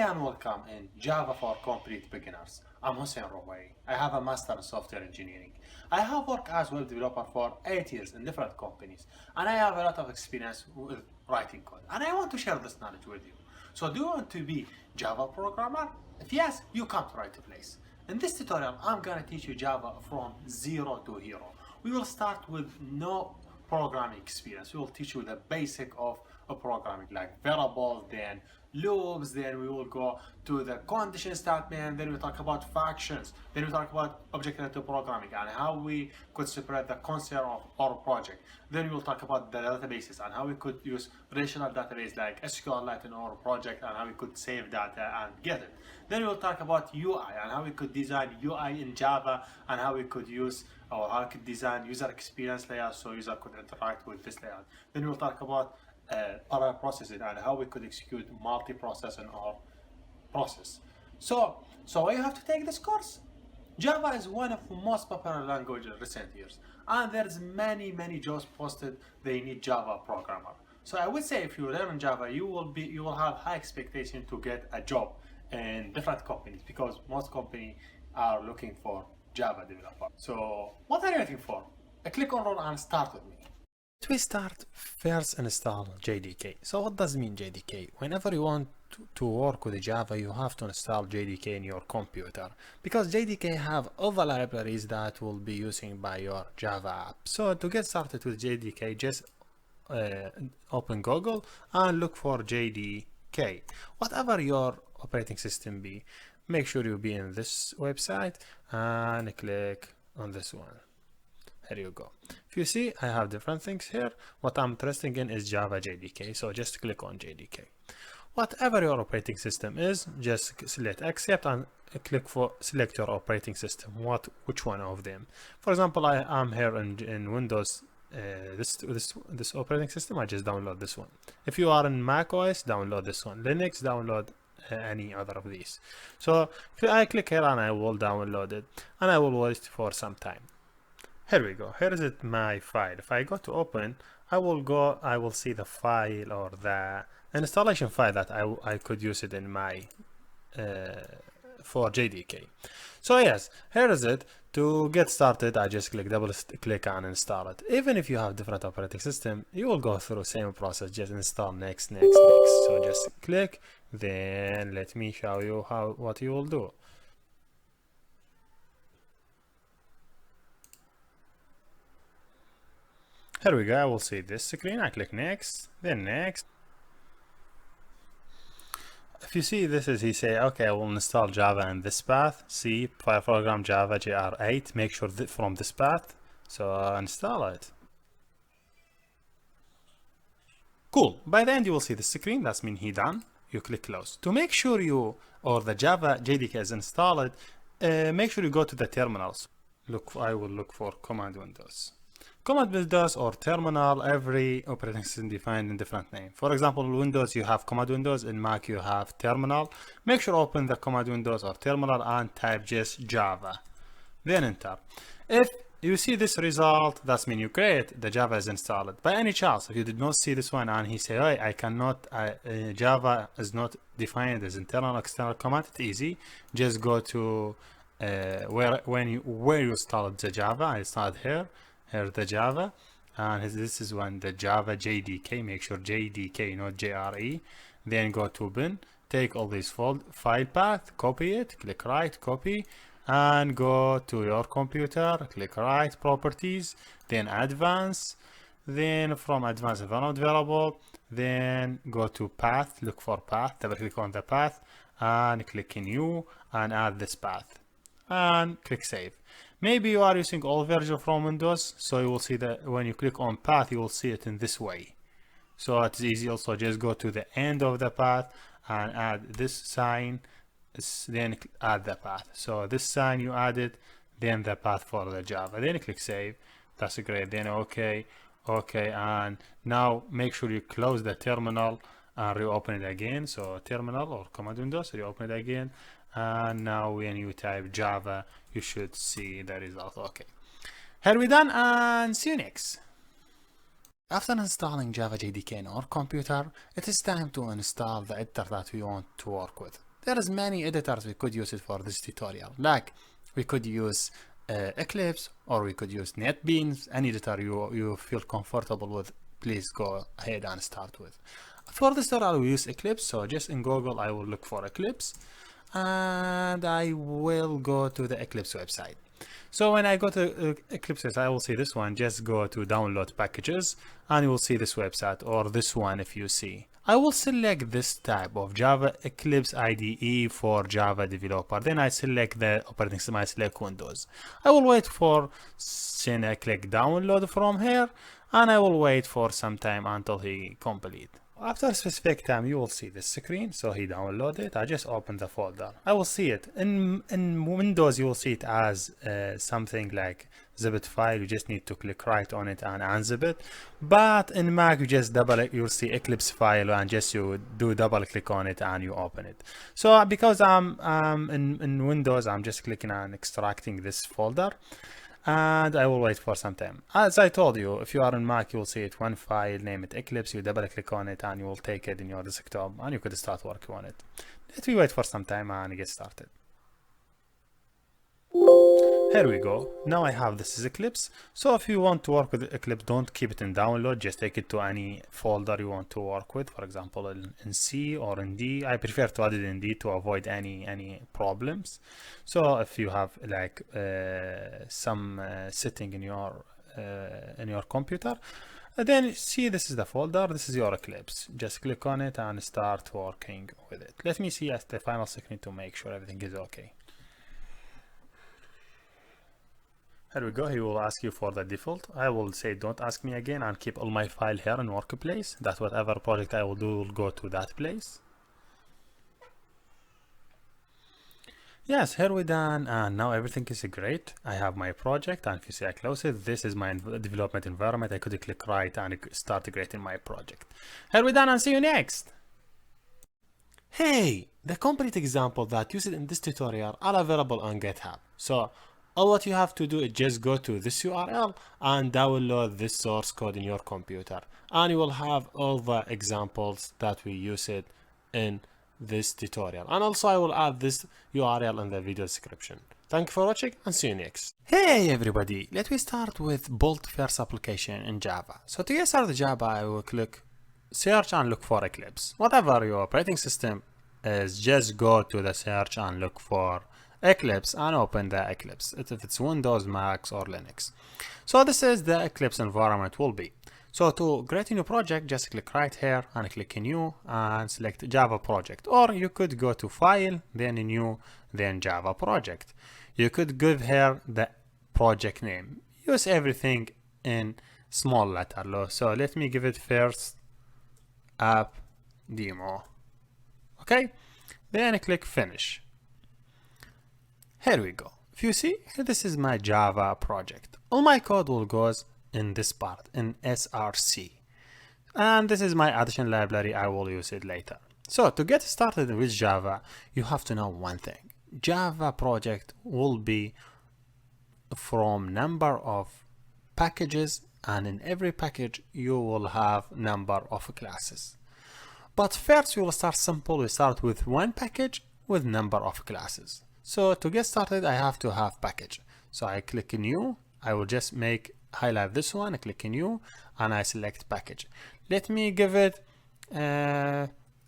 and welcome in Java for Complete Beginners. I'm Hussein Rouai. I have a Master in Software Engineering. I have worked as web developer for 8 years in different companies, and I have a lot of experience with writing code. And I want to share this knowledge with you. So do you want to be Java programmer? If yes, you come to the right place. In this tutorial, I'm gonna teach you Java from zero to hero. We will start with no programming experience. We will teach you the basic of programming, like variables, then loops, then we will go to the condition statement, then we talk about functions, then we talk about object-oriented programming and how we could separate the concept of our project. Then we will talk about the databases and how we could use relational database like SQLite in our project and how we could save data and get it. Then we will talk about UI and how we could design UI in Java and how we could use or how we could design user experience layout so user could interact with this layout. Then we will talk about parallel processing and how we could execute multi-process in our process. So why you have to take this course? Java is one of the most popular languages in recent years, and there's many jobs posted they need Java programmer. So I would say if you learn Java, you will have high expectation to get a job in different companies because most companies are looking for Java developer. So what are you waiting for? Click on roll and start with me. We start first install JDK. So what does mean JDK? Whenever you want to work with Java, you have to install JDK in your computer because JDK have all the libraries that will be using by your Java app. So to get started with JDK, just open Google and look for JDK. Whatever your operating system be, make sure you be in this website and click on this one. Here you go. If you see, I have different things here. What I'm interested in is Java JDK, so just click on JDK. Whatever your operating system is, just select accept and select your operating system. Which one of them? For example, I am here in Windows. This operating system, I just download this one. If you are in Mac OS, download this one. Linux, download any other of these. So if I click here and I will download it, and I will wait for some time. Here we go. Here is it, my file. If I go to open, I will see the file or the installation file that I could use it in my for JDK. So yes, here is it. To get started, I just double click and install it. Even if you have different operating system, you will go through same process. Just install next. So just click. Then let me show you what you will do. Here we go. I will see this screen. I click next, then next. If you see this is, he say, okay, I will install Java in this path. C file program Java JR8. Make sure that from this path. So install it. Cool. By the end, you will see the screen. That's mean he done. You click close. To make sure the Java JDK is installed, make sure you go to the terminals. I will look for command windows. Command windows or terminal, every operating system defined in different name. For example, in Windows you have command windows, in Mac you have terminal. Make sure open the command windows or terminal and type just Java. Then enter. If you see this result, that means you create the Java is installed. By any chance, if you did not see this one and he say, hey, I cannot, Java is not defined as internal external command, it's easy. Just go to where you installed the Java. I started here. Here's the Java, and this is when the Java JDK. Make sure JDK, not JRE. Then go to bin, take all these file path, copy it, click right, copy, and go to your computer, click right, properties, then advanced, then from advanced environment variable, then go to path, look for path, double click on the path, and click new, and add this path, and click save. Maybe you are using old version from Windows, so you will see that when you click on path, you will see it in this way. So it's easy also, just go to the end of the path and add this sign, then add the path. So this sign you added, then the path for the Java, then click save. That's great. Then okay, and now make sure you close the terminal and reopen it again. So terminal or command windows, reopen it again. And now when you type Java, you should see the result. Okay, here we done, and see you next. After installing Java JDK in our computer, it is time to install the editor that we want to work with. There is many editors we could use it for this tutorial. Like we could use Eclipse, or we could use NetBeans. Any editor you feel comfortable with, please go ahead and start with. For this tutorial, we use Eclipse. So just in Google, I will look for Eclipse, and I will go to the Eclipse website. So when I go to Eclipse, I will see this one. Just go to download packages, and you will see this website, or this one if you see. I will select this type of Java Eclipse IDE for Java developer. Then I select the operating system, I select Windows. I will wait for, then I click download from here, and I will wait for some time until he complete. After a specific time, you will see this screen. So he downloaded it. I just open the folder. I will see it in Windows. You will see it as something like zip file. You just need to click right on it and unzip it. But in Mac, you just you'll see Eclipse file, and just you do double click on it and you open it. So because I'm in Windows, I'm just clicking on extracting this folder. And I will wait for some time. As I told you, if you are in Mac, you will see it one file, name it Eclipse, you double click on it and you will take it in your desktop and you could start working on it. Let me wait for some time and get started. Here we go. Now I have this is Eclipse. So if you want to work with Eclipse, don't keep it in download. Just take it to any folder you want to work with. For example, in C or in D. I prefer to add it in D to avoid any problems. So if you have like some setting in your computer, then see this is the folder. This is your Eclipse. Just click on it and start working with it. Let me see at the final screen to make sure everything is okay. Here we go. He will ask you for the default. I will say don't ask me again and keep all my file here in workplace. That whatever project I will do will go to that place. Yes, here we done, and now everything is great. I have my project, and if you see I close it, this is my development environment. I could click right and start creating my project. Here we done, and see you next. Hey, the complete example that used in this tutorial are available on GitHub. So all what you have to do is just go to this URL and download this source code in your computer, and you will have all the examples that we use it in this tutorial. And also I will add this URL in the video description. Thank you for watching and see you next. Hey everybody, let me start with bolt first application in Java. So to get started with Java, I will click search and look for Eclipse. Whatever your operating system is, just go to the search and look for Eclipse and open the Eclipse if it's Windows, Mac or Linux. So this is the Eclipse environment will be. So to create a new project, just click right here and click new and select Java project, or you could go to file, then new, then Java project. You could give here the project name. Use everything in small letter. So let me give it first app demo. Okay, then click finish. Here we go. If you see, this is my Java project. All my code will goes in this part, in src. And this is my addition library. I will use it later. So to get started with Java, you have to know one thing. Java project will be from number of packages, and in every package you will have number of classes. But first we will start simple. We start with one package with number of classes. So to get started, I have to have package. So I click new. I will just highlight this one. I click new and I select package. Let me give it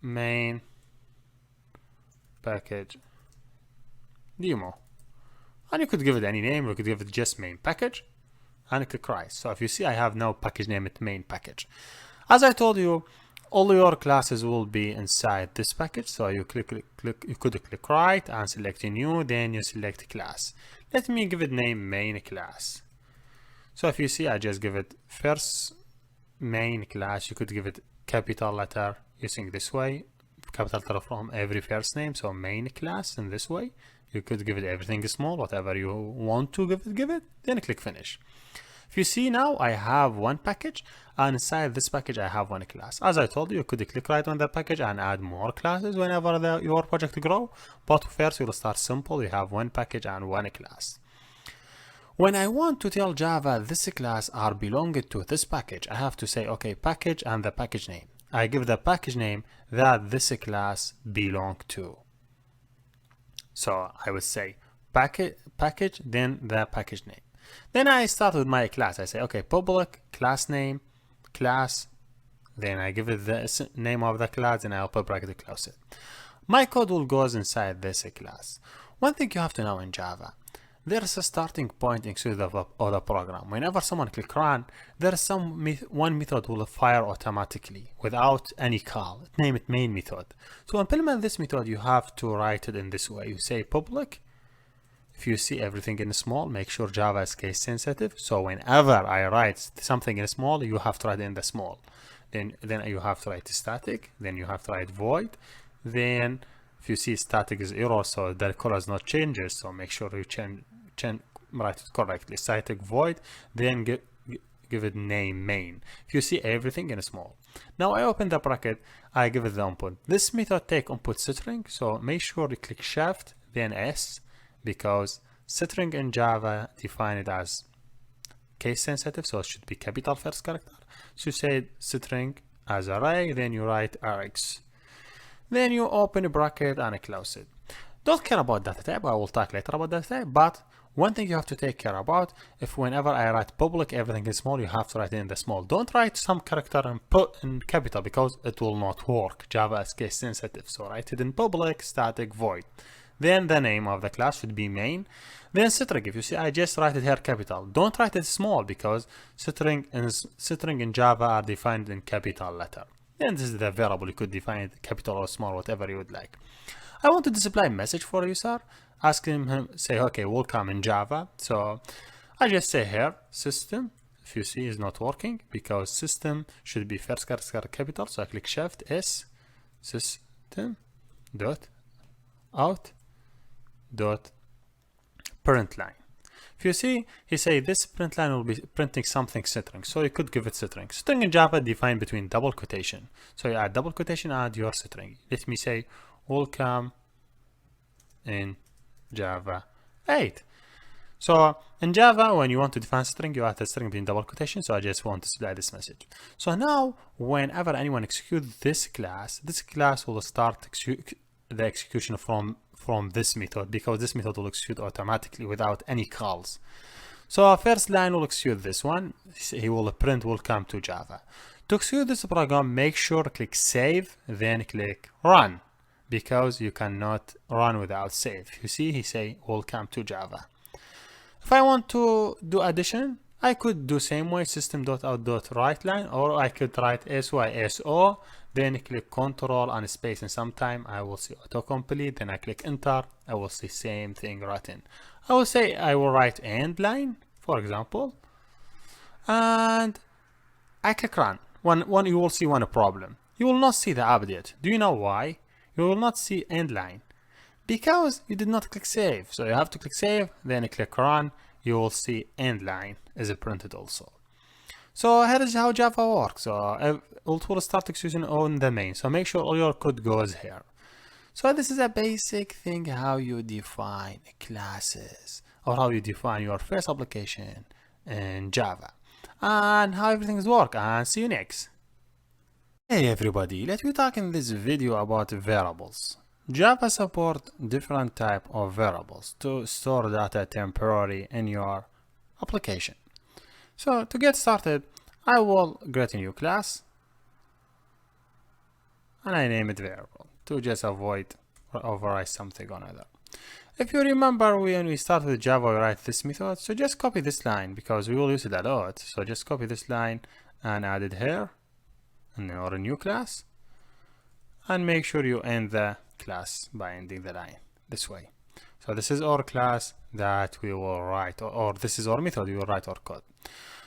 main package demo. And you could give it any name. You could give it just main package and click right. So if you see, I have now package name it main package. As I told you, all your classes will be inside this package. So you you could click right and select new, then you select class. Let me give it name main class. So if you see, I just give it first main class. You could give it capital letter using this way, capital letter from every first name. So main class in this way. You could give it everything small, whatever you want to give it, then click finish. If you see now, I have one package, and inside this package I have one class. As I told you, you could click right on the package and add more classes whenever your project grow. But first you'll start simple. You have one package and one class. When I want to tell Java this class are belonged to this package, I have to say, okay, package and the package name. I give the package name that this class belong to. So I would say package, then the package name. Then I start with my class. I say, okay, public class name, class, then I give it the name of the class, and I open bracket to close it. My code will goes inside this class. One thing you have to know in Java, there's a starting point inside of the program. Whenever someone click run, there's one method will fire automatically without any call. Name it main method. To implement this method, you have to write it in this way. You say public. If you see everything in small, make sure Java is case sensitive. So whenever I write something in small, you have to write in the small. Then you have to write static. Then you have to write void. Then if you see static is error, so the color is not changes. So make sure you write it correctly. Static void. Then give it name main. If you see everything in small. Now I open the bracket. I give it the input. This method take input string. So make sure you click shift then S, because string in Java define it as case sensitive, so it should be capital first character. So you say string as array, then you write args. Then you open a bracket and close it. Don't care about data type. I will talk later about data type, but one thing you have to take care about, if whenever I write public everything is small, you have to write it in the small. Don't write some character and put in capital, because it will not work. Java is case sensitive, so write it in public static void. Then the name of the class should be main. Then string, if you see I just write it here capital. Don't write it small, because string in Java are defined in capital letter. Then this is the variable. You could define it capital or small, whatever you would like. I want to display a message for user. Ask him, say, okay, welcome in Java. So I just say here, system. If you see is not working, because system should be first character capital. So I click shift S, system dot out dot print line. If you see, he say this print line will be printing something string, so you could give it string. String in Java defined between double quotation. So you add double quotation, add your string. Let me say welcome in Java 8. So in Java, when you want to define string, you add a string between double quotation. So I just want to display this message. So now, whenever anyone executes this class will start the execution from this method, because this method will execute automatically without any calls. So our first line will execute this one. He will print welcome to Java. To execute this program, make sure click save, then click run, because you cannot run without save. You see, he say welcome to Java. If I want to do addition, I could do same way, system.out.writeLine, or I could write syso, then click Control and space, and sometime I will see autocomplete. Then I click enter, I will see same thing written. I will say I will write end line, for example, and I click run. One you will see one problem. You will not see the update. Do you know why? You will not see end line, because you did not click save. So you have to click save, then click run. You will see end line is printed also. So here is how Java works. So it will start execution on the main. So make sure all your code goes here. So this is a basic thing how you define classes, or how you define your first application in Java, and how everything works. And see you next. Hey everybody, let me talk in this video about variables. Java support different type of variables to store data temporarily in your application. So to get started, I will create a new class and I name it variable to just avoid or override something or another. If you remember, when we started with Java, we write this method. So just copy this line, because we will use it a lot. So just copy this line and add it here in our new class, and make sure you end the class by ending the line this way. So this is our class that we will write, or this is our method we will write our code.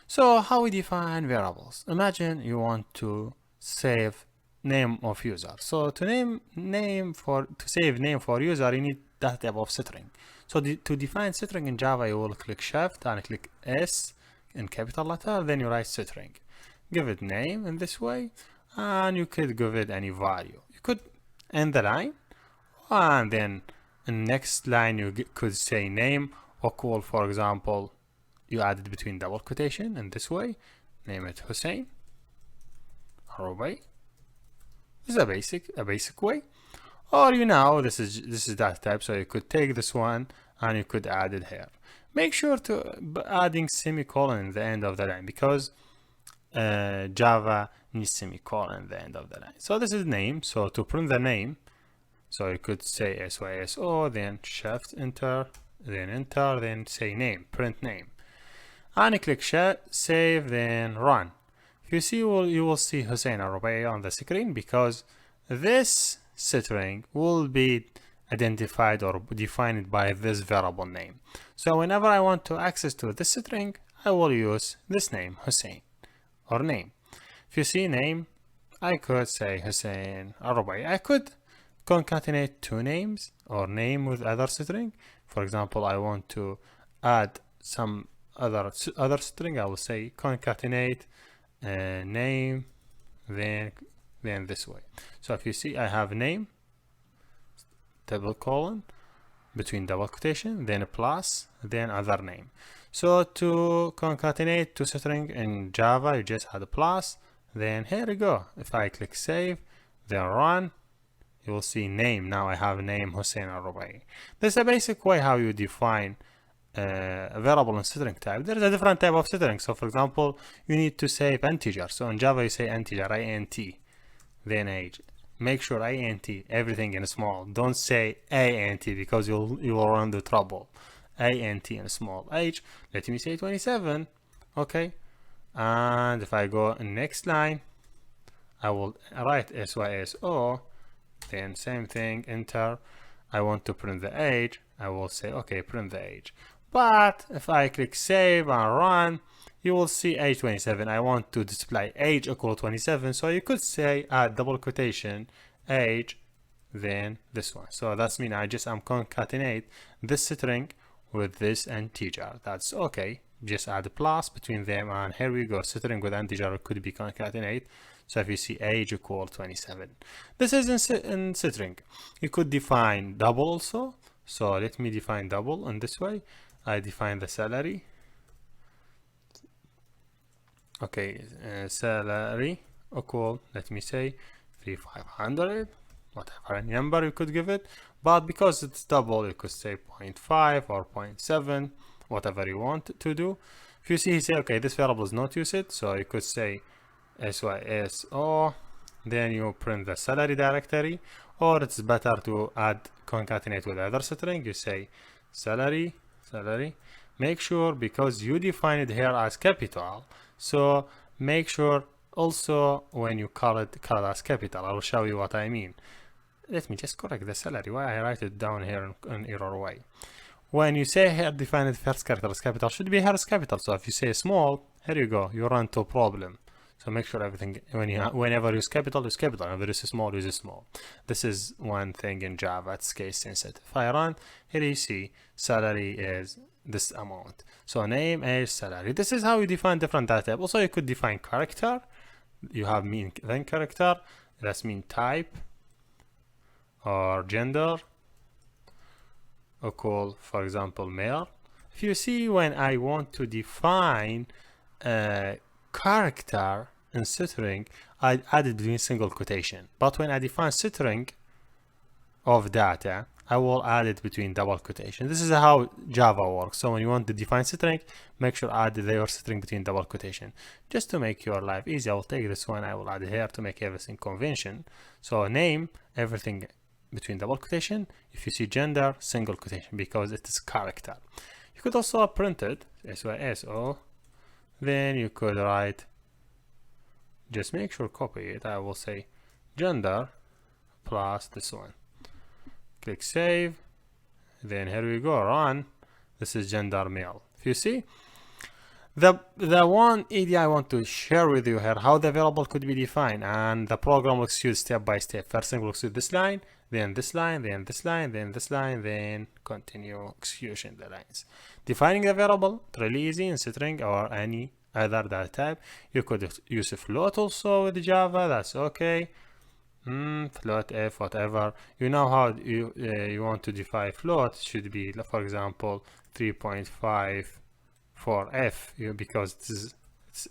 So how we define variables? Imagine you want to save name of user. So to save name for user, you need that type of string. So to define string in Java, you will click shift and click S in capital letter, then you write string. Give it name in this way, and you could give it any value. You could end the line, and then in next line you could say name equal, for example, you add it between double quotation in this way, name it Hussein, Rubai. This is a basic way. Or you know, this is data type, so you could take this one and you could add it here. Make sure to adding semicolon at the end of the line, because Java needs semicolon at the end of the line. So this is name. So to print the name, so you could say SYSO, then shift enter, then say name, print name, and click save, then run. If you see, you will see Hussein Arobay on the screen, because this string will be identified or defined by this variable name. So whenever I want to access to this string, I will use this name, Hussein, or name. If you see name, I could say Hussein Arobay. I could concatenate two names or name with other string. For example, I want to add some other string. I will say concatenate name, then this way. So if you see, I have name, double colon, between double quotation, then a plus, then other name. So to concatenate two string in Java, you just add a plus, then here we go. If I click save, then run, you will see name. Now I have name Hussein Arobay. This is a basic way how you define a variable in string type. There is a different type of string. So for example, you need to save integer. So in Java you say integer, int, then age. Make sure int, everything in small. Don't say int, because you will run into trouble. Int in small. Age, let me say 27. Okay. And if I go in next line, I will write SYSO, then same thing, enter. I want to print the age. I will say, okay, print the age. But if I click save and run, you will see age 27. I want to display age equal 27. So you could say add double quotation age, then this one. So that's mean I just concatenate this string with this integer. That's okay. Just add a plus between them, and here we go. String with integer could be concatenate. So if you see age equal 27, this is in string. You could define double also. So let me define double in this way. I define the salary. Okay, salary equal, let me say 3500, whatever number you could give it. But because it's double, you could say 0.5 or 0.7, whatever you want to do. If you see, you say, okay, this variable is not used, so you could say SYSO, then you print the salary directory, or it's better to add concatenate with other string. You say salary. Make sure, because you define it here as capital, so make sure also when you call it as capital. I will show you what I mean. Let me just correct the salary. Why I write it down here in error way. When you say here define it first character as capital, should be here as capital. So if you say small, here you go, you run into a problem. So make sure everything, whenever you use capital, whenever you use small, use small. This is one thing in Java, it's case sensitive. If I run, here you see salary is this amount. So name, age, salary. This is how you define different data type. Also, you could define character. You have mean then character. That's mean type or gender. Equal, for example, male. If you see, when I want to define character in string, I added between single quotation. But when I define string of data, I will add it between double quotation. This is how Java works. So when you want to define string, make sure add your string between double quotation. Just to make your life easy, I will take this one, I will add it here to make everything convention. So name, everything between double quotation. If you see gender, single quotation, because it is character. You could also print it, SYSO, then you could write, just make sure copy it. I will say gender plus this one. Click save, then here we go, run. This is gender male. If you see, the one idea I want to share with you here, how the variable could be defined, and the program will execute step by step. First thing, we'll execute this line, then this line, then this line, then this line, then continue execution the lines. Defining the variable, really easy in string or any other data type. You could use a float also with Java, that's okay. Float, f, whatever. You know how you want to define float. It should be, for example, 3.5 for f, because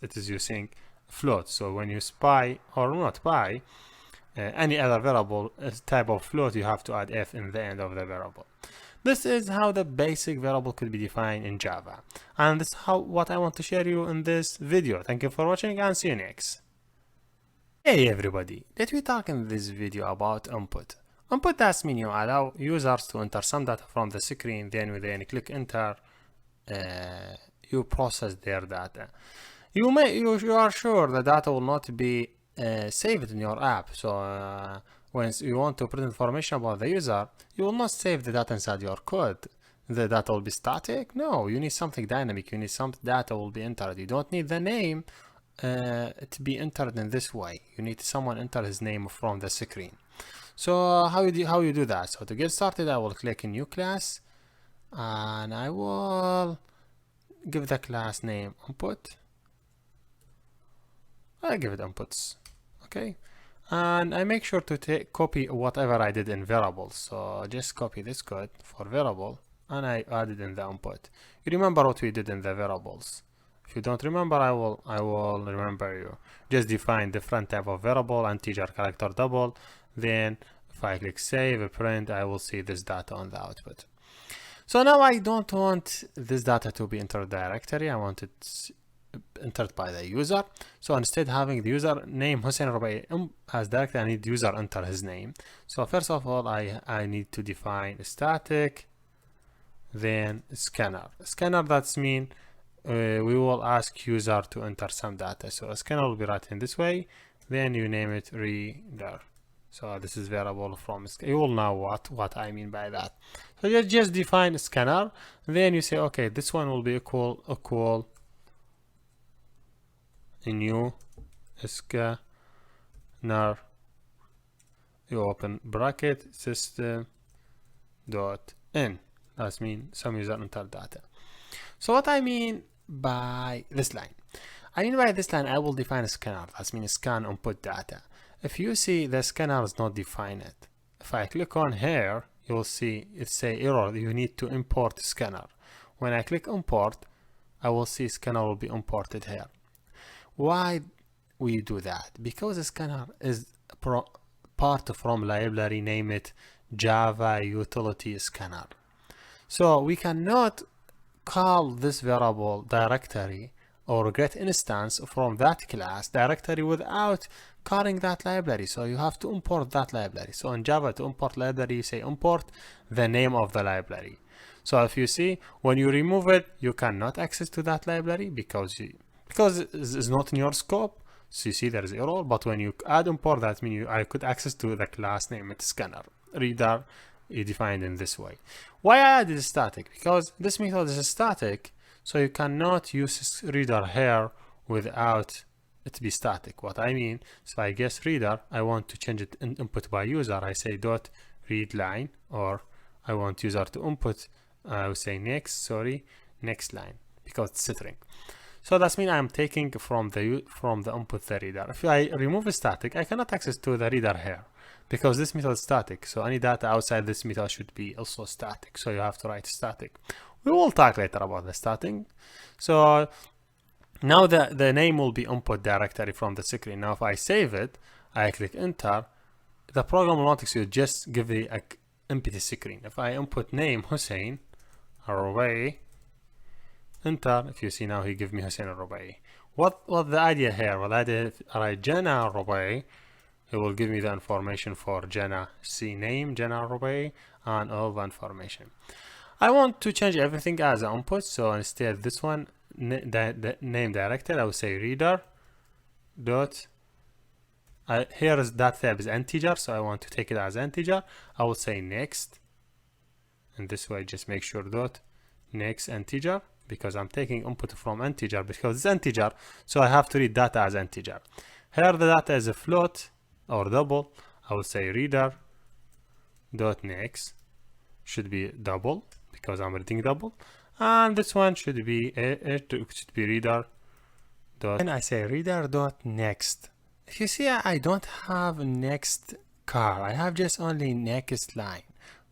it is using float. So when you spy or not by, any other variable type of float, you have to add f in the end of the variable. This is how the basic variable could be defined in Java, and this is what I want to share you in this video. Thank you for watching and see you next. Hey everybody, let me talk in this video about input. Input, that means you allow users to enter some data from the screen, then when they click enter, you process their data. You are sure the data will not be saved in your app. So when you want to print information about the user, you will not save the data inside your code. The data will be static. No, you need something dynamic. You need some data will be entered. You don't need the name to be entered in this way. You need someone enter his name from the screen. So how you do that? So to get started, I will click a new class, and I will give the class name input. I give it inputs, okay, and I make sure to copy whatever I did in variables. So just copy this code for variable, and I add it in the input. You remember what we did in the variables. If you don't remember, I will remember you. Just define different type of variable, integer, character, double. Then if I click save, print, I will see this data on the output. So now I don't want this data to be entered directory. I want it entered by the user. So instead having the user name Hussein Rubai as directory, I need user enter his name. So first of all, I need to define static, then scanner. Scanner, that's mean we will ask user to enter some data. So a scanner will be written this way. Then you name it reader. So this is variable from, you will know what I mean by that. So you just define scanner. Then you say, okay, this one will be equal new scanner. You open bracket system dot in. That means some user enter data. So what I mean by this line? I mean by this line, I will define a scanner. That means scan input data. If you see the scanner is not defined, if I click on here, you will see it say error. You need to import scanner. When I click import, I will see scanner will be imported here. Why we do that? Because the scanner is part from library, name it Java utility scanner. So we cannot call this variable directory or get instance from that class directory without calling that library. So you have to import that library. So in Java, to import library, you say import the name of the library. So if you see, when you remove it, you cannot access to that library because it's not in your scope. So you see there is error. But when you add import, that means I could access to the class name it scanner reader defined in this way. Why I added static? Because this method is static, so you cannot use reader here without it be static. What I mean, so I guess reader, I want to change it in input by user. I say dot read line, or I want user to input. I will say next line, because it's string. So that means I'm taking from the input the reader. If I remove a static, I cannot access to the reader here because this method is static. So any data outside this method should be also static. So you have to write static. We will talk later about the static. So now the name will be input directory from the screen. Now if I save it, I click enter, the program will not execute, just give the empty screen. If I input name Hussein Rubai, enter, if you see now he give me Hussein Rubai. What the idea here? Well, the idea is write Jana Rubai, it will give me the information for Jana, see name Jana Rubai and all the information. I want to change everything as an input, so instead this one the name directory, I will say reader dot here is that tab is integer, so I want to take it as integer. I will say next, and this way just make sure dot next integer, because I'm taking input from integer because it's integer, so I have to read data as integer. Here the data is a float or double. I will say reader dot next should be double because I'm reading double, and this one should be reader dot, and I say reader dot next. If you see, I don't have next car, I have just only next line.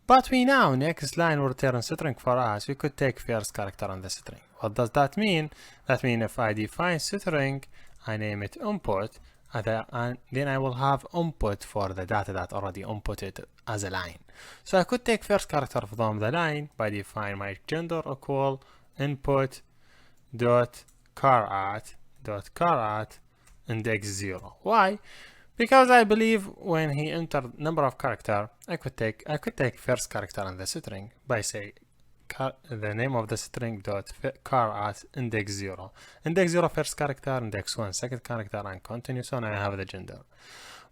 But we know next line will return string for us. We could take first character on the string. What does that mean? That means if I define string, I name it input, and then I will have input for the data that already inputted as a line. So I could take first character from the line by define my gender equal input dot car@, index 0. Why? Because I believe when he entered number of character, I could take first character in the string by say the name of the string dot car@index 0. Index 0 first character, index 1 second character, and continue. So now I have the gender.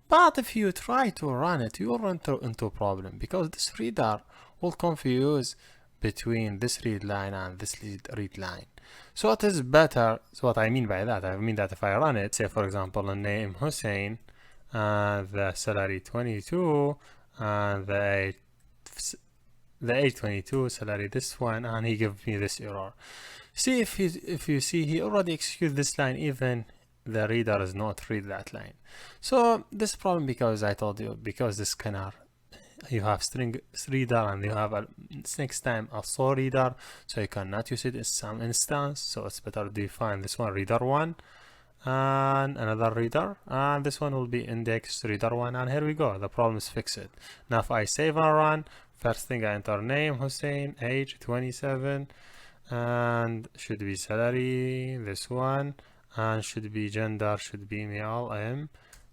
But if you try to run it, you will run into a problem because this reader will confuse between this read line and this read line. So it is better. So what I mean by that, I mean that if I run it, say for example the name Hussein, the salary 22, and the age 22, salary this one, and he gives me this error. See, if you see, he already executed this line, even the reader does not read that line. So this problem, because I told you, because this scanner, you have string reader and you have next time also reader, so you cannot use it in some instance. So it's better to define this one reader 1 and another reader, and this one will be index reader 1, and here we go, the problem is fixed. Now if I save and run, first thing I enter name Hussein, age 27, and should be salary this one, and should be gender, should be male,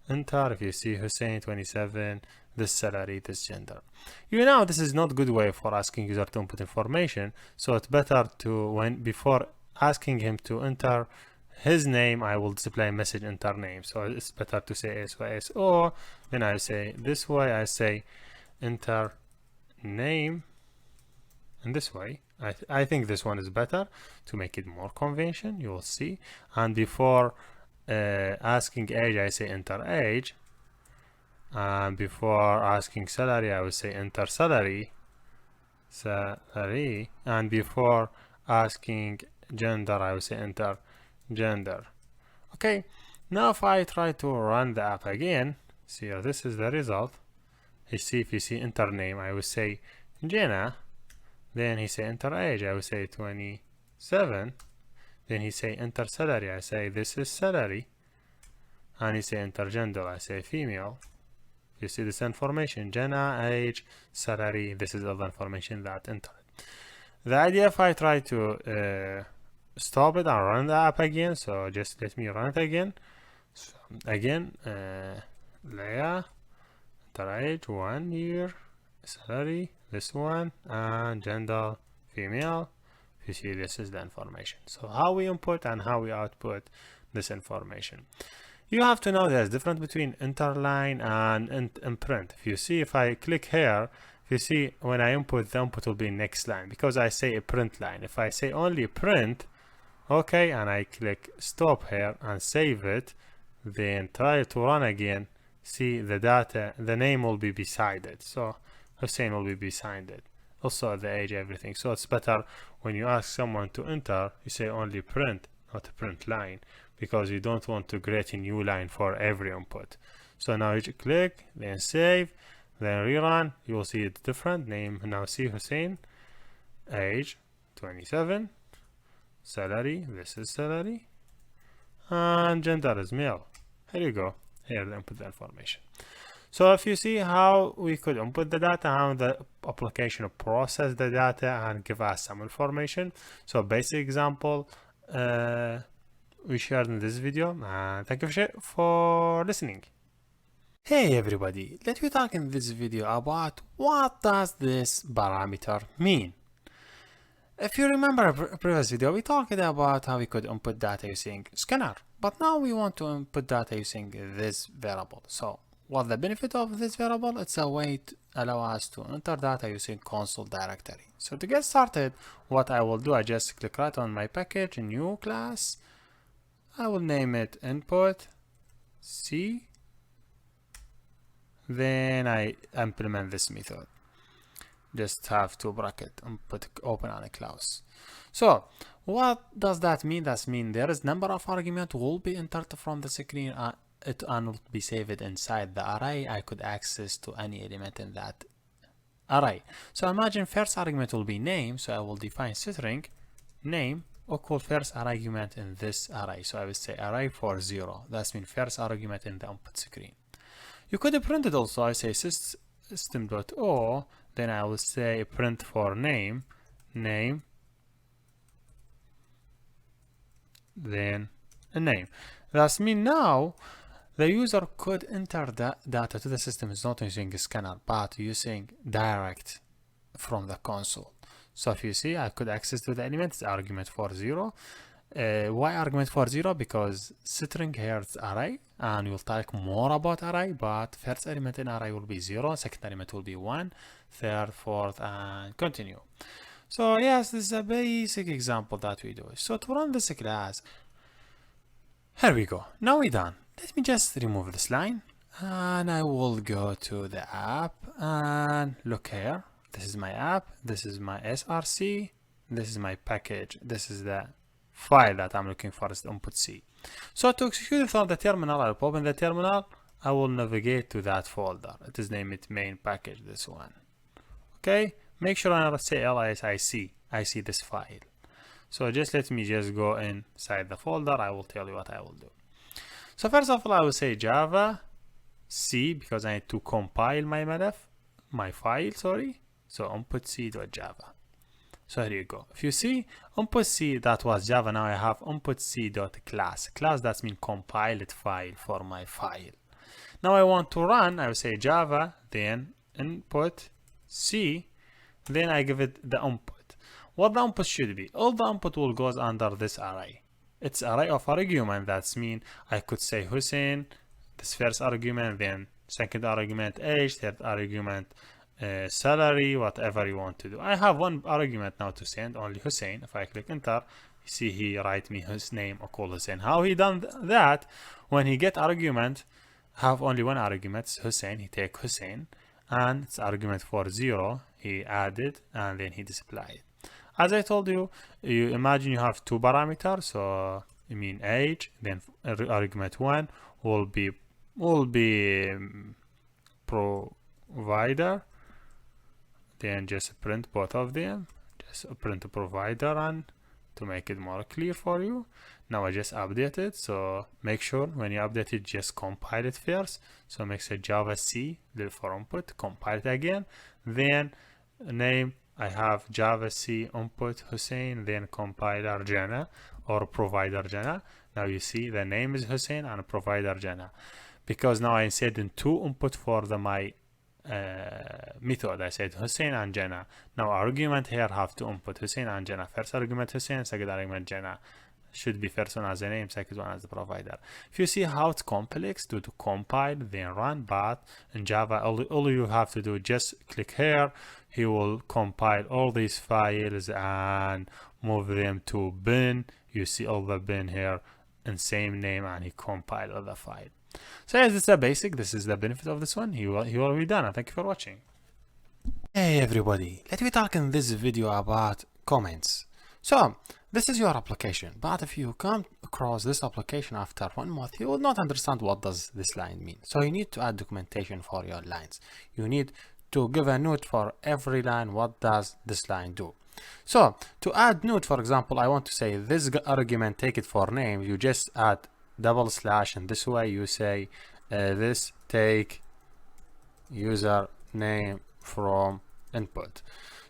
enter. If you see Hussein 27, this salary, this gender. You know this is not good way for asking user to input information, so it's better to, before asking him to enter his name, I will display message enter name. So it's better to say SYSO, then I say this way, I say enter name in this way. I think this one is better to make it more convention, you will see. And before asking age, I say enter age, and before asking salary, I will say enter salary, and before asking gender, I will say enter gender. Okay, now if I try to run the app again, see this is the result. If you see enter name, I will say Jenna, then he say enter age, I will say 27, then he say enter salary, I say this is salary, and he say enter gender, I say female. You see this information, Jenna, age, salary, this is all the information that entered. The idea, if I try to stop it and run the app again, so just let me run it again. So again, Leah, enter age 1 year, salary this one, and gender female. You see this is the information. So how we input and how we output this information. You have to know there's difference between interline and print. If you see, if I click here, if you see when I input, the input will be next line because I say a print line. If I say only print, okay, and I click stop here and save it, then try to run again, see the data, the name will be beside it. So Hussein will be beside it. Also the age, everything. So it's better when you ask someone to enter, you say only print, not a print line, because you don't want to create a new line for every input. So now you click, then save, then rerun, you will see it's different name. Now see Hussein, age 27, salary, this is salary, and gender is male. Here you go, here the input the information. So if you see how we could input the data, how the application process the data and give us some information. So basic example we shared in this video, and thank you for listening. Hey everybody, let me talk in this video about what does this parameter mean. If you remember a previous video, we talked about how we could input data using scanner, but now we want to input data using this variable. So what's the benefit of this variable? It's a way to allow us to enter data using console directory. So to get started, what I will do, I just click right on my package, new class. I will name it input C. Then I implement this method. Just have two brackets and put open and close. So what does that mean? That means there is number of argument will be entered from the screen and will be saved inside the array. I could access to any element in that array. So imagine first argument will be name, so I will define string name equal first argument in this array. So I will say array for 0. That means first argument in the input screen. You could print it also. I say system.o, then I will say print for name, then a name. That means now the user could enter that data to the system is not using a scanner, but using direct from the console. So if you see, I could access to the elements argument for 0. Why argument for 0? Because string here is array, and we'll talk more about array, but first element in array will be 0, second element will be 1, third, fourth, and continue. So yes, this is a basic example that we do. So to run this class, here we go. Now we're done. Let me just remove this line, and I will go to the app and look here. This is my app, this is my src, this is my package, this is the file that I'm looking for, is the input C. So to execute it on the terminal, I'll open the terminal, I will navigate to that folder. It is named main package, this one. Okay, make sure I say ls I see this file. So just let me just go inside the folder, I will tell you what I will do. So first of all, I will say Java C, because I need to compile my file, sorry. So input C.java. So here you go. If you see input C, that was Java. Now I have input C.class. Class, that means compiled file for my file. Now I want to run, I will say Java, then input C, then I give it the input. What the input should be? All the input will goes under this array. It's array of argument. That means I could say Hussein, this first argument, then second argument age, third argument salary, whatever you want to do. I have one argument now to send, only Hussein. If I click enter, you see he write me his name equal Hussein. How he done that? When he get argument, have only one argument, Hussein, he take Hussein, and it's argument for 0, he added, and then he display it. As I told you, you imagine you have two parameters, so I mean age, then argument 1 will be provider, then just print both of them, just print the provider, and to make it more clear for you. Now I just update it, so make sure when you update it, just compile it first. So make sure Java C for input, compile it again, then name, I have Java C input Hussein, then compiler Jana or provider Jana. Now you see the name is Hussein and provider Jana, because now I said in two input for my method. I said Hussein and Jana. Now argument here have to input Hussein and Jana. First argument Hussein, second argument Jana. Should be first one as the name, second one as the provider. If you see how it's complex to compile then run, but in Java all you have to do, just click here, he will compile all these files and move them to bin. You see all the bin here in same name, and he compiled all the file. So yes, this is the basic. This is the benefit of this one. He will be done, and thank you for watching. Hey everybody, let me talk in this video about comments. So this is your application, but if you come across this application after 1 month, you will not understand what does this line mean. So you need to add documentation for your lines. You need to give a note for every line. What does this line do? So to add note, for example, I want to say this argument, take it for name. You just add double slash, and this way you say this take user name from input.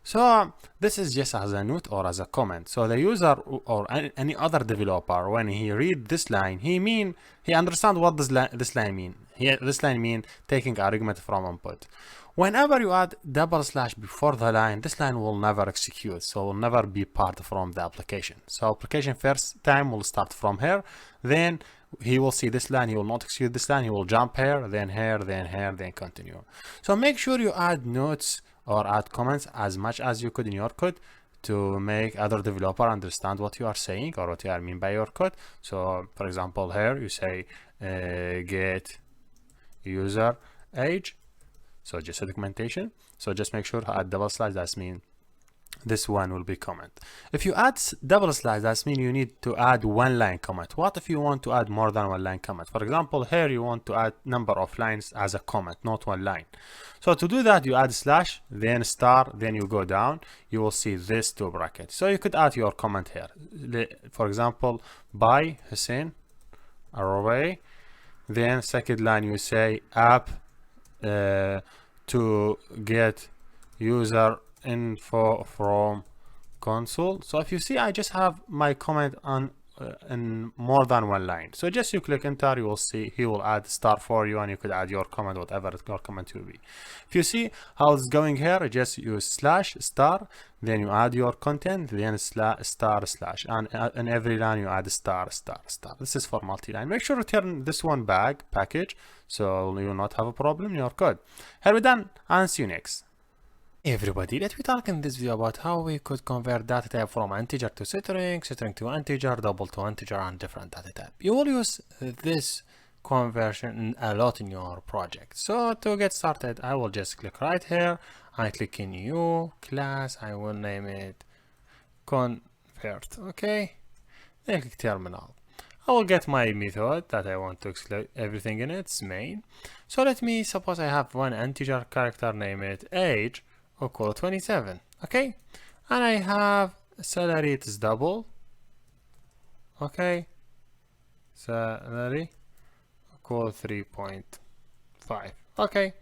So this is just as a note or as a comment. So the user or any other developer, when he read this line, he understand what this line mean. This line mean taking argument from input. Whenever you add double slash before the line, this line will never execute, so will never be part from the application. So application first time will start from here, then he will see this line, he will not execute this line, he will jump here, then here, then here, then continue. So make sure you add notes or add comments as much as you could in your code to make other developer understand what you are saying or what you are mean by your code. So for example, here you say get user age. So just a documentation. So just make sure to add double slash. That means this one will be comment. If you add double slash, that means you need to add one line comment. What if you want to add more than one line comment? For example, here you want to add number of lines as a comment, not one line. So to do that, you add slash, then star, then you go down, you will see this two brackets. So you could add your comment here. For example, by Hussein, array, then second line you say app to get user info from console. So if you see, I just have my comment on in more than one line. So just you click enter, you will see he will add star for you, and you could add your comment, whatever your comment will be. If you see how it's going here, just use slash star, then you add your content, then star slash, and in every line you add star star star. This is for multi-line. Make sure to turn this one back package, so you will not have a problem in your code. Here we done, and see you next. Hey everybody, let me talk in this video about how we could convert data type from integer to string, string to integer, double to integer, and different data type. You will use this conversion a lot in your project. So to get started, I will just click right here. I click in new class. I will name it convert. Okay. Then click terminal. I will get my method that I want to exclude everything in its main. So let me suppose I have one integer character, name it age, equal 27. Okay. And I have salary, it is double. Okay. Salary equal 3.5. Okay.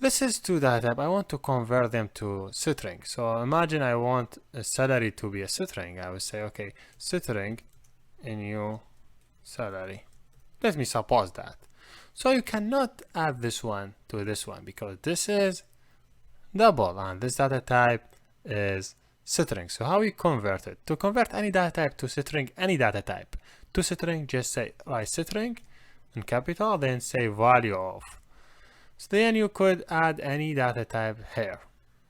This is two data type. I want to convert them to string. So imagine I want a salary to be a string. I would say, okay, string in new salary. Let me suppose that. So you cannot add this one to this one because this is double and this data type is string. So how we convert it? To convert any data type to string, any data type to string, just say write string in capital, then say value of. So then you could add any data type here.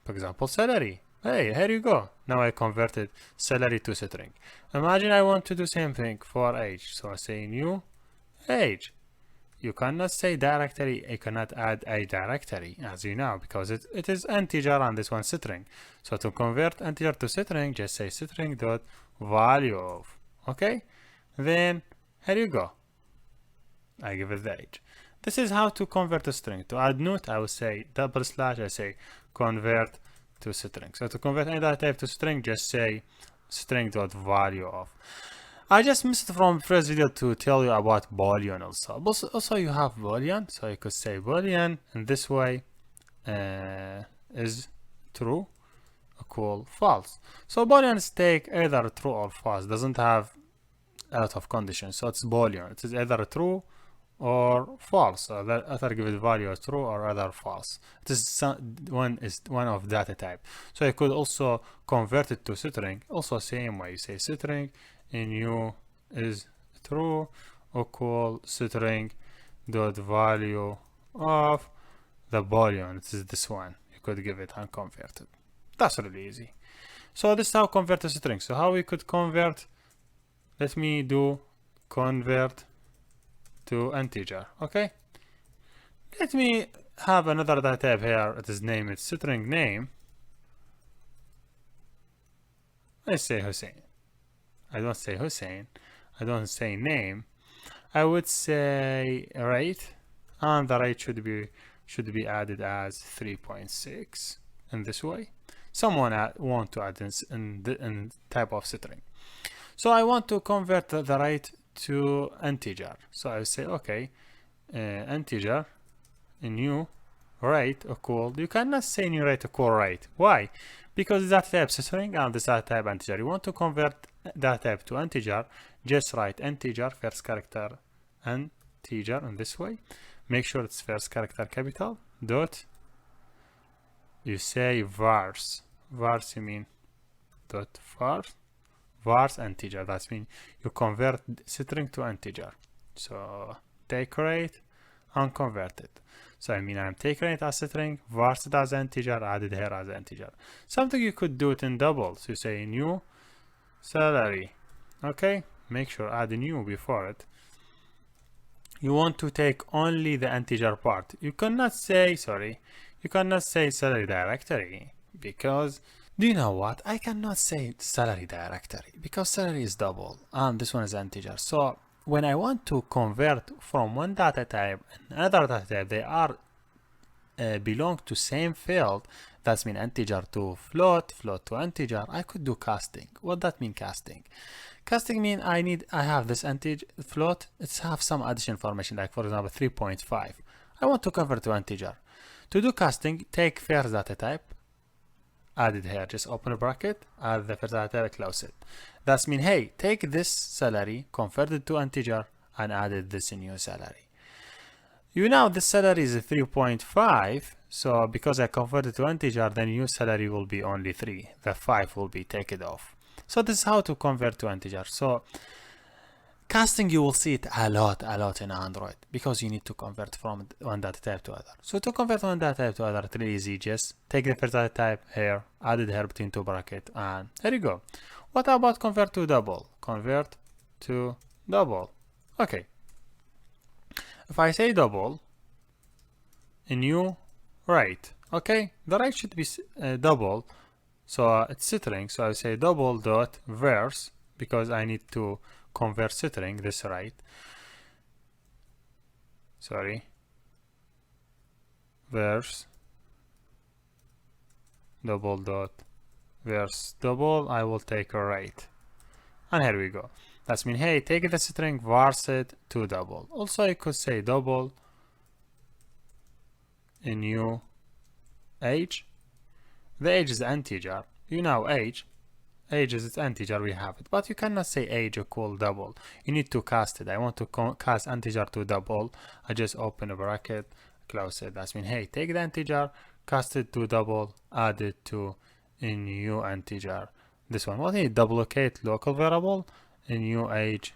For example, salary. Hey, here you go. Now I converted salary to string. Imagine I want to do same thing for age. So I say new age. You cannot say directory, you cannot add a directory, as you know, because it is integer and this one string. So to convert integer to string, just say string dot value of. Okay? Then here you go. I give it the age. This is how to convert a string. To add note, I will say double slash, I say convert to string. So to convert any data type to string, just say string dot value of. I just missed from first video to tell you about boolean also. Also you have boolean, so you could say boolean in this way is true equal false. So booleans take either true or false, doesn't have a lot of conditions. So it's boolean. It is either true or false. So that either give it value as true or either false. It is one of data type. So you could also convert it to string. Also same way, you say string in new is true equal string dot value of the boolean. It is this one. You could give it unconverted. That's really easy. So this is how convert a string. So how we could convert? Let me do convert to integer. Okay. Let me have another data type here. It is name. It's string name. Let's say Hussein. I don't say Hussein. I don't say name. I would say rate, and the rate should be added as 3.6 in this way. Someone want to add in type of string. So I want to convert the rate to integer. So I say okay, integer in new rate equal. You cannot say new rate equal rate. Why? Because that type string and this data type integer. You want to convert data type to integer, just write integer first character integer in this way. Make sure it's first character capital dot. You say vars. Vars you mean dot vars integer. That means you convert string to integer. So take rate and convert it. So I mean I'm taking it as string, vars it as integer, added here as integer. Something you could do it in double. So you say new salary. Okay, make sure add new before it. You want to take only the integer part. You cannot say salary directory because Do you know what? I cannot say salary directory because salary is double and this one is integer. So when I want to convert from one data type and another data type, they are belong to same field. That's mean integer to float, float to integer. I could do casting. What that mean casting? Casting mean I have this integer float. It's have some additional information, like for example 3.5. I want to convert to integer. To do casting, take first data type, add it here, just open a bracket, add the first data type, close it. That's mean, hey, take this salary, convert it to integer, and added this new salary. You know the salary is 3.5, so because I converted to integer, the new salary will be only 3. The 5 will be taken off. So this is how to convert to integer. So casting, you will see it a lot in Android because you need to convert from one data type to other. So to convert one data type to other, it's really easy. Just take the first data type here, add it here between two brackets, and there you go. What about convert to double? Convert to double. Okay. If I say double, a new rate, okay, the rate should be double, so it's string. So I say double dot verse because I need to convert string this rate. Sorry, verse double dot verse double. I will take a rate, and here we go. That's mean, hey, take the string, varse it to double. Also, you could say double a new age. The age is integer. You know age is its integer, we have it. But you cannot say age equal double. You need to cast it. I want to cast integer to double. I just open a bracket, close it. That's mean, hey, take the integer, cast it to double, add it to a new integer. This one, what is duplicate local variable? A new age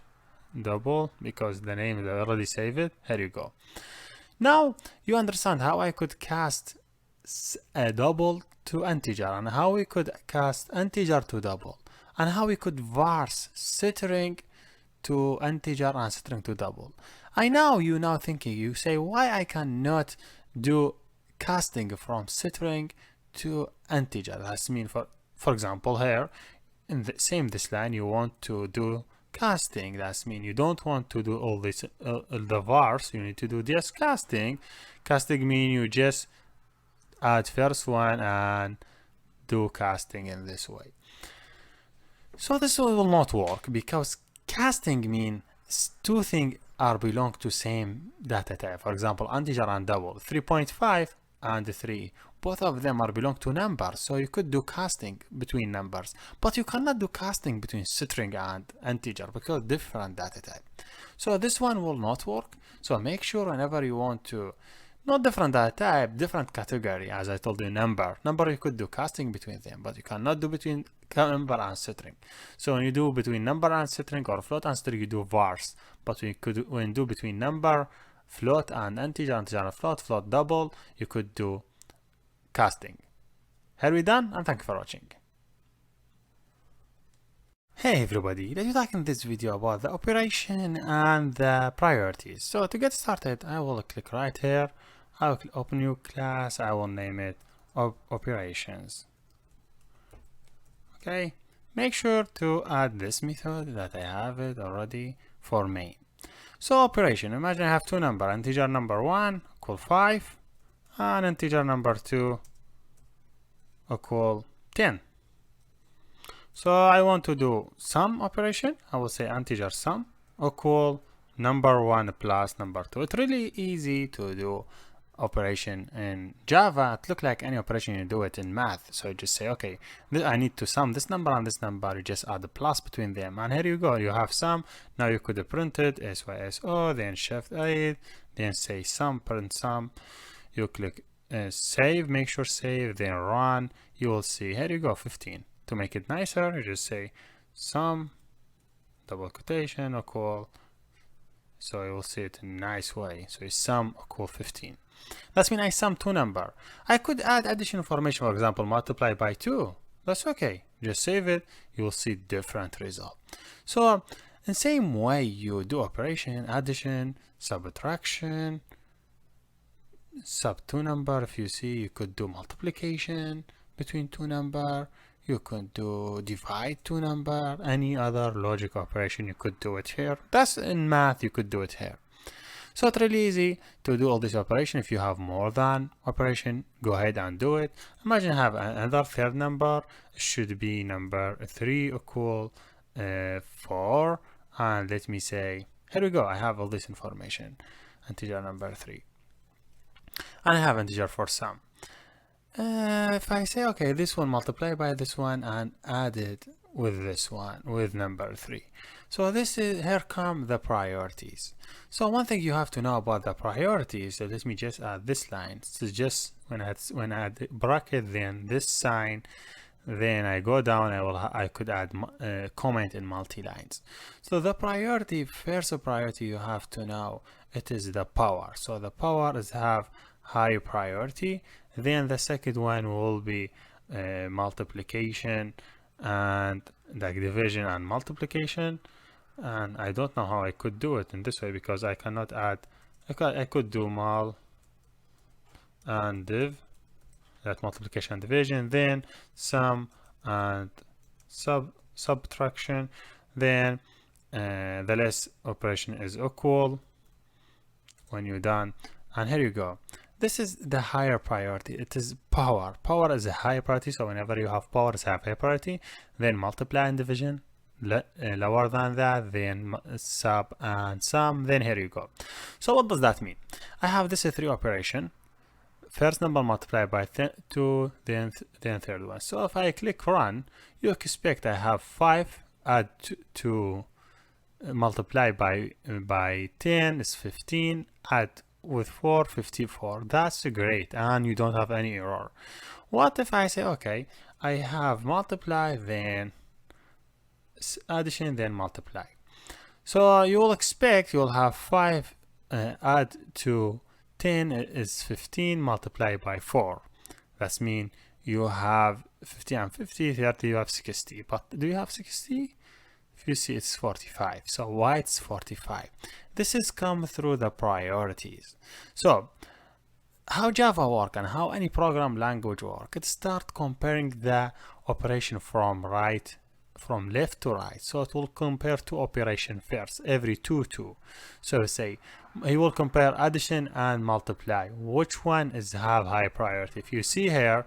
double because the name is already saved. Here you go. Now you understand how I could cast a double to integer and how we could cast integer to double and how we could varse string to integer and string to double. I know you now thinking, you say, why I cannot do casting from string to integer? That's mean for example here in the same this line you want to do casting. That's mean you don't want to do all this the vars. You need to do just casting. Casting mean you just add first one and do casting in this way. So this will not work because casting mean two things are belong to same data type. For example, integer and double, 3.5 and 3. Both of them are belong to numbers, so you could do casting between numbers, but you cannot do casting between string and integer because different data type. So this one will not work. So make sure whenever you want to, not different data type, different category, as I told you, number you could do casting between them, but you cannot do between number and string. So when you do between number and string or float and string, you do vars, but when you do between number, float and integer and float double, you could do casting. Here we done, and thank you for watching. Hey everybody, let's talk in this video about the operation and the priorities. So to get started, I will click right here. I will open new class. I will name it operations. Okay, make sure to add this method that I have it already for main. So operation, imagine I have two numbers, integer number 1 equal 5 and integer number 2 equal 10. So I want to do sum operation. I will say integer sum equal number 1 plus number 2. It's really easy to do operation in Java. It looks like any operation you do it in math. So you just say, okay, I need to sum this number and this number. You just add the plus between them, and here you go. You have sum. Now you could print it SYSO, then shift 8, then say sum, print sum. You click save, make sure save, then run. You will see, here you go, 15. To make it nicer, you just say sum double quotation equal. So you will see it in a nice way. So sum equal 15. That means I sum two numbers. I could add additional information, for example, multiply by 2. That's okay. Just save it. You will see different result. So in the same way you do operation, addition, subtraction, sub two number. If you see, you could do multiplication between two number. You could do divide to number, any other logic operation you could do it here. That's in math, you could do it here. So it's really easy to do all this operation. If you have more than operation, go ahead and do it. Imagine I have another third number, it should be number 3 equal 4, and let me say, here we go, I have all this information, integer number 3, and I have integer for sum. If I say, okay, this one multiply by this one and add it with this one, with number 3. So this is, here come the priorities. So one thing you have to know about the priorities, so let me just add this line. So just when I add bracket, then this sign, then I go down, I could add comment in multi-lines. So the priority, first priority you have to know, it is the power. So the power is have high priority. Then the second one will be multiplication and like division and multiplication. And I don't know how I could do it in this way because I cannot add, I could do mul and div, that multiplication and division, then sum and subtraction, then the less operation is equal when you're done. And here you go. This is the higher priority. It is power. Power is a higher priority. So whenever you have power, it's have high priority. Then multiply and division, lower than that. Then sub and sum. Then here you go. So what does that mean? I have this 3 operation. First number multiplied by 2, then third one. So if I click run, you expect I have 5 add to multiply by 10 is 15, add with 4, 54. That's great, and you don't have any error. What if I say, okay, I have multiply, then addition, then multiply. So you will expect you'll have 5 add to 10 is 15 multiplied by 4. That means you have 50 and 50, 30, you have 60. But do you have 60? If you see, it's 45. So why it's 45? This is come through the priorities. So how Java work and how any program language work, it start comparing the operation from left to right. So it will compare 2 operation first, every 2. So say he will compare addition and multiply. Which one is have high priority? If you see here,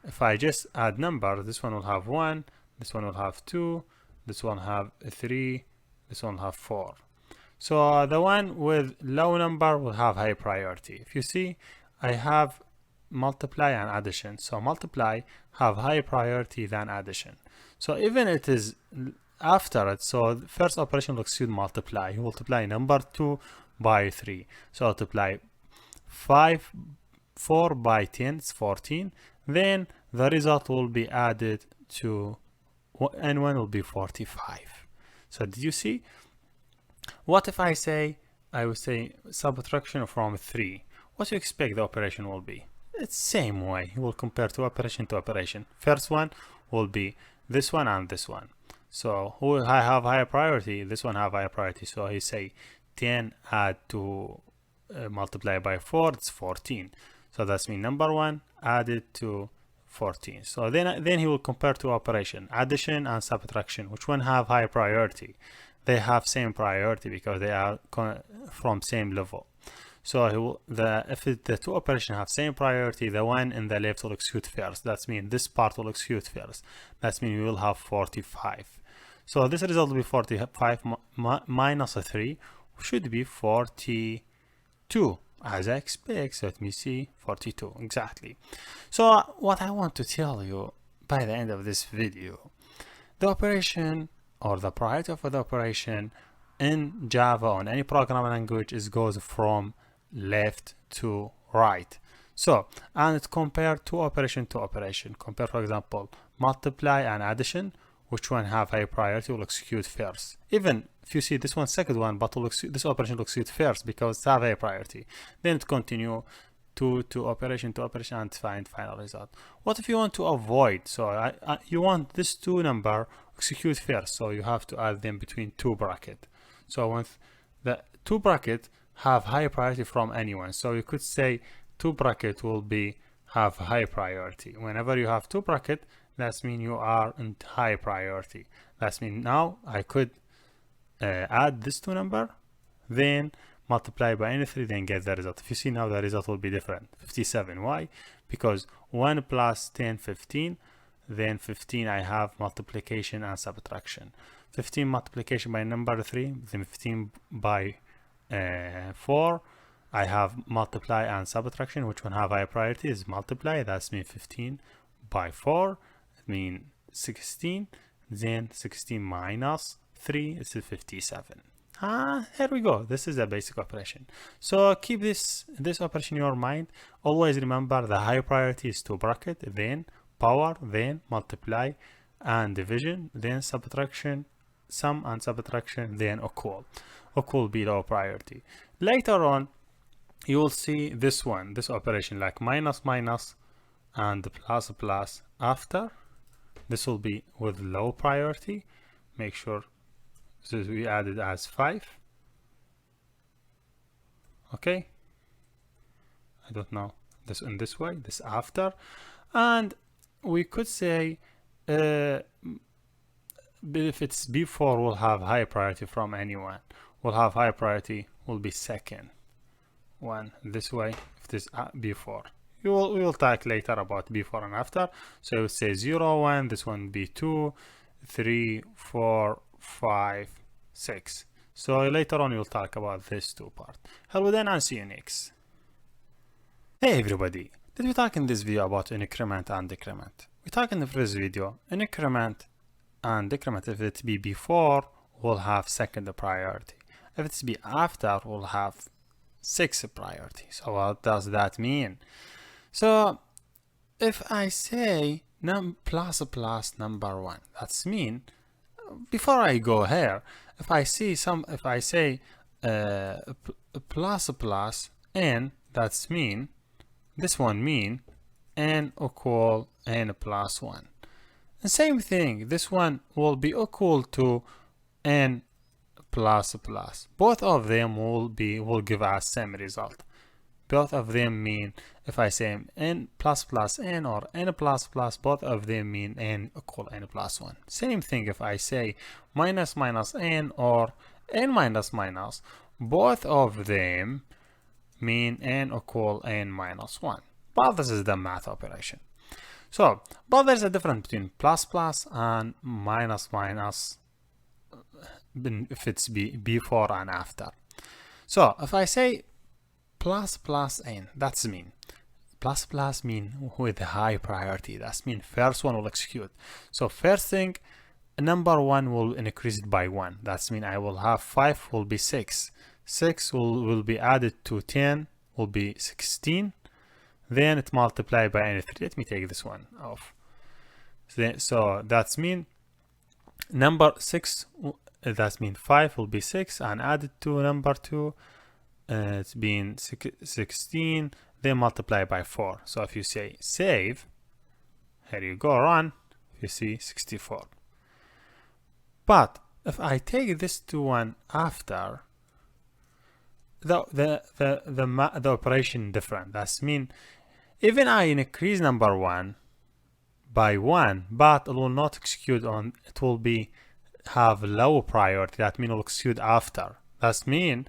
if I just add number, this one will have 1, this one will have 2, this one have 3, this one have 4. So the one with low number will have high priority. If you see, I have multiply and addition. So multiply have higher priority than addition. So even it is after it, so the first operation will execute multiply. You multiply number 2 by 3. So multiply 4 by 10 is 14. Then the result will be added to n1 will be 45. So did you see? What if I say, I would say subtraction from 3? What do you expect the operation will be? It's same way. You will compare 2 operation to operation. First one will be this one and this one. So who have higher priority? This one have higher priority. So he say 10 add to multiply by 4, it's 14. So that's mean number 1 added to 14. So then he will compare 2 operation, addition and subtraction. Which one have higher priority? They have same priority because they are from same level. So if the 2 operations have same priority, the one in the left will execute first. That means this part will execute first. That means we will have 45. So this result will be 45 minus 3 should be 42, as I expect. So let me see, 42 exactly. So what I want to tell you by the end of this video, the operation or the priority of the operation in Java or in any programming language goes from left to right. So, and it's compared to operation to operation. Compare, for example, multiply and addition. Which one have high priority will execute first? Even if you see this one second one, but this operation will execute first because it's have high priority. Then it continue to operation and find final result. What if you want to avoid? So you want this 2 number execute first, so you have to add them between 2 bracket. So once the 2 bracket have high priority from anyone, so you could say 2 bracket will be have high priority. Whenever you have 2 bracket, That means you are in high priority. That means now I could add this to number, then multiply by any 3, then get the result. If you see now, the result will be different. 57. Why? Because 1 plus 10, 15. Then 15, I have multiplication and subtraction. 15 multiplication by number 3, then 15 by 4. I have multiply and subtraction. Which one have high priority is multiply. That's mean 15 by 4. It means 16. Then 16 minus 3 is 57. Here we go. This is a basic operation. So keep this operation in your mind. Always remember the high priority is to bracket, then power, then multiply and division, then subtraction, sum and subtraction, then equal. Equal be low priority. Later on, you will see this operation like minus minus and plus plus after. This will be with low priority. Make sure this we added as 5. Okay, I don't know this in this way, this after, and we could say if it's before, we'll have high priority from anyone. We'll have high priority will be second one this way. If this before, we will talk later about before and after. So I would say 0 1, this one be 2 3 4 5 6. So later on we'll talk about this two part. Hello then, and see you next. Hey everybody, did we talk in this video about increment and decrement? We talked in the first video, increment and decrement, if it be before, we'll have second priority. If it's be after, we'll have 6th priority. So what does that mean? So if I say plus plus number 1, that's mean, before I go here, if I say plus plus n, that's mean, this one mean n equal n plus 1. The same thing, this one will be equal to n plus plus. Both of them will give us same result. Both of them mean, if I say n plus plus n or n plus plus, both of them mean n equal n plus 1. Same thing if I say minus minus n or n minus minus, both of them mean n equal n minus 1. But this is the math operation. So, but there's a difference between plus plus and minus minus if it's before and after. So if I say plus plus n, that's mean plus plus mean with high priority. That's mean first one will execute. So first thing, number 1 will increase it by 1. That's mean I will have 5 will be 6. 6 will be added to 10 will be 16. Then it multiplied by any 3. Let me take this one off. So that's mean number 6. That's mean 5 will be 6 and added to number 2. It's been 16. Then multiply by 4. So if you say save, here you go, run. You see 64. But if I take this to one after, the operation different. That's mean even I increase number 1 by 1, but it will not execute on. It will be have low priority. That means it will execute after. That's mean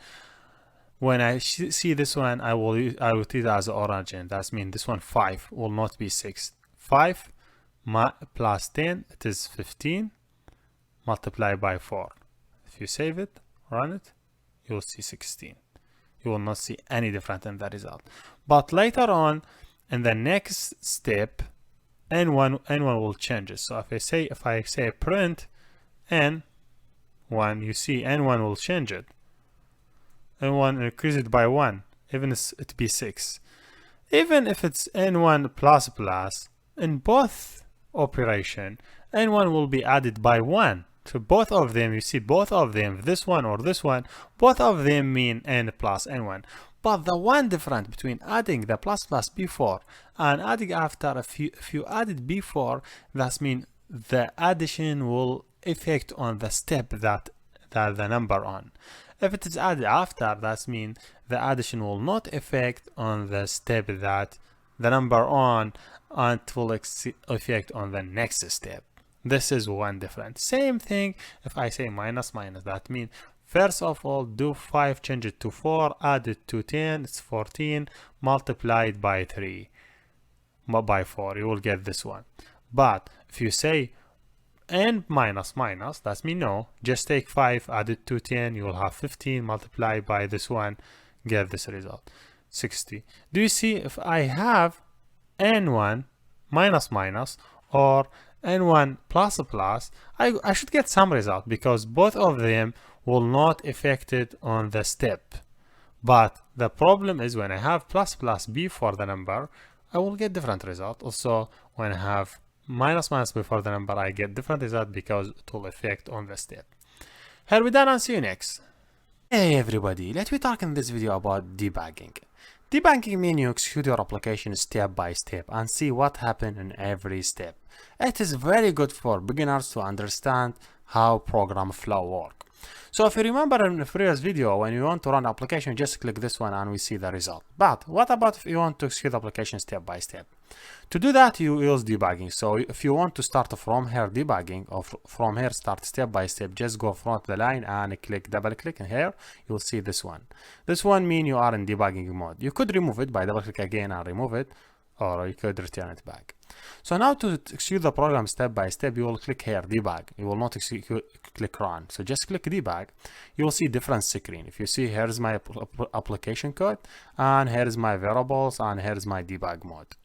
when I see this one, I will treat it as origin. That means this one 5 will not be 6. 5 plus 10, it is 15. Multiply by 4. If you save it, run it, you will see 16. You will not see any different in the result. But later on, in the next step, n1 will change it. So if I say print n1, you see n1 will change it. n1 increase it by 1, even if it be 6. Even if it's n1 plus plus, in both operation, n1 will be added by 1. So both of them, you see both of them, this one or this one, both of them mean n plus n1. But the one difference between adding the plus plus before and adding after, if you added before, that means the addition will affect on the step that the number on. If it is added after, that means the addition will not affect on the step that the number on and it will affect on the next step. This is one difference. Same thing if I say minus minus, that means first of all do 5, change it to 4, add it to 10, it's 14, multiplied by 3, by 4, you will get this one. But if you say and minus minus, that means no, just take 5, add it to 10, you will have 15, multiply by this one, get this result, 60. Do you see if I have n1 minus minus or n1 plus plus, I should get some result because both of them will not affect it on the step. But the problem is when I have plus plus before the number, I will get different result. Also, when I have minus minus before the number, I get different result because it will affect on the step. Here we done, and see you next. Hey everybody, let me talk in this video about debugging. Debugging means you execute your application step by step and see what happened in every step. It is very good for beginners to understand how program flow work. So if you remember in the previous video, when you want to run the application, just click this one and we see the result. But what about if you want to execute the application step by step? To do that, you use debugging. So if you want to start from here debugging or from here start step by step, just go front the line and double click in here. You'll see this one. This one means you are in debugging mode. You could remove it by double click again and remove it, or you could return it back. So now to execute the program step by step, you will click here debug. You will not click run. So just click debug. You will see different screen. If you see, here's my application code, and here is my variables, and here is my debug mode.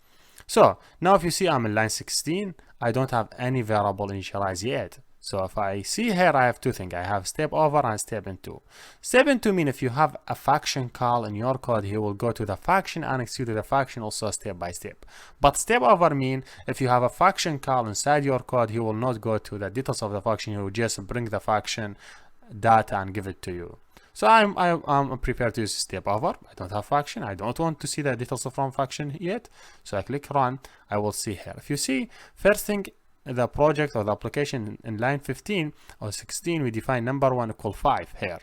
So now if you see I'm in line 16, I don't have any variable initialized yet. So if I see here, I have two things. I have step over and step into. Step into mean if you have a function call in your code, he will go to the function and execute the function also step by step. But step over mean if you have a function call inside your code, he will not go to the details of the function. He will just bring the function data and give it to you. So I'm prepared to use step over. I don't have function. I don't want to see the details from function yet. So I click run. I will see here. If you see, first thing, the project or the application in line 15 or 16, we define number 1 equal 5 here.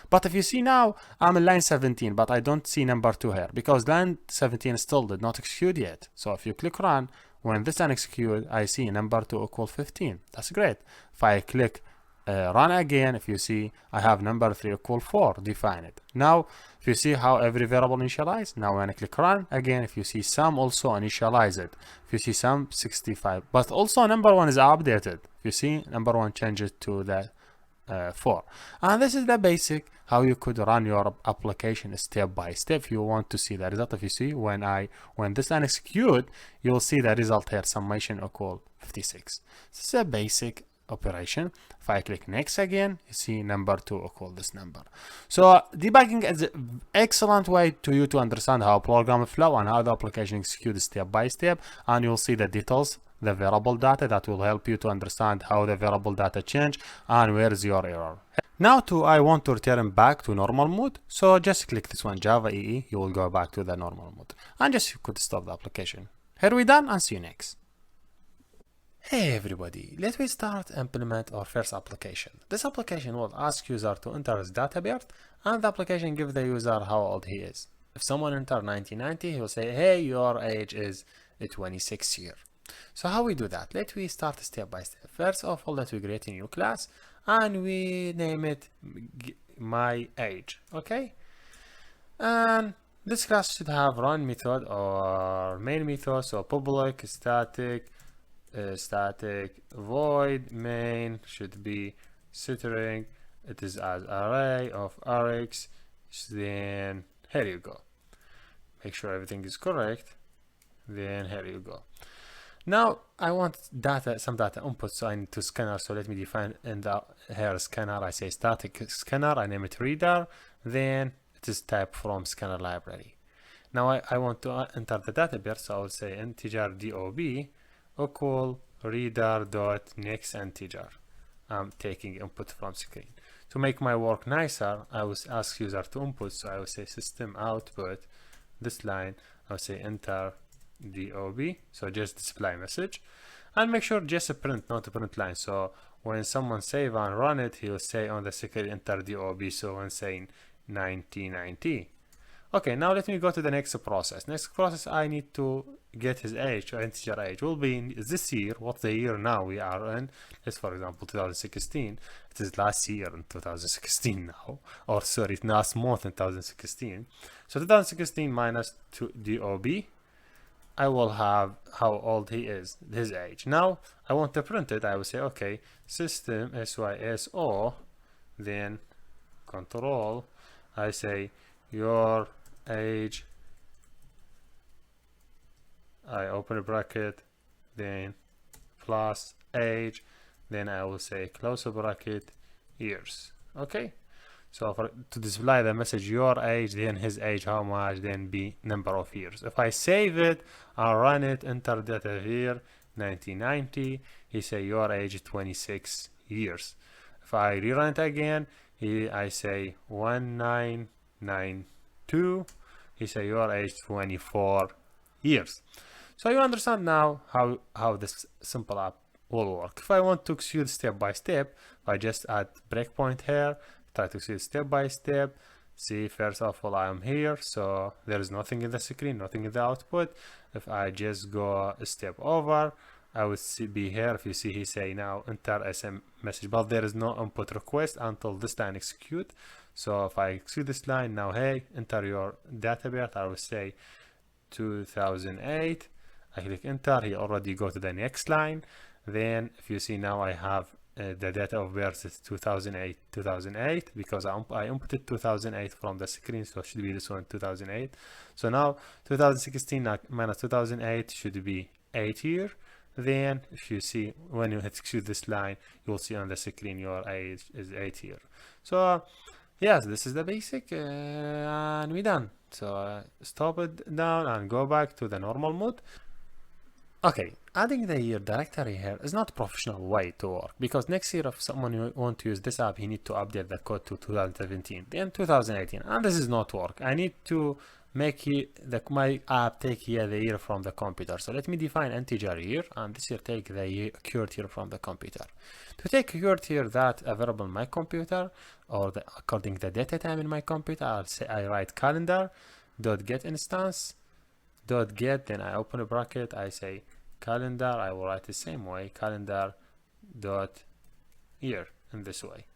But if you see now, I'm in line 17, but I don't see number 2 here because line 17 still did not execute yet. So if you click run, when this one execute, I see number 2 equal 15. That's great. If I click run again, if you see, I have number 3 equal 4 defined. Now, if you see how every variable initialized, now when I click run again, if you see sum also initialized. If you see sum 65, but also number 1 is updated. If you see, number 1 changes to the 4. And this is the basic how you could run your application step by step. If you want to see the result, if you see when this one execute, you will see the result here, summation equal 56. This is a basic operation. If I click next again, you see number 2 equal this number. So debugging is an excellent way to you to understand how program flow and how the application executes step by step, and you'll see the details, the variable data that will help you to understand how the variable data change and where is your error. Now I want to return back to normal mode, so just click this one, Java EE, you will go back to the normal mode and just you could stop the application. Here we done, and see you next. Hey everybody, let me start implement our first application. This application will ask user to enter his date of birth, and the application give the user how old he is. If someone enter 1990, he will say, hey, your age is 26 years. So how we do that? Let me start step by step. First of all, let me create a new class and we name it my age, okay? And this class should have run method or main method, so public, static void main should be string, it is as array of args. Then here you go, make sure everything is correct, then here you go. Now I want data, some data input, so I need to scanner, so let me define in the here scanner. I say static scanner, I name it reader, then it is type from scanner library. Now I want to enter the data birth, so I will say integer dob equal reader dot next integer. I'm taking input from screen. To make my work nicer, I will ask user to input, so I will say system output, this line, I will say enter dob, so just display message, and make sure just a print, not a print line. So when someone save and run it, he will say on the screen enter dob, so when saying 1990. Okay, now let me go to the next process. Next process, I need to get his age, or integer age. Will be in this year. What's the year now we are in? Let's, for example, 2016. It is last year in 2016 now. Or sorry, last month in 2016. So 2016 minus DOB. I will have how old he is, his age. Now, I want to print it. I will say, okay, system SYSO, then control. I say, your age, I open a bracket, then plus age, then I will say close a bracket, years. Okay, so to display the message your age, then his age, how much, then be number of years. If I save it, I'll run it, enter data here, 1990, he say your age 26 years. If I rerun it again, I say 1992, he say your age 24 years. So you understand now how this simple app will work. If I want to execute step by step, I just add breakpoint here, try to execute step by step. See, first of all, I am here, so there is nothing in the screen, nothing in the output. If I just go a step over, I would be here. If you see, he say now enter SM message, but there is no input request until this line execute. So if I execute this line now, hey, enter your data birth, I will say 2008. I click enter, he already go to the next line. Then if you see now, I have the data of birth is 2008 because I inputted 2008 from the screen, so it should be this one, 2008. So now 2016 minus 2008 should be 8 year. Then if you see, when you execute this line, you will see on the screen your age is 8 year. So yes, this is the basic, and we're done. So stop it down and go back to the normal mode. Okay, adding the year directory here is not a professional way to work, because next year if someone want to use this app, he need to update the code to 2017, then 2018, and this is not work. I need to make my app take here the year from the computer. So let me define integer year, and this year take the year, occurred here from the computer. To take occurred here that available in my computer, or according to the data time in my computer, I write calendar dot get instance dot get, then I open a bracket, I say calendar, I will write the same way, calendar dot year in this way.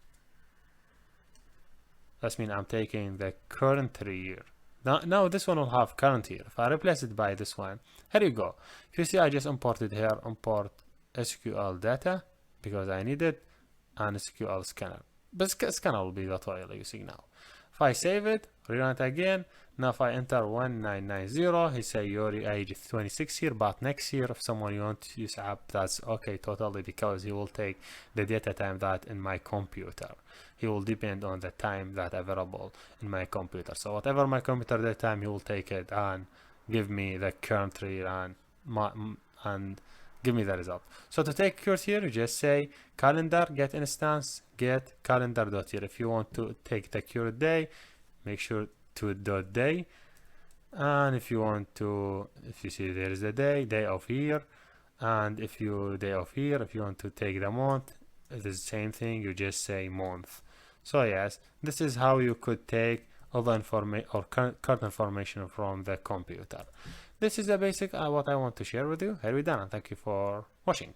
That means I'm taking the current year. Now this one will have current year. If I replace it by this one, here you go. If you see, I just imported here, import SQL data because I need it, and SQL scanner. But scanner will be the tool you're using now. If I save it, rerun it again. Now if I enter 1990, he say your age is 26 here, but next year if someone want to use app, that's okay totally, because he will take the data time that in my computer. He will depend on the time that available in my computer. So whatever my computer data time, he will take it and give me the current year and give me the result. So to take current here, you just say calendar get instance get calendar.year. If you want to take the current day, make sure to dot day, and if you want to, if you see there is a day of year, and if you day of year, if you want to take the month, it is the same thing, you just say month. So yes, this is how you could take all the information or current information from the computer. This is the basic what I want to share with you. Here we done, and thank you for watching.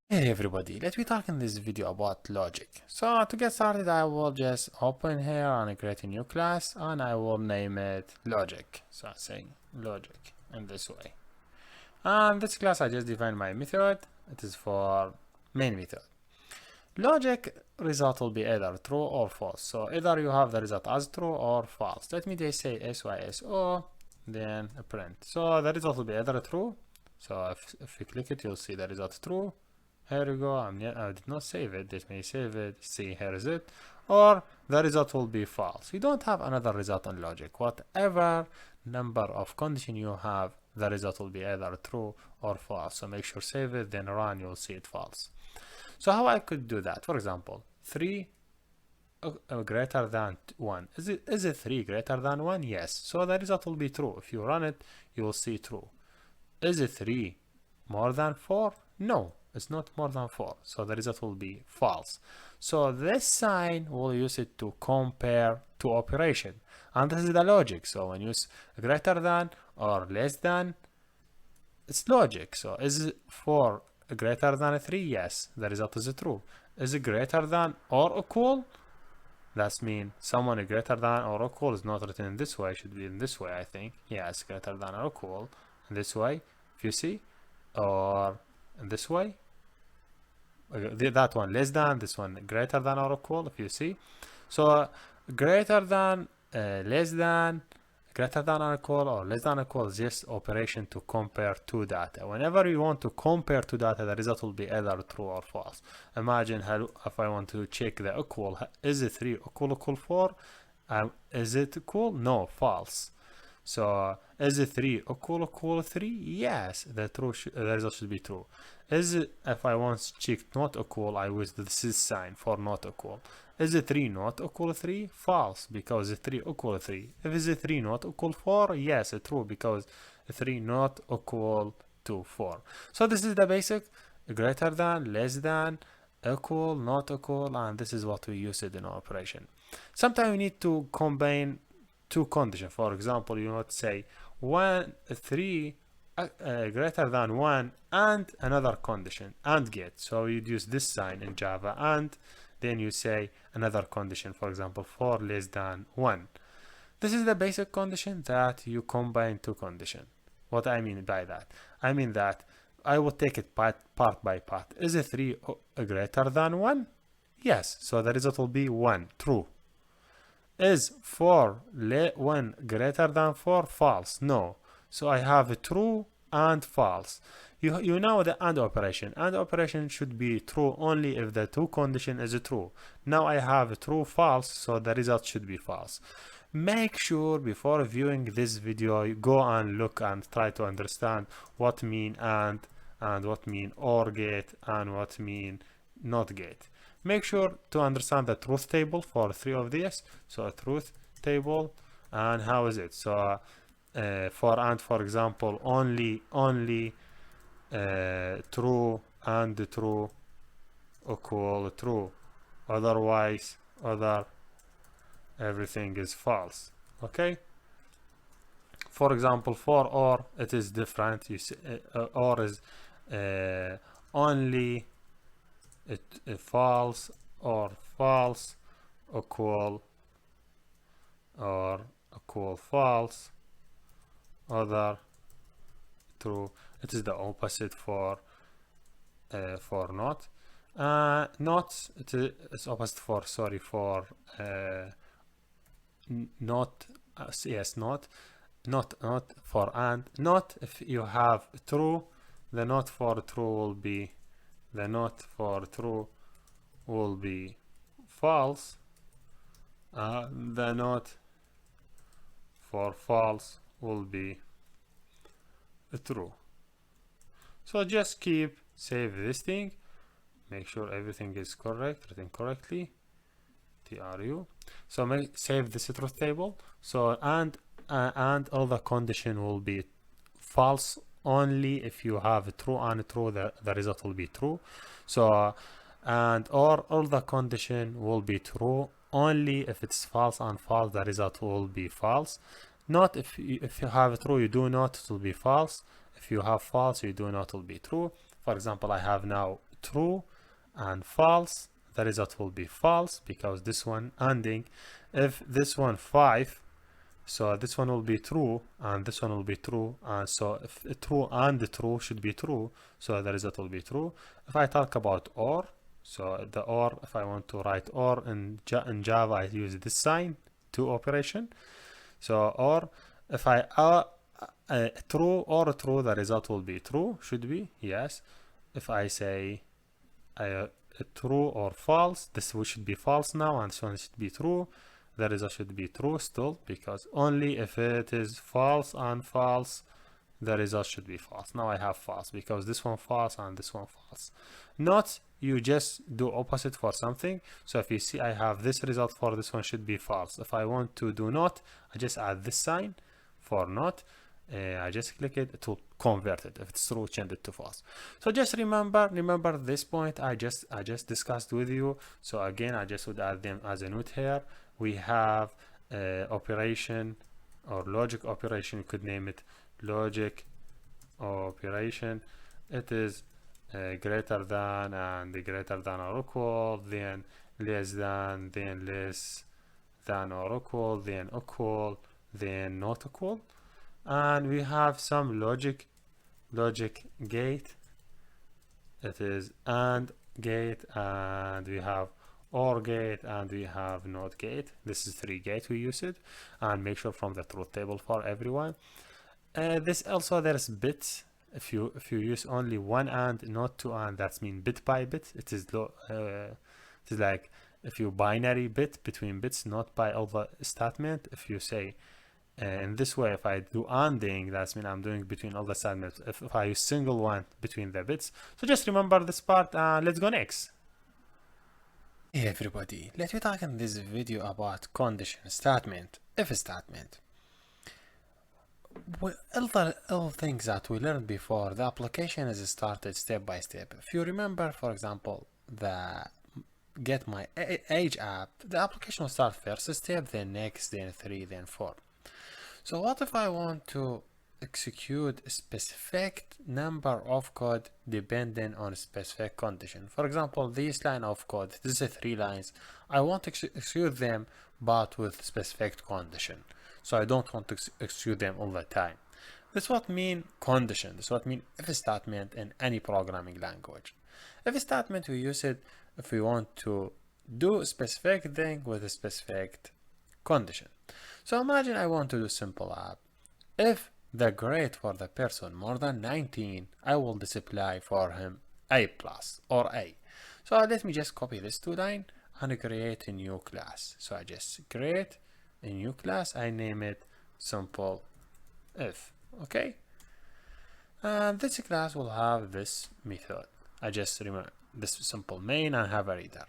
Hey everybody, let me talk in this video about logic. So to get started, I will just open here and create a new class, and I will name it logic. So I'm saying logic in this way. And this class, I just defined my method. It is for main method. Logic result will be either true or false. So either you have the result as true or false. Let me just say SYSO, then print. So the result will be either true. So if you click it, you'll see the result true. Here you go, I did not save it, let me save it, see here is it, or the result will be false. You don't have another result on logic. Whatever number of condition you have, the result will be either true or false. So make sure save it, then run, you'll see it false. So how I could do that? For example, 3 greater than 1. Is it 3 greater than 1? Yes. So the result will be true. If you run it, you will see true. Is it 3 more than 4? No. It's not more than 4, so the result will be false. So this sign we'll use it to compare two operation, and this is the logic. So when you use greater than or less than, it's logic. So is it 4 greater than 3? Yes, the result is true. Is it greater than or equal? That means someone greater than or equal is not written in this way, should be in this way, I think. Yes, greater than or equal in this way, if you see, or in this way. That one less than, this one greater than or equal, if you see. So greater than, less than, greater than or equal, or less than or equal is just operation to compare two data. Whenever you want to compare two data, the result will be either true or false. Imagine if I want to check the equal, is it 3 equal 4? Is it equal? No, false. So is it 3 equal 3? Yes, the result should be true. Is it, if I want to check not equal, I use this sign for not equal. Is it 3 not equal 3? False, because 3 equal 3. If is it 3 not equal 4? Yes, true, because 3 not equal to 4. So this is the basic: greater than, less than, equal, not equal, and this is what we use it in our operation. Sometimes we need to combine two conditions. For example, you want to say 3 greater than 1 and another condition, and get. So you'd use this sign in Java, and then you say another condition, for example 4 less than 1. This is the basic condition that you combine two conditions. What I mean by that, I mean that I will take it part by part. Is it 3 greater than 1? Yes, so the result will be 1, true. Is 1 greater than 4? False. No. So I have true and false. You know the AND operation. AND operation should be true only if the two condition is true. Now I have true false, so the result should be false. Make sure before viewing this video you go and look and try to understand what mean and what mean OR gate and what mean NOT gate. Make sure to understand the truth table for 3 of these. So a truth table, and how is it? So for AND, for example, only true and true equal true, otherwise everything is false. Okay, for example, for OR it is different. You see, OR is only false or false equal or equal false, other true. It is the opposite for not. Not, it is opposite for, sorry, for not. Yes, not for AND. Not, if you have true, the not for true will be, the not for true will be false. The not for false will be true. So just save this thing, make sure everything is correct, written correctly, TRU. So save this truth table. So and all the condition will be false only if you have true and true, the result will be true. So and or all the condition will be true only if it's false and false, the result will be false. Not if you have true, you do not, it will be false. If you have false, you do not, will be true. For example, I have now true and false, the result will be false because this one ending. If this one 5, so this one will be true and this one will be true, and so if true and true should be true, so the result will be true. If I talk about OR, so the OR, if I want to write OR in Java, I use this sign, to operation. So OR, if I true or true, the result will be true, should be, yes. If I say true or false, this should be false now, and this one should be true, the result should be true still, because only if it is false and false, the result should be false. Now I have false because this one false and this one false. Not, you just do opposite for something. So if you see, I have this result for this one should be false. If I want to do not, I just add this sign for not. I just click it to convert it. If it's true, change it to false. So just remember this point I just discussed with you. So again, I just would add them as a note here. We have operation or logic operation. You could name it logic operation. It is greater than and greater than or equal, then less than, then less than or equal, then equal, then not equal. And we have some logic gate. It is AND gate, and we have OR gate, and we have NOT gate. This is 3 gate we use it, and make sure from the truth table for everyone. This also there's bits. If you use only one AND, not two AND, that's mean bit by bit. It is like if you binary bit between bits, not by all the statement. If you say in this way, if I do ANDing, that's mean I'm doing between all the statements. If I use single one between the bits. So just remember this part, and let's go next. Hey everybody, let me talk in this video about condition statement, if statement. All things that we learned before, the application is started step by step. If you remember, for example, the get my age app, the application will start first step, then next, then 3, then 4. So what if I want to execute a specific number of code depending on a specific condition? For example, this line of code, this is 3 lines. I want to execute them but with specific condition. So I don't want to execute them all the time. This what mean condition. This what mean if statement in any programming language. If statement, we use it if we want to do a specific thing with a specific condition. So imagine I want to do simple app. If the grade for the person more than 19, I will display for him A+ or A. So let me just copy this 2 line and create a new class. So I just create a new class. I name it simple if. Okay. And this class will have this method. I just remember this simple main and have a reader.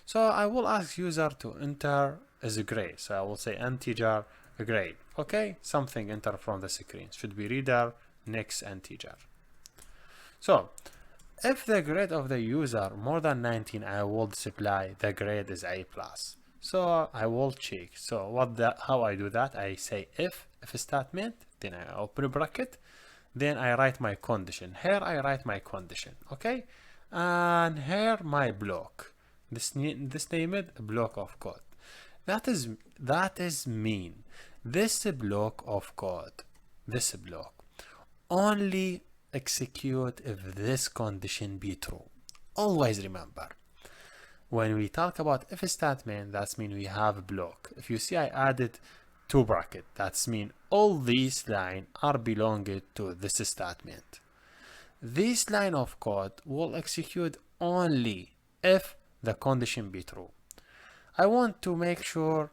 So I will ask user to enter as a grade. So I will say integer grade. Okay, something enter from the screen. Should be reader next integer. So if the grade of the user more than 19, I will display the grade is A+. So I will check. So how I do that? I say if statement, then I open a bracket, then I write my condition. Here I write my condition. Okay, and here my block. This name it block of code. That is mean this block of code, this block only execute if this condition be true. Always remember, when we talk about if statement, that's mean we have a block. If you see I added 2 bracket, that's mean all these line are belonging to this statement. This line of code will execute only if the condition be true. I want to make sure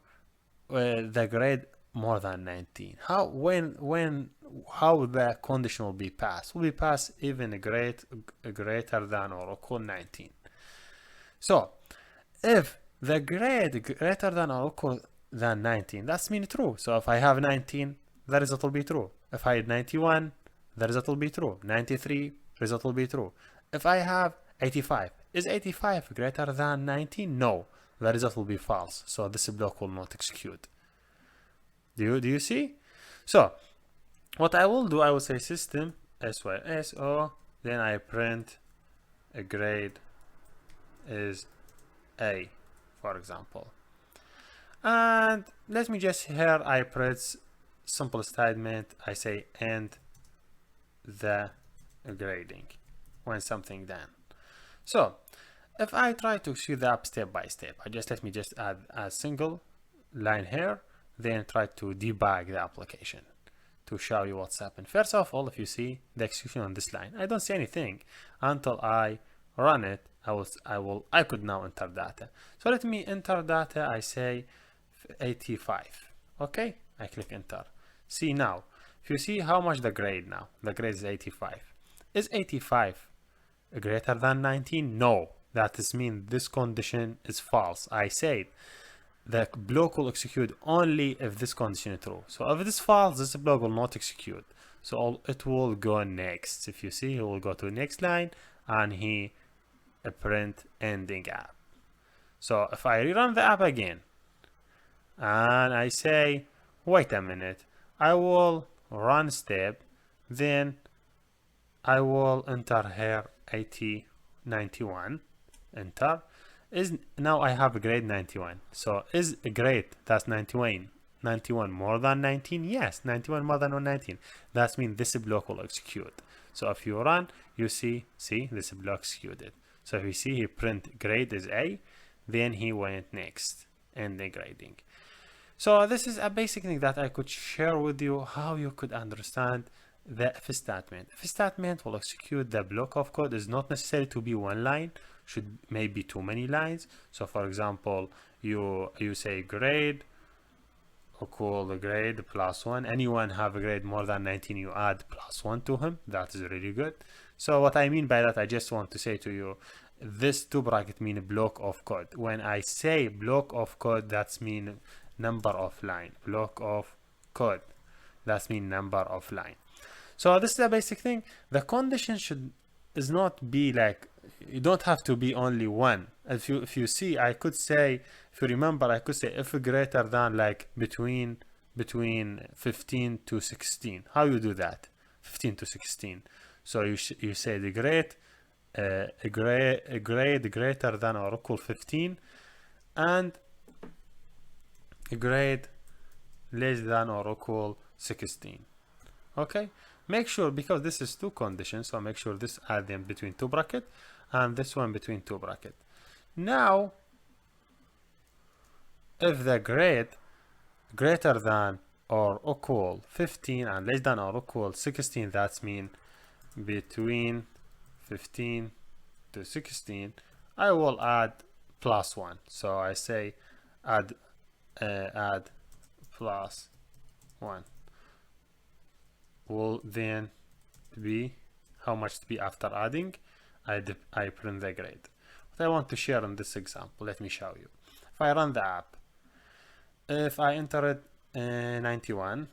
the grade more than 19. How the condition will be passed? Will be passed even greater than or equal 19. So if the grade greater than or equal than 19, that's mean true. So if I have 19, the result will be true. If I had 91, the result will be true. 93, result will be true. If I have 85, is 85 greater than 19? No, the result will be false. So this block will not execute. Do you see? So what I will do, I will say system SYSO, then I print a grade is A, for example. And let me just here I press simple statement. I say end the grading when something done. So if I try to see the app step by step, let me just add a single line here, then try to debug the application to show you what's happened. First of all, if you see the execution on this line, I don't see anything until I run it. I could now enter data. So let me enter data. I say 85. Okay, I click enter. See now, if you see how much the grade now, the grade is 85. Is 85 greater than 19? No, that is mean this condition is false. I said the block will execute only if this condition is true. So if it is false, this block will not execute. So it will go next. If you see, he will go to the next line and he print ending app. So if I rerun the app again, and I say, wait a minute, I will run step, then I will enter here 8091, enter. Now I have a grade 91. So is a grade that's 91 more than 19? Yes, 91 more than 19. That means this block will execute. So if you run, you see this block executed. So if you see he print grade is A, then he went next in the grading. So this is a basic thing that I could share with you, how you could understand the if statement. If statement will execute the block of code. Is not necessary to be one line, should maybe too many lines. So for example, you say grade equal the grade +1. Anyone have a grade more than 19, you add +1 to him. That is really good. So what I mean by that, I just want to say to you, this two bracket mean block of code. When I say block of code, that's mean number of line. Block of code, that's mean number of line. So this is the basic thing. The condition is not be like, you don't have to be only one. If you see, I could say, if you remember, I could say if greater than, like between 15 to 16. How you do that? 15 to 16. So you say the grade greater than or equal 15, and a grade less than or equal 16. Okay, make sure, because this is two conditions, so make sure this add them between two bracket and this one between two bracket. Now if the grade greater than or equal 15 and less than or equal 16, that's mean between 15 to 16, I will add +1. So I say add +1 will then be how much to be after adding. I print the grade. What I want to share in this example, let me show you. If I run the app, if I enter it 91,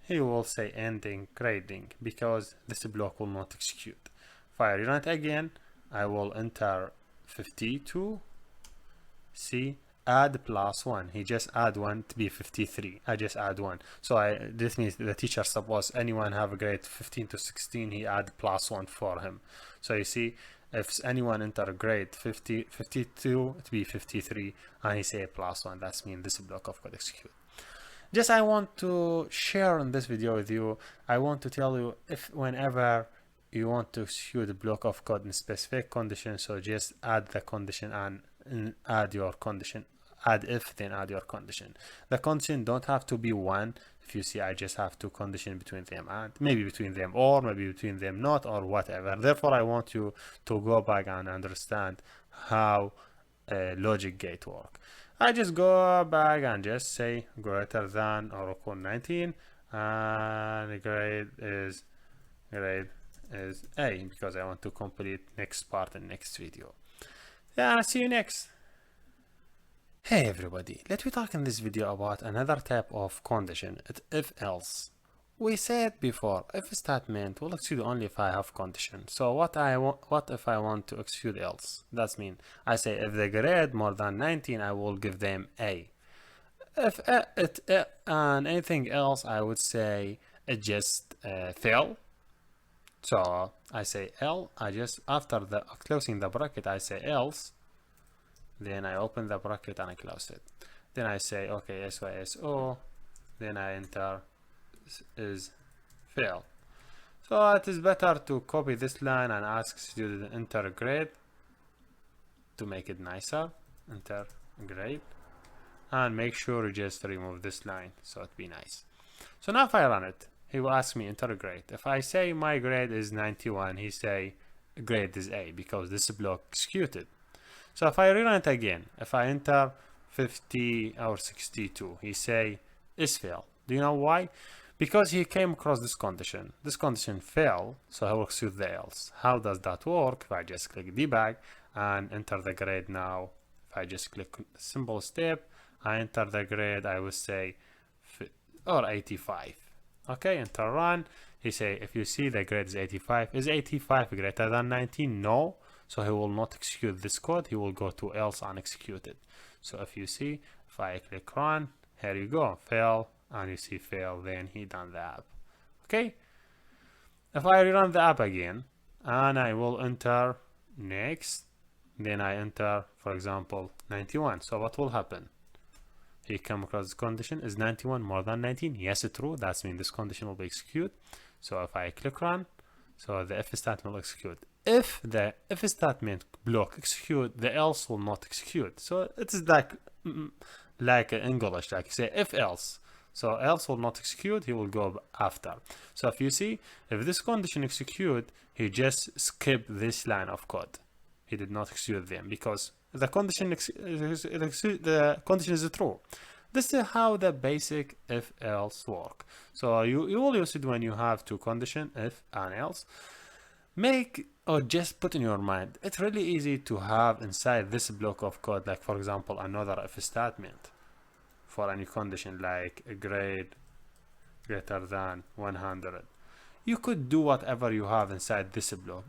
he will say ending grading, because this block will not execute. If I run it again, I will enter 52. See, add +1. He just add 1 to be 53. I just add 1. So this means the teacher, suppose anyone have a grade 15 to 16, he add +1 for him. So you see, if anyone enter a grade 52 to be 53 and he say +1, that's mean this block of code execute. Just I want to share in this video with you, I want to tell you, if whenever you want to execute a block of code in specific condition, so just add the condition and add your condition. Add if, then add your condition. The condition don't have to be one. If you see, I just have to condition between them, and maybe between them, or maybe between them not, or whatever. Therefore, I want you to go back and understand how logic gate work. I just go back and just say greater than or equal 19, and grade is A, because I want to complete next part in next video. Yeah, see you next. Hey everybody, let me talk in this video about another type of condition, if-else. We said before, if statement will execute only if I have condition. So what if I want to execute else? That means I say if the grade more than 19, I will give them A. If and anything else, I would say it just fail. So I say L, I just, after the closing the bracket, I say else. Then I open the bracket and I close it. Then I say, okay, SYSO. Then I enter is fail. So it is better to copy this line and ask student enter grade to make it nicer. Enter grade. And make sure you just remove this line so it be nice. So now if I run it, he will ask me enter grade. If I say my grade is 91, he say grade is A, because this block executed. So if I rerun it again, if I enter 50 or 62, he say is fail. Do you know why? Because he came across this condition. This condition fail, so he will execute the else. How does that work? If I just click debug and enter the grade now, if I just click simple step, I enter the grade, I will say or 85. Okay, enter run. He say if you see the grade is 85, is 85 greater than 19? No. So he will not execute this code, he will go to else and execute it. So if you see, if I click run, here you go, fail, and you see fail, then he done the app. Okay, if I rerun the app again and I will enter next, then I enter, for example, 91. So what will happen? He come across this condition, is 91 more than 19? Yes, true. That means this condition will be executed. So if I click run, so the if statement will execute. If the if statement block execute, the else will not execute. So it is like English, like you say if else. So else will not execute, he will go after. So if you see, if this condition execute, he just skip this line of code. He did not execute them because the condition is true. This is how the basic if else work. So you will use it when you have two condition, if and else. Make or just put in your mind, it's really easy to have inside this block of code, like for example another if statement for any condition like a grade greater than 100. You could do whatever you have inside this block.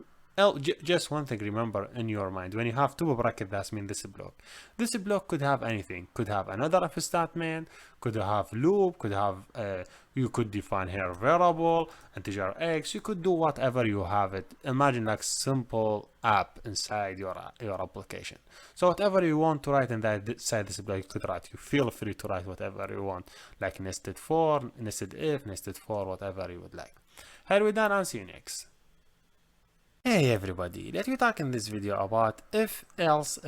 Just one thing, remember in your mind, when you have two brackets, that means this block. This block could have anything. Could have another if statement, could have loop, could have you could define here variable, integer x. You could do whatever you have it. Imagine like simple app inside your application. So whatever you want to write inside this block, you could write. You feel free to write whatever you want, like nested for, nested if, nested for, whatever you would like. Here we done, and see you next. Hey everybody, let me talk in this video about if else.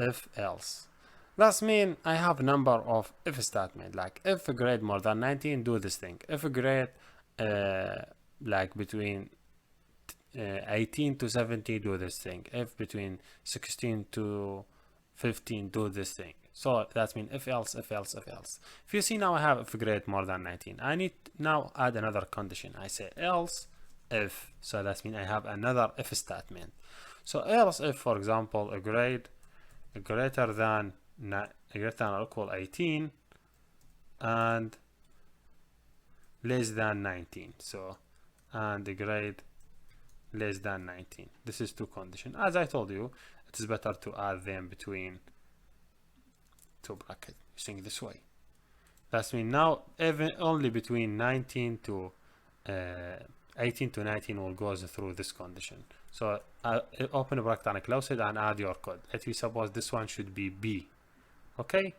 That means I have a number of if statement, like if a grade more than 19, do this thing. If a grade like between 18 to 70, do this thing. If between 16 to 15, do this thing. So that means if else. If you see now I have if a grade more than 19, I need now add another condition. I say else if, so that means I have another if statement. So else if, for example, a grade greater than or equal 18 and less than 19. So and the grade less than 19. This is two conditions. As I told you, it is better to add them between two brackets using this way. That means now even only between 19 to 18 to 19 will go through this condition. So open a bracket and close it and add your code. Let me suppose this one should be B. Okay,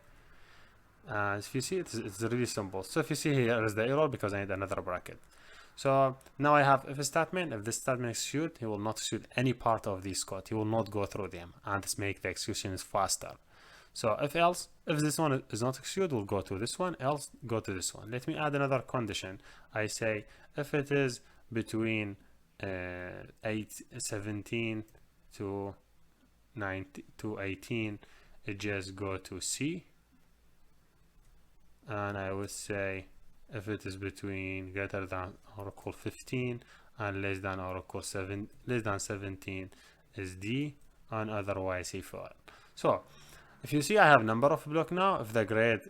if you see it's really simple. So if you see here is the error because I need another bracket. So now I have if a statement. If this statement execute, he will not execute any part of this code. He will not go through them, and this make the execution faster. So if else, if this one is not executed, we'll go to this one, else go to this one. Let me add another condition. I say if it is between 17 to 18, it just go to C. And I would say if it is between greater than or equal 15 and less than or equal 17 is D, and otherwise he fail. So if you see I have number of block now. If the grade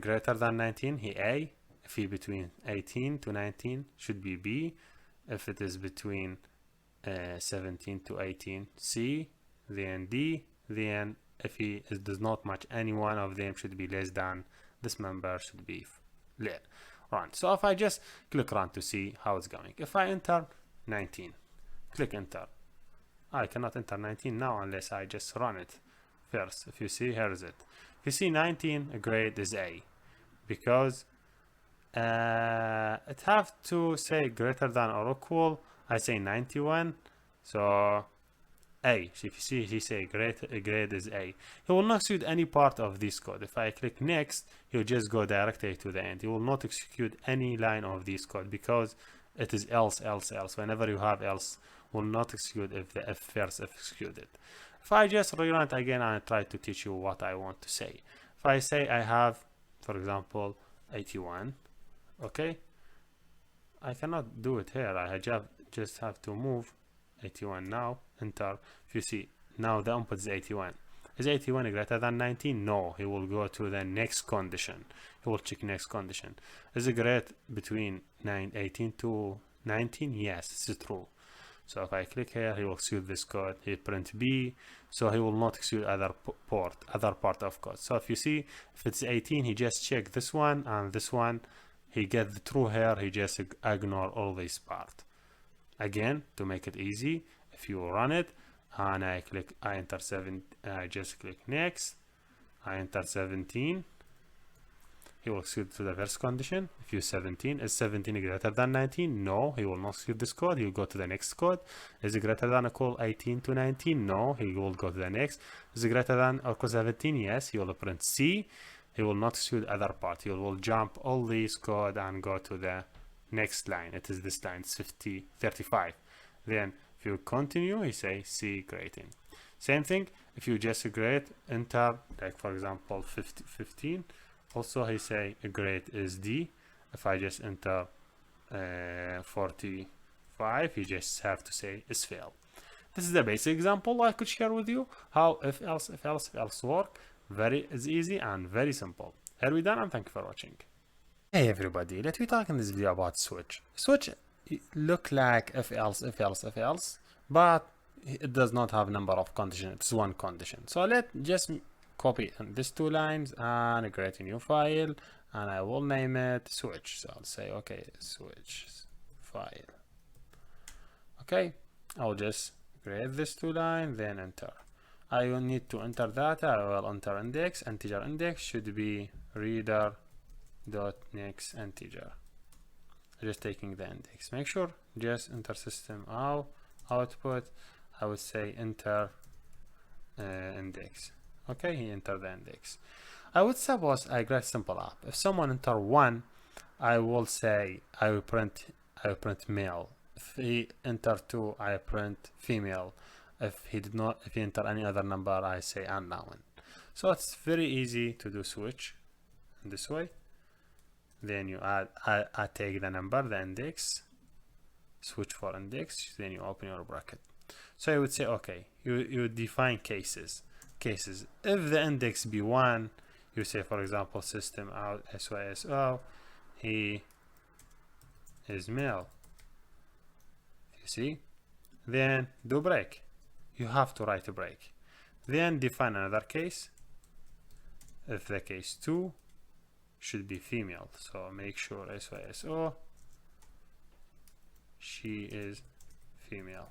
greater than 19, he A. If he between 18 to 19, should be B. If it is between 17 to 18, C, then D. Then if he does not match any one of them, should be less than this member, should be run. So if I just click run to see how it's going. If I enter 19, click enter. I cannot enter 19 now unless I just run it first. If you see, here is it. If you see 19, grade is A, because it have to say greater than or equal. I say 91, so A. So if you see, he say grade is A. He will not execute any part of this code. If I click next, he'll just go directly to the end. He will not execute any line of this code because it is else. Whenever you have else, will not execute if the if first if executed. If I just rerun it again and try to teach you what I want to say. If I say I have, for example, 81, okay, I cannot do it here. I just have to move 81 now, enter. If you see, now the input is 81. Is 81 greater than 19? No, he will go to the next condition. He will check next condition. Is it great between 18 to 19? Yes, it's true. So if I click here, he will execute this code. He print B, so he will not execute other part of code. So if you see, if it's 18, he just check this one and this one. He get the true here. He just ignore all this part. Again, to make it easy, if you run it and I enter 7, I just click next. I enter 17. He will execute to the first condition. If you 17, is 17 greater than 19? No, he will not execute this code. He will go to the next code. Is it greater than or equal 18 to 19? No, he will go to the next. Is it greater than or equal 17? Yes, he will print C. He will not execute other part. He will jump all these code and go to the next line. It is this line, it's 35. Then if you continue, he say C grading. Same thing, if you just grade, enter, like for example, 15. Also, he say a grade is D. If I just enter 45, you just have to say is fail. This is the basic example I could share with you how if else work. It's easy and very simple. Here we done, and thank you for watching. Hey everybody, let me talk in this video about switch. Switch look like if else, but it does not have number of conditions. It's one condition. So let's just copy these two lines and create a new file, and I will name it switch. So I'll say okay, switch file. Okay, I'll just create this two line, then enter. I will need to enter data. I will enter index. Integer index should be reader dot next integer. Just taking the index. Make sure just enter system output. I would say enter index. Okay, he entered the index. I would suppose I create simple app. If someone enter 1, I will say I will print male. If he enter 2, I print female. If he enter any other number, I say unknown. So it's very easy to do switch in this way. Then you I take the number, the index, switch for index, then you open your bracket. So I would say okay, you define cases. If the index be 1, you say for example system out SYSO, he is male. You see? Then do break. You have to write a break. Then define another case. If the case 2 should be female, so make sure SYSO, she is female.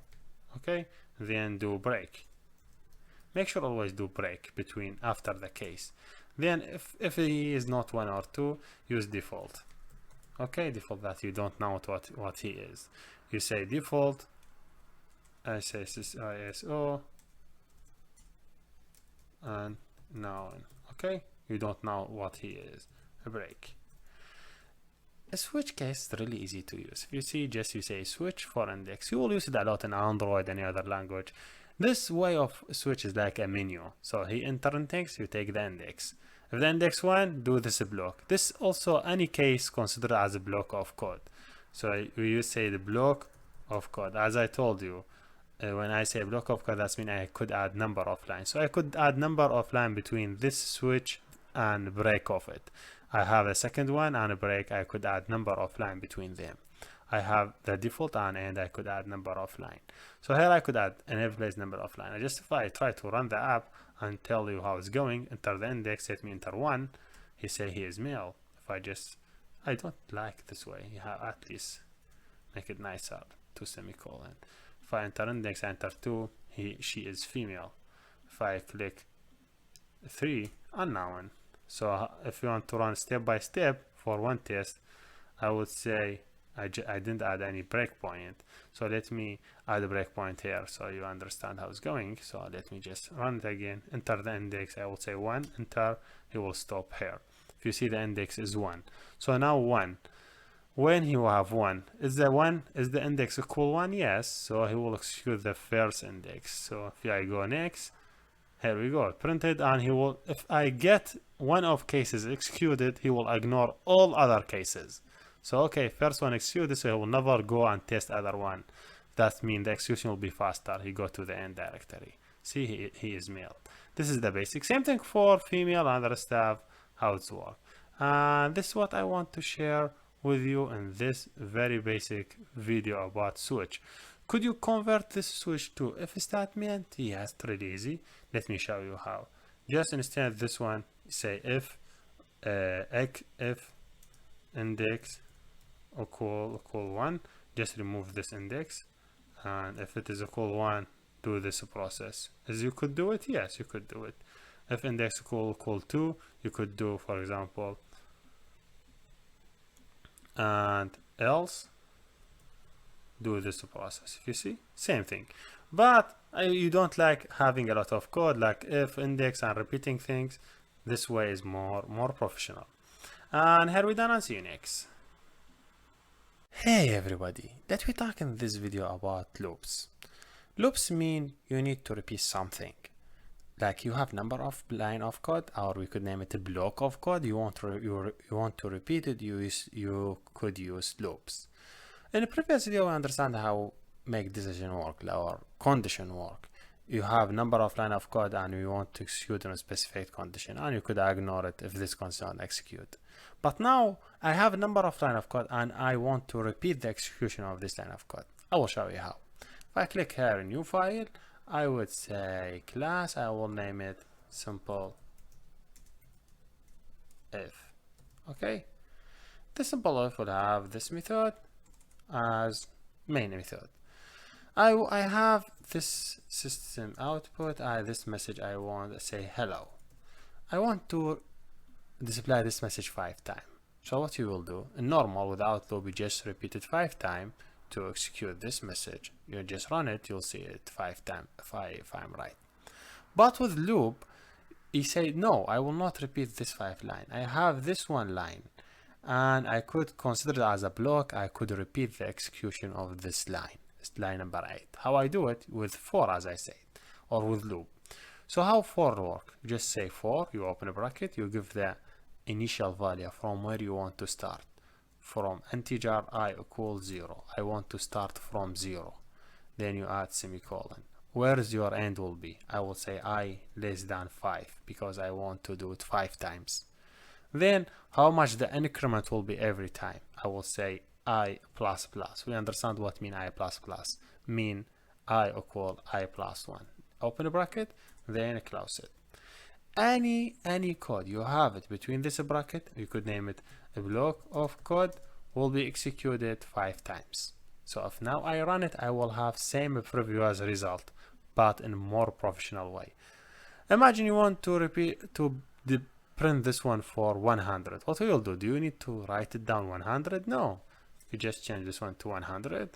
Okay, then do break. Make sure always do break between after the case. Then if he is not 1 or 2, use default. Okay, default that you don't know what he is. You say default, I say ISO and noun. Okay, you don't know what he is. A break. A switch case is really easy to use. If you see, just you say switch for index. You will use it a lot in Android, any other language. This way of switch is like a menu. So he enter index, you take the index. If the index 1, do this block. This also any case considered as a block of code. So you say the block of code. As I told you, when I say block of code, that means I could add number of lines. So I could add number of lines between this switch and break of it. I have a second one and a break. I could add number of line between them. I have the default and I could add number of line. So here I could add enable place number of line. If I try to run the app and tell you how it's going, enter the index, let me enter 1. He say he is male. If I don't like this way. You have at least make it nicer. 2 semicolon. If I enter index, I enter 2. She is female. If I click 3, unknown. So if you want to run step by step for one test, I would say I didn't add any breakpoint. So let me add a breakpoint here so you understand how it's going. So let me just run it again. Enter the index. I will say 1. Enter. He will stop here. If you see the index is 1. So now 1. When he will have 1, is the index equal 1? Yes. So he will execute the first index. So if I go next, here we go, printed, and he will, if I get one of cases executed, he will ignore all other cases. So okay, first one executed, so he will never go and test other one. That means the execution will be faster. He go to the end directory. See, he is male. This is the basic. Same thing for female and other stuff, how it's work. And this is what I want to share with you in this very basic video about switch. Could you convert this switch to if statement? Yes, pretty easy. Let me show you how. Just instead this one, say if index equal 1, just remove this index, and if it is equal 1, do this process. As you could do it, yes, you could do it. If index equal 2, you could do, for example, and else do this process. If you see, same thing. But you don't like having a lot of code like if index and repeating things. This way is more professional. And here we done, and see you next. Hey everybody, let me talk in this video about loops. Loops mean you need to repeat something. Like you have number of line of code, or we could name it a block of code. You want to repeat it. You could use loops. In the previous video, we understand how make decision work or condition work. You have number of line of code, and you want to execute on a specific condition, and you could ignore it if this condition execute. But now I have a number of line of code, and I want to repeat the execution of this line of code. I will show you how. If I click here, new file, I would say class. I will name it simple if. Okay. The simple if will have this method as main method. I have this system output. This message I want to say hello. I want to display this message 5 times. So what you will do in normal without loop, you just repeat it 5 times to execute this message. You just run it, you'll see it 5 times if I'm right. But with loop, you say no, I will not repeat this 5 line. I have this 1 line, and I could consider it as a block. I could repeat the execution of this line. It's line number 8. How I do it? With for, as I said, or with loop. So how for work? You just say for, you open a bracket, you give the initial value from where you want to start. From integer I equals 0. I want to start from 0. Then you add semicolon. Where's your end will be? I will say I less than 5 because I want to do it 5 times. Then how much the increment will be every time? I will say I plus plus. We understand what mean I plus plus. Mean I equal I plus 1. Open a bracket, then close it. Any code you have it between this bracket, you could name it a block of code, will be executed 5 times. So if now I run it, I will have same preview as a result, but in a more professional way. Imagine you want to print this one for 100. What will you do? Do you need to write it down 100? No. You just change this one to 100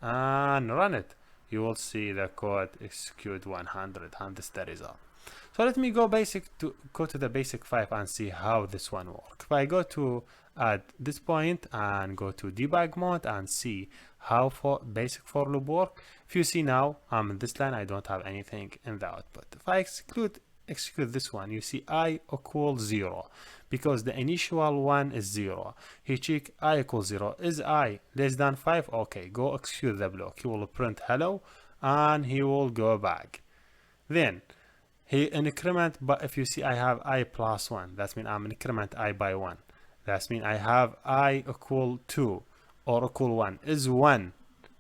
and run it. You will see the code execute 100, and this is the result. So let me go to the basic 5 and see how this one works. If I go to at this point and go to debug mode and see how basic for loop work. If you see now, I'm in this line, I don't have anything in the output. If I execute this one, you see I equals 0 because the initial one is 0. He check I equals 0. Is I less than 5? Okay, go execute the block. He will print hello and he will go back. Then he increment, but if you see I have I plus 1, that means I'm increment I by 1. That means I have I equal 2 or equal 1. Is 1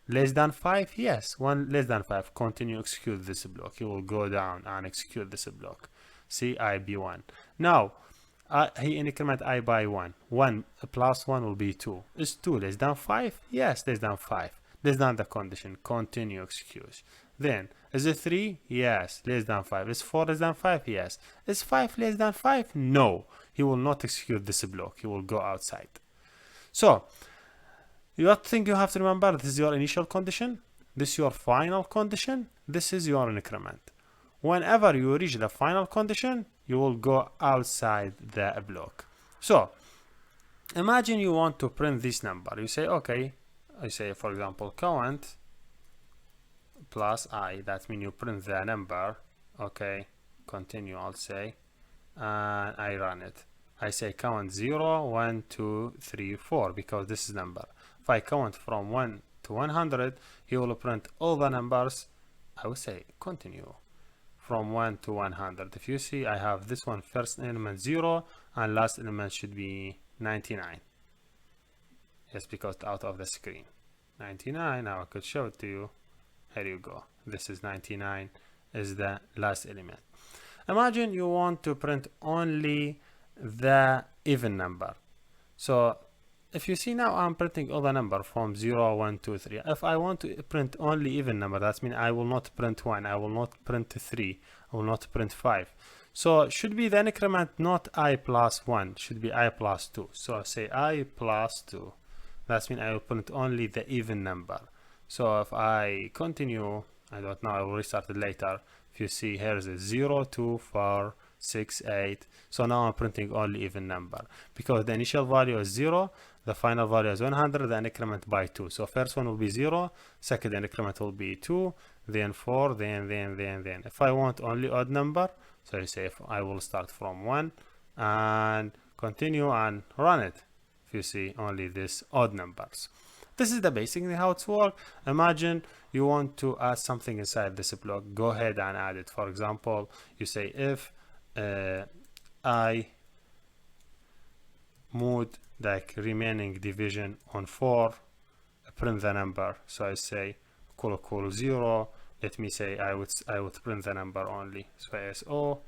less than 5? Yes, 1 less than 5. Continue execute this block. He will go down and execute this block. See, I be 1. Now, he increment I by 1. 1 plus 1 will be 2. Is 2 less than 5? Yes, less than 5. Less than the condition. Continue execute. Then, is it 3? Yes, less than 5. Is 4 less than 5? Yes. Is 5 less than 5? No. He will not execute this block. He will go outside. So, what thing you have to remember, this is your initial condition, this is your final condition, this is your increment. Whenever you reach the final condition, you will go outside the block. So, imagine you want to print this number. You say, okay, I say, for example, count plus I, that means you print the number, okay, continue, I'll say, and I run it. I say count 0, 1, 2, 3, 4, because this is number. If I count from 1 to 100, he will print all the numbers. I will say continue from 1 to 100. If you see, I have this one first element 0 and last element should be 99. Yes, because out of the screen. 99, now I could show it to you. Here you go. This is 99 is the last element. Imagine you want to print only the even number. So if you see now, I'm printing all the number from 0, 1, 2, 3. If I want to print only even number, that means I will not print 1, I will not print 3, I will not print 5. So should be the increment not I plus 1, should be I plus 2. So say I plus 2. That means I will print only the even number. So if I continue, I don't know, I will restart it later. If you see, here's a 0, 2, 4, 6, 8. So now I'm printing only even number because the initial value is 0, the final value is 100, the increment by 2. So first one will be 0, second increment will be 2, then 4, then. If I want only odd number, so you say if I will start from 1 and continue and run it. If you see only this odd numbers. This is the basically how it's work. Imagine you want to add something inside this block. Go ahead and add it. For example, you say if I mode like remaining division on 4, print the number. So I say equal 0. Let me say I would print the number only. So ISO,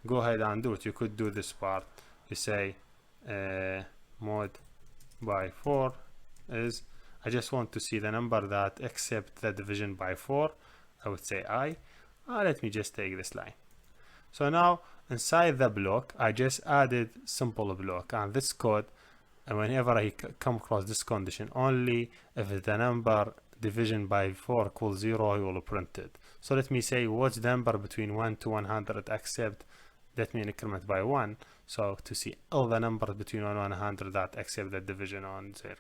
go ahead and do it. You could do this part. You say mode by 4 is, I just want to see the number that accept the division by 4. I would say I. Let me just take this line. So now inside the block, I just added simple block, and this code, and whenever I come across this condition, only if the number division by 4 equals 0, I will print it. So let me say what's the number between 1 to 100 accept, let me increment by 1. So to see all the numbers between 1 and 100 that accept the division on 0.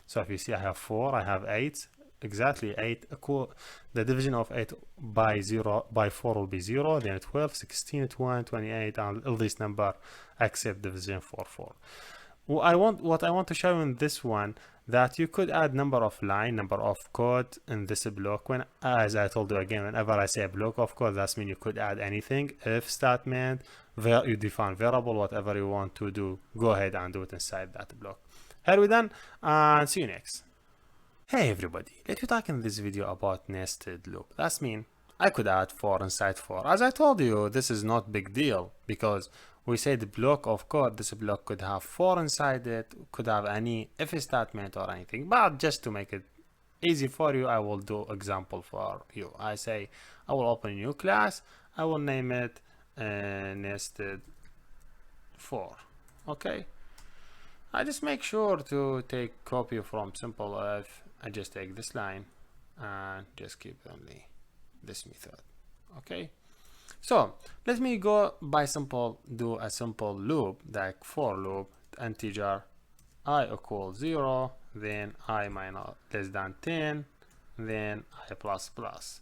So if you see I have 4, I have 8, exactly 8 equal, the division of 8 by 0 by 4 will be 0, then 12, 16, 20, 28, and all these number accept division for 4. What I want to show in this one, that you could add number of line, number of code in this block. When, as I told you again, whenever I say a block of code, that means you could add anything. If statement, you define variable, whatever you want to do, go ahead and do it inside that block. Here we done, and see you next. Hey everybody, let me talk in this video about nested loop. That means I could add 4 inside 4. As I told you, this is not big deal because we said block of code, this block could have 4 inside it, could have any if statement or anything. But just to make it easy for you, I will do example for you. I say I will open a new class, I will name it nested 4. Okay. I just make sure to take copy from simple if. I just take this line and just keep only this method. Okay. So let me go by simple, do a simple loop like for loop, integer I equals 0, then I minus less than 10, then I plus plus.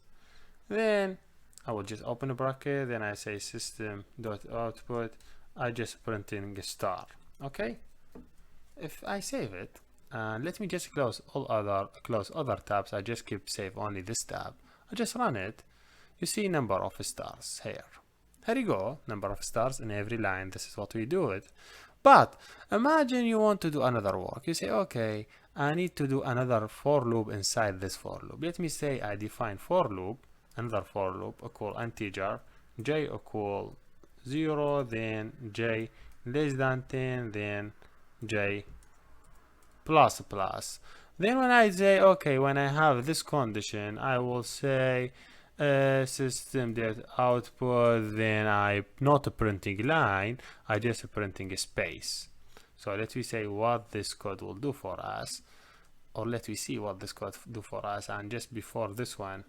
Then I will just open a bracket, then I say system.output, I just printing a star. Okay. If I save it, and let me just close other tabs, I just keep save only this tab, I just run it, you see number of stars here. Here you go, number of stars in every line. This is what we do it. But imagine you want to do another work. You say, okay, I need to do another for loop inside this for loop. Let me say I define for loop, another for loop equal integer, j equal 0, then j less than 10, then j plus plus. Then when I say, okay, when I have this condition, I will say system.output, then I not printing line, I just printing a space. So let me say what this code will do for us, or let me see what this code do for us. And just before this one,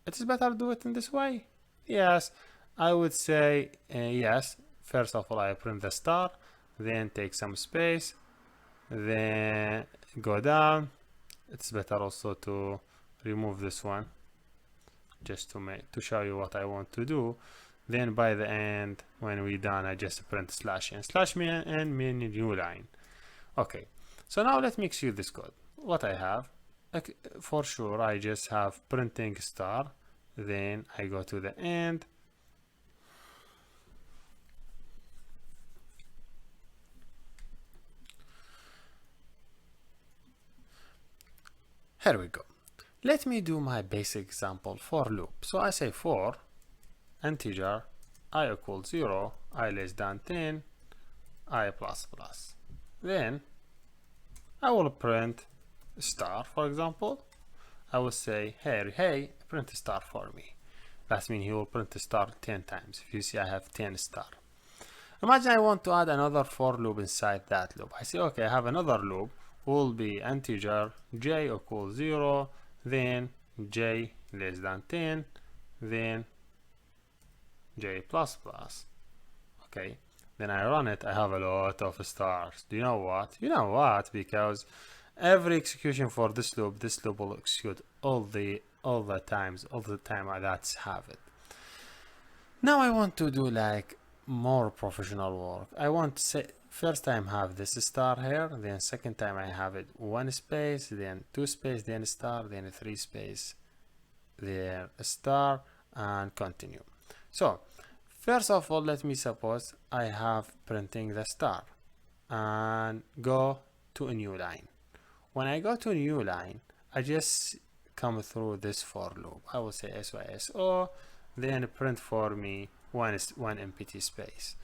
it is better do it in this way. Yes, I would say yes. First of all, I print the star, then take some space, then go down. It's better also to remove this one just to show you what I want to do. Then by the end, when we done, I just print /n and mean new line. Okay, so now let me execute this code. What I have, for sure, I just have printing star, then I go to the end, here we go. Let me do my basic example for loop. So I say for integer I equals 0, I less than 10, I plus plus. Then I will print star, for example. I will say, hey, print star for me. That means he will print star 10 times. If you see, I have 10 star. Imagine I want to add another for loop inside that loop. I say, okay, I have another loop. Will be integer j equals 0, then j less than 10, then j plus plus. Okay, then I run it. I have a lot of stars. Do you know what? You know what? Because every execution for this loop will execute all the time that's have it. Now I want to do like more professional work. I want to say first time have this star here, then second time I have it 1 space, then 2 space, then star, then 3 space, then star, and continue. So first of all, let me suppose I have printing the star and go to a new line. When I go to a new line, I just come through this for loop. I will say SYSO, then print for me one empty space.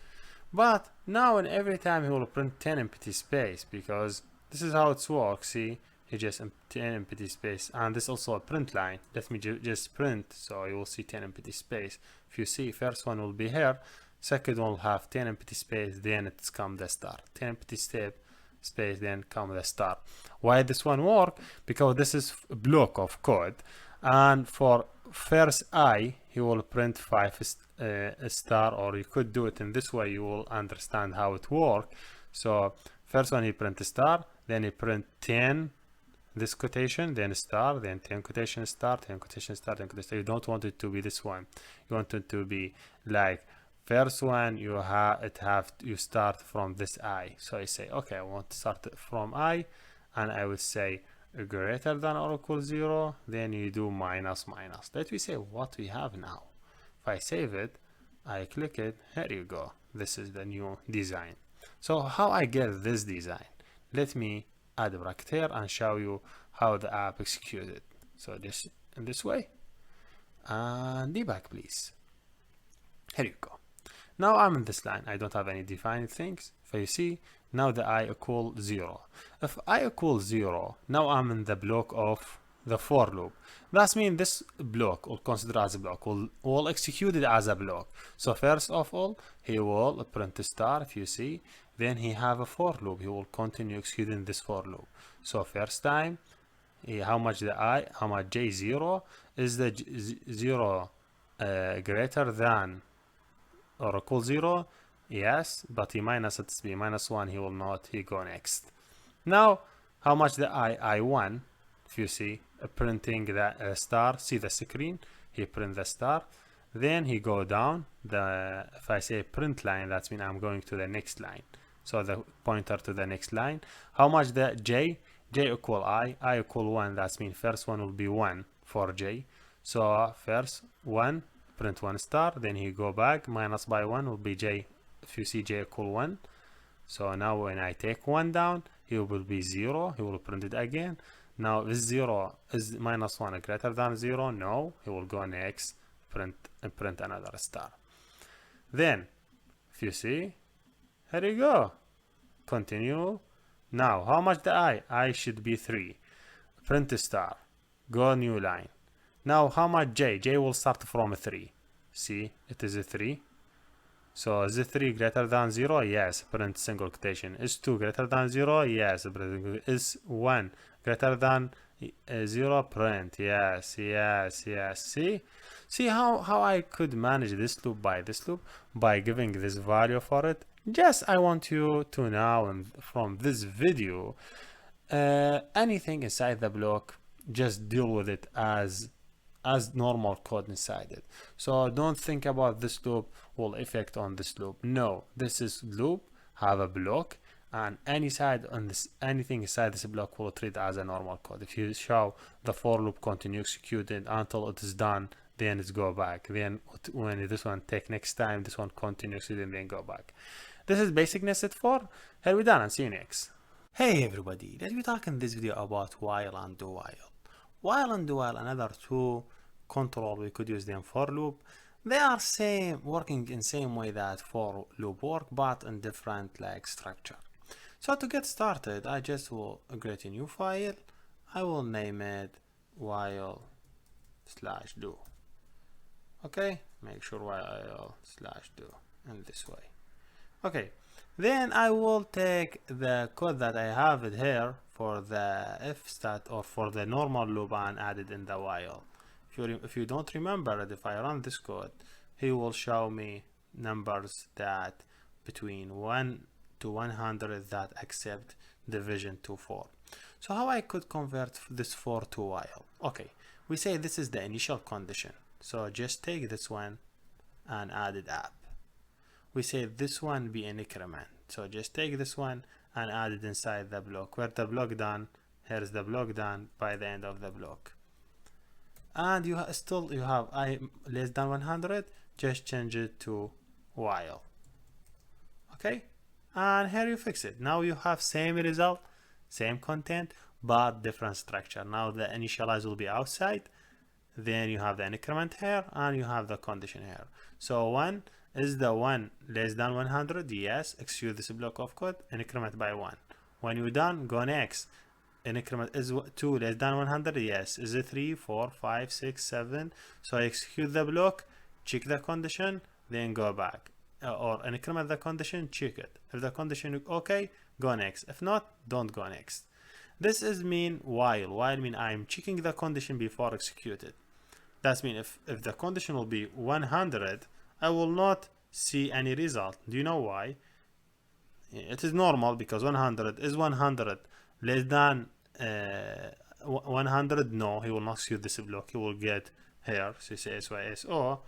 But now and every time he will print 10 empty space, because this is how it works. See, he just 10 empty space, and this also a print line. Let me just print, so you will see 10 empty space. If you see, first one will be here, second one will have 10 empty space, then it's come the star. 10 empty space, then come the star. Why this one work? Because this is a block of code, and for first I he will print 5 star, or you could do it in this way. You will understand how it work. So first one he print a star, then he print 10 this quotation, then star, then 10 quotation star, 10 quotation star, 10 quotation star. You don't want it to be this one. You want it to be like first one you start from this I. So I say, okay, I want to start from I, and I will say greater than or equal 0, then you do minus minus. Let me say what we have now. If I save it, I click it, here you go. This is the new design. So how I get this design? Let me add a bracket here and show you how the app executed. So this in this way, and debug please. Here you go. Now I'm in this line. I don't have any defined things. If you see, now the I equal 0. If I equal 0, now I'm in the block of the for loop. That means this block, or consider as a block, will execute it as a block. So first of all, he will print star, if you see, then he have a for loop. He will continue executing this for loop. So first time, how much j0 is the 0 greater than or equal 0? Yes, but he minus it to be -1, he will not, he go next. Now how much the I1, if you see, printing the star, see the screen, he print the star, then he go down the, if I say print line, that means I'm going to the next line, so the pointer to the next line. How much the j equal I equal 1, that means first one will be 1 for j. So first 1, print 1 star, then he go back, minus by 1 will be j. If you see j equal 1, so now when I take 1 down, he will be 0, he will print it again. Now this 0 is -1 greater than 0, no, he will go next, print another star. Then if you see, here you go, continue. Now how much the I should be 3, print a star, go new line. Now how much j will start from 3, see, it is a 3. So is it 3 greater than 0? Yes, print single quotation. Is 2 greater than 0? Yes, print. Is 1 greater than 0? Print. Yes. See how I could manage this loop by this loop, by giving this value for it. Just I want you to know, and from this video, anything inside the block, just deal with it as normal code inside it. So don't think about this loop will affect on this loop. No, this is loop have a block, and anything inside this block will treat as a normal code. If you show the for loop continue executed until it is done, then it's go back. Then when this one take next time, this one continues and then go back. This is basicness it for. Here we done, and see you next. Hey everybody, let me talk in this video about while and do while. While and do while, another two control, we could use them for loop. They are working in same way that for loop work, but in different like structure. So to get started, I just will create a new file. I will name it while/do. Okay, make sure while/do in this way. Okay, then I will take the code that I have it here for the if stat or for the normal loop and add it in the while. If you don't remember it, if I run this code, he will show me numbers that between 1 to 100 that accept division to 4. So how I could convert this 4 to while? Okay, we say this is the initial condition. So just take this one and add it up. We say this one be an increment. So just take this one and add it inside the block. Where the block done, here's the block done by the end of the block. And you have I less than 100, just change it to while. Okay, and here you fix it. Now you have same result, same content, but different structure. Now the initialize will be outside, then you have the increment here, and you have the condition here. So 1 is the one less than 100, yes, execute this block of code, increment by 1. When you're done, go next. Increment is 2 less than 100, yes. Is it 3, 4, 5, 6, 7? So execute the block, check the condition, then go back. Or increment the condition, check it. If the condition is okay, go next. If not, don't go next. This is mean while. While mean I'm checking the condition before executed. That means if the condition will be 100, I will not see any result. Do you know why? It is normal because 100 is 100. Less than 100, no, he will not execute this block. He will get here, so say SYSO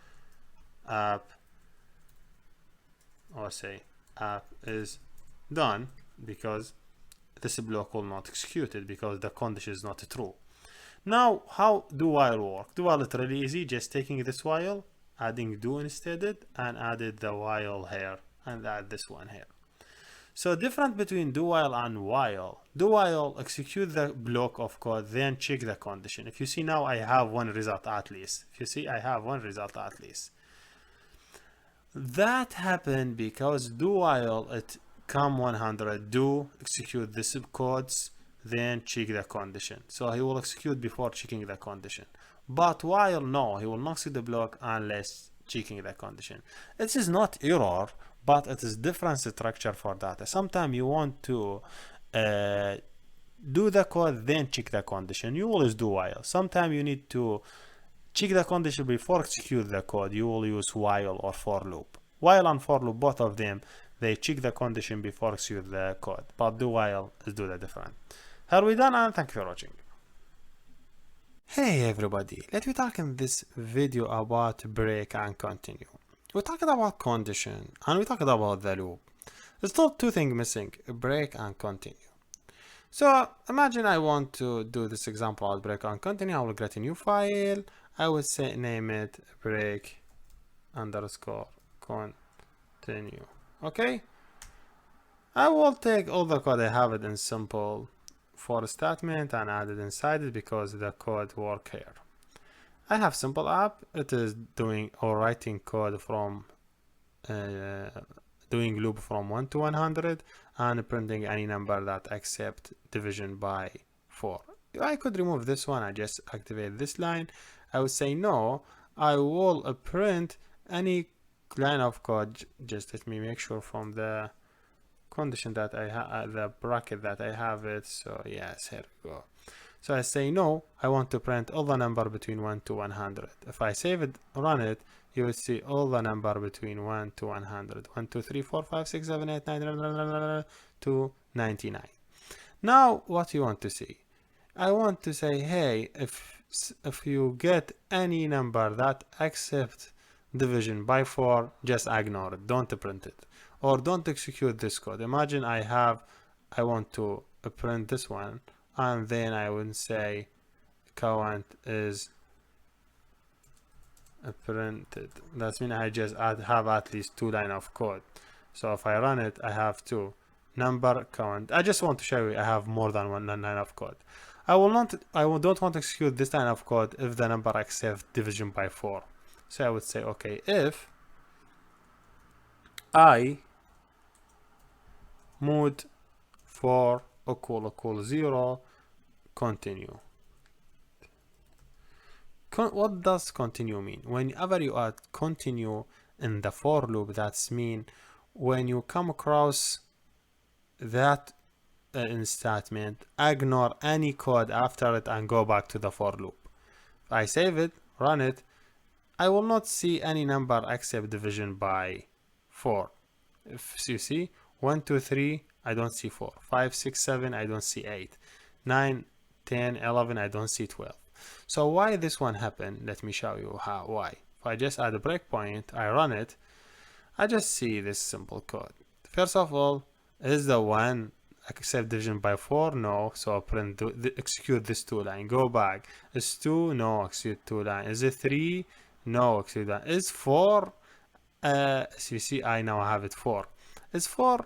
app, or say app is done, because this block will not execute it because the condition is not true. Now, how do while work? Do while is really easy, just taking this while, adding do instead it, and added the while here, and add this one here. So different between do while and while. Do while execute the block of code, then check the condition. If you see now I have one result at least. If you see I have one result at least. That happened because do while it come 100, do execute this codes, then check the condition. So he will execute before checking the condition. But while no, he will not execute the block unless checking the condition. This is not error, but it is different structure for data. Sometimes you want to do the code, then check the condition. You always do while. Sometimes you need to check the condition before execute the code. You will use while or for loop. While and for loop, both of them, they check the condition before execute the code. But do while is do the different. Are we done? And thank you for watching. Hey everybody, let me talk in this video about break and continue. We talked about condition and we talked about the loop. There's still two things missing, break and continue. So imagine I want to do this example of break and continue. I will create a new file. I will say name it break underscore continue. Okay. I will take all the code I have it in simple for statement and add it inside it because the code work here. I have simple app. It is doing or writing code from doing loop from 1 to 100 and printing any number that accept division by 4. I could remove this one. I just activate this line. I would say no. I will print any line of code. Just let me make sure from the condition that I have the bracket that I have it. So yes, here we go. So I say no, I want to print all the number between 1 to 100. If I save it, run it, you will see all the number between 1 to 100. 1, 2, 3, 4, 5, 6, 7, 8, 9, to 99. Now what you want to see? I want to say, hey, if you get any number that accepts division by 4, just ignore it, don't print it. Or don't execute this code. Imagine I want to print this one, and then I would say count is printed. That means I just have at least 2 lines of code. So if I run it, I have 2 number count. I just want to show you I have more than 1 line of code. don't want to execute this line of code if the number accepts division by 4. So I would say, okay, if I mod 4 equal 0, continue. What does continue mean? Whenever you add continue in the for loop, that's mean when you come across that statement, ignore any code after it and go back to the for loop. If I save it, run it, I will not see any number except division by 4. If you see 1, 2, 3, I don't see 4. 5, 6, 7, I don't see 8. 9, 10, 11, I don't see 12. So why this one happened? Let me show you why. If I just add a breakpoint, I run it, I just see this simple code. First of all, is the 1 accept division by 4? No. So print execute this 2 line. Go back. Is 2? No. Execute 2 line. Is it 3? No. Execute line. Is 4? So you see, I now have it 4. Is 4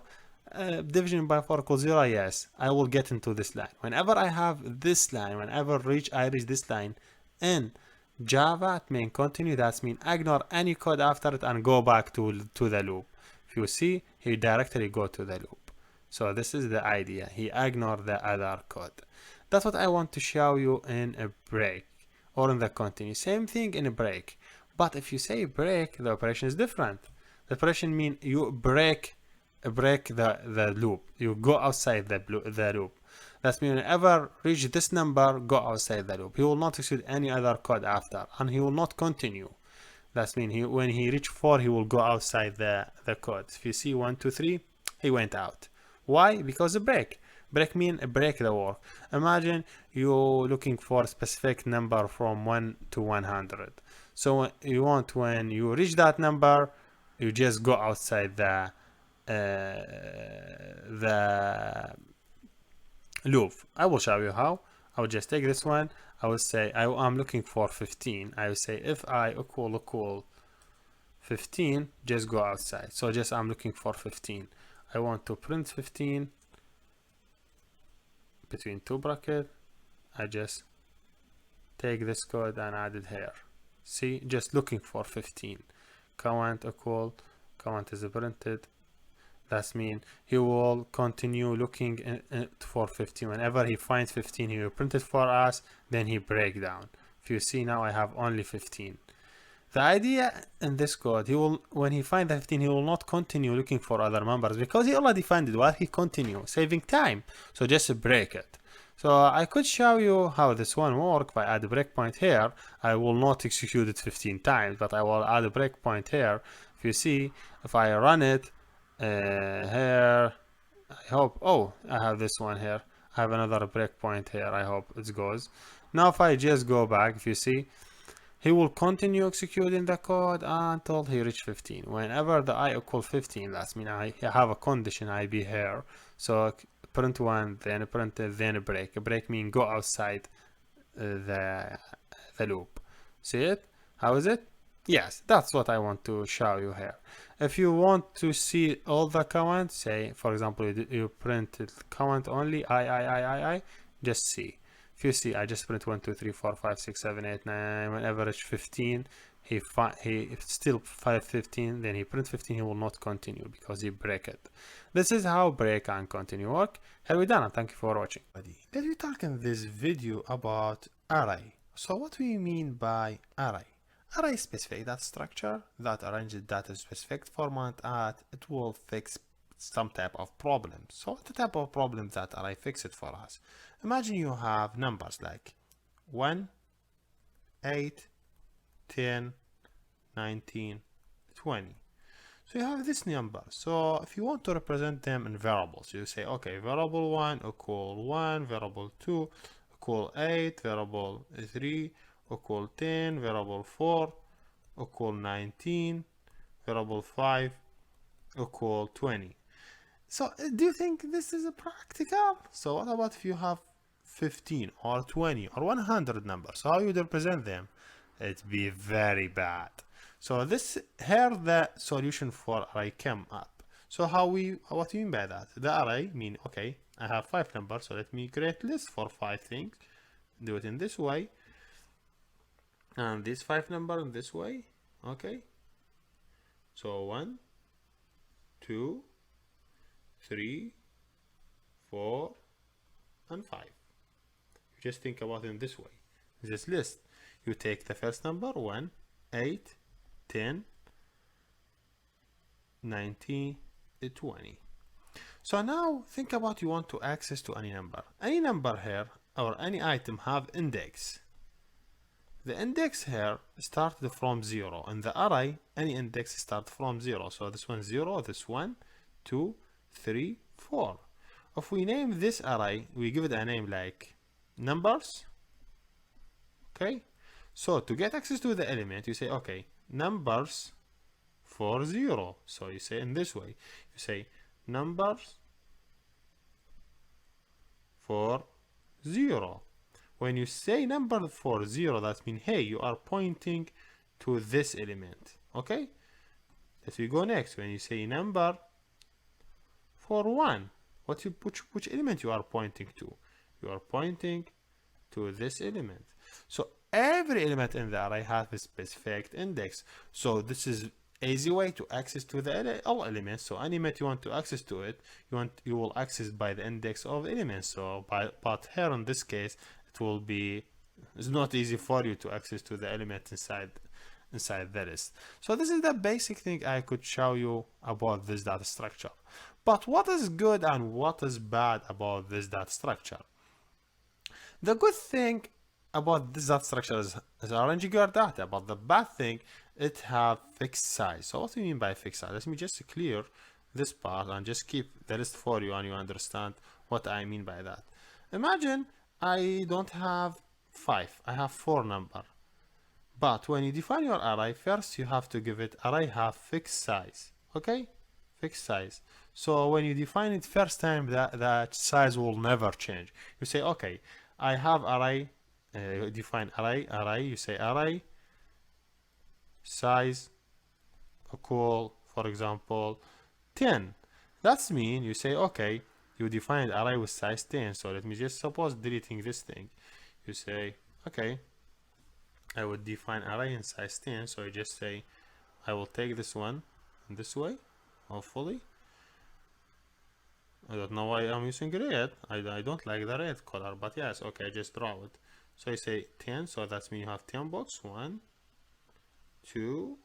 division by 4 equals 0? Yes. I will get into this line. Whenever I have this line, whenever I reach this line in Java, it means continue. That means ignore any code after it and go back to the loop. If you see, he directly go to the loop. So this is the idea. He ignore the other code. That's what I want to show you in a break or in the continue. Same thing in a break. But if you say break, the operation is different. The operation means you break the loop. You go outside the loop. That means whenever reach this number, go outside the loop. He will not execute any other code after, and he will not continue. That means when he reach 4, he will go outside the code. If you see 1, 2, 3, he went out. Why? Because a break. Break means break the work. Imagine you're looking for a specific number from 1 to 100. So you want, when you reach that number, you just go outside the loop. I will show you how. I will just take this one. I will say I'm looking for 15. I will say if I equal 15, just go outside. So just I'm looking for 15. I want to print 15 between 2 brackets. I just take this code and add it here. See, just looking for 15. Comment equal, comment is printed. That means he will continue looking for 15. Whenever he finds 15, he will print it for us, then he break down. If you see now, I have only 15. The idea in this code, when he finds the 15, he will not continue looking for other numbers because he already found it. While he continue, saving time. So just break it. So I could show you how this one works by add a breakpoint here. I will not execute it 15 times, but I will add a breakpoint here. If you see, if I run it here, I hope, oh, I have this one here. I have another breakpoint here. I hope it goes. Now if I just go back, if you see, he will continue executing the code until he reach 15. Whenever the I equal 15, that means I have a condition I be here. So print 1, then print it, then a break. A break means go outside the loop. See it? How is it? Yes, that's what I want to show you here. If you want to see all the comments, say for example you print comment only I, just see. If you see, I just print 1, 2, 3, 4, 5, 6, 7, 8, 9. Whenever it's 15, he still 15. Then he print 15. He will not continue because he break it. This is how break and continue work. Here we done, and thank you for watching. Let me talk in this video about array. So what we mean by array? Array specific that structure that arranges data in specific format and it will fix some type of problem. So what the type of problem that array fix it for us? Imagine you have numbers like 1, 8, 10, 19, 20. So you have this number. So if you want to represent them in variables, you say, okay, variable 1 equal 1, variable 2 equal 8, variable 3 equal 10, variable 4 equal 19, variable 5 equal 20. So do you think this is practical? So what about if you have 15 or 20 or 100 numbers? So how you represent them? It'd be very bad. So this here the solution for array came up. So what do you mean by that? The array mean, okay, I have 5 numbers, so let me create list for 5 things. do it in this way, and this 5 number in this way. Okay, so 1, 2, 3, 4, and 5. You just think about it in this way. This list, you take the first number 1, 8, 10, 19, 20. So now think about, you want to access to any number. Any number here or any item have index. The index here started from 0. In the array, any index start from 0. So this one 0, this 1, 2, 3, 4. If we name this array, we give it a name like numbers. Okay, so to get access to the element, you say, okay, numbers for 0. So you say in this way, you say numbers for 0. When you say number for 0, that means, hey, you are pointing to this element. Okay, if we go next, when you say number for 1, which element you are pointing to? You are pointing to this element. So every element in the array has a specific index. So this is easy way to access to the all elements. So any element you want to access to it, you will access by the index of elements. So but here in this case, it's not easy for you to access to the element inside the list. So this is the basic thing I could show you about this data structure. But what is good and what is bad about this data structure? The good thing about this data structure is arranging your data, but the bad thing, it have fixed size. So what do you mean by fixed size? Let me just clear this part and just keep the list for you and you understand what I mean by that. Imagine I don't have 5, I have 4 number. But when you define your array, first you have to give it array have fixed size. Okay, fixed size. So when you define it first time, that size will never change. You say, okay, I have array, you define array, you say array size equal, for example, 10. That's mean you say, okay, you define array with size 10. So let me just suppose deleting this thing. You say, okay, I would define array in size 10. So you just say, I will take this one in this way, hopefully. I don't know why I'm using red. I don't like the red color, but yes, okay, I just draw it. So you say 10, so that means you have 10 box. 1, 2,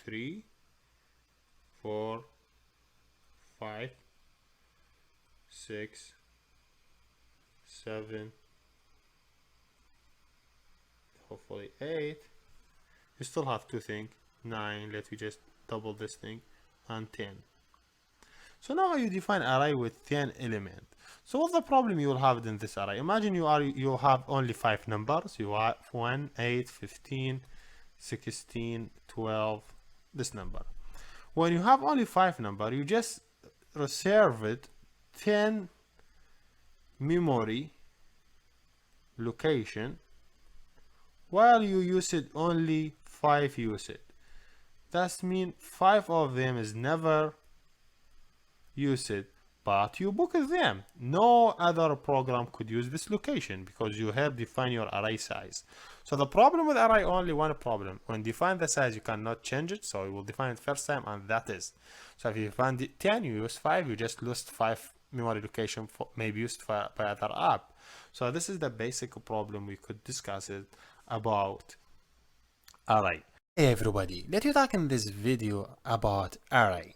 3, 4, 5, 6, 7, hopefully 8. You still have 2 things. 9, let me just double this thing, and 10. So now you define array with 10 element. So what's the problem you will have in this array? Imagine you have only 5 numbers. You have 1, 8, 15, 16, 12, this number. When you have only 5 number, you just reserve it 10 memory location while you use it only 5 use it. That means 5 of them is never use it, but you book them. No other program could use this location because you have defined your array size. So the problem with array, only one problem. When define the size, you cannot change it. So you will define it first time and that is. So if you define 10, you use 5, you just lost 5 memory location for maybe used by other app. So this is the basic problem we could discuss it about array. Hey everybody, let me talk in this video about array.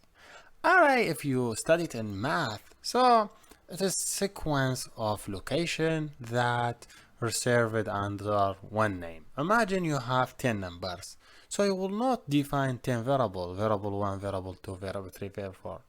Array, if you study it in math, so it is sequence of location that reserved under one name. Imagine you have 10 numbers, so you will not define 10 variable 1, variable 2, variable 3, variable 4.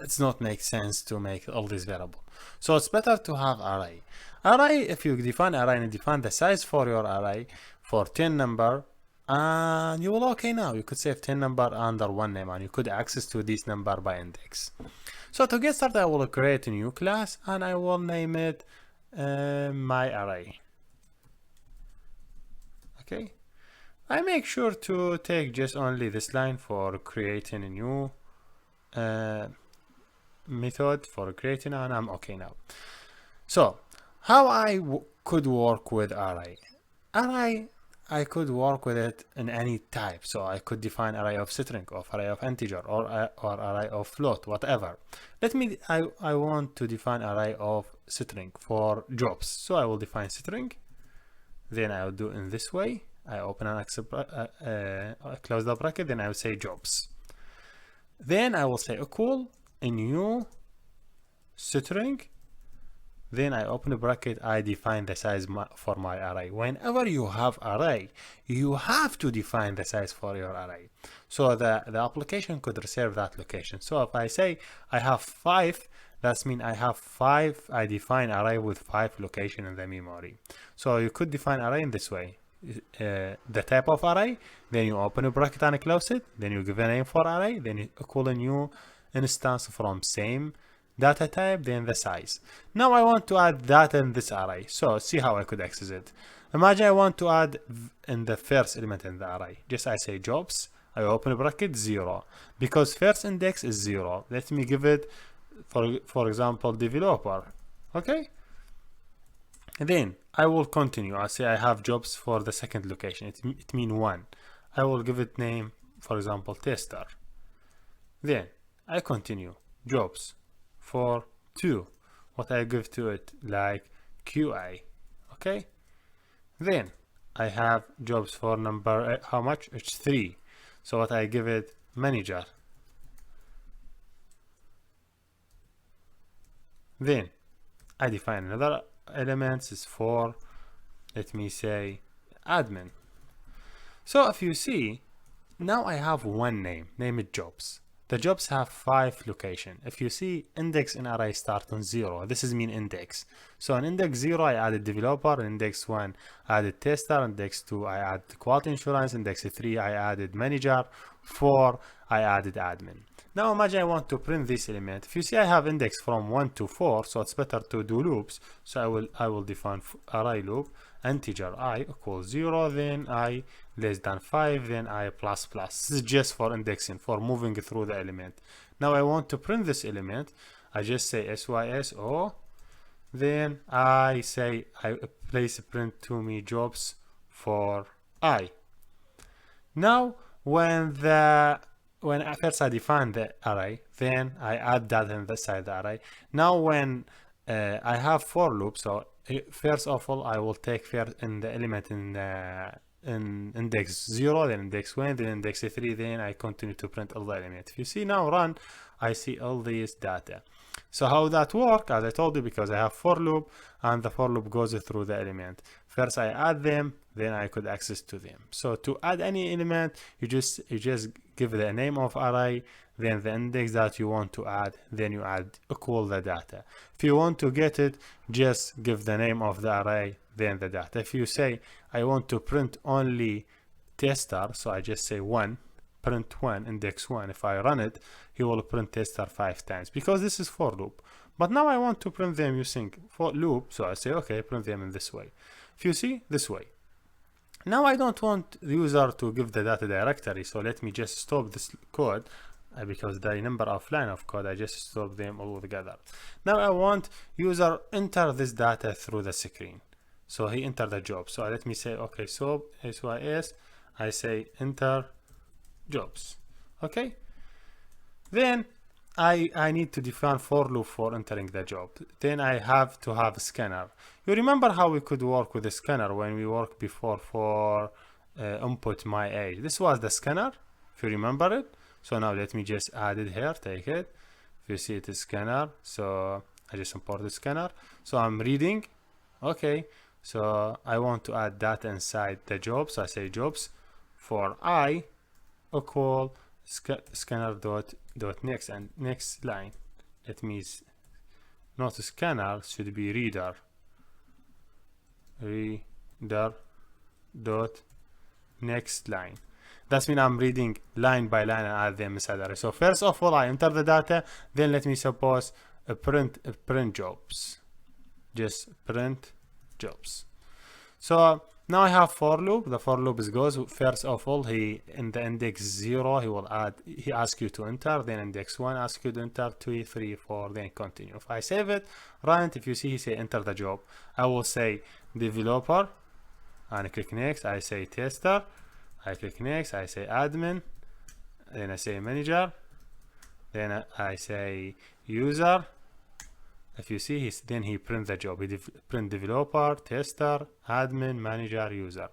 It's not make sense to make all these variable. So it's better to have array. Array, if you define array and define the size for your array for 10 number, and you will okay now. You could save 10 number under one name and you could access to this number by index. So to get started, I will create a new class and I will name it my array. Okay. I make sure to take just only this line for creating a new method for creating, and I'm okay now. So how I could work with array. Array, I could work with it in any type. So I could define array of string, or array of integer, or array of float, whatever. I want to define array of string for jobs. So I will define string. Then I will do in this way. I open and close the bracket. Then I will say jobs. Then I will say equal a new string. Then I open a bracket, I define the size for my array. Whenever you have array, you have to define the size for your array. So the application could reserve that location. So if I say I have 5, that means I have 5, I define array with 5 location in the memory. So you could define array in this way. The type of array, then you open a bracket and close it, then you give a name for array, then you call a new instance from same data type, then the size. Now I want to add data in this array. So see how I could access it. Imagine I want to add in the first element in the array. Just I say jobs, I open a bracket 0, because first index is 0. Let me give it for example developer. Okay, and then I will continue. I say I have jobs for the second location. It means 1. I will give it name, for example tester. Then I continue jobs for 2, what I give to it like QA. Okay, then I have jobs for number how much, it's 3, so what I give it manager. Then I define another elements is for, let me say admin. So if you see, now I have one name it jobs. The jobs have 5 location. If you see, index in array start on 0. This is mean index. So on index 0, I added developer. Index 1, I added tester. Index 2, I added quality insurance. Index 3, I added manager. 4, I added admin. Now imagine I want to print this element. If you see, I have index from 1 to 4, so it's better to do loops. So I will define array loop, integer I equals 0, then I less than 5, then I plus plus. This is just for indexing, for moving through the element. Now I want to print this element. I just say syso, then I say I place a print to me jobs for I. Now when first I define the array, then I add that inside the array. Now when I have for loop, so first of all I will take first in the element in index 0, then index 1, then index 3, then I continue to print all the elements. If you see now run, I see all these data. So how that work, as I told you, because I have for loop, and the for loop goes through the element. First I add them, then I could access to them. So to add any element, you just give the name of array, then the index that you want to add, then you add equal the data. If you want to get it, just give the name of the array, then the data. If you say I want to print only tester, so I just say 1, print 1, index 1. If I run it, he will print tester 5 times, because this is for loop. But now I want to print them using for loop, so I say okay, print them in this way. If you see, this way. Now I don't want the user to give the data directory, so let me just stop this code, because the number of line of code, I just stop them all together. Now I want user enter this data through the screen, so he enter the job. So let me say okay, so sys, I say enter jobs. Okay, then I need to define for loop for entering the job. Then I have to have a scanner. You remember how we could work with the scanner when we worked before for input my age? This was the scanner, if you remember it. So now let me just add it here, take it. If you see it is scanner, so I just import the scanner. So I'm reading. Okay, so I want to add data inside the job, so I say jobs for I equal scanner dot next, and next line, it means not scanner, should be reader dot next line. That means I'm reading line by line and add them inside the array. So first of all I enter the data, then let me suppose print jobs, just print jobs. So Now I have for loop. The for loop goes first of all, he in the index 0 he will add, he asks you to enter, then index 1 asks you to enter, 2, 3, 4, then continue. If I save it, run it, if you see he say enter the job, I will say developer and click next. I say tester, I click next, I say admin, then I say manager, then I say user. If you see, then he print the job. He print developer, tester, admin, manager, user.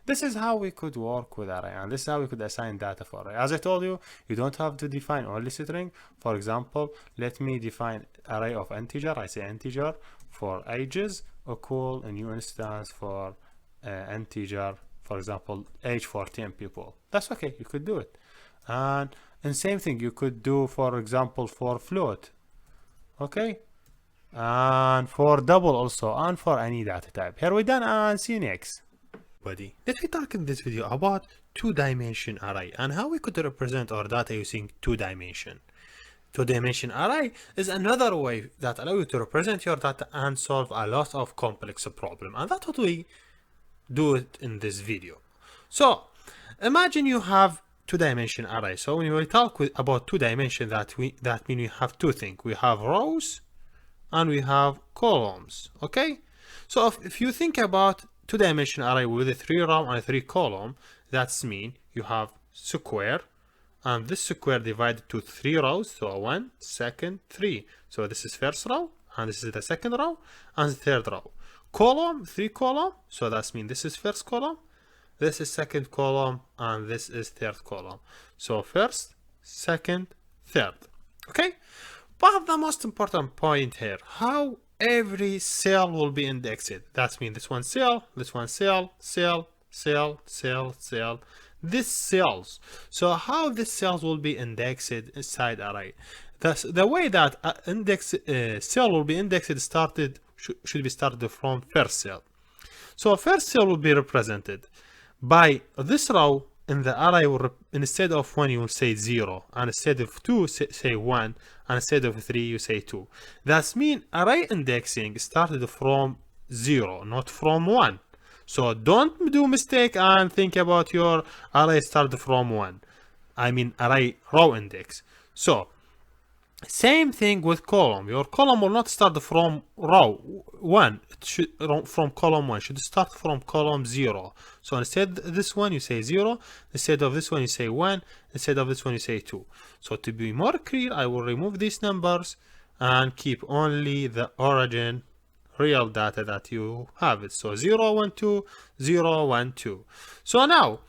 This is how we could work with array, and this is how we could assign data for array. As I told you, you don't have to define only string. For example, let me define array of integer. I say integer for ages equal a new instance for integer, for example, age for 10 people. That's okay, you could do it. And same thing you could do, for example, for float. Okay. And for double also, and for any data type. Here we done, and see you next. Buddy, let me talk in this video about two-dimension array and how we could represent our data using two-dimension. Two-dimension array is another way that allows you to represent your data and solve a lot of complex problem, and that's what we do it in this video. So imagine you have two-dimension array. So when we talk about two-dimension, that means we have two things. We have rows and we have columns. Okay, so if you think about two-dimension array with a 3 row and a 3 column, that's mean you have square, and this square divided to 3 rows, so 1, 2, 3. So this is first row, and this is the second row, and the third row. Column, 3 column, so that's mean this is first column, this is second column, and this is third column. So first, second, third. Okay. But the most important point here, how every cell will be indexed. That means this one cell, this one cell, cell, cell, cell, cell, this cells. So how these cells will be indexed inside array? The way that cell will be indexed should be started from first cell. So first cell will be represented by this row in the array. Instead of 1 you will say 0, and instead of 2 say 1, and instead of 3 you say 2. That means array indexing started from 0, not from 1. So don't do mistake and think about your array started from 1. I mean array row index. So same thing with column. Your column will not start from row 1. It should from column 1. It should start from column 0. So instead of this one you say 0. Instead of this one you say 1. Instead of this one you say 2. So to be more clear, I will remove these numbers and keep only the origin real data that you have it. So 0, 1, 2, 0, 1, 2. So now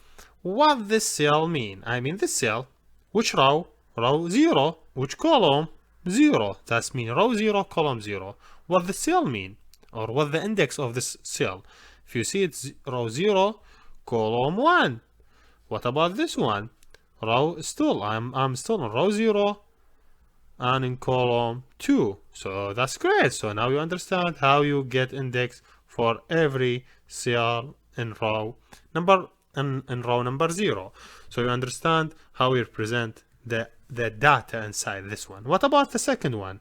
what this cell mean? I mean this cell, which row? Row 0. Which column? 0. That's mean row 0, column 0. What the cell mean? Or what the index of this cell? If you see it's row 0, column 1. What about this one? Row still, I'm still on row 0 and in column 2. So that's great. So now you understand how you get index for every cell in row number in row number 0. So you understand how we represent the data inside this one. What about the second one?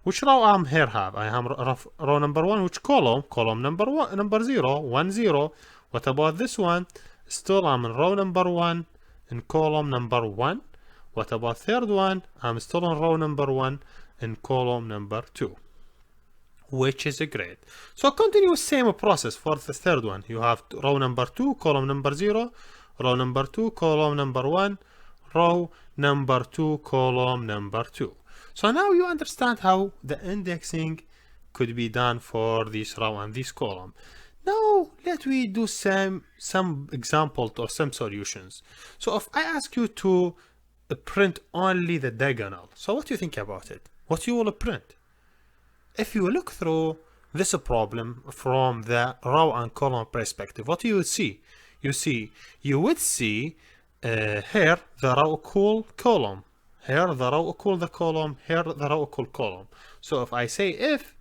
Which row I'm here have? I have row number 1. Which column? Column number 1, number 0, 1, 0. What about this one? Still I'm in row number 1 in column number 1. What about third one? I'm still on row number 1 in column number 2, which is great. So continue same process for the third one. You have row number 2, column number 0, row number 2, column number 1, row number 2, column number 2. So now you understand how the indexing could be done for this row and this column. Now let me do some examples or some solutions. So if I ask you to print only the diagonal, so what do you think about it? What you will print? If you look through this problem from the row and column perspective, what do you see? You would see here the row equal column, here the row equal the column, here the row equal column. So if I say if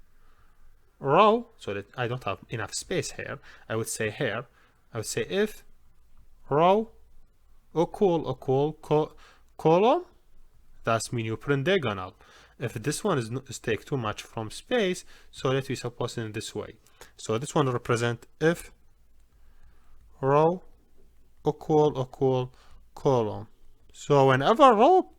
row, so that I don't have enough space here, I would say here, I would say if row equal column, that's mean you print diagonal. If this one is take too much from space, so let me suppose in this way. So this one represent if row equal column. So whenever row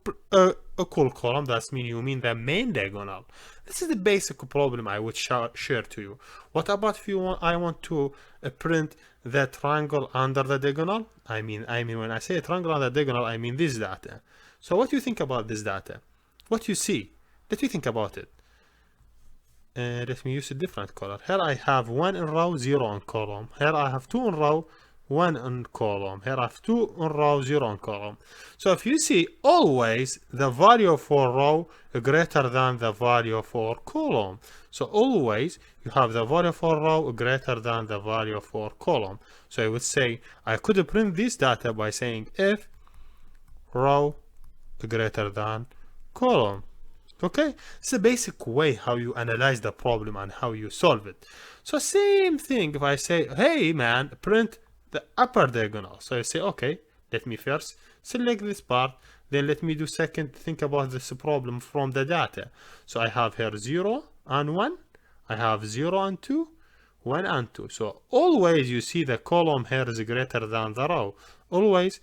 equal column, that means you mean the main diagonal. This is the basic problem I would share to you. What about if you want, I want to print the triangle under the diagonal? I mean when I say triangle under the diagonal, I mean this data. So what do you think about this data? What you see? Let me think about it. Let me use a different color. Here I have 1 in row, 0 in column. Here I have 2 in row, 1 in column. Here I have 2 in row, 0 in column. So if you see, always the value for row greater than the value for column. So always you have the value for row greater than the value for column. So I would say I could print this data by saying if row greater than column. Okay, it's a basic way how you analyze the problem and how you solve it. So same thing if I say, hey man, print the upper diagonal. So I say, okay, let me first select this part, then let me do second, think about this problem from the data. So I have here 0 and 1, I have 0 and 2, 1 and 2. So always you see the column here is greater than the row. Always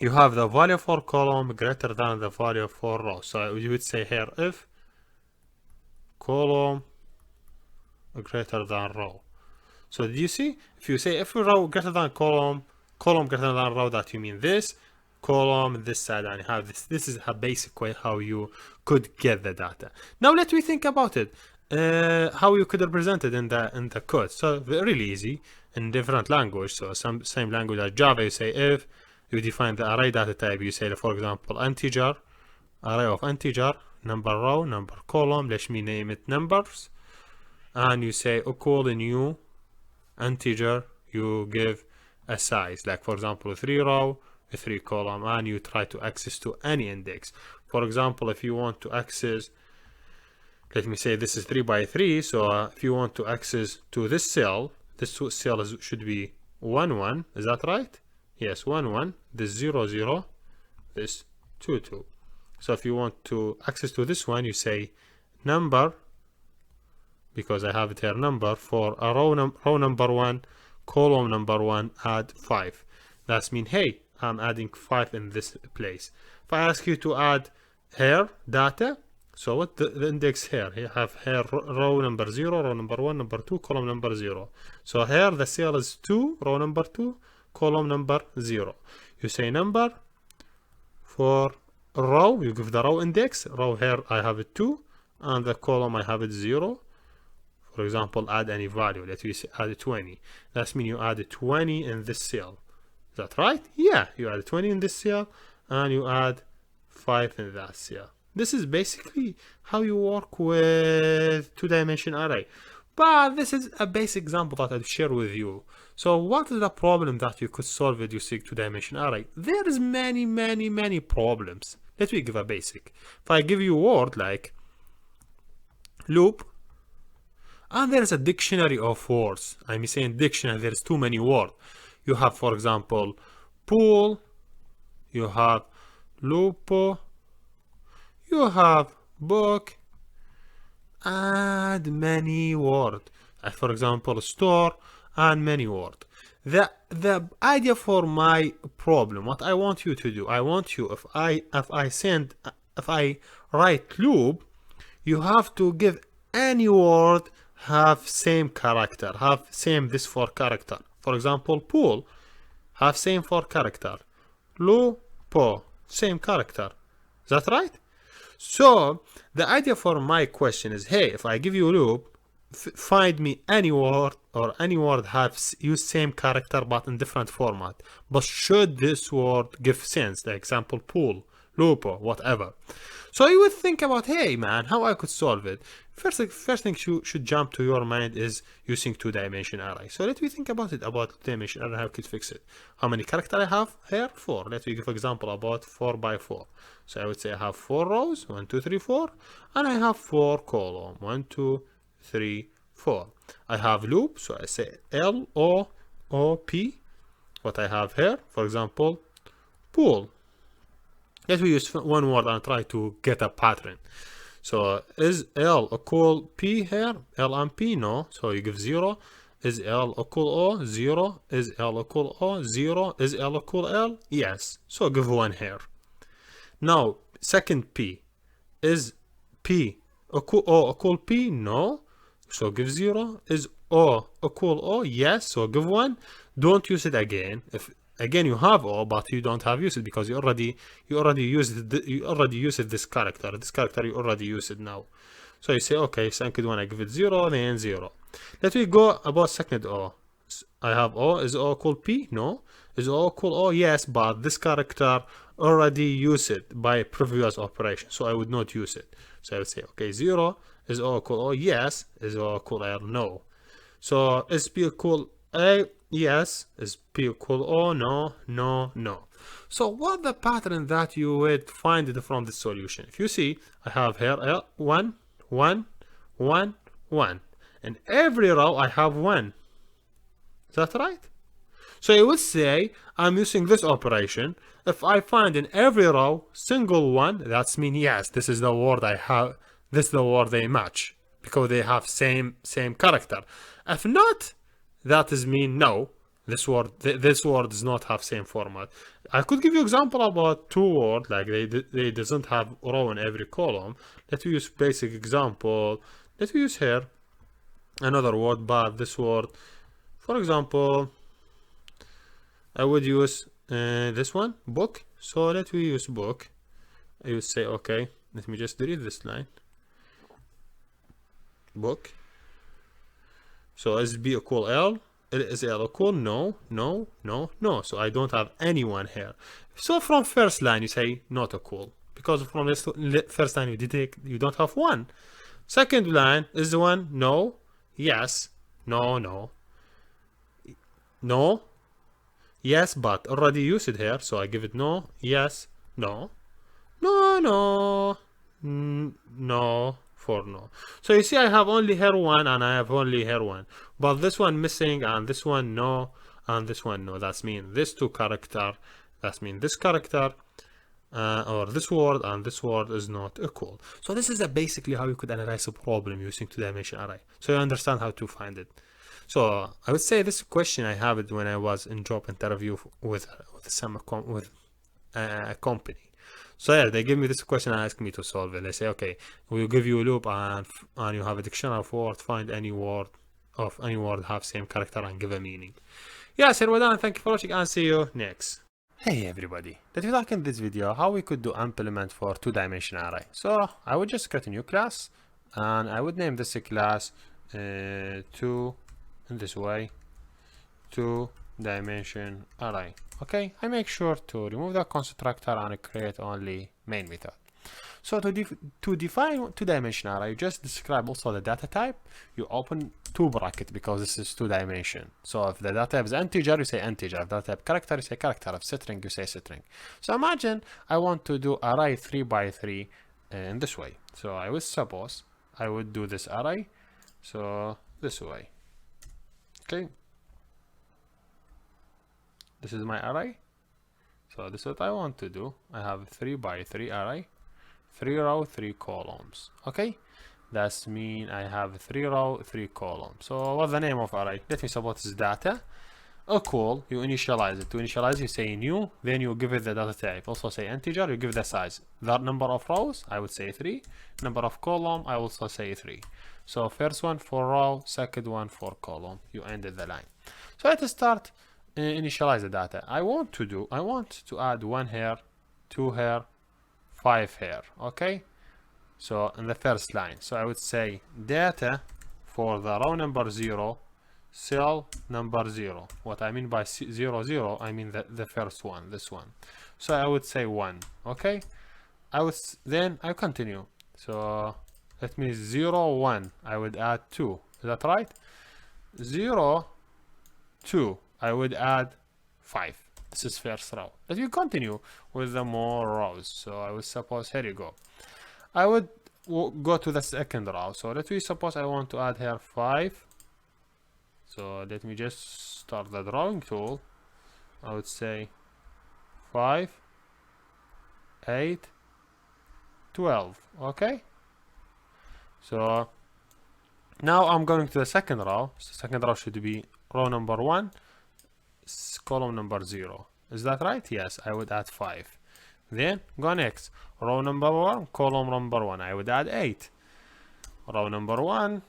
you have the value for column greater than the value for row. So you would say here if column greater than row. So do you see? If you say if row greater than column, column greater than row, that you mean this column, this side, and you have this. This is a basic way how you could get the data. Now let me think about it. How you could represent it in the code. So really easy in different language. So same language as Java. You say if you define the array data type. You say, for example, integer, array of integer, number row, number column. Let me name it numbers, and you say equal new integer. You give a size, like for example 3 row, 3 column, and you try to access to any index. For example, if you want to access, let me say this is 3 by 3. So if you want to access to this cell, this cell should be 1 1. Is that right? Yes, 1 1. This 0 0. This 2 2. So if you want to access to this one, you say number, because I have it here, number for a row number 1, column number 1, add 5. That means, hey, I'm adding 5 in this place. If I ask you to add here data, so what the index here? You have here row number 0, row number 1, number 2, column number 0. So here the cell is 2, row number 2, column number 0. You say number for row, you give the row index. Row here I have it 2, and the column I have it 0. For example, add any value. Let me say add 20. That means you add 20 in this cell. Is that right? Yeah, you add 20 in this cell, and you add 5 in that cell. This is basically how you work with two-dimension array. But this is a basic example that I'll share with you. So what is the problem that you could solve with using two-dimension array? There is many problems. Let me give a basic. If I give you a word like loop, and there is a dictionary of words. I'm saying dictionary, there's too many words. You have, for example, pool, you have lupo, you have book, and many words. For example, store, and many words. The idea for my problem, what I want you to do, I want you, if I write loop, you have to give any word have same character, have same this for character. For example, pool, have same for character. Lupo, same character. Is that right? So the idea for my question is, hey, if I give you a loop, find me any word, or any word have use same character but in different format. But should this word give sense? The example pool, lupo, whatever. So you would think about, hey man, how I could solve it. First thing should jump to your mind is using two-dimension array. So let me think about it, about two-dimension array, how I could fix it. How many characters I have here? 4. Let me give example about 4 by 4. So I would say I have 4 rows, 1 2 3 4, and I have 4 column, 1 2 3 4. I have loop, so I say L-O-O-P. What I have here, for example, pool. Let me use one word and try to get a pattern. So is L equal P here? L and P? No. So you give 0. Is L equal O? 0. Is L equal O? 0. Is L equal L? Yes. So give 1 here. Now, second P. Is P equal O equal P? No. So give 0. Is O equal O? Yes. So give 1. Don't use it again. If again you have O, but you don't have use it because you already used this character. This character you already used it now. So you say, okay, second one I give it 0, then 0. Let me go about second O. I have O. Is O equal P? No. Is O equal O? Yes, but this character already used it by previous operation, so I would not use it. So I would say, okay, 0. Is O equal O? Yes. Is O equal L? No. So is P equal A? Yes. Is P equal O? No, no, no. So what the pattern that you would find it from the solution? If you see, I have here 1, 1, 1, 1. In every row I have 1. Is that right? So I would say I'm using this operation. If I find in every row single 1, that's mean yes, this is the word I have. This is the word they match because they have same character. If not, that is mean no. This word does not have same format. I could give you example about 2 words like they doesn't have row in every column. Let's use basic example. Let's use here another word, but this word, for example, I would use this one, book. So let me use book. I would say, okay, let me just delete this line. Book. So is B equal L? Is L equal? No, no, no, no. So I don't have anyone here. So from first line you say not equal because from this first line you detect you don't have 1. Second line is the 1. No, yes, no, no, no. Yes, but already used it here, so I give it no, yes, no, no, no, no, for no. So you see I have only here 1 and I have only here 1. But this one missing and this one no and this one no. That's mean this 2 character, that's mean this character or this word and this word is not equal. So this is basically how you could analyze a problem using 2-dimension array. So you understand how to find it. So I would say this question I have it when I was in job interview with a company. So yeah, they give me this question and ask me to solve it. They say, okay, we'll give you a loop and you have a dictionary of words, find any word have same character and give a meaning. Yes, here we're done. Thank you for watching and see you next. Hey everybody, let me talk in this video how we could do implement for 2-dimension array. So I would just create a new class and I would name this class 2 in this way 2-dimension array. Okay, I make sure to remove the constructor and create only main method. So to define 2-dimension array, you just describe also the data type. You open 2 brackets because this is 2-dimension. So if the data type is integer, you say integer. If data type character, you say character. If string, you say string. So imagine I want to do array 3 by 3 in this way. So I would suppose I would do this array. So this way. Okay. This is my array. So this is what I want to do. I have 3 by 3 array, 3 row, 3 columns. Okay, that's mean I have 3 row, 3 columns. So what's the name of array? Let me suppose this data equal. You initialize it. To initialize, you say new, then you give it the data type. Also say integer. You give the size. The number of rows, I would say 3. Number of column, I also say 3. So first one for row, second one for column. You ended the line. So let's start. Initialize the data. I want to add 1 here, 2 here, 5 here. Okay, so in the first line, so I would say data for the row number 0, cell number 0. What I mean by 0 0, I mean the first one, this one. So I would say 1. Okay, then I continue. So let me 0 1, I would add 2. Is that right? 0 2, I would add 5. This is first row. Let me continue with the more rows. So I would suppose, here you go. I would go to the second row. So let me suppose I want to add here 5. So let me just start the drawing tool. I would say 5, 8, 12. Okay. So Now I'm going to the second row. So second row should be row number 1, column number 0. Is that right? Yes, I would add 5. Then go next. Row number 1, column number 1. I would add 8. Row number 1,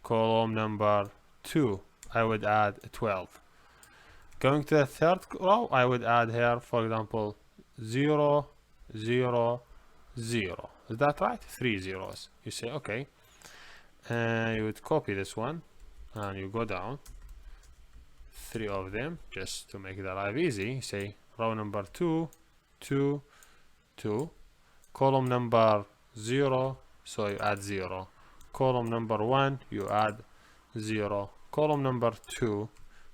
column number 2. I would add 12. Going to the third row, I would add here, for example, 0, 0, 0. Is that right? 3 zeros. You say, okay. You would copy this one and you go down 3 of them just to make the life easy. You say row number 2, 2, 2, column number 0, so you add 0, column number 1 you add 0, column number 2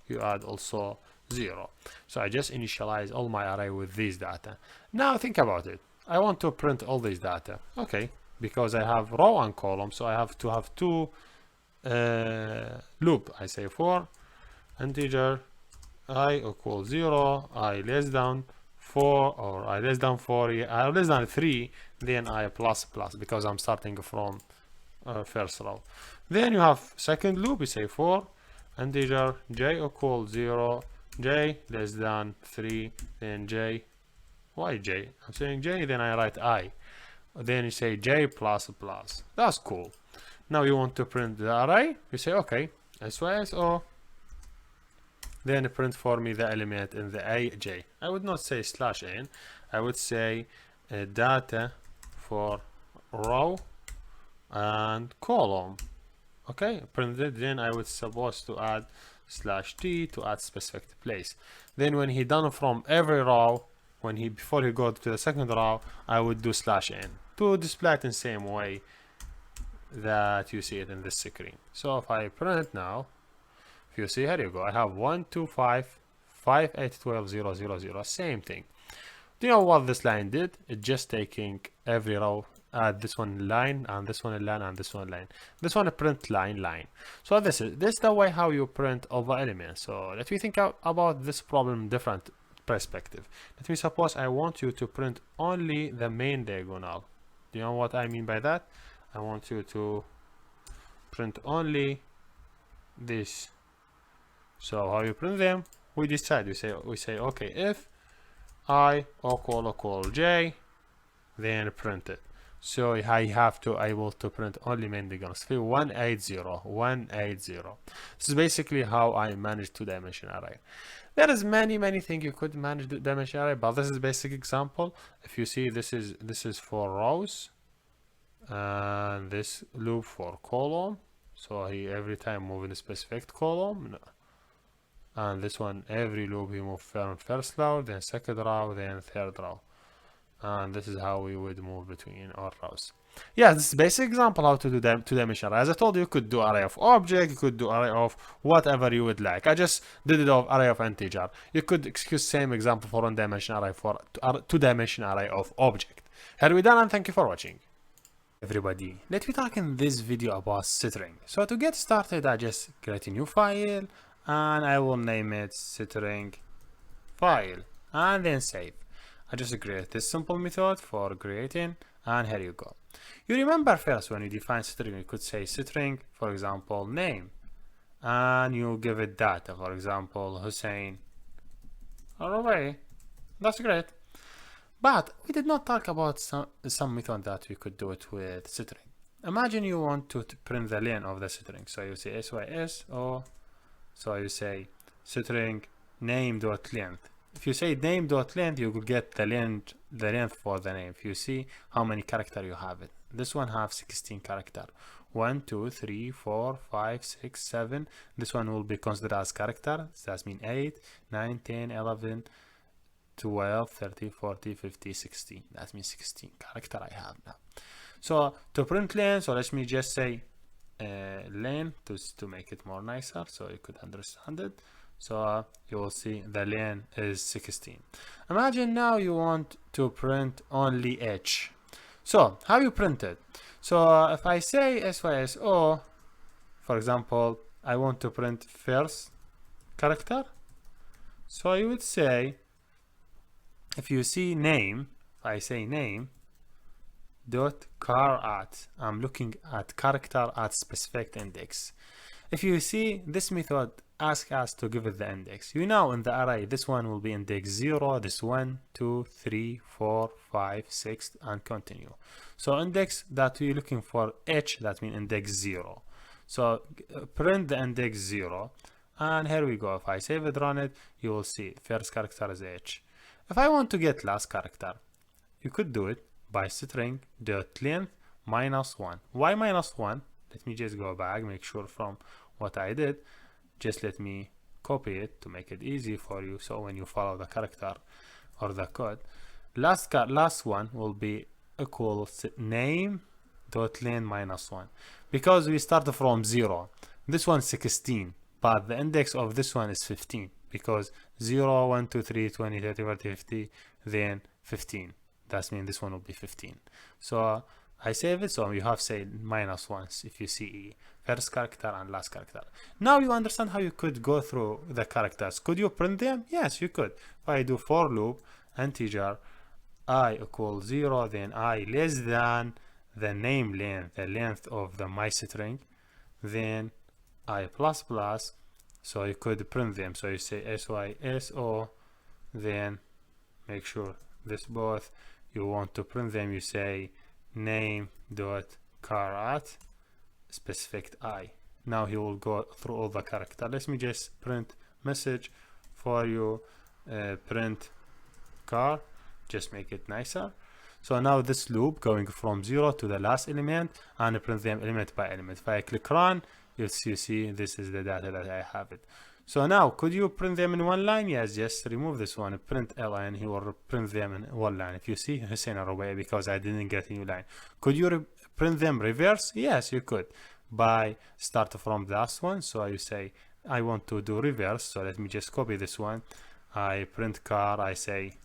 you add also 0. So I just initialize all my array with these data. Now think about it. I want to print all these data. Okay, because I have row and column, so I have to have two loop. I say for integer I equals 0, I less than 4, or I less than 4, I less than 3, then I plus plus, because I'm starting from first row. Then you have second loop, you say for integer j equals 0, j less than 3, then j, why j? I'm saying j, then I write I. Then you say j plus plus. That's cool. Now you want to print the array, you say okay, SYSO, then print for me the element in the AJ. I would not say /n, I would say data for row and column. Okay, print it, then I would supposed to add /t to add specific place. Then when he done from every row, before he go to the second row, I would do /n to display it in the same way that you see it in this screen. So if I print now, if you see, here you go, I have 1 2 5 5 8 12 0 0 0, same thing. Do you know what this line did? It just taking every row, add this one line and this one line and this one line. This one print line. So this is the way how you print over elements. So let me think about this problem different perspective. Let me suppose I want you to print only the main diagonal. Do you know what I mean by that? I want you to print only this. So how you print them? We decide. We say okay, if I equal j, then print it. So I have to able to print only main diagonals. 180 180. This is basically how I manage two-dimension array. There is many things you could manage the dimension array, but this is basic example. If you see, this is for rows, and this loop for column. So he every time move in a specific column. And this one, every loop he move from first row, then second row, then third row. And this is how we would move between our rows. Yeah, this is basic example how to do two-dimensional. As I told you, you could do array of object, you could do array of whatever you would like. I just did it of array of integer. You could excuse same example for one-dimensional array for two-dimensional array of object. Here we done, and thank you for watching. Everybody, let me talk in this video about string. So to get started, I just create a new file and I will name it string file and then save. I just create this simple method for creating, and here you go. You remember first when you define string, you could say string, for example, name, and you give it data, for example, Hussein. Alright, that's great. But we did not talk about some method that we could do it with string. Imagine you want to print the length of the string. So you say SYSO, so you say string name.length. If you say name.length, you will get the length for the name. If you see how many character you have it. This one have 16 character. 1, 2, 3, 4, 5, 6, 7. This one will be considered as character. So that means 8, 9, 10, 11, 12, 13, 14, 15, 16. That means 16 character I have now. So to print length, so let me just say length to make it more nicer so you could understand it. So you will see the length is 16. Imagine now you want to print only h. So how you print it? So if I say SYSO, for example, I want to print first character. So you would say, if you see name, if I say name dot car at. I'm looking at character at specific index. If you see, this method asks us to give it the index. You know, in the array, this one will be index 0, this 1, 2, 3, 4, 5, 6, and continue. So index that we're looking for h, that means index 0. So print the index 0, and here we go. If I save it, run it, you will see first character is h. If I want to get last character, you could do it by string.length -1. Why -1? Let me just go back, make sure from what I did. Just let me copy it to make it easy for you, so when you follow the character or the code, last one will be equal name.length -1, because we start from 0. This one's 16, but the index of this one is 15, because 0, 1, 2, 3, 20, 30, 40, 50, then 15. That means this one will be 15. So I save it, so you have say -1 if you see first character and last character. Now you understand how you could go through the characters. Could you print them? Yes, you could. If I do for loop, integer I equals 0, then I less than the name length, the length of the my string, then I plus plus, so you could print them. So you say SYSO, then make sure this both you want to print them, you say name dot car at specific I. Now he will go through all the character. Let me just print message for you, print car, just make it nicer. So now this loop going from 0 to the last element and print them element by element. If I click run, you see this is the data that I have it. So now, could you print them in one line? Yes, just remove this one, print line, he will print them in one line. If you see Hussein away because I didn't get a new line. Could you print them reverse? Yes, you could. By start from the last one. So you say, I want to do reverse. So let me just copy this one. I print car, I say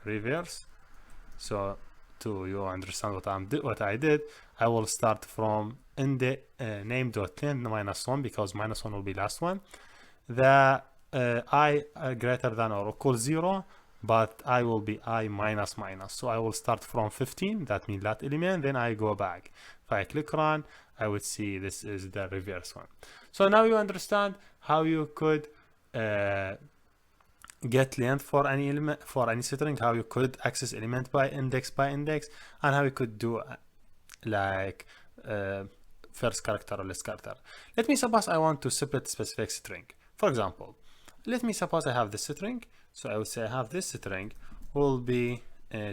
reverse. So to you understand what I did, I will start from in the name.length -1, because -1 will be last one. The I greater than or equal 0, but I will be I minus minus. So I will start from 15, that means that element, then I go back. If I click run, I would see this is the reverse one. So now you understand how you could get length for any element, for any string, how you could access element by index, and how you could do like first character or last character. Let me suppose I want to split specific string. For example, let me suppose I have this string. So I would say I have this string will be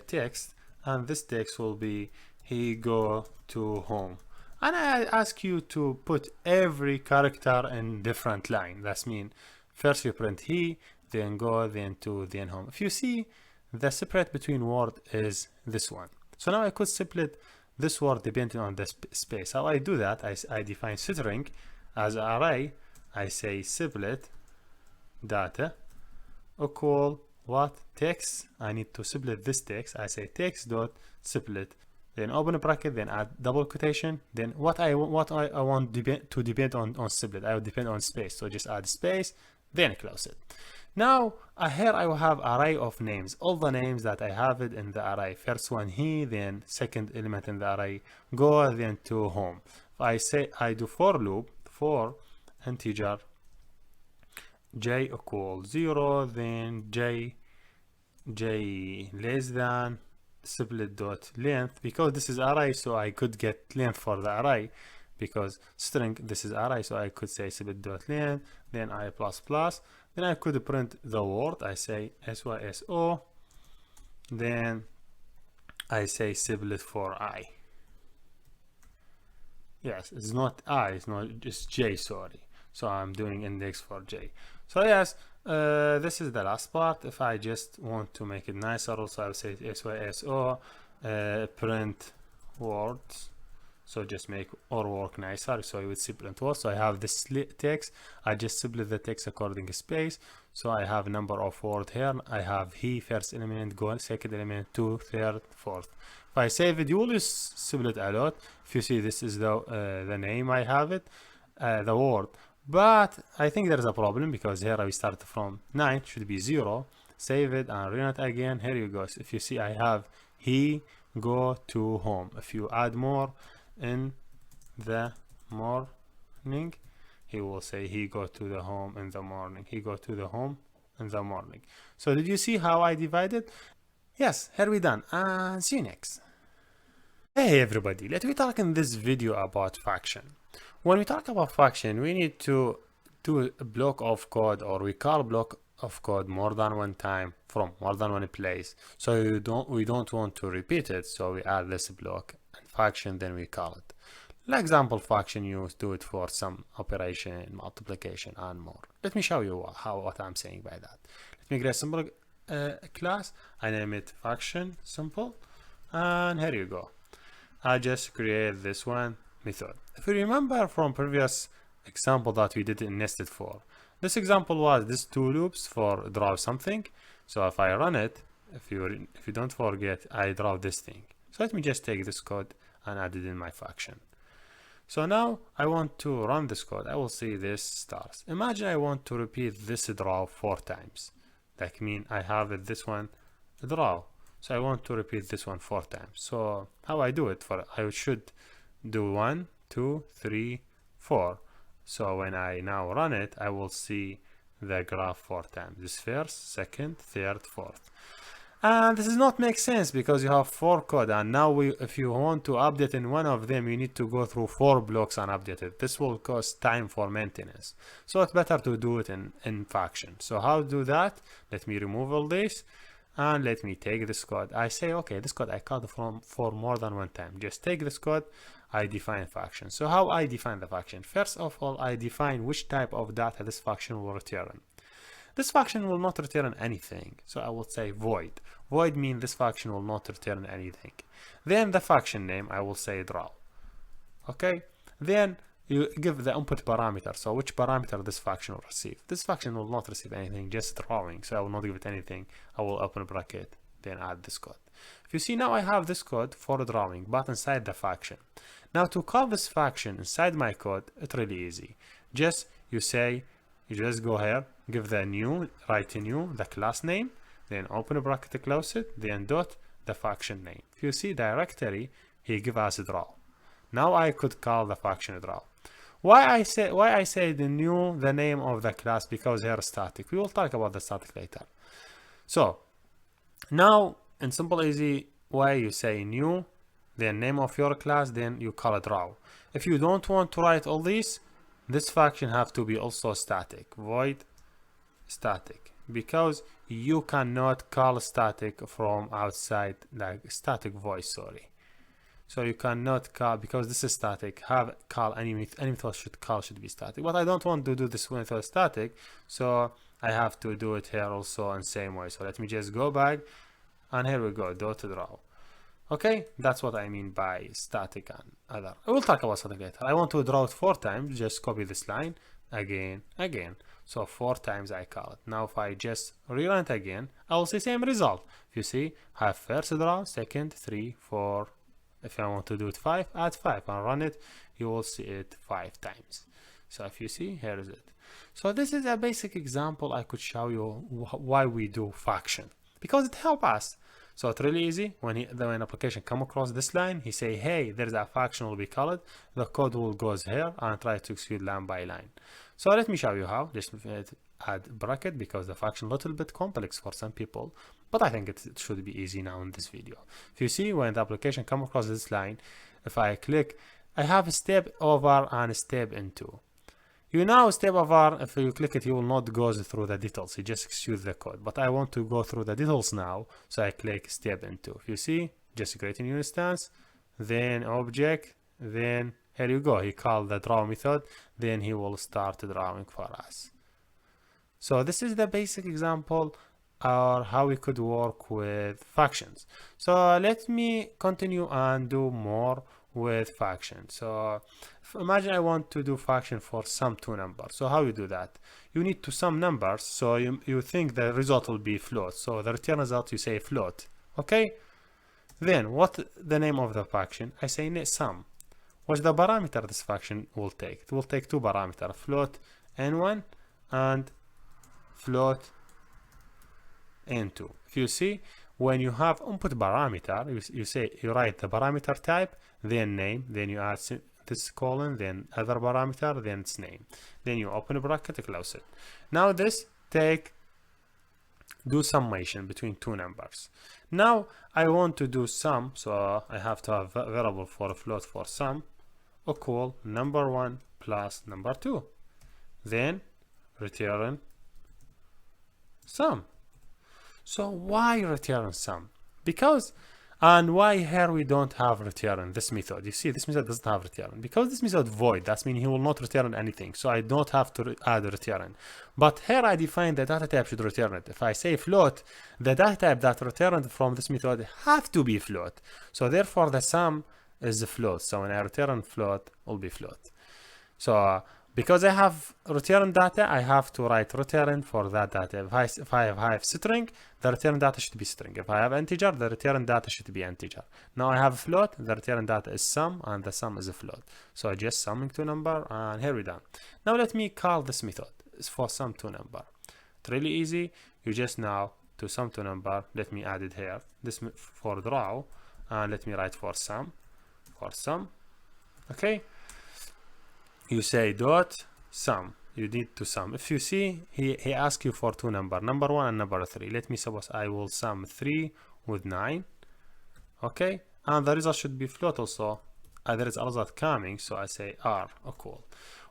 text, and this text will be he go to home. And I ask you to put every character in different line. That means first you print he, then go, then to, then home. If you see, the separate between word is this one. So now I could split this word depending on the space. How I do that, I define string as array. I say split data equal what text. I need to split this text. I say text dot split, then open a bracket, then add double quotation, then what I want to depend on split. I will depend on space, so just add space, then close it. Now here I will have array of names, all the names that I have it in the array. First one he, then second element in the array go, then to home. If I say I do for loop for integer j equals 0, then j less than split dot length, because this is array, so I could get length for the array, because string this is array, so I could say split dot length, then I plus plus, then I could print the word. I say syso, then I say split for I. Yes, it's not I, it's not just j, sorry. So I'm doing index for j. So yes, this is the last part. If I just want to make it nicer, also I'll say syso print words. So just make our work nicer. So you would see print words. So I have this text. I just split the text according to space. So I have number of words here. I have he first element, go second element, two, third, fourth. If I save it, you will split a lot. If you see, this is the name I have it, the word. But I think there's a problem, because here I start from 9, should be 0. Save it and run it again. Here you go. So if you see, I have he, go to home. If you add more in the morning, he will say he go to the home in the morning. He go to the home in the morning. So did you see how I divided? Yes, here we done. And see you next. Hey everybody, let me talk in this video about function. When we talk about function, we need to do a block of code, or we call block of code more than one time from more than one place. So we don't want to repeat it, so we add this block and function, then we call it. Like example function, you do it for some operation, multiplication and more. Let me show you what I'm saying by that. Let me create a simple class. I name it function simple, and here you go. I just create this one method. If you remember from previous example that we did in nested for, this example was this two loops for draw something. So if I run it, if you don't forget, I draw this thing. So let me just take this code and add it in my function. So now I want to run this code. I will see this stars. Imagine I want to repeat this draw 4 times. That means I have this one draw. So I want to repeat this one 4 times. So how I do it? I should do 1, 2, 3, 4. So when I now run it, I will see the graph 4 times. This first, second, third, fourth. And this does not make sense because you have 4 code, and now if you want to update in one of them, you need to go through 4 blocks and update it. This will cost time for maintenance. So it's better to do it in function. So how to do that? Let me remove all this. And let me take this code. I say, okay, this code I called for more than one time. Just take this code, I define function. So how I define the function? First of all, I define which type of data this function will return. This function will not return anything. So I will say void. Void means this function will not return anything. Then the function name, I will say draw. Okay. Then you give the input parameter. So which parameter this function will receive? This function will not receive anything, just drawing. So I will not give it anything. I will open a bracket, then add this code. If you see now, I have this code for drawing, but inside the function. Now to call this function inside my code, it's really easy. You just go here, give the new, write new, the class name, then open a bracket, close it, then dot the function name. If you see directory, he give us a draw. Now I could call the function draw. Why I say the name of the class? Because here is static. We will talk about the static later. So now in simple easy way, you say new, then name of your class, then you call it draw. If you don't want to write all these, this function have to be also static. Void static, because you cannot call static from outside, like static voice, sorry. So you cannot call, because this is static, any method should be static. But I don't want to do this method static, so I have to do it here also in same way. So let me just go back, and here we go, dot draw. Okay, that's what I mean by static and other. I will talk about static later. I want to draw it 4 times, just copy this line, again. So 4 times I call it. Now if I just rerun it again, I will see same result. If you see, have first draw, second, 3, 4. If I want to do it 5, add 5 and run it, you will see it 5 times. So if you see, here is it. So this is a basic example I could show you why we do function, because it helps us. So it's really easy. When application come across this line, he say, hey, there's a function will be called. The code will goes here and try to execute line by line. So let me show you how. Just add bracket, because the function a little bit complex for some people, but I think it should be easy now in this video. If you see, when the application come across this line, if I click, I have a step over and a step into. You now step over, if you click it, you will not go through the details, you just execute the code. But I want to go through the details now, so I click step into. If you see, just create a new instance, then object, then here you go, he called the draw method, then he will start drawing for us. So this is the basic example or how we could work with functions. So let me continue and do more with functions. So imagine I want to do function for sum 2 numbers. So how you do that? You need to sum numbers. So you think the result will be float. So the return result, you say float. Okay. Then what the name of the function? I say sum. What's the parameter this function will take? It will take 2 parameters, float n1 and float n2. If you see, when you have input parameter, you write the parameter type, then name, then you add this colon, then other parameter, then its name, then you open a bracket, close it. Now this do summation between two numbers. Now I want to do sum, so I have to have a variable for a float for sum equal number 1 plus number 2, then return sum. So why return sum? Because, and why here we don't have return this method? You see, this method doesn't have return because this method void. That means he will not return anything. So I don't have to add return. But here I define the data type should return it. If I say float, the data type that returned from this method have to be float. So therefore the sum is a float. So when I return float, will be float. So because I have return data, I have to write return for that data. If I have string, the return data should be string. If I have integer, the return data should be integer. Now I have a float, the return data is sum, and the sum is a float. So I just summing to number, and here we're done. Now let me call this method. It's for sum to number. It's really easy. You just now to sum to number. Let me add it here. This for draw, and let me write for sum. Okay. You say dot sum. You need to sum. If you see, he asks you for two number 1 and number 3. Let me suppose I will sum 3 with 9. Okay, and the result should be float also. There is a result coming, so I say r equal.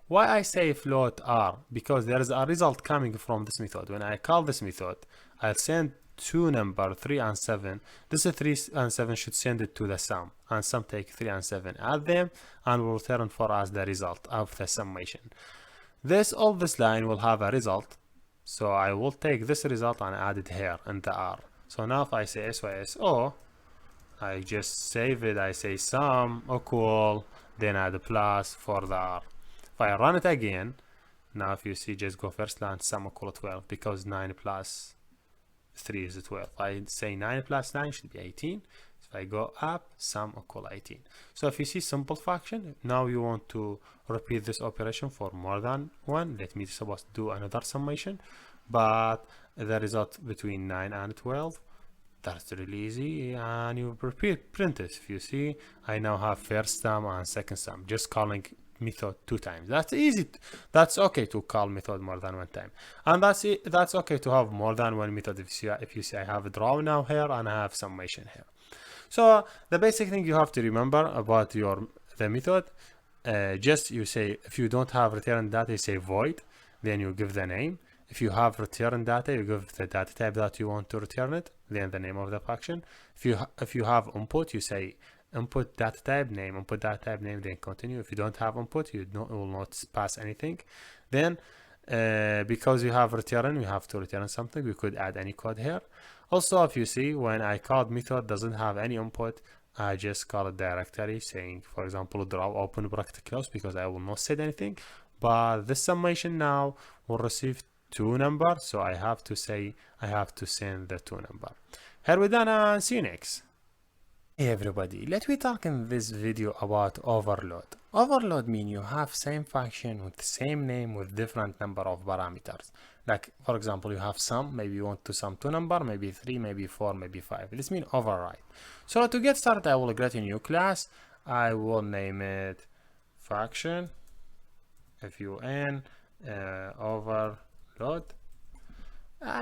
Why I say float r? Because there is a result coming from this method. When I call this method, I'll send two number 3 and 7. This 3 and 7 should send it to the sum, and sum take 3 and 7, add them, and will return for us the result of the summation. All this line will have a result, so I will take this result and add it here in the r. So now if I say SYSO, I just save it. I say sum equal, then add a plus for the r. If I run it again, now if you see, just go first line, sum equal 12, because 9 plus 3 is 12. I say 9 plus 9 should be 18. If I go up, sum equal 18. So if you see simple function, now you want to repeat this operation for more than one. Let me suppose do another summation, but the result between 9 and 12. That's really easy, and you print it. If you see, I now have first sum and second sum, just calling method 2 times. That's easy. That's okay to call method more than 1 time, and that's okay to have more than one method. If you see I have a draw now here and I have summation here. So the basic thing you have to remember about the method, just you say, if you don't have return data, you say void, then you give the name. If you have return data, you give the data type that you want to return it, then the name of the function. If you have input, you say input data type name, input data type name, then continue. If you don't have input, you will not pass anything. Then because you have return, you have to return something. We could add any code here. Also, if you see, when I called method doesn't have any input, I just call it directory, saying, for example, draw open bracket close, because I will not set anything. But this summation now will receive 2 numbers, so I have to say, I have to send the 2 number. Here we done, and see you next. Hey everybody, let me talk in this video about overload. Overload means you have same function with the same name with different number of parameters. Like, for example, you have sum, maybe you want to sum 2 number, maybe 3, maybe 4, maybe 5. This means override. So to get started, I will create a new class. I will name it function, fun, overload.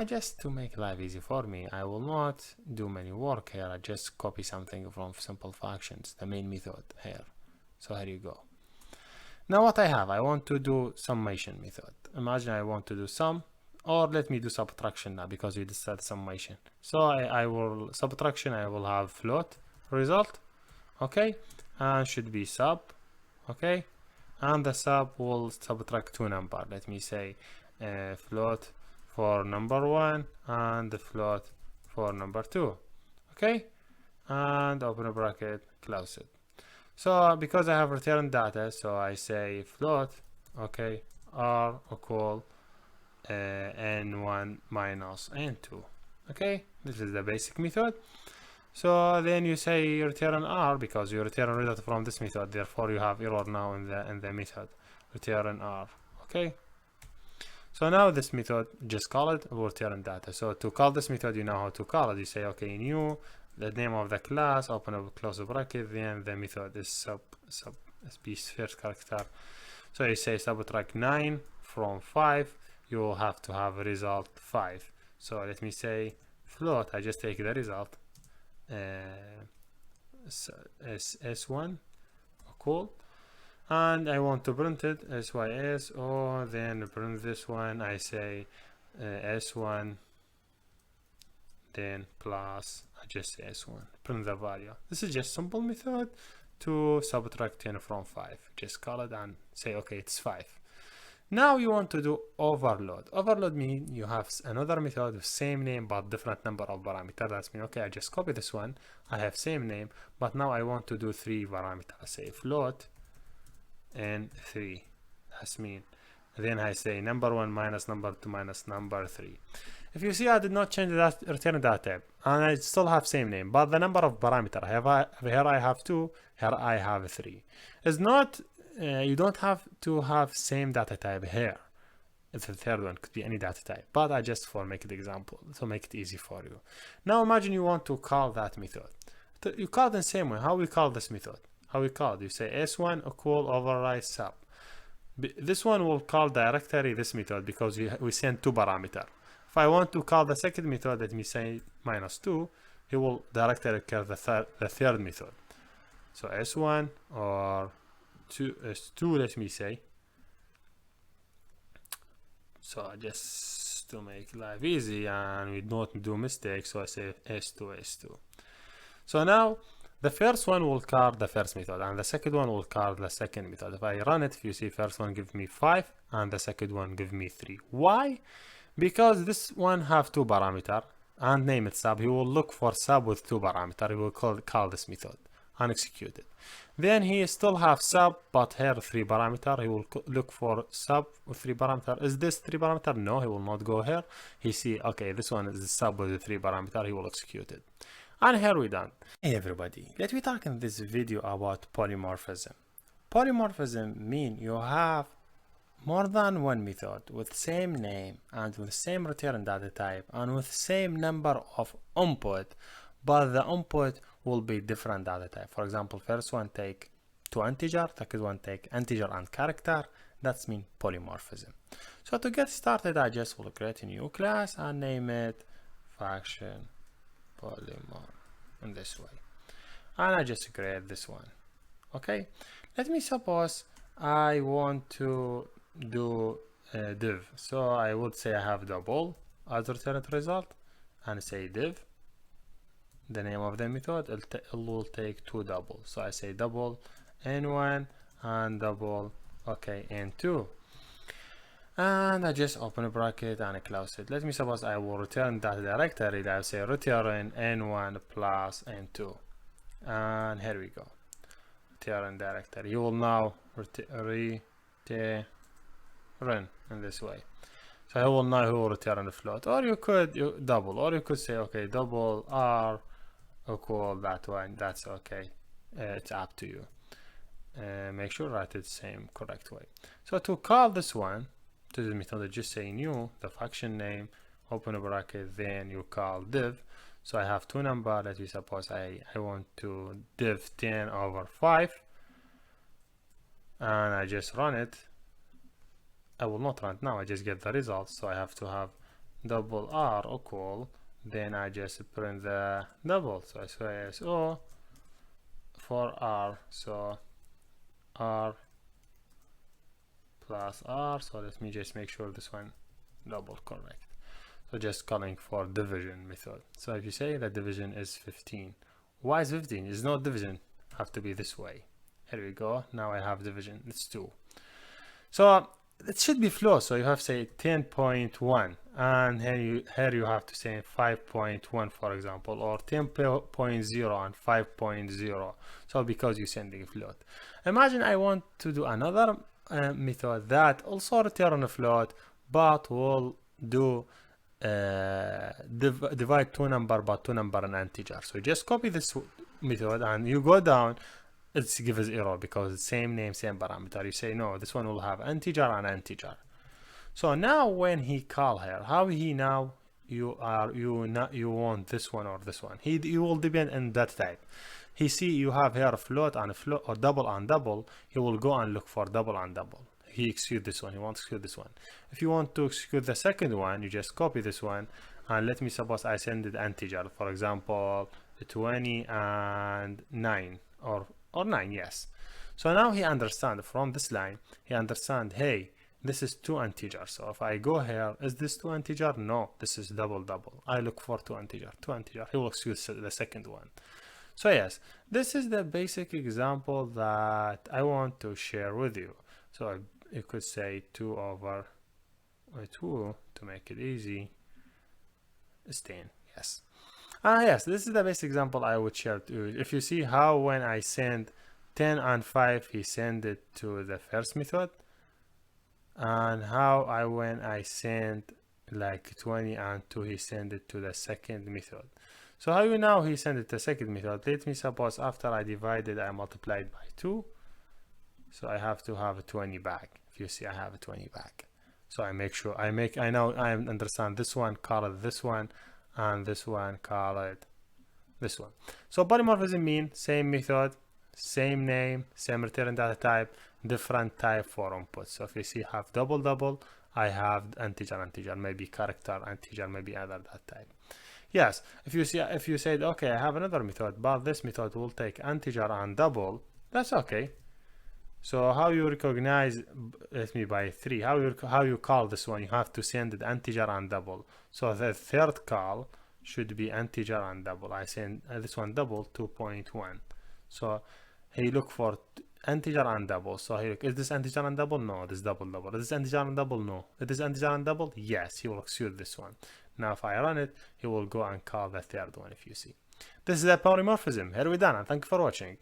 Just to make life easy for me, I will not do many work here. I just copy something from simple functions, the main method here. So here you go. Now what I have, I want to do summation method. Imagine I want to do sum, or let me do subtraction now because we just said summation. So I will subtraction, I will have float result, okay, and should be sub, okay, and the sub will subtract 2 number. Let me say float for number 1 and the float for number 2, okay, and open a bracket, close it. So because I have return data, so I say float, okay, r equal n1 minus n2, okay. This is the basic method. So then you say return r, because you return result from this method, therefore you have error now in the method, return r, okay. So now this method, just call it, will return data. So to call this method, you know how to call it. You say, okay, new, the name of the class, open up, close a bracket, then the method is sub piece first character. So you say subtract 9 from 5, you will have to have a result 5. So let me say float, I just take the result, S1, cool. And I want to print it sys, or then print this one. I say s1, then plus, I just say s1, print the value. This is just simple method to subtract 10 from 5. Just call it and say, okay, it's 5. Now you want to do overload. Overload means you have another method with same name but different number of parameters. That's mean, okay, I just copy this one. I have same name, but now I want to do 3 parameters. I say float and 3. That's mean. Then I say number 1 minus number 2 minus number 3. If you see, I did not change that return that type, and I still have same name, but the number of parameter here I have 2, here I have 3. It's not you don't have to have same data type here. It's the third one, could be any data type, but I just for make it example to make it easy for you. Now imagine you want to call that method. You call it the same way. How we call this method? How we call it? You say s1 equal override sub. This one will call directory this method because we send 2 parameter. If I want to call the second method, let me say -2, he will directly call the third method. So s1 or s2, let me say. So just to make life easy and we don't do mistakes, so I say s2. So now the first one will call the first method and the second one will call the second method. If I run it, if you see, first one give me 5 and the second one give me 3. Why? Because this one have 2 parameter and name it sub. He will look for sub with 2 parameter. He will call this method and execute it. Then he still have sub, but here 3 parameter. He will look for sub with 3 parameter. Is this 3 parameter? No, he will not go here. He see, okay, this one is the sub with the 3 parameter. He will execute it. And here we done. Hey everybody, let me talk in this video about polymorphism. Polymorphism mean you have more than one method with same name and with same return data type and with same number of input, but the input will be different data type. For example, first one take 2 integer, second one take integer and character. That's mean polymorphism. So to get started, I just will create a new class and name it function polymorph in this way. And I just create this one. Okay, let me suppose I want to do a div. So I would say I have double as return result and say div. The name of the method, it will take 2 double. So I say double n1 and double, okay, n2. And I just open a bracket and I close it. Let me suppose I will return that directory. I say return n1 plus n2. And here we go. Return directory. You will now return in this way. So I will now return the float. Or you could double, or you could say, okay, double r equal that one. That's okay. It's up to you. Make sure write it the same correct way. So to call this one, to the method, just say new, the function name, open a bracket, then you call div. So I have 2 number. Let me suppose I want to div 10 over 5, and I just run it. I will not run it now, I just get the results. So I have to have double r equal, then I just print the double. So I say so for r, so r plus r. So let me just make sure this one double correct. So just calling for division method. So if you say that division is 15, why is 15? It's not division, have to be this way. Here we go. Now I have division, it's 2. So it should be float. So you have to say 10.1, and here you have to say 5.1, for example, or 10.0 and 5.0. So because you're sending a float. Imagine I want to do another method that also return a float, but will do divide 2 number, but 2 number an integer. So you just copy this method and you go down, it gives error because it's same name, same parameter. You say no, this one will have integer and integer. So now when he call here, how he now you want this one or this one? You will depend on that type. He see you have here a float and a float or double and double. He will go and look for double and double. He execute this one. He wants to execute this one. If you want to execute the second one, you just copy this one and let me suppose I send it integer. For example, 20 and 9 or 9. Yes. So now he understand from this line. He understand. Hey, this is 2 integers. So if I go here, is this 2 integer? No, this is double. I look for 2 integer. He will execute the second one. So yes, this is the basic example that I want to share with you. So you could say 2 over 2 to make it easy is 10. Yes. Yes, this is the basic example I would share to you. If you see how when I send 10 and 5, he send it to the first method, and how when I send like 20 and 2, he send it to the second method. So how now he send it to the second method? Let me suppose after I divided, I multiplied by 2. So I have to have a 20 back. If you see, I have a 20 back. So I make sure I understand this one, call it this one, and this one, call it this one. So polymorphism means same method, same name, same return data type, different type for input. So if you see have double, I have integer, maybe character, integer, maybe other data type. Yes, if you said, okay, I have another method, but this method will take integer and double, that's okay. So how you recognize, let me by 3, how you call this one, you have to send it integer and double. So the third call should be integer and double. I send this one double 2.1. So he look for integer and double. So he look, is this integer and double? No, this double. Is this integer and double? No. Is this integer and double? Yes, he will execute this one. Now if I run it, he will go and call the third one. If you see, this is the polymorphism. Here we done, and thank you for watching.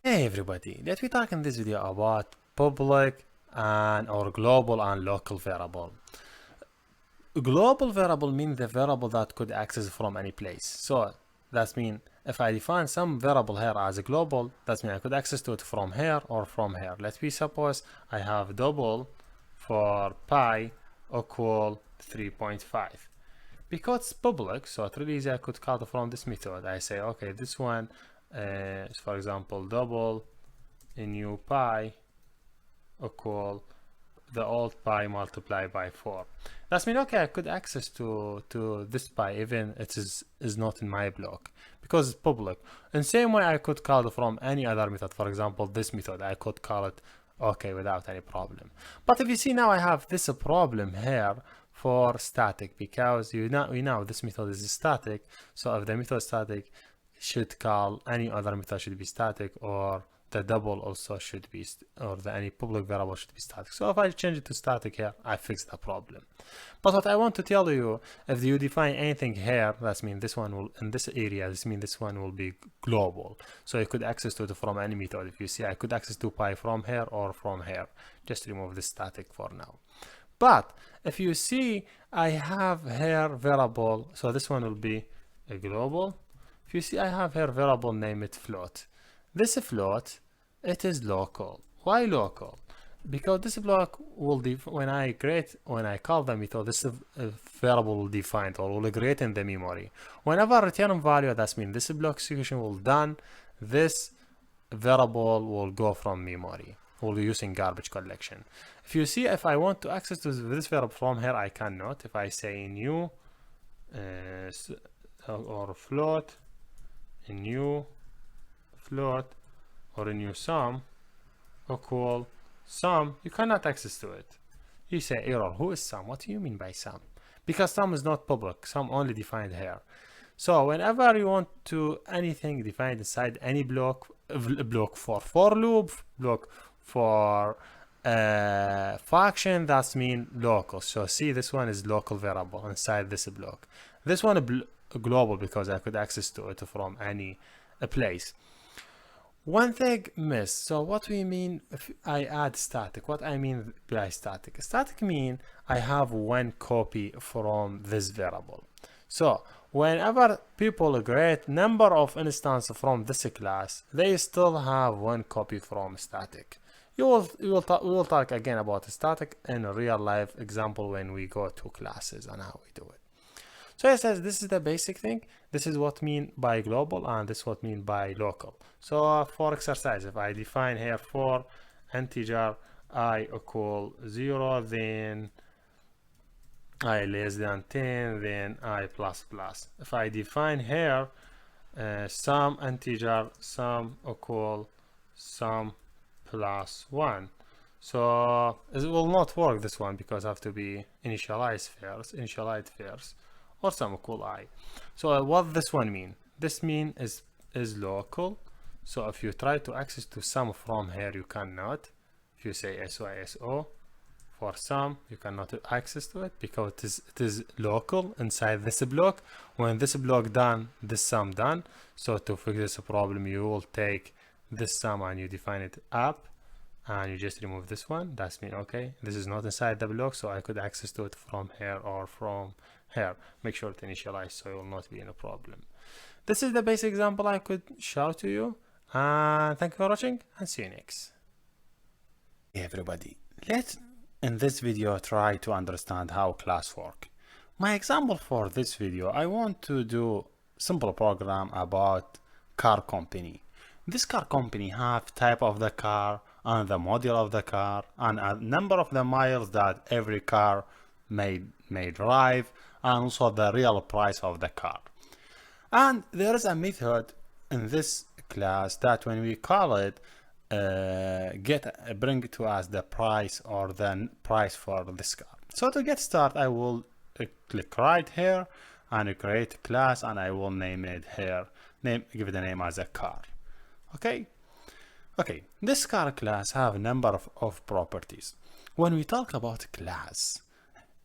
Hey everybody, let me talk in this video about public or global and local variable. Global variable means the variable that could access from any place. So that means if I define some variable here as a global, that means I could access to it from here or from here. Let me suppose I have double for pi equal 3.5. Because it's public, so it's really easy, I could call it from this method. I say, okay, this one is, for example, double in new pi equal the old pi multiplied by 4. That means, okay, I could access to this pi even it is not in my block because it's public. In same way, I could call it from any other method. For example, this method, I could call it okay without any problem. But if you see now, I have this problem here for static because we know this method is static. So if the method is static, should call any other method should be static, or the double also should be, or any public variable should be static. So if I change it to static here, I fix the problem. But what I want to tell you, if you define anything here, that means this one will, in this area, this means this one will be global. So you could access to it from any method. If you see, I could access to pi from here or from here. Just remove the static for now. But if you see, I have here variable, so this one will be a global. If you see, I have here variable, name it float. This float, it is local. Why local? Because this block will when I call the method, this variable will define or will create in the memory. Whenever I return value, that means this block execution will done. This variable will go from memory. We'll be using garbage collection. If you see, if I want to access to this variable from here, I cannot. If I say new or float, a new float or a new sum equal sum, you cannot access to it. You say error. Who is sum? What do you mean by sum? Because sum is not public. Sum only defined here. So whenever you want to anything defined inside any block for loop, block for function, that's mean local. So see, this one is local variable inside this block. This one global because I could access to it from any place. One thing missed. So what we mean if I add static? What I mean by static? Static mean I have one copy from this variable. So whenever people create number of instances from this class, they still have one copy from static. We will talk again about static in a real life example when we go to classes and how we do it. So it says this is the basic thing. This is what mean by global and this is what mean by local. So for exercise, if I define here for integer I equal 0, then I less than 10, then I plus plus. If I define here sum integer sum equal sum plus 1, so it will not work this one because I have to be initialized first, or sum equal I. So what this one mean? This mean is local. So if you try to access to sum from here, you cannot. If you say SO for sum, you cannot access to it because it is local inside this block. When this block done, this sum done. So to fix this problem, you will take this sum and you define it up, and you just remove this one. That's mean okay, this is not inside the block, so I could access to it from here or from here. Make sure to initialize so it will not be any problem. This is the basic example I could show to you, and thank you for watching and see you next. Hey everybody, let's in this video try to understand how class work. My example for this video, I want to do simple program about car company. This car company have type of the car and the model of the car and a number of the miles that every car may drive, and also the real price of the car. And there is a method in this class that when we call it bring to us the price or the price for this car. So to get started, I will click right here and create a class, and I will name it here, give it a name as a car. Okay, this car class have a number of properties. When we talk about class,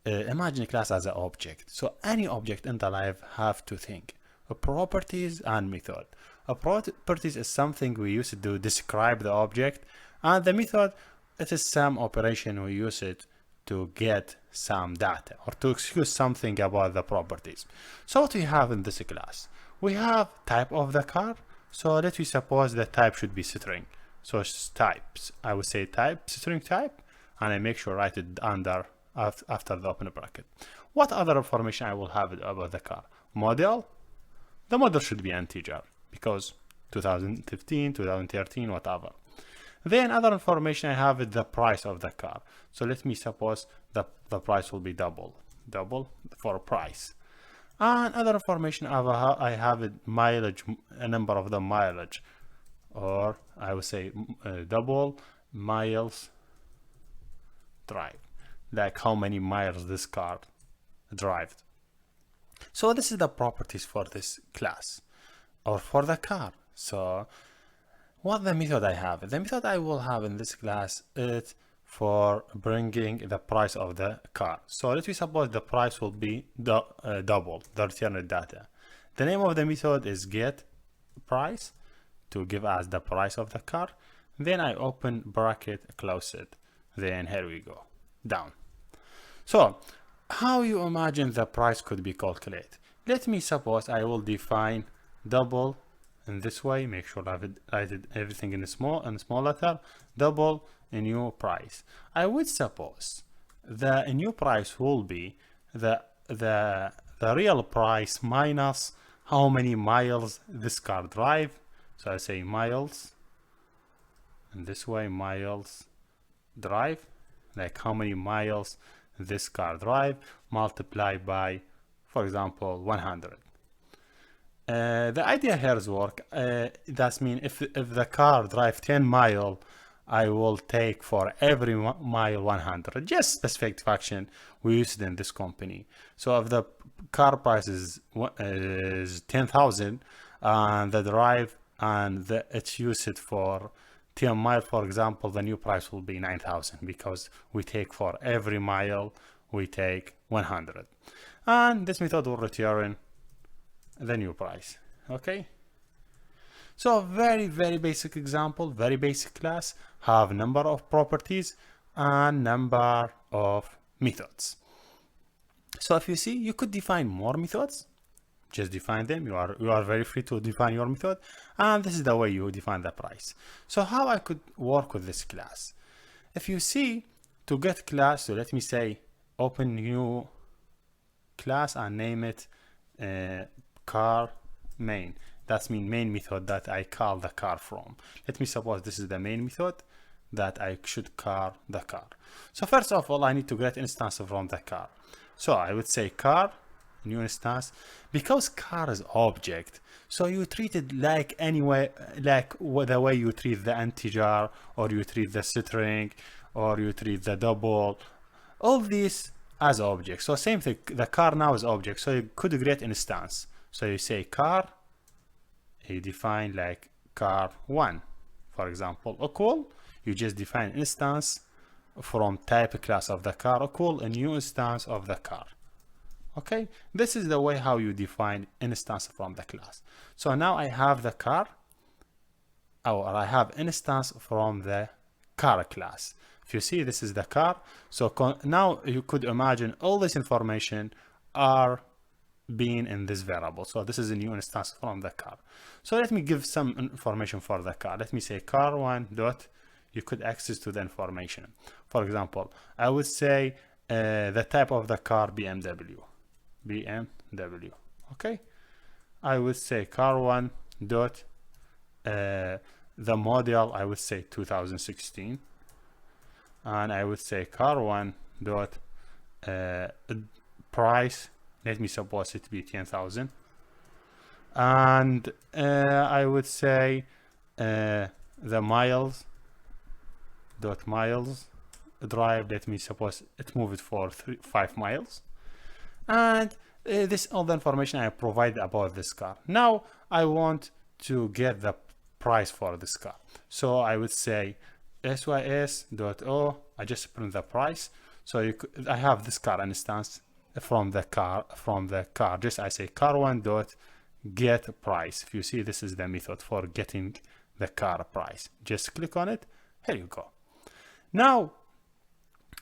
imagine a class as an object. So any object in the life have two things: properties and method. A properties is something we use to describe the object, and the method, it is some operation we use it to get some data or to excuse something about the properties. So what we have in this class, we have type of the car. So let me suppose the type should be string. So types, I would say type, string type, and I make sure write it under after the open bracket. What other information I will have about the car? Model, the model should be integer because 2015, 2013, whatever. Then other information I have is the price of the car. So let me suppose the price will be double for price. And other information I have it mileage, a number of the mileage, or I would say double miles drive, like how many miles this car drive. So this is the properties for this class or for the car. So what the method I have? The method I will have in this class is for bringing the price of the car. So let me suppose the price will be double the returned data. The name of the method is get price to give us the price of the car. Then I open bracket, close it. Then here we go, down. So how you imagine the price could be calculated? Let me suppose I will define double in this way. Make sure I did everything in small letter. Double a new price. I would suppose the new price will be the real price minus how many miles this car drive. So I say miles in this way, miles drive, like how many miles this car drive, multiplied by, for example, 100. The idea here is work. That means if the car drive 10 miles, I will take for every mile 100. Just specific function we used in this company. So if the car price is 10,000 and the drive and it's used for 10 miles, for example, the new price will be 9,000 because we take for every mile we take 100. And this method will return the new price. Okay. So very basic example, very basic class, have number of properties and number of methods. So if you see, you could define more methods, just define them. You are very free to define your method, and this is the way you define the price. So how I could work with this class? If you see, to get class, so let me say open new class and name it car main. That's mean main method that I call the car from. Let me suppose this is the main method that I should call the car. So first of all, I need to get instance from the car. So I would say car, new instance, because car is object. So you treat it like anyway, like the way you treat the integer, or you treat the string, or you treat the double, all these as objects. So same thing, the car now is object. So you could create instance. So you say car, you define like car1, for example, equal. You just define instance from type class of the car equal a new instance of the car. Okay, this is the way how you define instance from the class. So now I have the car, or I have instance from the car class. If you see, this is the car. So now you could imagine all this information are being in this variable. So this is a new instance from the car. So let me give some information for the car. Let me say car1 dot, you could access to the information. For example, I would say the type of the car BMW. Okay, I would say car1 dot the model, I would say 2016, and I would say car1 dot price, let me suppose it to be 10,000, and I would say the miles dot miles drive, let me suppose it moved for 5 miles, and this all the information I provide about this car. Now I want to get the price for this car, so I would say sys.o, I just print the price. So I have this car instance from the car, just I say car1 dot get price. If you see, this is the method for getting the car price. Just click on it, here you go. Now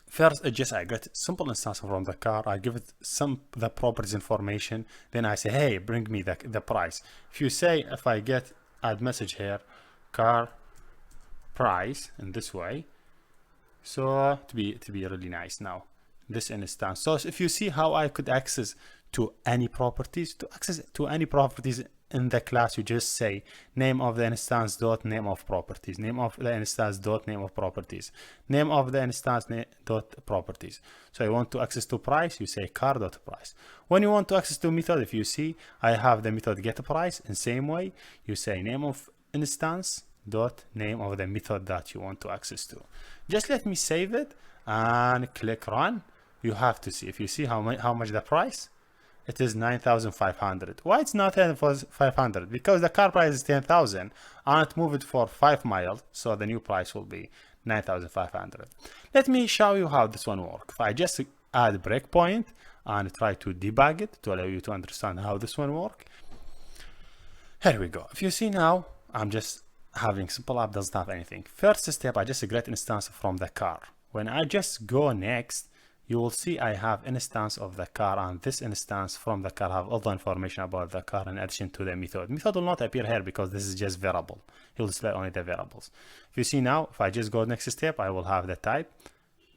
first, I get simple instance from the car. I give it the properties information. Then I say, hey, bring me the price. If you say, if I get add message here, car price in this way, so to be really nice. Now this instance. So if you see how I could access to any properties, in the class, you just say name of the instance dot name of properties, name of the instance dot name of properties, name of the instance dot properties. So you want to access to price, you say car dot price. When you want to access to method, if you see, I have the method get price. In same way, you say name of instance dot name of the method that you want to access to. Just let me save it and click run. You have to see, if you see how much the price, it is 9,500. Why it's not 9,500? Because the car price is 10,000 and it moved for 5 miles, so the new price will be 9,500. Let me show you how this one works. If I just add breakpoint and try to debug it to allow you to understand how this one works. Here we go. If you see now, I'm just having simple app, doesn't have anything. First step, I just create instance from the car. When I just go next, you will see I have instance of the car, and this instance from the car have all the information about the car in addition to the method. Method will not appear here because this is just variable. It will display only the variables. If you see now, if I just go next step, I will have the type,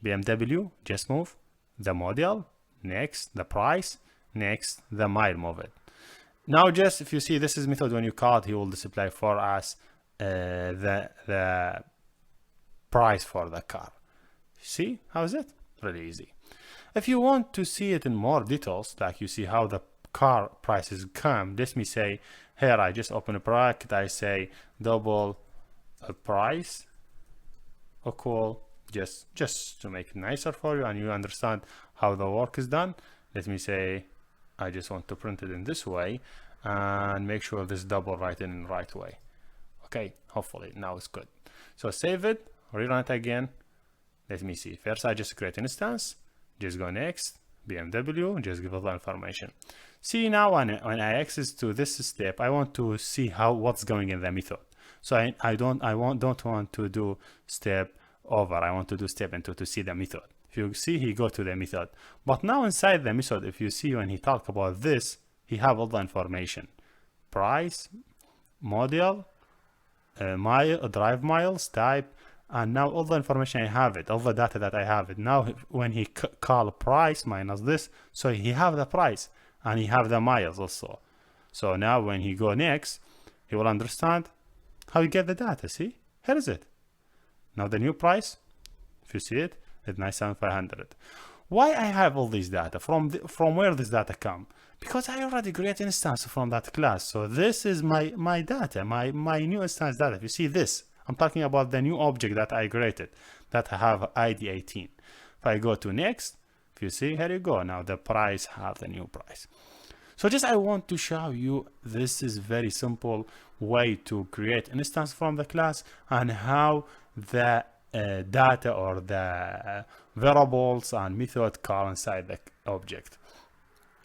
BMW, just move, the model, next, the price, next, the mile, move it. Now just, if you see, this is method when you call it, he will display for us the price for the car. See, how is it? Really easy. If you want to see it in more details, like you see how the car prices come, let me say here, I just open a bracket, I say double price equal, just to make it nicer for you and you understand how the work is done. Let me say I just want to print it in this way and make sure this double right in the right way. Okay, hopefully now it's good. So save it, rerun it again. Let me see. First, I just create an instance. Just go next. BMW. Just give all the information. See now, when I access to this step, I want to see what's going in the method. So I don't want to do step over. I want to do step into to see the method. If you see, he go to the method. But now inside the method, if you see when he talk about this, he have all the information: price, model, mile, drive miles, type, and now all the information I have it, all the data that I have it. Now when he call price minus this, so he have the price and he have the miles also. So now when he go next, he will understand how you get the data. See, here is it. Now the new price, if you see it, is 9,500. Why I have all these data? From where this data come? Because I already create instance from that class. So this is my data, my new instance data. If you see this, I'm talking about the new object that I created that have ID 18. If I go to next, if you see, here you go. Now the price have the new price. So just I want to show you this is very simple way to create instance from the class and how the data or the variables and method call inside the object.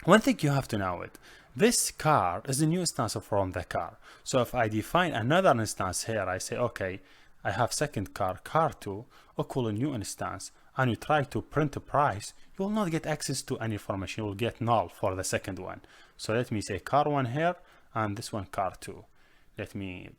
One thing you have to know it, this car is a new instance from the car. So if I define another instance here, I say, okay, I have second car, car2, equal a new instance, and you try to print a price, you will not get access to any information. You will get null for the second one. So let me say car1 here, and this one car2. Let me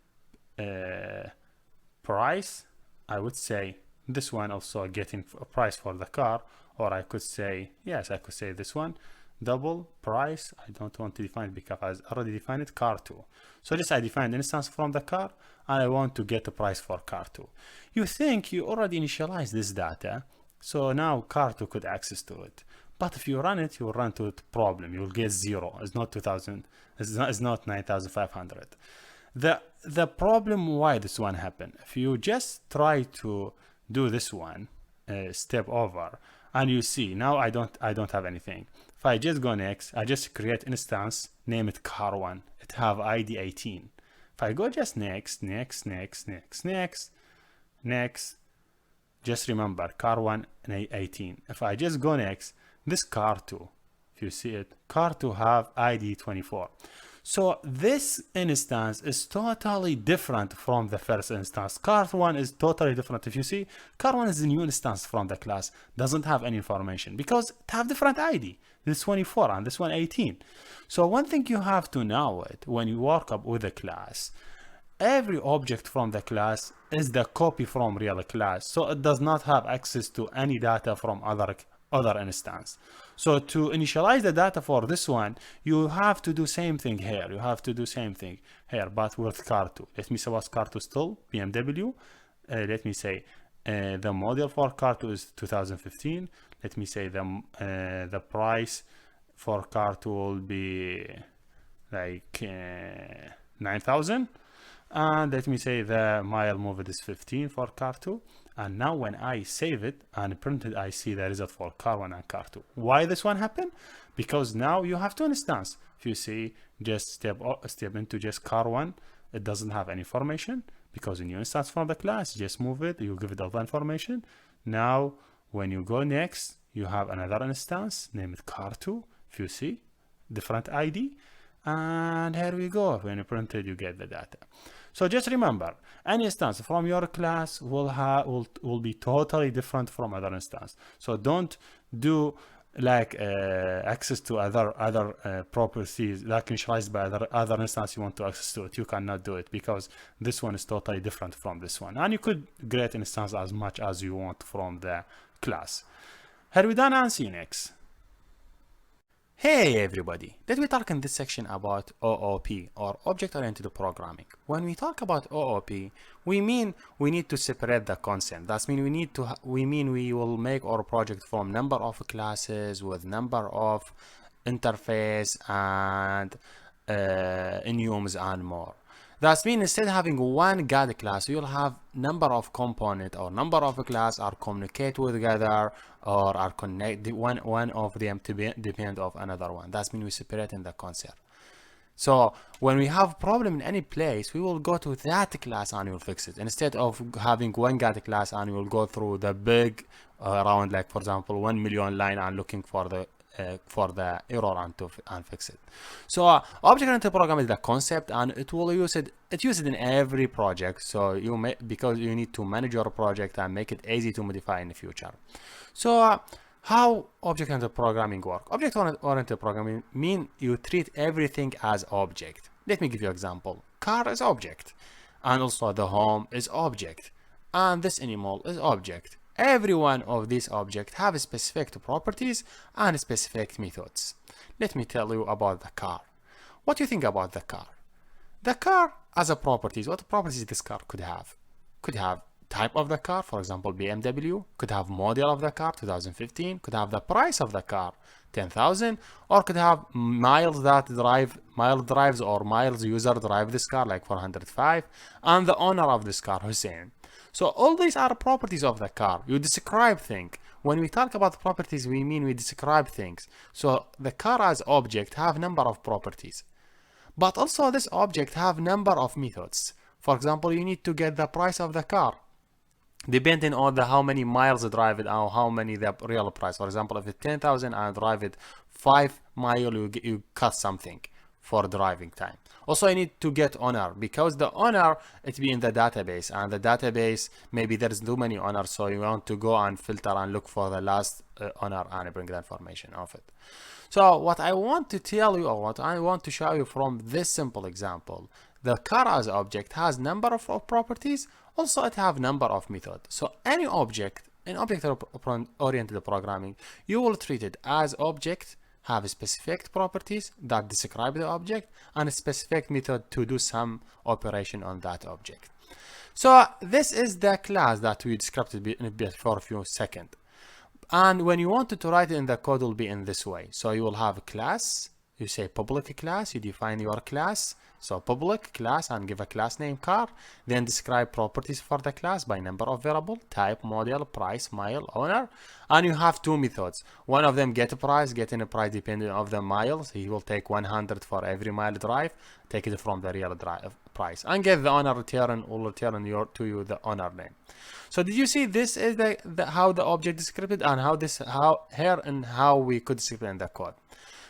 price, I would say this one also getting a price for the car, or I could say, yes, I could say this one, double price. I don't want to define it because I already defined it, car2. So just I defined instance from the car, and I want to get a price for car2. You think you already initialized this data, so now car2 could access to it. But if you run it, you will run to a problem. You will get 0. It's not 2,000. It's not 9,500. The problem why this one happened. If you just try to do this one step over, and you see now I don't have anything. If I just go next, I just create instance, name it car1. It have ID 18. If I go just next, just remember car1 and 18. If I just go next, this car2, if you see it, car2 have ID 24. So this instance is totally different from the first instance. Car1 is totally different. If you see, car1 is a new instance from the class, doesn't have any information because it have different ID. This 24 and this one 18. So one thing you have to know it when you work up with a class, every object from the class is the copy from real class. So it does not have access to any data from other instance. So to initialize the data for this one, you have to do same thing here. You have to do same thing here, but with car2. Let me say what's car2 still, BMW. Let me say the model for car2 is 2015. Let me say the price for car2 will be like 9,000. And let me say the mile moved is 15 for car2. And now when I save it and print it, I see the result for car1 and car2. Why this one happened? Because now you have two instances. If you see, just step into just car1, it doesn't have any information because a new instance from the class, just move it, you give it all the information. Now, when you go next, you have another instance, name it car2. If you see, different ID. And here we go. When you print it, you get the data. So just remember, any instance from your class will be totally different from other instance. So don't do like access to other properties like initialized by other instance you want to access to it. You cannot do it because this one is totally different from this one. And you could create instance as much as you want from the class. Here we done, and see you next. Hey everybody, let me talk in this section about OOP or Object-Oriented Programming. When we talk about OOP, we mean we need to separate the concept. That means we will make our project from number of classes with number of interface and enums and more. That means instead of having one God class, you'll have number of component or number of class are communicate together or are connect. One of them to depend of another one. That means we separate in the concept. So when we have problem in any place, we will go to that class and we'll fix it. Instead of having one God class and we'll go through the big around, like for example 1 million line and looking for the error and fix it. So object-oriented programming is the concept, and it will use it in every project. So because you need to manage your project and make it easy to modify in the future. So how object-oriented programming work? Object-oriented programming mean you treat everything as object. Let me give you an example. Car is object, and also the home is object, and this animal is object. Every one of these objects have specific properties and specific methods. Let me tell you about the car. What do you think about the car? The car as a properties, what properties this car could have? Could have type of the car, for example BMW, could have model of the car 2015, could have the price of the car 10,000, or could have miles that drives or miles user drive this car like 405, and the owner of this car Hussein. So all these are properties of the car. You describe things. When we talk about properties, we mean we describe things. So the car as object have number of properties, but also this object have number of methods. For example, you need to get the price of the car depending on the how many miles drive it or how many the real price. For example, if it's 10,000 and drive it 5 miles, you cut something for driving time. Also, I need to get owner, because the owner it be in the database, and the database maybe there's too many owners, so you want to go and filter and look for the last owner and bring the information of it. So what I want to tell you, or what I want to show you from this simple example, the car as object has number of properties. Also, it have number of methods. So any object in object-oriented programming, you will treat it as object, have specific properties that describe the object, and a specific method to do some operation on that object. So this is the class that we described for a few seconds. And when you want to write it in the code, will be in this way. So you will have a class, you say public class, you define your class. So public class and give a class name car, then describe properties for the class by number of variable, type, model, price, mile, owner, and you have two methods. One of them get a price, getting a price depending on the miles. He will take 100 for every mile drive, take it from the real drive price, and get the owner return will return to you the owner name. So did you see this is how the object described and how we could describe in the code.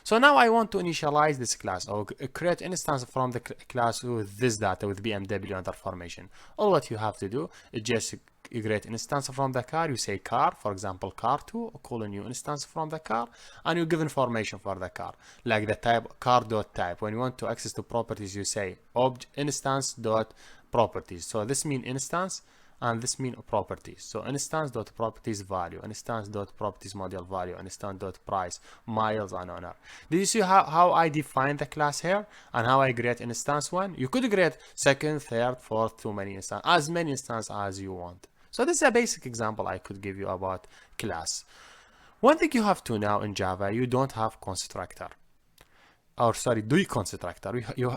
So now I want to initialize this class or create instance from the class with this data with BMW under formation. All what you have to do is just you create instance from the car, you say car, for example car2, call a new instance from the car, and you give information for the car, like the type car.type. When you want to access to properties, you say instance.properties. So this means instance, and this means properties. So instance.properties value, instance.properties model value, instance.price, miles, and owner. Did you see how I define the class here and how I create instance one? You could create second, third, fourth, too many instances, as many instances as you want. So this is a basic example I could give you about class. One thing you have to know in Java, you don't have constructor. Constructor.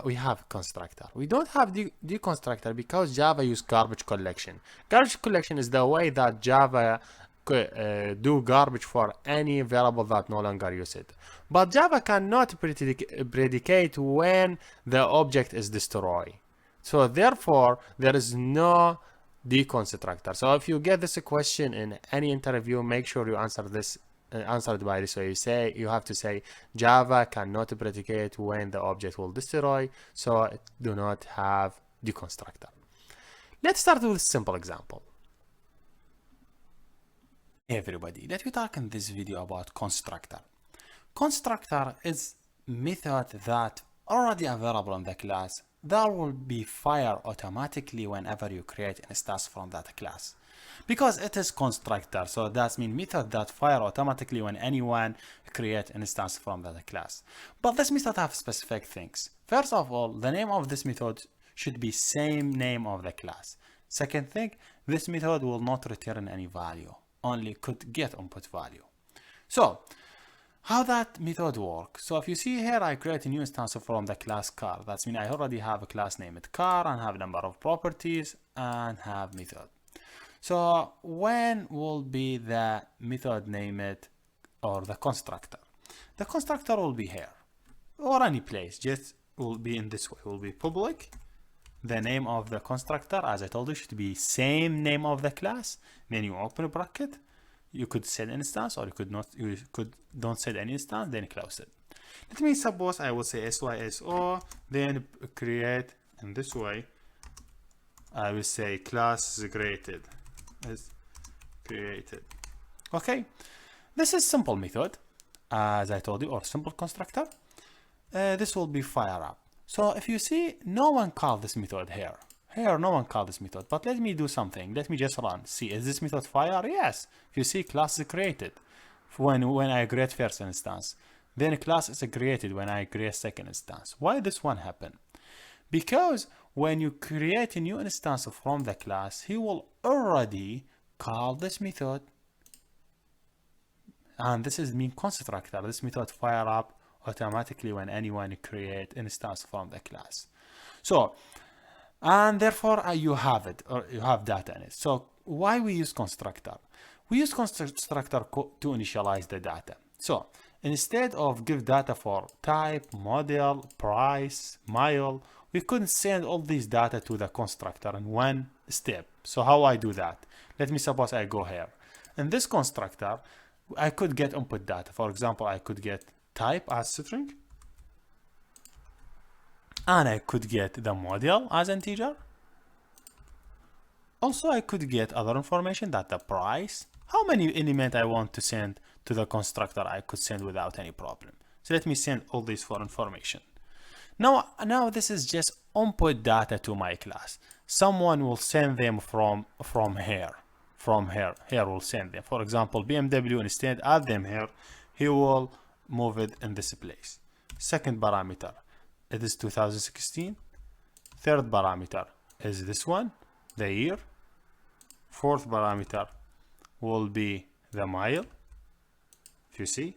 We have constructor. We don't have deconstructor because Java use garbage collection. Garbage collection is the way that Java do garbage for any variable that no longer use it. But Java cannot predicate when the object is destroyed. So therefore, there is no deconstructor. So if you get this question in any interview, make sure you answer this. Answered by this way. You have to say Java cannot predicate when the object will destroy, so it do not have deconstructor. Let's start with a simple example. Hey everybody, let me talk in this video about constructor. Constructor is method that already available in the class that will be fired automatically whenever you create an instance from that class. Because it is constructor, so that means method that fire automatically when anyone create an instance from that class. But this method have specific things. First of all, the name of this method should be same name of the class. Second thing, this method will not return any value, only could get input value. So how that method works? So if you see here, I create a new instance from the class car. That means I already have a class named car and have number of properties and have method. So when will be the method named or the constructor? The constructor will be here or any place, just will be in this way, will be public. The name of the constructor, as I told you, should be same name of the class. Then you open a bracket, you could set instance or you could not, you could don't set any instance, then close it. Let me suppose I will say SYSO, then create in this way. I will say class is created. Okay, this is simple method as I told you, or simple constructor. This will be fire up. So if you see, no one called this method here here no one called this method, but let me do something. Let me just run. See, is this method fire? Yes. If you see, class is created when I create first instance. Then class is created when I create second instance. Why this one happen? Because when you create a new instance from the class, he will already call this method. And this is mean constructor. This method fire up automatically when anyone create instance from the class. So, and therefore you have it, or you have data in it. So why we use constructor? We use constructor to initialize the data. So instead of give data for type, model, price, mile, we couldn't send all these data to the constructor in one step. So how I do that? Let me suppose I go here. In this constructor, I could get input data. For example, I could get type as string, and I could get the model as integer. Also, I could get other information, that the price, how many element I want to send to the constructor, I could send without any problem. So let me send all this for information. Now this is just input data to my class. Someone will send them from here. Here will send them. For example, BMW, instead add them here, he will move it in this place. Second parameter, it is 2016. Third parameter is this one, the year. Fourth parameter will be the mile. If you see,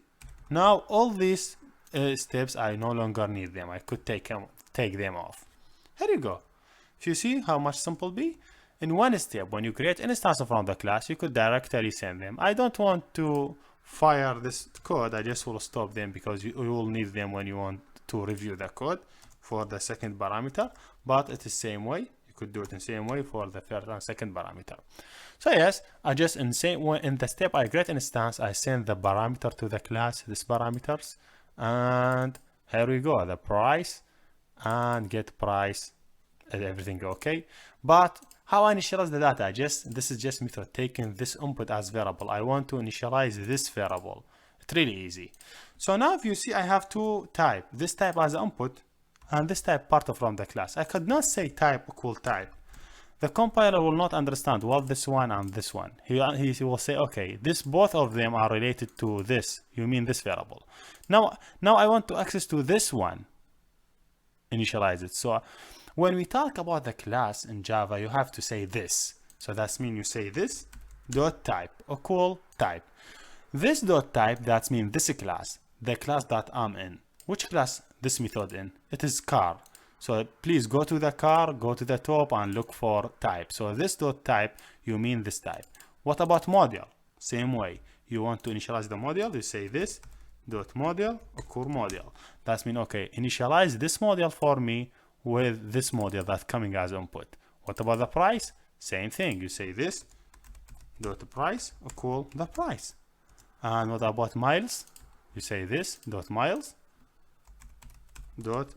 now all these steps I no longer need them. I could take them off. Here you go. If you see how much simple be, in one step, when you create an instance from the class, you could directly send them. I don't want to fire this code. I just will stop them because you will need them when you want to review the code for the second parameter. But it's the same way. You could do it in the same way for the first and second parameter. So yes, I just in the step I create an instance, I send the parameter to the class, these parameters, and here we go, the price, and get price, and everything okay. But how I initialize the data? This is just method taking this input as variable. I want to initialize this variable. It's really easy. So now if you see, I have two type. This type as input, and this type part from the class. I could not say type equal type. The compiler will not understand what this one and this one. He will say, okay, both of them are related to this. You mean this variable. Now I want to access to this one. Initialize it. So when we talk about the class in Java, you have to say this. So that means you say this dot type equal type. This dot type, that means this class, the class that I'm in. Which class this method in? It is car. So please go to the car, go to the top and look for type. So this dot type, you mean this type. What about model? Same way. You want to initialize the model, you say this dot model equal model. That means, okay, initialize this model for me with this model that's coming as input. What about the price? Same thing. You say this dot price equal the price. And what about miles? You say this dot miles dot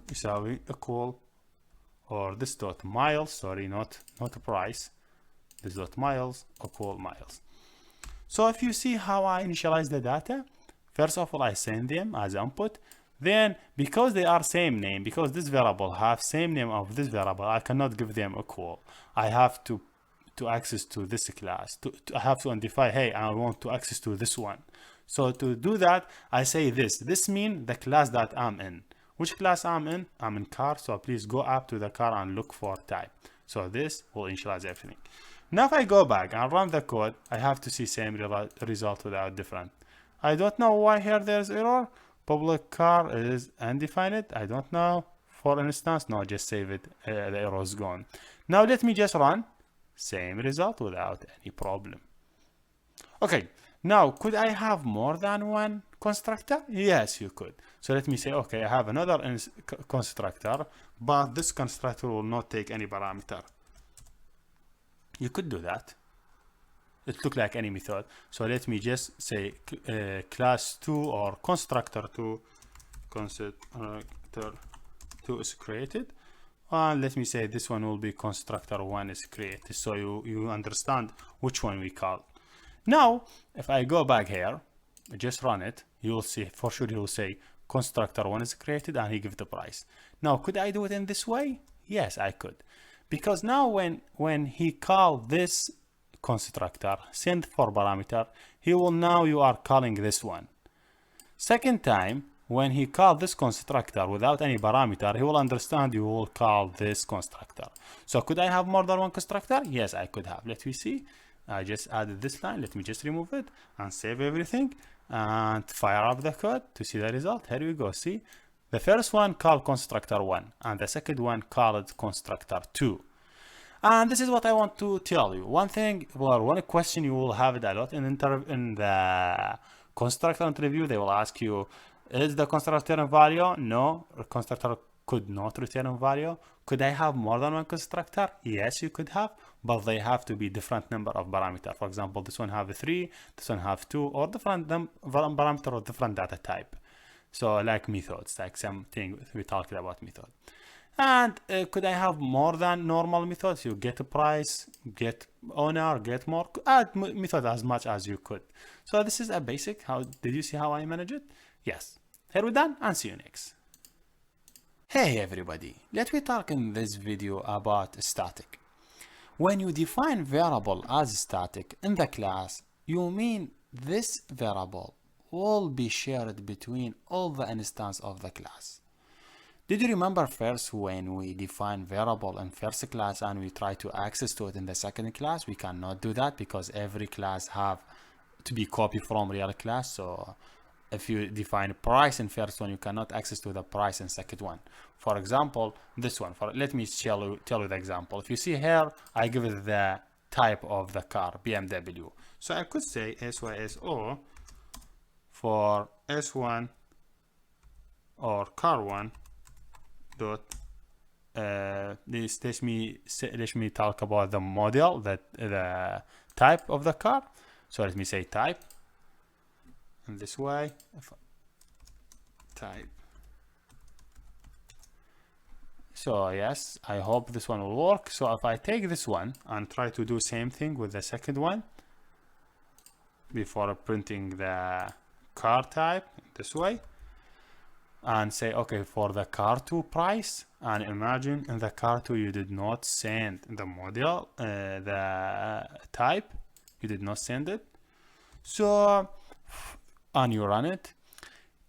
equal, or this dot miles, sorry, not price, this dot miles equal miles. So if you see how I initialize the data, first of all I send them as input. Then because they are same name, because this variable have same name of this variable, I cannot give them equal. I have to access to this class. I have to identify, hey, I want to access to this one. So to do that, I say this. This means the class that I'm in. Which class I'm in? I'm in car. So please go up to the car and look for type. So this will initialize everything. Now if I go back and run the code, I have to see same result without different. I don't know why here there's error. Public car is undefined. I don't know. For instance, no, just save it. The error is gone. Now let me just run. Same result without any problem. Okay. Now, could I have more than one constructor? Yes, you could. So let me say, okay, I have another constructor, but this constructor will not take any parameter. You could do that. It looks like any method. So let me just say class 2 or constructor 2 is created. And let me say this one will be constructor 1 is created. So you understand which one we call. Now, if I go back here, just run it, you will see, for sure he will say constructor 1 is created and he gives the price. Now, could I do it in this way? Yes, I could. because now when he called this constructor send for parameter, you are calling this one. Second time, when he called this constructor without any parameter, he will understand you will call this constructor. So could I have more than one constructor? Yes, I could have. Let me see. I just added this line. Let me just remove it and save everything and fire up the code to see the result. Here we go. See, the first one called constructor 1 and the second one called constructor 2. And this is what I want to tell you. One thing, or one question you will have it a lot in the constructor interview. They will ask you, is the constructor return value? No, the constructor could not return value. Could I have more than one constructor? Yes, you could have, but they have to be different number of parameter. For example, this one have 3, this one have 2, or different parameter or different data type. So like methods, like something we talked about method. And could I have more than normal methods? You get a price, get owner, get more, add method as much as you could. So this is a basic. How did you see how I manage it? Yes. Here we're done and see you next. Hey everybody, let me talk in this video about static. When you define variable as static in the class, you mean this variable will be shared between all the instances of the class. Did you remember first when we define variable in first class and we try to access to it in the second class? We cannot do that because every class have to be copied from real class. So if you define price in first one, you cannot access to the price in second one. For example, this one. Let me tell you the example. If you see here, I give it the type of the car, BMW. So I could say SYSO for S1 or car 1 dot let me talk about the model, that the type of the car. So let me say type in this way, type. So yes, I hope this one will work. So if I take this one and try to do same thing with the second one before printing the car type this way, and say okay, for the car 2 price, and imagine in the car 2 you did not send the model, the type, you did not send it. So and you run it,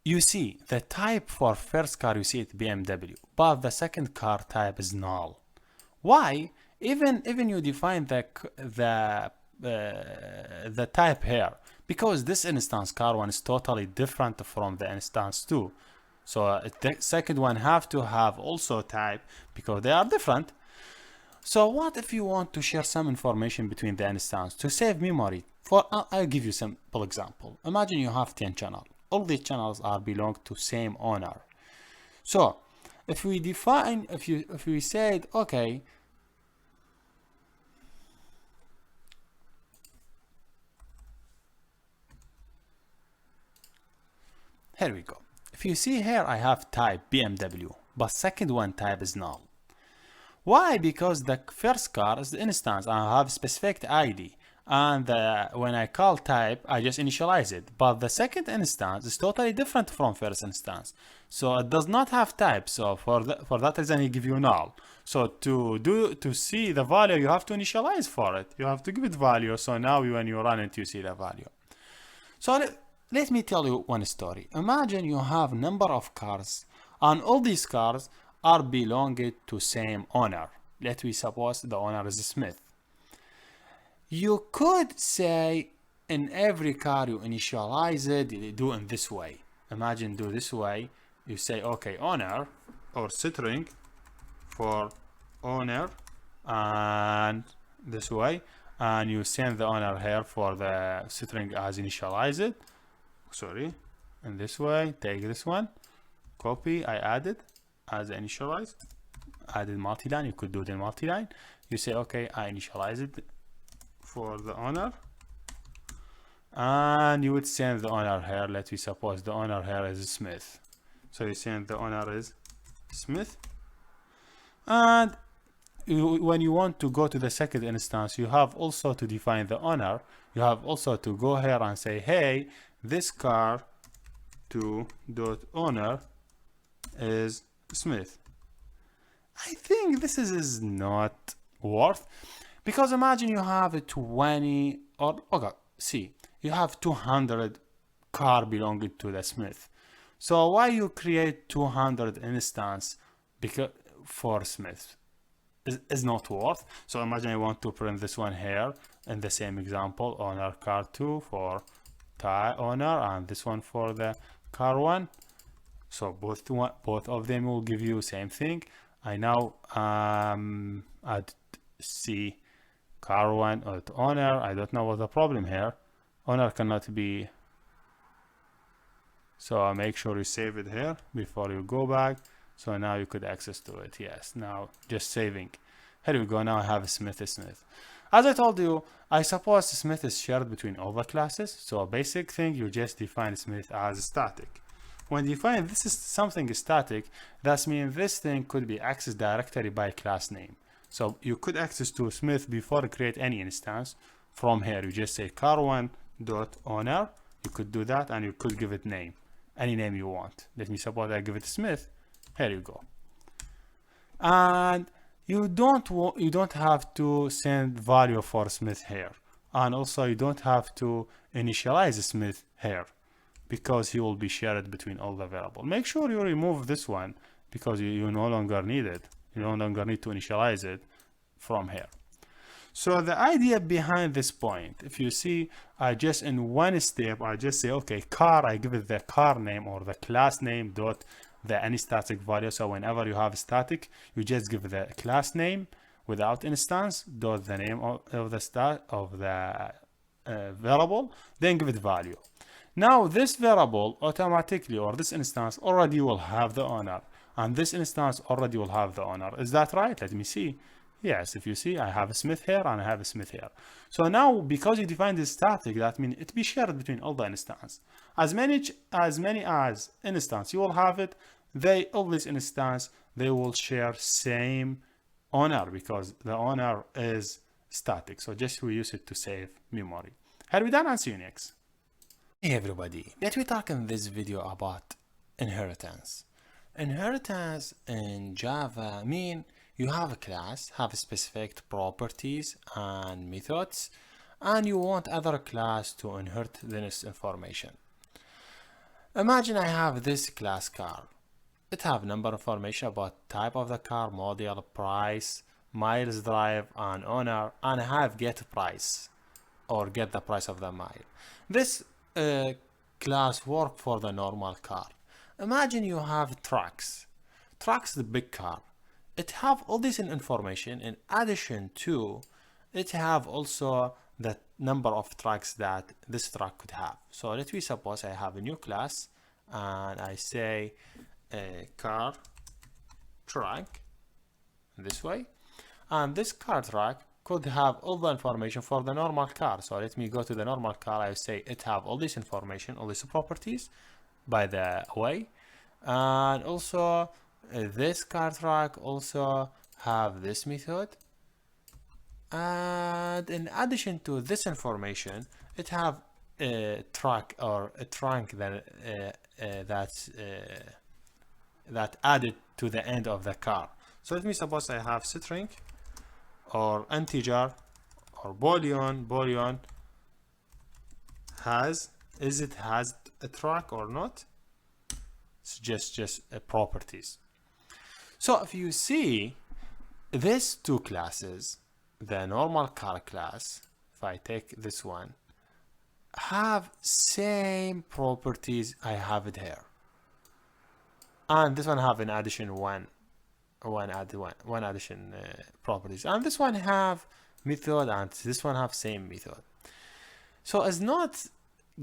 you see the type for first car, you see it BMW, but the second car type is null. Why? Even you define the type here, because this instance car 1 is totally different from the instance 2. So the second one have to have also type because they are different. So what if you want to share some information between the instance to save memory? I'll give you a simple example. Imagine you have 10 channels. All these channels belong to same owner. So if we define, if we said okay, here we go. If you see here, I have type BMW, but second one type is null. Why? Because the first car is the instance. I have specific ID, and when I call type, I just initialize it. But the second instance is totally different from first instance, so it does not have type. So for that reason, he give you null. So to see the value, you have to initialize for it. You have to give it value. So now when you run it, you see the value. So let me tell you one story. Imagine you have number of cars and all these cars are belonging to same owner. Let me suppose the owner is Smith. You could say in every car you initialize it, you do in this way. Imagine do this way. You say okay, owner or string for owner and this way, and you send the owner here for the string as initialized. Sorry, in this way, take this one, copy, I added as initialized, added multi-line. You could do it in multi-line. You say okay, I initialize it for the owner, and you would send the owner here. Let me suppose the owner here is Smith, so you send the owner is Smith. And when you want to go to the second instance, you have also to define the owner. You have also to go here and say hey, this car to dot owner is Smith, I think this is not worth, because imagine you have a 20 or okay, see, you have 200 car belonging to the Smith. So why you create 200 instance because for Smith is not worth. So imagine I want to print this one here in the same example, owner car 2 for owner, and this one for the car 1. So both of them will give you same thing. I now add C car 1 or to owner. I don't know what the problem here. Owner cannot be. So make sure you save it here before you go back. So now you could access to it. Yes, now just saving. Here we go. Now I have Smith. As I told you, I suppose Smith is shared between all the classes. So a basic thing, you just define Smith as static. When you define this is something static, that means this thing could be accessed directly by class name. So you could access to Smith before create any instance. From here, you just say car1.owner. You could do that, and you could give it name, any name you want. Let me suppose I give it Smith. Here you go. And you don't have to send value for Smith here, and also you don't have to initialize Smith here, because he will be shared between all the variables. Make sure you remove this one, because you no longer need it. You no longer need to initialize it from here. So the idea behind this point, if you see, I just in one step, I just say, okay, car, I give it the car name or the class name dot the any static value. So whenever you have static, you just give the class name without instance dot the name of the variable, then give it value. Now this variable automatically, or this instance already will have the owner, and this instance already will have the owner. Is that right? Let me see. Yes, if you see, I have a Smith here and I have a Smith here. So now, because you defined this static, that means it be shared between all the instances. As many as instance you will have it, all this instance, they will share same owner, because the owner is static. So just we use it to save memory. Have we done? And see you next. Hey everybody, let me talk in this video about inheritance. Inheritance in Java mean you have a class, have specific properties and methods, and you want other class to inherit this information. Imagine I have this class car. It have number information about type of the car, model, price, miles drive, and owner, and I have get price or get the price of the mile. This class work for the normal car. Imagine you have trucks. Trucks, the big car. It have all this information. In addition to, it have also the number of trucks that this truck could have. So let me suppose I have a new class, and I say car truck this way, and this car truck could have all the information for the normal car. So let me go to the normal car. I say it have all this information, all these properties by the way, and also this car truck also have this method, and in addition to this information, it have a truck or a trunk that added to the end of the car. So let me suppose I have string or integer or boolean has a truck or not. It's just properties. So if you see these two classes, the normal car class, if I take this one, have same properties I have it here, and this one have an addition one addition properties, and this one have method, and this one have same method. So it's not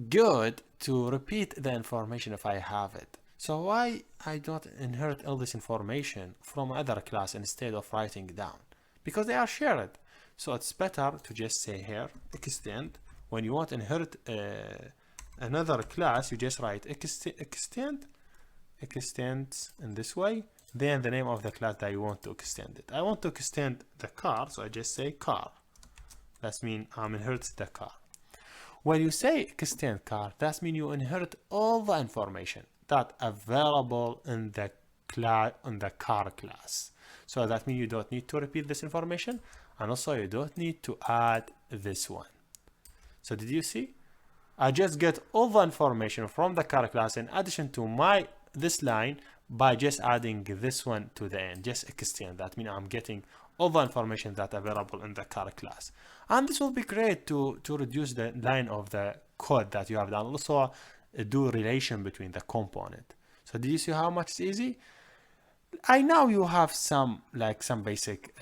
good to repeat the information if I have it. So why I don't inherit all this information from other class instead of writing it down? Because they are shared. So it's better to just say here extend. When you want to inherit another class, you just write extend in this way, then the name of the class that you want to extend it. I want to extend the car, so I just say car. That means I'm inheriting the car. When you say extend car, that means you inherit all the information that available in the car class. So that means you don't need to repeat this information, and also you don't need to add this one. So did you see? I just get all the information from the car class in addition to this line by just adding this one to the end, just extend. That means I'm getting all the information that are available in the car class. And this will be great to reduce the line of the code that you have done. Also do relation between the component. So do you see how much it's easy? I know you have some basic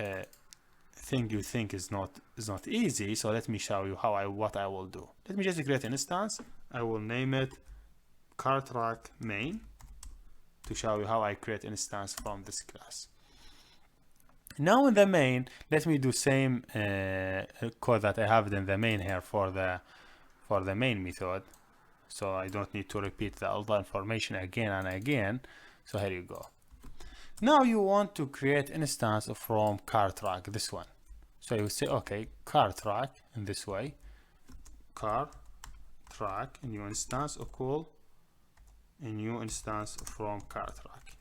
thing you think is not easy. So let me show you what I will do. Let me just create an instance. I will name it car track main to show you how I create an instance from this class. Now in the main, let me do same code that I have in the main here for the main method. So I don't need to repeat all the information again and again. So here you go. Now you want to create an instance from car track, this one. So you say, okay, car track in this way, car track, a new instance equal a new instance from car track.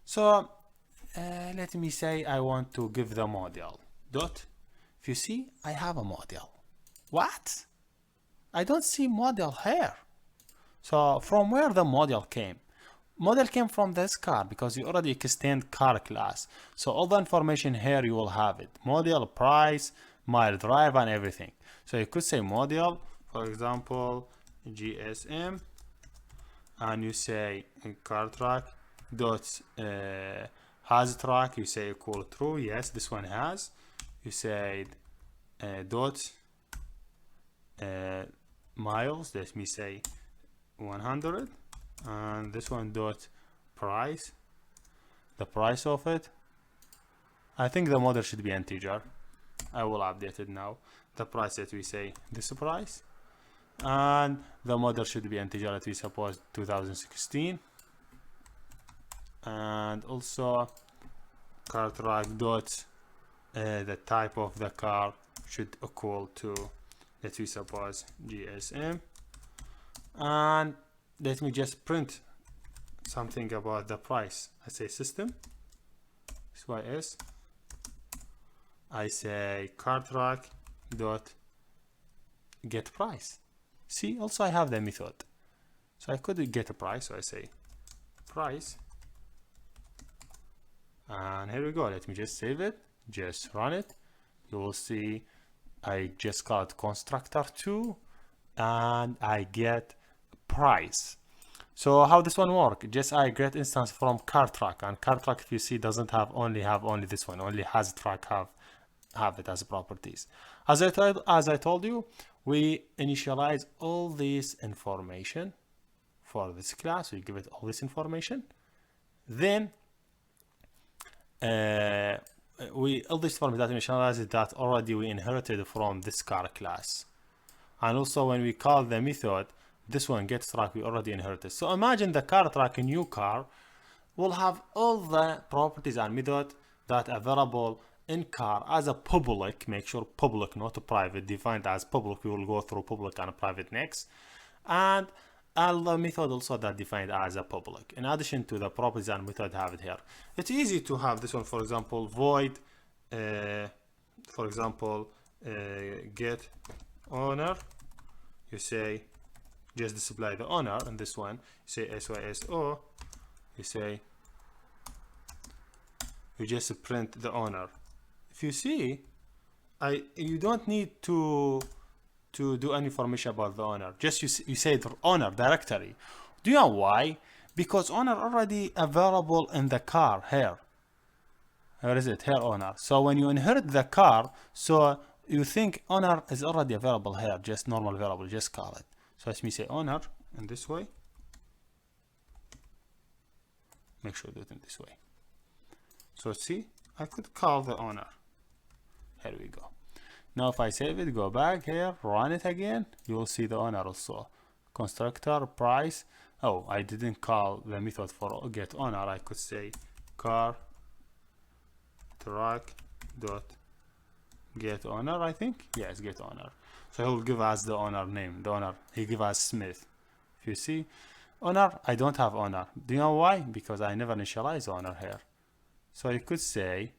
So let me say I want to give the model dot. If you see, I have a model. What? I don't see model here. So from where the model came? Model came from this car because you already extend car class. So all the information here you will have it. Model, price, mile drive, and everything. So you could say model, for example, GSM, and you say car track dot has track. You say equal true. Yes, this one has. You say dot miles. Let me say 100. And this one dot price, the price of it. I think the model should be integer. I will update it now. The price that we say this price, and the model should be integer that we suppose 2016. And also car track dot the type of the car should equal to, that we suppose GSM. And let me just print something about the price. I say system sys. I say car track dot get price. See, also I have the method, so I could get a price. So I say price, and here we go. Let me just save it, just run it. You will see I just called constructor 2 and I get price. So how this one work? Just I get instance from car track, and car track, if you see, doesn't have only this one, only has track have it as properties. As I told you, we initialize all this information for this class. We give it all this information, then all this form that initializes that already we inherited from this car class. And also when we call the method, this one gets track we already inherited. So imagine the car track, a new car, will have all the properties and method that are available in car as a public. Make sure public, not a private, defined as public. We will go through public and private next. And all the method also that defined as a public. In addition to the properties and method have it here. It's easy to have this one, for example, void, for example, get owner. You say just display the owner, and this one you say syso. You say you just print the owner. If you see, you don't need to do any information about the owner. Just you say the owner directory. Do you know why? Because owner already available in the car here. Where is it? Here owner. So when you inherit the car, so you think owner is already available here, just normal variable, just call it. So let me say owner in this way. Make sure do it in this way. So see, I could call the owner. Here we go. Now if I save it, go back here, run it again, you will see the owner also. Constructor, price. Oh, I didn't call the method for get owner. I could say car track dot get owner, I think. Yes, get owner. So he will give us the owner name. The owner, he give us Smith. If you see owner, I don't have owner. Do you know why? Because I never initialize owner here. So you could say,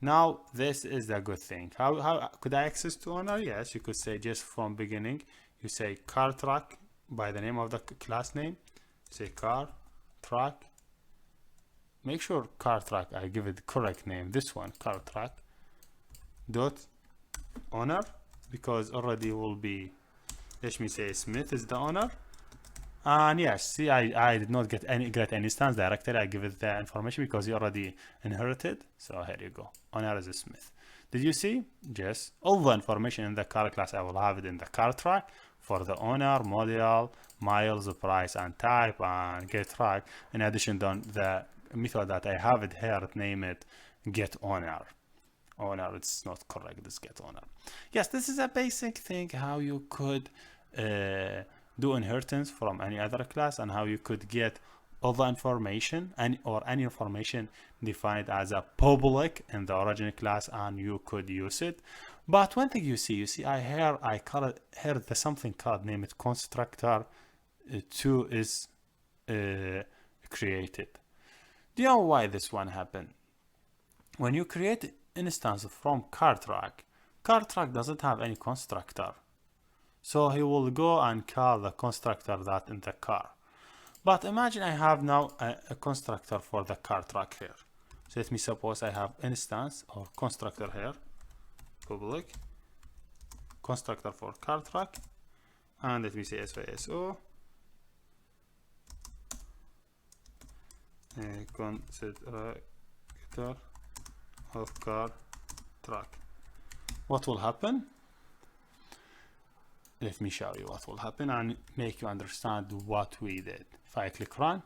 now this is a good thing. How could I access to owner? Yes, you could say just from beginning, you say car track by the name of the class name. Say car track. Make sure car track, I give it the correct name. This one, car track dot owner, because already will be, let me say Smith is the owner. And yes, see, I did not get any instance directory. I give it the information because he already inherited. So here you go. Owner is a Smith. Did you see? Yes. All the information in the car class, I will have it in the car track for the owner, model, miles, price, and type, and get track. In addition, the method that I have it here, name it get owner. Owner, it's not correct. This get owner. Yes, this is a basic thing how you could do inheritance from any other class, and how you could get all the information or any information defined as a public in the original class, and you could use it. But one thing you see I call it here the something called name it constructor 2 is created. Do you know why this one happened? When you create instance from car track doesn't have any constructor. So he will go and call the constructor that in the car. But imagine I have now a constructor for the car track here. So let me suppose I have instance or constructor here, public, constructor for car track, and let me say SYSO, constructor of car track. What will happen? Let me show you what will happen and make you understand what we did. If I click run,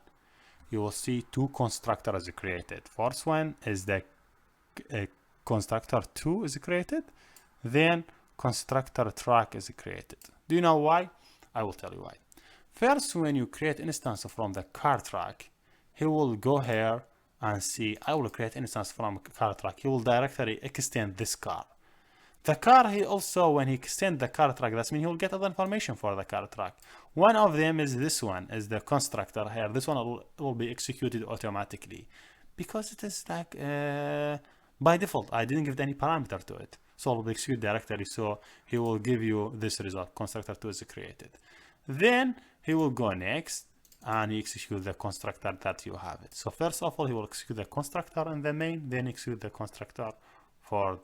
you will see two constructors created. First one is the constructor 2 is created, then constructor track is created. Do you know why? I will tell you why. First, when you create instance from the car track, he will go here and see, I will create instance from car track. He will directly extend this car. The car, he also, when he extend the car track, that means he will get other information for the car track. One of them is this one, is the constructor here. This one will be executed automatically because it is like by default. I didn't give any parameter to it, so it will be executed directly. So he will give you this result. Constructor 2 is created. Then he will go next and he execute the constructor that you have it. So first of all, he will execute the constructor in the main, then execute the constructor for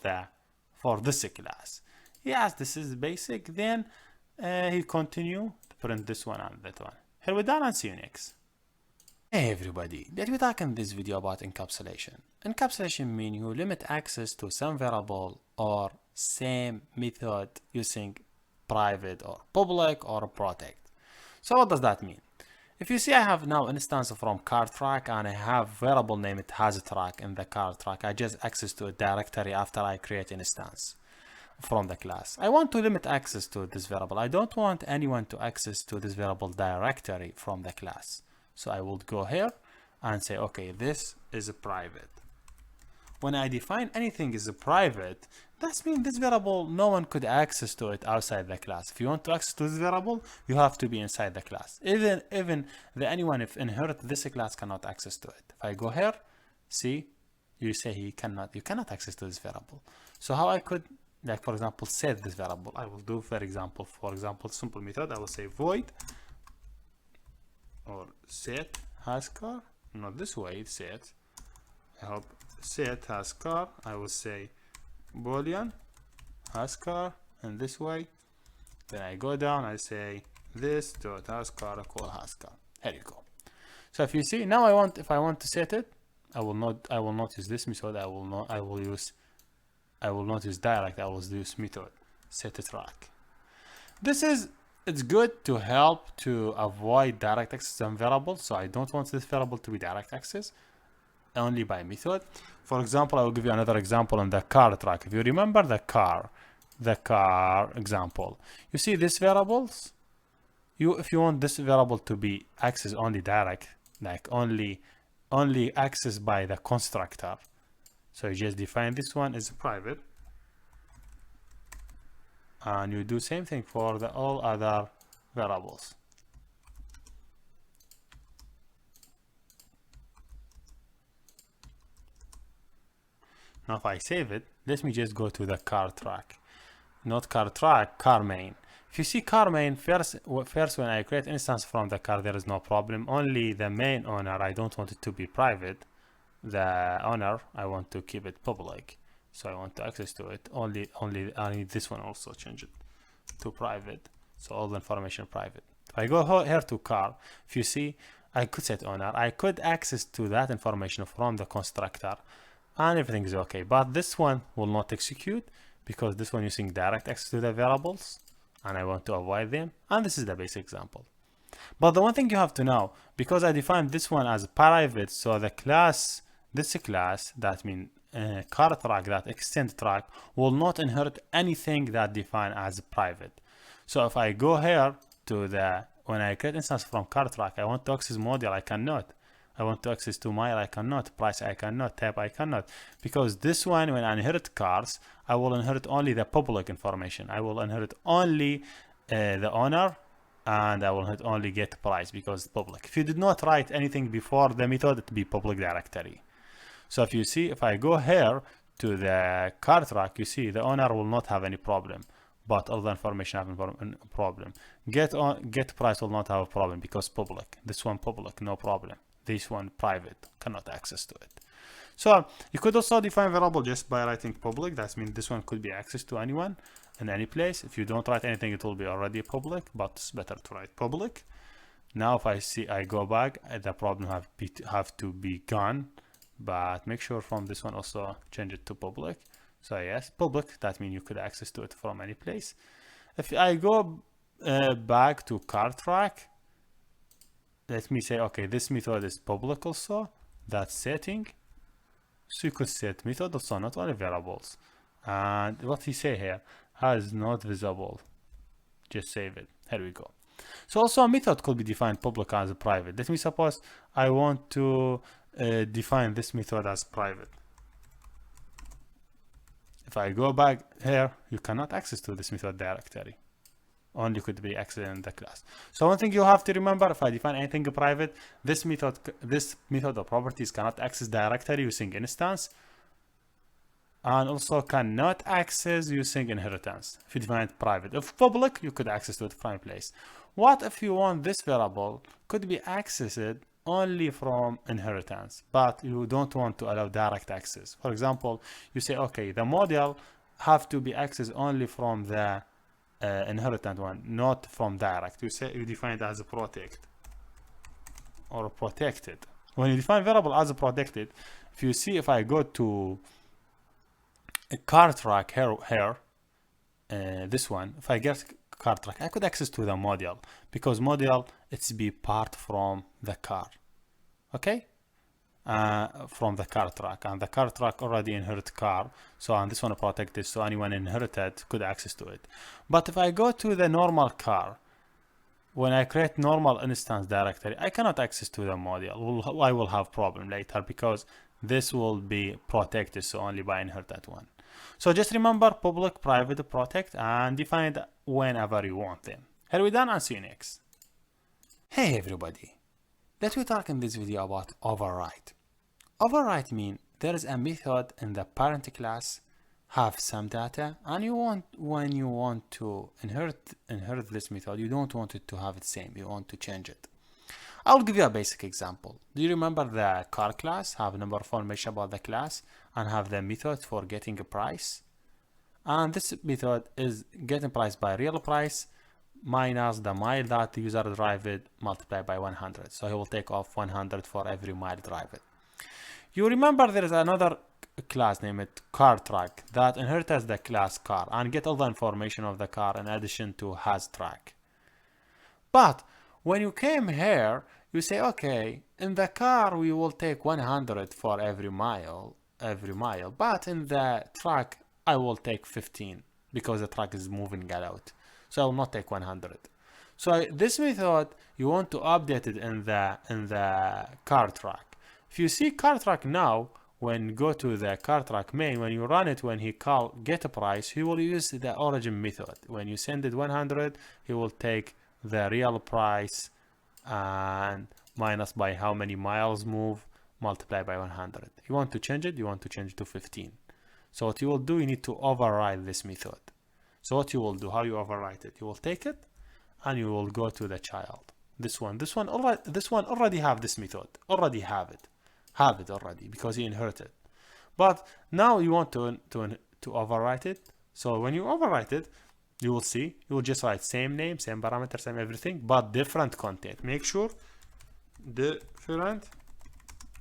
this class. Yes, this is basic. Then he continue to print this one and that one. Here we're done and see you next. Hey everybody, let me talk in this video about encapsulation. Encapsulation means you limit access to some variable or same method using private or public or protect. So what does that mean? If you see, I have now instance from car track and I have variable name it has a track in the car track. I just access to a directory after I create an instance from the class. I want to limit access to this variable. I don't want anyone to access to this variable directory from the class. So I will go here and say, okay, this is a private. When I define anything as a private, that means this variable, no one could access to it outside the class. If you want to access to this variable, you have to be inside the class. Even anyone if inherit this class cannot access to it. If I go here, see, you say you cannot access to this variable. So how I could, like for example, set this variable? I will do, for example, simple method. I will say void or set hascar. Not this way. Set. I hope set hascar. I will say boolean hascar and this way. Then I go down, I say this dot hascar equal hascar. Here you go. So if you see now, if I want to set it, I will not use this method. I will not use direct. I will use method set track. It's good to help to avoid direct access on variables. So I don't want this variable to be direct access, only by method. For example, I will give you another example on the car track. If you remember the car example, you see these variables. If you want this variable to be accessed only direct, like only accessed by the constructor, so you just define this one as private, and you do same thing for all other variables. Now if I save it, let me just go to the car track. Not car track, car main. If you see car main, first when I create instance from the car, there is no problem. Only the main owner, I don't want it to be private. The owner, I want to keep it public. So I want to access to it. Only I need this one also change it to private. So all the information private. If I go here to car, if you see, I could set owner. I could access to that information from the constructor and everything is okay. But this one will not execute because this one using direct access to the variables and I want to avoid them. And this is the basic example. But the one thing you have to know, because I defined this one as private, so the class, this class, that means car track, that extend track, will not inherit anything that defined as private. So if I go here to the, when I create instance from car track, I want to access module, I cannot. I want to access to mile, I cannot. Price, I cannot. Tab, I cannot. Because this one, when I inherit cars, I will inherit only the public information. I will inherit only the owner, and I will inherit only get price because it's public. If you did not write anything before the method, it will be public directory. So if you see, if I go here to the car track, you see the owner will not have any problem, but all the information have a problem. Get price will not have a problem because public. This one public, no problem. This one private, cannot access to it. So you could also define variable just by writing public. That means this one could be accessed to anyone in any place. If you don't write anything, it will be already public, but it's better to write public. Now if I see, I go back, the problem have to be gone, but make sure from this one also change it to public. So yes, public, that means you could access to it from any place. If I go back to car track, let me say, okay, this method is public also, that setting. So you could set method also, not only variables. And what he say here, has not visible. Just save it. Here we go. So also a method could be defined public as private. Let me suppose I want to define this method as private. If I go back here, you cannot access to this method directory. Only could be accessed in the class. So one thing you have to remember, if I define anything private, this method or properties cannot access directory using instance, and also cannot access using inheritance if you define it private. If public, you could access to it from any place. What if you want this variable could be accessed only from inheritance, but you don't want to allow direct access? For example, you say, okay, the model have to be accessed only from the inheritant one, not from direct. You say you define it as a protect or protected. When you define variable as a protected, if you see, if I go to a car track here, this one, if I get car track, I could access to the module because module it's be part from the car, okay, from the car track, and the car track already inherit car, so and this one protected, so anyone inherited could access to it. But if I go to the normal car, when I create normal instance directory, I cannot access to the module. I will have problem later because this will be protected, so only by inherited one. So just remember public, private, protect, and define it whenever you want them. Here we done, and see you next. Hey everybody, let me talk in this video about override. Override means there is a method in the parent class have some data, and when you want to inherit this method, you don't want it to have the same, you want to change it. I'll give you a basic example. Do you remember the car class have a number of information about the class and have the method for getting a price? And this method is getting price by real price minus the mile that the user driven multiplied by 100. So he will take off 100 for every mile driven. You remember there is another class named car track that inherits the class car and get all the information of the car in addition to has track. But when you came here, you say, okay, in the car we will take 100 for every mile, but in the track I will take 15 because the track is moving a lot. So I will not take 100. So this method you want to update it in the car track. If you see car track now, when you go to the car track main, when you run it, when he call get a price, he will use the origin method. When you send it 100, he will take the real price and minus by how many miles move, multiply by 100. You want to change it, you want to change it to 15. So what you will do, you need to override this method. So what you will do, how you overwrite it, you will take it and you will go to the child. This one already have this method, already have it already because you inherited. But now you want to overwrite it. So when you overwrite it, you will see, you will just write same name, same parameter, same everything, but different content. Make sure different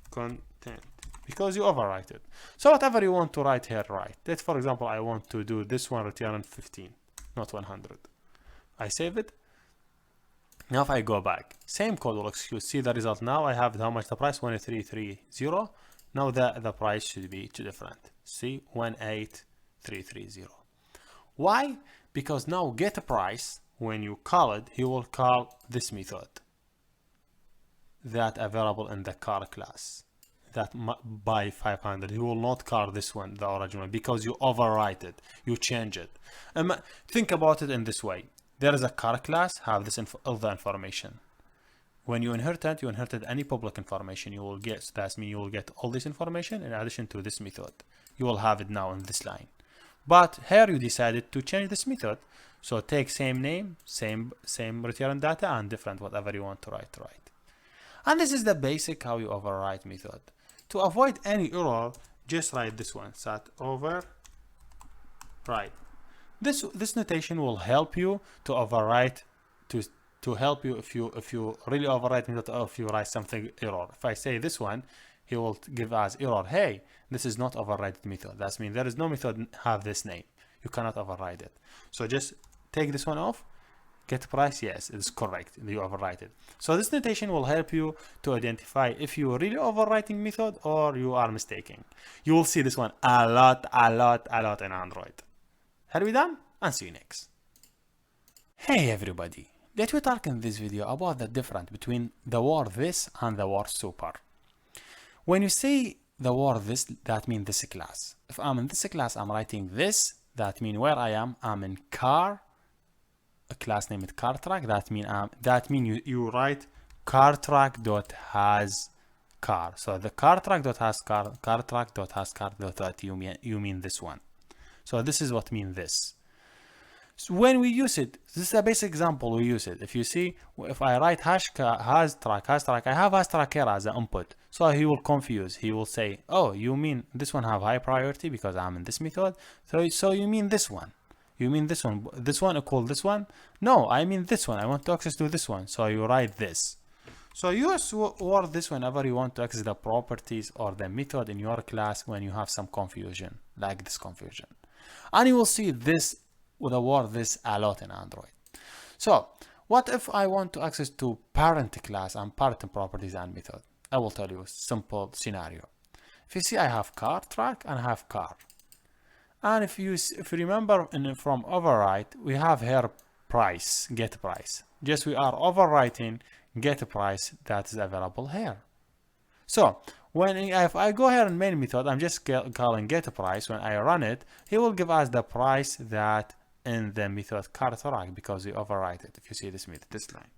content because you overwrite it. So whatever you want to write here, write. Let's, for example, I want to do this one return 15, not 100. I save it. Now if I go back, same code will execute. See the result now. I have how much the price, 18330. Now the price should be different. See, 18330. Why? Because now get price, when you call it, he will call this method that available in the car class, that by 500. He will not call this one, the original, because you overwrite it, you change it. Think about it in this way. There is a car class, have this all the information. When you inherited any public information, you will get, so that means you will get all this information in addition to this method. You will have it now in this line. But here you decided to change this method. So take same name, same return data, and different whatever you want to write. And this is the basic how you overwrite method. To avoid any error, just write this one, set overwrite. This notation will help you to overwrite, to help you if you really overwrite method, or if you write something error. If I say this one, he will give us error. Hey, this is not override method. That means there is no method have this name. You cannot override it. So just take this one off. Get price, yes, it's correct. You overwrite it. So this notation will help you to identify if you are really overwriting method or you are mistaken. You will see this one a lot in Android. Are we done? And see you next. Hey everybody, let me talk in this video about the difference between the word this and the word super. When you say the word this, that means this class. If I'm in this class, I'm writing this. That means where I am, I'm in car, a class named car track. That means you write car track dot has car. So the car track dot has car track dot has car dot you mean this one. So this is what mean this. So when we use it, this is a basic example. We use it. If you see, if I write has track, I have has track here as an input. So he will confuse. He will say, oh, you mean this one have high priority because I'm in this method. So you mean this one. You mean this one. This one equal this one. No, I mean this one. I want to access to this one. So you write this. So use word this whenever you want to access the properties or the method in your class when you have some confusion, like this confusion. And you will see this with the word this a lot in Android. So what if I want to access to parent class and parent properties and method? I will tell you a simple scenario. If you see, I have car track and I have car. And if you remember from overwrite, we have here price, get price. Just we are overwriting get price that is available here. So if I go here in main method, I'm just calling get price. When I run it, he will give us the price that in the method car track because we overwrite it. If you see this method, this line.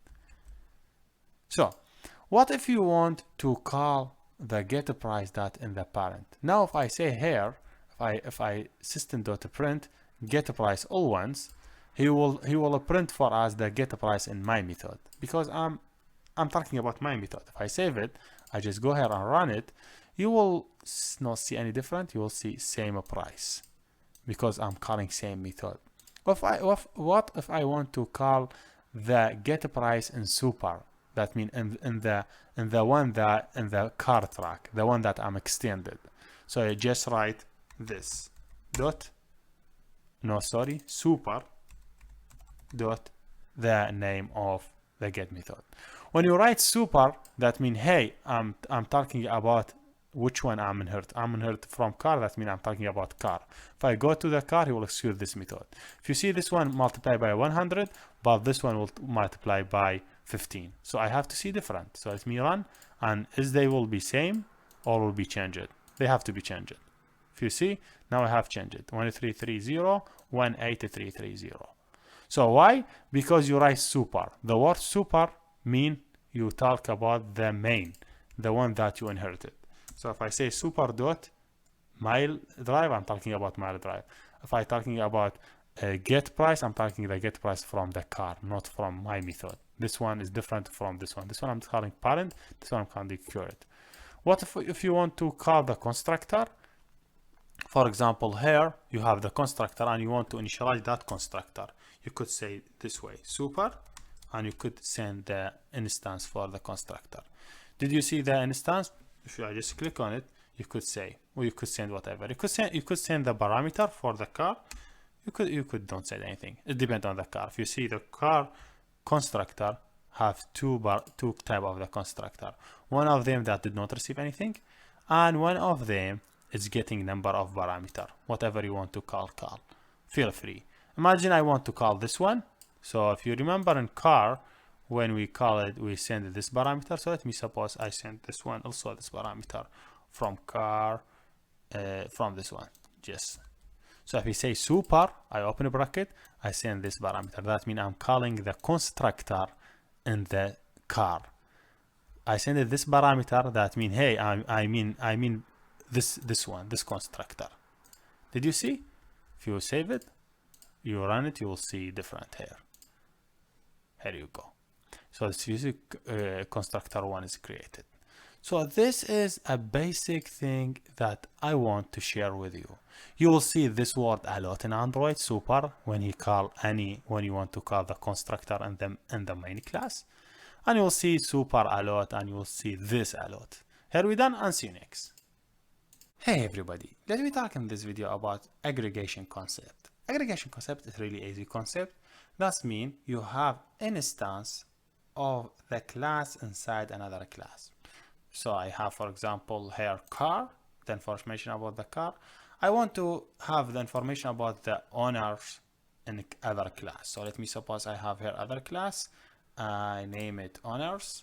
So what if you want to call the get price that in the parent? Now if I say here, if I system.print get price all once, he will print for us the get price in my method because I'm talking about my method. If I save it, I just go here and run it, you will not see any different. You will see same price because I'm calling same method. What if I want to call the get price in super? That means in the one that in the car track, the one that I'm extended. So I just write this super dot the name of the get method. When you write super, that means hey, I'm talking about which one I'm inherit. I'm inherit from car. That means I'm talking about car. If I go to the car, he will execute this method. If you see this one multiply by 100, but this one will multiply by 15. So I have to see different. So let me run, and is they will be same or will be changed? They have to be changed. If you see, now I have changed it. 1330, 18330. So why? Because you write super. The word super mean you talk about the main, the one that you inherited. So if I say super dot mile drive, I'm talking about mile drive. If I'm talking about get price, I'm talking the get price from the car, not from my method. This one is different from this one. This one I'm calling parent, this one I'm calling current. What if you want to call the constructor? For example, here you have the constructor and you want to initialize that constructor. You could say this way, super, and you could send the instance for the constructor. Did you see the instance? If I just click on it, you could say, or you could send whatever. You could send the parameter for the car. You could don't say anything. It depends on the car. If you see the car constructor have two type of the constructor. One of them that did not receive anything, and one of them is getting number of parameter. Whatever you want to call. Feel free. Imagine I want to call this one. So if you remember in car, when we call it, we send this parameter. So let me suppose I send this one also this parameter from car, from this one. Just so if we say super, I open a bracket, I send this parameter. That means I'm calling the constructor in the car. I send it this parameter. That means hey, I mean this one, this constructor. Did you see? If you save it, you run it, you will see different here. Here you go. So this user constructor one is created. So this is a basic thing that I want to share with you. You will see this word a lot in Android, super, when you want to call the constructor in the main class. And you will see super a lot, and you will see this a lot. Here we done, and see you next. Hey everybody, let me talk in this video about aggregation concept. Aggregation concept is really easy concept. That means you have instance of the class inside another class. So I have, for example, here car, the information about the car. I want to have the information about the owners in other class. So let me suppose I have here other class. I name it owners.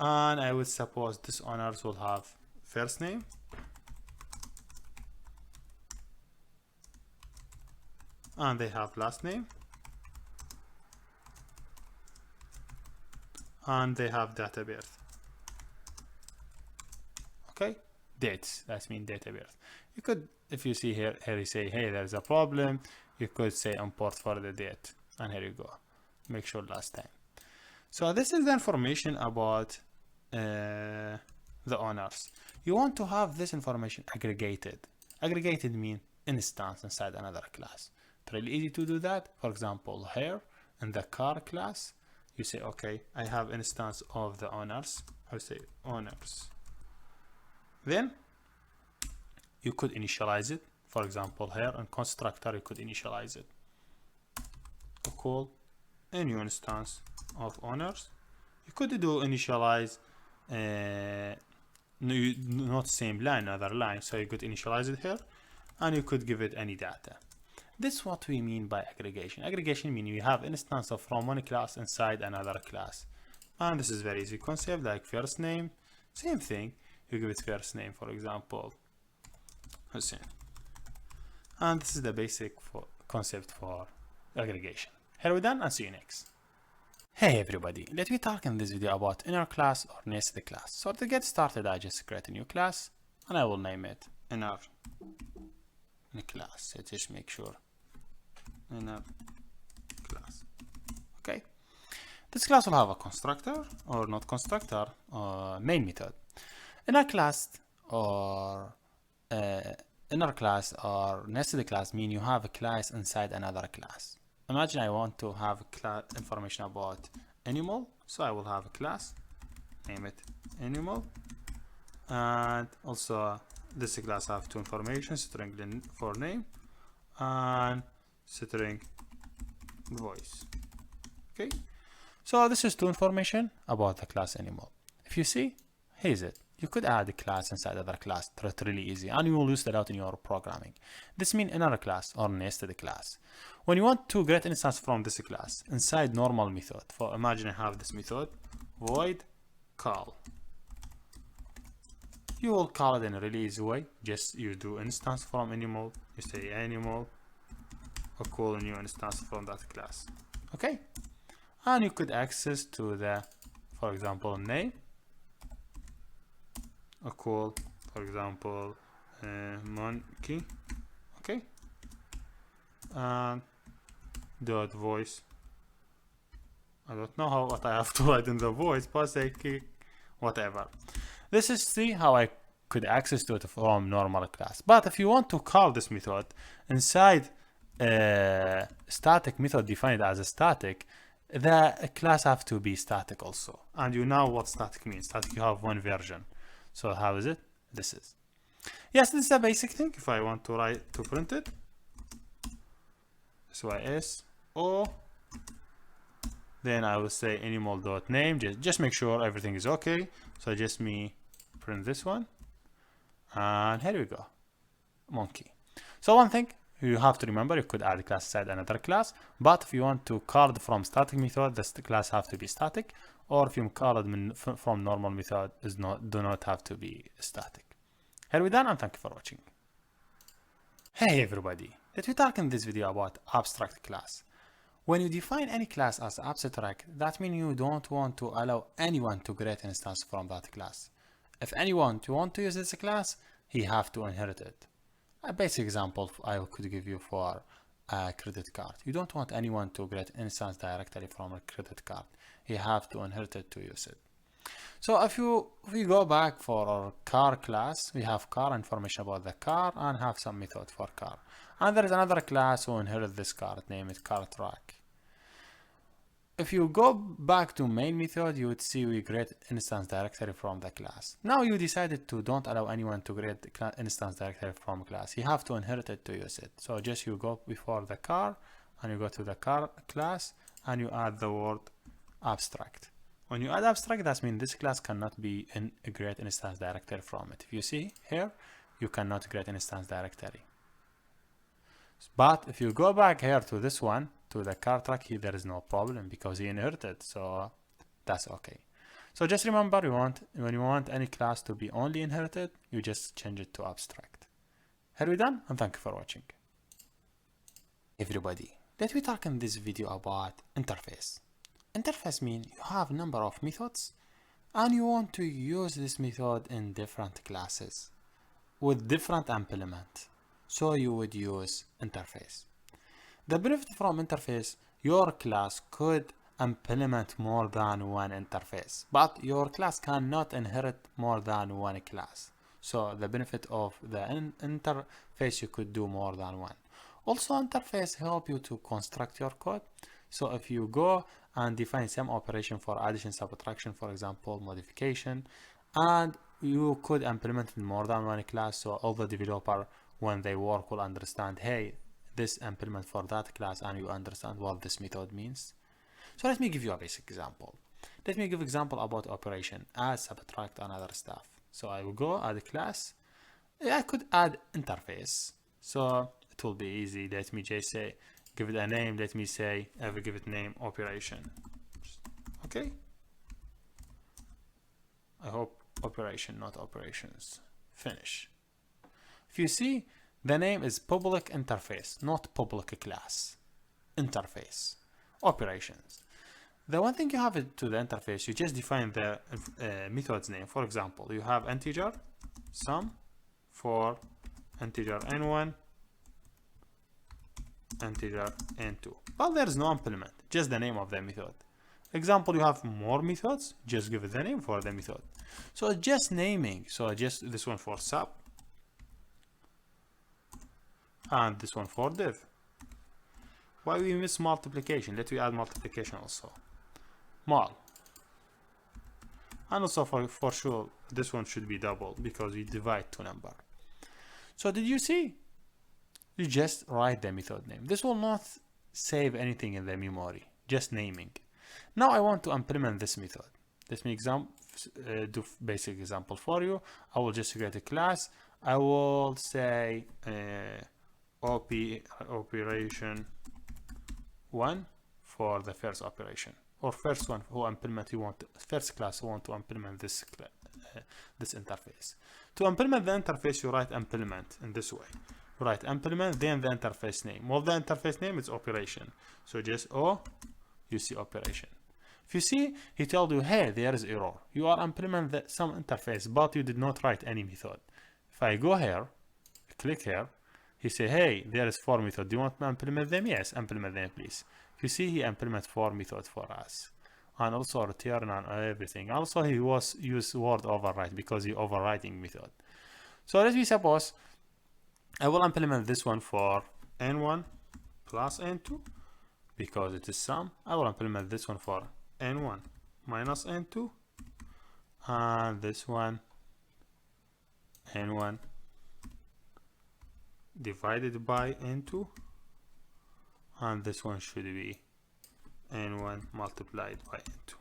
And I would suppose this owners will have first name, and they have last name, and they have date of birth. Okay, dates, that means date of birth. You could, if you see here you say, hey, there's a problem, you could say import for the date, and here you go, make sure last time. So this is the information about the owners. You want to have this information aggregated. Aggregated means instance inside another class. It's really easy to do that. For example, here in the car class, you say, okay, I have instance of the owners. I say owners. Then you could initialize it. For example, here in constructor, you could initialize it. So call a new instance of owners. You could do initialize not same line, other line. So you could initialize it here, and you could give it any data. This is what we mean by aggregation. Aggregation means you have instance of from one class inside another class. And this is very easy concept, like first name, same thing. You give it first name, for example, Hussein. And this is the basic concept for aggregation. Here we're done, and see you next. Hey everybody, let me talk in this video about inner class or nested class. So to get started, I just create a new class, and I will name it inner class. So just make sure inner class. Okay, this class will have a constructor, or not constructor, or main method. Inner class or nested class mean you have a class inside another class. Imagine I want to have information about animal, so I will have a class, name it animal, and also this class have two information, string for name and string voice. Okay, so this is two information about the class animal. If you see, here's it. You could add a class inside other class. It's really easy, and you will use that out in your programming. This means inner class or nested class. When you want to get instance from this class inside normal method, for imagine I have this method void call. You will call it in a really easy way. Just you do instance from animal. You say animal, or call a new instance from that class. Okay, and you could access to the, for example, name. call, for example, monkey, okay, and dot voice. I don't know what I have to write in the voice, but say whatever. This is see how I could access to it from normal class. But if you want to call this method inside a static method defined as a static, the class have to be static also. And you know what static means. Static, you have one version. So how is it? This is. Yes, this is a basic thing. If I want to print it, sys o, then I will say animal.name. Just make sure everything is okay. So just me print this one, and here we go, monkey. So one thing you have to remember, you could add a class inside another class, but if you want to call it from static method, this class have to be static, or if you call it from normal method, do not have to be static. Here we done, and thank you for watching. Hey everybody, let me talk in this video about abstract class. When you define any class as abstract, that means you don't want to allow anyone to create an instance from that class. If anyone want to use this class, he have to inherit it. A basic example I could give you for a credit card. You don't want anyone to create instance directly from a credit card. He have to inherit it to use it. So if we go back for our car class, we have car information about the car and have some method for car. And there is another class who inherit this car, name it car track. If you go back to main method, you would see we create instance directory from the class. Now you decided to don't allow anyone to create instance directory from class. You have to inherit it to use it. So just you go before the car and you go to the car class and you add the word abstract. When you add abstract, that means this class cannot be a create instance directory from it. If you see here, you cannot create instance directory. But if you go back here to this one, to the car track, here there is no problem because he inherited, so that's okay. So just remember, when you want any class to be only inherited, you just change it to abstract. Here we done, and thank you for watching. Everybody, let me talk in this video about interface. Interface means you have a number of methods and you want to use this method in different classes with different implement. So you would use interface. The benefit from interface, your class could implement more than one interface, but your class cannot inherit more than one class. So the benefit of the interface, you could do more than one. Also, interface help you to construct your code. So if you go and define some operation for addition, subtraction, for example, modification, and you could implement in more than one class, so all the developer, when they work, will understand, hey, this implement for that class, and you understand what this method means. So let me give you a basic example. Let me give example about operation, add, subtract, and other stuff. So I will go add a class. I could add interface. So it will be easy. Let me just say, give it a name. Let me say, I will give it name operation. Okay. I hope operation, not operations. Finish. If you see, the name is public interface, not public class. Interface. Operations. The one thing you have to the interface, you just define the method's name. For example, you have integer sum for integer n1, integer n2. But there is no implement, just the name of the method. Example, you have more methods, just give it the name for the method. So just naming, so just this one for sub, and this one for div. Why we miss multiplication? Let me add multiplication also. Mul. And also for sure, this one should be double because we divide two number. So did you see? You just write the method name. This will not save anything in the memory, just naming. Now I want to implement this method. Let me do basic example for you. I will just create a class. I will say operation 1 for the first operation, or first one who implement first class who want to implement this interface. To implement the interface, you write implement in this way. You write implement, then the interface name. Well, the interface name is operation. So just O, you see operation. If you see, he told you, hey, there is error. You are implement some interface, but you did not write any method. If I go here, click here, he say, hey, there is 4 methods. Do you want to implement them? Yes, implement them, please. If you see, he implement 4 methods for us. And also return and everything. Also, he was use word override because he overwriting method. So let me suppose I will implement this one for n1 plus n2 because it is sum. I will implement this one for n1 minus n2 and this one n1 divided by n2 and this one should be n1 multiplied by n2.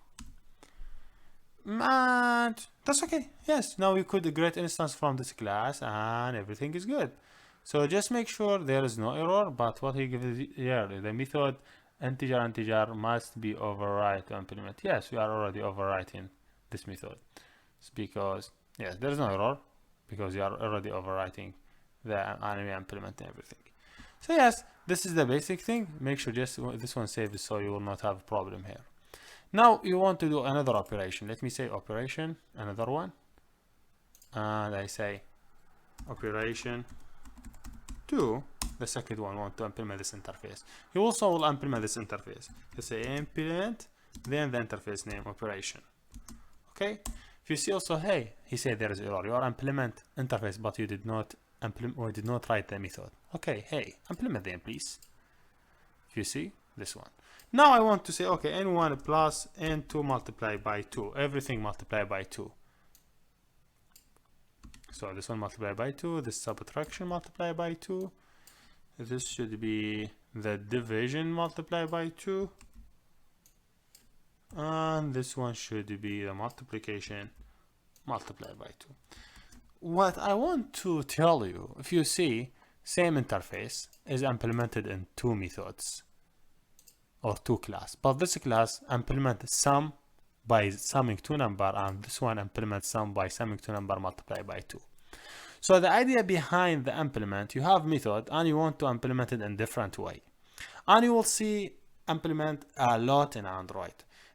And that's okay. Yes, now we could create instance from this class and everything is good. So just make sure there is no error, but what he gives here, the method integer must be override to implement. Yes, we are already overwriting this method. It's because, yes, there is no error because you are already overwriting the enemy implement everything. So yes, this is the basic thing. Make sure just this one saves so you will not have a problem here. Now you want to do another operation. Let me say operation, another one. And I say operation 2. The second one want to implement this interface. You also will implement this interface. You say implement, then the interface name operation. Okay. If you see also, hey, he said there is error. You are implement interface, but you did not implement or did not write the method. Okay, hey, implement them, please. If you see this one. Now I want to say, okay, n1 plus n2 multiplied by 2. Everything multiplied by 2. So this one multiplied by 2. This subtraction multiplied by 2. This should be the division multiplied by 2. And this one should be the multiplication multiplied by 2. What I want to tell you, if you see, same interface is implemented in 2 methods or 2 class, but this class implements sum by summing 2 number and this one implements sum by summing 2 number multiplied by 2. So the idea behind the implement, you have method and you want to implement it in different way, and you will see implement a lot in Android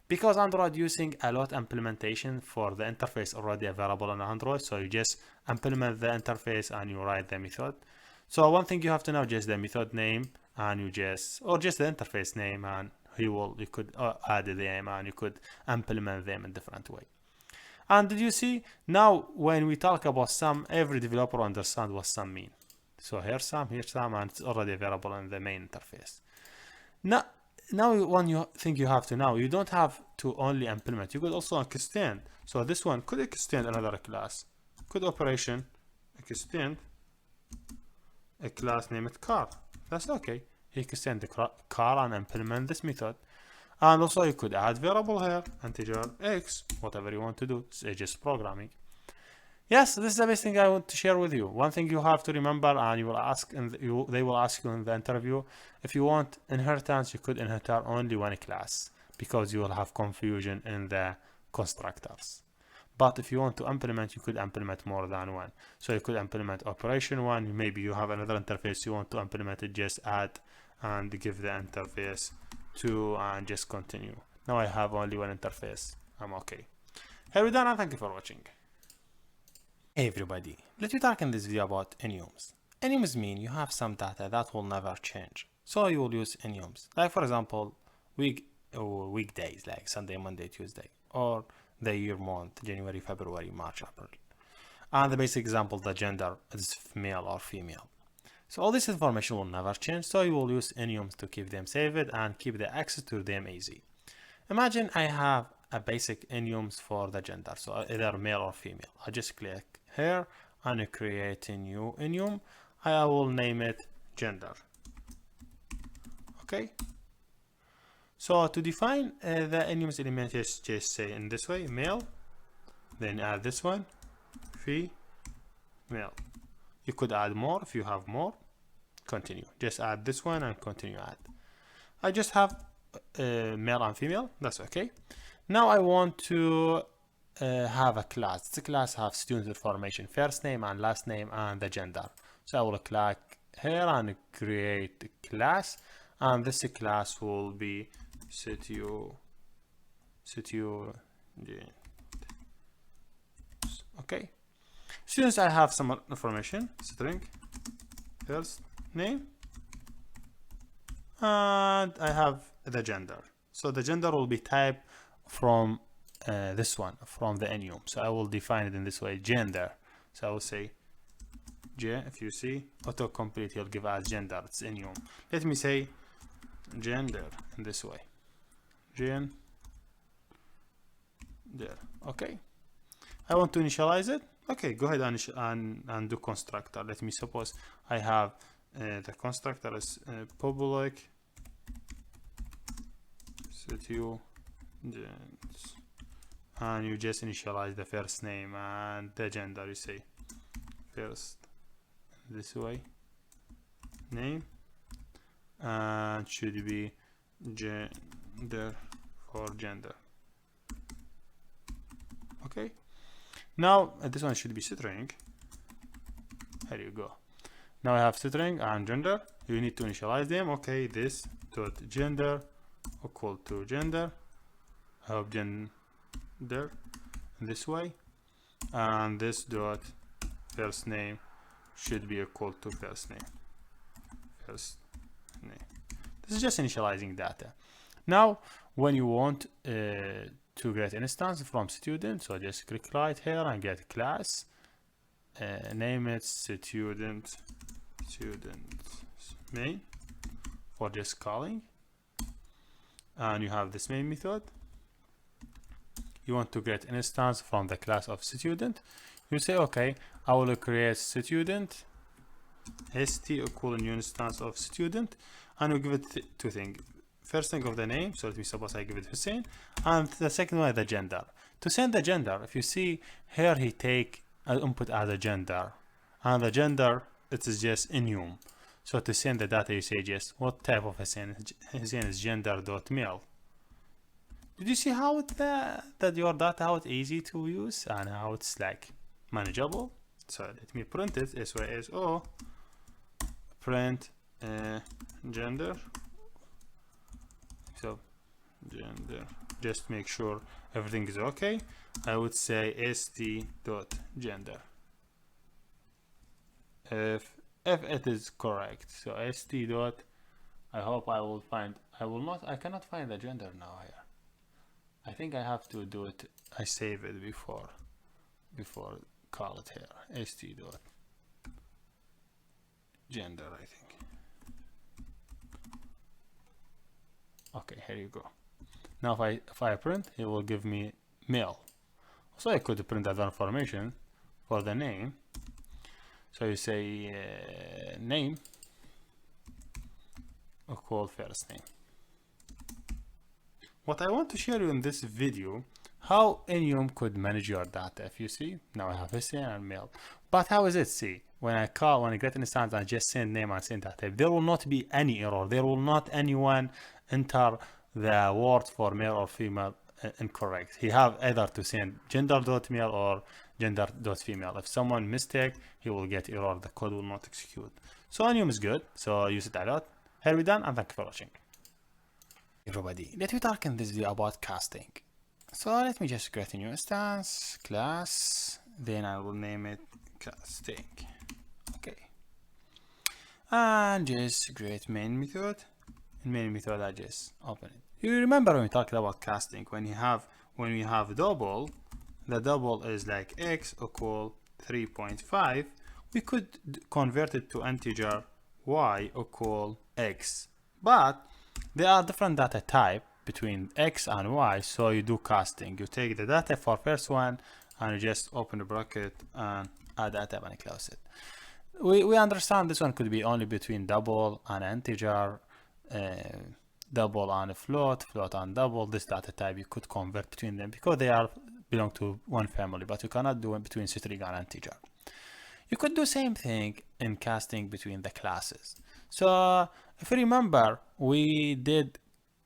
because Android using a lot implementation for the interface already available on Android. So you just implement the interface and you write the method. So one thing you have to know, just the method name and you just the interface name, and you could add them and you could implement them in different way. And did you see, now when we talk about sum, every developer understands what sum mean. So here's sum, and it's already available in the main interface. Now one thing you have to know, you don't have to only implement, you could also extend. So this one could extend another class, could operation extend a class named car. That's okay. You can extend the car and implement this method. And also you could add variable here, integer x, whatever you want to do. It's just programming. Yes, this is the best thing I want to share with you. One thing you have to remember, and you will ask, and they will ask you in the interview, if you want inheritance, you could inherit only one class because you will have confusion in the constructors. But if you want to implement, you could implement more than one. So you could implement operation 1. Maybe you have another interface you want to implement it, just add and give the interface 2 and just continue. Now I have only one interface. I'm okay. Here we're done, and thank you for watching. Hey everybody, let me talk in this video about enums. Enums mean you have some data that will never change. So you will use enums. Like for example, weekdays like Sunday, Monday, Tuesday, or the year month, January, February, March, April. And the basic example, the gender is male or female. So all this information will never change, so you will use enums to keep them saved and keep the access to them easy. Imagine I have a basic enums for the gender, so either male or female. I just click here and create a new enum. I will name it gender. Okay. So to define the enums element, just say in this way, male, then add this one, female. You could add more if you have more. Continue. Just add this one and continue add. I just have male and female. That's okay. Now I want to have a class. This class have student information, first name and last name and the gender. So I will click here and create a class, and this class will be CTU student. Okay. Students, I have some information, string, first name, and I have the gender. So the gender will be typed from this one, from the enum. So I will define it in this way, gender. So I will say if you see autocomplete, he'll give us gender, it's enum. Let me say gender in this way, gender. Okay, I want to initialize it. Okay, go ahead and do constructor. Let me suppose I have the constructor is public students, and you just initialize the first name and the gender. You say first this way, name, and should be gender for gender. Okay, now this one should be string. Here you go. Now I have string and gender. You need to initialize them. Okay, this dot gender equal to gender. I have gender in this way, and this dot first name should be equal to first name. First name. This is just initializing data. Now, when you want to get instance from student, so just click right here and get class. Name it student main for just calling, and you have this main method. You want to get instance from the class of student. You say, okay, I will create student st equal new instance of student, and we give it two things. First thing of the name, so let me suppose I give it Hussein, and the second one is the gender. To send the gender, if you see here, he take an input as a gender, and the gender, it is just enum. So to send the data, you say just what type of Hussein? Hussein is gender.male. Did you see how that your data, how it's easy to use and how it's like manageable? So let me print it. SYSO print gender. So gender, just make sure everything is okay. I would say st.gender if it is correct. So st dot, I hope I will find, I cannot find the gender now here. I think I have to do it, I save it before call it here, st dot gender, I think. Okay, here you go. Now if I print, it will give me male. So I could print other information for the name. So you say name equal first name. What I want to show you in this video, how enum could manage your data. If you see, now I have Hussein and male. But how is it? See, when I get instance and just send name and send data, there will not be any error. There will not anyone enter the word for male or female incorrect. He have either to send gender.male or gender.female. If someone mistake, he will get error. The code will not execute. So enum is good. So use it a lot. Here we done, and thank you for watching. Everybody, let me talk in this video about casting. So let me just create a new instance, class, then I will name it casting. Okay. And just create main method. In main method, I just open it. You remember when we talked about casting, when we have double, the double is like x equal 3.5. We could convert it to integer y equal x, but there are different data type between x and y, so you do casting. You take the data for first one and you just open the bracket and add data and close it. We understand this one could be only between double and integer, double and a float and double. This data type you could convert between them because they belong to one family, but you cannot do it between string and integer. You could do same thing in casting between the classes. So if you remember, we did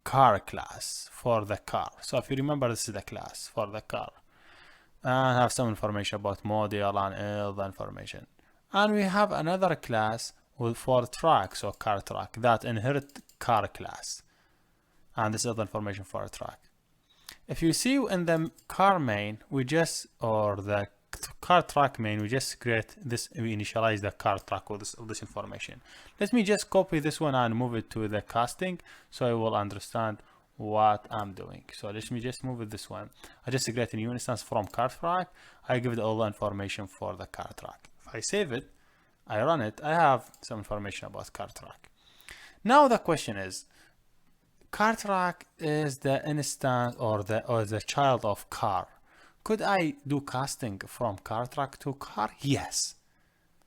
car class for the car. So if you remember, this is the class for the car. And have some information about model and all the information. And we have another class for track, so car track, that inherit car class. And this is the information for a track. if you see in the car main, we just, or the car track main, we just create this, we initialize the car track with this information. Let me just copy this one and move it to the casting so I will understand what I'm doing. So let me just move it this one. I just create a new instance from car track. I give it all the information for the car track. If I save it, I run it, I have some information about car track. Now the question is, car track is the instance or the child of car. Could I do casting from car track to car? Yes.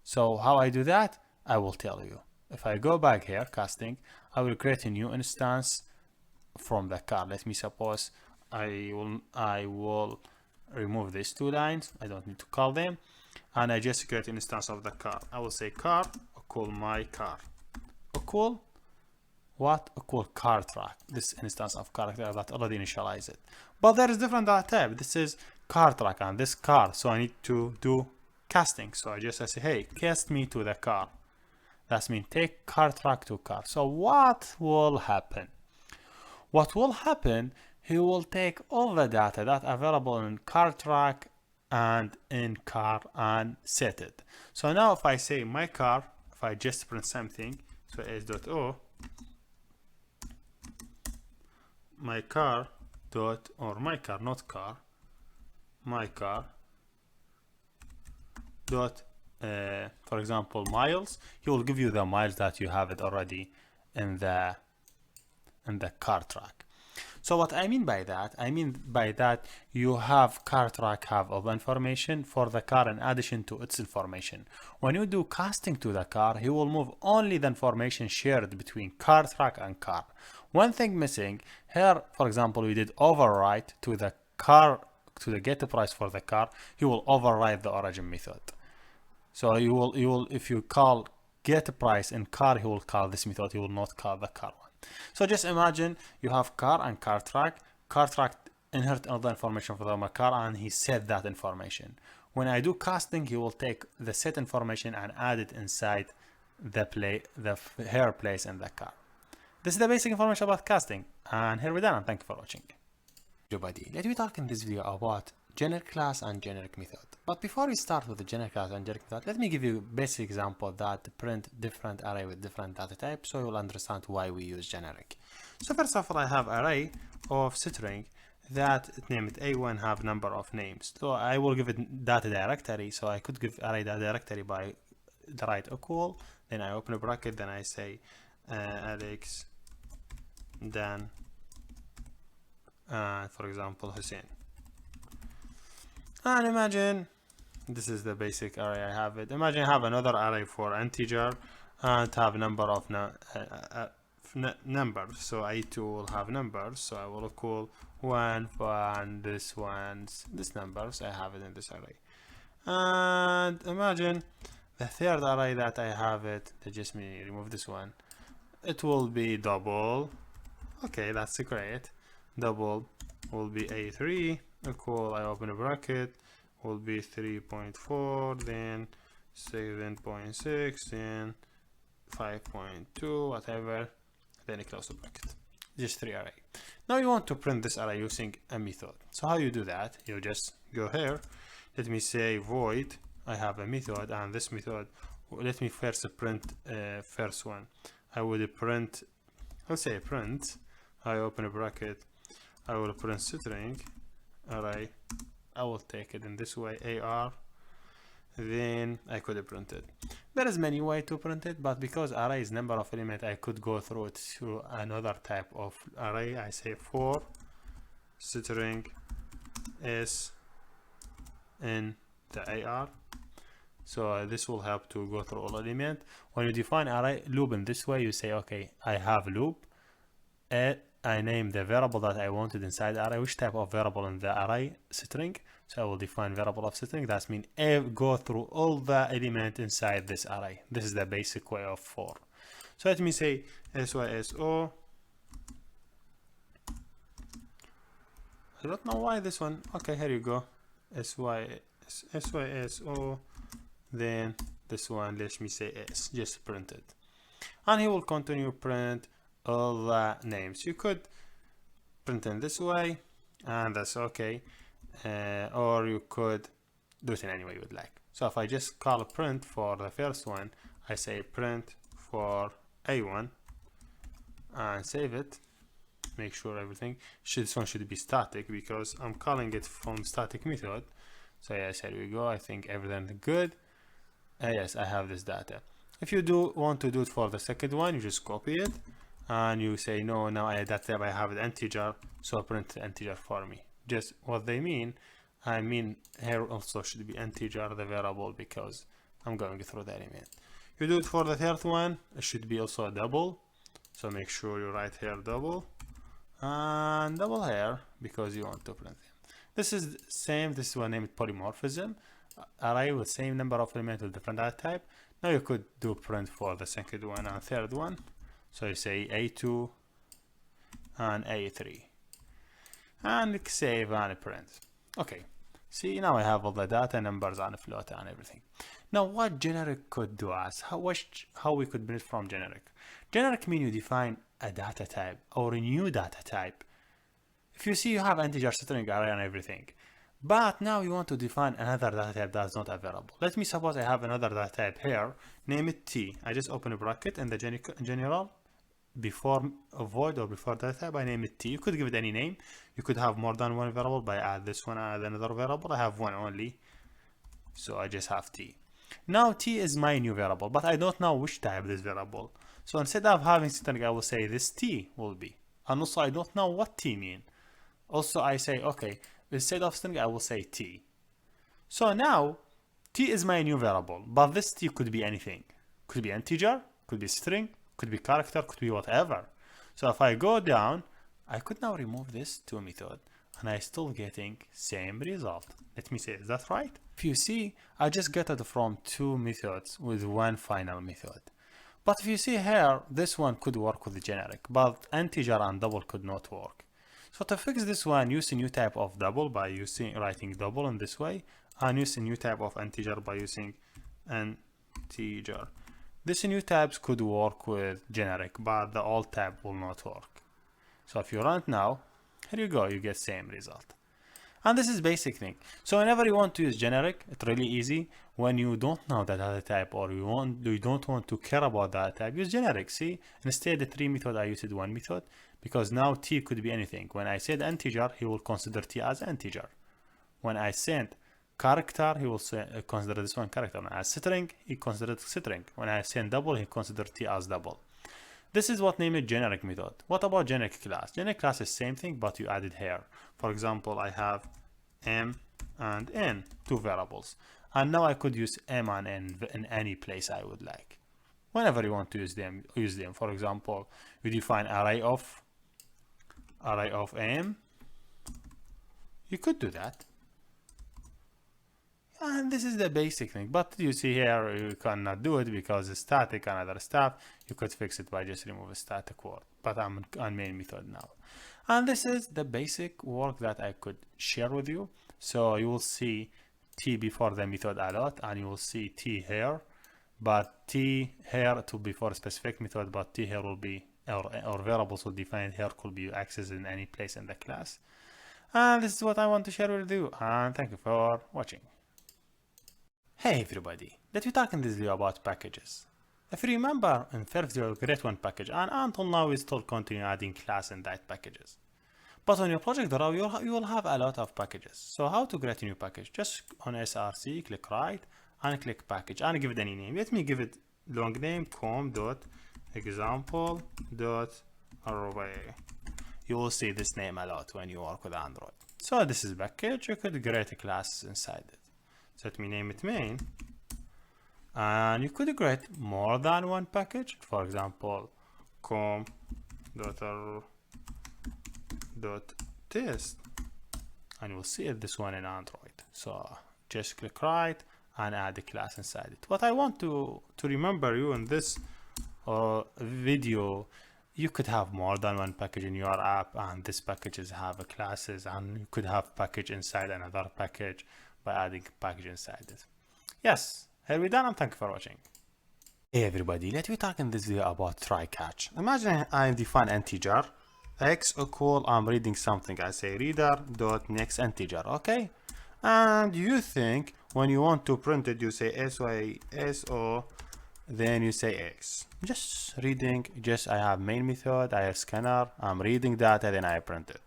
So how I do that, I will tell you. If I go back here, casting, I will create a new instance from the car. Let me suppose I will remove these two lines. I don't need to call them, and I just create an instance of the car. I will say car equal my car equal what? Equal car track. This instance of character that already initialize it. But there is different data type. This is car track and this car. So I need to do casting. So I say, hey, cast me to the car. That means take car track to car. So what will happen? What will happen, he will take all the data that available in car track and in car and set it. So now if I say my car, if I just print something, so s.o, my car dot, or my car, not car, my car dot, for example, miles, he will give you the miles that you have it already in the car track. So what I mean by that, you have car track have all the information for the car in addition to its information. When you do casting to the car, he will move only the information shared between car track and car. One thing missing here, for example, we did overwrite to the car, to the get price for the car, he will override the origin method. So you will if you call get price in car, he will call this method, he will not call the car one. So just imagine you have car and car track inherit all the information from the car and he set that information. When I do casting, he will take the set information and add it inside the her place in the car. This is the basic information about casting, and here we're done, and thank you for watching. Everybody, let me talk in this video about generic class and generic method. But before we start with the generic class and generic method, let me give you a basic example that print different array with different data types, so you'll understand why we use generic. So first of all, I have array of string that named A1 have number of names. So I will give it data directory. So I could give array data directory by the right equal, then I open a bracket, then I say Alex, Dan, for example, Hussein. And imagine this is the basic array I have it. Imagine I have another array for integer and have number of numbers. So I2 will have numbers. So I will call 1 and this numbers. I have it in this array. And imagine the third array that I have it. Just me remove this one. It will be double. Okay, that's great. Double will be A3 equal, I open a bracket, will be 3.4, then 7.6, then 5.2, whatever, then I close the bracket. Just 3 array. Now you want to print this array using a method. So how you do that? You just go here. Let me say void. I have a method, and this method, let me first print first one. I would print, let's say print, I open a bracket, I will print string array. I will take it in this way, AR, then I could print it. There is many ways to print it, but because array is number of element, I could go through it to another type of array. I say for string s in the AR. So this will help to go through all element. When you define array loop in this way, you say, okay, I have loop. I name the variable that I wanted inside the array, which type of variable in the array string. So I will define variable of string. That means go through all the element inside this array. This is the basic way of for. So let me say syso. I don't know why this one. Okay, here you go. syso. Then this one, let me say s, just print it, and he will continue print all the names. You could print in this way, and that's okay. Or you could do it in any way you would like. So if I just call a print for the first one, I say print for A1 and save it. Make sure everything this one should be static because I'm calling it from static method. So yes, here we go. I think everything good. Yes, I have this data. If you do want to do it for the second one, you just copy it and you say no, now I that tab I have an integer, so print the integer for me. Just what they mean, I mean here also should be integer the variable because I'm going through the element. You do it for the third one, it should be also a double, so make sure you write here double and double here because you want to print them. This is same, this one named polymorphism, array with same number of elements with different data type. Now you could do print for the second one and third one, so you say A2 and A3 and save and print. Okay, see, now I have all the data, numbers and float and everything. Now what generic could do us, how we could print from generic. Generic mean you define a data type or a new data type. If you see, you have integer, string, array and everything, but now you want to define another data type that's not a variable. Let me suppose I have another data type here, name it t. I just open a bracket in the general, before a void or before data type I name it t. You could give it any name. You could have more than one variable by add this one, add another variable. I have one only, so I just have t. Now t is my new variable, but I don't know which type this variable. So instead of having string, I will say this t will be, and also I don't know what t mean. Also I say, okay, instead of string I will say t. So now t is my new variable, but this t could be anything. Could be integer, could be string, could be character, could be whatever. So if I go down, I could now remove this to method and I still getting same result. Let me say, is that right? If you see, I just get it from two methods with one final method. But if you see here, this one could work with the generic, but integer and double could not work. So to fix this one, use a new type of double by writing double in this way, and use a new type of integer by using integer. This new types could work with generic, but the old type will not work. So if you run it now, here you go, you get same result. And this is basic thing. So whenever you want to use generic, it's really easy. When you don't know the data type or you don't want to care about data type, use generic. See, instead the three method I used one method because now t could be anything. When I said integer, he will consider t as integer. When I sent character, he will consider this one character. When I string, he considered string. When I send double, he considered t as double. This is what named generic method. What about generic class? Generic class is same thing, but you added here. For example, I have m and n, two variables. And now I could use m and n in any place I would like. Whenever you want to use them, use them. For example, you define array of m. You could do that. And this is the basic thing, but you see here you cannot do it because it's static and other stuff. You could fix it by just remove a static word, but I'm on main method now. And this is the basic work that I could share with you. So you will see t before the method a lot, and you will see t here, but t here to before a specific method, but t here will be or variables will define here could be accessed in any place in the class. And this is what I want to share with you, and thank you for watching. Hey everybody, let me talk in this video about packages. If you remember, in first video we create one package, and until now we still continue adding class and that packages. But on your project raw, you will have a lot of packages. So how to create a new package? Just on src, click right, and click package, and give it any name. Let me give it long name, com.example.array. You will see this name a lot when you work with Android. So this is package, you could create a class inside it. So let me name it main, and you could create more than one package. For example, com.test, and you'll see it this one in Android. So just click right and add the class inside it. What I want to remember you in this video, you could have more than one package in your app, and these packages have classes, and you could have package inside another package by adding package inside it. Yes, here we're done, and thank you for watching. Hey everybody, let me talk in this video about try catch. Imagine I define integer x equal, I'm reading something, I say reader dot next integer, okay? And you think when you want to print it, you say so, then you say x. Just reading, I have main method, I have scanner, I'm reading data, then I print it.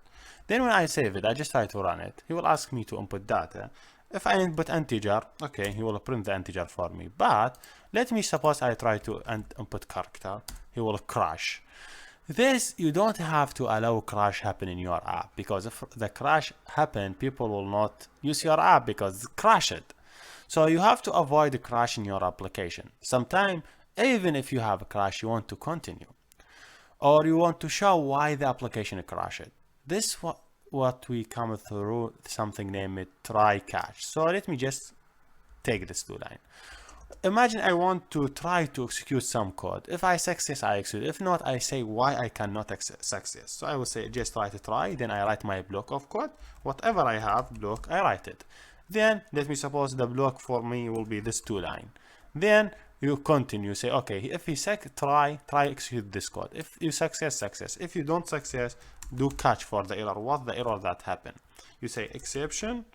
Then when I save it, I just try to run it. He will ask me to input data. If I input integer, okay, he will print the integer for me. But let me suppose I try to input character, he will crash. This, you don't have to allow crash happen in your app, because if the crash happen, people will not use your app because it's crashed. So you have to avoid the crash in your application. Sometimes, even if you have a crash, you want to continue, or you want to show why the application crashed. This what we come through something named try catch. So let me just take this two line. Imagine I want to try to execute some code. If I success, I execute. If not, I say why I cannot success. So I will say just try, then I write my block of code. Whatever I have block, I write it. Then let me suppose the block for me will be this two line. Then you continue, say okay, if you try execute this code. If you success. If you don't success, do catch for the error. What the error that happened? You say exception,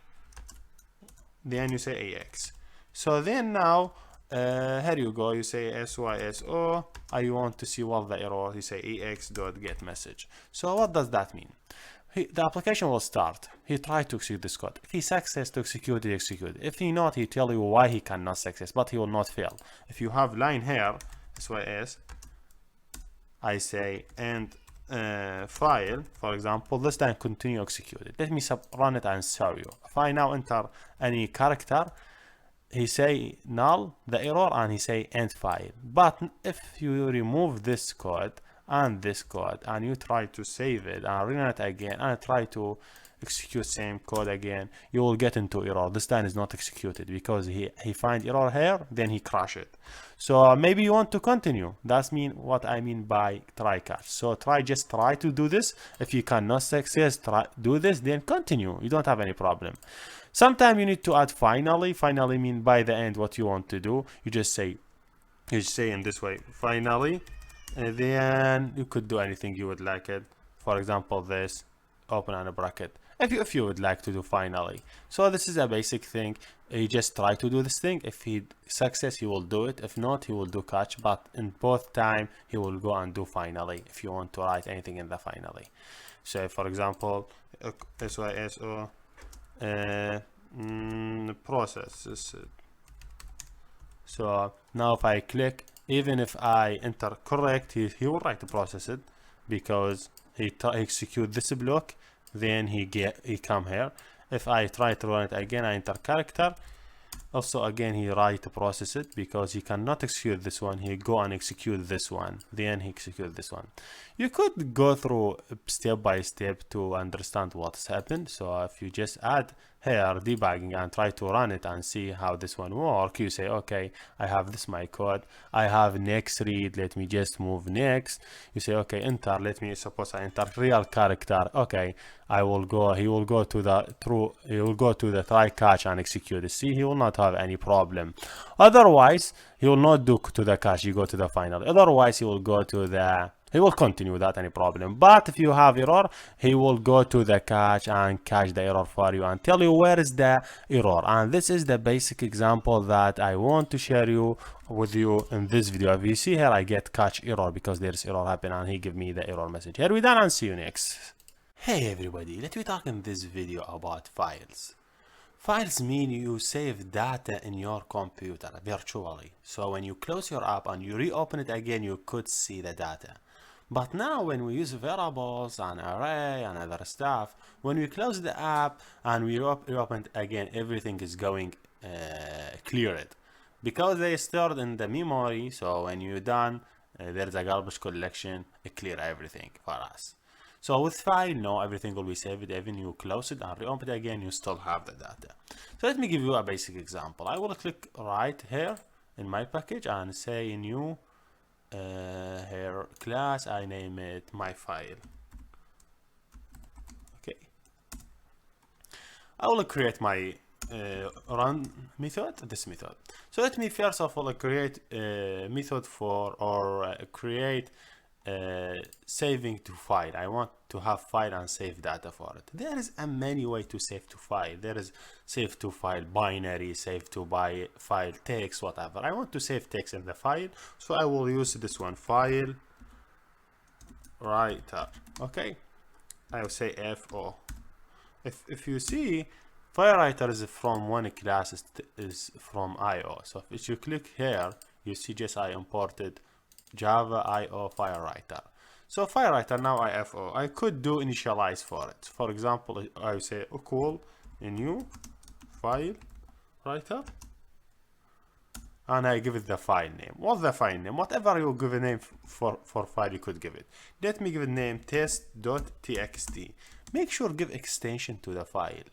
then you say AX. So then now here you go, you say SYSO, I want to see what the error, you say EX.getMessage. So what does that mean? The application will start, he tried to execute this code. If he success to execute, he execute. If he not, he tell you why he cannot success, but he will not fail. If you have line here, SYS, I say and file, for example, this time continue executed. Let me run it and show you. If I now enter any character, he say null the error and he say end file. But if you remove this code and this code and you try to save it and run it again and try to execute same code again, you will get into error. This time is not executed because he find error here, then he crash it. So maybe you want to continue. That's what I mean by try catch. So just try to do this. If you cannot success, do this, then continue. You don't have any problem. Sometimes you need to add finally. Finally mean by the end what you want to do. You just say in this way, finally, and then you could do anything you would like it. For example, this, open and a bracket. If you would like to do finally. So this is a basic thing. You just try to do this thing. If he success, he will do it. If not, he will do catch. But in both time, he will go and do finally. If you want to write anything in the finally. So for example, SYSO process. So now if I click, even if I enter correct, he will write to process it because he execute this block, then he come here. If I try to run it again, I enter character. Also again he write to process it because he cannot execute this one. He go and execute this one, then he execute this one. You could go through step by step to understand what's happened. So if you just add here debugging and try to run it and see how this one work, you say okay, I have this my code, I have next read, let me just move next. You say okay, enter, let me suppose I enter real character. Okay, I will go, he will go to the try catch and execute it. See, he will not have any problem. Otherwise he will not do to the catch, you go to the final. Otherwise he will go to the, he will continue without any problem. But if you have error, he will go to the catch and catch the error for you and tell you where is the error. And this is the basic example that I want to share with you in this video. If you see here, I get catch error because there's error happen and he give me the error message. Here we done and see you next. Hey everybody, let me talk in this video about files. Files mean you save data in your computer virtually. So when you close your app and you reopen it again, you could see the data. But now when we use variables and array and other stuff, when we close the app and we reopen it again, everything is going cleared because they stored in the memory. So when you're done, there's a garbage collection, it clear everything for us. So with file, no, everything will be saved. Even you close it and reopen it again, you still have the data. So let me give you a basic example. I will click right here in my package and say new here class, I name it my file. Okay, I will create my run method, this method. So let me first of all create a method for, or create saving to file. I want to have file and save data for it. There is a many way to save to file. There is save to file binary, save to file text, whatever. I want to save text in the file, so I will use this one, FileWriter. Okay, I will say FO. If you see, FileWriter is from one class, is from IO. So if you click here, you see just I imported Java IO FileWriter. So FileWriter now IFO. I could do initialize for it. For example, I would say equal new FileWriter, and I give it the file name. What's the file name? Whatever you give a name for file, you could give it. Let me give it name test.txt. Make sure give extension to the file.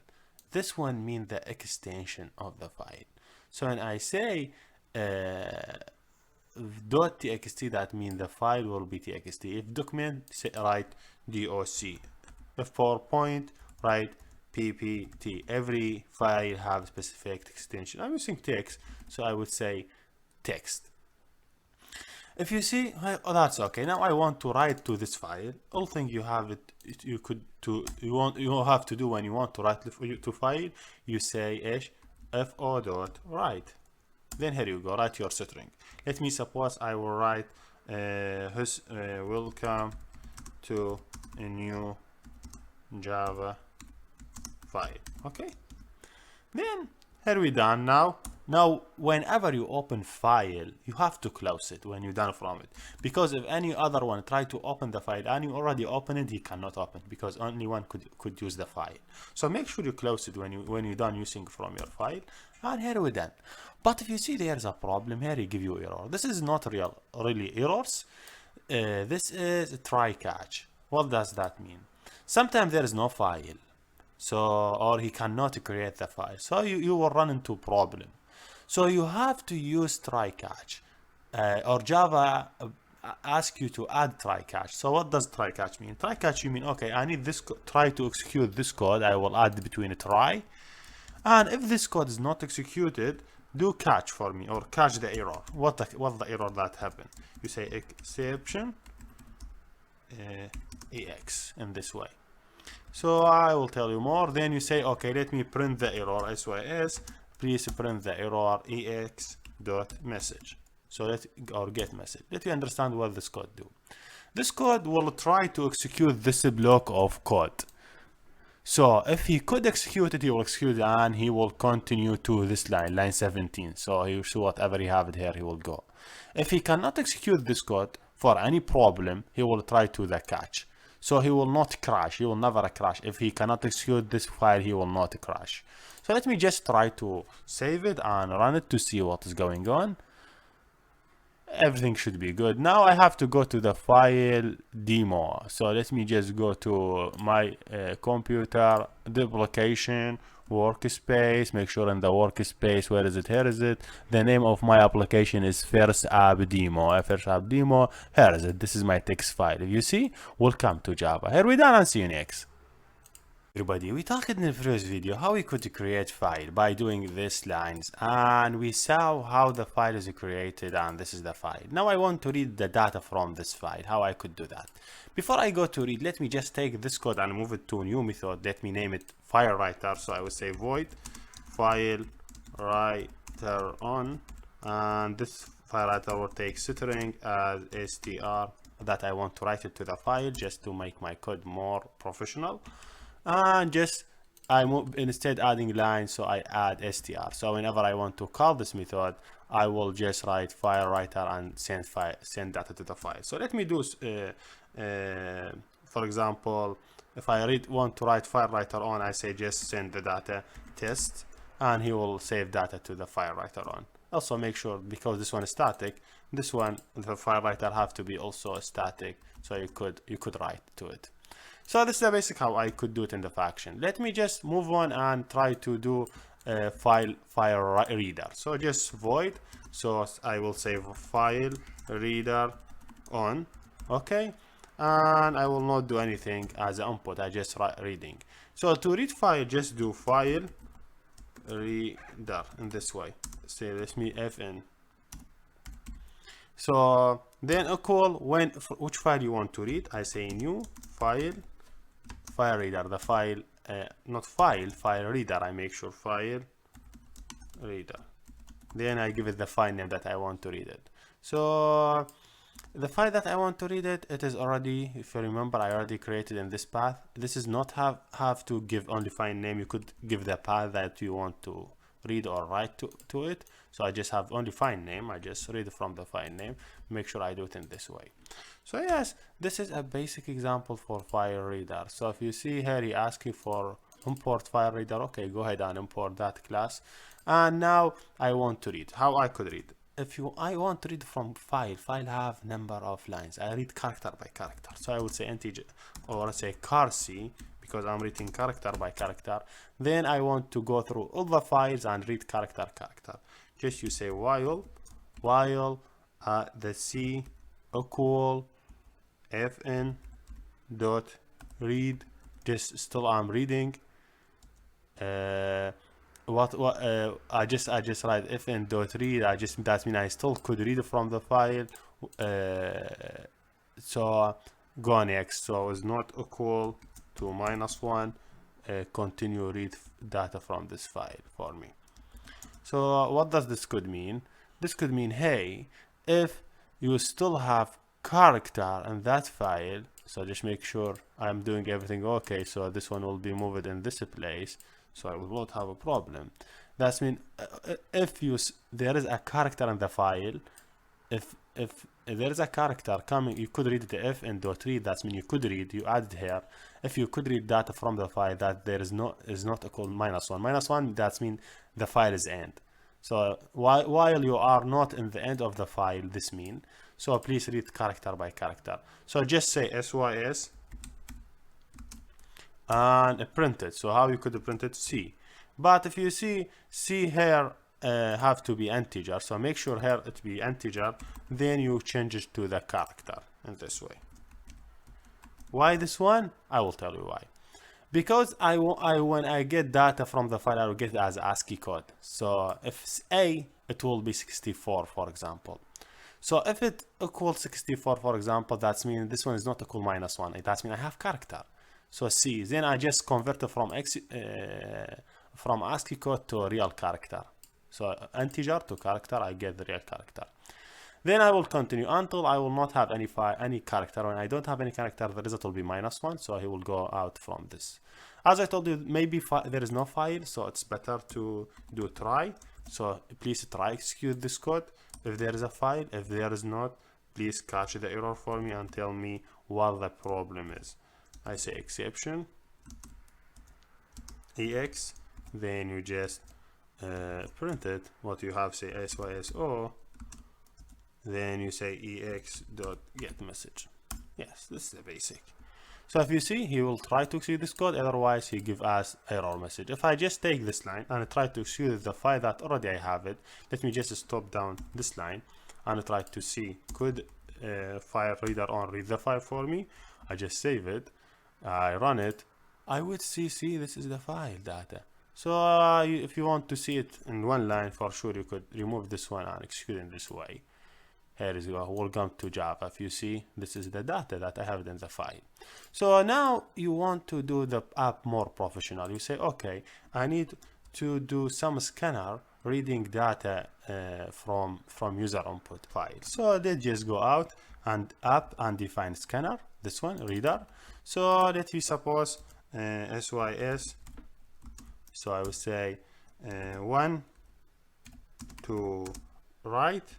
This one means the extension of the file. So when I say .txt, that means the file will be txt. If document, say write doc. If PowerPoint, write ppt. Every file have specific extension. I'm using text, so I would say text. If you see, oh, that's okay. Now I want to write to this file. All thing you have it, you have to do when you want to write to file, you say fo dot write. Then here you go, write your string. Let me suppose I will write welcome to a new Java file. Okay. Then here we done now. Now, whenever you open file, you have to close it when you're done from it. Because if any other one try to open the file and you already open it, he cannot open because only one could use the file. So make sure you close it when you're done using from your file. And here we're done. But if you see there's a problem here, he give you error. This is not really errors. This is a try catch. What does that mean? Sometimes there is no file. So, or he cannot create the file. So you will run into problem. So you have to use try catch, or Java ask you to add try catch. So what does try catch mean? Try catch you mean, okay, I need this try to execute this code. I will add between a try, and if this code is not executed, do catch for me or catch the error. What's the error that happened? You say exception ex in this way. So I will tell you more. Then you say, okay, let me print the error sys. Please print the error ex.message. So or get message. Let me understand what this code do. This code will try to execute this block of code. So if he could execute it, he will execute it and he will continue to this line 17. So he will see whatever he have it here, he will go. If he cannot execute this code for any problem, he will try to the catch. So he will not crash, he will never crash. If he cannot execute this file, he will not crash. So let me just try to save it and run it to see what is going on. Everything should be good. Now I have to go to the file demo. So let me just go to my computer, duplication, workspace, make sure in the workspace, where is it? Here is it. The name of my application is First App Demo. First App Demo, here is it. This is my text file. If you see, welcome to Java. Here we done and see you next. Everybody, we talked in the previous video how we could create file by doing these lines, and we saw how the file is created, and this is the file. Now I want to read the data from this file, how I could do that. Before I go to read, let me just take this code and move it to a new method. Let me name it FileWriter. So I would say void FileWriter on, and this FileWriter will take string as str that I want to write it to the file, just to make my code more professional. And just I move instead adding lines, so I add str. So whenever I want to call this method, I will just write FileWriter and send data to the file. So let me do for example, if I want to write FileWriter on, I say just send the data test, and he will save data to the FileWriter on. Also make sure, because this one is static, this one the FileWriter have to be also static, so you could write to it. So this is the basic how I could do it in the function. Let me just move on and try to do FileReader. So just void. So I will say FileReader on. Okay, and I will not do anything as an input. I just write reading. So to read file, just do FileReader in this way. Say let me fn. So Then equal when which file you want to read. I say new FileReader, the file, not FileReader. I make sure FileReader. Then I give it the file name that I want to read it. So the file that I want to read it, it is already, if you remember, I already created in this path. This is not have to give only file name. You could give the path that you want to read or write to it. So I just have only file name. I just read from the file name. Make sure I do it in this way. So yes, this is a basic example for FileReader. So if you see here, he asks you for import FileReader. Okay, go ahead and import that class. And now I want to read. How I could read? I want to read from file have number of lines. I read character by character. So I would say integer, or say char C, because I'm reading character by character. Then I want to go through all the files and read character. Just you say while the C equal fn dot read. Just still I'm reading. I just write fn dot read. That means I still could read from the file. So go next. So it's not equal to -1. Continue read data from this file for me. So what does this could mean? This could mean, hey, if you still have character in that file, so just make sure I'm doing everything okay. So this one will be moved in this place, so I will not have a problem. That means if there is a character in the file, if there is a character coming, you could read the fn.read. That means you could read, you added here. If you could read data from the file that there is not equal -1. -1, that means the file is end. So while you are not in the end of the file, this means. So please read character by character. So just say sys and print it. So how you could print it? C. But if you see C here have to be integer, so make sure here it be integer, then you change it to the character in this way. Why this one? I will tell you why. Because when I get data from the file, I will get it as ASCII code. So if it's A, it will be 64, for example. So if it equals 64, for example, that means this one is not equal -1. That means I have character. So C, then I just convert it from ASCII code to a real character. So integer to character, I get the real character. Then I will continue until I will not have any character. When I don't have any character, the result will be -1. So he will go out from this. As I told you, maybe there is no file, so it's better to do try. So please try execute this code if there is a file. If there is not, please catch the error for me and tell me what the problem is. I say exception ex, then you just print it. What you have, say syso, then you say ex.get message. Yes, this is the basic. So if you see, he will try to execute this code, otherwise he give us error message. If I just take this line and try to execute the file that already I have it, let me just stop down this line and try to see, could FileReader on read the file for me? I just save it, I run it, I would see this is the file data. So if you want to see it in one line, for sure you could remove this one and execute in this way. Here is welcome to Java. If you see, this is the data that I have in the file. So now you want to do the app more professional. You say, okay, I need to do some scanner reading data from user input file. So they just go out and app and define scanner, this one, reader. So let me suppose sys. So I will say 1 to write,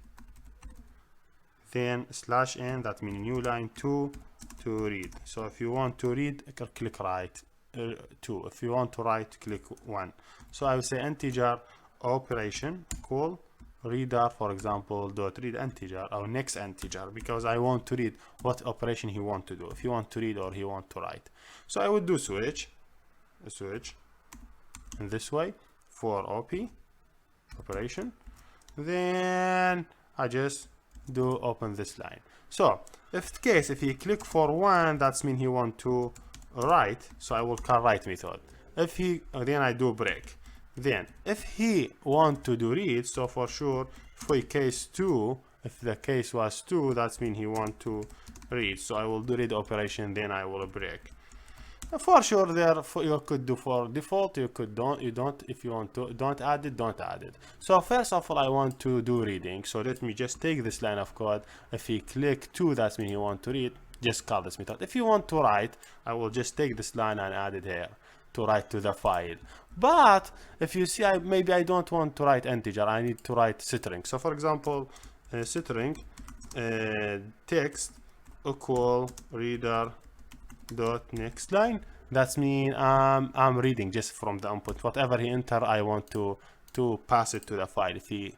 then /n, that means new line, 2 to read. So if you want to read, click write 2. If you want to write, click 1. So I will say integer operation call reader, for example, dot read integer or next integer, because I want to read what operation he want to do, if he want to read or he want to write. So I would do switch in this way for op operation, then I just do open this line. So if he click for 1, that's mean he want to write, so I will call write method. If he, then I do break. Then if he want to do read, so for sure for case 2, If the case was 2, that means he want to read. So I will do read operation, then I will break. For sure, there you could do for default. You could don't if you want to don't add it, don't add it. So first of all, I want to do reading. So let me just take this line of code. If he click 2, that means you want to read. Just call this method. If you want to write, I will just take this line and add it here to write to the file. But if you see, maybe I don't want to write integer. I need to write string. So for example, string text equal reader dot next line. That means I'm reading just from the input. Whatever he enter, I want to pass it to the file. If he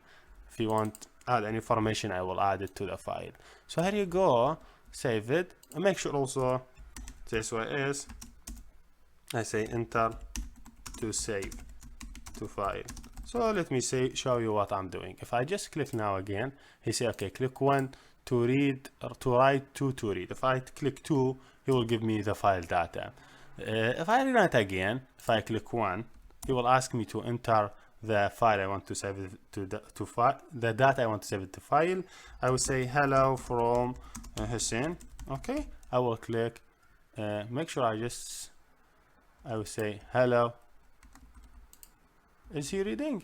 want add any information, I will add it to the file. So here you go. Save it and make sure also this way is I say enter to save to file. So let me show you what I'm doing. If I just click now again, he say okay, click 1 to read or to write, 2 to read. If I click 2, he will give me the file data. If I run it again, if I click 1, he will ask me to enter the file I want to save it to file, the data I want to save it to file. I will say hello from Hussein. Okay, I will click. Make sure I will say hello. Is he reading?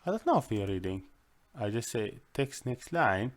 I don't know if he's reading. I just say text next line.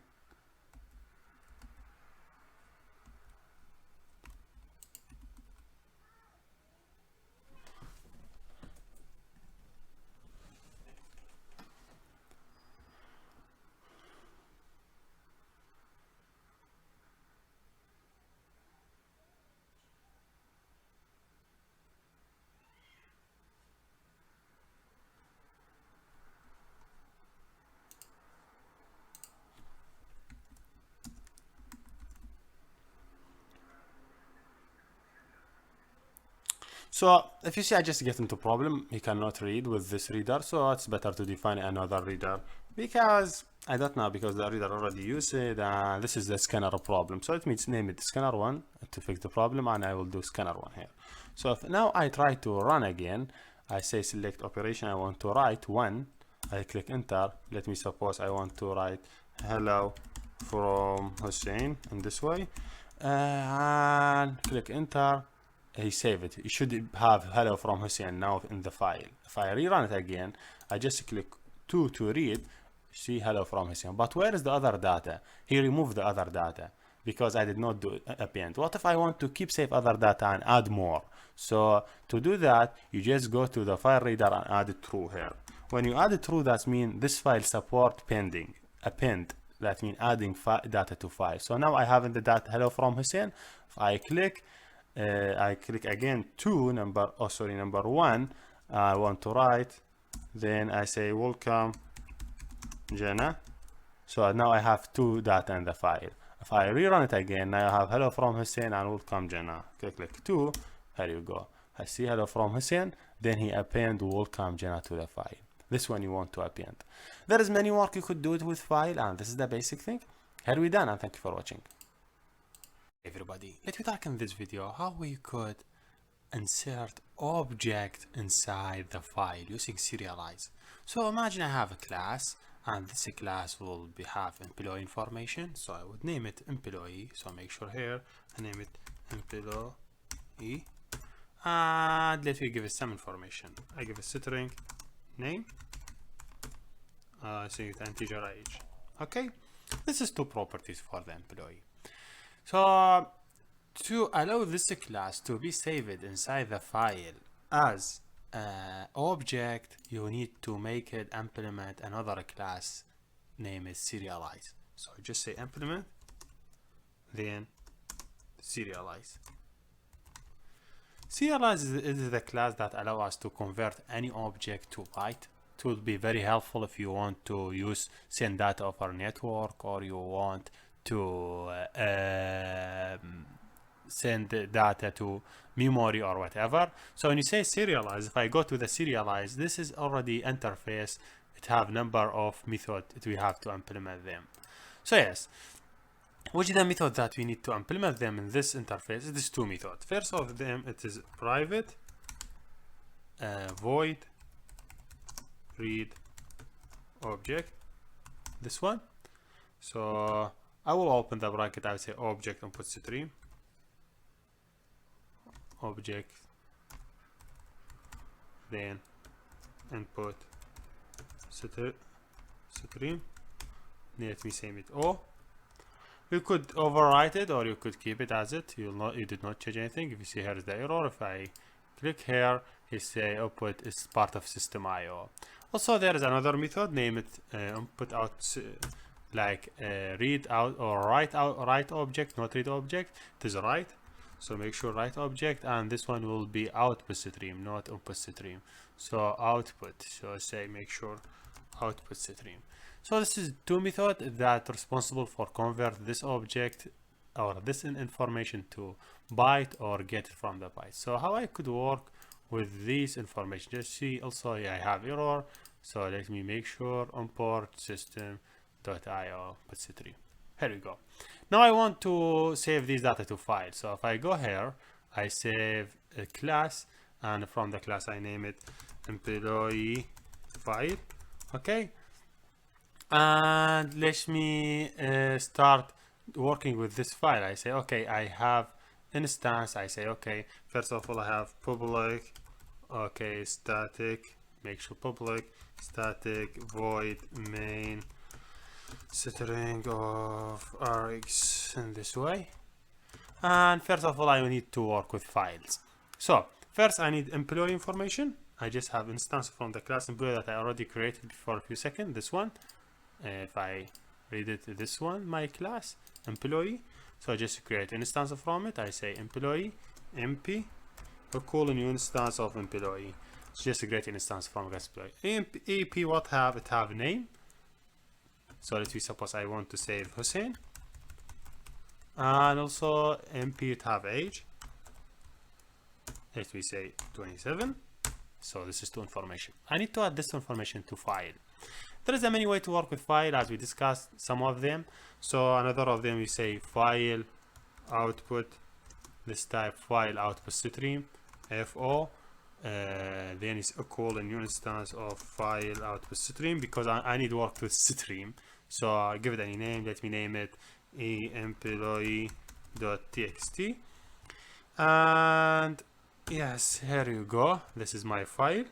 So if you see, I just get into problem. He cannot read with this reader, so it's better to define another reader because I don't know, because the reader already used it. This is the scanner problem, so let me name it scanner 1 to fix the problem, and I will do scanner 1 here. So if now I try to run again, I say select operation. I want to write 1. I click enter. Let me suppose I want to write hello from Hussein in this way, and click enter. He save it. You should have hello from Hussein now in the file. If I rerun it again, I just click 2 to read. See hello from Hussein. But where is the other data? He removed the other data because I did not do append. What if I want to keep save other data and add more? So to do that, you just go to the FileReader and add it true here. When you add it true, that means this file support pending append. That means adding data to file. So now I have in the data hello from Hussein. If I click again number 1, I want to write, then I say welcome Jana. So now I have 2 data in the file. If I rerun it again, now I have hello from Hussein and welcome Jana. Click 2, here you go. I see hello from Hussein, then he append welcome Jana to the file. This one you want to append. There is many work you could do it with file, and this is the basic thing. Here we done, and thank you for watching. Everybody, let me talk in this video how we could insert object inside the file using serialize. So imagine I have a class, and this class will have employee information. So I would name it employee. So make sure here I name it employee, and let me give it some information. I give a string name, say it integer age. Okay, this is 2 properties for the employee. So to allow this class to be saved inside the file as object, you need to make it implement another class name is serialize. So just say implement, then serialize. Serialize is the class that allows us to convert any object to byte. It will be very helpful if you want to send data over network, or you want to send data to memory or whatever. So when you say serialize, if I go to the serialize, this is already interface. It have number of methods we have to implement them. So yes, which is the method that we need to implement them in this interface? It is 2 methods. First of them, it is private void read object. this one. So I will open the bracket. I will say object input stream, object, then input stream. Let me save it. Oh, you could overwrite it or you could keep it as it. You did not change anything. If you see here is the error. If I click here, he say output is part of system IO. Also there is another method, name it input out, like read out or write object, not read object. It is write, so make sure write object, and this one will be output stream, not input stream. So output, so say make sure output stream. So this is two methods that are responsible for convert this object or this information to byte or get it from the byte. So how I could work with these information, just see also I have error, so let me make sure import system.io stream. Here we go. Now I want to save these data to file. So if I go here, I save a class, and from the class I name it employee file. Okay, and let me start working with this file. I say okay, I have instance. I say okay, first of all I have public, okay, static, make sure public, static void main string of args in this way. And first of all I need to work with files. So first I need employee information. I just have instance from the class employee that I already created before a few seconds, this one. If I read it, this one, my class employee, so I just create instance from it. I say employee mp equal a new instance of employee. It's just a great instance from employee. EP what have it have name, so let me suppose I want to save Hussein, and also mp it have age, let me say 27. So this is two information. I need to add this information to file. There is a many way to work with file, as we discussed some of them. So another of them we say file output, this type file output stream FO, then it's equal a new instance of file output stream, because I need to work with stream. So I'll give it any name. Let me name it employee.txt, and yes, here you go. This is my file.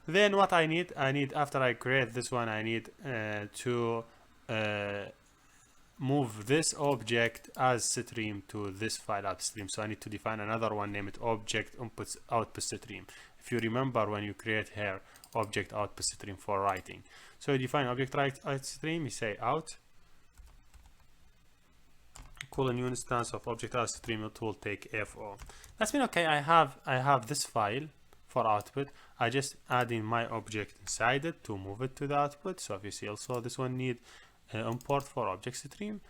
Then what I need after I create this one, I need to move this object as stream to this file output stream. So I need to define another one, name it object output stream. If you remember when you create here object output stream for writing, so you define object output stream, you say out call a new instance of object output stream, it will take FO. That's mean okay, I have this file for output. I just add in my object inside it to move it to the output. So if you see also this one need import for object stream.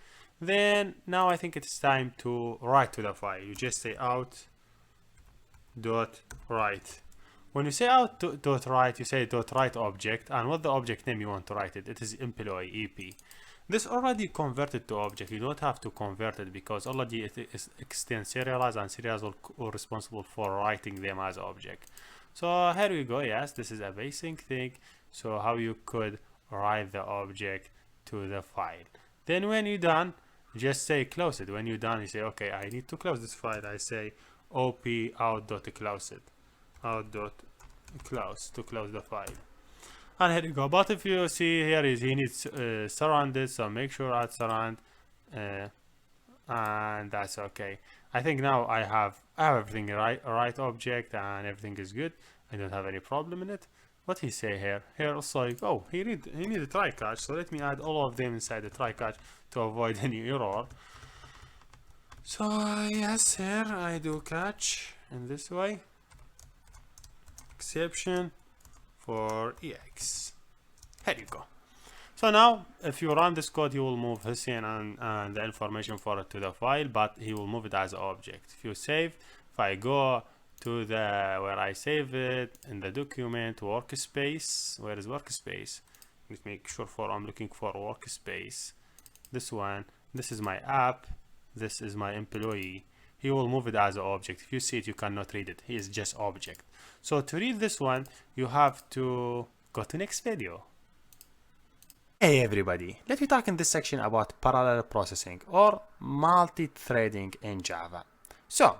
Then now I think it's time to write to the file. You just say out dot write. When you say out dot write, you say dot write object, and what the object name you want to write it is employee EP. This already converted to object. You don't have to convert it because already it is extends serialize, and serialize are responsible for writing them as object. So here we go. Yes, this is a basic thing. So how you could write the object to the file. Then when you're done, just say close it. When you're done, you say okay, I need to close this file. I say op out.close it, out.close to close the file. And here you go. But if you see here is he needs surrounded, so make sure add surround, and that's okay. I think now I have everything right object, and everything is good. I don't have any problem in it. What he say here? Here also, oh, he need a try catch. So let me add all of them inside the try catch to avoid any error. So yes, here I do catch in this way. Exception for EX. Here you go. So now if you run this code, you will move Hussein and the information for it to the file, but he will move it as an object. If you save, if I go to the where I save it in the document workspace, where is workspace? Let's make sure I'm looking for workspace. This one, this is my app, this is my employee. He will move it as an object. If you see it, you cannot read it. He is just object. So to read this one, you have to go to next video. Hey everybody, let me talk in this section about parallel processing or multi-threading in Java. So,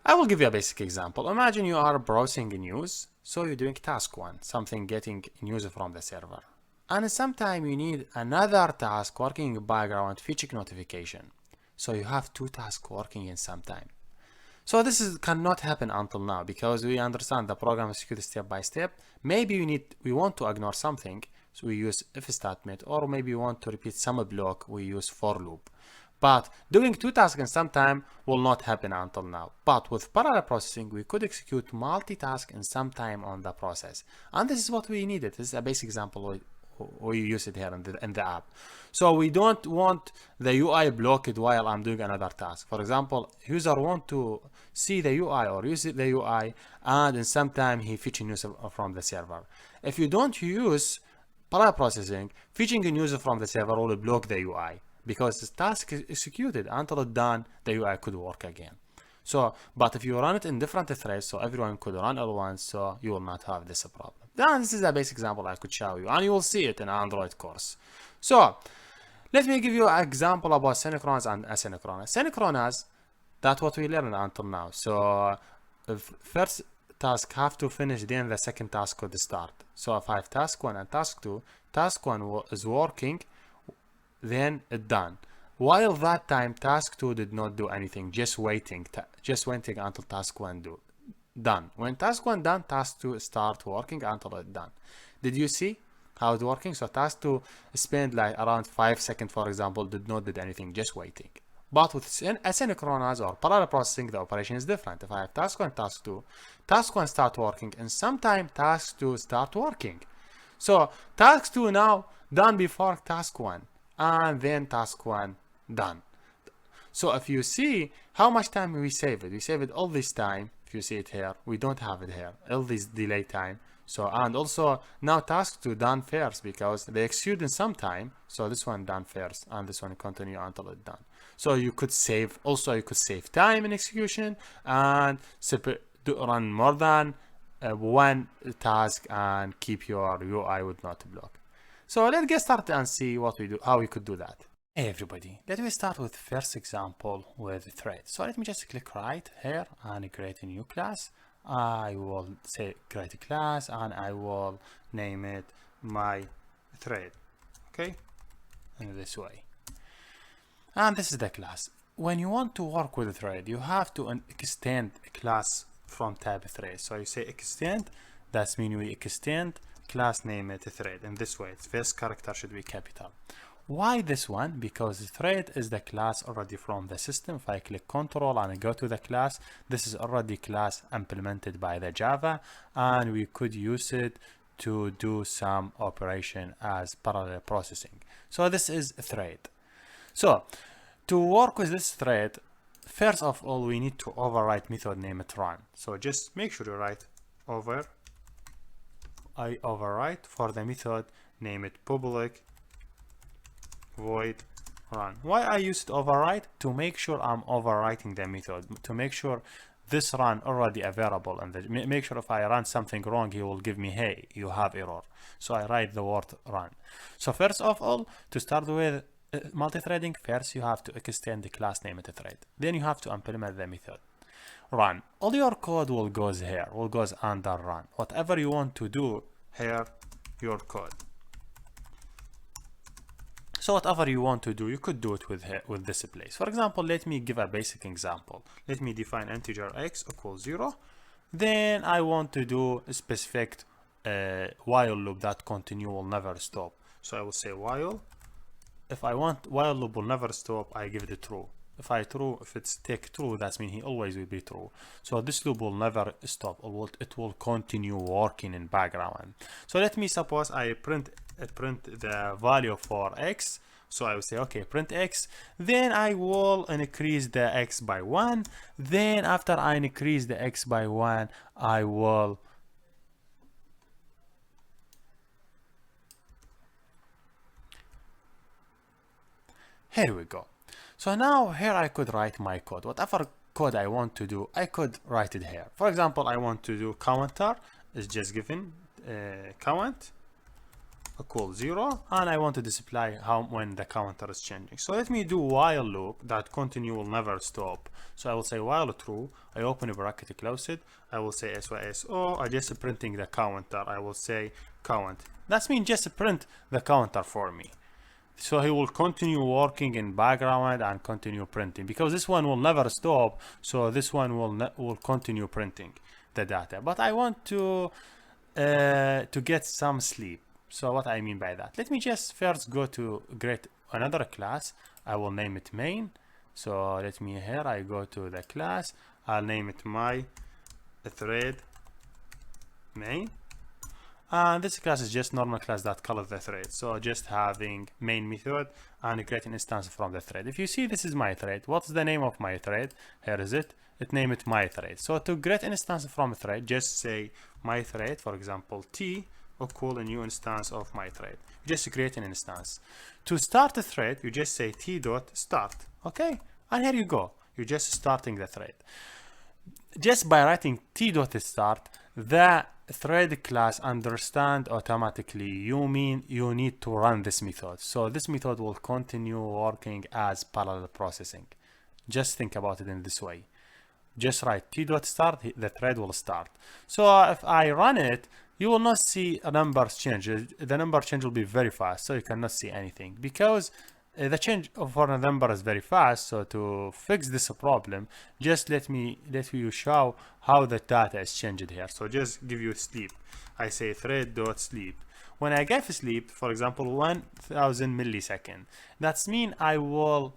I will give you a basic example. Imagine you are browsing news, so you're doing task 1, something getting news from the server. And sometime you need another task working in background fetching notification. So you have 2 tasks working in some time. So this cannot happen until now because we understand the program executes step by step. Maybe we want to ignore something, so we use if statement, or maybe we want to repeat some block, we use for loop. But doing 2 tasks in some time will not happen until now. But with parallel processing, we could execute multitask in some time on the process. And this is what we needed. This is a basic example we use it here in the app. So we don't want the UI blocked while I'm doing another task. For example, user want to see the UI or use the UI, and in some time he fetching news from the server. If you don't use parallel processing, fetching news from the server will block the UI because the task is executed until it's done. The UI could work again. So, but if you run it in different threads, so everyone could run at once, so you will not have this problem. Then this is a basic example I could show you, and you will see it in an Android course. So, let me give you an example about synchronous and asynchronous. Synchronous, that's what we learned until now. So, if first task have to finish, then the second task could start. So, if I have task 1 and task 2, task 1 is working, then it's done. While that time, task 2 did not do anything, just waiting until task 1 done. When task 1 done, task 2 start working until it's done. Did you see how it's working? So task 2 spent like around 5 seconds, for example, did not do anything, just waiting. But with asynchronous or parallel processing, the operation is different. If I have task 1, task 2, task 1 start working, and sometime task 2 start working. So task 2 now done before task 1, and then task 1 done. So if you see how much time we save it all this time. If you see it here, we don't have it here, all this delay time. So, and also now task 2 done first because they execute in some time. So this one done first and this one continue until it's done. So you could save, time in execution and run more than one task and keep your UI would not block. So let's get started and see what we do, how we could do that. Hey everybody, let me start with first example with thread. So let me just click right here and create a new class. I will say create a class and I will name it my thread. Okay, in this way. And this is the class. When you want to work with a thread, you have to extend a class from tab thread. So you say extend, that means we extend class name it thread in this way. Its first character should be capital. Why this one? Because thread is the class already from the system. If I click control and I go to the class, this is already class implemented by the Java, and we could use it to do some operation as parallel processing. So this is thread. So to work with this thread, first of all, we need to override method name it run. So just make sure you write I override for the method name it public void run. Why I used override? To make sure I'm overwriting the method, to make sure this run already available, and make sure if I run something wrong, he will give me, hey, you have error. So I write the word run. So first of all, to start with multi-threading, first you have to extend the class name at the thread. Then you have to implement the method run. All your code will goes here, will goes under run. Whatever you want to do here, your code. So whatever you want to do, you could do it with this place. For example, let me give a basic example. Let me define integer x equals 0. Then I want to do a specific while loop that continue will never stop. So I will say while. If I want while loop will never stop, I give it true. If it's take true, that means he always will be true. So this loop will never stop. It will continue working in background. So let me suppose I print the value for x. So I will say, okay, print x. Then I will increase the x by 1. Then after I increase the x by 1, I will here we go. So now here I could write my code. Whatever code I want to do, I could write it here. For example, I want to do counter is just given count equals 0, and I want to display when the counter is changing. So let me do while loop that continue will never stop. So I will say while true, I open a bracket, close it, I will say SYSO, I just printing the counter, I will say count. That means just print the counter for me. So he will continue working in background and continue printing, because this one will never stop, so this one will continue printing the data. But I want to get some sleep. So what I mean by that, let me just first go to create another class. I will name it main. So let me here, I go to the class, I'll name it my thread main, and this class is just normal class that calls the thread. So just having main method and create an instance from the thread. If you see, this is my thread. What's the name of my thread? Here is it. It name it my thread. So to create an instance from a thread, just say my thread, for example, t equal a new instance of my thread. Just create an instance. To start a thread, you just say t dot start. Okay, and here you go. You're just starting the thread. Just by writing t dot start, the thread class understand automatically you need to run this method. So this method will continue working as parallel processing. Just think about it in this way. Just write t dot start, the thread will start. So if I run it, you will not see a numbers change. The number change will be very fast, so you cannot see anything, because the change for a number is very fast. So to fix this problem, just let you show how the data is changed here. So just give you sleep. I say thread dot sleep. When I give sleep, for example, 1000 millisecond, that's mean I will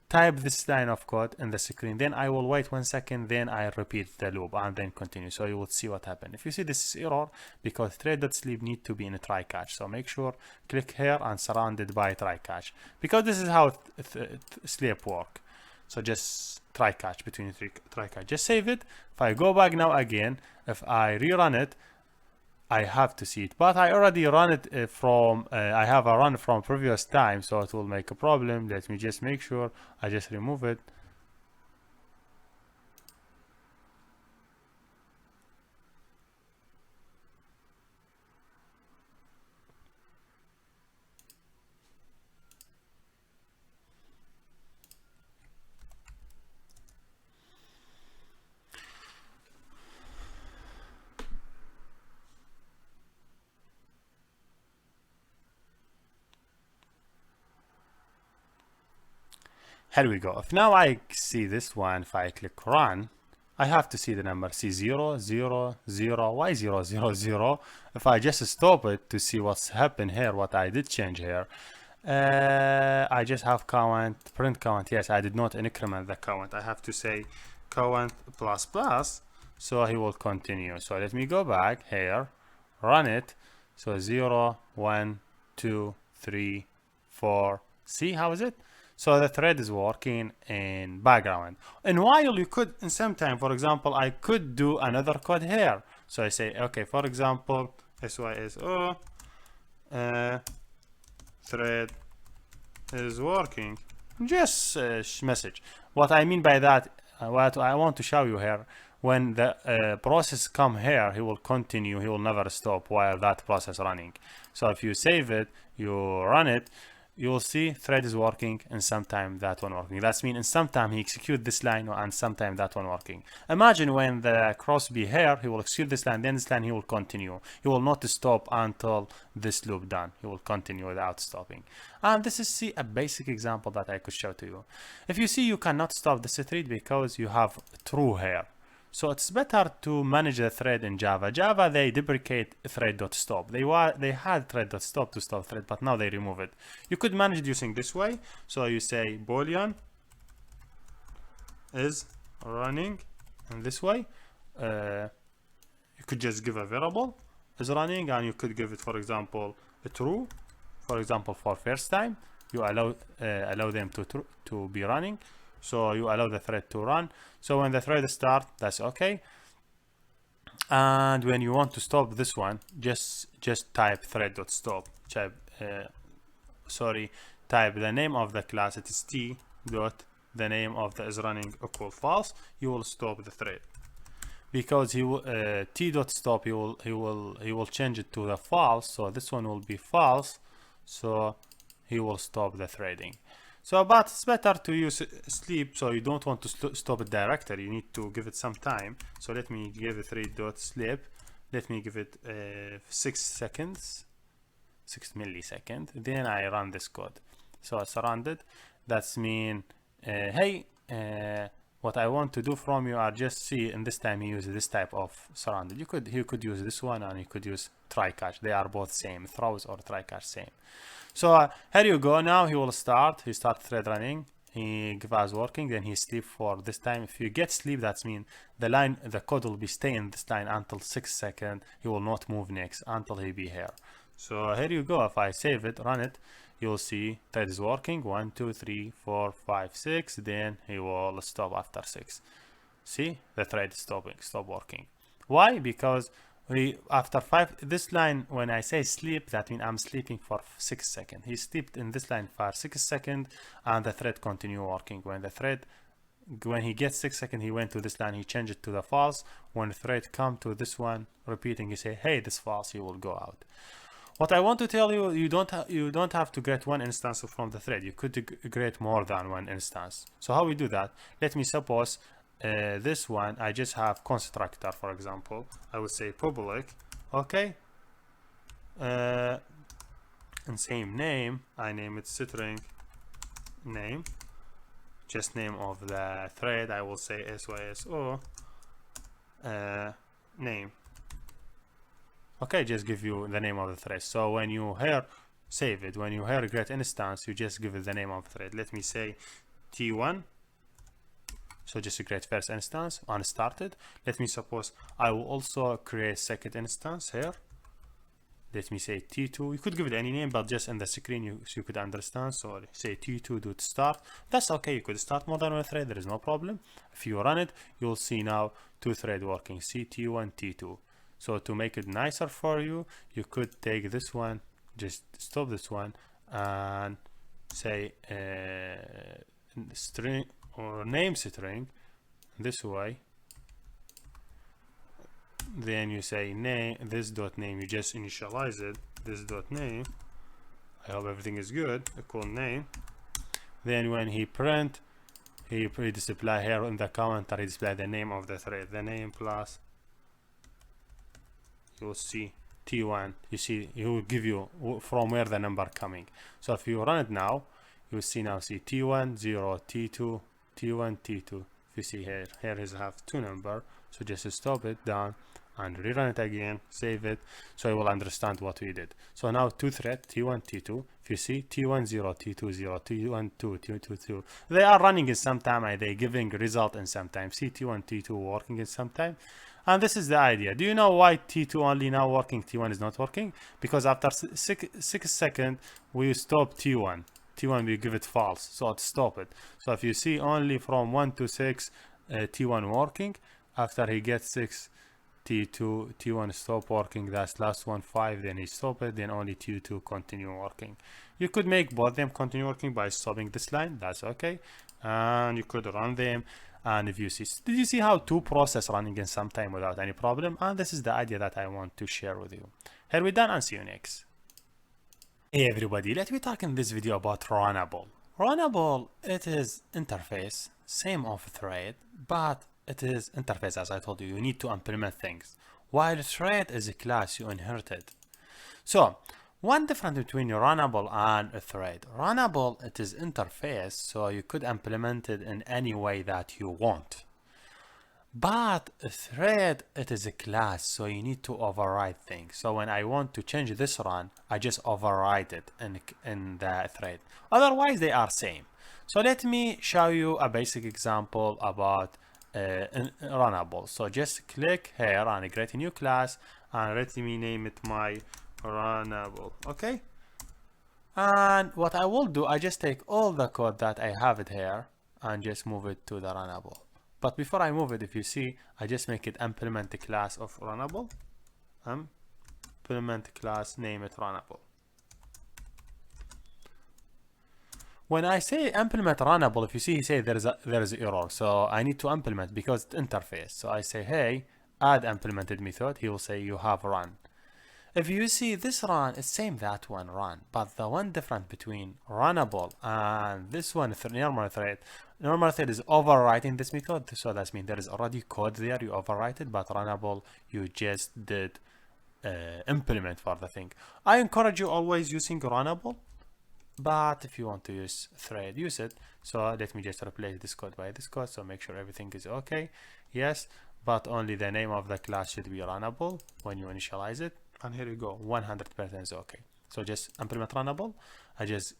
type this line of code in the screen, then I will wait 1 second, then I repeat the loop and then continue. So you will see what happened. If you see this is error, because thread.sleep need to be in a try catch. So make sure click here and surrounded by try catch, because this is how sleep work. So just try catch between try catch. Just save it. If I go back now again, if I rerun it, I have to see it, but I already run it from I have a run from previous time, so it will make a problem. Let me just make sure I just remove it. Here we go. If now I see this one, if I click run, I have to see the number C0, 0, 0, why 0, 0, 0. If I just stop it to see what's happened here, what I did change here, I just have count, print count. Yes, I did not increment the count. I have to say count plus plus, so he will continue. So let me go back here, run it. So 0, 1, 2, 3, 4. See how is it? So the thread is working in background. And while you could, in some time, for example, I could do another code here. So I say, okay, for example, SYSO thread is working. Just message. What I mean by that, what I want to show you here, when the process come here, he will continue, he will never stop while that process running. So if you save it, you run it, you will see thread is working and sometime that one working. That's mean in some time he execute this line and sometime that one working. Imagine when the cross be here, he will execute this line, then this line he will continue. He will not stop until this loop done. He will continue without stopping. And this is a basic example that I could show to you. If you see, you cannot stop this thread because you have true here. So it's better to manage the thread in Java. Java, they deprecate thread.stop. They had thread.stop to stop thread, but now they remove it. You could manage it using this way. So you say boolean is running in this way. You could just give a variable is running, and you could give it, for example, a true. For example, for first time, you allow them to be running. So you allow the thread to run. So when the thread starts, that's okay. And when you want to stop this one, just type thread.stop. Type the name of the class. It is t dot the name of the is running equal false. You will stop the thread. because he will t.stop, he will change it to the false, so this one will be false, so he will stop the threading. So but it's better to use sleep, so you don't want to stop it directly, you need to give it some time. So let me give it read.sleep, let me give it 6 seconds, 6 milliseconds, then I run this code. So I surrounded, that's mean hey, what I want to do from you are just see, and this time he uses this type of surrounded. You could use this one, and you could use try catch. They are both same, throws or try catch same. So here you go. Now he will start. He start thread running. He give us working. Then he sleep for this time. If you get sleep, that's mean the code will be stay in this line until 6 seconds. He will not move next until he be here. So here you go. If I save it, run it, you'll see that is working. 1, 2, 3, 4, 5, 6. Then he will stop after 6. See, the thread is stop working. Why? Because after 5, this line, when I say sleep, that means I'm sleeping for 6 seconds. He slept in this line for 6 seconds, and the thread continue working. When he gets 6 seconds, he went to this line, he changed it to the false. When the thread come to this one, repeating, you say, hey, this false, he will go out. What I want to tell you, you don't have to create one instance from the thread. You could create more than one instance. So how we do that? Let me suppose this one, I just have constructor, for example. I would say public, okay, and same name, I name it string name, just name of the thread, I will say syso name. Okay, just give you the name of the thread. So when you here save it, when you here create instance, you just give it the name of the thread. Let me say t1. So just to create first instance, unstarted. Let me suppose I will also create second instance here. Let me say t2. You could give it any name, but just in the screen so you could understand. So say t2.start. That's okay. You could start more than one thread. There is no problem. If you run it, you'll see now 2 thread working. See t1, t2. So to make it nicer for you, you could take this one, just stop this one, and say string or name string this way. Then you say name, this dot name, you just initialize it, this dot name. I hope everything is good, equal name. Then when he print, he display here in the commenter, he display the name of the thread, the name plus, you'll see t1, you see, he will give you from where the number coming. So if you run it now, you will see now, see t1, 0, t2, t1, t2. If you see here is have 2 number, so just stop it down and rerun it again, save it, so you will understand what we did. So now 2 thread, t1, t2. If you see t1, 0, t2, 0, t1, 2, t2, 2, they are running in some time, and they giving result in some time. See t1, t2 working in some time. And this is the idea. Do you know why t2 only now working, t1 is not working? Because after 6 seconds, we stop t1. T1 we give it false, so it stop it. So if you see only from 1 to 6, t1 working. After he gets 6, t1 stop working. That's last one 5. Then he stop it. Then only t2 continue working. You could make both them continue working by stopping this line. That's okay. And you could run them. And if you see, did you see how 2 process running in some time without any problem? And this is the idea that I want to share with you. Here we done, and see you next. Hey everybody, let me talk in this video about Runnable. Runnable, it is interface, same of thread, but it is interface, as I told you. You need to implement things. While thread is a class you inherited. So one difference between Runnable and a thread. Runnable, it is interface, so you could implement it in any way that you want. But a thread, it is a class, so you need to override things. So when I want to change this run, I just override it in the thread. Otherwise, they are same. So let me show you a basic example about Runnable. So just click here and create a new class, and let me name it my Runnable. Okay. And what I will do, I just take all the code that I have it here and just move it to the Runnable. But before I move it, if you see, I just make it implement the class of Runnable. Implement class, name it Runnable. When I say implement Runnable, if you see, he say there is an error. So I need to implement because it's interface. So I say, hey, add implemented method, he will say you have run. If you see this run, it's same that one run, but the one difference between runnable and this one normal thread is overwriting this method, so that means there is already code there, you overwrite it, but runnable you just did implement for the thing. I encourage you always using runnable, but if you want to use thread, use it. So let me just replace this code by this code, so make sure everything is okay. Yes, but only the name of the class should be runnable when you initialize it. And here you go, 100% is okay. So just implement runnable. I just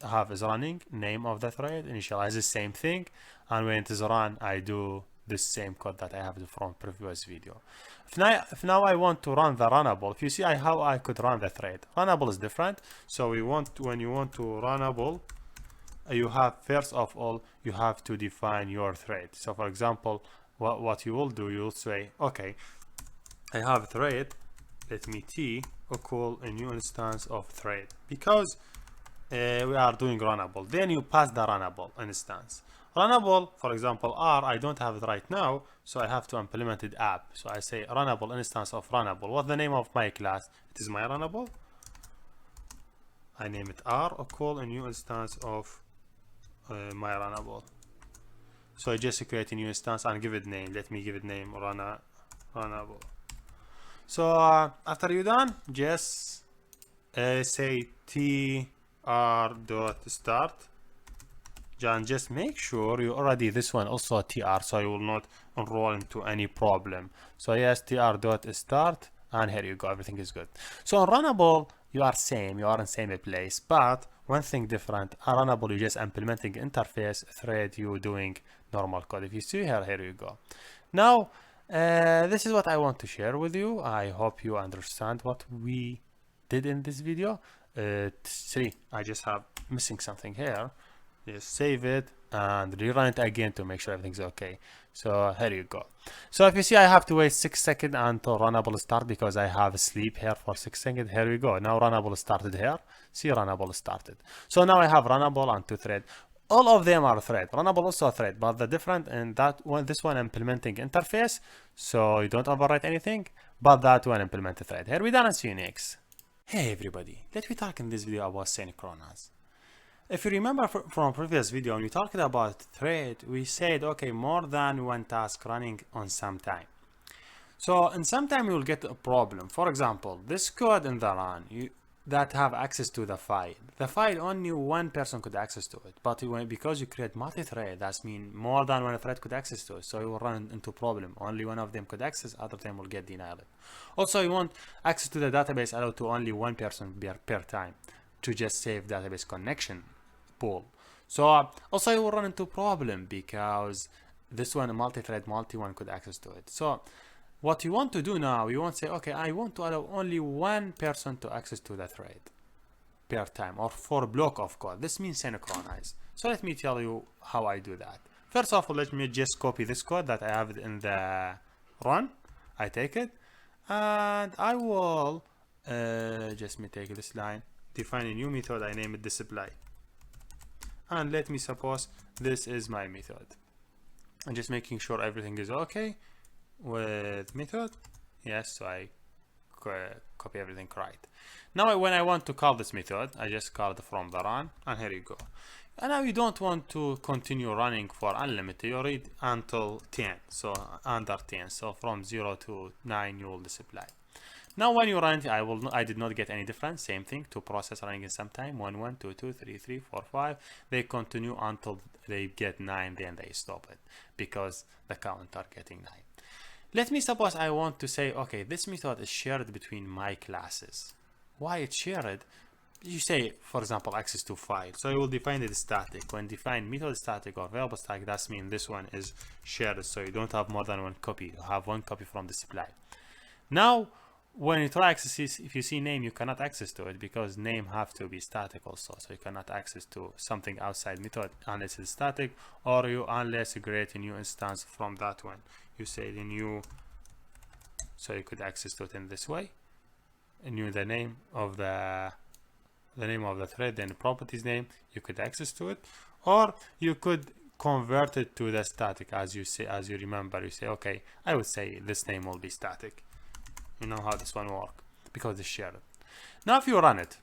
have is running, name of the thread, initialize the same thing, and when it is run, I do the same code that I have from previous video. If now I want to run the runnable, if you see how I could run the thread, runnable is different. So when you want to runnable, you have first of all you have to define your thread. So for example, what you will do, you'll say, okay, I have a thread. Let me t equal a new instance of thread, because we are doing runnable. Then you pass the runnable instance. Runnable, for example, I don't have it right now, so I have to implement it app. So I say runnable instance of runnable. What's the name of my class? It is my runnable. I name it r equal a new instance of my runnable. So I just create a new instance and give it name. Let me give it name runnable. So after you're done, just say tr.start, and just make sure you already this one also tr, so you will not enroll into any problem. So yes, tr.start, and here you go, everything is good. So on runnable you are in same place, but one thing different. On runnable you just implementing interface, thread you doing normal code. If you see here you go. Now this is what I want to share with you. I hope you understand what we did in this video. See, I just have missing something here. Just save it and rerun it again to make sure everything's okay. So here you go. So if you see, I have to wait 6 seconds until runnable start because I have sleep here for 6 seconds. Here we go. Now runnable started here. See, runnable started. So now I have runnable and 2 thread. All of them are thread. Runnable also a thread, but the different in that one, this one implementing interface, so you don't overwrite anything, but that one implement a thread. Here we done, and see you next. Hey everybody, let me talk in this video about synchronized. If you remember from previous video, when we talked about thread, we said, okay, more than one task running on some time. So in some time you will get a problem. For example, this code in the run, that have access to the file. The file only one person could access to it, but because you create multi-thread, that means more than one thread could access to it. So you will run into problem. Only one of them could access, other them will get denied. Also, you want access to the database allowed to only one person per time to just save database connection pool. So also you will run into problem because this one multi-thread, one could access to it. So what you want to do now, you want to say, okay, I want to allow only one person to access to the thread per time or for a block of code. This means synchronize. So let me tell you how I do that. First of all, let me just copy this code that I have in the run. I take it and I will just me take this line, define a new method. I name it display. And let me suppose this is my method. I'm just making sure everything is okay with method. Yes, so I copy everything right. Now when I want to call this method, I just call it from the run, and here you go. And now you don't want to continue running for unlimited, you read until 10, so under 10, so from 0 to 9 you will display. Now when you run it, I did not get any difference. Same thing, to process running in some time, 1 1 2 2 3 3 4 5. They continue until they get 9, then they stop it because the counter getting 9. Let me suppose I want to say, okay, this method is shared between my classes. Why it's shared? You say, for example, access to file. So you will define it static. When define method static or variable static, that means this one is shared. So you don't have more than one copy. You have one copy from the supply. Now, when you try access, if you see name, you cannot access to it because name have to be static also. So you cannot access to something outside method unless it's static, or unless you create a new instance from that one. You say the new, so you could access to it in this way. And the name of the thread, then the properties name, you could access to it, or you could convert it to the static, as you say, as you remember, you say, okay, I would say this name will be static. You know how this one works because it's shared. Now if you run it,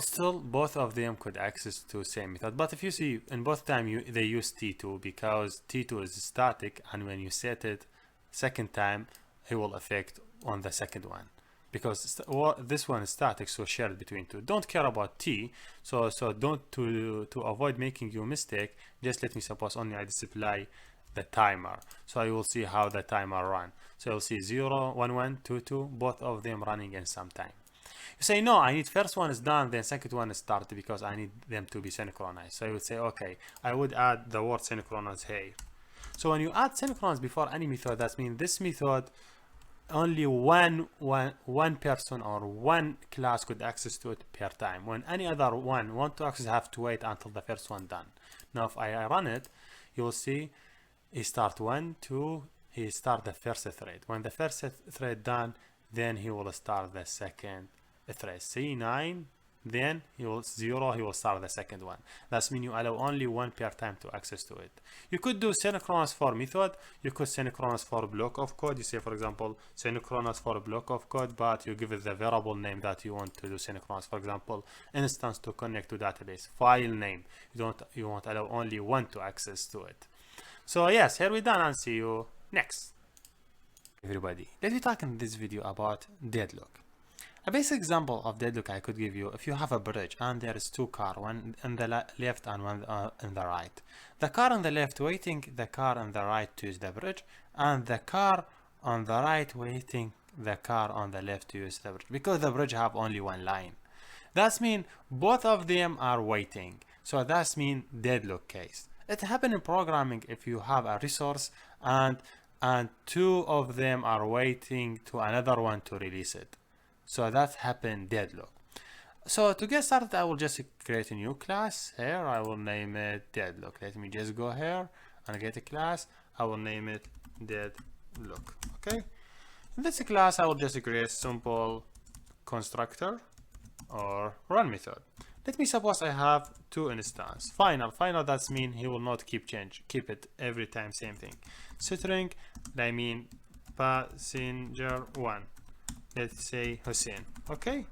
still both of them could access to same method, but if you see in both time they use T2 because T2 is static, and when you set it second time it will affect on the second one because this one is static, so shared between two. Don't care about T, so don't, to avoid making you mistake, just let me suppose only I display the timer, so you will see how the timer run. So you'll see 0 1 1 2 2, both of them running in some time. You say no, I need first one is done, then second one is started because I need them to be synchronized. So you would say, okay, I would add the word synchronized here. So when you add synchronized before any method, that means this method only one person or one class could access to it per time. When any other one want to access, have to wait until the first one done. Now if I run it, you will see he start 1 2, he start the first thread. When the first thread done, then he will start the second thread. See 9, then he will 0, he will start the second one. That means you allow only one per time to access to it. You could do synchronous for method, you could synchronous for block of code. You say for example synchronous for block of code, but you give it the variable name that you want to do synchronous. For example, instance to connect to database, file name. You won't allow only one to access to it. So yes, here we done, and see you next. Everybody, let me talk in this video about deadlock. A basic example of deadlock I could give you: if you have a bridge and there is two cars, one on the left and one on the right. The car on the left waiting the car on the right to use the bridge, and the car on the right waiting the car on the left to use the bridge, because the bridge have only one line. That means both of them are waiting. So that means deadlock case. It happens in programming if you have a resource and two of them are waiting to another one to release it. So that happened deadlock. So to get started, I will just create a new class here. I will name it deadlock. Let me just go here and get a class. I will name it deadlock. Okay. In this class, I will just create simple constructor or run method. Let me suppose I have two instances. Final, that means he will not keep it every time same thing. String, I mean passenger one. Let's say Hussein. Okay.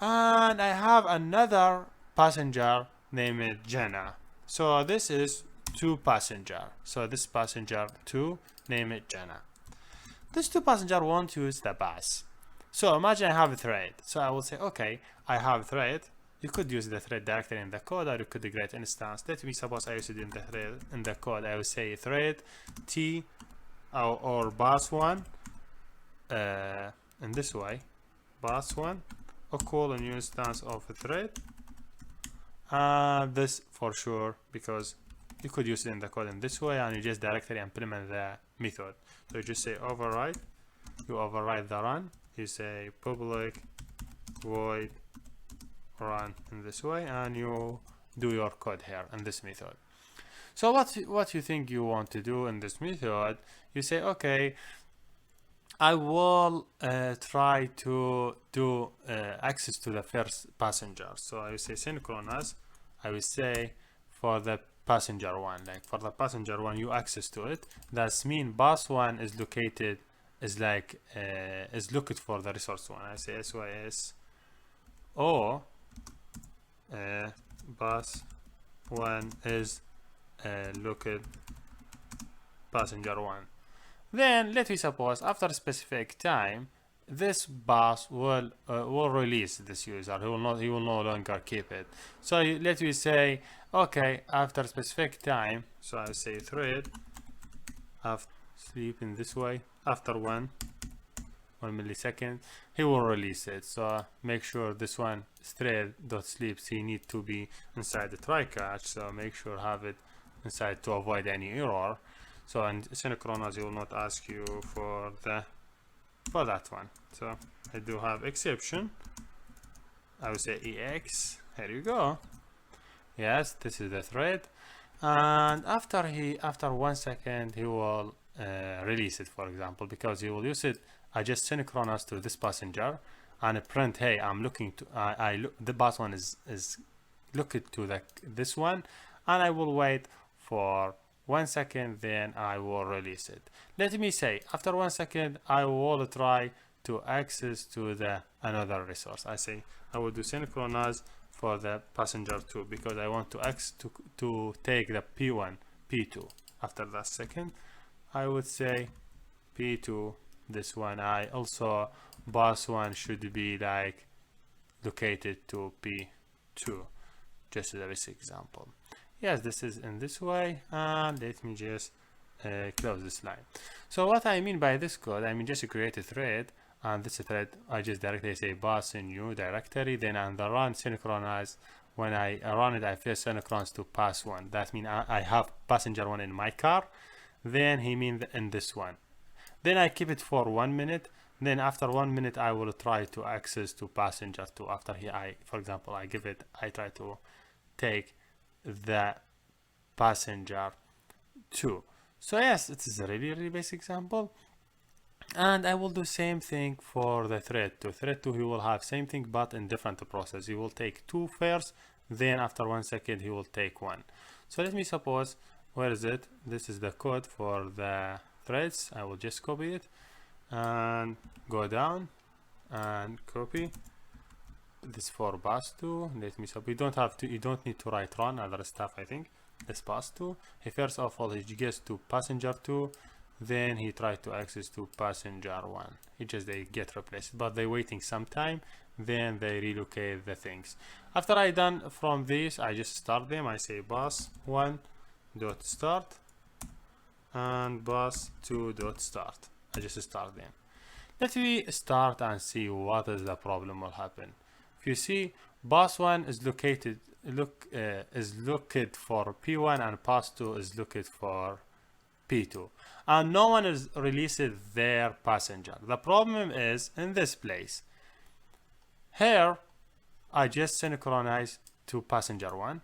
And I have another passenger named Jana. So this is two passenger. So this passenger two, name it Jana. This two passenger want to use the bus. So imagine I have a thread. So I will say, okay, I have a thread. You could use the thread directly in the code, or you could create instance. Let me suppose I use it in the thread in the code. I will say thread t or bus one in this way, bus one equal a new instance of a thread. This for sure, because you could use it in the code in this way, and you just directly implement the method. So you just say override, you override the run, you say public void run in this way, and you do your code here in this method. So what you think you want to do in this method, you say, okay, I will try to do access to the first passenger. So I will say synchronous. I will say for the passenger one, like for the passenger one, you access to it. That means bus one is located, is like is looking for the resource one. I say sys o bus one is looked passenger one. Then let me suppose after a specific time, this bus will release this user. He will no longer keep it. So let me say, okay, after a specific time, so I say thread after sleep in this way, after 1 millisecond, he will release it. So make sure this one thread.sleeps, he need to be inside the try catch. So make sure have it inside to avoid any error. So and synchronous, he will not ask you for that one. So I do have exception. I will say ex. Here you go. Yes, this is the thread. And after 1 second, he will release it, for example, because he will use it. I just synchronous to this passenger and print, hey, I'm looking to the bus one is look it to this one, and I will wait for 1 second, then I will release it. Let me say after 1 second I will try to access to the another resource. I say I will do synchronize for the passenger 2 because I want to to take the P1 P2. After that second I would say P2, this one. I also bus 1 should be like located to P2, just as a basic example. Yes, this is in this way, and let me just close this line. So what I mean by this code, I mean just create a thread, and this thread I just directly say bus in new directory, then on the run synchronize. When I run it, I first synchronize to pass 1. That means I have passenger 1 in my car, then he means in this one. Then I keep it for 1 minute. Then after 1 minute, I will try to access to passenger 2. After for example, I try to take the passenger 2. So yes, it is a really basic example. And I will do same thing for the thread 2. Thread 2, he will have same thing but in different process. He will take 2 first, then after 1 second he will take 1. So let me suppose, where is it? This is the code for the threads. I will just copy it and go down and copy this for bus 2. Let me suppose you don't need to write run other stuff. I think this bus 2. He first of all he gets to passenger 2. Then he tried to access to passenger 1. They get replaced, but they waiting some time, then they relocate the things. After I done from this, I just start them. I say bus 1 dot start and bus 2 dot start. I just start them. Let me start and see what is the problem will happen. If you see, bus 1 is located looked for P1 and bus 2 is looked for P2, and no one is released their passenger. The problem is in this place. Here I just synchronize to passenger 1,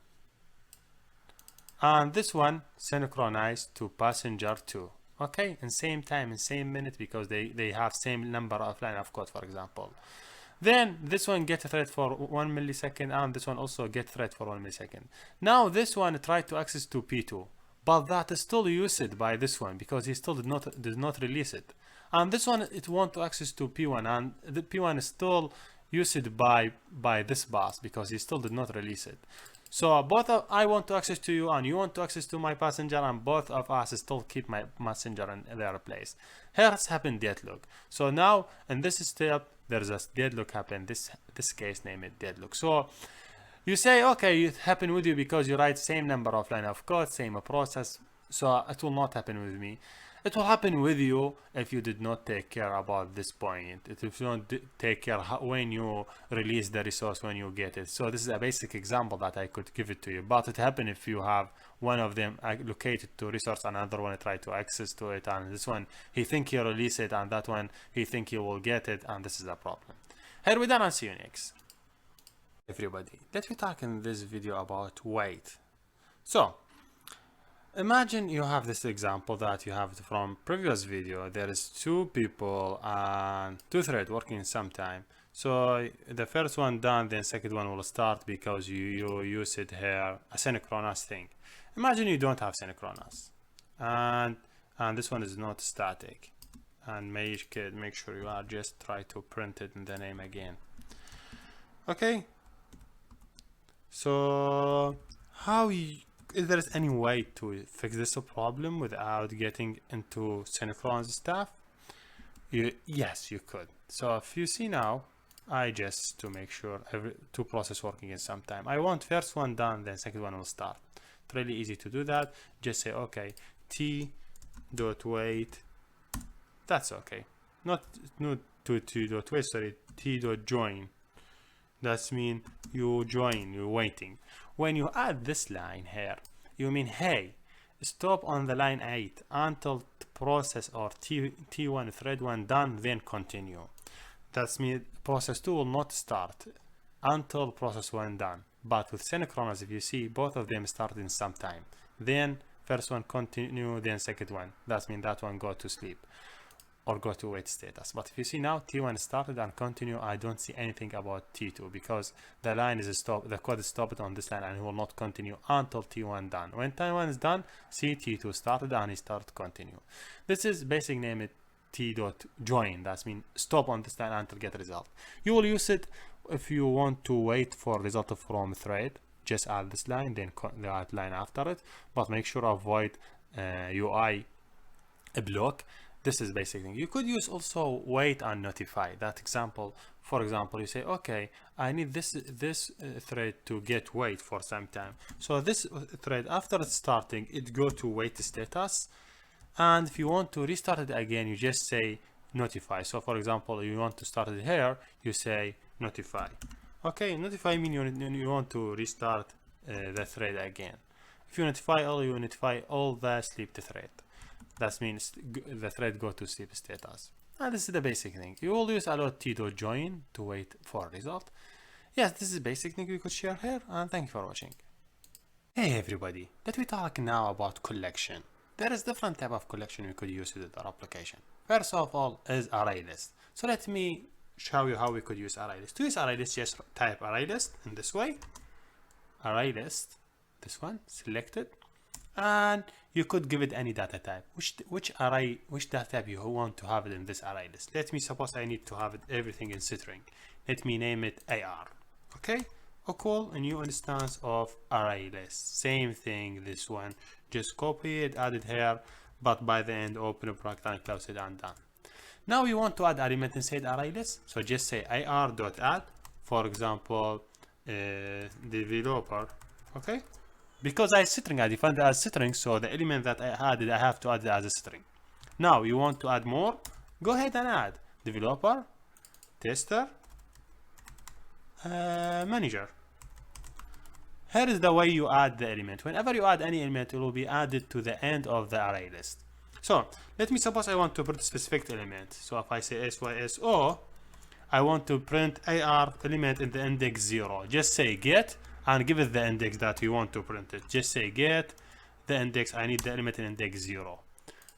and this one synchronized to passenger 2. Okay, in same time, in same minute, because they have same number of line of code, for example. Then this one get a thread for 1 millisecond, and this one also get thread for 1 millisecond. Now this one tried to access to P2, but that is still used by this one because he still did not release it. And this one it want to access to P1, and the P1 is still used by this bus because he still did not release it. So I want to access to you and you want to access to my passenger, and both of us still keep my passenger in their place. Here has happened deadlock. So now in this step there's a deadlock happen. This case name it deadlock. So you say, okay, it happened with you because you write same number of line of code, same process, so it will not happen with me. It will happen with you if you did not take care about this point. If you don't take care when you release the resource, when you get it. So this is a basic example that I could give it to you. But it happen if you have one of them located to resource, another one try to access to it, and this one he think he release it, and that one he think he will get it, and this is a problem. Here we done, and see you next. Everybody, let me talk in this video about wait. So imagine you have this example that you have from previous video. There is 2 people and 2 threads working sometime. So the first one done, then second one will start because you use it here a synchronous thing. Imagine you don't have synchronous, and this one is not static, and make sure you are just try to print it in the name again. Okay. So is there any way to fix this problem without getting into synchronous stuff? Yes, you could. So if you see now, I just to make sure every 2 process working in some time. I want first one done, then second one will start. It's really easy to do that. Just say okay, t.wait. That's okay. Not t.wait. Sorry, t.join. That means you join, you're waiting. When you add this line here, you mean, hey, stop on the line 8 until the process or T1 thread 1 done, then continue. That means process 2 will not start until process 1 done. But with synchronous, if you see, both of them start in some time. Then first one continue, then second one. That means that one go to sleep. or go to wait status. But if you see now T1 started and continue, I don't see anything about T2 because the line is stopped, the code is stopped on this line and it will not continue until T1 done. When T1 is done, see T2 started and it started continue. This is basic name it T.join. That means stop on this line until get result. You will use it if you want to wait for result from thread. Just add this line, then add line after it, but make sure avoid UI block. This is basic thing. You could use also wait and notify. That example, for example, you say, okay, I need this thread to get wait for some time. So this thread, after it's starting, it go to wait status. And if you want to restart it again, you just say notify. So for example, you want to start it here, you say notify. Okay, notify means you want to restart the thread again. If you notify all the sleep thread. That means the thread go to sleep status. And this is the basic thing. You will use allowed T.join to wait for a result. Yes, this is basic thing we could share here, and thank you for watching. Hey everybody, let me talk now about collection. There is different type of collection we could use with our application. First of all is ArrayList. So let me show you how we could use ArrayList. To use ArrayList, just type ArrayList in this way. ArrayList, this one, select it. And you could give it any data type. Which data type you want to have it in this array list. Let me suppose I need to have it everything in string. Let me name it AR. Okay, call a new instance of array list. Same thing, this one. Just copy it, add it here, but by the end open a bracket and close it and done. Now we want to add element inside array list. So just say ar.add, for example, developer. Okay. Because I string, I defined it as string, so the element that I added, I have to add it as a string. Now you want to add more, go ahead and add developer, tester, manager. Here is the way you add the element. Whenever you add any element, it will be added to the end of the array list. So let me suppose I want to print a specific element. So if I say SYSO, I want to print AR element in the index 0. Just say get and give it the index that you want to print it. Just say get the index, I need the element in index 0.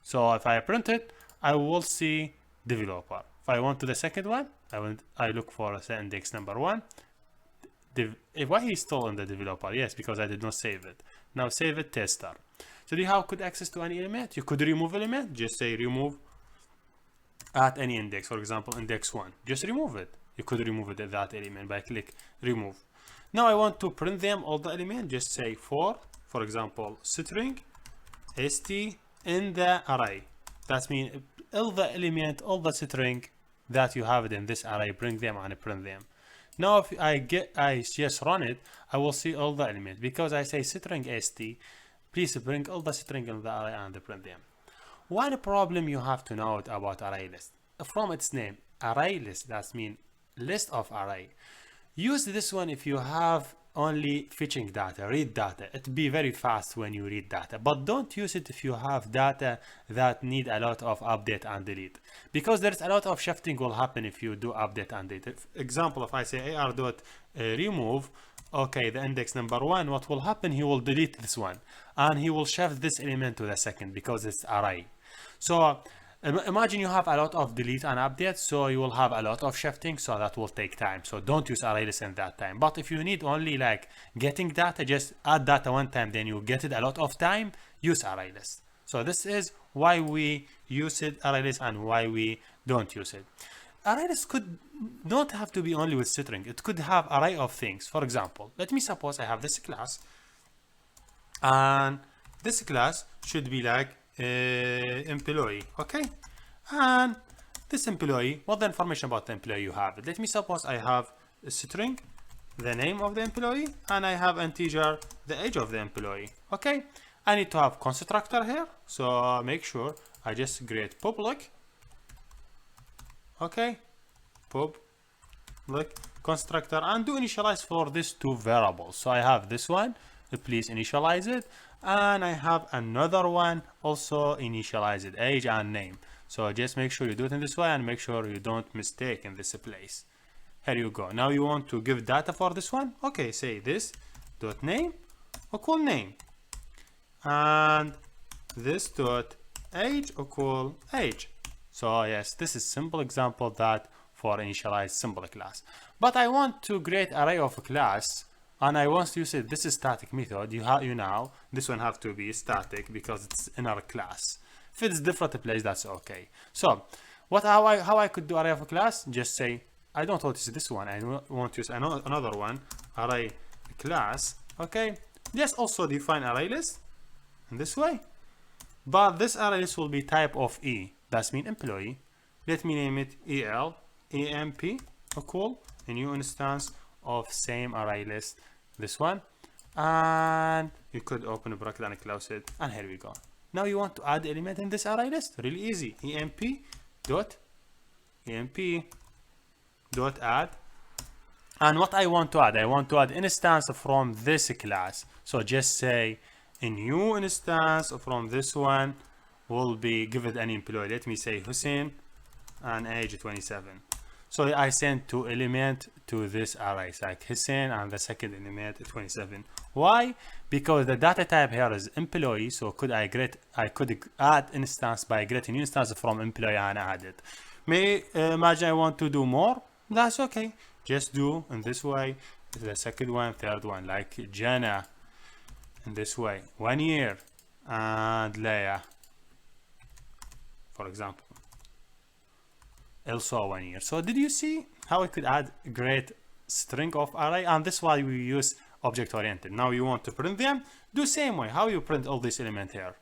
So if I print it, I will see developer. If I want to the second one, I look for the index number 1. Why he's still in the developer? Yes, because I did not save it. Now save it, tester. So do you have good access to any element? You could remove element, just say remove at any index, for example index 1. Just remove it. You could remove it at that element by click remove. Now I want to print them all the element, just say for example string st in the array. That means all the element, all the string that you have it in this array, bring them and print them. Now if I just run it, I will see all the element because I say string st, please bring all the string in the array and print them. One problem you have to note about ArrayList, from its name, ArrayList, that means list of array. Use this one if you have only fetching data, read data. It'll be very fast when you read data, but don't use it if you have data that need a lot of update and delete, because there's a lot of shifting will happen if you do update and delete. Example, if I say ar.remove, okay, the index number 1, what will happen? He will delete this one and he will shift this element to the second because it's array. So imagine you have a lot of delete and update, so you will have a lot of shifting, so that will take time. So don't use ArrayList in that time. But if you need only like getting data, just add data one time, then you get it a lot of time, use ArrayList. So this is why we use it, ArrayList, and why we don't use it. ArrayList could not have to be only with string. It could have array of things. For example, let me suppose I have this class, and this class should be like employee, okay, and this employee, what the information about the employee you have. Let me suppose I have a string, the name of the employee, and I have integer, the age of the employee. Okay, I need to have constructor here, so make sure I just create public, okay, public constructor, and do initialize for these two variables. So I have this one, please initialize it, and I have another one, also initialize it, age and name. So just make sure you do it in this way and make sure you don't mistake in this place. Here you go. Now you want to give data for this one, okay, say this dot name equal name, and this dot age equal age. So yes, this is simple example that for initialize simple class. But I want to create array of a class, and I want to use it. This is static method. You now this one have to be static because it's in our class. If it's different place, that's okay. So how I could do array of a class? Just say I don't want to use this one. I want to use another one, array class. Okay. Just also define ArrayList in this way. But this ArrayList will be type of E. That's mean employee. Let me name it EMP equal a new instance of same ArrayList. This one. And you could open a bracket and close it. And here we go. Now you want to add element in this ArrayList. Really easy. EMP dot add. And what I want to add instance from this class. So just say a new instance from this one will be give it an employee. Let me say Hussein and age 27. So I send two elements to this array, like Hussein and the second element 27. Why? Because the data type here is employee. So I could add instance by creating new instance from employee and add it. Imagine I want to do more. That's okay. Just do in this way. The second one, third one, like Jana. In this way, 1 year, and Leia, for example, also 1 year. So did you see how we could add great string of array? And this is why we use object oriented. Now you want to print them, do same way. How you print all these elements here?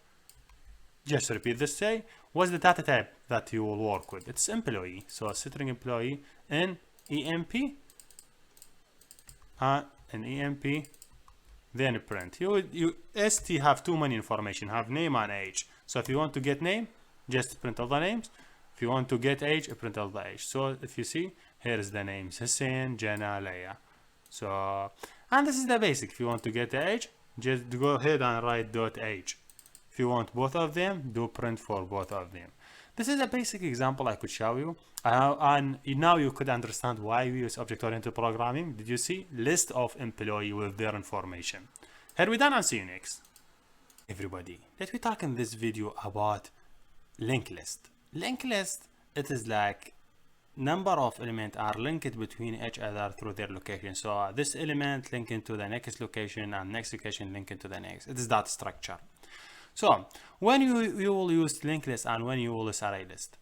Just repeat this. Say what's the data type that you will work with? It's employee. So string employee in EMP and in EMP. Then print. You st have too many information. Have name and age. So if you want to get name, just print all the names. If you want to get age, print all the age. So if you see, here is the names: Hussein, Jana, Leia. So and this is the basic. If you want to get the age, just go ahead and write dot age. If you want both of them, do print for both of them. This is a basic example I could show you. And now you could understand why we use object-oriented programming. Did you see? List of employee with their information. Here we done, and see you next. Everybody, let me talk in this video about linked list. Linked list, it is like number of elements are linked between each other through their location. So this element linking to the next location and next location linking to the next. It is that structure. So when you will use linked list and when you will use array list,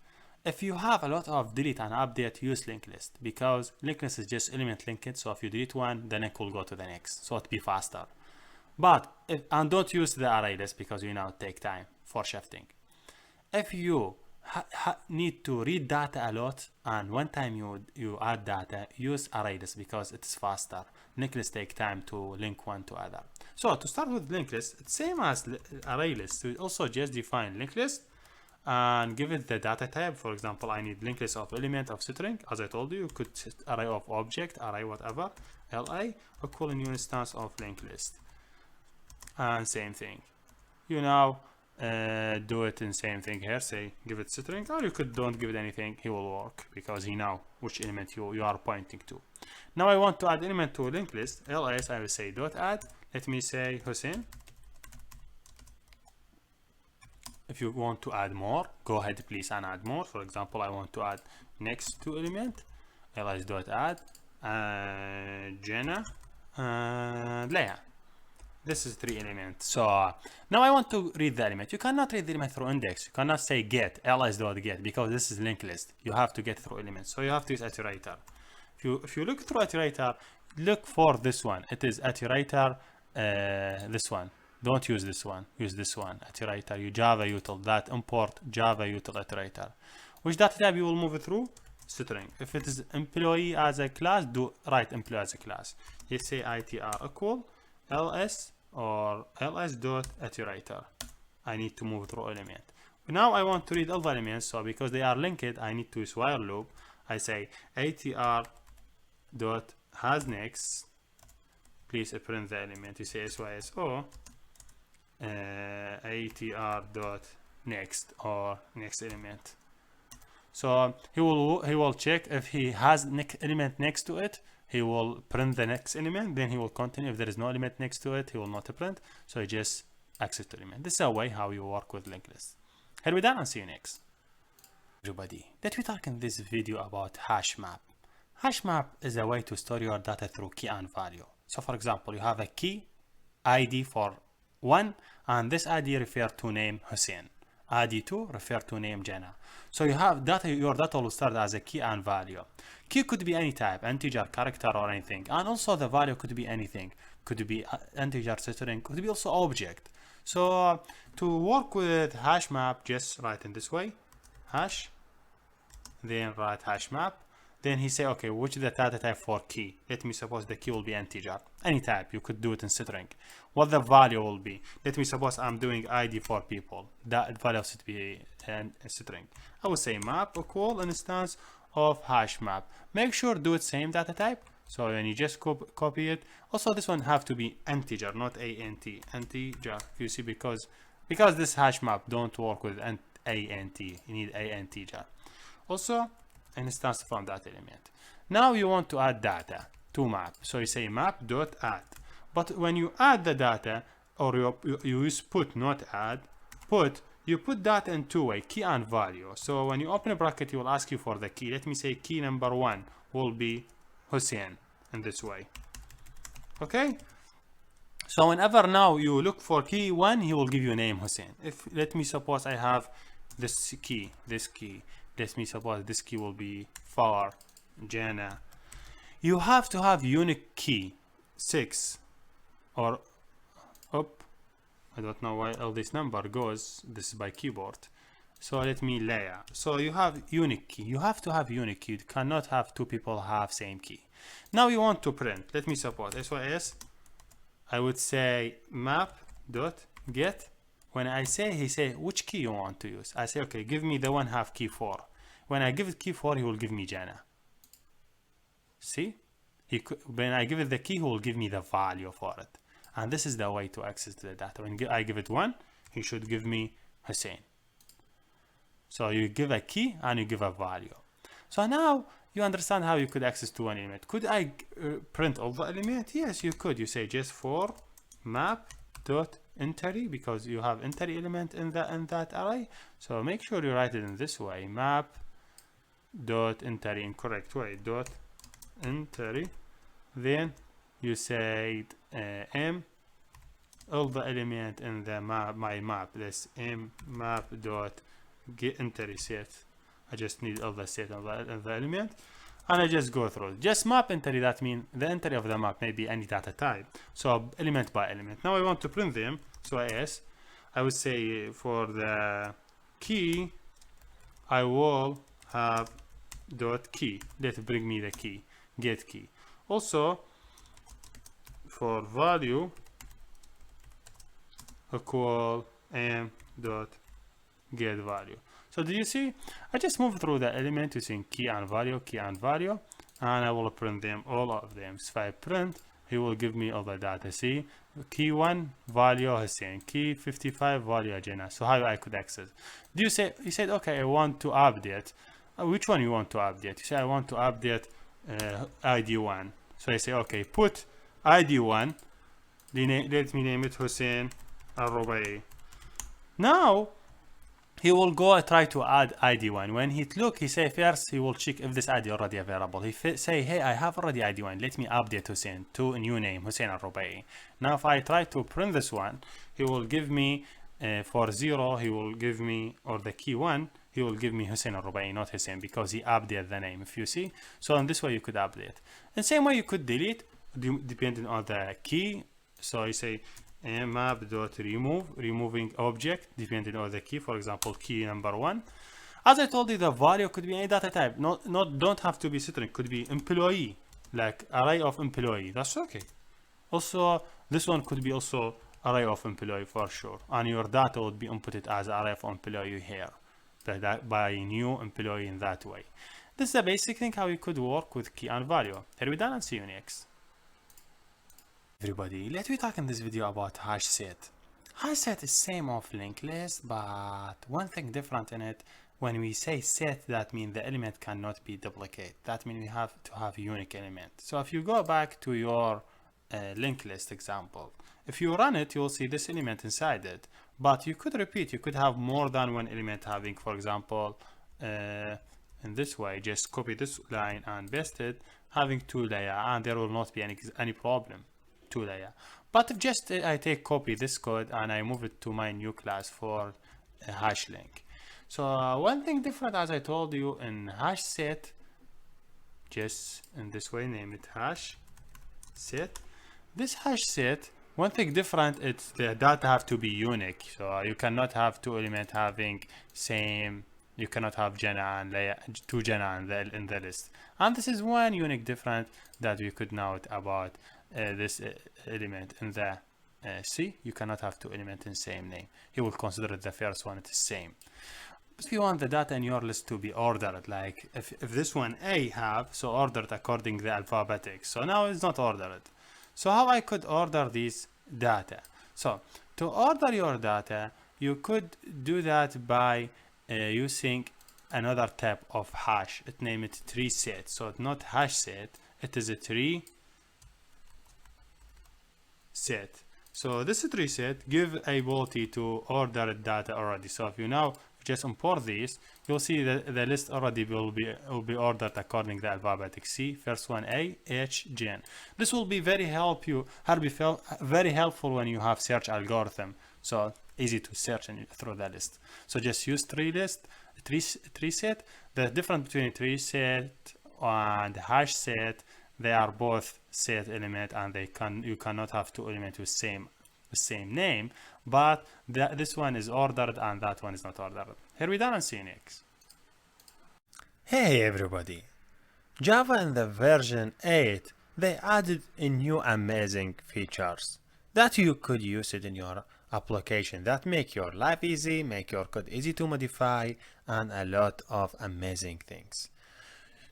if you have a lot of delete and update, use linked list, because linked list is just element linked. So if you delete one, the link will go to the next, so it'll be faster. But and don't use the array list because you now take time for shifting. If you need to read data a lot and one time you add data, use array list because it's faster. Linked list take time to link one to other. So to start with linked list, it's same as array list. We also just define linked list and give it the data type. For example, I need linked list of element of string. As I told you, you could set array of object, array whatever, li equal a new instance of linked list. And same thing. You now do it in same thing here. Say give it string, or you could don't give it anything. He will work because he know which element you are pointing to. Now I want to add element to a linked list. ls I will say dot add. Let me say Hussein. If you want to add more, go ahead please and add more. For example, I want to add next to element. ls dot add Jenna and Leia. This is 3 elements. So now I want to read the element. You cannot read the element through index. You cannot say get ls dot get because this is linked list. You have to get through elements. So you have to use iterator. If you look through iterator, look for this one. It is iterator. This one. Don't use this one. Use this one. Iterator. You Java util that import Java util iterator. Which data type you will move it through? String. If it is employee as a class, do write employee as a class. You say itr equal ls or ls dot iterator. I need to move through element. Now I want to read all the elements. So because they are linked, I need to use while loop. I say atr dot has next. Please print the element. You say syso atr dot next or next element. So he will check if he has element next to it. He will print the next element, then he will continue. If there is no element next to it, he will not print. So he just access to element. This is a way how you work with linked list. Here we done, and see you next. Everybody, let me talk in this video about HashMap. HashMap is a way to store your data through key and value. So for example, you have a key ID for 1 and this ID refer to name Hussein. ID 2 refer to name Jenna. So you have data, your data will start as a key and value. Key could be any type, integer, character or anything. And also the value could be anything. Could be integer, string, could be also object. So to work with HashMap, just write in this way, hash, then write HashMap. Then he say, okay, which is the data type for key? Let me suppose the key will be integer. Any type, you could do it in string. What the value will be? Let me suppose I'm doing ID for people. That value should be a string. I will say map equal instance of HashMap. Make sure do it same data type. So when you just copy it. Also this one have to be integer, not ant. Integer. You see, because this HashMap don't work with ant. You need a integer. Also instance from that element. Now you want to add data to map, so you say map dot add. But when you add the data, or you use put, not add, you put data in two way, key and value. So when you open a bracket, it will ask you for the key. Let me say key number 1 will be Hussein in this way. Okay, so whenever now you look for key 1, he will give you name Hussein. If let me suppose I have this key, let me suppose this key will be for Jana. You have to have unique key 6 or up. I don't know why all this number goes. This is by keyboard. So let me layer. So you have unique key. You have to have unique key. You cannot have two people have same key. Now you want to print. Let me suppose SYS. I would say map dot get. When I say, he say which key you want to use. I say okay, give me the one have key 4. When I give it key 4, he will give me Jana. See, when I give it the key, he will give me the value for it. And this is the way to access the data. When I give it 1, he should give me Hussein. So you give a key and you give a value. So now you understand how you could access to one element. Could I print all the element? Yes, you could. You say just for map dot entry, because you have entry element in that array. So make sure you write it in this way, map dot entry in correct way, dot entry. Then you say m all the element in the map, my map, this m map dot get entry set. I just need all the set of the element, and I just go through just map entry. That means the entry of the map may be any data type, so element by element. Now I want to print them, so I would say for the key I will have dot key. Let bring me the key, get key. Also for value equal m dot get value. So do you see? I just move through the element using key and value, and I will print them, all of them. So if I print, he will give me all the data. See, key 1 value Hussein, key 55 value Jenna. So how I could access? Do you say? You said okay, I want to update. Which one you want to update? You say I want to update ID 1. So I say okay, put ID 1. Let me name it Hussein Al-Rubai. Now he will go and try to add ID 1. When he look, he say first he will check if this ID already available. He say, hey, I have already ID 1. Let me update Hussein to a new name, Hussein Al-Rubai. Now if I try to print this one, he will give me for 0, he will give me, or the key 1, he will give me Hussein Al-Rubai, not Hussein, because he updated the name, if you see. So in this way you could update. And same way you could delete, depending on the key. So you say map.remove, removing object depending on the key, for example key number 1. As I told you, the value could be any data type, don't have to be string, could be employee, like array of employee, that's okay. Also this one could be also array of employee for sure, and your data would be inputted as array of employee here by new employee in that way. This is the basic thing how you could work with key and value. Here we done, and see you next. Everybody, let me talk in this video about HashSet. HashSet is same of LinkedList, but one thing different in it. When we say set, that means the element cannot be duplicated. That means we have to have a unique element. So if you go back to your LinkedList example, if you run it, you'll see this element inside it. But you could repeat, you could have more than one element having, for example, in this way, just copy this line and paste it, having 2 layer, and there will not be any problem. 2 layer. But if just I take copy this code and I move it to my new class for a hash link. So one thing different, as I told you, in HashSet, just in this way, name it HashSet. This HashSet, one thing different, it's the data have to be unique. So you cannot have 2 elements having same. You cannot have Jenna and layer 2 Jenna in the list. And this is one unique difference that we could note about this element in the C. You cannot have 2 elements in same name. He will consider the first one the same. But if you want the data in your list to be ordered, like if this one A have, so ordered according to the alphabetic. So now it's not ordered. So how I could order these data? So to order your data, you could do that by using another type of hash. It name it TreeSet. So it's not HashSet, it is a TreeSet. So this TreeSet give ability to order data already. So if you now just import these, you'll see that the list already will be ordered according to the alphabetic C. First one A, H, J. This will be very helpful when you have search algorithm. So easy to search through the list. So just use TreeSet. The difference between TreeSet and HashSet, they are both set element, and you cannot have 2 elements with same name, but this one is ordered and that one is not ordered. Here we done, and see you next. Hey everybody! Java in the version 8, they added a new amazing features that you could use it in your application that make your life easy, make your code easy to modify, and a lot of amazing things.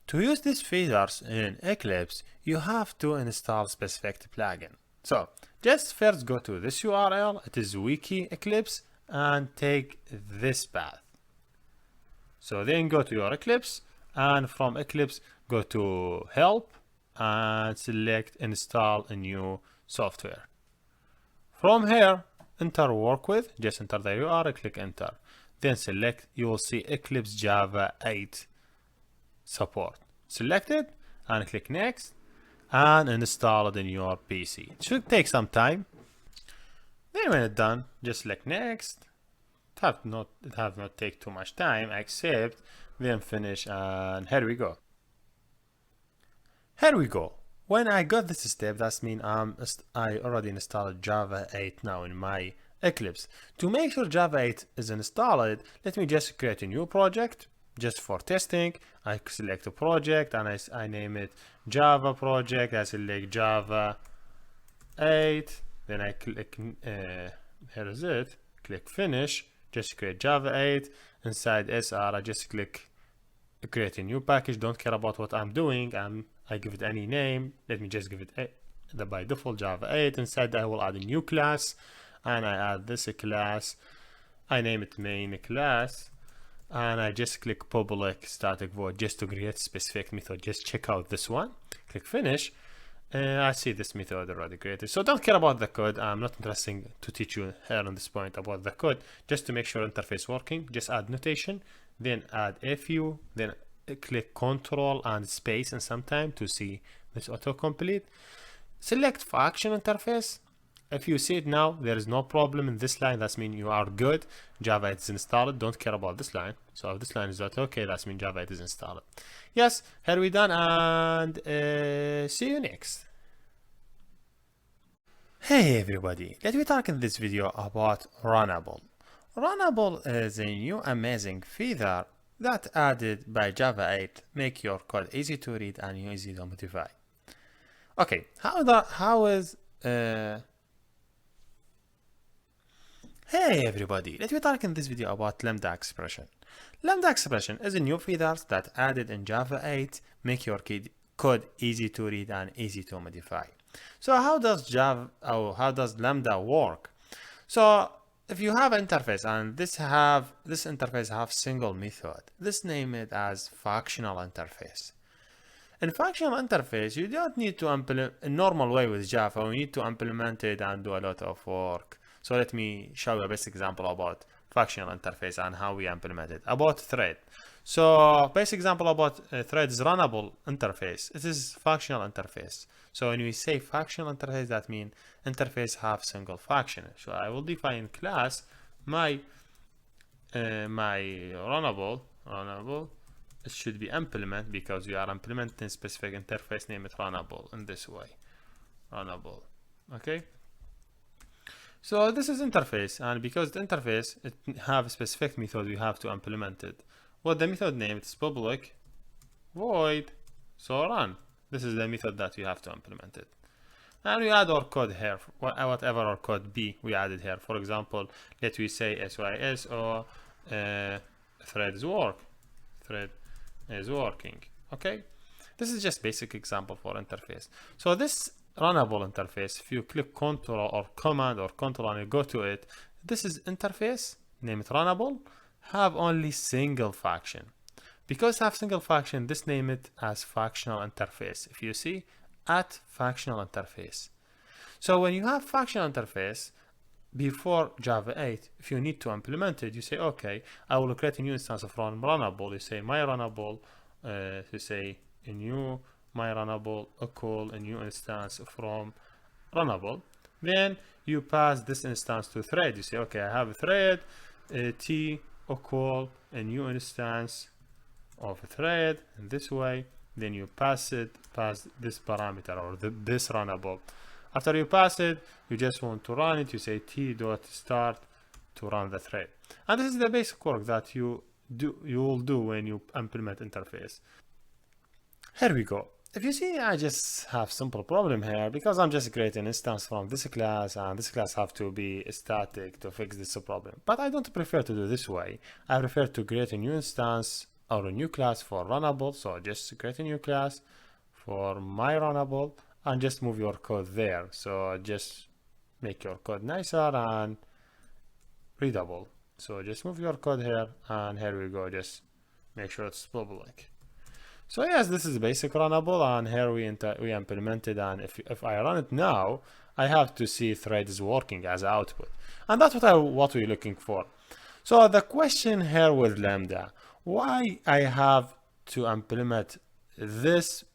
To use these features in Eclipse, you have to install specific plugin. So just first go to this URL, it is wiki Eclipse, and take this path. So then go to your Eclipse, and from Eclipse go to help and select install a new software. From here, enter work with, just enter the URL, click enter. Then select, you will see Eclipse Java 8 support. Select it and click next and install it in your PC. It should take some time. Then when it's done, just select next. It have not take too much time, accept, then finish, and here we go. Here we go. When I got this step, that means I already installed Java 8 now in my Eclipse. To make sure Java 8 is installed, let me just create a new project just for testing. I select a project and I name it Java project. I select Java 8. Then I click, here is it, click finish, just create Java 8. Inside SR, I just click create a new package. Don't care about what I'm doing. I give it any name. Let me just give it the by default Java 8. Inside I will add a new class, and I add this class. I name it main class, and I just click public static void just to create specific method. Just check out this one. Click finish. I see this method already created. So don't care about the code. I'm not interested to teach you here on this point about the code. Just to make sure interface working, just add notation, then add FU, then click Control and space and some time to see this autocomplete. Select function interface. If you see it now, there is no problem in this line. That means you are good. Java 8 is installed. Don't care about this line. So if this line is not okay, that means Java 8 is installed. Yes, here we done, and see you next. Hey everybody, let me talk in this video about Runnable. Runnable is a new amazing feature that added by Java 8, make your code easy to read and easy to modify. Okay, Hey everybody, let me talk in this video about Lambda expression. Lambda expression is a new feature that added in Java 8, make your code easy to read and easy to modify. So how does Lambda work? So if you have interface and this interface have single method, let's name it as functional interface. In functional interface, you don't need to implement a normal way with Java. You need to implement it and do a lot of work. So let me show you a basic example about functional interface and how we implement it. About thread. So basic example about thread's runnable interface. It is functional interface. So when we say functional interface, that means interface have single function. So I will define class my runnable. It should be implement because we are implementing specific interface. Name it runnable in this way. Runnable. Okay. So this is interface, and because the interface it have a specific method, we have to implement it. What the method name? It's public void so run. This is the method that we have to implement it. And we add our code here, whatever our code be, we added here. For example, let we say sys or thread is working. Okay, this is just basic example for interface. So this runnable interface, if you click control or command or control and you go to it, this is interface, name it runnable, have only single function. Because have single function, this name it as functional interface. If you see at functional interface. So when you have functional interface before Java 8, if you need to implement it, you say, okay, I will create a new instance from runnable. You say my runnable, you say a new my runnable equal a new instance from runnable. Then you pass this instance to thread. You say, okay, I have a thread t equal a new instance of a thread in this way. Then you pass this parameter or this runnable. After you pass it, you just want to run it. You say t dot start to run the thread. And this is the basic work that you will do when you implement interface. Here we go. If you see, I just have simple problem here because I'm just creating instance from this class, and this class have to be static to fix this problem. But I don't prefer to do this way. I prefer to create a new instance or a new class for runnable. So just create a new class for my runnable and just move your code there. So just make your code nicer and readable. So just move your code here, and here we go. Just make sure it's public. So yes, this is basic runnable, and here we implemented, and if I run it now, I have to see thread is working as output, and that's what we're looking for. So the question here with Lambda, why I have to implement this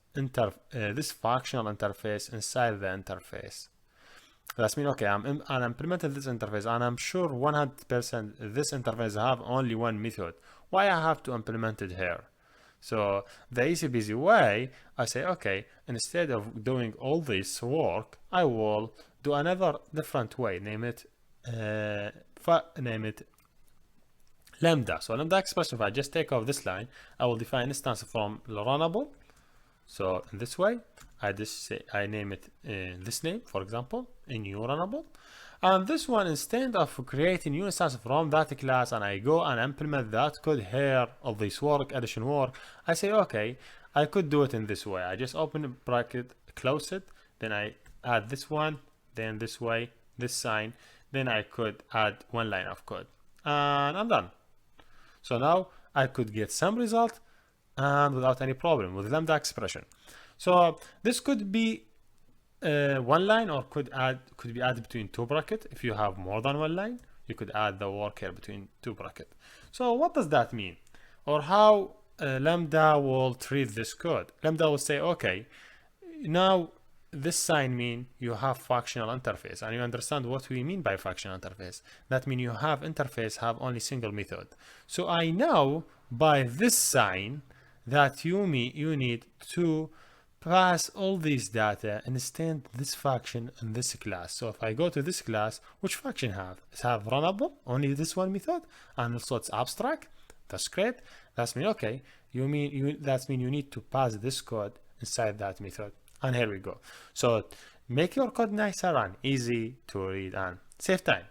functional interface inside the interface? That means, okay, I'm implemented this interface, and I'm sure 100% this interface have only one method. Why I have to implement it here? So the easy busy way, I say, okay, instead of doing all this work, I will do another different way. Name it Lambda. So Lambda expression, if I just take off this line, I will define instance from runnable. So in this way, I name it this name, for example, a new runnable. And this one, instead of creating new instance from that class, and I go and implement that code here, all this work, addition work, I say, okay, I could do it in this way. I just open a bracket, close it, then I add this one, then this way, this sign, then I could add one line of code, and I'm done. So now I could get some result and without any problem with Lambda expression. So this could be one line, or could be added between two brackets. If you have more than one line, you could add the work here between two brackets. So what does that mean, or how Lambda will treat this code? Lambda will say, okay, now this sign mean you have functional interface, and you understand what we mean by functional interface. That means you have interface have only single method. So I know by this sign that you need to pass all these data and extend this function in this class. So if I go to this class, which function it have runnable, only this one method, and also it's abstract. That's great. That's mean, okay, that mean you need to pass this code inside that method. And here we go. So make your code nicer and easy to read and save time.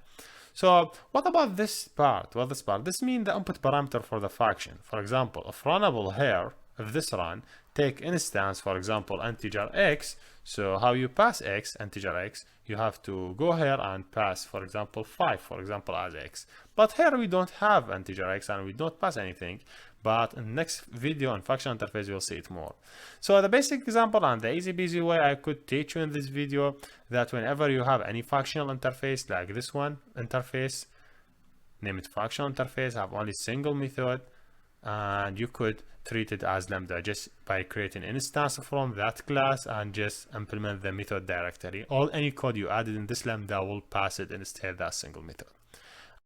So what about this part? Well, this means the input parameter for the function. For example, if runnable here, if this run, take instance, for example, integer x. So how you pass x, integer x, you have to go here and pass, for example, 5, for example, as x. But here we don't have integer x and we don't pass anything. But in the next video on functional interface, you'll see it more. So the basic example and the easy busy way I could teach you in this video, that whenever you have any functional interface like this one, interface, name it function interface, have only single method, and you could treat it as Lambda just by creating an instance from that class and just implement the method directory. Any code you added in this Lambda will pass it instead that single method.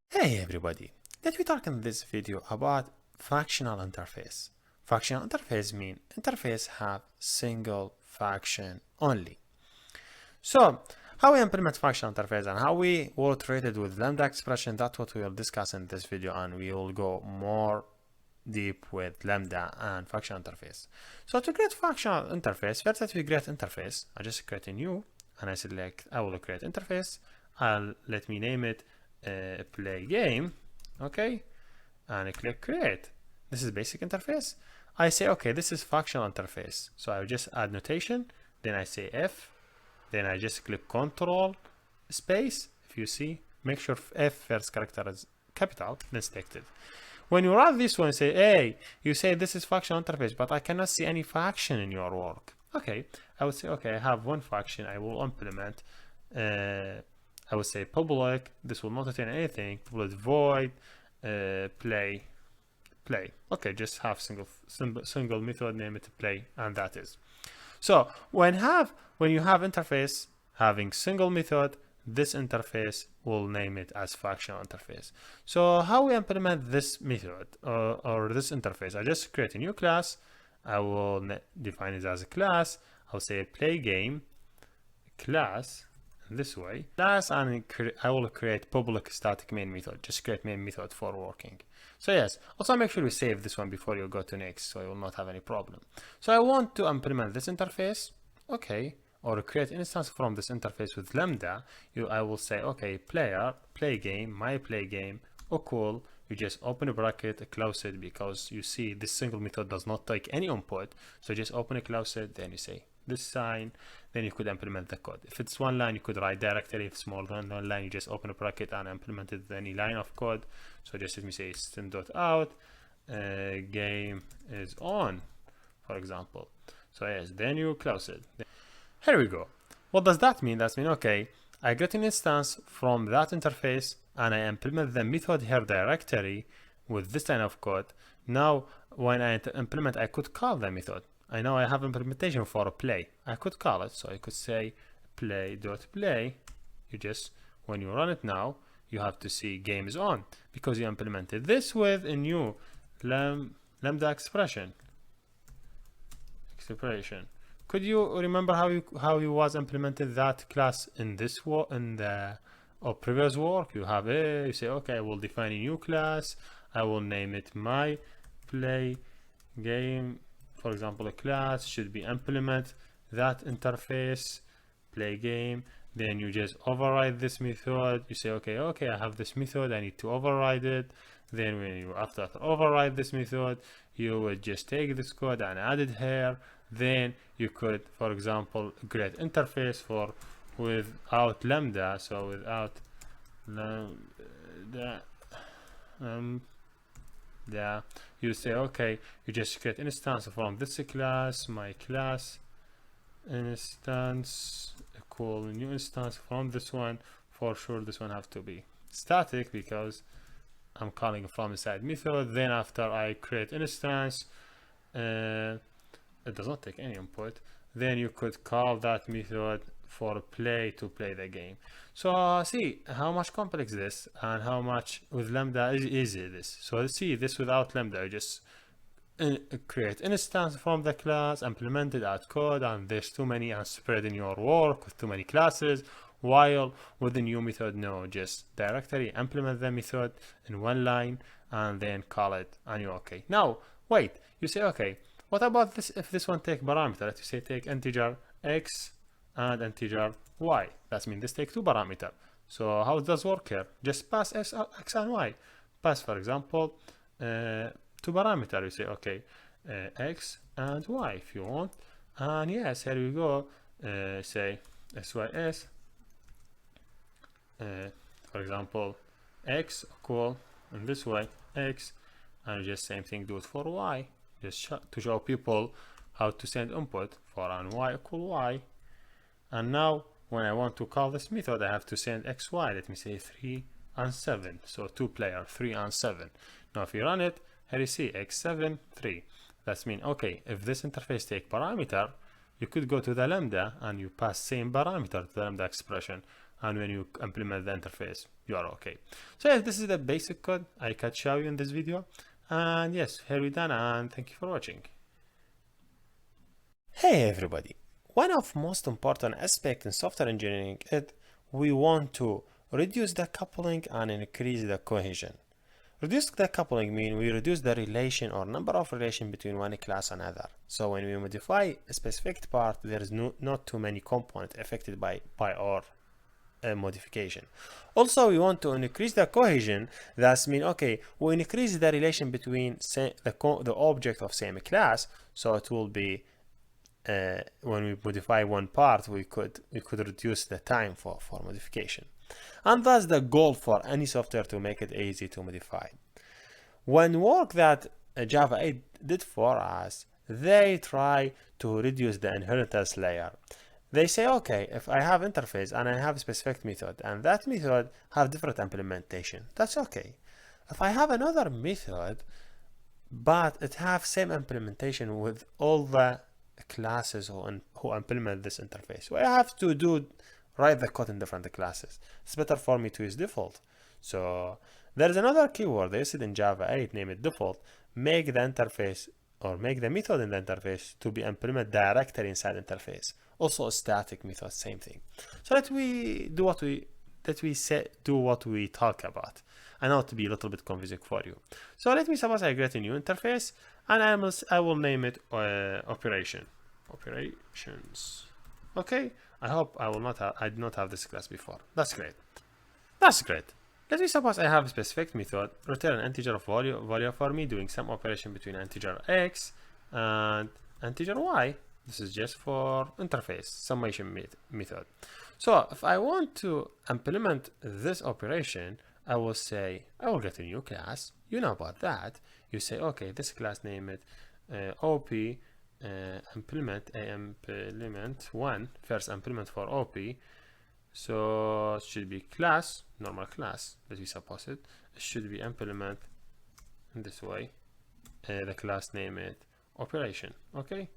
Hey everybody, let me talk in this video about functional interface. Functional interface mean interface have single function only. So how we implement functional interface and how we will treat it with Lambda expression, that's what we will discuss in this video, and we will go more deep with Lambda and functional interface. So to create functional interface, first that we create interface, I just create a new and I select, I will create interface. Let me name it play game, okay, and I click create. This is basic interface. I say okay, this is functional interface, so I will just add notation, then I say F, then I just click control space. If you see, make sure F first character is capital, then select it. When you run this one, say hey, you say this is functional interface, but I cannot see any function in your work. Okay, I would say okay, I have one function I will implement. I would say public, this will not contain anything, public void play. Okay, just have single method, name it play, and that is. So when you have interface having single method, this interface will name it as functional interface. So how we implement this method or this interface? I just create a new class. I will define it as a class. I'll say play game class this way class, and I will create public static main method. Just create main method for working. So yes, also make sure you save this one before you go to next, so you will not have any problem. So I want to implement this interface, okay, or create instance from this interface with Lambda. I will say okay, player play game, my play game, cool. You just open a bracket, close it, because you see this single method does not take any input. So just open it, close it, then you say this sign, then you could implement the code. If it's one line, you could write directly. If it's more than one line, you just open a bracket and implement it any line of code. So just let me say system.out game is on, for example. So yes, then you close it. Here we go. What does that mean? That means okay, I get an instance from that interface and I implement the method here directory with this line of code. Now when I implement, I could call the method. I know I have implementation for a play. I could call it, so I could say play.play. You just, when you run it now, you have to see game is on because you implemented this with a new Lambda expression. Could you remember how you was implemented that class in this previous work? You have a, you say okay, I will define a new class. I will name it my play game. For example, a class should be implement that interface play game. Then you just override this method. You say okay, I have this method, I need to override it. Then when you after override this method, you would just take this code and add it here. Then you could, for example, create interface for without Lambda. So without Lambda, you say okay, you just create instance from this class, my class instance equal new instance from this one. For sure this one have to be static because I'm calling from inside method. Then after I create instance, it does not take any input, then you could call that method for play to play the game. So see how much complex this and how much with Lambda is easy this. So let's see this without Lambda. You just create instance from the class, implement it, add code, and there's too many and spread in your work with too many classes. While with the new method, no, just directory implement the method in one line and then call it and you're okay. Now wait, you say okay, what about this if this one take parameter? Let's say take integer x and integer y. That means this take two parameter. So how does work here? Just pass x and y. Pass, for example, two parameter. You say okay, x and y if you want. And yes, here we go. Say sys. For example, x equal in this way x, and just same thing do it for y. Just to show people how to send input for an y equal y. And now when I want to call this method, I have to send xy. Let me say 3 and 7. So 2 player, 3 and 7. Now if you run it, here you see x7, 3. That's mean, okay, if this interface take parameter, you could go to the Lambda and you pass same parameter to the Lambda expression. And when you implement the interface, you are okay. So yes, this is the basic code I can show you in this video. And yes, here we done, and thank you for watching. Hey everybody! One of most important aspects in software engineering is we want to reduce the coupling and increase the cohesion. Reduce the coupling means we reduce the relation or number of relation between one class and another. So when we modify a specific part, there is not too many components affected by our modification. Also, we want to increase the cohesion. That means, okay, we increase the relation between the object of same class. So it will be when we modify one part, we could reduce the time for modification. And that's the goal for any software, to make it easy to modify. One work that Java 8 did for us, they try to reduce the inheritance layer. They say, okay, if I have interface and I have a specific method, and that method have different implementation, that's okay. If I have another method, but it have same implementation with all the classes who implement this interface, so I have to write the code in different classes. It's better for me to use default. So there's another keyword they said in Java 8, name it default, make the interface or make the method in the interface to be implemented directly inside interface. Also a static method, same thing. So let we do what we talk about. I know it to be a little bit confusing for you. So let me suppose I create a new interface, and I will name it operations. Okay. I hope I did not have this class before. That's great. Let me suppose I have a specific method, return an integer of value for me, doing some operation between integer x and integer y. This is just for interface summation method. So if I want to implement this operation, I will say, I will get a new class. You know about that. You say, okay, this class, name it OP implement one, first implement for OP. So it should be class, normal class, as we suppose it. It should be implement in this way. The class, name it operation. Okay.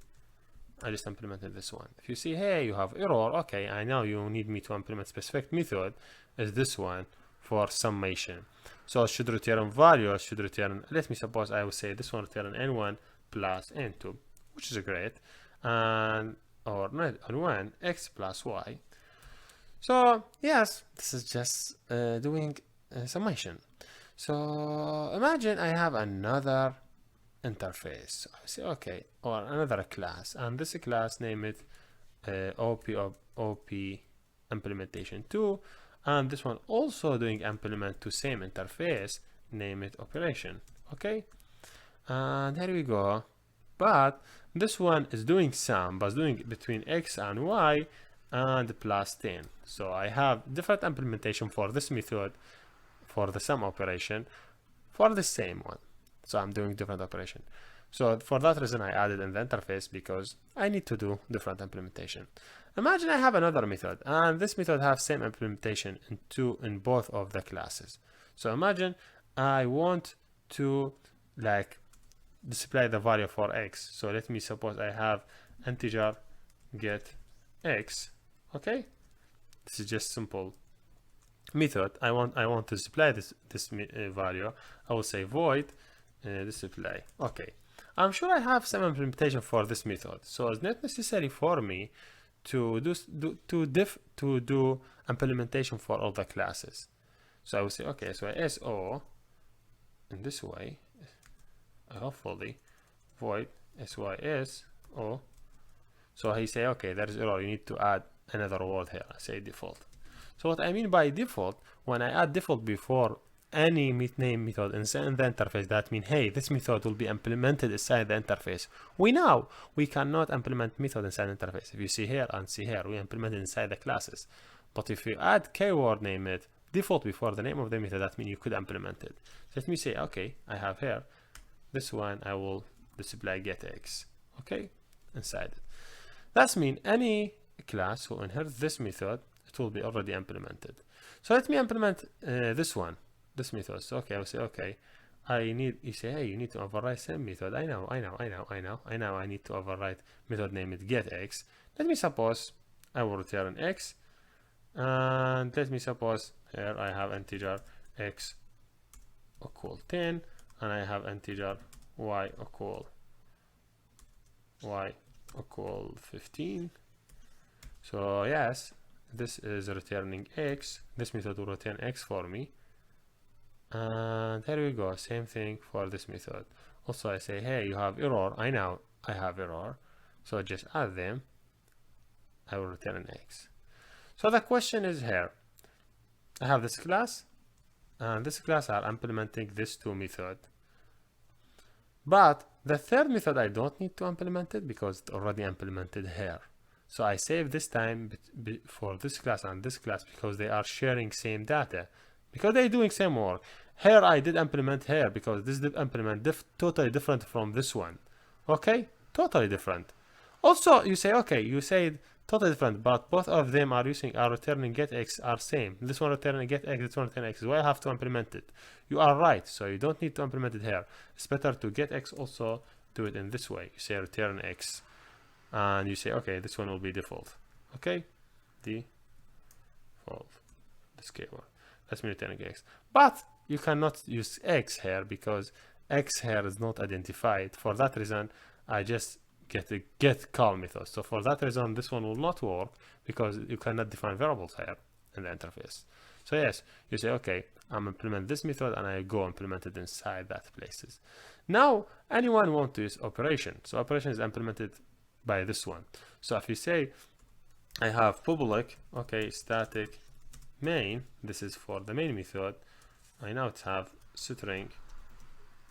I just implemented this one. If you see, hey, you have error, okay, I know you need me to implement specific method, is this one for summation. So it should return value, it should return, let me suppose I will say this one return n1 plus n2, which is great, and or not n1 x plus y. So yes, this is just doing summation. So imagine I have another interface. So I say, okay, or another class, and this class, name it OP implementation 2, and this one also doing implement to same interface, name it operation. Okay, and here we go. But this one is doing sum, but doing between x and y and plus 10. So I have different implementation for this method for the sum operation for the same one. So I'm doing different operation. So for that reason, I added in the interface, because I need to do different implementation. Imagine I have another method, and this method have same implementation in both of the classes. So imagine I want to like display the value for x. So let me suppose I have integer get x. Okay, this is just simple method. I want to display this value. I will say void display. Okay, I'm sure I have some implementation for this method, so it's not necessary for me to do implementation for all the classes. So I will say, okay, so so in this way, hopefully void sys o. So he say, okay, there is error, you need to add another word here. I say default. So what I mean by default, when I add default before any name method inside the interface, that means, hey, this method will be implemented inside the interface. We know we cannot implement method inside the interface. If you see here and see here, we implement it inside the classes. But if you add keyword, name it default before the name of the method, that means you could implement it. So let me say, okay, I have here this one, I will display get x. Okay, inside it. That means any class who inherits this method, it will be already implemented. So let me implement this method. So okay, I'll say okay. You say, hey, you need to override same method. I know. I need to override method named getX. Let me suppose I will return X, and let me suppose here I have integer X equal 10, and I have integer Y equal 15. So yes, this is returning X. This method will return X for me. And there we go, same thing for this method. Also I say, hey, you have error. I know I have error, so just add them. I will return an X. So the question is here, I have this class, and this class are implementing this two method, but the third method I don't need to implement it because it's already implemented here. So I save this time for this class and this class because they are sharing same data, because they're doing same work. Here I did implement here because this did implement totally different from this one. Okay, totally different. Also you say, okay, you said totally different, but both of them are returning getX are same. This one returning getX, this one returning X. Why I have to implement it? You are right, so you don't need to implement it here. It's better to getX also do it in this way. You say return X, and you say, okay, this one will be default. Okay, default, this keyword. Let's return X, but you cannot use X here because X here is not identified. For that reason, I just get a getCall method. So for that reason, this one will not work because you cannot define variables here in the interface. So yes, you say, okay, I'm implement this method and I go implement it inside that places. Now, anyone want to use operation. So operation is implemented by this one. So if you say, I have public, okay, static main, this is for the main method. I now have string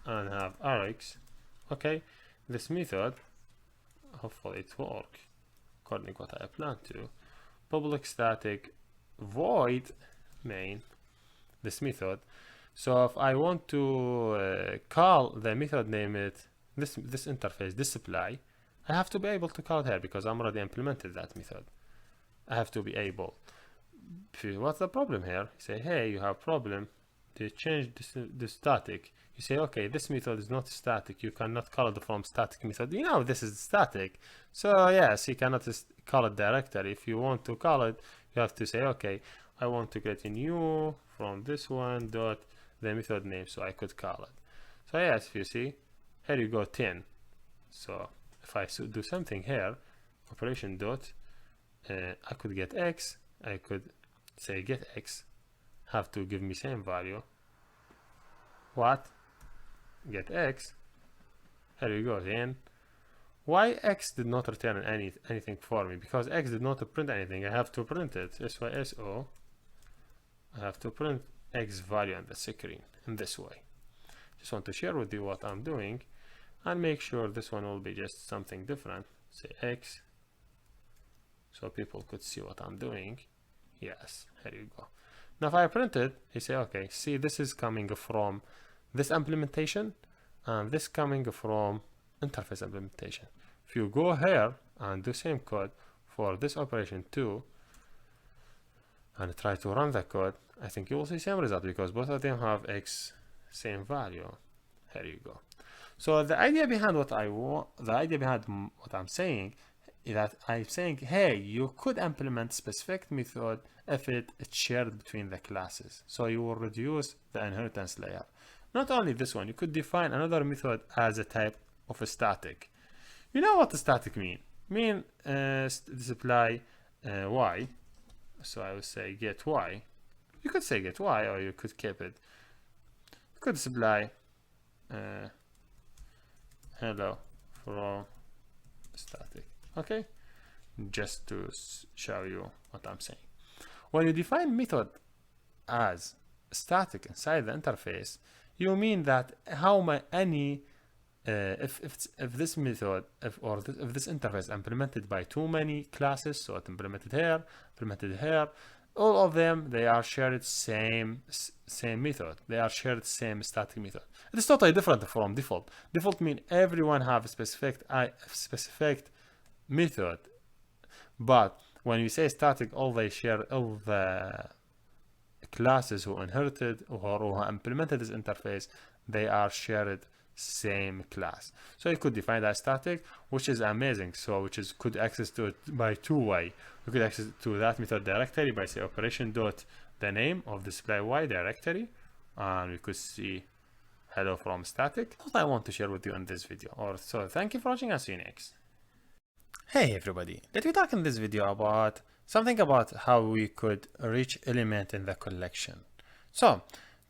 and have args. Okay, this method, hopefully it will work according to what I plan to. Public static void main, this method. So if I want to call the method name it this interface display, I have to be able to call it here because I'm already implemented that method. I have to be able. What's the problem here? You say, hey, you have problem. They change this static. You say, okay, this method is not static. You cannot call it from static method. You know this is static. So yes, you cannot call it directly. If you want to call it, you have to say, okay, I want to get a new from this one dot the method name, so I could call it. So yes, if you see, here you go 10. So if I do something here, operation dot, I could get X. I could say get X, have to give me same value. What? Get X. Here you go then. Why X did not return anything for me? Because X did not print anything. I have to print it. SYSO. I have to print X value on the screen in this way. Just want to share with you what I'm doing and make sure this one will be just something different. Say X, so people could see what I'm doing. Yes, here you go. Now if I print it, you say, okay, see, this is coming from this implementation and this coming from interface implementation. If you go here and do same code for this operation too and try to run the code, I think you will see same result because both of them have X same value. Here you go. So the idea behind what I'm saying is that I'm saying, hey, you could implement specific method if it's shared between the classes. So you will reduce the inheritance layer. Not only this one, you could define another method as a type of a static. You know what the static mean? Display y. So I would say get y. You could say get y, or you could keep it. You could display hello from static. Okay, just to show you what I'm saying. When you define method as static inside the interface, you mean that if this method if this interface implemented by too many classes, so it's implemented here, all of them, they are shared same method. They are shared same static method. It is totally different from default. Default mean everyone have a specific method, but when you say static, all the classes who inherited or who implemented this interface, they are shared same class. So you could define that static, which is amazing. So which is could access to it by two-way. We could access to that method directory by say operation dot the name of display y directory, and we could see hello from static. That's what I want to share with you in this video. So thank you for watching, and see you next. Hey everybody, let me talk in this video about something about how we could reach element in the collection. So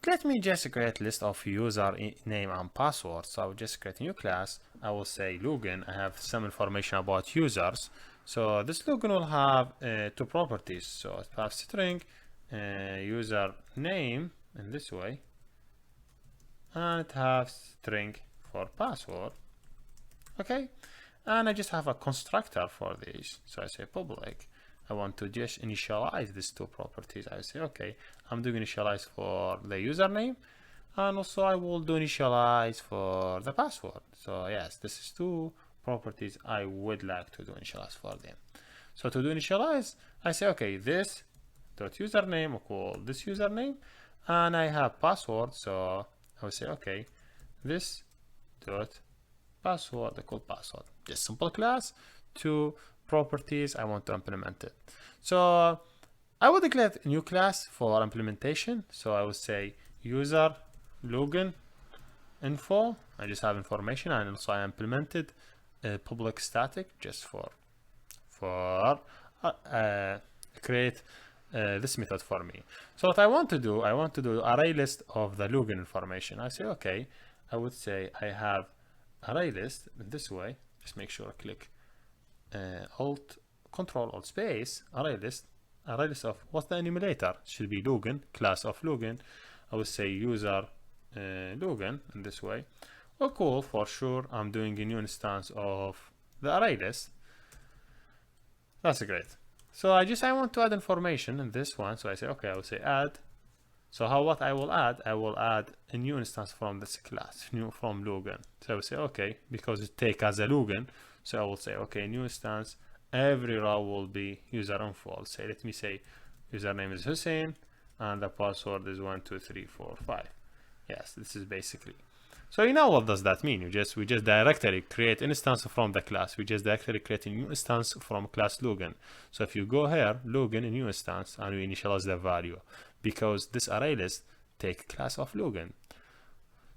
let me just create a list of user name and password. So I will just create a new class. I will say login. I have some information about users. So this login will have two properties. So it has string user name in this way, and it has string for password. Okay, and I just have a constructor for these. So I say public. I want to just initialize these two properties. I say, okay, I'm doing initialize for the username, and also I will do initialize for the password. So yes, this is two properties I would like to do initialize for them. So to do initialize, I say, okay, this dot username equal this username, and I have password. So I will say, okay, this dot password equal password. Just simple class, two properties I want to implement it. So I would declare a new class for implementation. So I would say user login info. I just have information, and also I implemented a public static just for create this method for me. So what I want to do array list of the login information. I say, okay, I would say I have array list in this way. Just make sure I click alt control alt space array list of what's the enumerator should be login, class of login. I would say user login in this way. Oh cool, for sure I'm doing a new instance of the array list. That's great. So I want to add information in this one. So I say, okay, I will say add. So what I will add a new instance from this class, new from login. So I will say, okay, because it take as a login. So I will say, okay, new instance, every row will be user info. Say, let me say username is Hussein and the password is 12345. Yes, this is basically. So you know what does that mean? We just directly create instance from the class. We just directly create a new instance from class login. So if you go here, login, a new instance, and we initialize the value, because this array list take class of login.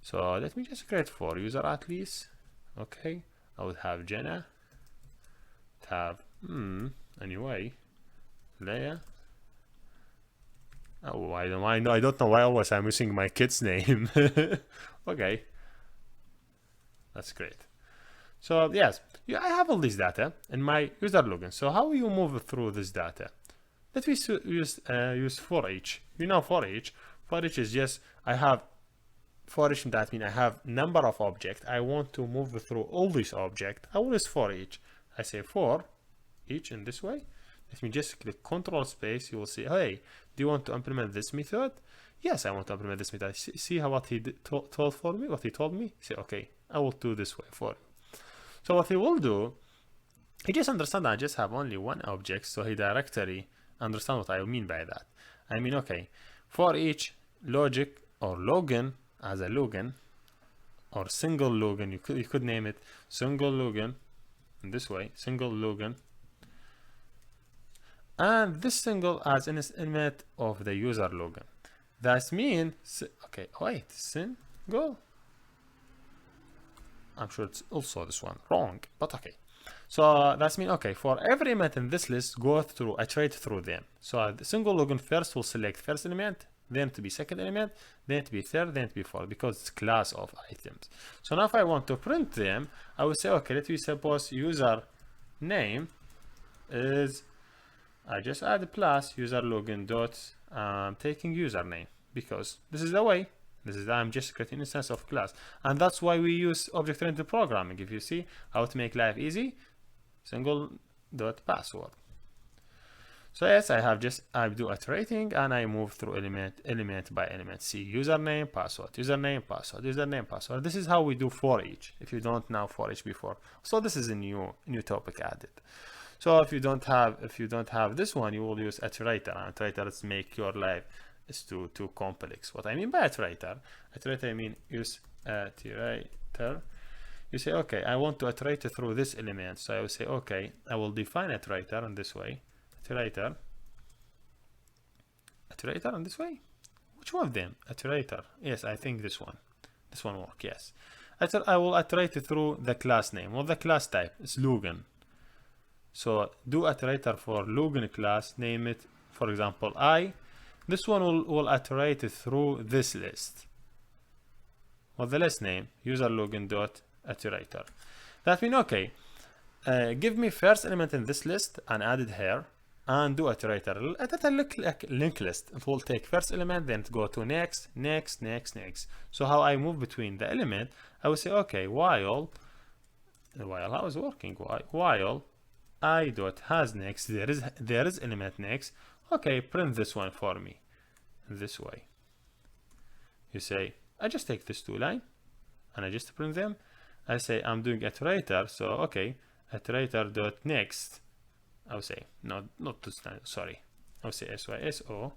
So let me just create for user at least. Okay, I would have Jenna tab anyway layer. Oh, I don't know why always I'm using my kid's name. Okay, that's great. So yes, I have all this data in my user login. So how you move through this data? Let me use for each. You know, for each is just I have for each. That means I have number of objects. I want to move through all these objects. I will use for each. I say for each in this way. Let me just click control space. You will see, hey, do you want to implement this method? Yes, I want to implement this method. See how what he told for me, what he told me? Say, okay, I will do this way for you. So what he will do, he just understand that I just have only one object, so he directly understand what I mean by that. I mean, okay, for each logic or login as a login or single login, you could name it single login in this way, single login, and this single as an element of the user login. That means, okay, wait, single. I'm sure it's also this one wrong, but okay. So that's mean, okay, for every element in this list, iterate through them. So the single login first will select first element, then to be second element, then to be third, then to be fourth, because it's class of items. So now if I want to print them, I will say, okay, let me suppose user name is, I just add a plus user login dot taking username, because this is the way. I'm just creating an instance of class, and that's why we use object-oriented programming. If you see how to make life easy, single dot password. So yes, I do iterating and I move through element by element. See username, password, username, password, username, password. This is how we do for each. If you don't know for each before, so this is a new topic added. So if you don't have this one, you will use iterator, and iterators make your life is too complex. What I mean by iterator, I mean use iterator. You say, okay, I want to iterate through this element. So I will say, okay, I will define iterator in this way. Iterator in this way. Which one of them? Iterator. Yes, I think this one. This one work. Yes. I will iterate through the class name or the class type. It's Logan. So do iterator for Logan class. Name it, for example, I. This one will iterate through this list. What the list name? User Logan dot iterator. That means, okay, give me first element in this list and add it here and do iterator. Iterator look like linked list. It will take first element, then go to next. So how I move between the element, I will say, okay, while how is it working? While I dot has next, there is element next. Okay, print this one for me this way. You say, I just take this two line and I just print them. I say I'm doing iterator, so okay, iterator dot next. I will say not this time, sorry. I will say syso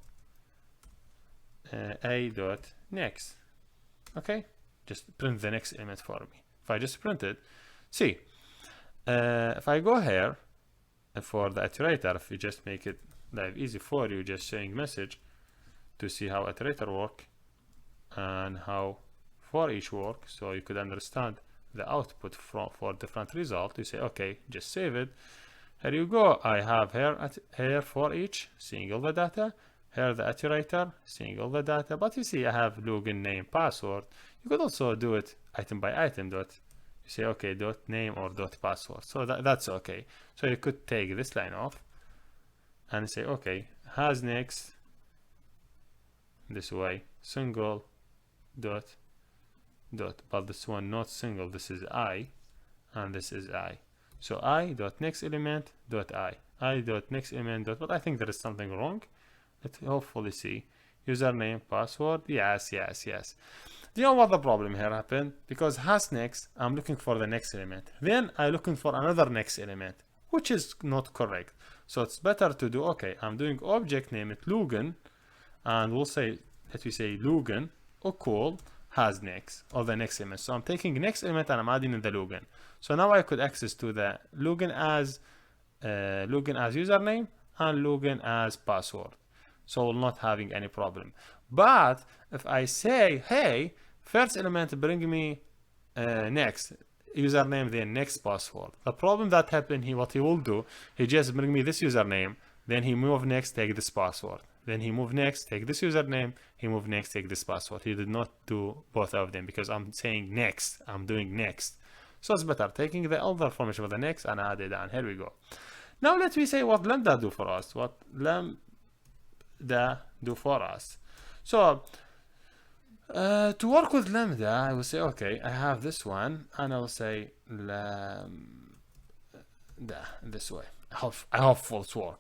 a dot next. Okay, just print the next element for me. If I just print it, see, if I go here for the iterator, if you just make it live easy for you, just saying message to see how iterator work and how for each work, so you could understand the output for different result. You say, okay, just save it. Here you go. I have here for each, seeing all the data. Here the iterator, seeing all the data. But you see, I have Logan name password. You could also do it item by item. You say, okay, dot name or dot password. So that's okay. So you could take this line off and say, okay, has next this way, single dot, but this one not single, this is I and this is I. So I dot next element dot I dot next element dot, but I think there is something wrong. Let's hopefully see. Username, password, yes. Do you know what the problem here happened? Because has next, I'm looking for the next element. Then I'm looking for another next element, which is not correct. So it's better to do, okay, I'm doing object, name it Logan, and we'll say, let me say Logan, call has next, or the next element. So I'm taking next element and I'm adding in the Logan. So now I could access to the Logan as username and Logan as password. So we're not having any problem. But if I say, hey, first element bring me next username, then next password. The problem that happened here, what he will do, he just bring me this username, then he move next, take this password. Then he move next, take this username, he move next, take this password. He did not do both of them because I'm saying next, I'm doing next. So it's better taking the older formation for the next and add it, and here we go. Now let me say what Lambda do for us. What Lambda do for us. So to work with Lambda, I will say, okay, I have this one, and I will say Lambda this way. I hope full work.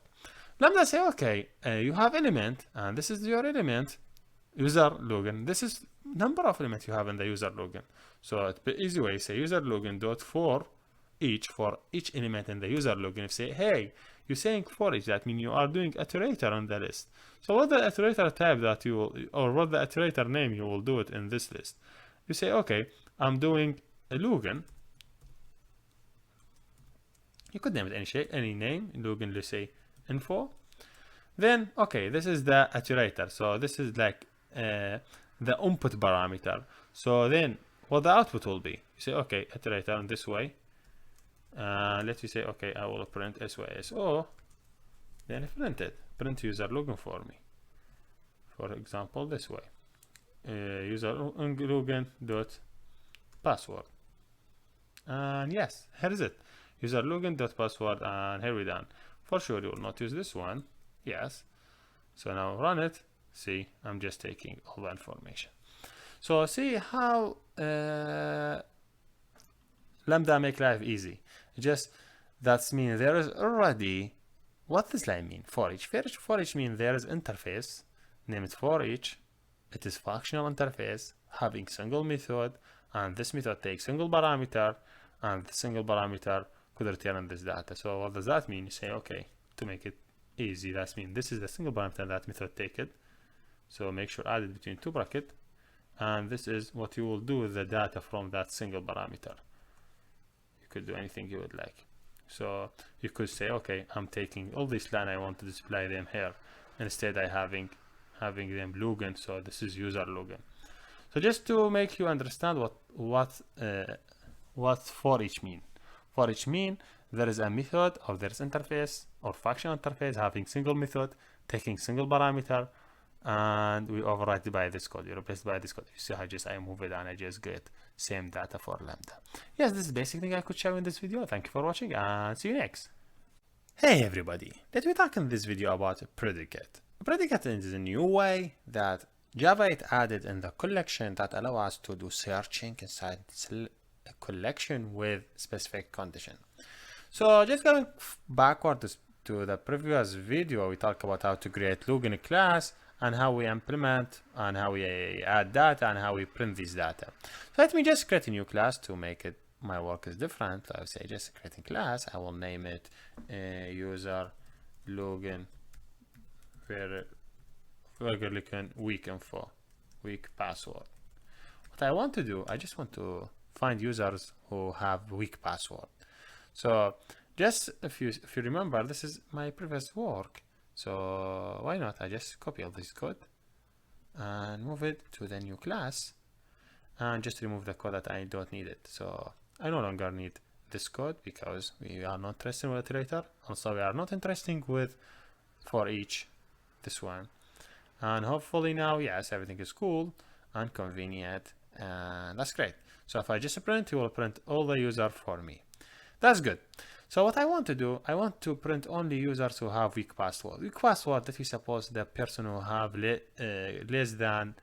Lambda say, okay, you have element, and this is your element, user Logan. This is number of elements you have in the user Logan. So it's the easy way, say user Logan dot for each element in the user Logan. You say, hey, you're saying for each, that means you are doing iterator on the list. So what the iterator type that you will, or what the iterator name you will do it in this list. You say, okay, I'm doing a Logan. You could name it any name. Logan, let's say info. Then okay, this is the iterator. So this is like the input parameter. So then what the output will be, you say, okay, iterator in this way. Let me say, okay, I will print SYSO. Then print it. Print user Logan for me. For example, this way. User Logan dot password. And yes, here is it. User Logan dot password, and here we done. For sure, you will not use this one. Yes. So now run it. See, I'm just taking all the information. So see how Lambda make life easy. Just that means there is already, what does that mean? For each. For each means there is interface, name it for each. It is functional interface having single method, and this method takes single parameter, and the single parameter could return this data. So what does that mean? You say, okay, to make it easy, that means this is the single parameter that method take it. So make sure add it between two brackets, and this is what you will do with the data from that single parameter. You could do anything you would like. So you could say, okay, I'm taking all these line, I want to display them here. Instead I having them login, so this is user login. So just to make you understand what for each mean. For each mean, there is a method, or there is interface or function interface having single method, taking single parameter, and we override by this code. You replace by this code. You see how I move it and I just get same data for Lambda. Yes, this is basic thing I could show in this video. Thank you for watching and see you next. Hey everybody, let me talk in this video about a predicate. A predicate is a new way that Java 8 added in the collection that allow us to do searching inside a collection with specific condition. So just going backwards to the previous video, we talked about how to create login class and how we implement and how we add data and how we print this data. So let me just create a new class to make it my work is different. I will say just creating class. I will name it user login weak info, weak password. What I want to do, I just want to find users who have weak password. So just if you remember, this is my previous work. So why not I just copy all this code and move it to the new class and just remove the code that I don't need it. So I no longer need this code because we are not interested with iterator. Also we are not interested with for each this one. And hopefully now, yes, everything is cool and convenient, and that's great. So if I just print, it will print all the user for me. That's good. So what I want to do, I want to print only users who have weak password. Weak password, that we suppose the person who have less than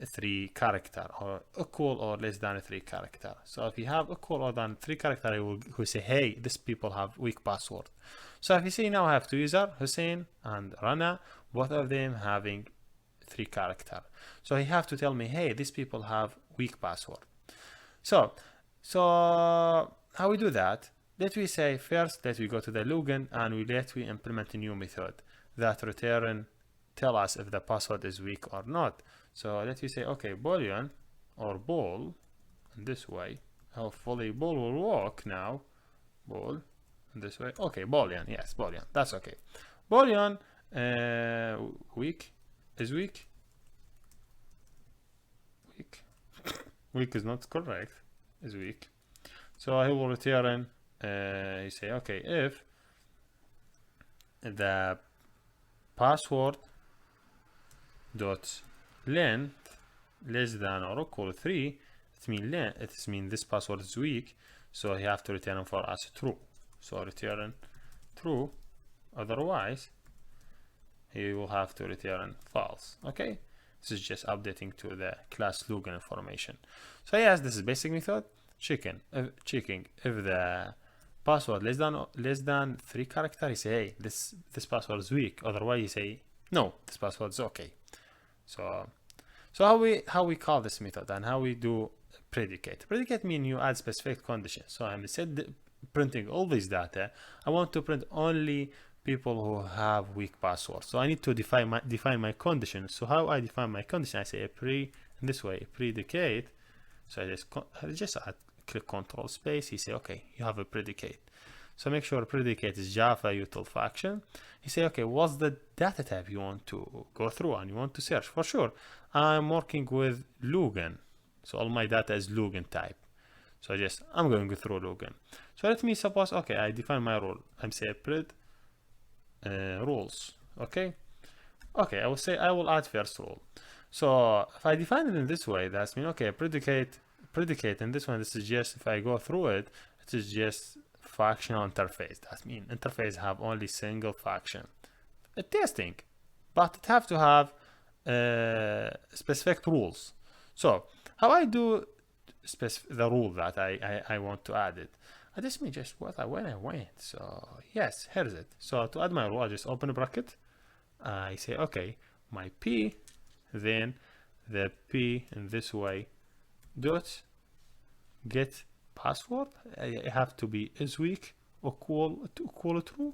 3 character or equal or less than 3 character. So if you have equal or than 3 character, I will say, hey, these people have weak password. So if you see now I have 2 users, Hussein and Rana, both of them having 3 character. So you have to tell me, hey, these people have weak password. So how we do that? Let we say first that we go to the login and we implement a new method that tell us if the password is weak or not. So let me say, okay, boolean or bool in this way. Hopefully bool will work now. Bool in this way. Okay, boolean, yes, boolean. That's okay. Boolean weak is weak. Weak is not correct. Is weak. So I will return. You say, okay, if the password dot length less than or equal to 3, it means this password is weak, so you have to return for us true. So return true, otherwise you will have to return false. Okay, this is just updating to the class login information. So yes, this is basic method. Checking if the password less than 3 character, you say, hey, this password is weak. Otherwise you say, no, this password is okay. So how we call this method and how we do predicate. Predicate mean you add specific conditions. So I'm instead printing all this data, I want to print only people who have weak password. So I need to define my condition. So how I define my condition, I say in this way, predicate. So I just click control space. He say, okay, you have a predicate. So make sure predicate is Java util function. He say, okay, what's the data type you want to go through and you want to search? For sure, I'm working with login. So all my data is login type. So I'm going through login. So let me suppose, okay, I define my rule. I'm say pred rules. Okay. Okay, I will say I will add first rule. So if I define it in this way, that's mean, okay, predicate in this one, this is just, if I go through it, it is just functional interface. That means interface have only single function. Testing, but it have to have specific rules. So how I do the rule that I want to add it? I just mean just when I went. So yes, here's it. So to add my rule, I just open a bracket. I say, okay, my P, then the P in this way, dot get password. I have to be is weak equal to true.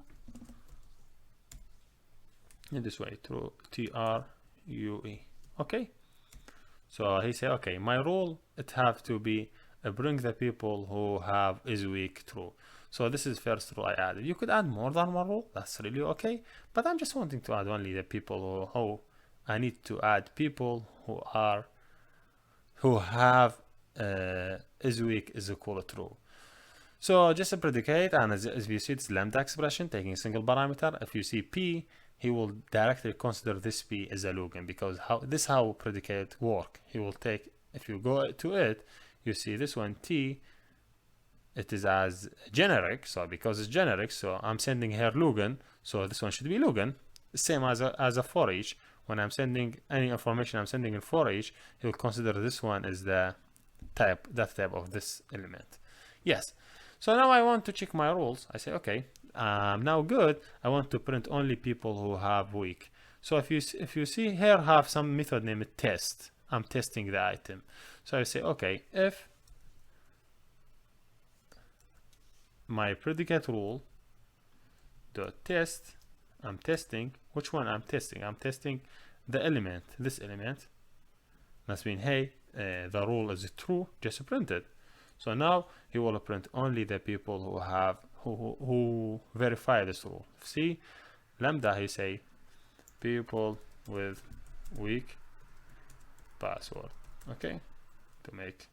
In this way, true, TRUE. Okay, so he say, okay, my rule, it have to be bring the people who have is weak true. So this is first rule I added. You could add more than one rule, that's really okay, but I'm just wanting to add only the people who I need to add people who have is weak is equal to true. So just a predicate, and as you see, it's lambda expression taking a single parameter. If you see p, he will directly consider this p as a lookup, because how predicate work. He will take, if you go to it, you see this one t, it is as generic. So because it's generic, so I'm sending here lookup, so this one should be lookup. Same as a for each. When I'm sending any information I'm sending in for each, he will consider this one as the type, that type of this element. Yes. So now I want to check my rules. I say, okay, now good. I want to print only people who have weak. So if you see here, have some method named test. I'm testing the item. So I say, okay, if my predicate rule dot test, I'm testing, which one I'm testing? I'm testing the element, this element. That's mean, hey, the rule is true, just print it. So now he will print only the people who have who verify this rule. See, lambda, he say people with weak password. Okay, to make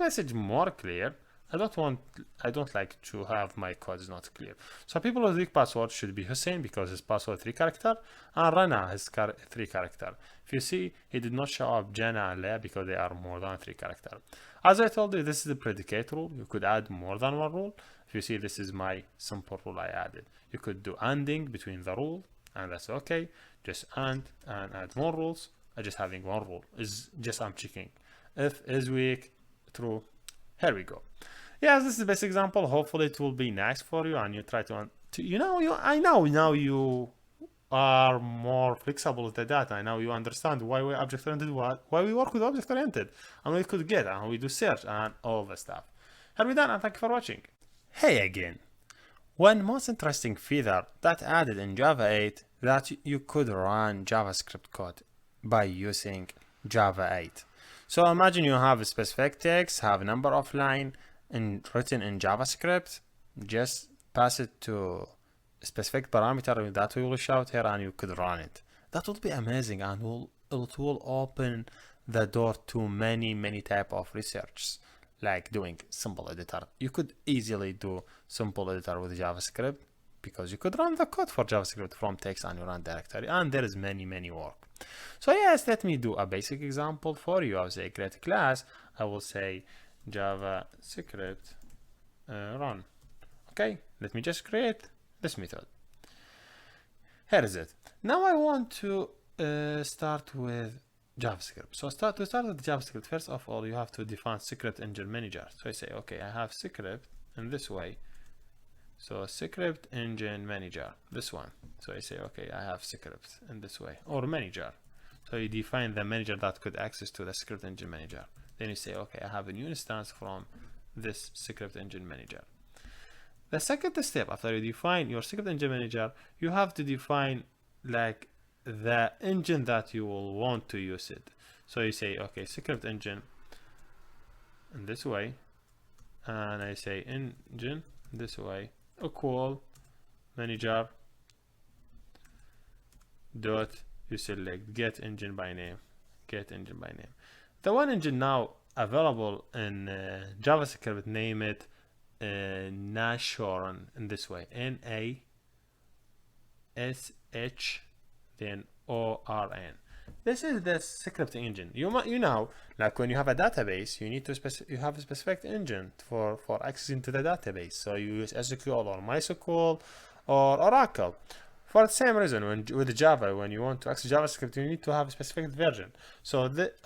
message more clear. I don't like to have my code is not clear. So people with weak password should be Hussein, because his password 3 character, and Rana, his 3 character. If you see, he did not show up Jana and Leah because they are more than 3 character. As I told you, this is the predicate rule. You could add more than one rule. If you see, this is my simple rule I added. You could do anding between the rule, and that's okay. Just and add more rules. Just having one rule is just I'm checking if is weak true. Here we go. Yes, this is the best example. Hopefully it will be nice for you, and you try to I know now you are more flexible with the data. I know you understand why we object oriented, why we work with object oriented, and we could get and we do search and all the stuff. Here we done, and thank you for watching. Hey again. One most interesting feature that added in Java 8 that you could run JavaScript code by using Java 8. So imagine you have a specific text, have a number of line written in JavaScript, just pass it to a specific parameter that we will show here, and you could run it. That would be amazing, and it will open the door to many type of research, like doing simple editor. You could easily do simple editor with JavaScript, because you could run the code for JavaScript from text and you run directory, and there is many work. So yes, let me do a basic example for you. I will say create a class. I will say JavaScript run. Okay, let me just create this method. Here is it. Now I want to start with JavaScript. So to start with JavaScript, first of all, you have to define script engine manager. So I say, okay, I have script in this way. So script engine manager, this one. So I say, okay, I have script in this way, or manager. So you define the manager that could access to the script engine manager. Then you say, okay, I have a new instance from this script engine manager. The second step, after you define your script engine manager, you have to define like the engine that you will want to use it. So you say, okay, script engine in this way, and I say engine this way equal manager dot, you select get engine by name, the one engine now available in JavaScript, name it Nashorn in this way, NASH then ORN. This is the script engine. You know, like when you have a database, you need to you have a specific engine for accessing to the database. So you use SQL or MySQL or Oracle. For the same reason, with Java, when you want to access JavaScript, you need to have a specific version,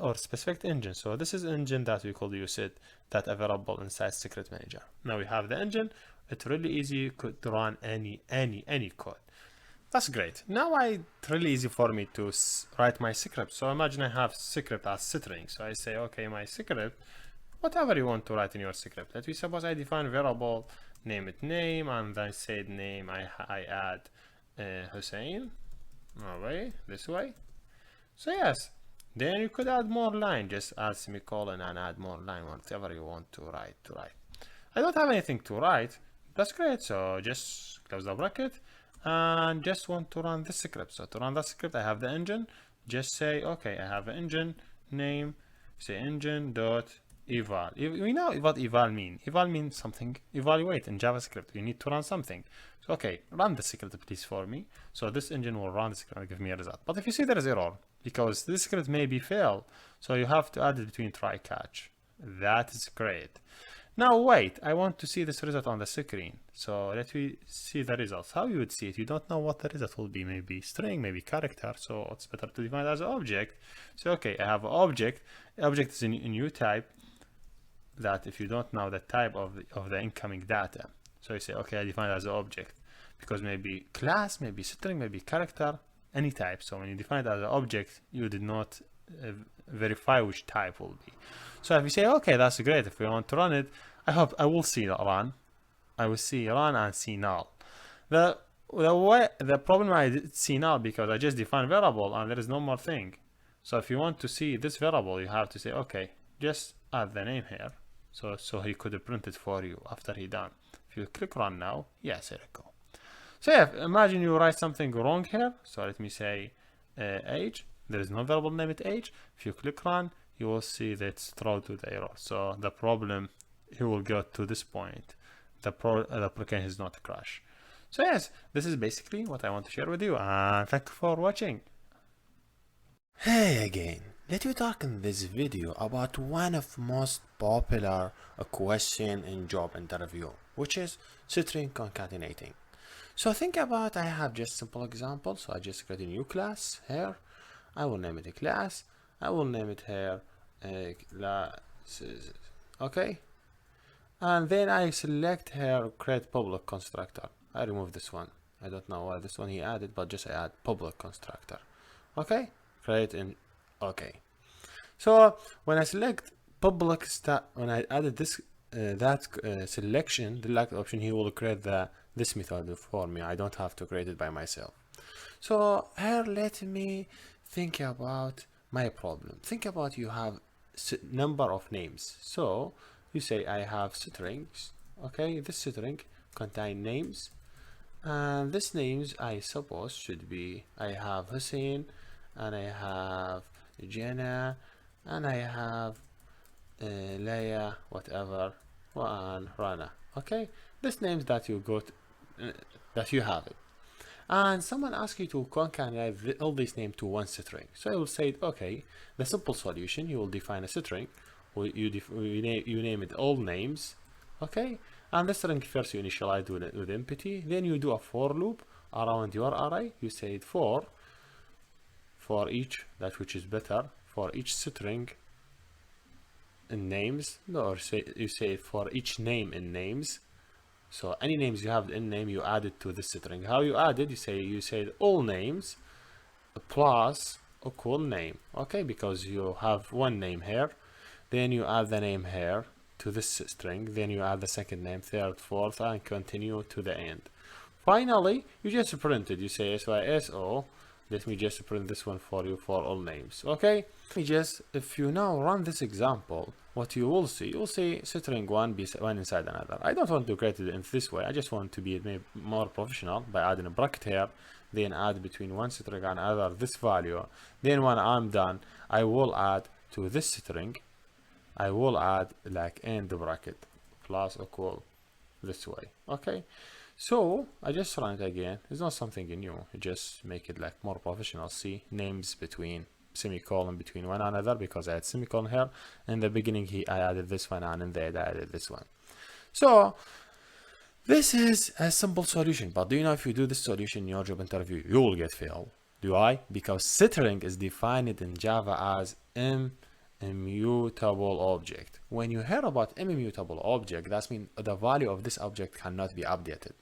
or specific engine. So this is engine that we could use it, that available inside Script Manager. Now we have the engine. It's really easy. You could run any code. That's great. Now it's really easy for me to write my script. So imagine I have script as string. So I say, okay, my script, whatever you want to write in your script. Let me suppose I define variable, name it name, and then said name, I add Hussein. All right, this way. So yes, Then you could add more line, just add semicolon and add more line, whatever you want to write. I don't have anything to write. That's great. So just close the bracket and just want to run this script. So to run that script, I have the engine. Just say, okay, I have an engine name. Say engine dot eval. We know what eval mean. Eval means something. Evaluate in JavaScript. You need to run something. So okay, run the script please for me. So this engine will run the script and give me a result. But if you see there is error, because this script may be failed, so you have to add it between try catch. That is great. Now wait, I want to see this result on the screen. So let me see the results. How you would see it? You don't know what the result will be. Maybe string, maybe character. So it's better to define it as an object. So okay, I have an object. Object is a new type. That if you don't know the type of the incoming data, so you say, okay, I define it as an object because maybe class, maybe string, maybe character, any type. So when you define it as an object, you did not verify which type will be. So if you say, okay, that's great. If we want to run it, I will see run. I will see run and see null. The problem I did see null because I just defined variable and there is no more thing. So if you want to see this variable, you have to say, okay, just add the name here. So he could print it for you after he done. If you click run now, yes, here we go. So yeah, imagine you write something wrong here. So let me say age. There is no variable named age. If you click run, you will see that it's thrown to the error. So the problem, he will go to this point. The application is not crash. So yes, this is basically what I want to share with you. And thank you for watching. Hey again, let me talk in this video about one of most popular question in job interview, which is string concatenating. So think about, I have just simple example. So I just create a new class here. I will name it a class. I will name it here okay, and then I select here create public constructor. I remove this one. I don't know why this one he added, but just I add public constructor. Okay, create in okay. So when I select public when I added this selection, the select option, he will create this method for me. I don't have to create it by myself. So here let me think about my problem. Think about you have number of names. So you say I have strings. Okay, this string contain names, and this names I suppose should be, I have Hussein, and I have Jenna, and I have Leia, whatever, and Rana. Okay, this names that you got, that you have it. And someone asks you to concatenate all these names to one string. So I will say, okay, the simple solution, you will define a string. You name it all names, okay? And the string first you initialize with empty. Then you do a for loop around your array. You say it for each, that which is better, for each string in names. No, or you say for each name in names. So any names you have in name, you add it to this string. How you add it? You say all names plus equal name. Okay, because you have one name here, then you add the name here to this string, then you add the second name, third, fourth, and continue to the end. Finally, you just print it. You say SYSO. Let me just print this one for you for all names. Okay, if you now run this example, what you will see string one be one inside another. I don't want to create it in this way. I just want to be maybe more professional by adding a bracket here, then add between one string and another this value. Then when I'm done, I will add to this string, I will add like end bracket plus equal this way. Okay, so I just run it again. It's not something new. You just make it like more professional. See, names between semicolon between one another, because I had semicolon here in the beginning. I added this one, and in the end I added this one. So this is a simple solution, but do you know if you do this solution in your job interview, you will get failed? Do I? Because string is defined in Java as immutable object. When you hear about immutable object, that means the value of this object cannot be updated.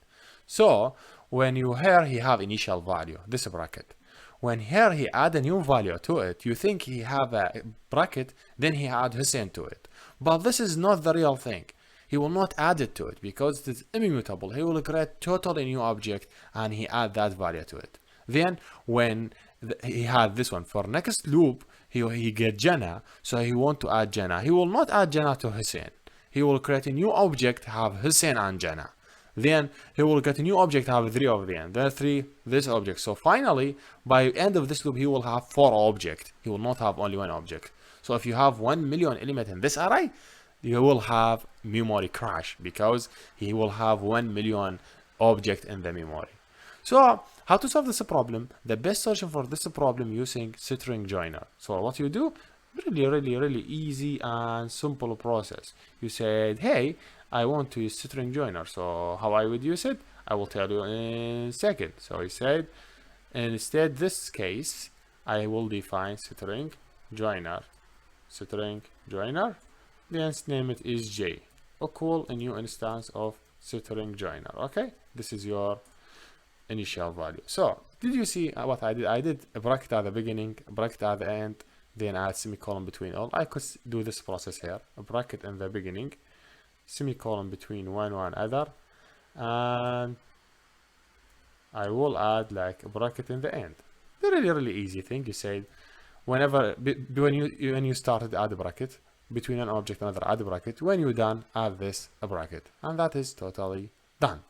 So when you hear he have initial value, this bracket, when here he add a new value to it, you think he have a bracket, then he add Hussein to it. But this is not the real thing. He will not add it to it because it is immutable. He will create totally new object and he add that value to it. Then when he had this one. For next loop, he get Jana, so he want to add Jana. He will not add Jana to Hussein. He will create a new object, have Hussein and Jana. Then he will get a new object, have 3 of them. Then 3 this object. So finally, by end of this loop, he will have 4 objects. He will not have only 1 object. So if you have 1 million element in this array, you will have memory crash because he will have 1 million object in the memory. So how to solve this problem? The best solution for this problem using StringJoiner. So what you do, really easy and simple process. You said, hey, I want to use StringJoiner. So how I would use it, I will tell you in a second. So he said, instead this case, I will define StringJoiner. Then name it is J. Equal a new instance of StringJoiner. Okay, this is your initial value. So did you see what I did? I did a bracket at the beginning, a bracket at the end, then add semicolon between all. I could do this process here, a bracket in the beginning, semicolon between one other, and I will add like a bracket in the end. Really easy thing. You said whenever when you started add a bracket between an object and another, add a bracket. When you're done, add this a bracket, and that is totally done.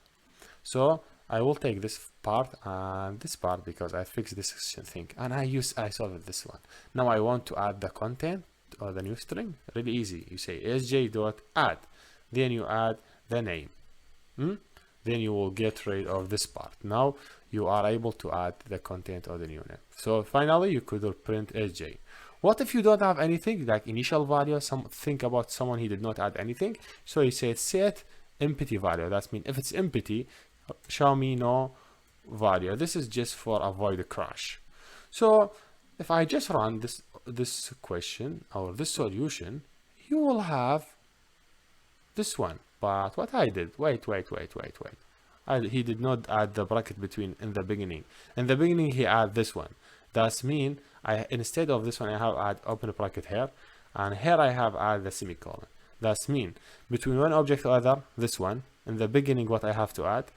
So I will take this part and this part because I fixed this thing, and I solved this one. Now I want to add the content or the new string. Really easy. You say sj.add, then you add the name. Then you will get rid of this part. Now you are able to add the content of the new name. So finally you could print sj. What if you don't have anything like initial value? Think about someone he did not add anything. So you say set empty value. That means if it's empty, show me no value. This is just for avoid a crash. So if I just run this question or this solution, you will have this one. But what I did, wait. He did not add the bracket between in the beginning. In the beginning he add this one. That's mean instead of this one I have add open bracket here, and here I have add the semicolon. That's mean between one object to other, this one. In the beginning what I have to add,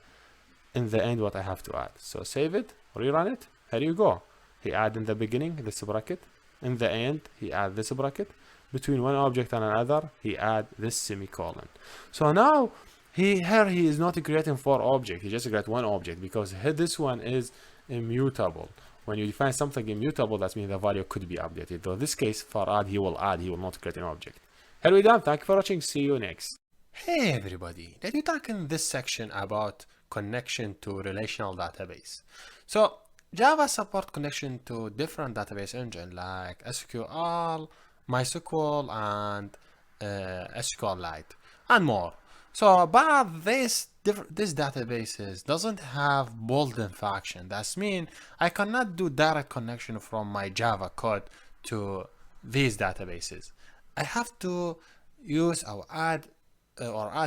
in the end what I have to add. So save it, rerun it. Here you go. He add in the beginning this bracket, in the end he add this bracket, between one object and another he add this semicolon. So now he is not creating 4 objects, he just create 1 object because this one is immutable. When you define something immutable, that means the value could be updated. So in this case for add, he will not create an object. Here we done. Thank you for watching. See you next. Hey everybody, let me talk in this section about connection to relational database. So Java support connection to different database engine like SQL, MySQL, and SQLite, and more. So but this databases doesn't have built-in function. That means I cannot do direct connection from my Java code to these databases. I have to use or add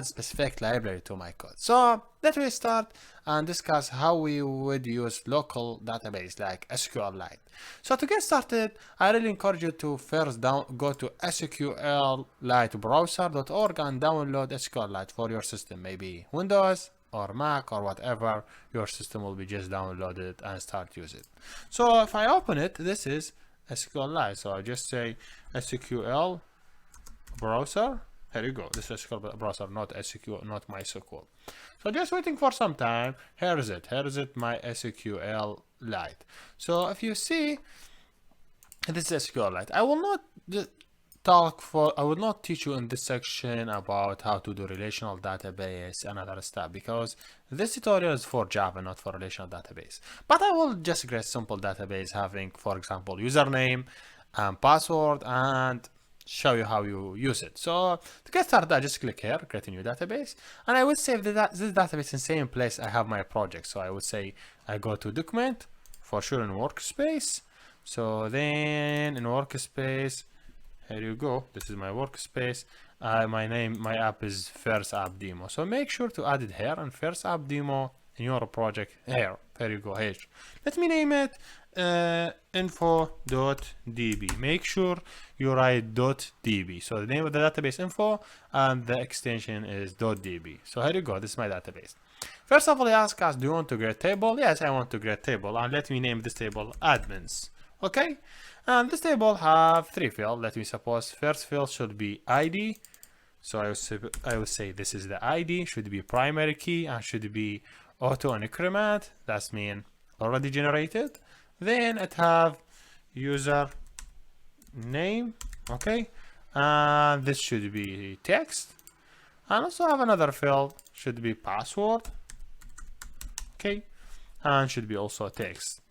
specific library to my code. So let me start and discuss how we would use local database like SQLite. So to get started, I really encourage you to first go to SQLitebrowser.org and download SQLite for your system, maybe Windows or Mac or whatever your system will be. Just download it and start use it. So if I open it, this is SQLite. So I just say SQL browser. Here you go. This is SQL browser, not MySQL. So just waiting for some time. Here is it, my SQLite. So if you see, this is SQLite. I will not teach you in this section about how to do relational database and other stuff because this tutorial is for Java, not for relational database. But I will just create simple database having, for example, username and password, and show you how you use it. So to get started, I just click here, create a new database, and I would save this database in the same place I have my project. So I would say I go to document, for sure in workspace. So then in workspace, here you go. This is my workspace. My app is First App Demo. So make sure to add it here and First App Demo in your project here. There you go, H. Let me name it info.db. Make sure you write .db. So the name of the database info and the extension is .db. So here you go, this is my database. First of all, he asks us, do you want to create table? Yes, I want to create table, and let me name this table admins. Okay, and this table have 3 fields. Let me suppose first field should be ID. So I will say this is the ID, should be primary key, and should be auto increment. That's mean already generated. Then it have user name. Okay, and this should be text, and also have another field should be password. Okay, and should be also text.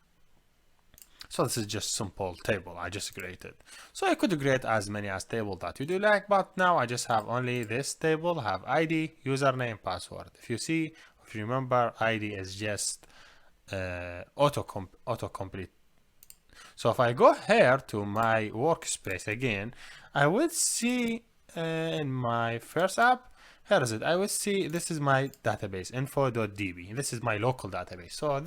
So this is just simple table I just created. So I could create as many as table that you do like, but now I just have only this table, have ID, username, password. If you see, if you remember, ID is just autocomplete. So if I go here to my workspace again, I would see in my first app, here is it. I would see this is my database info.db. This is my local database. So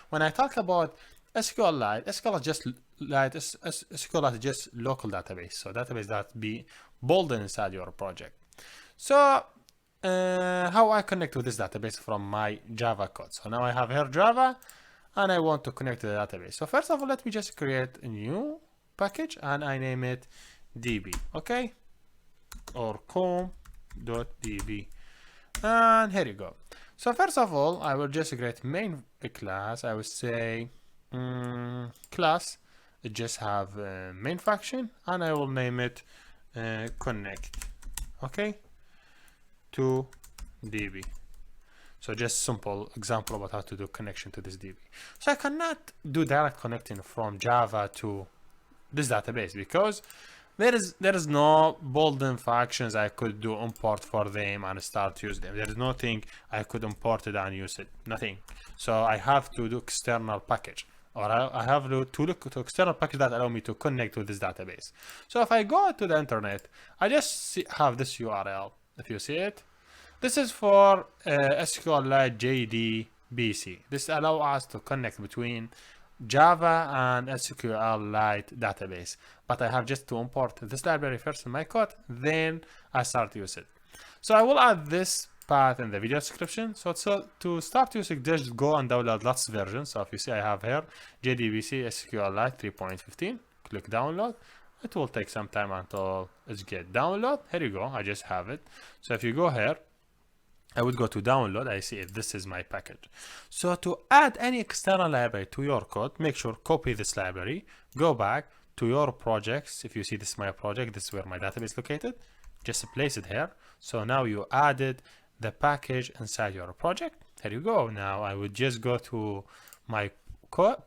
when I talk about SQLite, SQLite is just local database. So database that be bolted inside your project. So how I connect to this database from my Java code. So now I have here Java, and I want to connect to the database. So first of all, let me just create a new package, and I name it db. Okay, or com.db, and here you go. So first of all, I will just create main class. I will say class, it just have main function, and I will name it connect. Okay, to db. So just simple example about how to do connection to this db. So I cannot do direct connecting from Java to this database because there is no built-in functions I could do import for them and start use them. There is nothing I could import it and use it. Nothing. So I have to do external package, or I have to look to external package that allow me to connect with this database. So if I go to the internet, I just have this URL. If you see it, this is for SQLite JDBC. This allows us to connect between Java and SQLite database. But I have just to import this library first in my code, then I start to use it. So I will add this path in the video description. So to start using, just go and download lots version. So if you see, I have here JDBC SQLite 3.15. Click download. It will take some time until it get download. Here you go. I just have it. So if you go here, I would go to download. I see it. This is my package. So to add any external library to your code, make sure copy this library, go back to your projects. If you see, this is my project, this is where my database is located. Just place it here. So now you added the package inside your project. Here you go. Now I would just go to my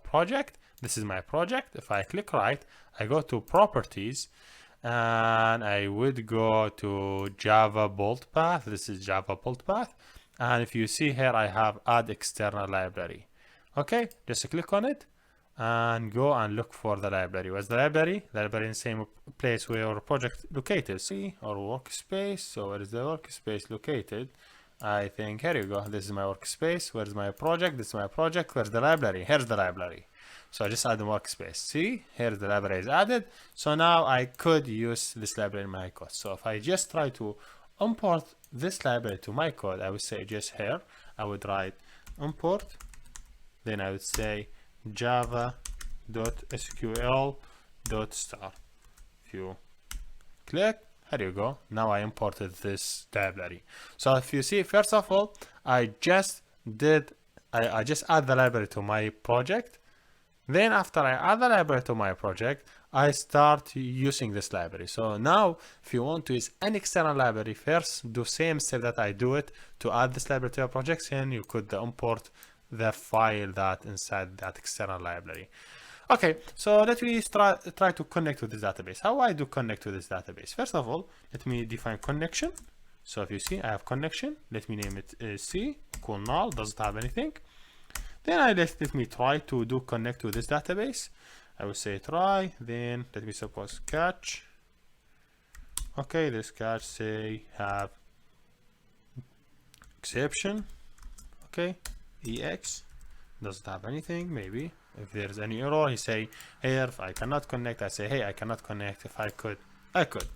project. This is my project. If I click right, I go to properties, and I would go to Java build path. This is Java build path, and if you see here, I have add external library. Okay, just click on it and go and look for the library. Where's the library? The library in the same place where your project located. See, or workspace. So where is the workspace located? I think here you go. This is my workspace. Where's my project? This is my project. Where's the library? Here's the library. So I just add the workspace. See, here the library is added. So now I could use this library in my code. So if I just try to import this library to my code, I would say just here, I would write import. Then I would say java.sql.star. If you click, here you go. Now I imported this library. So if you see, first of all, I just add the library to my project. Then after I add the library to my project, I start using this library. So now if you want to use an external library, first do same step that I do it to add this library to your project, and you could import the file that inside that external library. Okay, so let me try to connect with this database. How I do connect to this database? First of all, let me define connection. So if you see, I have connection. Let me name it C, equal null, doesn't have anything. Then let me try to do connect to this database. I will say try, then let me suppose catch. Okay, this catch say have exception. Okay, EX. doesn't have anything. Maybe if there's any error, he say here if I cannot connect, I say hey, I cannot connect. If I could, I could.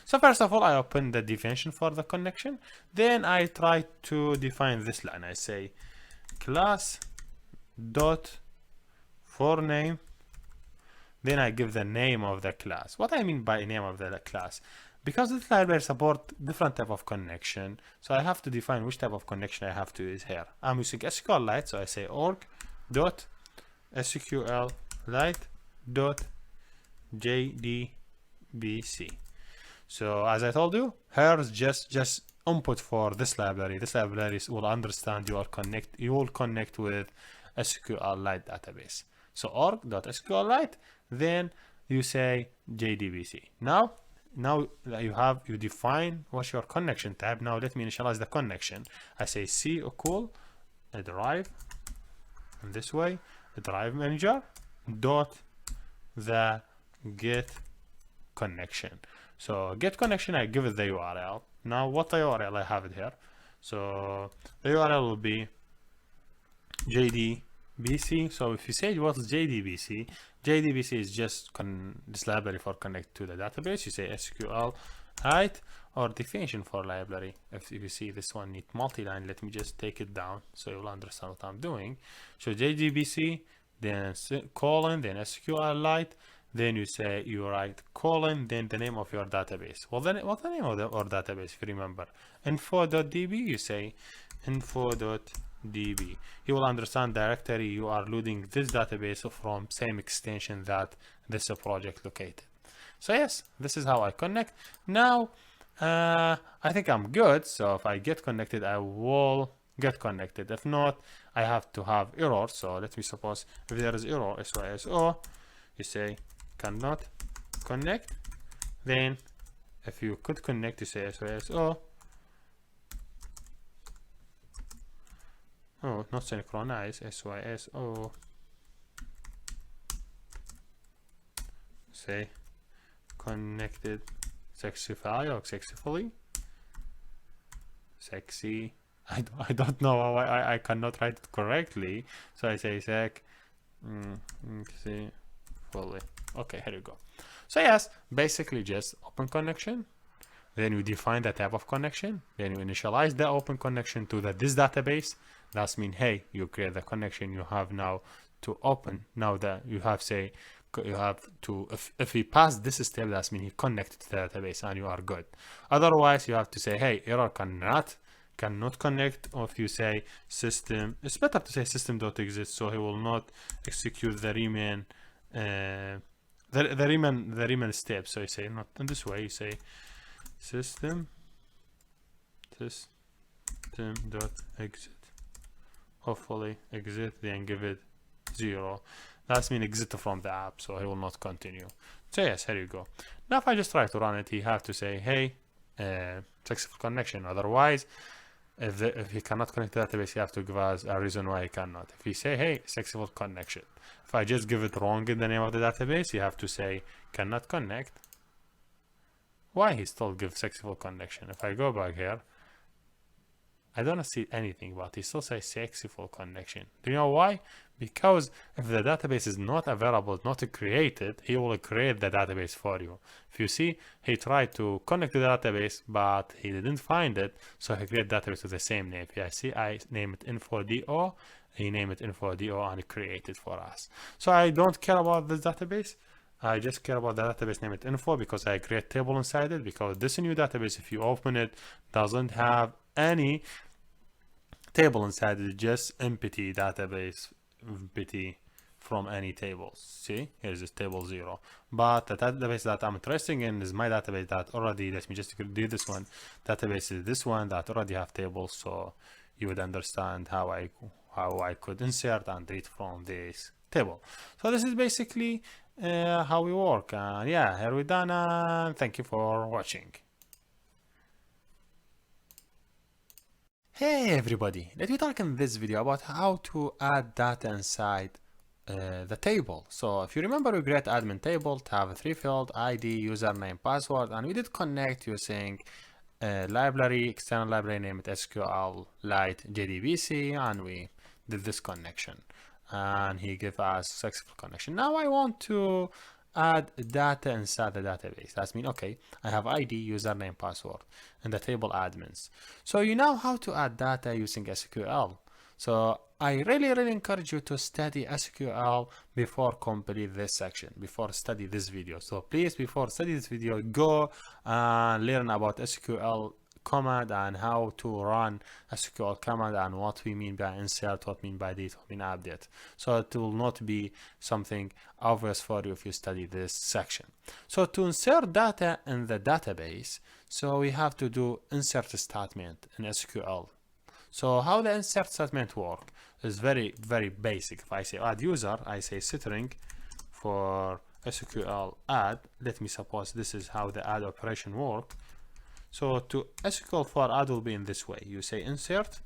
So first of all, I open the definition for the connection. Then I try to define this line. I say class dot for name. Then I give the name of the class. What I mean by name of the class, because this library support different type of connection, so I have to define which type of connection I have to use here. I'm using SQLite, so I say org dot SQLite dot JDBC. So as I told you, here is just input for this library. This library will understand you will connect with SQLite database. So org.SQLite, then you say JDBC. Now that you define what's your connection type. Now let me initialize the connection. I say C equal a derive, and this way a derive manager dot the get connection. So get connection, I give it the URL. Now what the URL I have it here. So the URL will be JDBC. So if you say what's JDBC, JDBC is just this library for connect to the database. You say SQLite or definition for library. If you see this one need multi-line, let me just take it down so you'll understand what I'm doing. So JDBC, then colon, then SQLite, then you write colon, then the name of your database. Well, then what's the name of our database? If you remember, info.db, you say info.db. You will understand directory you are loading this database from same extension that this project located. So yes, this is how I connect. Now I think I'm good. So if I get connected, I will get connected. If not, I have to have error. So let me suppose if there is error SYSO, you say cannot connect. Then if you could connect, you say SYSO. Oh, not synchronized. SYSO. Say connected successfully or successfully. Sexy. I don't know how I cannot write it correctly. So I say sec. See fully. Okay, here you go. So yes, basically just open connection. Then you define the type of connection. Then you initialize the open connection to this database. That's mean, hey, you create the connection. You have now to open. Now that you have to, if we pass this step, that's mean he connected to the database and you are good. Otherwise, you have to say, hey, error cannot connect. Or if you say system, it's better to say system.exist, so he will not execute the remain the remain step. So you say not in this way. You say system.exit. Hopefully exit, then give it 0. That's mean exit from the app, so he will not continue. So yes, here you go. Now if I just try to run it, he have to say, hey, successful connection. Otherwise, if he cannot connect to the database, you have to give us a reason why he cannot. If he say, hey, successful connection. If I just give it wrong in the name of the database, you have to say cannot connect. Why he still gives successful connection? If I go back here, I don't see anything, but he still says successful connection. Do you know why? Because if the database is not available, not created, he will create the database for you. If you see, he tried to connect to the database, but he didn't find it, so he created database with the same name. Yeah, see, I name it info.do, he named it info.do and create it for us. So I don't care about this database. I just care about the database, name it info, because I create table inside it, because this new database, if you open it, doesn't have any table inside it, just empty database, empty from any tables. See, here's this table 0. But the database that I'm interested in is my database that already, let me just do this one. Database is this one that already have tables, so you would understand how I could insert and read from this table. So this is basically how we work. And yeah, here we're done, and thank you for watching. Hey everybody, let me talk in this video about how to add data inside the table. So if you remember, we create admin table to have a 3 field, ID, username, password, and we did connect using library, external library, name it SQLite JDBC, and we did this connection. and he gives us successful connection. Now I want to add data inside the database. That means, okay, I have ID, username, password, and the table admins. So you know how to add data using SQL. So I really encourage you to study SQL before complete this section, before study this video. So please, before study this video, go and learn about SQL command and how to run SQL command and what we mean by insert, what we mean by delete, what we mean update. So it will not be something obvious for you if you study this section. So to insert data in the database, so we have to do insert statement in SQL. So how the insert statement work is very basic. If I say add user, I say string for SQL add. Let me suppose this is how the add operation work. So to SQL for add will be in this way. You say insert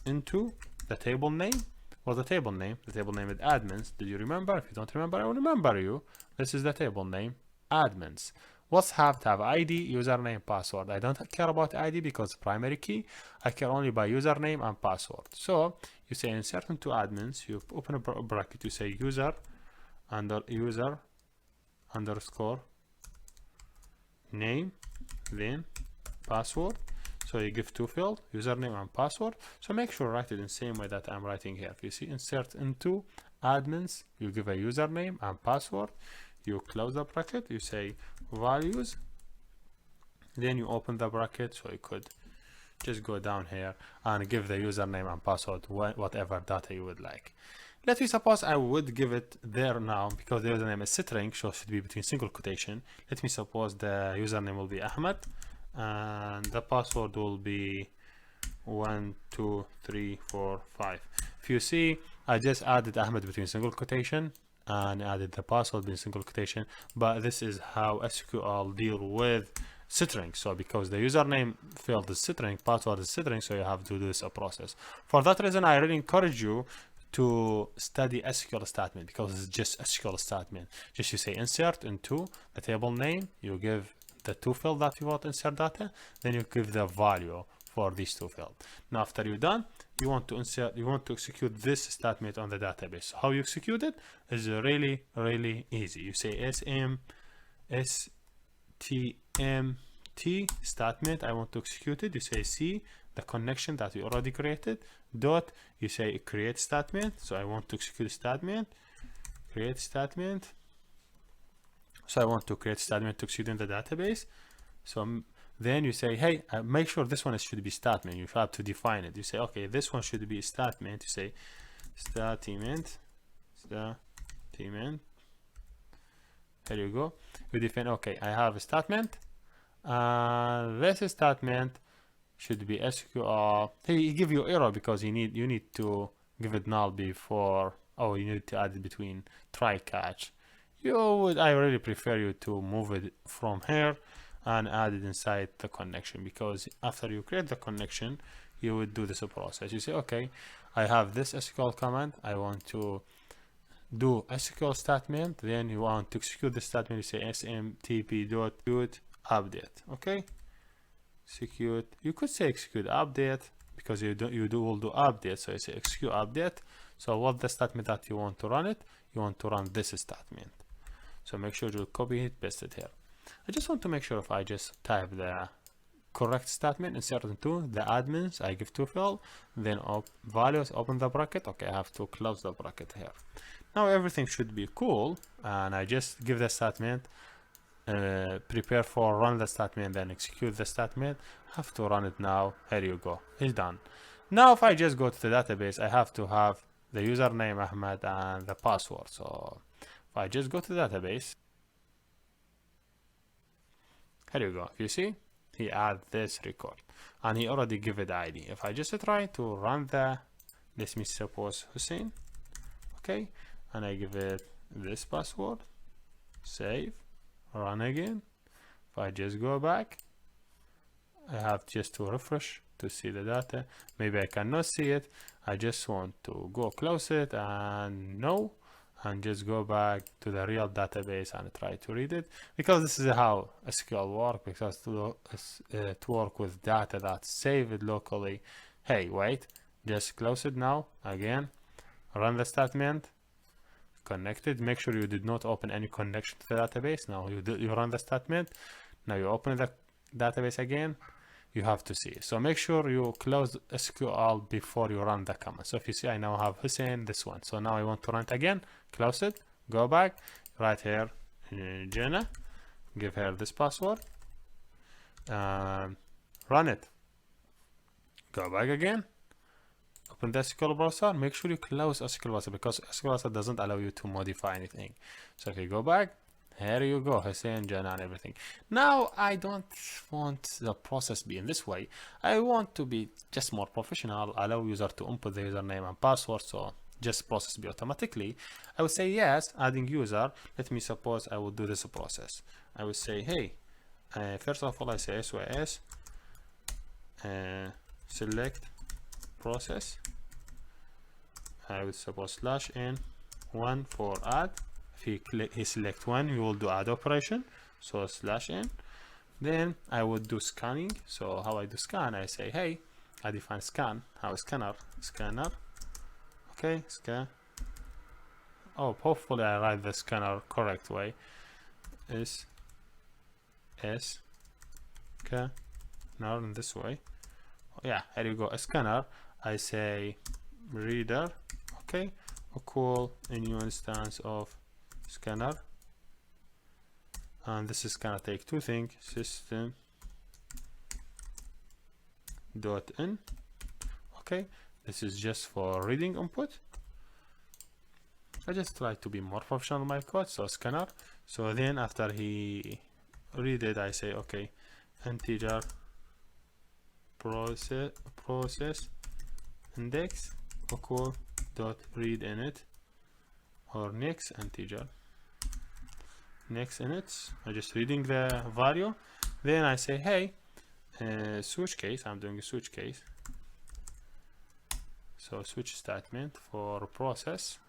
into the table name. What's the table name? The table name is admins. Did you remember? If you don't remember, I will remember you. This is the table name, admins. What's have to have ID, username, password. I don't care about ID because primary key. I care only by username and password. So you say insert into admins. You open a bracket. You say user underscore name, then password. So you give two field, username and password. So make sure write it in the same way that I'm writing here. If you see insert into admins, you give a username and password. You close the bracket, you say values, then you open the bracket. So you could just go down here and give the username and password whatever data you would like. Let me suppose I would give it there now because the username is string, so it should be between single quotation. Let me suppose the username will be Ahmed and the password will be 1 2 3 4 5. If you see, I just added Ahmed between single quotation and added the password in single quotation, but this is how SQL deal with string. So because the username field is string, password is string, so you have to do this process. For that reason, I really encourage you to study SQL statement because it's just SQL statement. Just you say insert into the table name, you give the two field that you want to insert data, then you give the value for these two fields. Now after you're done, you want to execute this statement on the database. How you execute it is really easy. You say stmt statement, I want to execute it. You say C, the connection that we already created, dot, you say create statement. So I want to execute statement, create statement. So I want to create statement to execute in the database. So then you say, hey, make sure this one should be statement. You have to define it. You say, okay, this one should be statement. You say statement. Here you go. You define, okay, I have a statement. This statement should be SQL. He give you error because you need to give it null before. Oh, you need to add it between try catch. I really prefer you to move it from here and add it inside the connection, because after you create the connection, you would do this process. You say, okay, I have this SQL command. I want to do SQL statement. Then you want to execute the statement. You say smtp.execute update. Okay. Execute. You could say execute update because will do update. So you say execute update. So what the statement that you want to run it? You want to run this statement. So make sure you copy it, paste it here. I just want to make sure if I just type the correct statement, insert into the admins, I give two field, then values, open the bracket. Okay, I have to close the bracket here. Now everything should be cool, and I just give the statement, prepare for run the statement, then execute the statement. Have to run it now. Here you go, it's done. Now if I just go to the database, I have to have the username Ahmed and the password. So if I just go to the database, here you go. You see, he add this record and he already give it ID. If I just try to run the, let me suppose Hussein, okay, and I give it this password, save, run again. If I just go back, I have just to refresh to see the data. Maybe I cannot see it. I just want to go close it and no, and just go back to the real database and try to read it, because this is how SQL works, because to work with data that's saved locally. Hey, wait, just close it now again, run the statement, connected. Make sure you did not open any connection to the database. Now you run the statement. Now you open the database again. You have to see. So make sure you close SQL before you run the command. So if you see, I now have Hussein, this one. So now I want to run it again. Close it. Go back. Right here, Jenna. Give her this password. Run it. Go back again. Open the SQL browser. Make sure you close SQL browser because SQL browser doesn't allow you to modify anything. So okay, go back. Here you go, Hussein, Jana, and everything. Now I don't want the process be in this way. I want to be just more professional. Allow user to input the username and password. So just process be automatically. I would say yes, adding user. Let me suppose I will do this process. I would say, hey, first of all, I say SYS, select process. I would suppose /n1 for add. If he select one, you will do add operation. So /n. Then I would do scanning. So how I do scan, I say, hey, I define scan. How scanner. Okay, scan. Oh, hopefully I write the scanner correct way. Is scanner in this way. Oh, yeah, here you go. A scanner. I say reader. Okay, equal a new instance of scanner, and this is gonna take two things: system dot in. Okay, this is just for reading input. I just try to be more professional in my code. So scanner. So then after he read it, I say okay, integer process index equal dot read init, or next integer. Next init, I'm just reading the value. Then I say, hey, switch case. I'm doing a switch case. So switch statement for process.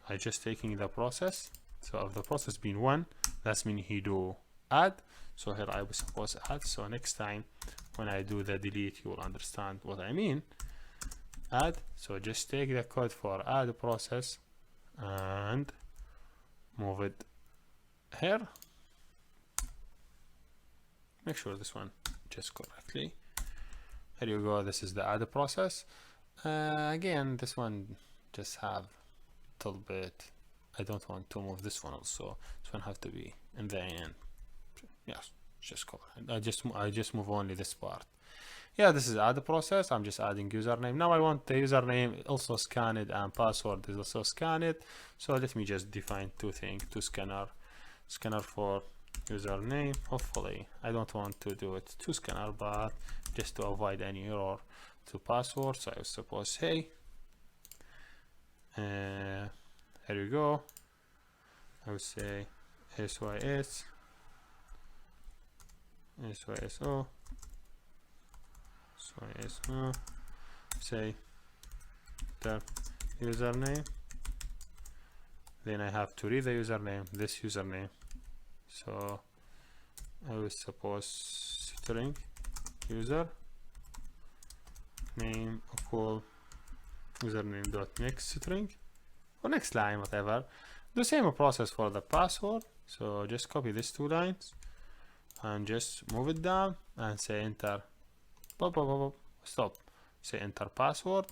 I just taking the process. So if the process being 1, that's mean he do add. So here I was supposed to add. So next time when I do the delete, you will understand what I mean. Add. So just take the code for add process and move it here. Make sure this one just correctly. Here you go. This is the add process. Again, this one just have a little bit. I don't want to move this one also. This one have to be in the end. Yes, just cover it. I just move only this part. Yeah, this is add process. I'm just adding username. Now I want the username also scanned and password is also scanned. So let me just define two things, two scanner for username. Hopefully I don't want to do it to scanner, but just to avoid any error, to password. So I suppose, hey, here you go. I would say SYS SYSO. Say the username. Then I have to read the username, this username. So I will suppose string user name equal username dot next string, or next line, whatever. The same process for the password. So just copy these two lines and just move it down and say enter. Stop. Say enter password,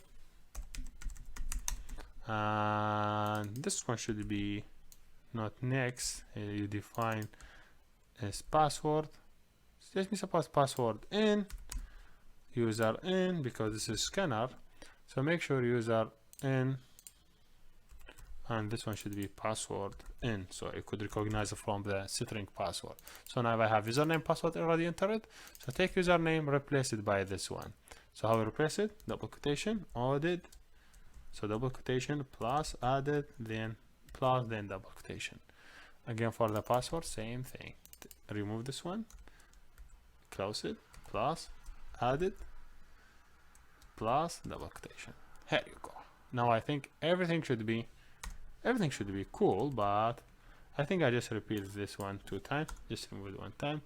and this one should be not next. You define as password. Let me suppose password in, user in, because this is scanner. So make sure user in, and this one should be password in, so it could recognize it from the string password. So now I have username password already entered. So take username, replace it by this one. So how we replace it? Double quotation, added. So double quotation plus added, then plus, then double quotation. Again for the password, same thing. Remove this one, close it, plus added, plus double quotation. Here you go. Now I think everything should be cool, but I think I just repeated this one 2 times. Just remove it 1 time.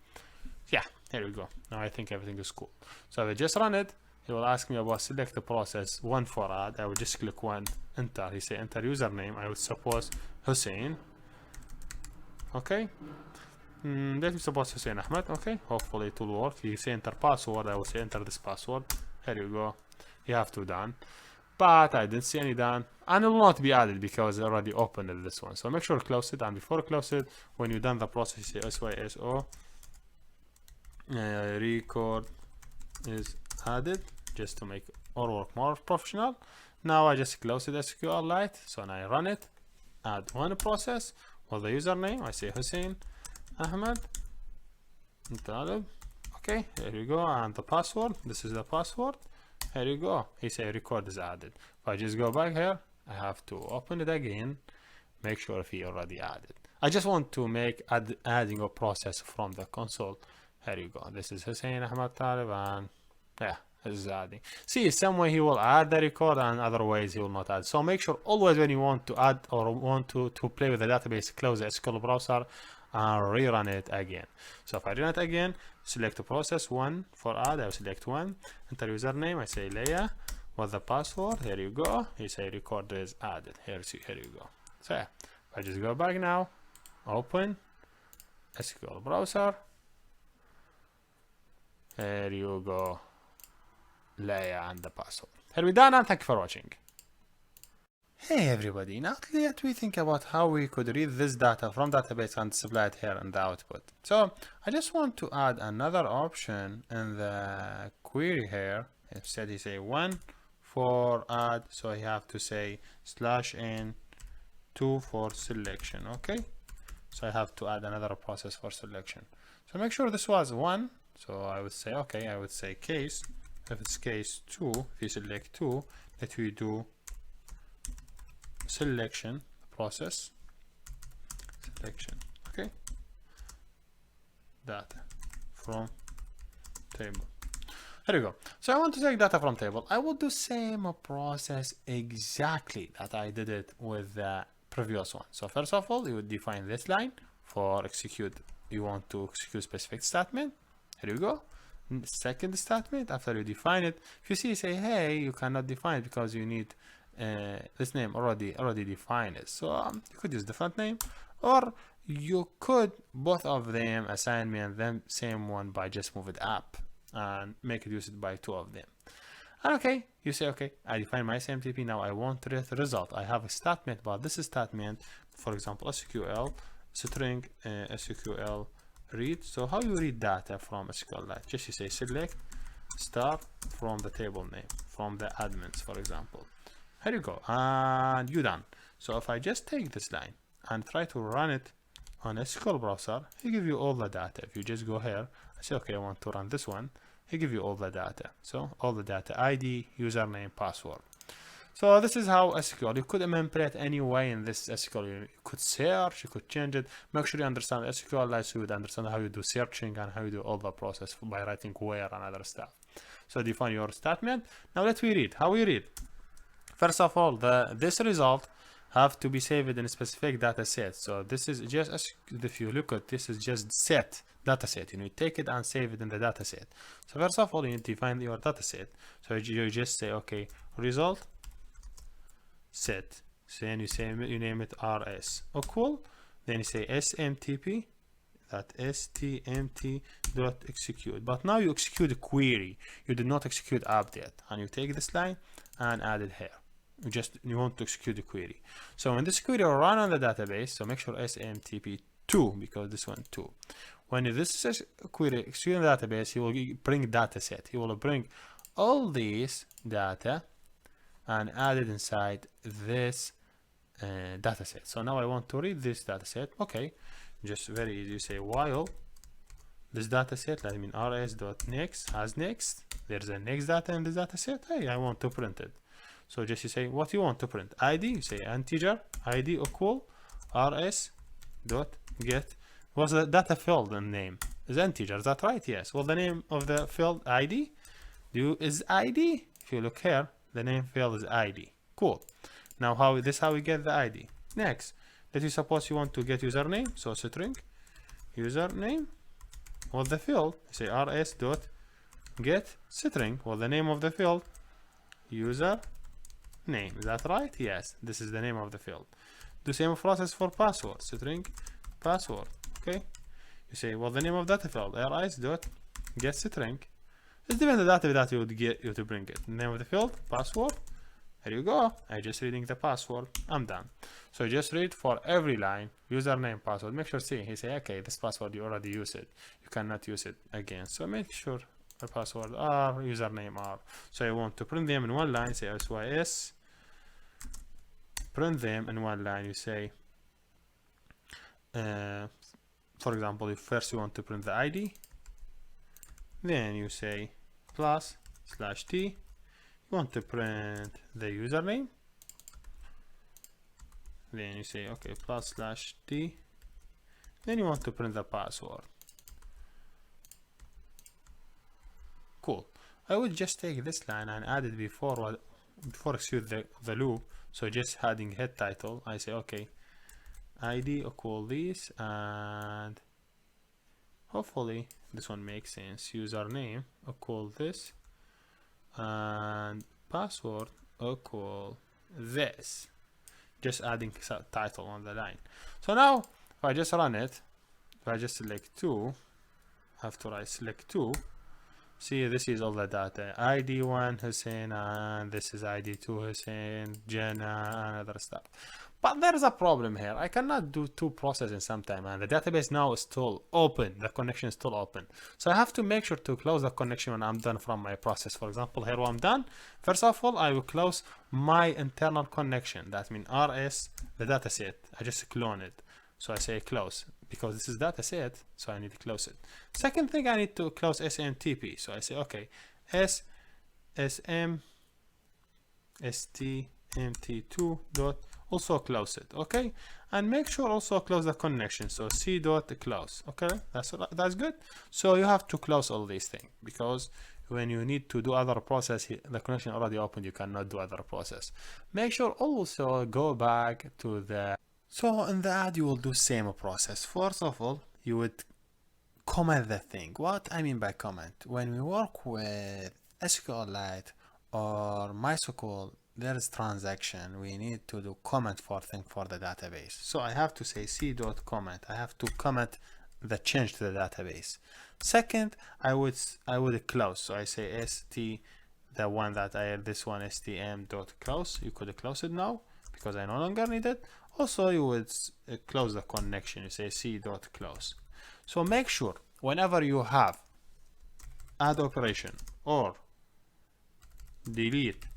Yeah, here we go. Now I think everything is cool. So I just run it. he will ask me about select the process one for add. I will just click one, enter. He say enter username. I will suppose Hussein. Okay. Let me suppose Hussein Ahmed. Okay. Hopefully it will work. He say enter password. I will say enter this password. Here you go. You have to done. But I didn't see any done, and it will not be added because I already opened this one. So make sure to close it, and before close it, when you're done the process, you say syso record is added, just to make our work more professional. Now I just close it SQLite, so now I run it, add one process with the username. I say Hussein Ahmed. Okay, here you go, and the password. This is the password. Here you go. He say record is added. If I just go back here, I have to open it again, make sure if he already added. I just want to make adding a process from the console. Here you go. This is Hussein Ahmed Talib, and yeah, this is adding. See, some way he will add the record, and other ways he will not add. So make sure always when you want to add or want to play with the database, close the SQL browser and rerun it again. So if I run it again, select the process one for add. I will select one, enter username. I say Leia with the password. Here you go. He say record is added. Here you go. So yeah, if I just go back now, open SQL browser. Here you go, Leia and the password. Here we done, and thank you for watching. Hey everybody, now let me think about how we could read this data from database and display it here in the output. So I just want to add another option in the query here. Instead he say one for add, so I have to say /n2 for selection. Okay, so I have to add another process for selection. So make sure this was one. So I would say okay, I would say case. If it's case 2, if you select 2, that we do selection process selection. Okay, data from table. There you go. So I want to take data from table. I will do same process exactly that I did it with the previous one. So first of all, you would define this line for execute. You want to execute specific statement. Here you go. Second statement, after you define it, if you see, say, hey, you cannot define it because you need this name already defined it. So you could use different name, or you could both of them assign me and them same one by just move it up and make it use it by two of them. And okay, you say okay, I define my SMTP. Now I want the result. I have a statement, but this is statement, for example, SQL string SQL read. So how you read data from SQLite? Just you say select star from the table name from the admins, for example. Here you go, and you done. So if I just take this line and try to run it on SQL browser, he give you all the data. If you just go here, I say okay, I want to run this one. He give you all the data. So all the data, ID, username, password. So this is how SQL, you could manipulate any way in this SQL. You could search, you could change it. Make sure you understand SQLite so you would understand how you do searching and how you do all the process by writing where and other stuff. So define your statement. Now let me read. How we read? First of all, this result have to be saved in a specific data set. So this is just, if you look at this, is just set data set. You need to take it and save it in the data set. So first of all, you need to define your data set. So you just say, okay, result set. So then you name it rs equal. Then you say smtp that stmt dot execute. But now you execute a query. You did not execute update, and you take this line and add it here. You want to execute the query. So when this query will run on the database, so make sure smtp2 because this one 2. When this is query execute the database, he will bring data set. He will bring all these data and add it inside this data set. So now I want to read this data set. Okay, just very easy. You say while this data set, that means rs.next has next. There's a next data in this data set. Hey, I want to print it. So just you say what you want to print. ID, you say integer ID equal rs.get. What's the data field and name? Is integer, is that right? Yes. Well, the name of the field ID is ID. If you look here, the name field is ID. Cool. Now how we get the ID. Next, let you suppose you want to get username. So string username with the field. You say rs dot get string, well, the name of the field, user name. Is that right? Yes, this is the name of the field. Do same process for password, string password. Okay, you say, well, the name of data field, args dot get string. It depends on the data that you would get you to bring it. Name of the field, password. Here you go. I just reading the password. I'm done. So just read for every line, username, password. Make sure, see, he say, okay, this password you already use it. You cannot use it again. So make sure the password are, username are. So you want to print them in one line, say sys. Print them in one line. You say, for example, if first you want to print the ID, then you say plus /t. You want to print the username, then you say okay plus /t. Then you want to print the password. Cool. I would just take this line and add it before execute the loop. So just adding head title, I say okay ID equal this, and hopefully this one makes sense. Username equal this, and password equal this. Just adding title on the line. So now if I just run it, if I just select 2, I have to write select 2. See, this is all the data, ID1 Hussein, and this is ID2 Hussein, Jenna, and other stuff. But there is a problem here. I cannot do 2 processes in some time, and the database now is still open. The connection is still open. So I have to make sure to close the connection when I'm done from my process. For example, here when I'm done, first of all, I will close my internal connection. That means rs, the dataset. I just clone it. So I say close, because this is dataset, so I need to close it. Second thing, I need to close SMTP. So I say, okay, SMT2 dot also close it, okay, and make sure also close the connection. So c dot close. Okay, that's good. So you have to close all these things, because when you need to do other process, the connection already opened, you cannot do other process. Make sure also go back to the, so in the add you will do same process. First of all, you would comment the thing. What I mean by comment, when we work with SQLite or MySQL, there is transaction, we need to do comment for thing for the database. So I have to say c.comment. I have to comment the change to the database. Second, I would close. So I say st, the one that this one stm.close. You could close it now because I no longer need it. Also, you would close the connection. You say c.close. So make sure whenever you have add operation or delete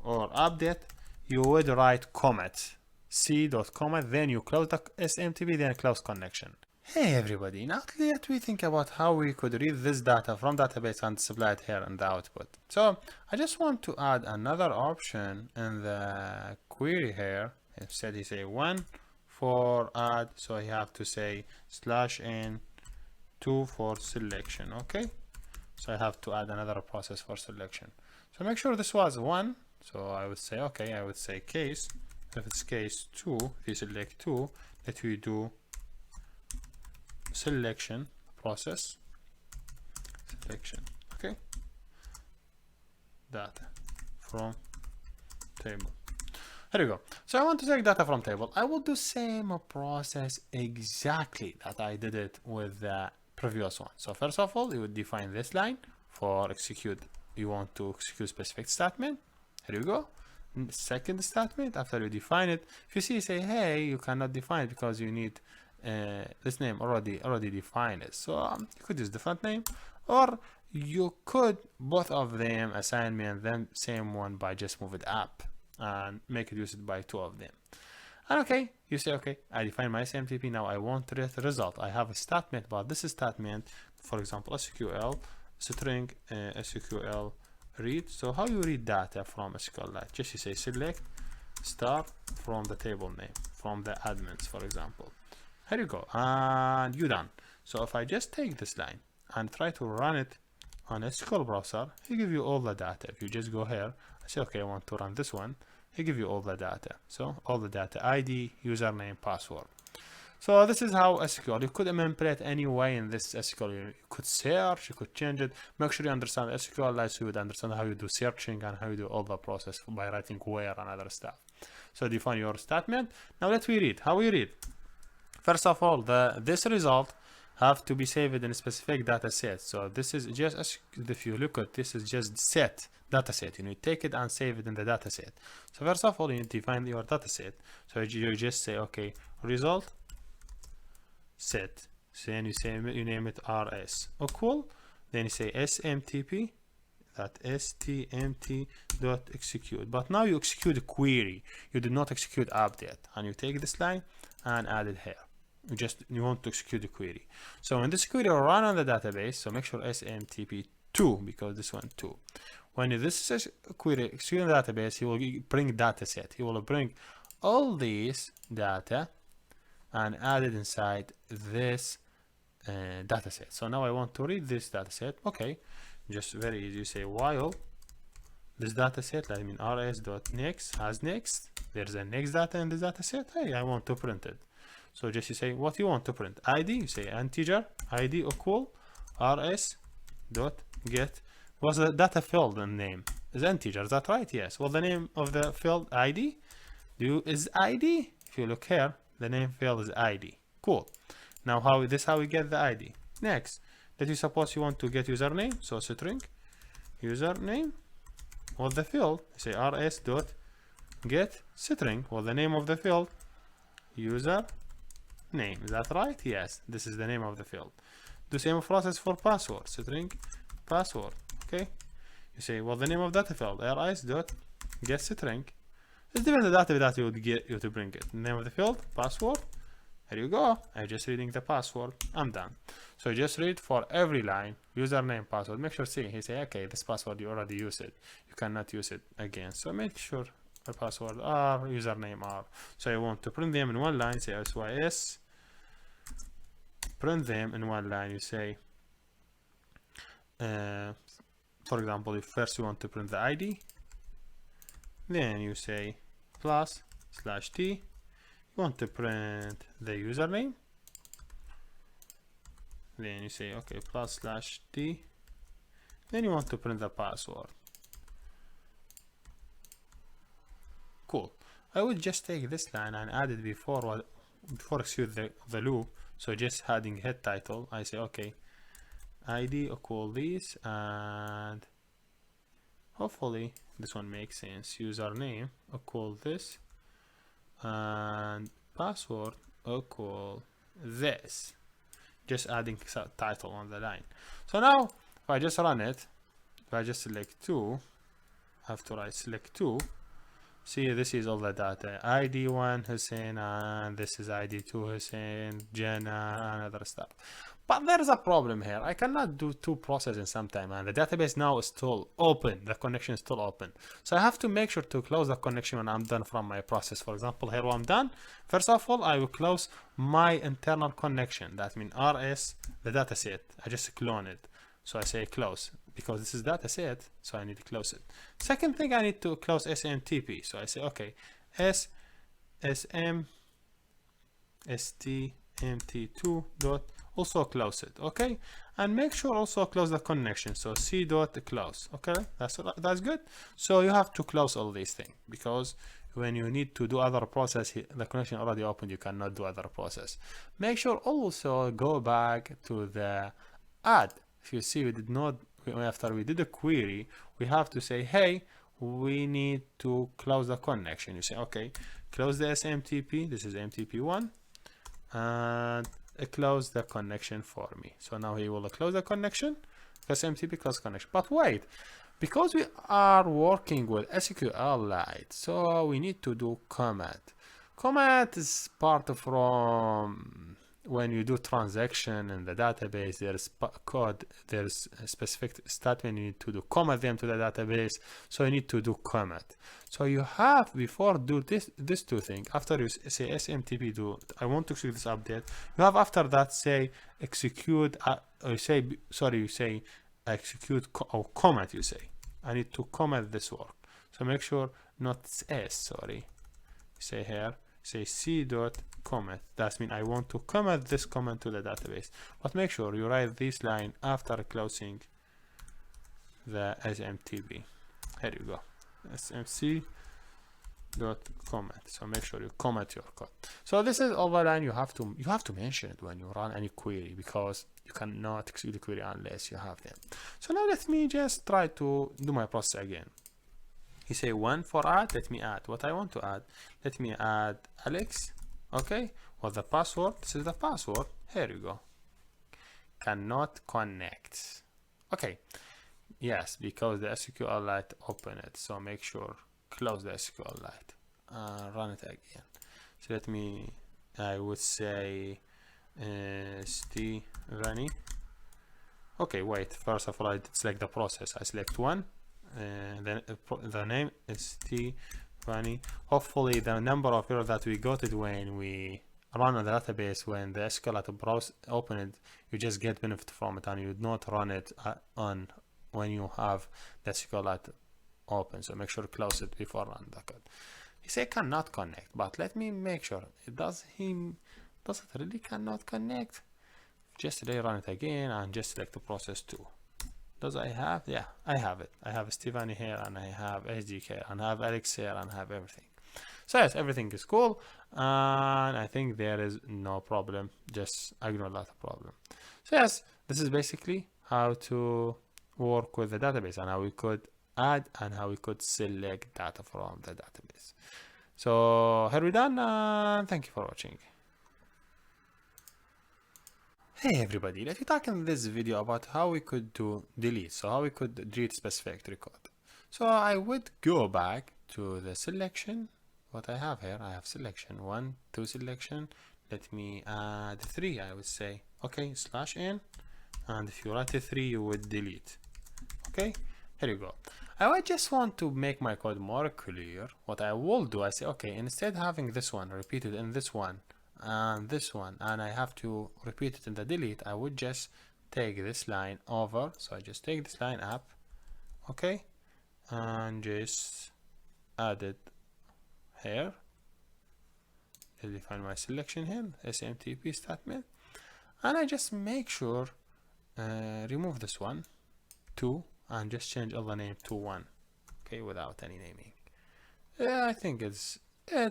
or update, you would write comment, c.comment, then you close the SMTP, then close connection. Hey everybody, now let me think about how we could read this data from database and display it here in the output. So I just want to add another option in the query here. Instead you say 1 for add, so you have to say /n 2 for selection. Okay, so I have to add another process for selection. So make sure this was 1. So I would say, okay, I would say case, if it's case 2, if you select 2, let we do selection process, selection, okay, data from table. Here we go. So I want to take data from table. I will do same process exactly that I did it with the previous one. So first of all, you would define this line for execute. You want to execute specific statement. Here you go. Second statement, after you define it, if you see, say, hey, you cannot define it because you need this name already defined it. So you could use different name, or you could both of them assign me and then same one by just move it up and make it used by 2 of them. And okay, you say, okay, I define my SMTP. Now I want to get the result. I have a statement, but this statement, for example, SQL string SQL read. So how you read data from SQLite? Just you say select star from the table name, from the admins, for example. Here you go, and you done. So if I just take this line and try to run it on SQL browser, he give you all the data. If you just go here, I say, okay, I want to run this one, he give you all the data. So all the data, ID, username, password. So this is how SQL, you could manipulate any way in this SQL. You could search, you could change it. Make sure you understand SQLite so you would understand how you do searching and how you do all the process by writing where and other stuff. So define your statement. Now let me read. How we read? First of all, this result have to be saved in a specific data set. So this is just, if you look at this, is just set data set. You take it and save it in the data set. So first of all, you need to define your data set. So you just say, okay, result set. So then you name it rs equal. Then you say smtp that stmt dot execute. But now you execute a query. You did not execute update, and you take this line and add it here. You want to execute the query. So when this query will run on the database, so make sure smtp2 because this one 2. When this is a query executing the database, he will bring data set. He will bring all these data and add it inside this data set. So now I want to read this data set. Okay, just very easy. You say while this data set, I mean rs.next has next. There's a next data in this data set. Hey, I want to print it. So just you say what you want to print. ID, you say integer ID equal rs dot get. Was the data field and name is integer? Is that right? Yes. Well, the name of the field ID is ID. If you look here, the name field is ID. Cool. Now how we get the ID. Next, let you suppose you want to get username. So string username. Well, the field, say rs dot get string. Well, the name of the field user name. Is that right? Yes. This is the name of the field. The same process for password. String password. Okay. You say, well, the name of data field rs dot get string. It's different the data that you would get you to bring it. The name of the field password. Here you go. I'm just reading the password. I'm done. So you just read for every line username password. Make sure he say okay, this password you already used it. You cannot use it again. So make sure the password R, username R. So you want to print them in one line. Say sys. Print them in one line. You say, for example, if first you want to print the ID, then you say plus slash t. You want to print the username, then you say okay plus slash t. Then you want to print the password. Cool. I would just take this line and add it before execute the loop. So just adding head title, I say okay, ID equal this, and hopefully this one makes sense. Username equal this, and password equal this. Just adding title on the line. So now if I just run it, if I just select 2, I have to write select 2. See, this is all the data. ID1 Hussein, and this is ID2 Hussein, Jenna, and other stuff. But there's a problem here. I cannot do 2 processes sometime, and the database now is still open. The connection is still open. So I have to make sure to close the connection when I'm done from my process. For example, here when I'm done, first of all, I will close my internal connection. That means rs, the data set. I just clone it. So I say close, because this is data set, so I need to close it. Second thing, I need to close smtp. So I say, okay, stmt2 dot also close it, okay, and make sure also close the connection. So c dot close, okay, that's good. So you have to close all these things, because when you need to do other process, the connection already opened, you cannot do other process. Make sure also go back to the add. If you see, we did not, after we did a query, we have to say, hey, we need to close the connection. You say, okay, close the smtp, this is mtp1, and close the connection for me. So now he will close the connection, smtp close connection. But wait, because we are working with SQLite, so we need to do comment. Comment is part from when you do transaction in the database. There's code, there's a specific statement you need to do, comment them to the database. So you need to do comment. So you have, before do this 2 things, after you say smtp do, I want to execute this update, you have after that say execute, you say execute or comment. You say I need to comment this work. So make sure not s, sorry, you say here say c.commit. That means I want to commit this comment to the database, but make sure you write this line after closing the SMTP. Here you go, smc dot comment. So make sure you comment your code. So this is overline. You have to mention it when you run any query, because you cannot execute the query unless you have them. So now let me just try to do my process again. You say one for add. Let me add what I want to add. Let me add Alex. Okay, with the password. This is the password. Here you go. Cannot connect. Okay, yes, because the SQLite open it. So make sure close the SQLite and run it again. So let me, I would say Stevani. Okay, wait, first of all I select the process. I select one, then the name is Stevani. Hopefully the number of errors that we got it when we run on the database, when the SQLite browse open it, you just get benefit from it, and you do not run it on when you have the SQLite open. So make sure to close it before run the code. He say cannot connect, but let me make sure does it really cannot connect. Just rerun it again and just select the process 2. Does I have? Yeah, I have it. I have Stevani here, and I have SDK, and I have Alex here, and I have everything. So yes, everything is cool, and I think there is no problem. Just ignore that problem. So yes, this is basically how to work with the database, and how we could add and how we could select data from the database. So here we're done, and thank you for watching. Hey everybody, let me talk in this video about how we could do delete. So how we could delete specific record. So I would go back to the selection. What I have here, I have selection 1, 2 selection. Let me add 3. I would say okay /n, and if you write a 3 you would delete. Okay, here you go. I just want to make my code more clear. What I will do, I say okay, instead of having this one repeated in this one and this one, and I have to repeat it in the delete, I would just take this line over. So I just take this line up, okay, and just add it here. Let me find my selection here, SMTP statement, and I just make sure remove this one 2 and just change all the name to 1, okay, without any naming. Yeah, I think it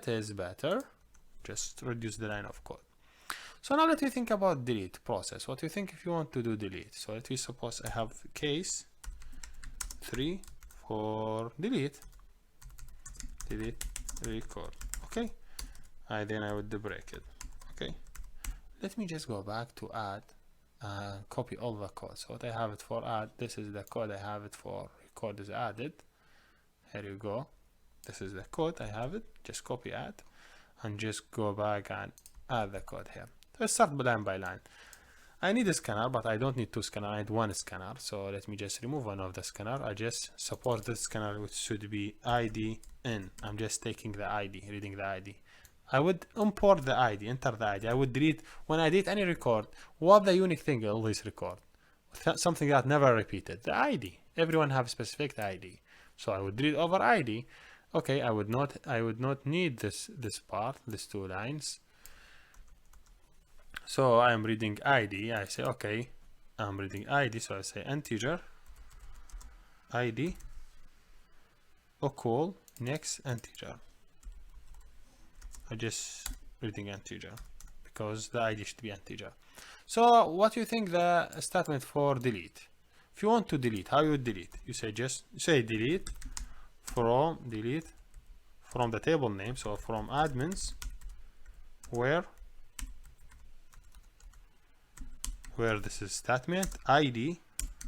is better. Just reduce the line of code. So now let me think about delete process. What do you think if you want to do delete? So let me suppose I have case 3 for delete record. Okay, then I would break it. Okay, let me just go back to add and copy all the code. So what I have it for add, this is the code I have it for record is added. Here you go, this is the code I have it. Just copy add and just go back and add the code here. Let's start line by line. I need a scanner, but I don't need 2 scanners, I need 1 scanner. So let me just remove one of the scanner. I just support this scanner, which should be ID in. I'm just taking the ID, reading the ID. I would import the ID, enter the ID. I would delete, when I delete any record, what the unique thing always record? Something that never repeated, the ID. Everyone have a specific ID. So I would delete over ID. Okay, I would not need this part, these 2 lines. So I'm reading ID. I say okay, I'm reading ID. So I say integer ID equal next integer. I just reading integer because the ID should be integer. So what do you think the statement for delete? If you want to delete, how you delete? You say delete from the table name. So from admins where this is statement ID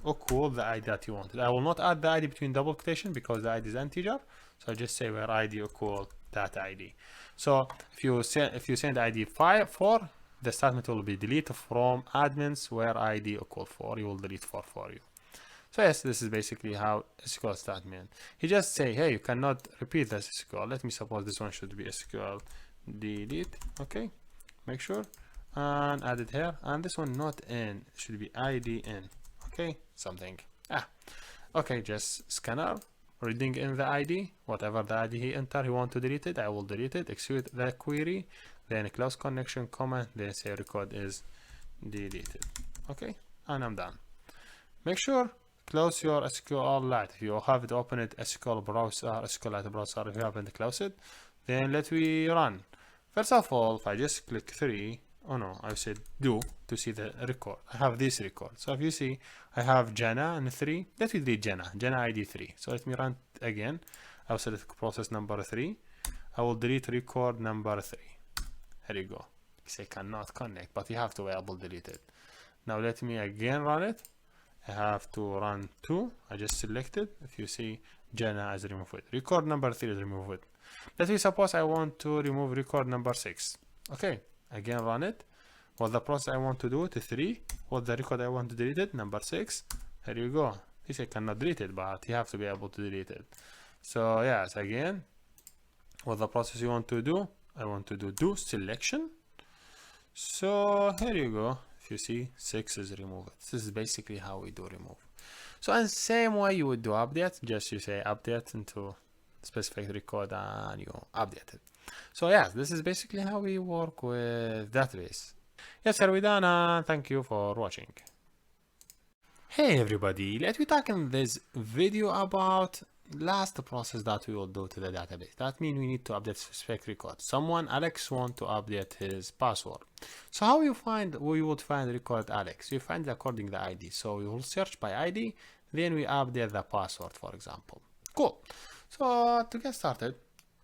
equal the ID that you wanted. I will not add the ID between double quotation because the ID is integer. So I just say where ID equal that ID. So if you send ID 4, the statement will be deleted from admins where ID equal 4. You will delete 4 for you. So yes, this is basically how SQL statement. He just say, hey, you cannot repeat this SQL. Let me suppose this one should be SQL delete. Okay, make sure and add it here. And this one not in, it should be ID in. Okay, something. Okay, just scanner reading in the ID, whatever the ID he enter, he want to delete it, I will delete it, execute the query, then close connection comment, then say record is deleted. Okay, and I'm done. Make sure close your SQLite. If you have it open it SQL browser, SQLite browser, if you haven't closed it, then let me run. First of all, if I just click 3, oh no, I said do to see the record. I have this record. So if you see, I have Jana and 3. Let me delete Jana ID 3. So let me run again. I will select process number 3. I will delete record number 3. Here you go. You say cannot connect, but you have to be able to delete it. Now let me again run it. I have to run 2. I just selected. If you see, Jana is removed. Record number 3 is removed. Let me suppose I want to remove record number 6. Okay, again run it. What the process I want to do to 3. What the record I want to delete it, number 6. Here you go. This I cannot delete it, but you have to be able to delete it. So yes, again, what the process you want to do, I want to do selection. So here you go. If you see, 6 is removed. This is basically how we do remove. So in the same way you would do update, just you say update into specific record and you update it. So yes, this is basically how we work with database. Yes, sir, we done, and thank you for watching. Hey everybody, let me talk in this video about last process that we will do to the database. That means we need to update specific record. Someone, Alex, want to update his password. So how we would find record Alex? You find it according to the ID. So we will search by ID, then we update the password, for example. Cool. So to get started,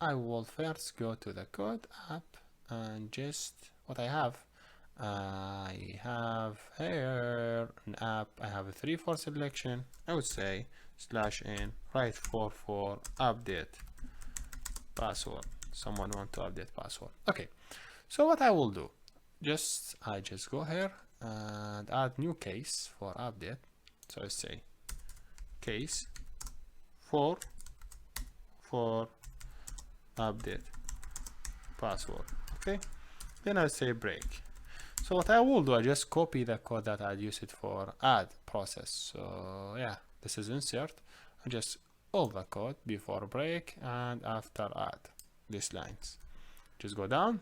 I will first go to the code app and just what I have here an app. I have a 3 for selection. I would say /n write for update password. Someone want to update password. Okay, so what I will do, I just go here and add new case for update. So I say case for update password. Okay, then I say break. So what I will do, I just copy the code that I use it for add process. So yeah, this is insert. I just all the code before break and after add these lines. Just go down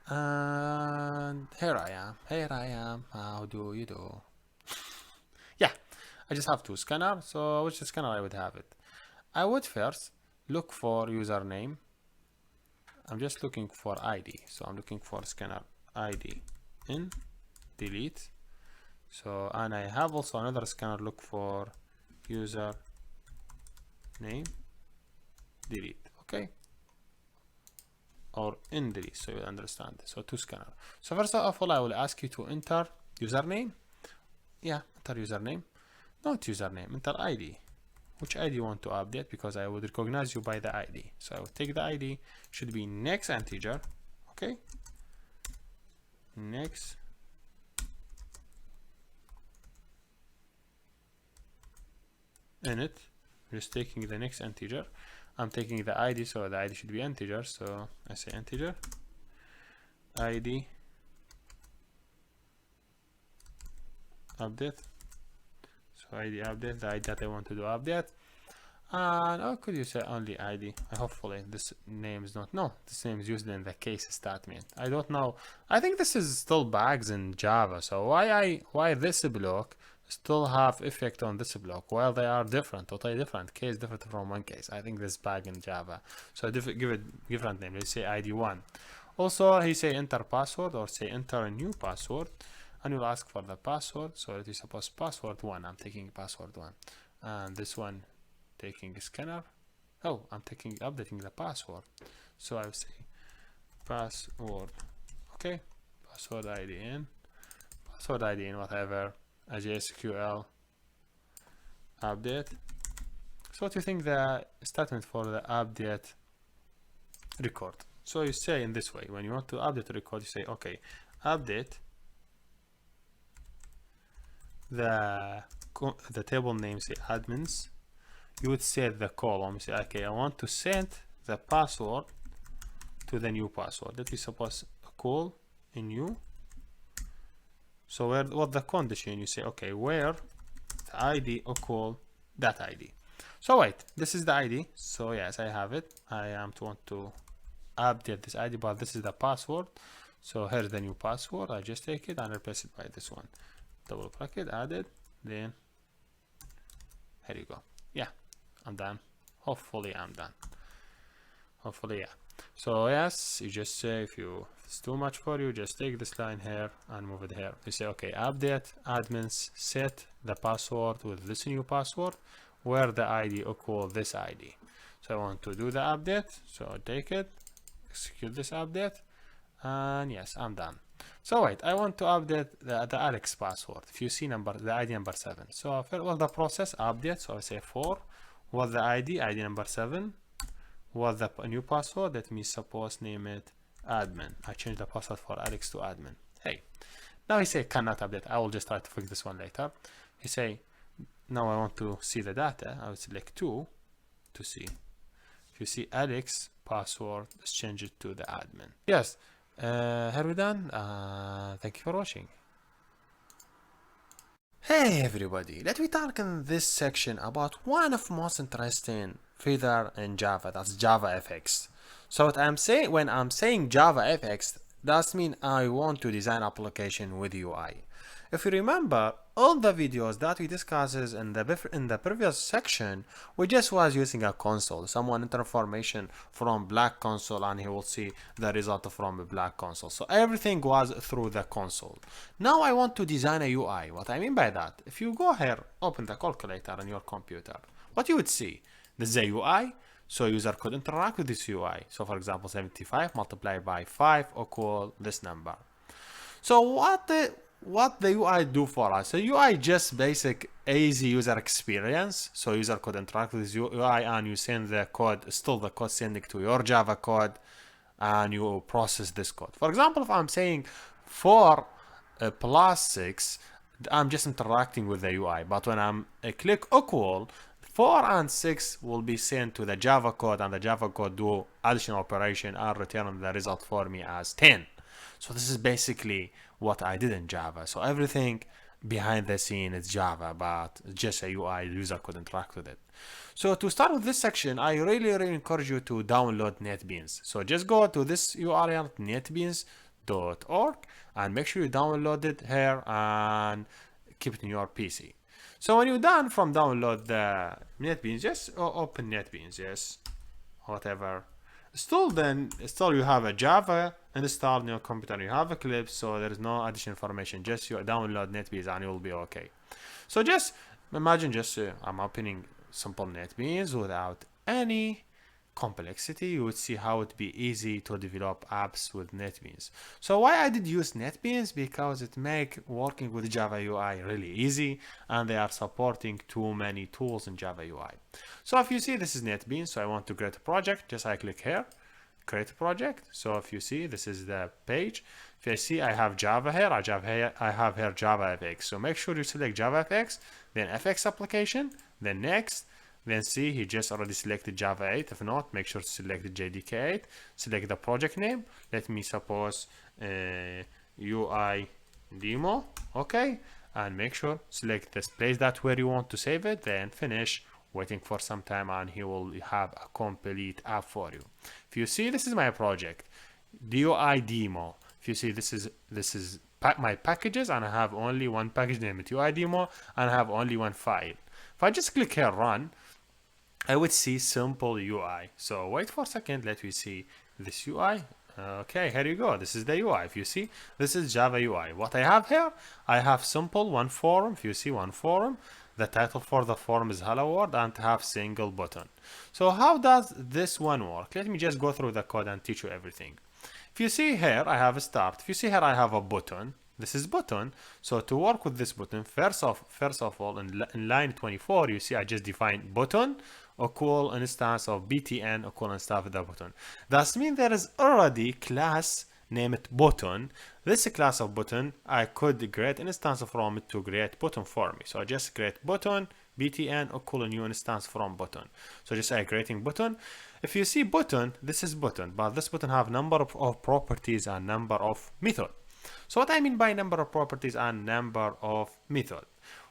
and here I am. How do you do? Yeah, I just have 2 scanner. So which scanner I would have it? I would first look for username. I'm just looking for ID. So I'm looking for scanner ID in delete. So and I have also another scanner look for user name delete. Okay, or in delete, so you understand. So 2 scanner. So first of all, I will ask you to enter username. Yeah, enter username. Not username, enter ID. Which ID you want to update, because I would recognize you by the ID. So I will take the ID, should be next integer. Okay, next init, just taking the next integer. I'm taking the ID, so the ID should be integer. So I say integer ID update. So ID update, the ID that I want to do update. And or could you say only ID? Hopefully this name is not, no, this name is used in the case statement. I don't know. I think this is still bugs in Java. So why this block still have effect on this block while they are different, totally different, case different from one case. I think this bug in Java. So give it different name. Let's say ID1. Also he say enter password or say enter a new password, and you'll ask for the password. So it is supposed password 1. I'm taking password 1, and this one taking a scanner. Oh, I'm updating the password. So I will say password. Okay, password ID in, whatever, a JSQL update. So what do you think the statement for the update record? So you say in this way, when you want to update the record, you say okay, update the table name, say admins. You would set the column, say okay, I want to set the password to the new password. Let me suppose call in new. So what the condition, you say okay, where the ID equal that ID. So wait, this is the ID. So yes, I have it. I am to want to update this ID, but this is the password. So here's the new password. I just take it and replace it by this one. Double click it, add it, then here you go. Yeah, I'm done. Hopefully I'm done. Hopefully, yeah. So yes, you just say if it's too much for you, just take this line here and move it here. You say okay, update admins set the password with this new password where the ID equal this ID. So I want to do the update, so take it, execute this update, and yes, I'm done. So wait, I want to update the Alex password. If you see the ID number 7. So for all the process update, so I say for what the ID number 7, what the new password, let me suppose name it admin. I change the password for Alex to admin. Hey, now he say cannot update. I will just try to fix this one later. He say now I want to see the data. I will select 2 to see. If you see Alex password, let's change it to the admin. Yes, here we done. Thank you for watching. Hey everybody, let me talk in this section about one of most interesting feature in Java, that's JavaFX. So what I'm saying when I'm saying JavaFX, that means I want to design application with UI. If you remember, all the videos that we discussed in the previous section, we just was using a console. Someone enter information from black console and he will see the result from a black console. So everything was through the console. Now I want to design a UI. What I mean by that, if you go here, open the calculator on your computer, what you would see, this is a UI. So user could interact with this UI. So for example, 75 multiplied by 5 equal this number. So what the UI do for us? So UI just basic easy user experience. So user could interact with this UI and you send the code, still the code sending to your Java code and you process this code. For example, if I'm saying 4 plus 6, I'm just interacting with the UI. But when I'm click equal, 4 and 6 will be sent to the Java code and the Java code do additional operation and return the result for me as 10. So this is basically what I did in Java. So everything behind the scene is Java, but just a UI, user could interact with it. So to start with this section, I really encourage you to download NetBeans. So just go to this URL, netbeans.org, and make sure you download it here and keep it in your PC. So when you're done from download the NetBeans, just open NetBeans, yes, whatever. Still you have a Java installed on your computer, you have Eclipse, so there is no additional information, just you download NetBeans and you will be okay. So just imagine I'm opening simple NetBeans without any complexity. You would see how it would be easy to develop apps with NetBeans. So why I did use NetBeans? Because it make working with Java UI really easy and they are supporting too many tools in Java UI. So if you see this is NetBeans, so I want to create a project, just I click here, create a project. So if you see this is the page, if you see I have Java here, I have here JavaFX. So make sure you select JavaFX, then FX application, then next. Then see, he just already selected Java 8. If not, make sure to select the JDK 8. Select the project name. Let me suppose UI demo. Okay. And make sure, select this place that where you want to save it. Then finish, waiting for some time and he will have a complete app for you. If you see, this is my project, UI demo. If you see, this is my packages and I have only one package named UI demo and I have only one file. If I just click here, run, I would see simple UI. So wait for a second, let me see this UI. Okay, here you go. This is the UI. If you see, this is Java UI. What I have here, I have simple one form. If you see one form, the title for the form is hello world and have single button. So how does this one work? Let me just go through the code and teach you everything. If you see here, I have a start. If you see here, I have a button. This is button. So to work with this button, first of all, in line 24, you see I just defined button equal instance of btn equal instance of the button. That means there is already class named button. This class of button, I could create an instance from it to create button for me. So I just create button btn equal a new instance from button. So just creating button. If you see button, this is button, but this button have number of properties and number of method. So what I mean by number of properties and number of method,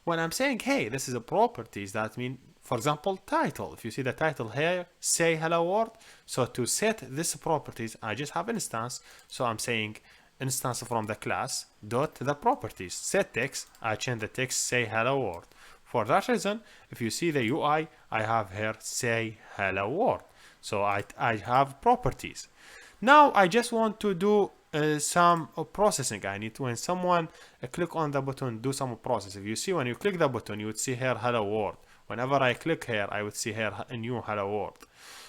when I'm saying, hey, this is a properties, that means For example, title. If you see the title here, say hello world. So to set this properties, I just have instance. So I'm saying instance from the class dot the properties. Set text, I change the text, say hello world. For that reason, if you see the UI, I have here say hello world. So I have properties. Now I just want to do some processing. I need to, when someone click on the button, do some process. If you see when you click the button, you would see here hello world. Whenever I click here, I would see here a new hello world.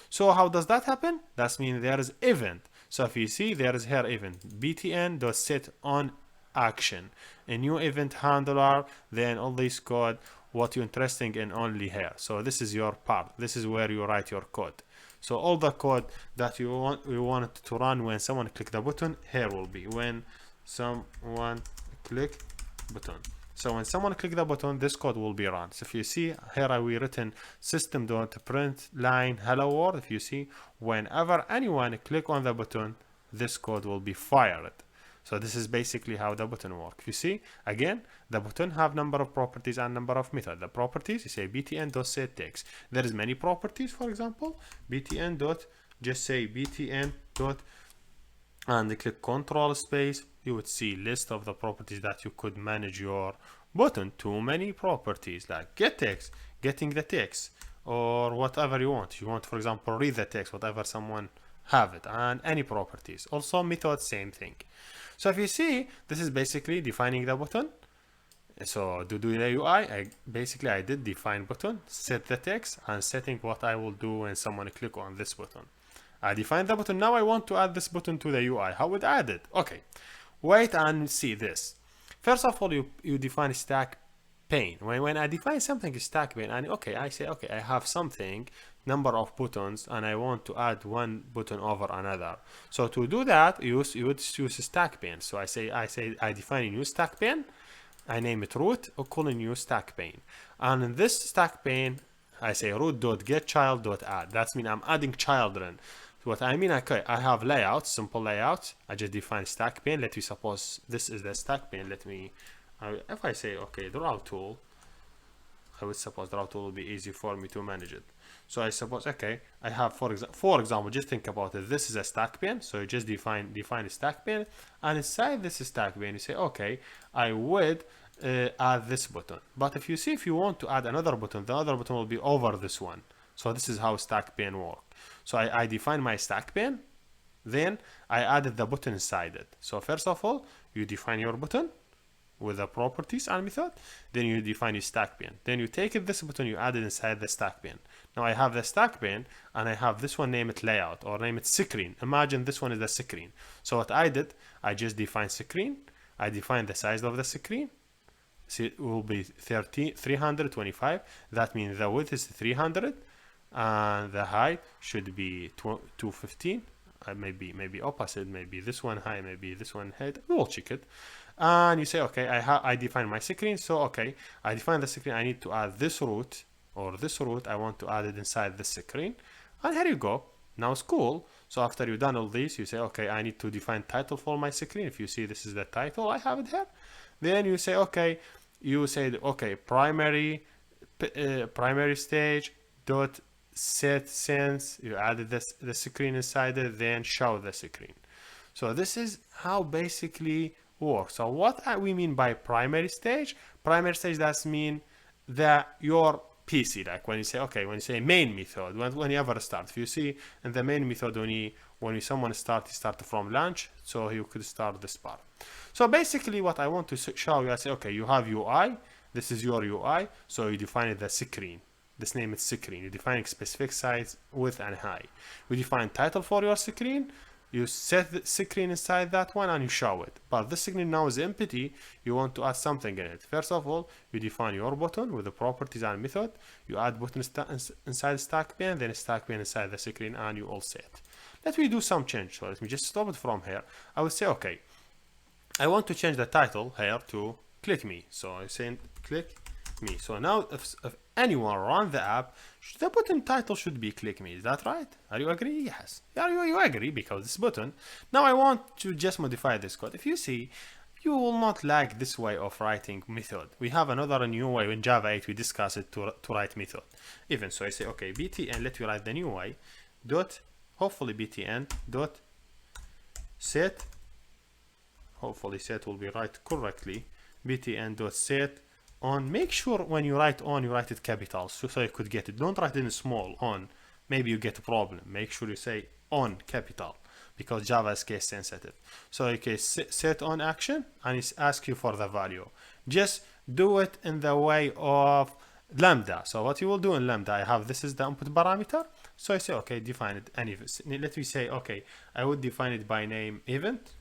So how does that happen? That means there is event. So if you see there is here event btn.set on action, a new event handler, then all this code, what you're interested in only here. So this is your part. This is where you write your code. So all the code that you want to run when someone click the button, here will be when someone click button. So when someone click the button, this code will be run. So if you see here, we written system.println hello world. If you see, whenever anyone click on the button, this code will be fired. So this is basically how the button works. You see, again, the button have number of properties and number of methods. The properties, you say btn.setText. There is many properties, for example, btn. Just say btn. And click control space. You would see list of the properties that you could manage your button. Too many properties like get text, getting the text, or whatever you want. You want, for example, read the text, whatever someone have it, and any properties. Also method, same thing. So if you see, this is basically defining the button. So to do the UI, I did define button, set the text, and setting what I will do when someone click on this button. I defined the button. Now I want to add this button to the UI. How would I add it? Okay, wait and see this. First of all, you define stack pane. When I define something stack pane, and I say, I have something, number of buttons, and I want to add one button over another. So to do that, you would use a stack pane. So I define a new stack pane. I name it root, or call a new stack pane. And in this stack pane, I say root.getChild.add. That means I'm adding children. So what I mean, okay, I have layouts, simple layouts. I just define stack pane. Let me suppose this is the stack pane. If I say, draw tool, I would suppose draw tool will be easy for me to manage it. So I suppose, I have, for example, just think about it. This is a stack pane. So you just define a stack pane. And inside this stack pane, you say, I would add this button. But if you want to add another button, the other button will be over this one. So this is how stack pane works. So I define my stack pane. Then I added the button inside it. So first of all, you define your button with the properties and method. Then you define your stack pane. Then you take this button, you add it inside the stack pane. Now I have the stack pane, and I have this one, name it layout or name it screen. Imagine this one is the screen. So what I did, I just defined screen. I defined the size of the screen. See, it will be 325. That means the width is 300, and the height should be 215. Maybe opposite. Maybe this one high. Maybe this one height. We will check it. And you say, I define my screen. So I define the screen. I need to add this root. Or this root, I want to add it inside the screen, and here you go. Now it's cool. So after you've done all this, you say, I need to define title for my screen. If you see, this is the title, I have it here. Then you say, primary stage dot set since you added the screen inside it, then show the screen. So this is how basically works. So what we mean by primary stage? Primary stage, that mean that your PC, like when you say main method, when you ever start. If you see in the main method, when someone start from launch, so you could start this part. So basically what I want to show you, I say, you have UI, this is your UI, so you define the screen. This name is screen. You define specific size, width, and height. You define title for your screen. You set the screen inside that one and you show it. But this screen now is empty. You want to add something in it. First of all, you define your button with the properties and method. You add button inside stack pane, then stack pane inside the screen, and you all set. Let me do some change. So let me just stop it from here. I will say, I want to change the title here to click me. So I say click me. So now if anyone run the app, the button title should be click me. Is that right? Are you agree? Yes. You agree because this button. Now I want to just modify this code. If you see, you will not like this way of writing method. We have another new way in Java 8 we discussed it to write method. Even so, I say okay, btn, let me write the new way, dot, hopefully btn dot set, hopefully set will be right correctly, btn dot set on. Make sure when you write on, you write it capital so you could get it. Don't write it in small on, maybe you get a problem. Make sure you say on capital, because Java is case sensitive. So okay, set on action, and it's ask you for the value. Just do it in the way of Lambda. So what you will do in Lambda, I have this is the input parameter. So I say okay, define it, and let me say okay, I would define it by name event,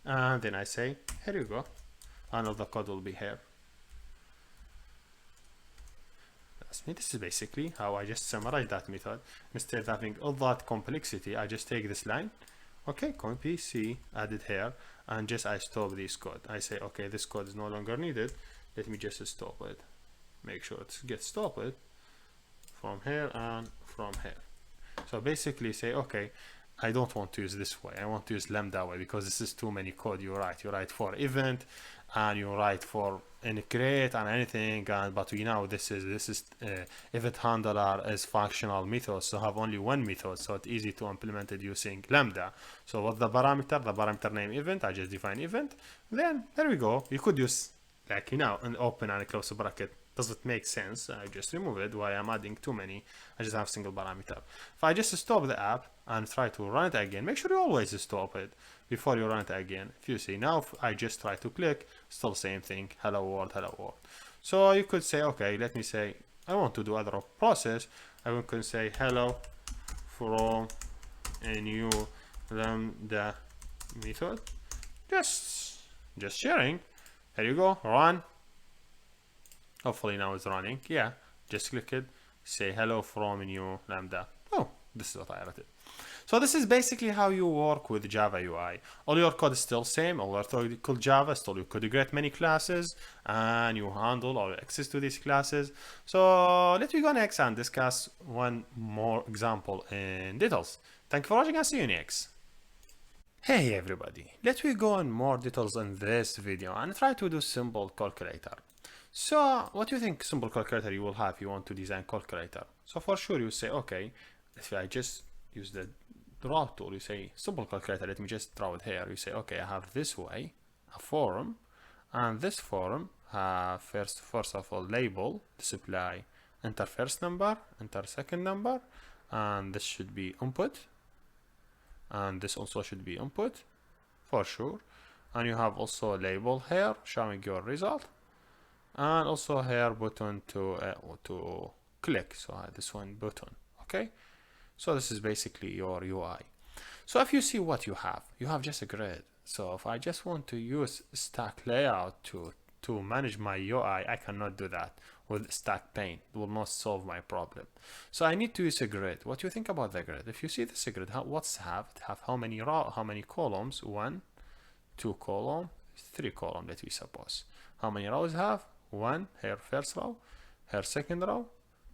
and then I say here you go, and all the code will be here. This is basically how I just summarize that method. Instead of having all that complexity, I just take this line, okay, copy C, add it here, and just I stop this code. I say okay, this code is no longer needed, let me just stop it, make sure it gets stopped from here and from here. So basically say okay, I don't want to use this way, I want to use Lambda way, because this is too many code you write for event, and you write for create and anything, and but we know this is event handler is functional method, so have only one method, so it's easy to implement it using Lambda. So what the parameter name event, I just define event, then there we go. You could use like an open and a close bracket. Does it make sense? I just remove it. Why I'm adding too many? I just have single parameter. If I just stop the app and try to run it again, make sure you always stop it before you run it again. If you see now, if I just try to click, still same thing, hello world, hello world. So you could say, okay, let me say, I want to do other process. I can say hello from a new Lambda method. Just sharing. Here you go, run. Hopefully now it's running. Yeah, just click it, say hello from a new Lambda. Oh, this is what I wrote it. So this is basically how you work with Java UI. All your code is still same, all your code Java, still you could create many classes and you handle or access to these classes. So let's go next and discuss one more example in details. Thank you for watching and see you next. Hey everybody, let's go in more details in this video and try to do simple calculator. So what do you think simple calculator you will have if you want to design calculator? So for sure you say, okay, if I just use the draw tool, you say simple calculator, let me just draw it here. You say, okay, I have this way, a forum, and this forum have first of all label, display, enter first number, enter second number, and this should be input, and this also should be input, for sure. And you have also a label here showing your result, and also here button to click, so this one button. Okay, so this is basically your UI. So if you see what you have just a grid. So if I just want to use stack layout to manage my UI, I cannot do that with stack pane. It will not solve my problem. So I need to use a grid. What do you think about the grid? If you see this grid, what's have how many how many columns? 1, 2 column, 3 column, let me suppose. How many rows have? 1 here first row, here second row,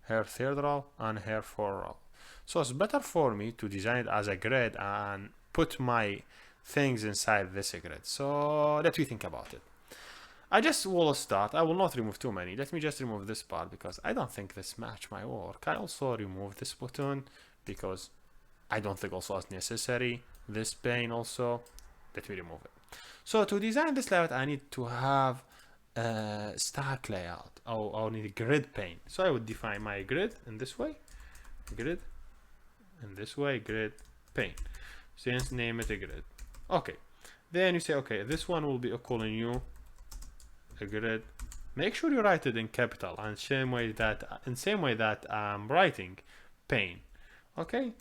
here third row, and here 4 row. So it's better for me to design it as a grid and put my things inside this grid. So let me think about it. I just will start. I will not remove too many. Let me just remove this part because I don't think this match my work. I also remove this button because I don't think also it's necessary. This pane also, let me remove it. So to design this layout, I need to have stack layout. I'll need a grid pane. So I would define my grid in this way, grid in this way, grid pane. So let's name it a grid. Okay, then you say, okay, this one will be equal in new a grid. Make sure you write it in capital and same way that I'm writing pane. Okay,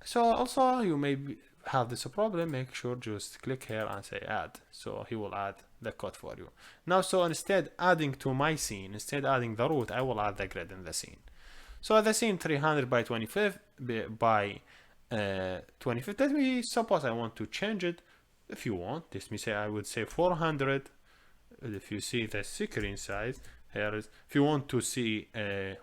so also you may have this problem. Make sure just click here and say add, so he will add the code for you. Now, so instead adding to my scene, instead adding the root, I will add the grid in the scene. So the scene 300 by 25 by 25. Let me suppose I want to change it. If you want, let me say I would say 400. If you see the screen size here is, if you want to see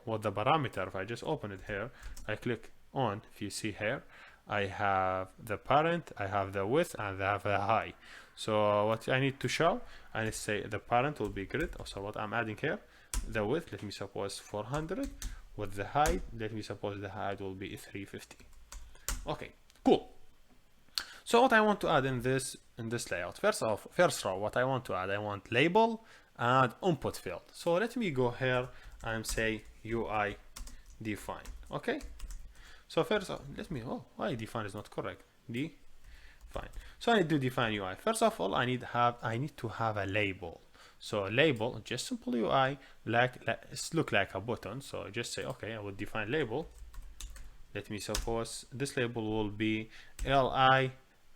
what the parameter, if I just open it here, I click on, if you see here, I have the parent, I have the width, and I have the height. So what I need to show, I need to say the parent will be grid. So what I'm adding here, the width, let me suppose 400. With the height, let me suppose the height will be 350. Okay, cool. So what I want to add in this layout, first row, what I want to add, I want label and input field. So let me go here and say UI define. Okay. So first, let me. Oh, why define is not correct? Define. So I need to define UI. First of all, I need to have a label. So label, just simple UI, it's look like a button. So just say, okay, I will define label. Let me suppose this label will be li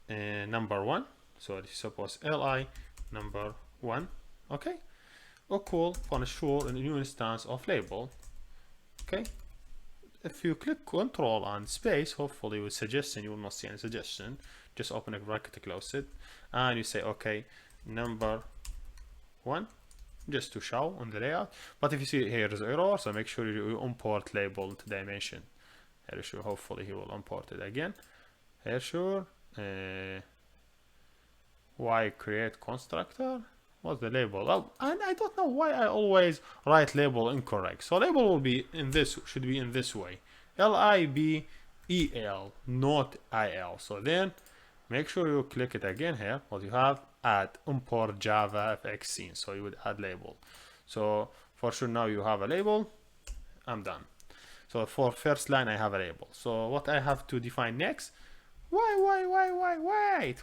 number 1. So let's suppose li number 1. Okay. Equal for sure a new instance of label. Okay. If you click Control and space, hopefully with suggestion you will not see any suggestion. Just open a bracket, close it, and you say okay, number 1, just to show on the layout. But if you see here is error, so make sure you import label into dimension. Here sure, hopefully he will import it again. Here sure, why create constructor? What's the label? Oh, and I don't know why I always write label incorrect. So label will be in this, should be in this way, LIBEL, not IL. So then make sure you click it again here. What you have, add import JavaFX scene. So you would add label. So for sure now you have a label. I'm done. So for first line I have a label. So what I have to define next? Wait.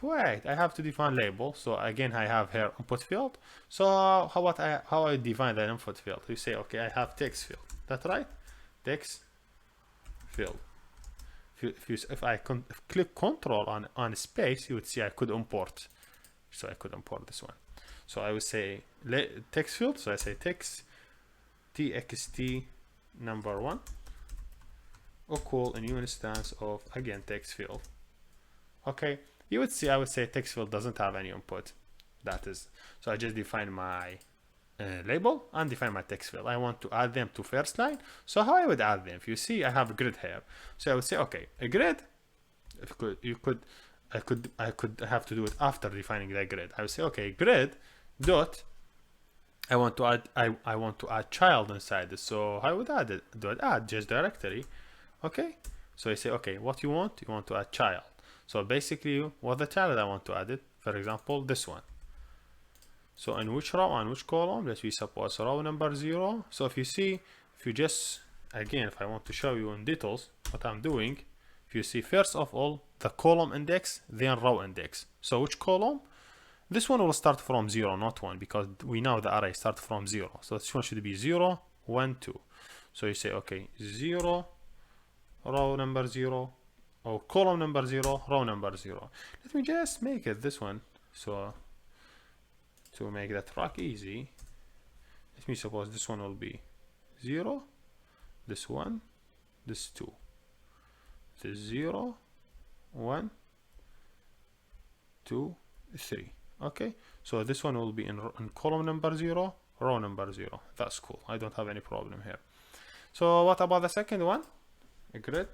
I have to define label. So again, I have here input field. So how I define the input field? You say, okay, I have text field. That's right. Text field. If I click Control on space, you would see I could import. So I could import this one. So I would say text field. So I say text txt number 1 equal a new instance of again text field. Okay, you would see I would say text field doesn't have any input. That is, so I just define my label and define my text field. I want to add them to first line. So how I would add them? If you see, I have a grid here. So I would say, okay, a grid. I could have to do it after defining the grid. I would say, okay, grid dot. I want to add child inside this. So I would add it. Dot add just directory. Okay. So I say, okay, what you want? You want to add child. So basically, what the child I want to add it, for example, this one. So in which row and which column? Let's we suppose row number 0. So if you see, if you just, again, if I want to show you in details what I'm doing, if you see, first of all, the column index, then row index. So which column? This one will start from 0, not 1, because we know the array starts from 0. So this one should be 0, 1, 2. So you say, okay, 0, row number 0, or column number 0, row number 0. Let me just make it this one. So to make that track easy, let me suppose this one will be 0, this 1, this 2, this 0, 1, 2, 3. Okay, so this one will be in column number 0, row number 0. That's cool. I don't have any problem here. So what about the second one? A grid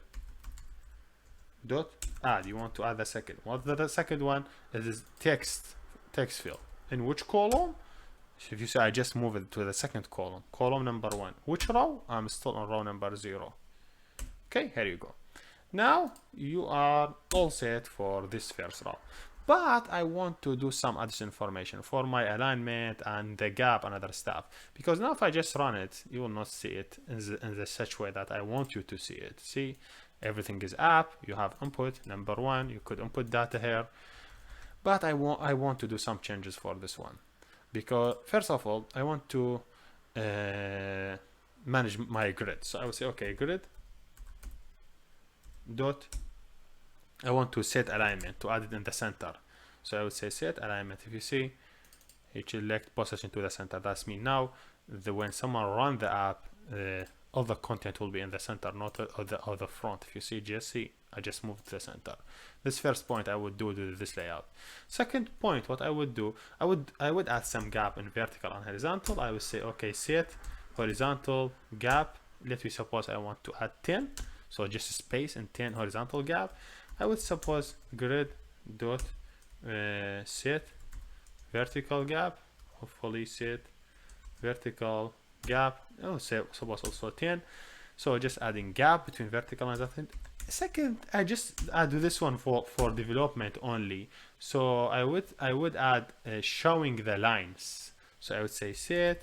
dot add. You want to add the second. What's the second one? It is text field. In which column? If you say I just move it to the second column, column number 1. Which row? I'm still on row number 0. Okay, here you go. Now you are all set for this first row. But I want to do some additional information for my alignment and the gap and other stuff. Because now if I just run it, you will not see it in the such way that I want you to see it. See, everything is up. You have input number 1. You could input data here. But I want to do some changes for this one. Because first of all, I want to manage my grid. So I would say, okay, grid dot. I want to set alignment to add it in the center. So I would say set alignment. If you see, it select position to the center. That's mean now when someone run the app, all the content will be in the center, not on the front. If you see, just see, I just moved to the center. This first point I would do this layout. Second point, what I would do, I would add some gap in vertical and horizontal. I would say, okay, set horizontal gap. Let me suppose I want to add 10. So just space and 10 horizontal gap. I would suppose grid dot set vertical gap, hopefully set vertical gap, oh say suppose also 10. So just adding gap between vertical and that. Second, I do this one for development only. So I would add showing the lines. So I would say set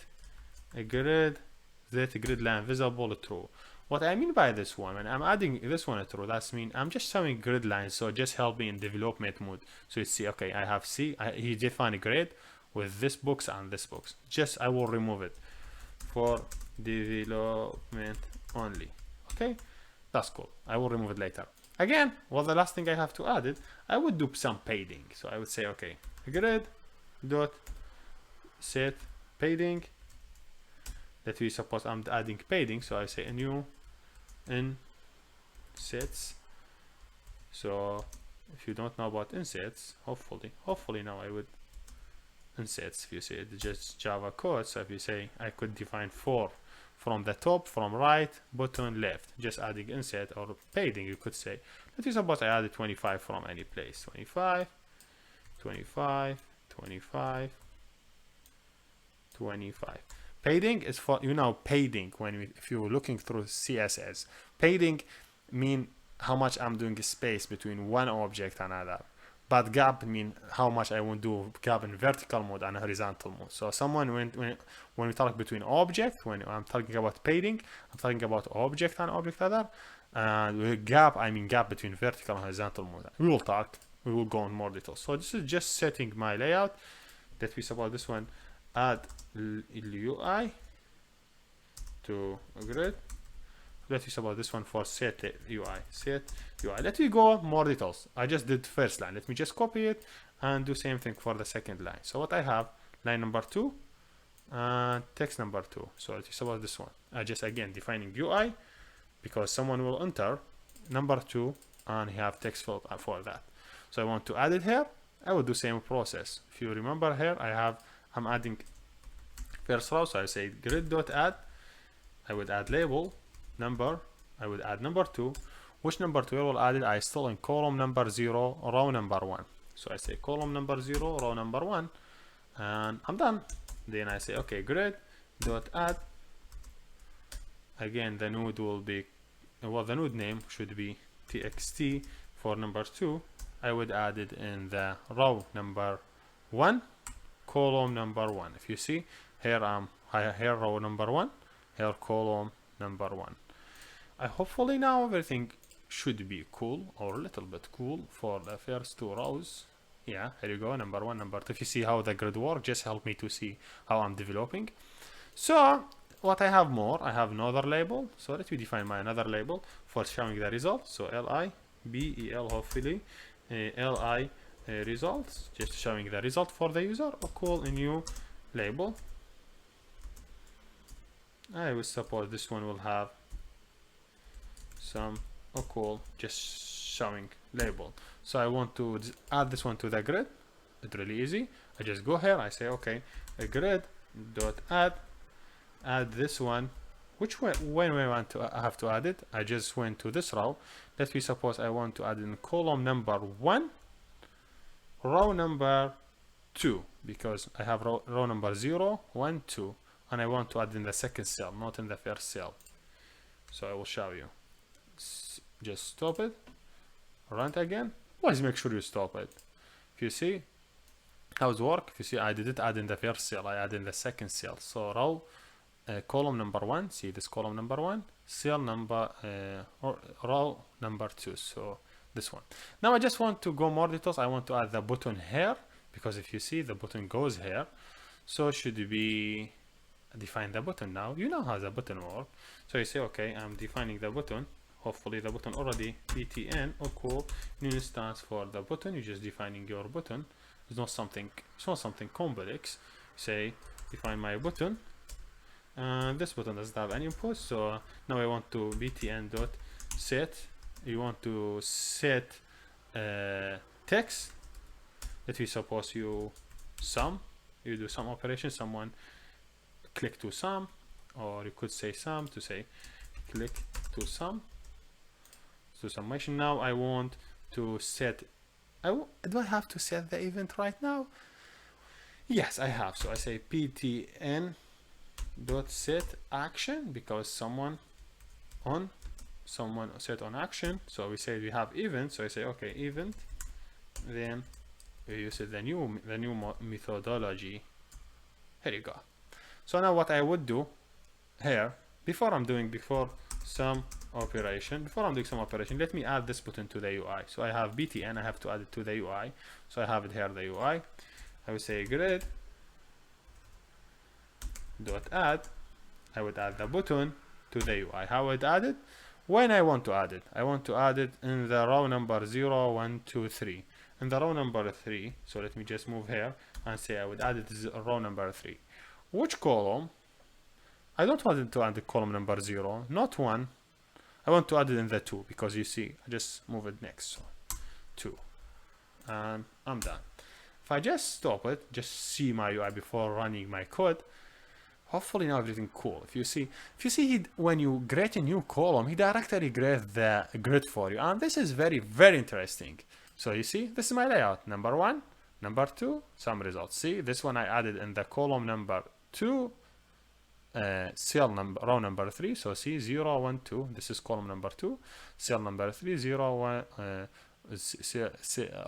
a grid, that grid line visible true. What I mean by this one, when I'm adding this one true, that's mean I'm just showing grid lines, so just help me in development mode. So you see, okay, I have he defined a grid with this box and this box. Just I will remove it for development only. Okay, that's cool. I will remove it later. Again, well, the last thing I have to add it, I would do some padding. So I would say, okay, grid dot set padding. That we suppose I'm adding padding, so I say a new in sets. So if you don't know about insets, hopefully now I would insets. If you say it's just Java code, so if you say I could define 4 from the top, from right, bottom, left, just adding inset or padding, you could say. Let me suppose I added 25 from any place. 25, 25, 25, 25. Padding is for, padding, if you're looking through CSS, padding mean how much I'm doing space between one object and another, but gap mean how much I want to do gap in vertical mode and horizontal mode. So when we talk between object, when I'm talking about padding, I'm talking about object and object other, and with gap I mean gap between vertical and horizontal mode. We will go in more details. So this is just setting my layout. That we suppose this one add UI to a grid. Let me suppose this one for set UI. Let me go more details. I just did first line. Let me just copy it and do same thing for the second line. So what I have, line number 2 and text number 2. So let me suppose this one. I just again defining UI because someone will enter number 2 and he have text field for that. So I want to add it here. I will do same process. If you remember here, I'm adding first row, so I say grid.add. I would add label number. I would add number 2. Which number 2 I will add it? I still in column number 0, row number 1. So I say column number 0, row number 1, and I'm done. Then I say okay, grid.add. Again, the node will be the node name should be txt for number 2. I would add it in the row number 1, column number 1. If you see here, here row number 1, here column number 1. Hopefully now everything should be cool or a little bit cool for the first 2 rows. Yeah, here you go, number 1, number 2. If you see how the grid works, just help me to see how I'm developing. So what I have more, I have another label. So let me define my another label for showing the result. So libel, hopefully li results, just showing the result for the user. Or call a new label. I will suppose this one will have some call just showing label. So I want to add this one to the grid. It's really easy. I just go here, I say okay, a grid dot add this one. Which way, when I want to have to add it, I just went to this row. Let me suppose I want to add in column number 1, row number 2, because I have row number 0, 1, 2, and I want to add in the second cell, not in the first cell. So I will show you. Just stop it, run it again. Always make sure you stop it. If you see how it works, if you see I didn't add in the first cell, I add in the second cell. So row column number 1, see this column number 1, cell number row number 2, so this one. Now I just want to go more details. I want to add the button here, because if you see the button goes here, so should be define the button. Now you know how the button works. So you say okay, I'm defining the button. Hopefully the button already btn equal new instance for the button. You're just defining your button. It's not something complex. Say define my button, and this button doesn't have any input. So now I want to btn dot set. You want to set text. That we suppose you do some operation. Someone click to sum, or you could say sum to say click to sum. So summation. Now I want to set. Do I have to set the event right now? Yes, I have. So I say ptn dot set action because someone set on action. So we say we have event. So I say okay, event. Then we use the new methodology. Here you go. So now what I would do here before I'm doing some operation, let me add this button to the UI. So I have btn, I have to add it to the UI. So I have it here, the UI. I would say grid dot add. I would add the button to the UI. How would I add it? When I want to add it, I want to add it in the row number 0, 1, 2, 3. In the row number 3, so let me just move here and say I would add it to row number 3. Which column? I don't want it to add the column number 0, not 1. I want to add it in the 2 because you see, I just move it next. So 2. And I'm done. If I just stop it, just see my UI before running my code, hopefully now everything cool. If you see when you create a new column, he directly creates the grid for you. And this is very, very interesting. So you see, this is my layout. Number 1, number 2, some results. See, this one I added in the column number 2, cell number, row number 3. So see, 0, 1, 2. This is column number 2. Cell number 3, 0, 1,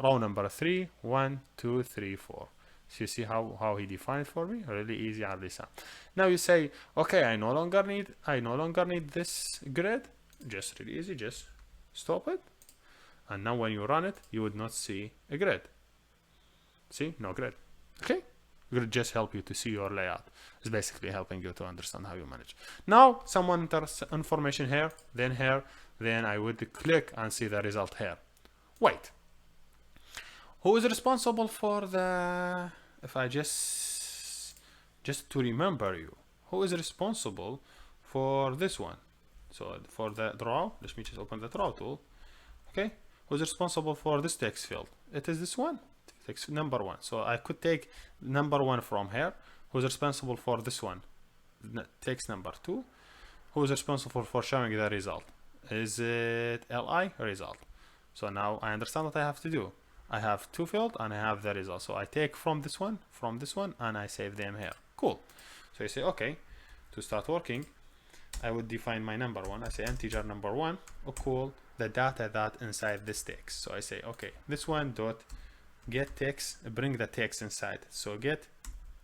row number 3, 1, 2, 3, 4. So you see how he defined for me? Really easy, Alisa. Now you say, okay, I no longer need this grid. Just really easy, just stop it. And now when you run it, you would not see a grid. See, no grid. Okay, grid just help you to see your layout. It's basically helping you to understand how you manage. Now someone enters information here, then I would click and see the result here. Wait, who is responsible for the, if I just to remember you, who is responsible for this one? So for the draw, let me just open the draw tool. Okay, who's responsible for this text field? It is this one, text number 1. So I could take number 1 from here. Who's responsible for this one? Text number 2. Who's responsible for showing the result? Is it li result? So now I understand what I have to do. I have 2 fields and I have the result. So I take from this one, and I save them here. Cool. So you say, okay, to start working, I would define my number 1. I say integer number 1 equal the data that inside this text. So I say, okay, this one dot get text, bring the text inside. So get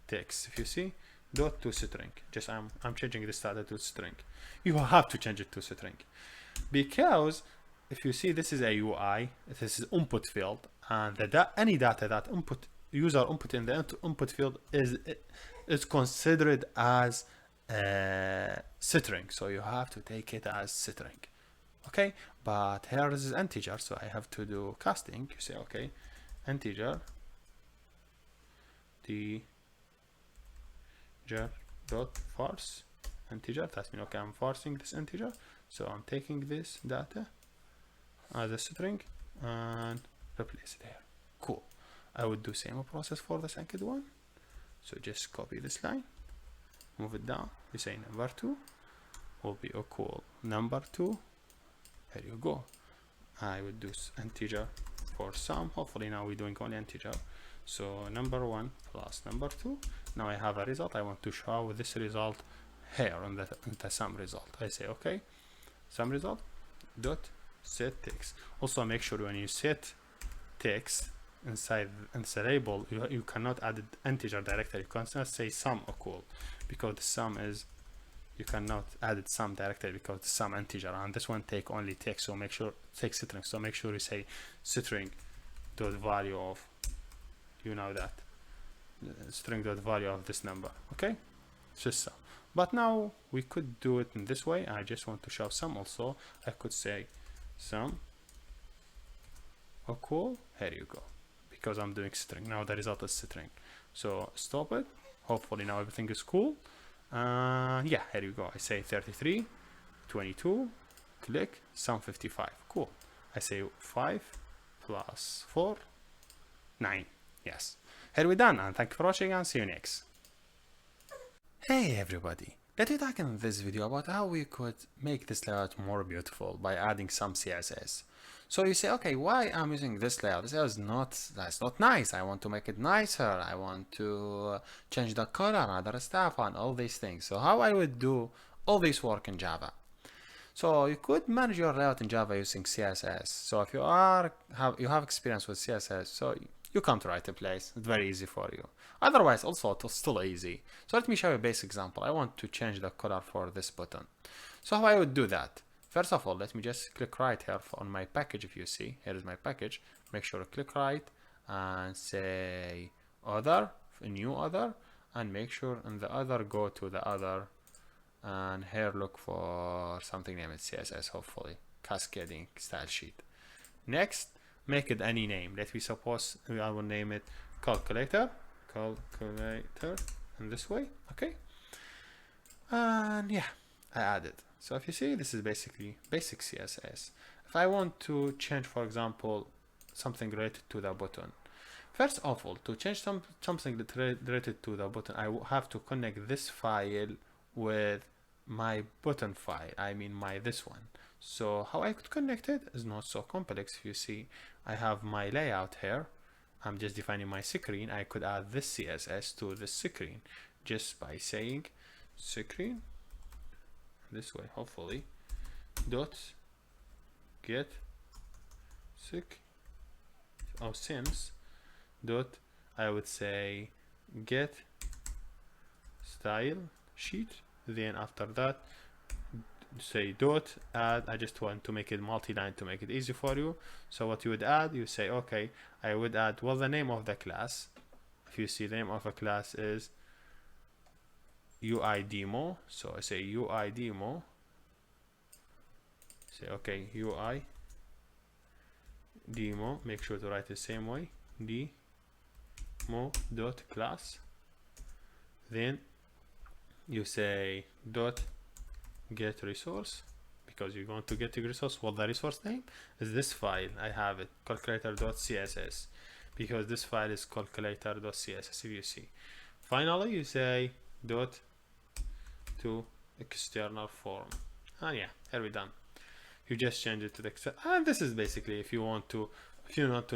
text, if you see, dot to string. Just I'm changing this data to string. You have to change it to string because if you see, this is a UI, this is input field, and any data that user input in the input field is considered as string. So you have to take it as string. Okay, but here is integer, so I have to do casting. You say, okay, integer dot parse integer. That means, okay, I'm parsing this integer. So I'm taking this data as a string and replace it here. Cool. I would do same process for the second one. So just copy this line, move it down. You say number 2 will be equal number 2. Here you go. I would do integer for sum. Hopefully now we're doing only integer. So number 1 plus number 2. Now I have a result. I want to show this result here on the sum result. I say, okay, sum result dot set text. Also make sure when you set text inside label, you cannot add integer directly. You cannot say sum equal because the sum is, you cannot add it sum directly because the sum integer, and this one take only text. So make sure take string. So make sure you say string dot value of, you know that string dot value of this number. Okay, it's just sum. But now we could do it in this way. I just want to show sum also. I could say sum equal, here you go, because I'm doing string. Now the result is string. So stop it. Hopefully now everything is cool. Yeah, here you go. I say 33, 22, click, sum 55. Cool. I say 5 plus 4, 9. Yes. Here we're done, and thank you for watching, and see you next. Hey everybody. Let me talk in this video about how we could make this layout more beautiful by adding some CSS. So you say, okay, why I'm using this layout? This layout is that's not nice. I want to make it nicer. I want to change the color and other stuff and all these things. So how I would do all this work in Java? So you could manage your layout in Java using CSS. So if you have experience with CSS, so you come to right place. It's very easy for you. Otherwise, also it's still easy. So let me show you a basic example. I want to change the color for this button. So how I would do that? First of all, let me just click right here on my package. If you see, here is my package. Make sure to click right and say other, new other, and make sure in the other go to the other, and here look for something named CSS, hopefully cascading style sheet. Next, make it any name. Let me suppose I will name it calculator in this way. Okay, and yeah, I added. So if you see, this is basically basic CSS. If I want to change, for example, something related to the button, first of all, to change something related to the button, I will have to connect this file with my button file. I mean this one. So how I could connect it is not so complex. If you see, I have my layout here. I'm just defining my screen. I could add this CSS to this screen just by saying screen this way, hopefully, dot get sims dot, I would say get style sheet. Then after that, say dot add. I just want to make it multi-line to make it easy for you. So what you would add, you say, okay, I would add, well, the name of the class. If you see, the name of a class is UI demo. So I say UI demo. Say, okay, UI demo. Make sure to write the same way. Demo dot class. Then you say dot get resource, because you want to get the resource. Well, the resource name is this file. I have it, calculator.css, because this file is calculator.css. If you see, finally you say dot to external form, and yeah, here we done. You just change it to the external, and this is basically, if you want to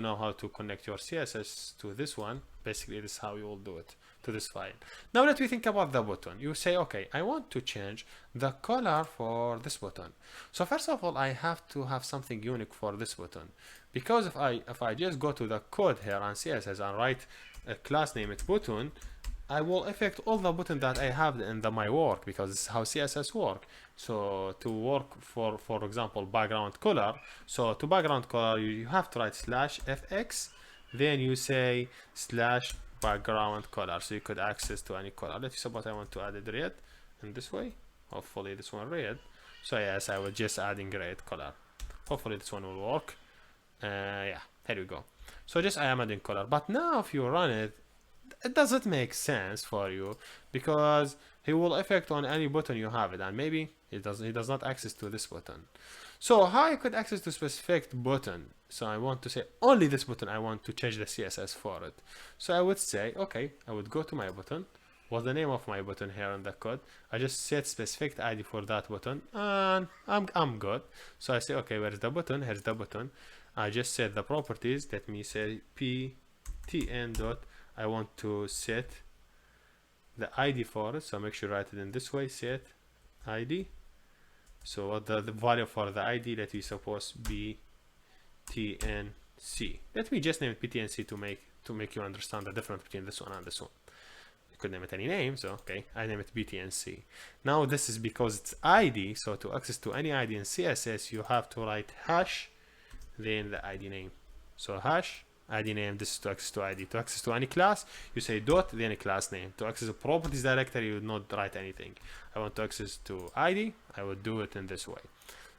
know how to connect your CSS to this one, basically this is how you will do it to this file. Now let me think about the button. You say, okay, I want to change the color for this button. So first of all, I have to have something unique for this button, because if I just go to the code here on CSS and write a class name it button, I will affect all the button that I have in my work, because this is how CSS work. So to work for example, background color. So to background color, you have to write /fx, then you say /background color. So you could access to any color. Let's suppose I want to add it red in this way. Hopefully this one red. So yes, I was just adding red color. Hopefully this one will work. Yeah, here we go. So just I am adding color. But now if you run it, it doesn't make sense for you, because he will affect on any button you have it, and maybe he does not access to this button. So how I could access to specific button? So I want to say only this button, I want to change the CSS for it. So I would say, okay, I would go to my button. What's the name of my button here in the code? I just set specific ID for that button, and I'm good. So I say, okay, where's the button? Here's the button. I just set the properties. Let me say ptn dot, I want to set the ID for it, so make sure you write it in this way, set ID. So what the value for the ID, let me suppose btnc. Let me just name it btnc to make you understand the difference between this one and this one. You could name it any name, so okay, I name it btnc. Now this is because it's ID, so to access to any ID in CSS, you have to write hash, then the ID name. So hash ID name, this is to access to ID. To access to any class, you say dot, then a class name. To access a properties directory, you would not write anything. I want to access to ID, I would do it in this way.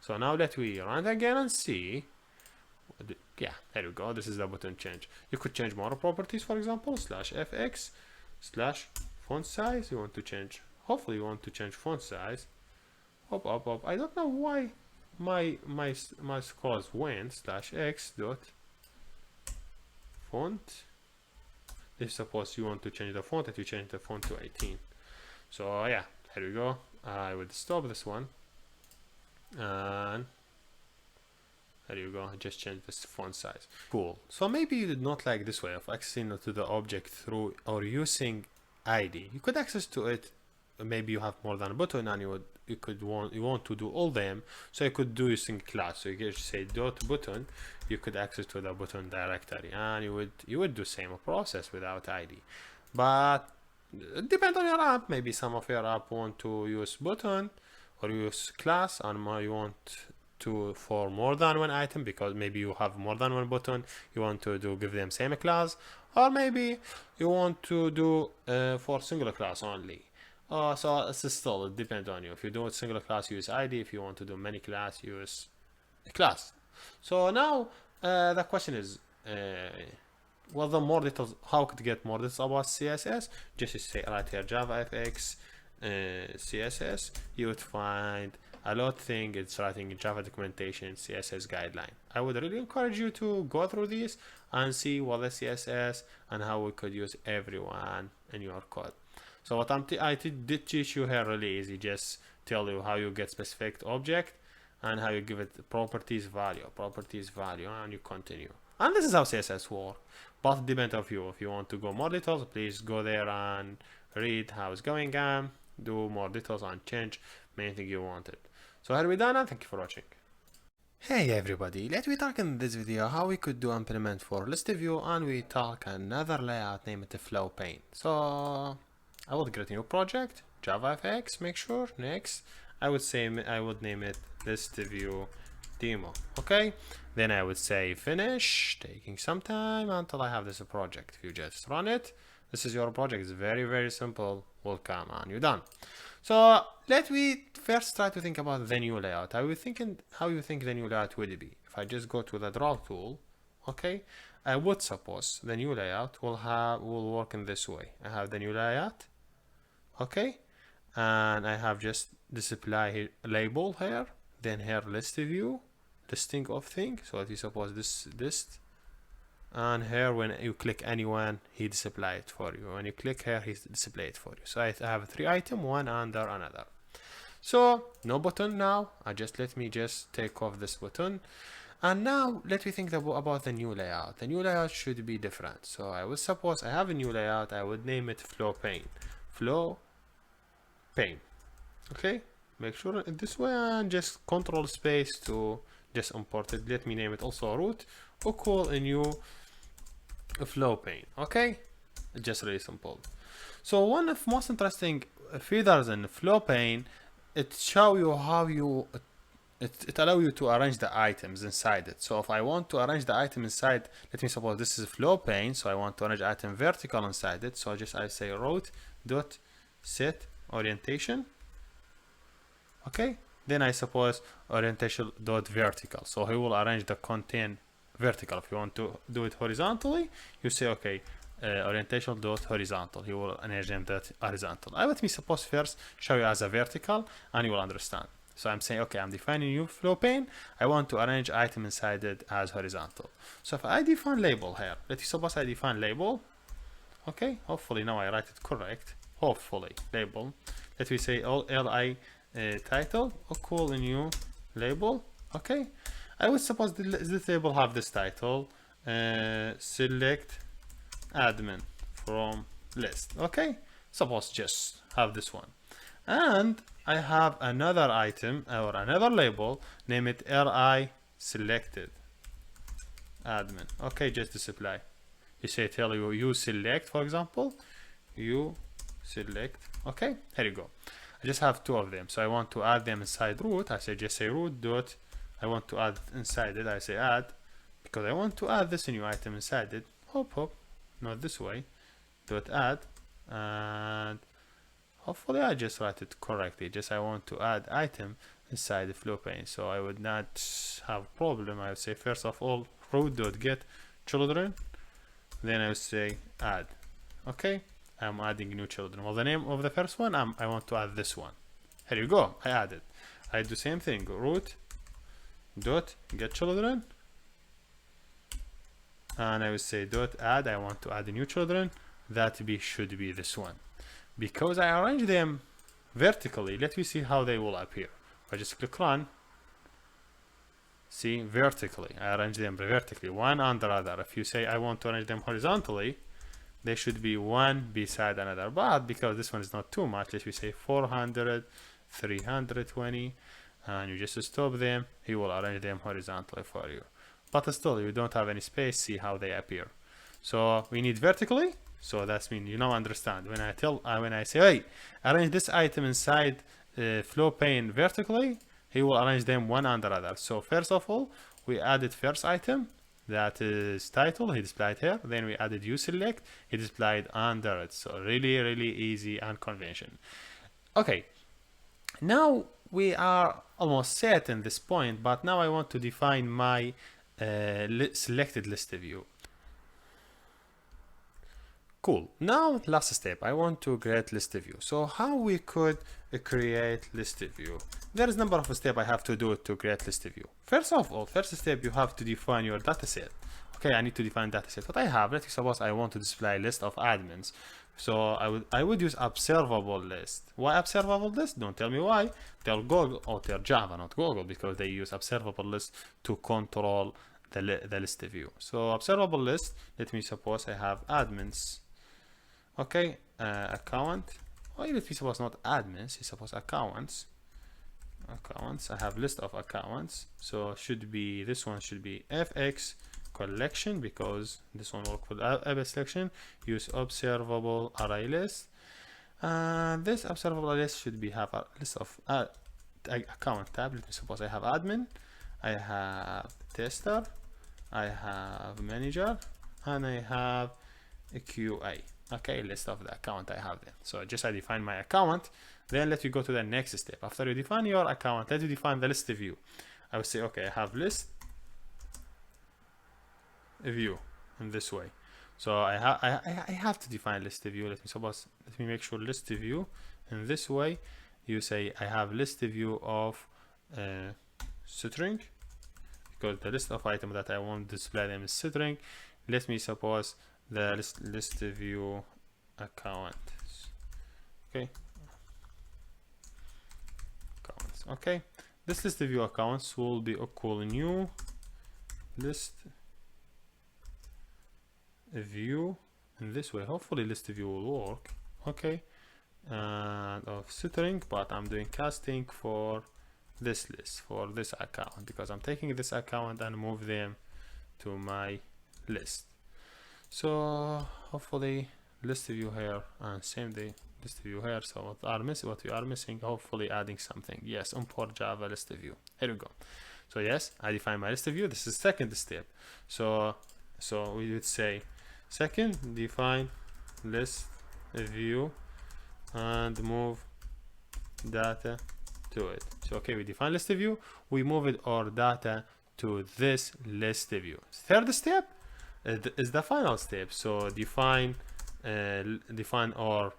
So now let we run again and see. Yeah, there we go. This is the button change. You could change more properties, for example, /fx /font size. You want to change, hopefully you want to change font size. Up. I don't know why my scrolls went /x dot font. If suppose you want to change the font, that you change the font to 18. So yeah, here we go. I would stop this one, and There you go. I just changed this font size. Cool. So maybe you did not like this way of accessing to the object through or using ID. You could access to it. Maybe you have more than a button and you want to do all them. So you could do using class. So you could say dot button. You could access to the button directory, and you would do same process without ID. But it depends on your app. Maybe some of your app want to use button or use class, and you want to for more than one item because maybe you have more than one button. You want to give them same class, or maybe you want to do for single class only. So it's still, it depends on you. If you do a single class, use ID. If you want to do many class, use a class. So now the question is, well, the more details, how could get more details about CSS? Just say right here JavaFX CSS. You would find a lot of things. It's writing in Java documentation, CSS guideline. I would really encourage you to go through these and see what the CSS and how we could use everyone in your code. So what I did teach you here really easy. Just tell you how you get specific object and how you give it properties value, and you continue. And this is how CSS works. But it depends on you. If you want to go more details, please go there and read how it's going on, do more details and change anything you wanted. So here we done, and thank you for watching. Hey everybody, let me talk in this video how we could do implement for ListView, and we talk another layout named the flow pane. So I would create a new project, JavaFX, make sure, next. I would name it ListView demo, okay? Then I would say finish, taking some time until I have this project. If you just run it, this is your project. It's very, very simple. Welcome, and you're done. So let me first try to think about the new layout. How you think the new layout would be? If I just go to the draw tool, okay, I would suppose the new layout will work in this way. I have the new layout, okay, and I have just display label here, then here list view, listing of thing. So if you suppose this list, and here when you click anyone, he display it for you. When you click here, he display it for you. So I have 3 items, one under another. So no button now. Let me take off this button. And now let me think about the new layout. The new layout should be different. So I would suppose I have a new layout. I would name it flow pane. Flow pane. Okay. Make sure in this way and just control space to just import it. Let me name it also root. Or call a new flow pane. Okay. Just really simple. So one of most interesting features in flow pane, it show you how it allow you to arrange the items inside it. So if I want to arrange the item inside, let me suppose this is flow pane, so I want to arrange item vertical inside it. So I say root dot set orientation. Okay, then I suppose orientation dot vertical. So he will arrange the content vertical. If you want to do it horizontally, you say okay, orientation dot horizontal. He will arrange them that horizontal. Let me suppose first show you as a vertical, and you will understand. So I'm saying okay, I'm defining new flow pane. I want to arrange item inside it as horizontal. So if I define label here, let's suppose I define label. Okay, hopefully now I write it correct. Hopefully label. Let me say all li title equal a new label. Okay, I would suppose this label have this title, select admin from list. Okay, suppose just have this one, and I have another item or another label, name it li selected admin. Okay, just display. You say tell you select, for example, you select. Okay, here you go. I just have 2 of them, so I want to add them inside root. I say just say root dot, I want to add inside it. I say add because I want to add this new item inside it. Hop, not this way. Dot add, and hopefully I just write it correctly. Just I want to add item inside the flow pane, so I would not have problem. I would say first of all root dot get children, then I would say add. Okay, I'm adding new children. Well, the name of the first one, I want to add this one. Here you go, I added. I do same thing, root dot get children, and I will say dot add. I want to add the new children. That should be this one, because I arrange them vertically. Let me see how they will appear. I just click run. see, vertically. I arrange them vertically, one under other. If you say I want to arrange them horizontally, they should be one beside another. But because this one is not too much, let's say 400, 320, and you just stop them, he will arrange them horizontally for you. But still, you don't have any space. See how they appear. So we need vertically. So that's mean you now understand when I say, hey, arrange this item inside flow pane vertically, he will arrange them one under other. So first of all, we added first item, that is title, he displayed here. Then we added uSelect, he displayed under it. So really easy and convention. Okay, now we are almost set in this point, but now I want to define my selected list view. Cool. Now last step, I want to create list view. So how we could create list view? There is a number of steps I have to do to create list view. First of all, first step, you have to define your dataset. Okay, I need to define dataset. What I have, let's suppose I want to display a list of admins. So I would use observable list. Why observable list? Don't tell me why. Tell Google or tell Java, not Google, because they use observable list to control the list view. So observable list, let me suppose I have admins. Okay, account. Or let me suppose not admins, I suppose accounts. Accounts. I have list of accounts. So should be this one should be FX collection, because this one work with ABS selection. Use observable array list. This observable array list should be have a list of account tab. Let me suppose I have admin, I have tester, I have manager, and I have a QA. Okay, list of the account I have there. So just I define my account, then let you go to the next step. After you define your account, let you define the list view. I will say, okay, I have list view in this way. So I have to define list view. Let me make sure list view in this way. You say I have list view of string, because the list of item that I want to display them is string. Let me suppose the list view account. Okay, accounts. Okay, this list view accounts will be equal new list view in this way. Hopefully list view will work. Okay, and of string, but I'm doing casting for this list, for this account, because I'm taking this account and move them to my list. So hopefully list view here and same day list view here. So what we are missing, hopefully adding something. Yes, import Java list view. Here we go. So yes, I define my list view. This is second step. So we would say second, define list view and move data to it. So okay, we define list view, we move it our data to this list view. Third step is the final step. So define our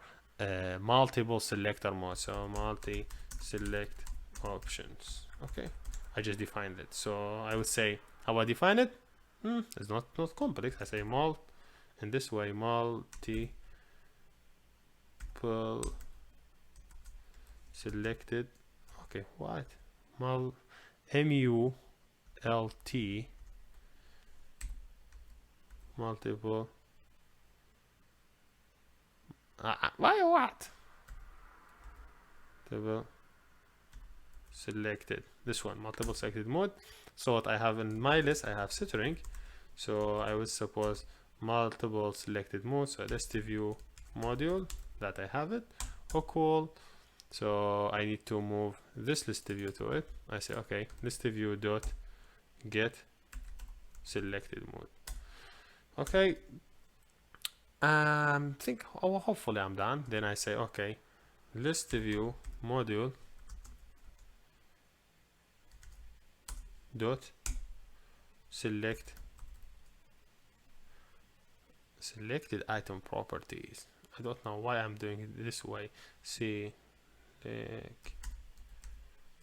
multiple selector mode. So multi select options. Okay, I just defined it. So I would say how I define it. It's not complex. I say in this way, multiple selected. Okay, what? MULT multiple. Why what? Table selected. This one, multiple selected mode. So what I have in my list, I have string. So I would suppose multiple selected mode. So list view module that I have it. Cool. So I need to move this list view to it. I say okay, list view dot get selected mode. Okay. Hopefully I'm done. Then I say okay, list view module dot selected item properties. I don't know why I'm doing it this way. See,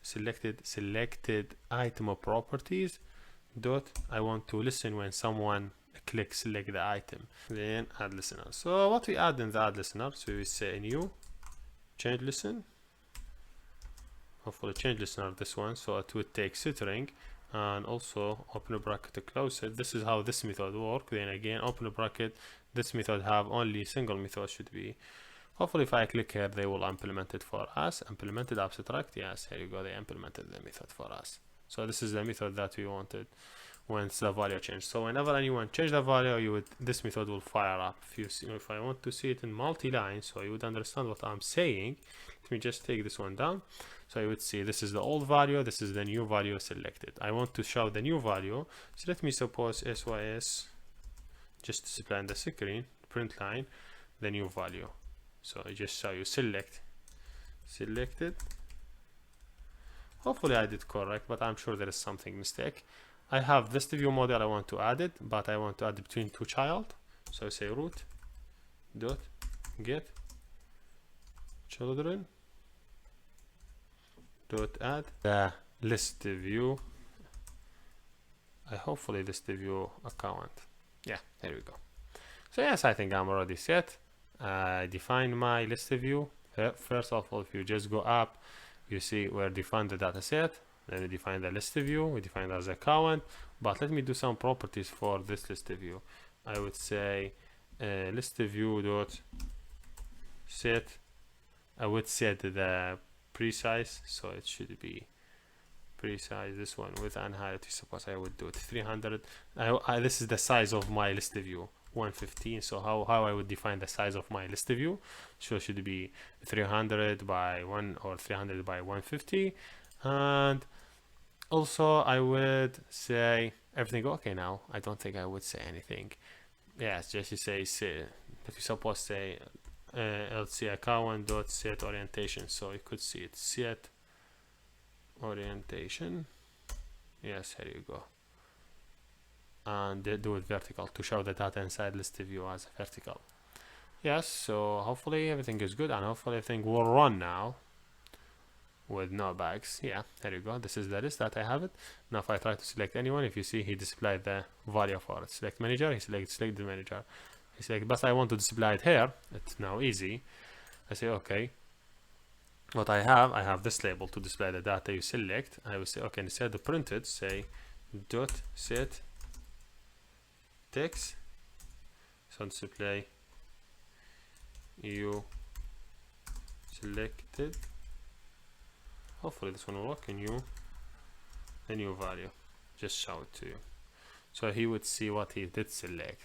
selected item properties dot I want to listen when someone select the item, then add listener. So what we add in the add listener, so we say new change listen, hopefully change listener this one, so it would take string and also open a bracket to close it. This is how this method work. Then again, open a bracket. This method have only single method should be. Hopefully if I click here, they will implement it for us. Implemented abstract. Yes, here you go. They implemented the method for us. So this is the method that we wanted once the value changed. So whenever anyone change the value, this method will fire up. If I want to see it in multi-line, so you would understand what I'm saying, let me just take this one down. So you would see this is the old value, this is the new value selected. I want to show the new value, so let me suppose sys, just display on the screen, print line, the new value. So I just show you selected. Hopefully I did correct, but I'm sure there is something mistake. I have ListView model, I want to add it, but I want to add it between two child. So I say root dot get children dot add the ListView. Hopefully ListView account. Yeah, there we go. So yes, I think I'm already set. I define my ListView. First of all, if you just go up, you see where define the data set. Then we define the ListView. We define it as account. But let me do some properties for this ListView. I would say ListView dot set. I would set the precise, so it should be precise. This one with unhighlighted. Suppose I would do it 300. This is the size of my ListView. 115. So how I would define the size of my ListView? So it should be 300 by 1 or 300 by 150. And also I would say everything okay. Now I don't think I would say anything. Yes, just you say if you suppose say LC account dot set orientation, so you could see it set orientation. Yes, here you go. And do it vertical to show the data inside ListView as vertical. Yes, so hopefully everything is good, and hopefully everything will run now with no bugs. Yeah, there you go. This is the list that I have it. Now if I try to select anyone, if you see he displayed the value for it. Select manager, he select the manager. He select, but I want to display it here. It's now easy. I say okay. What I have this label to display the data you select. I will say okay, instead of printed, say dot set text. So display you selected. Hopefully this one will work. The new value, just show it to you, so he would see what he did select.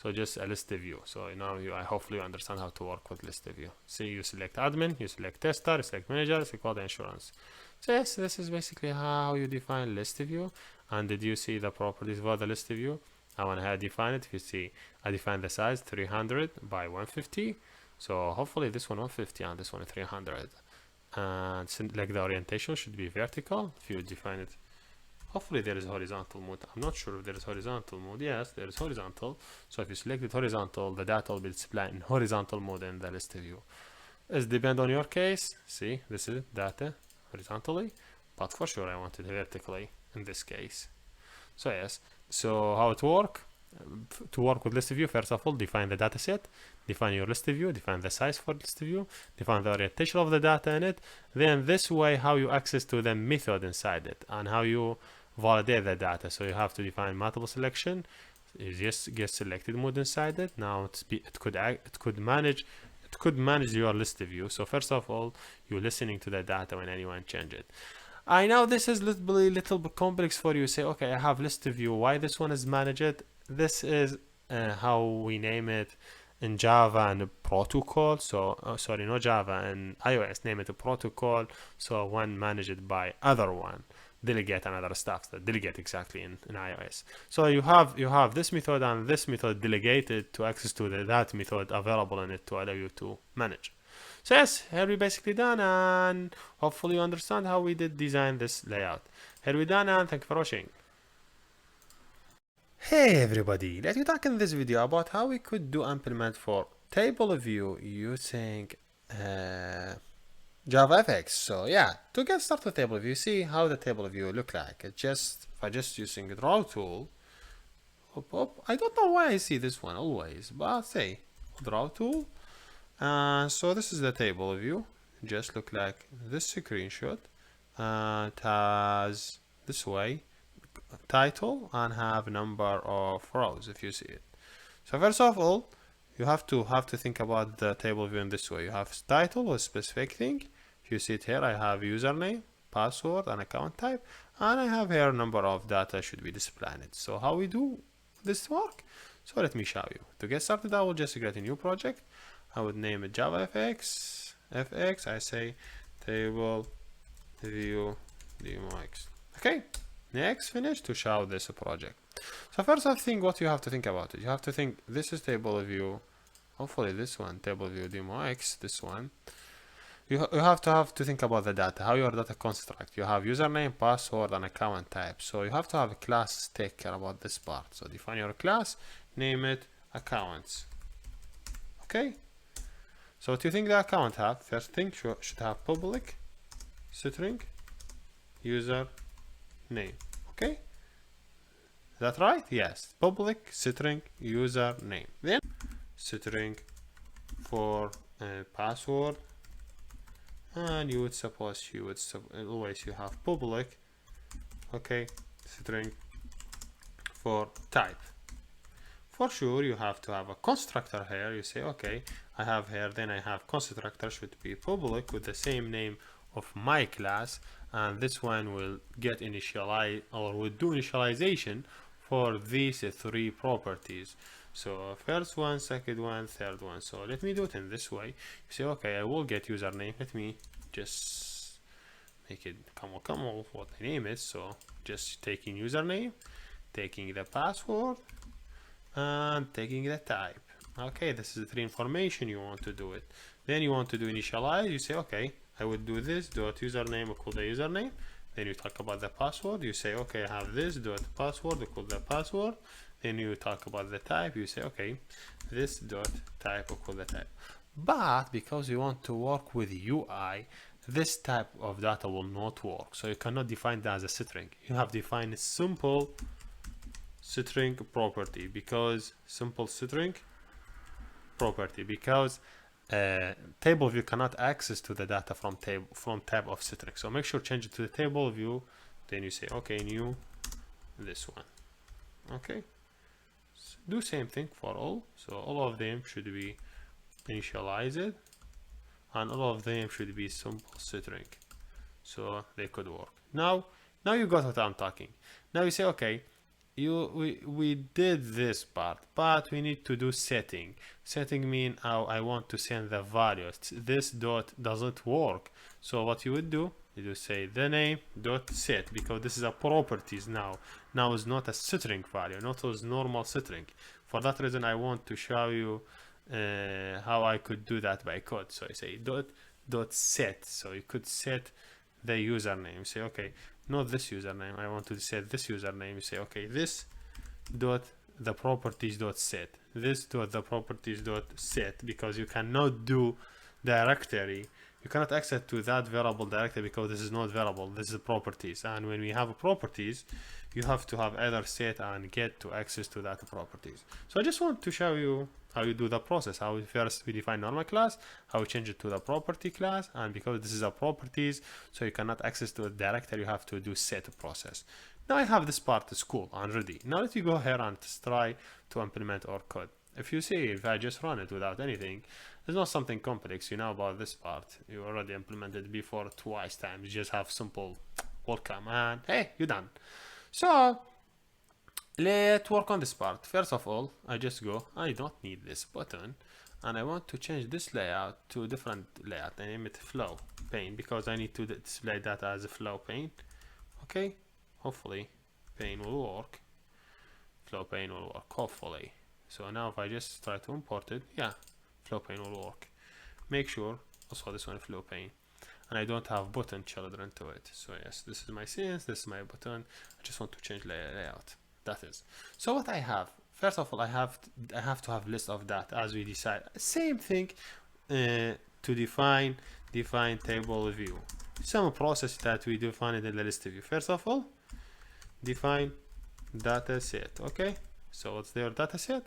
So just a ListView. So now hopefully you understand how to work with ListView. See, you select admin, you select tester, you select manager, you select all the insurance. So yes, this is basically how you define ListView. And did you see the properties for the ListView? I want to define it. If you see, I define the size 300 by 150. So hopefully this one 150 and this one 300. And like the orientation should be vertical. If you define it, hopefully there is horizontal mode. I'm not sure if there is horizontal mode. Yes, there is horizontal. So if you select it horizontal, the data will be displayed in horizontal mode in the ListView. It depends on your case. See, this is data horizontally, but for sure I want it vertically in this case. So yes, so how it work? To work with ListView, first of all, define the data set, define your ListView, define the size for ListView, define the orientation of the data in it. Then this way, how you access to the method inside it and how you validate the data. So you have to define multiple selection. You just get selected mode inside it. Now it could manage your ListView. So first of all, you're listening to the data when anyone change it. I know this is little bit complex for you. Say, okay, I have ListView. Why this one is managed? This is how we name it in Java and a protocol. So sorry, not Java, and iOS name it a protocol. So one managed by other one, delegate and other stuff that delegate exactly in iOS. So you have this method and this method delegated to access to that method available in it to allow you to manage. So yes, here we basically done, and hopefully you understand how we did design this layout. Here we done, and thank you for watching. Hey everybody, let me talk in this video about how we could do implement for TableView using JavaFX. So yeah, to get started with TableView, see how the TableView look like. If I just using draw tool, I don't know why I see this one always, but say draw tool. So this is the TableView. Just look like this screenshot. It has this way. title and have number of rows if you see it. So first of all, you have to think about the table view in this way. You have title with specific thing. If you see it here, I have username, password, and account type, and I have here number of data should be displayed. So how we do this work? So let me show you. To get started, I will just create a new project. I would name it JavaFX FX. I say table view demox. Okay. Next, finish to show this project. So first I think what you have to think about it. You have to think this is table view. Hopefully this one, table view demox. This one. You have to think about the data, how your data construct. You have username, password, and account type. So you have to have a class take care about this part. So define your class, name it accounts. Okay. So what do you think the account have? First thing should have public string user name. Okay. Is that right? Yes. Public string user name. Then string for password. And you would suppose always you have public, okay, string for type. For sure you have to have a constructor here. You say okay, I have here, then I have constructor should be public with the same name of my class, and this one will get initialize or will do initialization for these three properties. So first one, second one, third one. So let me do it in this way. You say okay, I will get username. Let me just make it come on what the name is. So just taking username, taking the password, and taking the type. Okay, this is the three information you want to do it. Then you want to do initialize. You say okay, I would do this dot username equal the username. Then you talk about the password. You say okay, I have this dot password equal the password. Then you talk about the type. You say okay, this dot type equal the type. But because you want to work with UI, this type of data will not work. So you cannot define that as a string. You have defined a simple string property because table view cannot access to the data from tab of string. So make sure change it to the table view. Then you say okay, new this one. Okay. Do same thing for all. So all of them should be initialized and all of them should be simple string, so they could work. Now you got what I'm talking. Now you say okay, we did this part, but we need to do setting. Setting mean I want to send the values. This dot doesn't work. So what you would do, you say the name dot set, because this is a properties now is not a string value, not as normal string. For that reason I want to show you how I could do that by code. So I say dot set. So you could set the username. Say okay, not this username, I want to set this username. You say okay, this dot the properties dot set, this dot the properties dot set, because you cannot do directory. You cannot access to that variable directly because this is not variable, this is properties. And when we have properties, you have to have either set and get to access to that properties. So I just want to show you how you do the process. How first we define normal class, how we change it to the property class, and because this is a properties, so you cannot access to it directly, you have to do set process. Now I have this part is cool and ready. Now let me go here and try to implement our code. If you see, if I just run it without anything, there's not something complex. You know about this part. You already implemented before twice times. You just have simple welcome and hey, you're done. So let's work on this part. First of all, I just go, I don't need this button, and I want to change this layout to a different layout. I name it flow pane because I need to display that as a flow pane. Okay, hopefully pane will work. Flow pane will work, hopefully. So now if I just try to import it, yeah, flow pane will work. Make sure also this one flow pane, and I don't have button children to it. So yes, this is my scenes, this is my button. I just want to change layout. That is. So what I have, first of all, I have to have list of that as we decide. Same thing to define table view. Some process that we define in the list view. First of all, define data set. Okay. So what's their data set?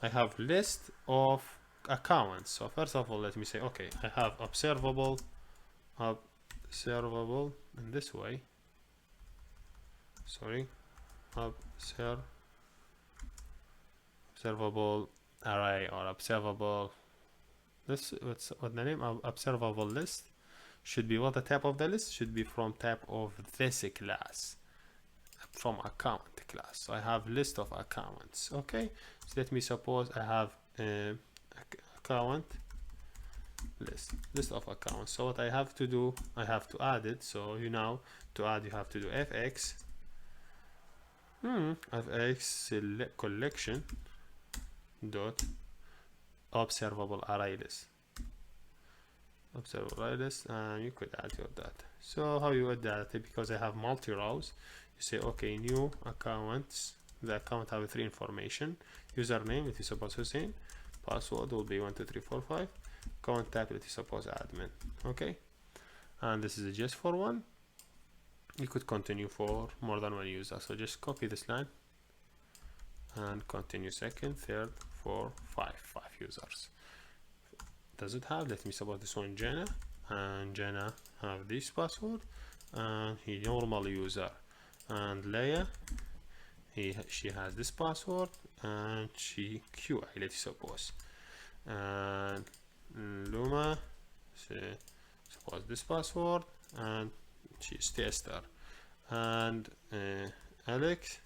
I have list of accounts. So first of all, let me say, okay, I have observable in this way. Sorry, observable array or observable this. What the name of observable list should be? What the type of the list should be? From type of this class, from account class. So I have list of accounts. Okay, so let me suppose I have account list of accounts. So what I have to do, I have to add it. So to add you have to do fx select collection dot observable array list, and you could add your data. So how you add data? Because I have multi rows, you say okay, new accounts. The account have 3 information: username, it is suppose Hussein, password will be 12345, account type, it is suppose admin. Okay, and this is just for one. You could continue for more than one user. So just copy this line and continue second, third, 4, 5 users. Does it have? Let me suppose this one Jenna, and Jenna have this password, and he normal user, and Leia she has this password, and she QI, let's suppose, and Luma suppose this password, and she's tester, and Alex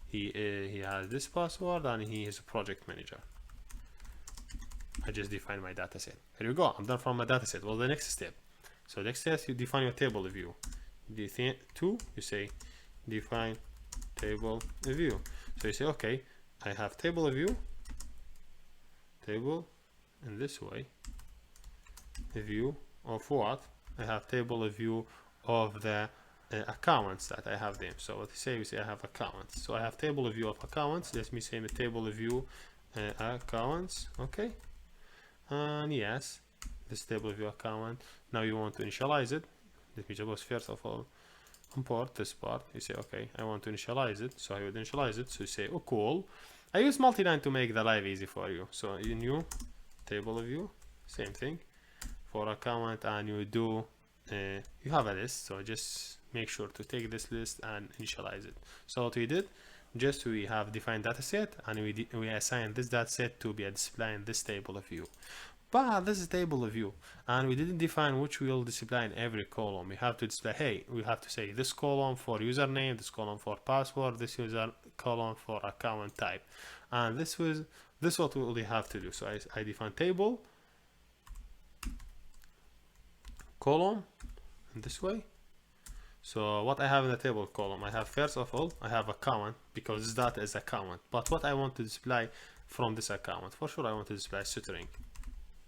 he has this password, and he is a project manager. I just define my data set. Here we go, I'm done from my data set. Well, the next step, so next step you define your table view. You say define table view. So you say okay, I have table view, table in this way, a view of what? I have table view of the accounts that I have them. So what you say, I have accounts. So I have table view of accounts. Let me say the table view accounts. Okay, and yes, this table view account. Now you want to initialize it. Let me suppose first of all import this part. You say okay, I want to initialize it, so I would initialize it. So you say oh cool, I use multi-line to make the life easy for you. So in new table view, same thing for account, and you do you have a list, so just make sure to take this list and initialize it. So what we did, just we have defined data set, and we assign this data set to be a display in this table of view. But this is table of view, and we didn't define which we will display in every column. We have to display, hey, we have to say this column for username, this column for password, this user column for account type, and this what we only have to do. So I define table column in this way. So what I have in the table column, I have first of all I have account, because this data is account. But what I want to display from this account, for sure I want to display string,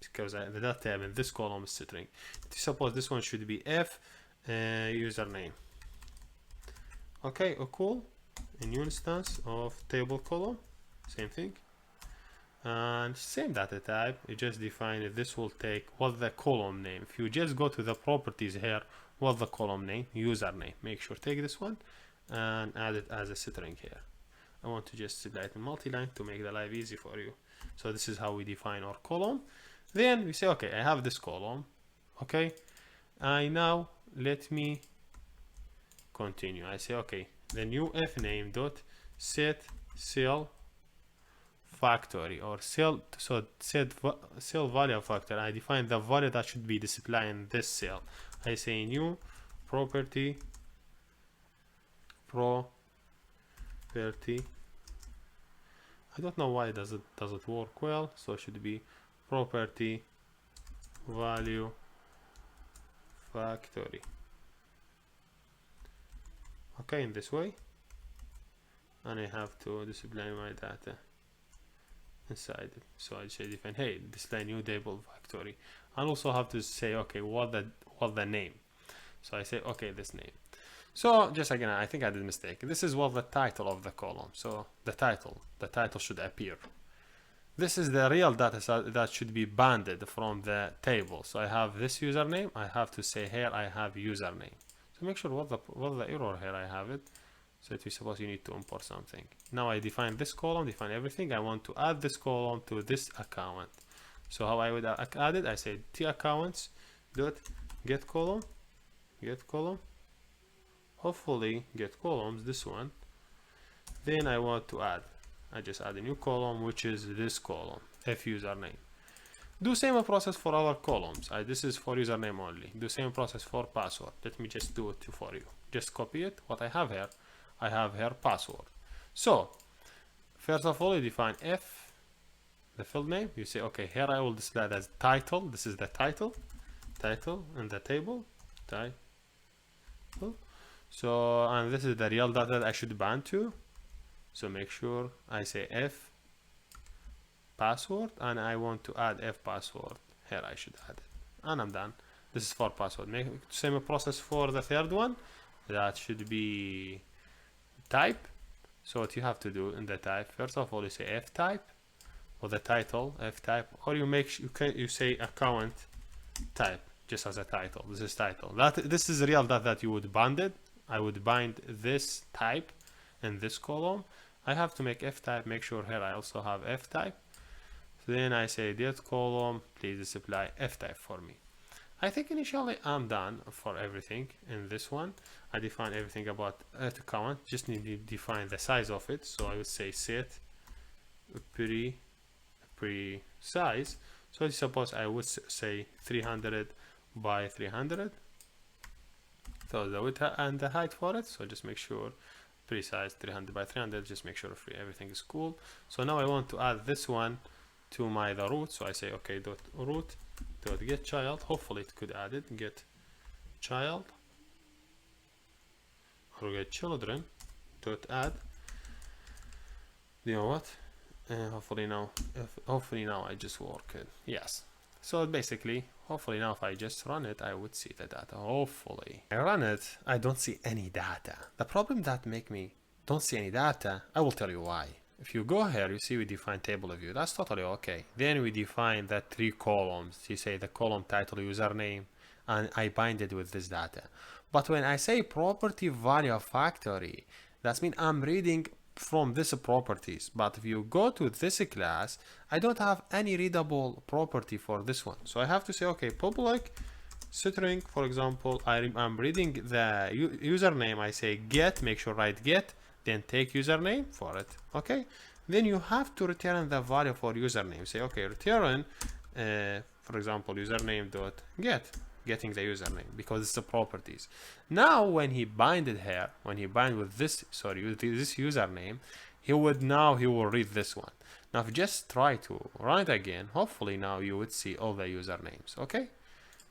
because the data tab in this column is string. Suppose this one should be f username. Okay, cool. A new instance of table column, same thing, and same data type. You just define it. This will take what the column name. If you just go to the properties here, what the column name, username, make sure take this one and add it as a string here. I want to just display it in multi-line to make the life easy for you. So this is how we define our column. Then we say okay, I have this column. Okay, now let me continue. I say okay, the new f name dot set cell factory, or cell, so set cell value factor. I define the value that should be displayed in this cell. I say new property I don't know why does it work well, so it should be property value factory. Okay, in this way, and I have to display my data inside it. So I say define, hey, display new table factory, and also have to say okay, what the name. So I say okay, this name. So just again, I think I did a mistake. This is what the title of the column. So the title should appear. This is the real data that should be banded from the table. So I have this username. I have to say here I have username. So make sure what the error here I have it. So if you suppose you need to import something. Now I define this column, define everything. I want to add this column to this account. So how I would add it? I say t accounts dot get column. Hopefully get columns, this one, Then I want to add, I just add a new column, which is this column, f username. Do same process for other columns. This is for username only. Do same process for password. Let me just do it for you. Just copy it. What I have here password. So first of all, you define f, the field name. You say, okay, here I will display that as title. This is the title in the table, title. So, and this is the real data that I should bind to. So make sure I say f password, and I want to add f password. Here I should add it, and I'm done. This is for password. Make same process for the third one. That should be type. So what you have to do in the type, first of all, you say f type, or the title f type, or you say account type just as a title. This is title. This is real data that you would bind it. I would bind this type in this column. I have to make f type. Make sure here I also have f type. Then I say date column, please display f type for me. I think initially I'm done for everything in this one. I define everything about account. Just need to define the size of it. So I would say set pre size. So suppose I would say 300 by 300. So the width and the height for it. So just make sure pre-size 300 by 300. Just make sure everything is cool. So now I want to add this one to the root. So I say okay, dot root dot get child. Hopefully it could add it. Get child or get children dot add. You know what? Hopefully now I just work it. Yes. So basically, hopefully now if I just run it, I would see the data. Hopefully I run it, I don't see any data. The problem that make me don't see any data, I will tell you why. If you go here, you see we define TableView. That's totally okay. Then we define the 3 columns. You say the column title, username, and I bind it with this data. But when I say property value factory, that means I'm reading from this properties. But if you go to this class, I don't have any readable property for this one. So I have to say, okay, public string, for example, I'm reading the username. I say get, make sure write get, then take username for it. Okay, then you have to return the value for username. Say okay, return for example username dot getting the username, because it's the properties. Now when he binded here, when he bind with this, sorry, this username, he will read this one. Now if you just try to run it again, hopefully now you would see all the usernames. Okay,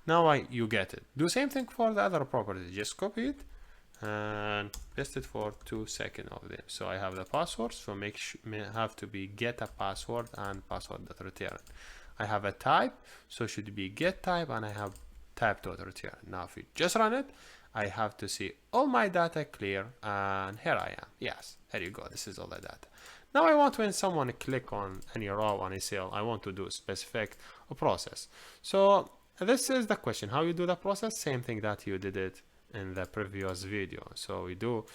now you get it. Do same thing for the other properties. Just copy it and paste it for 2 seconds of them. So I have the password, so have to be get a password and password that return. I have a type, so should be get type, and I have type dot return. Now if you just run it, I have to see all my data clear, and here I am. Yes, here you go. This is all the data. Now I want, when someone click on any row on a cell, I want to do a specific process. So this is the question: how you do the process? Same thing that you did it in the previous video. So we do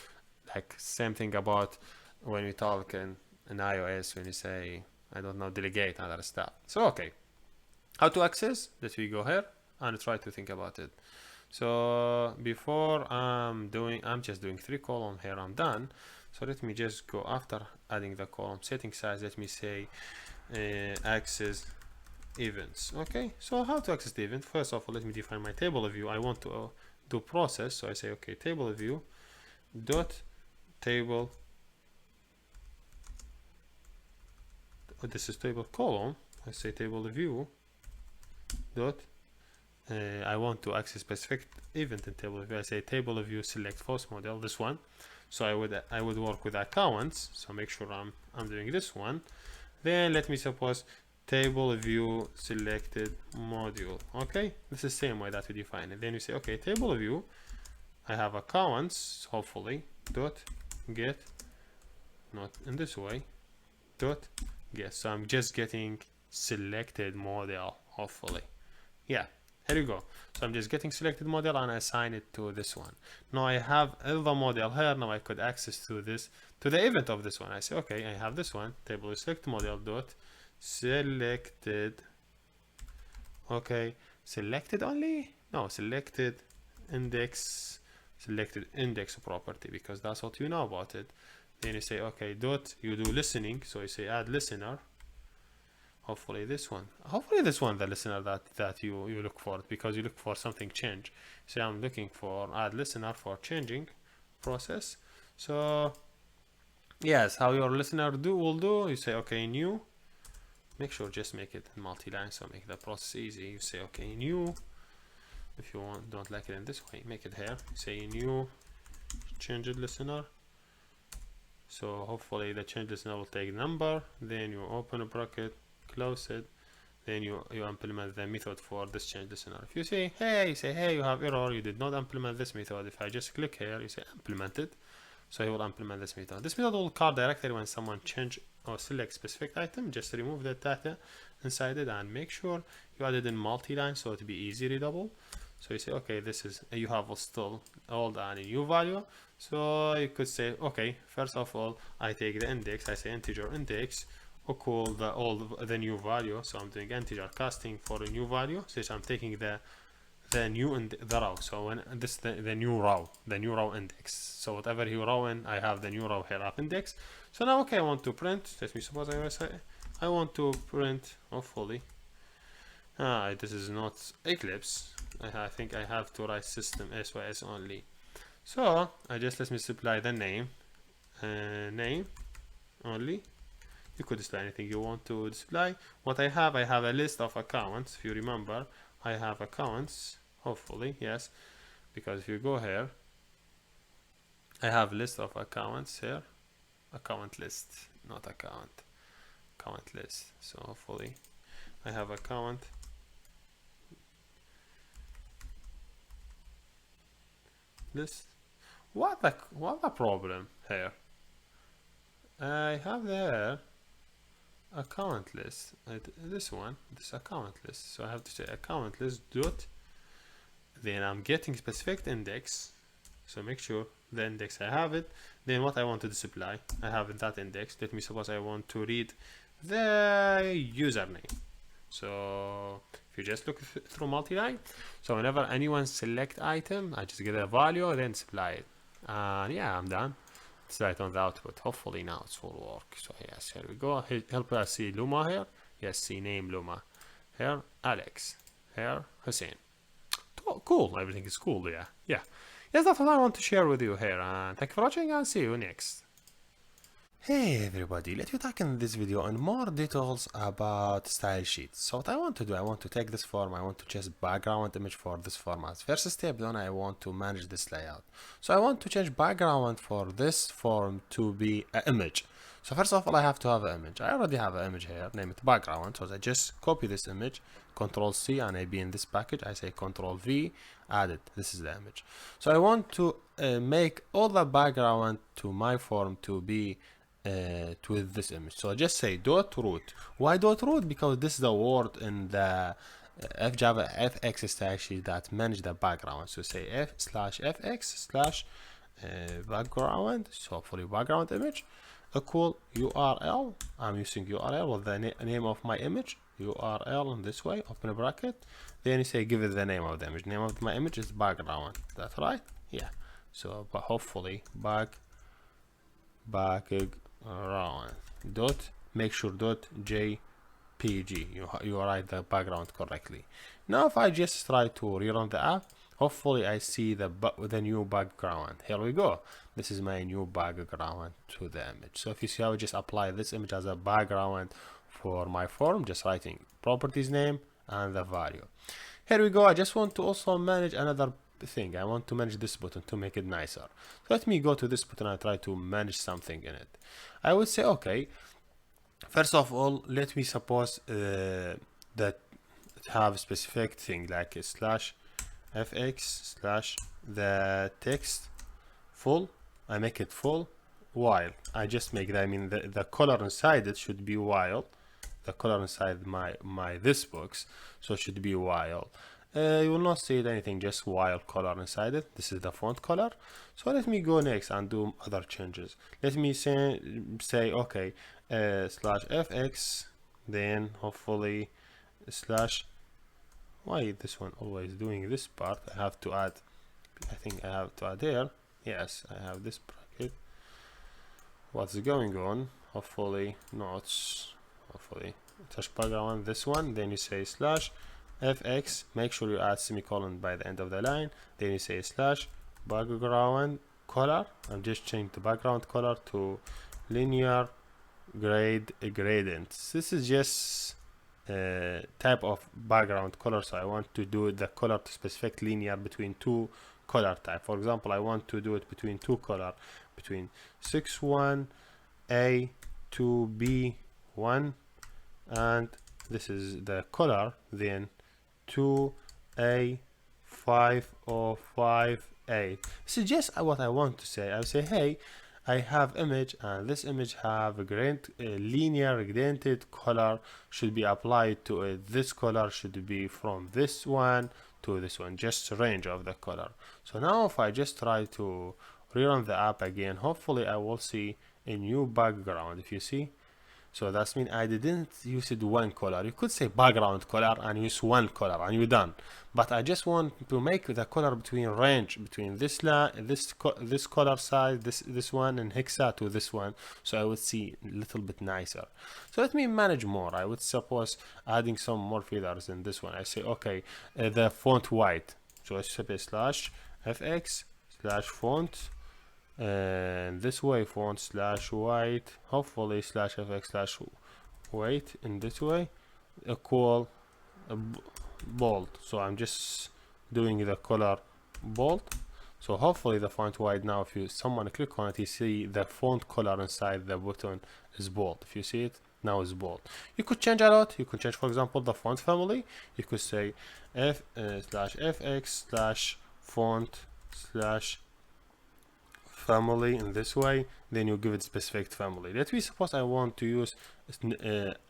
like same thing about when we talk in iOS, when you say, I don't know, delegate and other stuff. So okay, how to access? Let me go here and try to think about it. So before I'm just doing 3 columns here, I'm done. So let me just go after adding the column setting size. Let me say access events. Okay, so how to access the event? First of all, let me define my table view. I want to do process, so I say okay, table view dot table, this is table column. I say table view dot I want to access specific event in table view. I say table view select false model, this one. So I would work with accounts, so make sure I'm doing this one. Then let me suppose table view selected module. Okay, this is the same way that we define it. Then you say okay, table view, I have accounts, hopefully dot get, not in this way, dot get. So I'm just getting selected model, hopefully. Yeah, here you go. So I'm just getting selected model and I assign it to this one. Now I have the model here. Now I could access to this, to the event of this one. I say okay, I have this one, table select model dot selected. Okay, selected only? No, selected index property, because that's what you know about it. Then you say okay dot, you do listening, so you say add listener. Hopefully this one, the listener that you look for, because you look for something change. So I'm looking for add listener for changing process. So yes, how your listener will do, you say okay new, make sure just make it multi-line, so make the process easy. You say okay new, if you want, don't like it in this way, make it here, say new change listener. So hopefully the change listener will take number, then you open a bracket, close it, then you implement the method for this change listener. If you say hey, you have error, you did not implement this method. If I just click here, you say implement it, so he will implement this method. This method will call directly when someone change or select specific item. Just remove the data inside it and make sure you add it in multi-line so it will be easy readable. So you say okay, this is, you have still old and a new value. So you could say okay, first of all I take the index, I say integer index equal the new value. So I'm doing integer casting for a new value, so I'm taking the new and the row. So when this the new row index, so whatever you row in, I have the new row here of index. So now okay, I want to print, let me suppose I want to print, hopefully this is not Eclipse, I think I have to write system SYS only. So I just, let me supply the name only. You could display anything you want to display. What I have a list of accounts. If you remember, I have accounts, hopefully, yes, because if you go here, I have a list of accounts here, account list, not account list. So hopefully I have account list. What the problem here? I have there account list, this account list. So I have to say account list dot, then I'm getting specific index, so make sure the index I have it. Then what I want to display, I have in that index. Let me suppose I want to read the username. So if you just look through multi-line, so whenever anyone select item, I just get a value, then display it, and yeah, I'm done. It's right on the output. Hopefully now it's will work. So yes, here we go. Help us see Luma here. Yes, see name Luma. Here Alex. Here Hussein. Oh, cool. Everything is cool. Yeah. Yes, that's what I want to share with you here. And thank you for watching, and see you next. Hey everybody, let me talk in this video on more details about style sheets. So what I want to do, I want to take this form, I want to change background image for this format. First step, then I want to manage this layout. So I want to change background for this form to be an image. So first of all, I have to have an image. I already have an image here, name it background. So I just copy this image, Control C, and I be in this package. I say Control V, add it. This is the image. So I want to make all the background to my form to be with this image. So I just say dot root. Why dot root? Because this is the word in the JavaFX style sheet that manage the background. So say f/fx/ background. So for the background image equal URL. I'm using URL with the name of my image. URL in this way. Open a bracket. Then you say give it the name of the image. Name of my image is background. That's right. Yeah. So but hopefully background dot, make sure dot jpg, you write the background correctly. Now if I just try to rerun the app, hopefully I see the new background. Here we go. This is my new background to the image. So if you see, I would just apply this image as a background for my form, just writing properties name and the value. Here we go. I just want to also manage another thing. I want to manage this button to make it nicer. So let me go to this button and try to manage something in it. I would say okay, first of all, let me suppose that it have a specific thing like /fx/ the text full. I make it full while I just make that, I mean the color inside it should be while, the color inside my this box, so it should be while. You will not see anything, just while color inside it. This is the font color. So let me go next and do other changes. Let me say okay, /fx, then hopefully why this one always doing this part? I have to add, I think I have to add there. Yes, I have this bracket what's going on. Hopefully notes, hopefully touch background, this one, then you say slash fx, make sure you add semicolon by the end of the line, then you say slash background color. I'm just changing the background color to linear gradients. This is just type of background color, so I want to do the color to specific linear between two color type. For example, I want to do it between two color, between 61A to B1, and this is the color, then 2A 505A. This is just what I want to say. I'll say, hey, I have image, and this image have a linear gradiented color should be applied to it. This color should be from this one to this one, just range of the color. So now if I just try to rerun the app again, hopefully I will see a new background. If you see, so that's mean I didn't use it one color. You could say background color and use one color and you're done. But I just want to make the color between range between this color size, this one, and hexa to this one, so I would see a little bit nicer. So let me manage more. I would suppose adding some more feathers in this one. I say okay, the font white. So I say slash fx slash font, and this way font slash white, hopefully slash fx slash white in this way equal bold. So I'm just doing the color bold, so hopefully the font white now, if you someone click on it, you see the font color inside the button is bold. If you see it now, is bold. You could change a lot. You could change, for example, the font family. You could say slash fx slash font slash family in this way, then you give it specific family. Let me suppose I want to use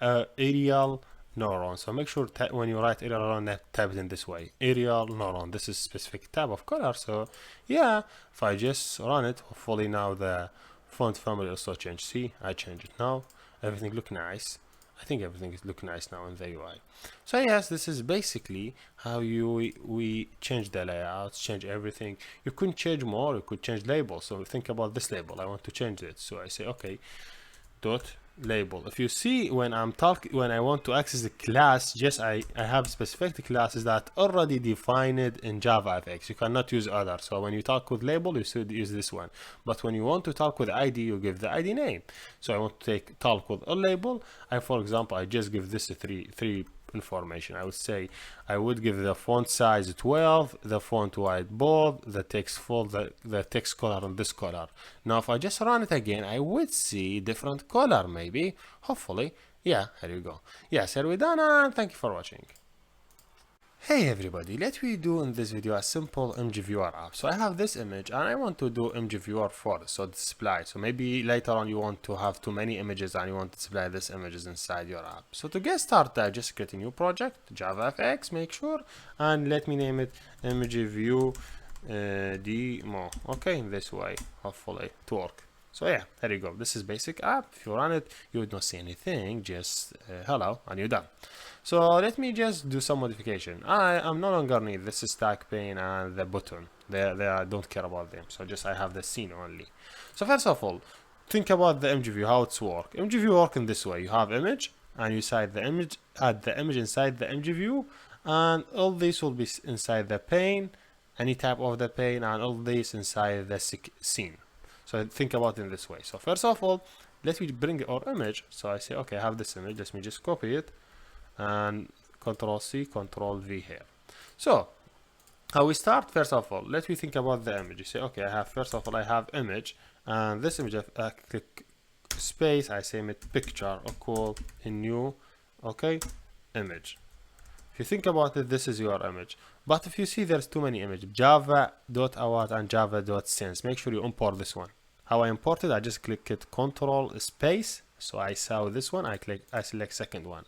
Arial neuron, so make sure when you write Arial neuron, type it in this way, Arial neuron. This is specific type of color. So yeah, if I just run it, hopefully now the font family also changed. See, I changed it now, everything look nice. I think everything is looking nice now in the UI. So yes, this is basically how we change the layouts, change everything. You couldn't change more, you could change label. So think about this label, I want to change it. So I say okay, dot label. If you see when I want to access the class, just I have specific classes that already defined in JavaFX. You cannot use other. So when you talk with label, you should use this one. But when you want to talk with ID, you give the ID name. So I want to talk with a label. For example, I just give this a three information. I would say I would give the font size 12, the font white bold, the text full, the text color and this color. Now if I just run it again, I would see different color, maybe, hopefully. Yeah, here you go. Yes, here we done, and thank you for watching. Hey everybody, let me do in this video a simple imageViewer app. So I have this image and I want to do imageViewer first, so display. So maybe later on you want to have too many images and you want to display these images inside your app. So to get started, just create a new project, JavaFX, make sure, and let me name it imageView demo. Okay, in this way, hopefully it work. So yeah, there you go. This is basic app. If you run it, you would not see anything, just hello, and you're done. So let me just do some modification. I'm no longer need this stack pane and the button. I don't care about them. So just I have the scene only. So first of all, think about the imageView, how it's work. imageView work in this way. You have image and you add the image inside the imageView, and all this will be inside the pane, any type of the pane, and all this inside the scene. So think about it in this way. So first of all, let me bring our image. So I say, okay, I have this image. Let me just copy it and Control C, Control V here. So how we start, first of all, let me think about the image. You say, okay, first of all, I have image, and this image, I click space, I say picture, equal in new, okay, image. If you think about it, this is your image. But if you see there's too many images, java.await and java.sense, make sure you import this one. How I import it, I just click it, Control space. So I saw this one, I select second one.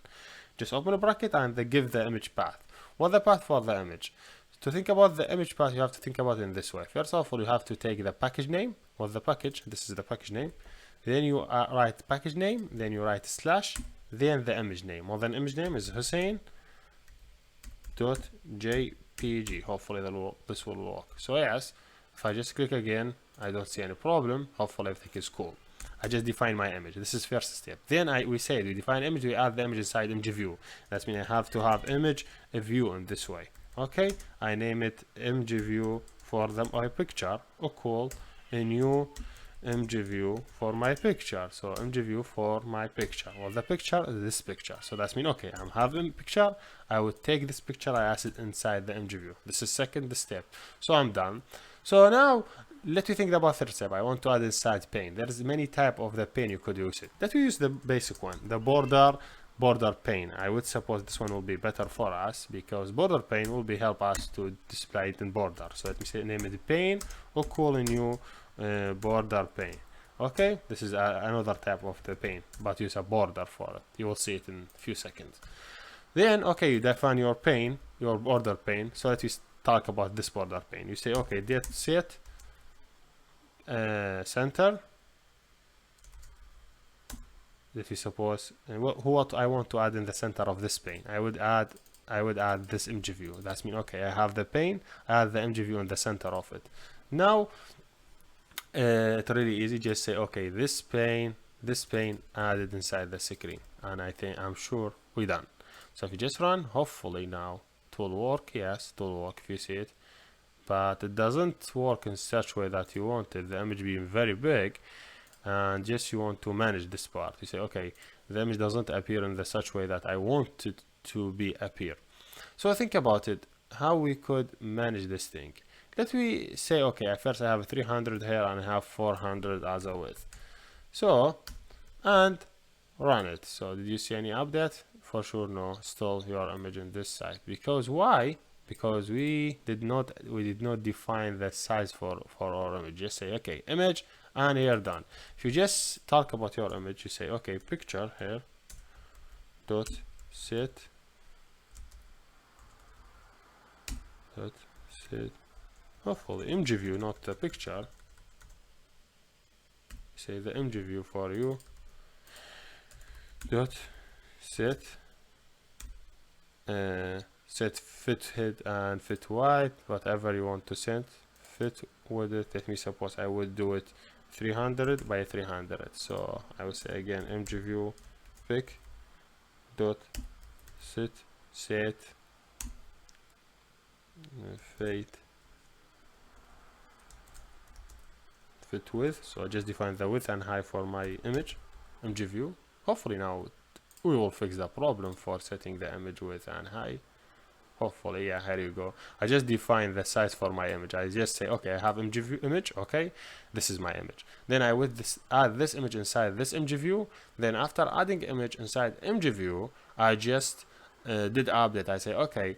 Just open a bracket and they give the image path. What's the path for the image? To think about the image path, you have to think about it in this way. First of all, you have to take the package name. What's the package? This is the package name. Then you write package name, then you write slash, then the image name. Well, the image name is Hussein.jpg. Hopefully this will work. So yes, if I just click again, I don't see any problem. Hopefully everything is cool. I just define my image. This is first step. Then we define image, we add the image inside imageView. That means I have to have image a view in this way. Okay, I name it imageView for my picture, equal a new imageView for my picture. So imageView for my picture. Well, the picture is this picture. So that's mean, okay, I'm having picture. I would take this picture, I add it inside the imageView. This is second step. So I'm done. So now let me think about third step. I want to add inside pane. There is many type of the pane you could use it. Let me use the basic one, the border pane. I would suppose this one will be better for us because border pane will be help us to display it in border. So let me say name it pane or call a new border pane. Okay, this is another type of the pane, but use a border for it. You will see it in a few seconds. Then okay, you define your pane, your border pane. So let me talk about this border pane. You say okay, set center. If you suppose what I want to add in the center of this pane, I would add this imageView. That's mean okay, I have the pane, I add the imageView in the center of it. Now it's really easy. Just say okay, this pane added inside the screen, and I'm sure we're done. So if you just run, hopefully now it will work. Yes, it will work if you see it, but it doesn't work in such way that you wanted the image being very big, and just you want to manage this part. You say okay, the image doesn't appear in the such way that I want it to be appear. So think about it, how we could manage this thing. Let me say okay, at first I have 300 here and I have 400 as a width. So and run it. So did you see any update? For sure no, still your image in this side. Because why? Because we did not define the size for our image. Just say okay, image, and you're done. If you just talk about your image, you say okay, picture here dot set hopefully imageView, not the picture. Say the imageView for you dot set fit head and fit white, whatever you want to set, fit with it. Let me suppose I would do it 300 by 300. So I will say again imageView pic dot set fit width. So I just define the width and height for my imageView. Hopefully now we will fix the problem for setting the image width and height. Hopefully, yeah, here you go. I just define the size for my image. I just say okay, I have imageView image. Okay, this is my image. Then I would add this image inside this imageView. Then after adding image inside imageView, I just did update. I say okay,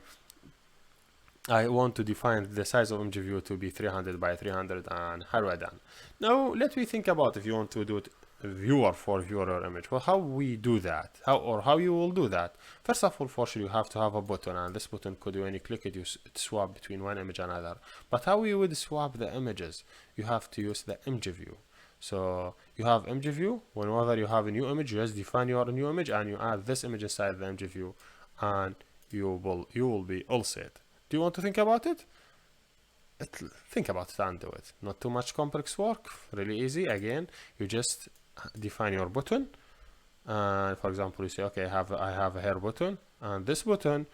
I want to define the size of imageView to be 300 by 300, and how are done. Now let me think about if you want to do it viewer for viewer image. Well, how we do that? How you will do that? First of all, for sure you have to have a button, and this button could, when you click it, you swap between one image and another. But how you would swap the images? You have to use the imageView. So you have imageView. Whenever you have a new image, you just define your new image and you add this image inside the imageView, and you will be all set. Do you want to think about it? Think about it and do it. Not too much complex work. Really easy. Again, you just define your button. For example, you say, okay, I have a hair button, and this button,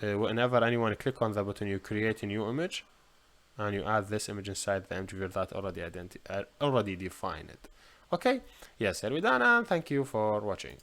whenever anyone click on the button, you create a new image, and you add this image inside the imageView that already defined it. Okay. Yes, here we done, and thank you for watching.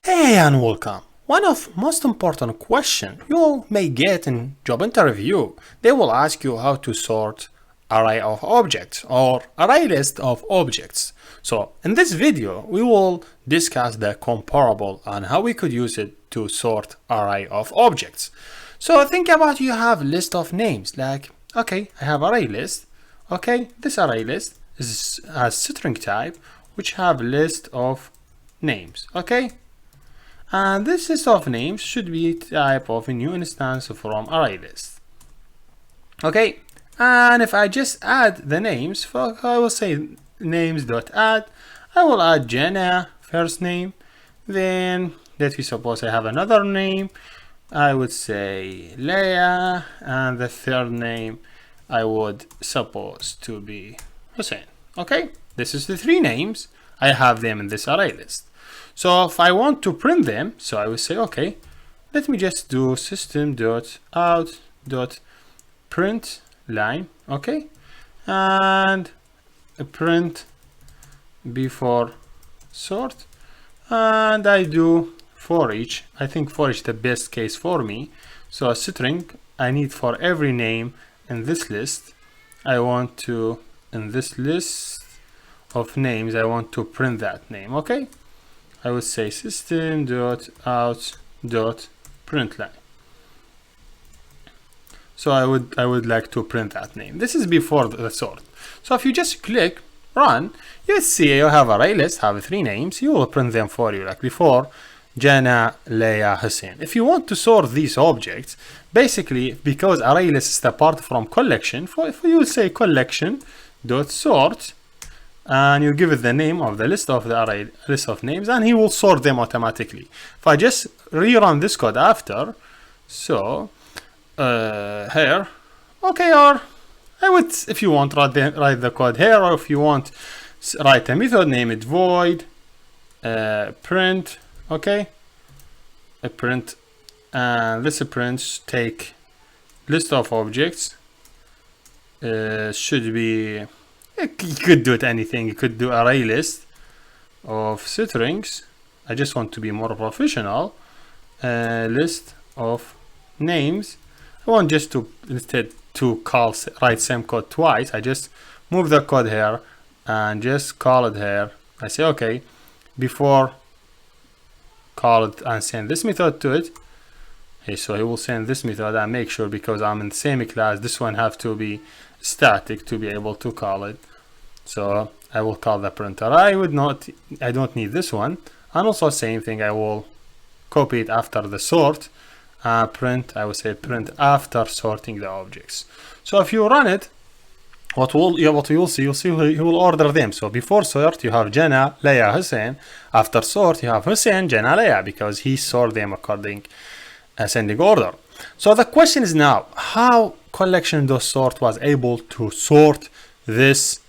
Hey and welcome. One of most important question you may get in job interview, they will ask you how to sort array of objects or array list of objects. So in this video, we will discuss the comparable and how we could use it to sort array of objects. So think about you have list of names like, okay, I have array list. Okay, this array list has string type, which have list of names. Okay. And this list of names should be type of a new instance from ArrayList. Okay, and if I just add the names, I will say names.add. I will add Jenna, first name. Then let me suppose I have another name. I would say Leah, and the third name I would suppose to be Hussein. Okay, this is the three names. I have them in this array list. So if I want to print them, so I will say, okay, let me just do system.out.print line, okay, and print before sort, and I do for each. I think for each the best case for me. So a string I need for every name in this list. I want to, in this list of names, I want to print that name, okay. I would say system.out.println. So I would like to print that name. This is before the sort. So if you just click run, you see you have ArrayList, have 3 names. You will print them for you like before. Jana, Leia, Hussein. If you want to sort these objects, basically because ArrayList is apart from collection, you will say collection.sort, and you give it the name of the list of the array list of names, and he will sort them automatically. If I just rerun this code after, so here, okay, or I would, if you want, write the code here, or if you want, write a method, name it void print, okay, a print, and this print take list of objects, should be, you could do it anything. You could do array list of strings. I just want to be more professional. List of names. I want just to, instead to write same code twice, I just move the code here and just call it here. I say okay, before call it and send this method to it. Okay, so he will send this method and make sure, because I'm in the same class, this one have to be static to be able to call it. So I will call the printer. I don't need this one. And also same thing, I will copy it after the sort, print, I will say print after sorting the objects. So if you run it, what you will see he will order them. So before sort you have Jana, Leia, Hussein. After sort you have Hussein, Jana, Leia, because he sorted them according ascending order. So the question is now, how collection.sort was able to sort this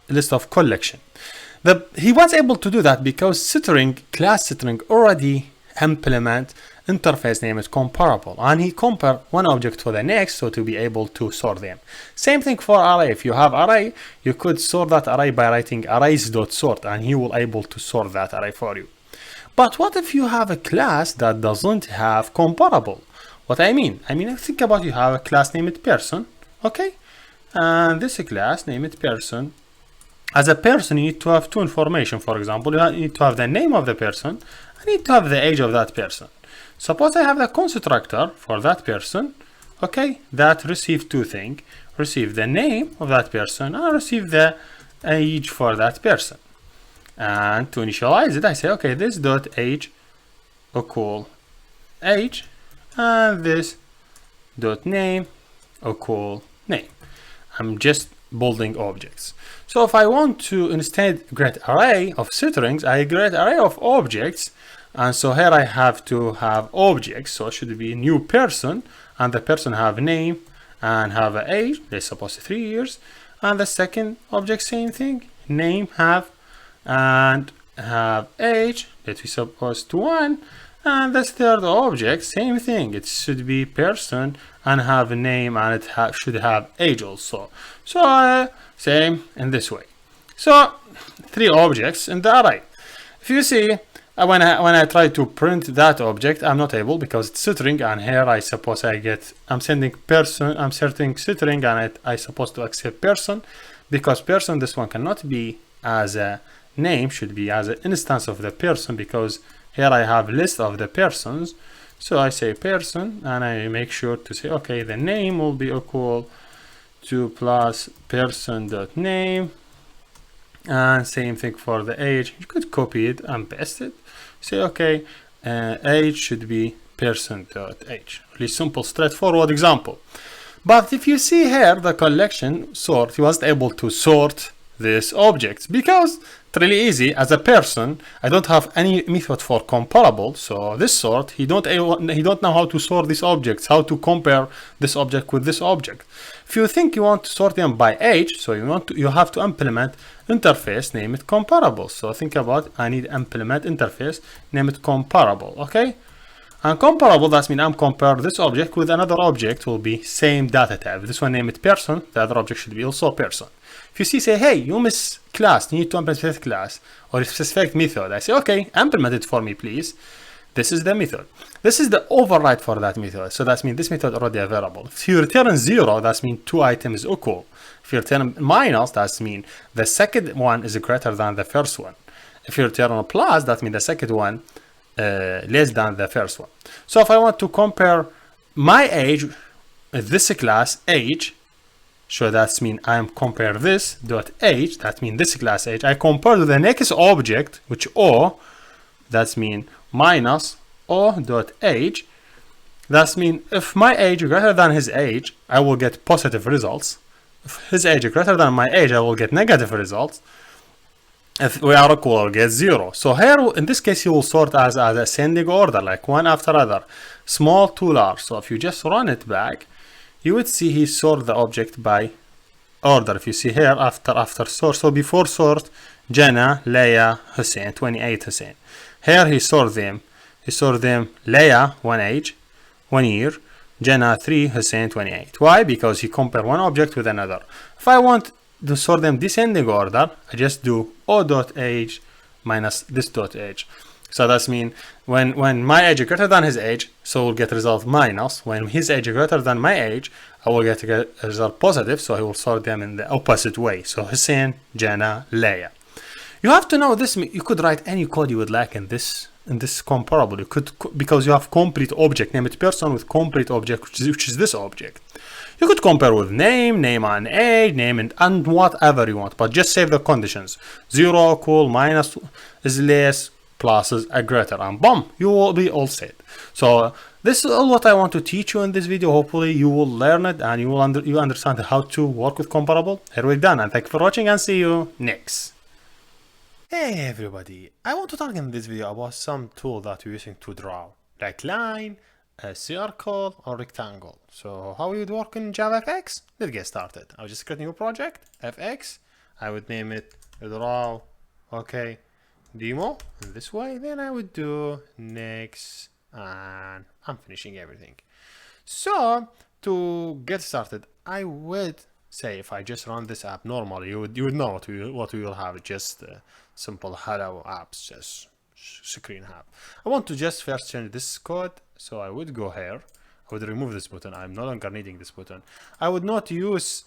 list of collection? He was able to do that because class string already implement interface name is comparable, and he compare one object to the next, so to be able to sort them. Same thing for array. If you have array, you could sort that array by writing arrays.sort, and he will able to sort that array for you. But what if you have a class that doesn't have comparable? What I mean, think about, you have a class named person, okay, and this class named person. As a person, you need to have 2 information. For example, you need to have the name of the person, and you need to have the age of that person. Suppose I have the constructor for that person, okay, that receive 2 things, receive the name of that person and receive the age for that person. And to initialize it, I say, okay, this dot age equal age, and this dot name equal name. I'm just building objects. So if I want to instead create array of strings, I create array of objects. And so here I have to have objects, so it should be new person, and the person have name and have an age, they're supposed to 3 years, and the second object same thing, name have and have age, that we supposed to 1, and this third object same thing, it should be person and have a name, and it should have age also. So same in this way. So 3 objects in the array. If you see, when I try to print that object, I'm not able because it's string, and here I suppose I'm sending person, I'm setting string, and I supposed to accept person, because person, this one cannot be as a name, should be as an instance of the person, because here I have list of the persons. So I say person, and I make sure to say, okay, the name will be equal to plus person.name, and same thing for the age. You could copy it and paste it. Say okay, age should be person.age. Really simple, straightforward example. But if you see here the collection sort, he was able to sort this object, because it's really easy. As a person, I don't have any method for comparable, so this sort, he don't know how to sort these objects, how to compare this object with this object. If you think you want to sort them by age, so you have to implement interface, name it comparable. So think about, I need implement interface, name it comparable. Okay, and comparable, that means I'm compare this object with another object, will be same data type. This one name it person, the other object should be also person. If you see, say, hey, you miss class, you need to implement specific class or a specific method, I say, okay, implement it for me, please. This is the method. This is the override for that method. So that means this method already available. If you return 0, that means 2 items equal. If you return minus, that means the second one is greater than the first one. If you return a plus, that means the second one less than the first one. So if I want to compare my age with this class age, so that means I am compare this dot age, that means this class age, I compare to the next object, which O, that means minus O dot age. That means if my age is greater than his age, I will get positive results. If his age is greater than my age, I will get negative results. If we are equal, I'll get 0. So here, in this case, you will sort as ascending order, like one after other, small to large. So if you just run it back, you would see he sort the object by order. If you see here, after sort, so before sort, Jana, Leia, Hussein, 28 Hussein. Here he sort them. He sort them Leia, 1 age, 1 year, Jana, 3, Hussein, 28. Why? Because he compare one object with another. If I want to sort them descending order, I just do O dot age minus this dot age. So that means when my age is greater than his age, so we'll get result minus. When his age is greater than my age, I will get a result positive, so he will sort them in the opposite way. So Hussein, Jana, Leia. You have to know this. You could write any code you would like in this comparable. You could, because you have complete object, name it person with complete object, which is this object. You could compare with name and age, name and whatever you want, but just save the conditions. 0 equal, minus is less, plus is a greater, and boom, you will be all set. So this is all what I want to teach you in this video. Hopefully you will learn it and you understand how to work with comparable. Here we're done, and thank you for watching, and see you next. Hey everybody, I want to talk in this video about some tool that we're using to draw, like line, a circle, or rectangle. So how would work in JavaFX? Let's get started. I'll just create a new project, FX. I would name it draw, okay, demo, in this way. Then I would do next, and I'm finishing everything. So to get started, I would say if I just run this app normally, you would know what we will have. Just simple hello apps, just screen app. I want to just first change this code, so I would go here. I would remove this button. I'm no longer needing this button. I would not use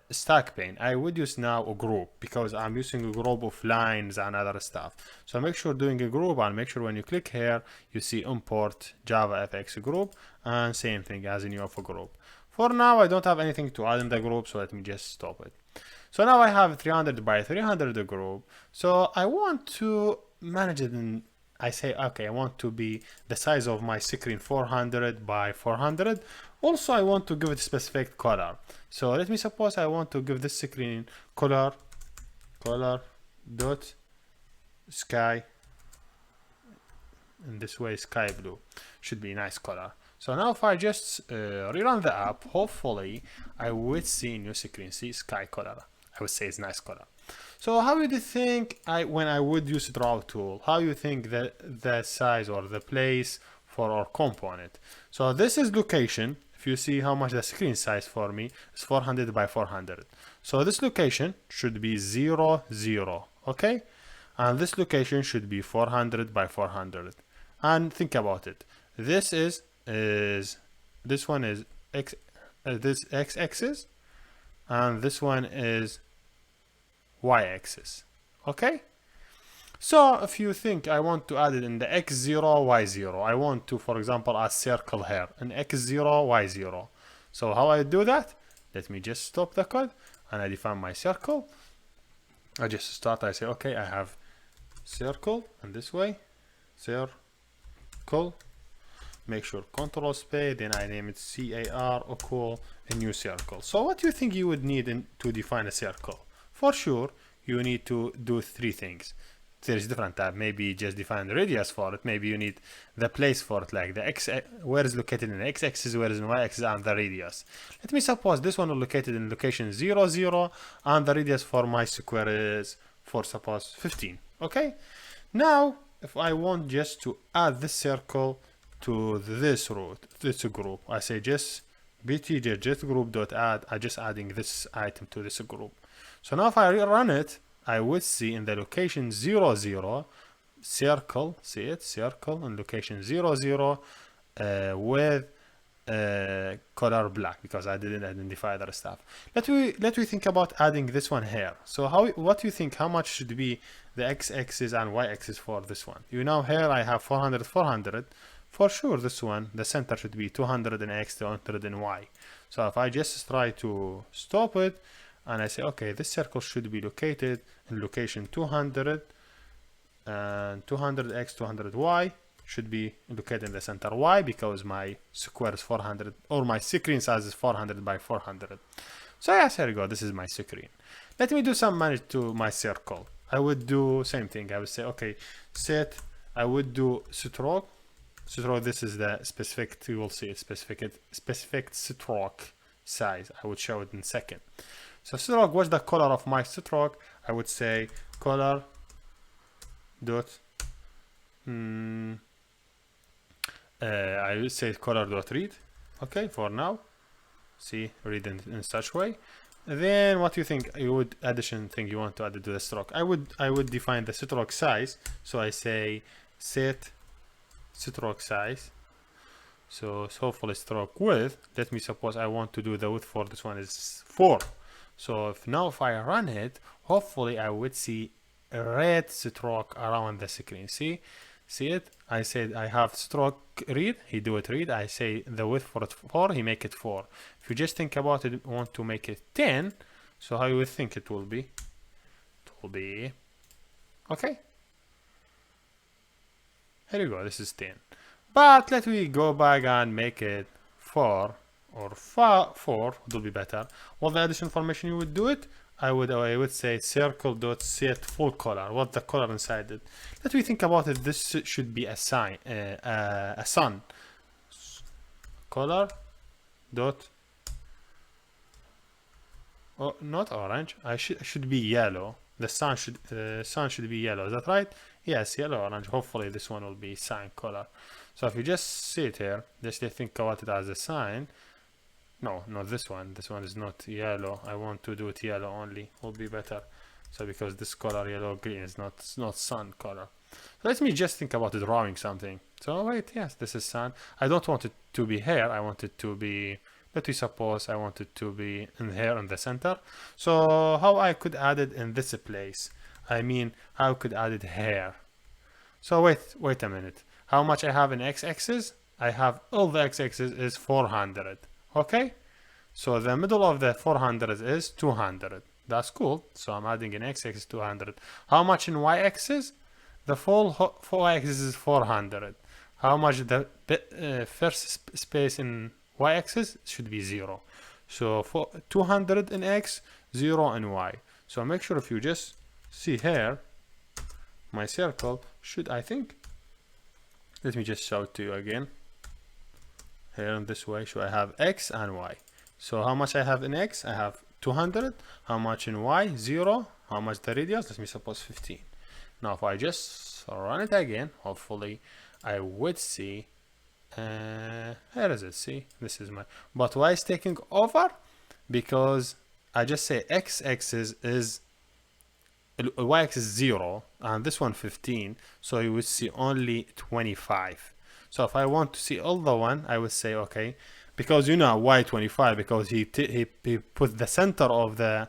stack pane. I would use now a group, because I'm using a group of lines and other stuff. So make sure doing a group, and make sure when you click here, you see import JavaFX group, and same thing as in your group. For now, I don't have anything to add in the group, so let me just stop it. So now I have 300 by 300 group. So I want to manage it, and I say, okay, I want to be the size of my screen 400 by 400. Also, I want to give it a specific color. So let me suppose I want to give this screen color dot sky. In this way, sky blue should be a nice color. So now if I just rerun the app, hopefully I would see in your screen, see sky color. I would say it's nice color. So how would you think when I would use draw tool, how you think that the size or the place for our component? So this is location. If you see how much the screen size for me is 400 by 400. So this location should be 0, 0, okay? And this location should be 400 by 400. And think about it. This this one is this x-axis, and this one is y-axis, okay? So if you think I want to add it in the x0, y0, I want to, for example, add circle here in x0, y0. So how I do that? Let me just stop the code, and I define my circle. I just start, I say, okay, I have circle, and this way, circle. Make sure control space, then I name it car equal a new circle. So what do you think you would need to define a circle? for sure you need to do three things. There's different tab. Maybe just define the radius for it. Maybe you need the place for it, like the x, where is located in the x-axis, where is in y-axis, and the radius. Let me suppose this one is located in location 0, 0, and the radius for my square is, for suppose, 15. Okay. Now, if I want just to add this circle to this root, this group, I say just btj group.add. I just adding this item to this group. So now if I run it, I would see in the location 0, 0 circle, see it, circle in location 0, 0 with color black, because I didn't identify other stuff. Let me think about adding this one here. So what do you think, how much should be the x-axis and y-axis for this one? You know, here I have 400, 400. For sure this one, the center should be 200 in x, 200 in y. So if I just try to stop it, and I say, okay, this circle should be located in location 200, and 200x, 200y should be located in the center y, because my square is 400, or my screen size is 400 by 400. So yes, here we go, this is my screen. Let me do some manage to my circle. I would do same thing. I would say, okay, set, I would do stroke. Stroke, this is the specific, you will see it, specific stroke size. I would show it in a second. So stroke, what's the color of my stroke? I would say color dot I would say color dot read. Okay, for now. See, read in such way. Then what do you think you would addition thing you want to add to the stroke? I would define the stroke size. So I say set stroke size. So hopefully stroke width. Let me suppose I want to do the width for this one is 4. So if I run it, hopefully I would see a red stroke around the screen. See it? I said I have stroke read, he do it read. I say the width for it 4, he make it 4. If you just think about it, want to make it 10, so how you would think it will be? It will be, okay. Here you go, this is 10. But let me go back and make it 4. Or 4 would be better. What the additional information you would do it? I would say circle.set full color. What's the color inside it? Let me think about it. This should be a sign, a sun. Color dot. Oh, not orange. Should be yellow. The sun should be yellow. Is that right? Yes, yellow, orange. Hopefully this one will be sign color. So if you just see it here, just think about it as a sign. No, not this one. This one is not yellow. I want to do it yellow only. Will be better. So because this color yellow green is not sun color. So let me just think about drawing something. So wait, yes, this is sun. I don't want it to be here. I want it to be. Let me suppose I want it to be in here in the center. So how I could add it in this place? I mean, how I could add it here? So wait a minute. How much I have in x-axis? I have all the x-axis is 400. Okay, so the middle of the 400 is 200. That's cool. So I'm adding an x-axis 200. How much in y-axis? The full y-axis is 400. How much the first space in y-axis should be 0. So for 200 in x, 0 in y. So make sure if you just see here, my circle should, I think, let me just show it to you again. Here in this way, so I have x and y. So how much I have in x? I have 200. How much in y? 0. How much the radius? Let me suppose 15. Now if I just run it again, hopefully I would see, here is it, see, this is my, but y is taking over because I just say x-axis is, y-axis 0 and this one 15, so you would see only 25. So if I want to see all the one, I would say, okay, because you know why 25, because he put the center of the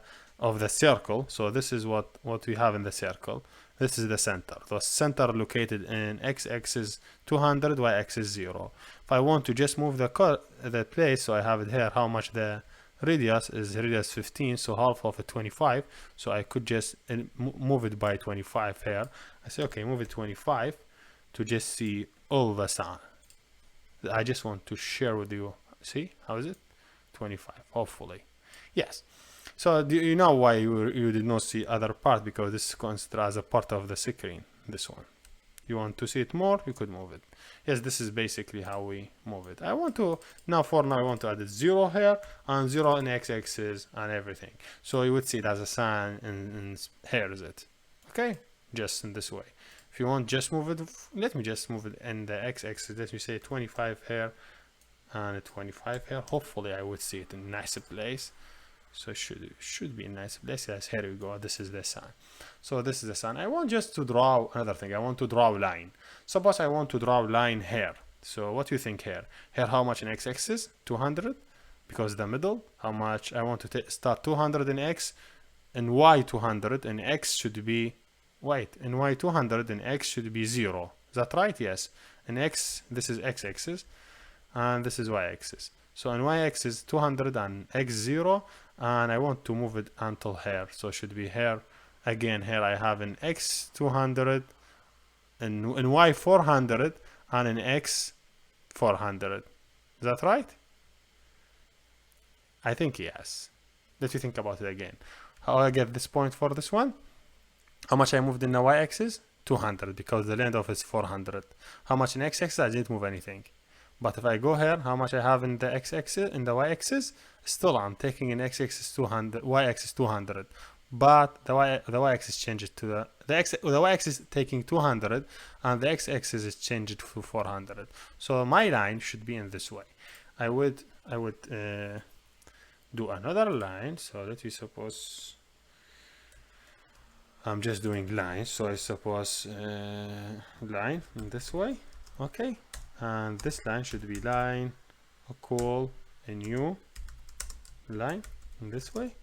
circle. So this is what we have in the circle. This is the center. The center located in x-axis 200, y-axis 0. If I want to just move the place, so I have it here, how much the radius is, radius 15, so half of it 25. So I could just move it by 25 here. I say, okay, move it 25 to just see all the sun. I just want to share with you. See, how is it? 25, hopefully. Yes. So do you know why you did not see other part? Because this is considered as a part of the screen, this one. You want to see it more, you could move it. Yes, this is basically how we move it. I want to, for now I want to add a 0 here and 0 in x-axis and everything. So you would see it as a sign and here is it. Okay, just in this way. If you want just move it, let me just move it in the x-axis. Let me say 25 here and 25 here. Hopefully I would see it in a nice place. So it should be a nice place. Yes, here we go. This is the sign. So this is the sign. I want just to draw another thing. I want to draw a line. Suppose I want to draw a line here. So what do you think here? Here, how much in x-axis? 200, because the middle. How much? I want to start 200 in x, and y 200, and x should be, wait, and y 200 and x should be 0. Is that right? Yes. And x, this is x-axis, and this is y-axis. So in y-axis 200 and x 0, and I want to move it until here. So it should be here. Again, here I have an x 200 and in y 400 and an x 400. Is that right? I think yes. Let you think about it again. How I get this point for this one? How much I moved in the y-axis? 200, because the length of it is 400. How much in x-axis? I didn't move anything. But if I go here, how much I have in the x-axis, in the y-axis? Still, I'm taking in x-axis 200, y-axis 200. But the y-axis changed to the y-axis taking 200, and the x-axis is changed to 400. So my line should be in this way. I would do another line. So let me suppose I'm just doing lines. So I suppose line in this way. Okay. And this line should be line equal a new line in this way,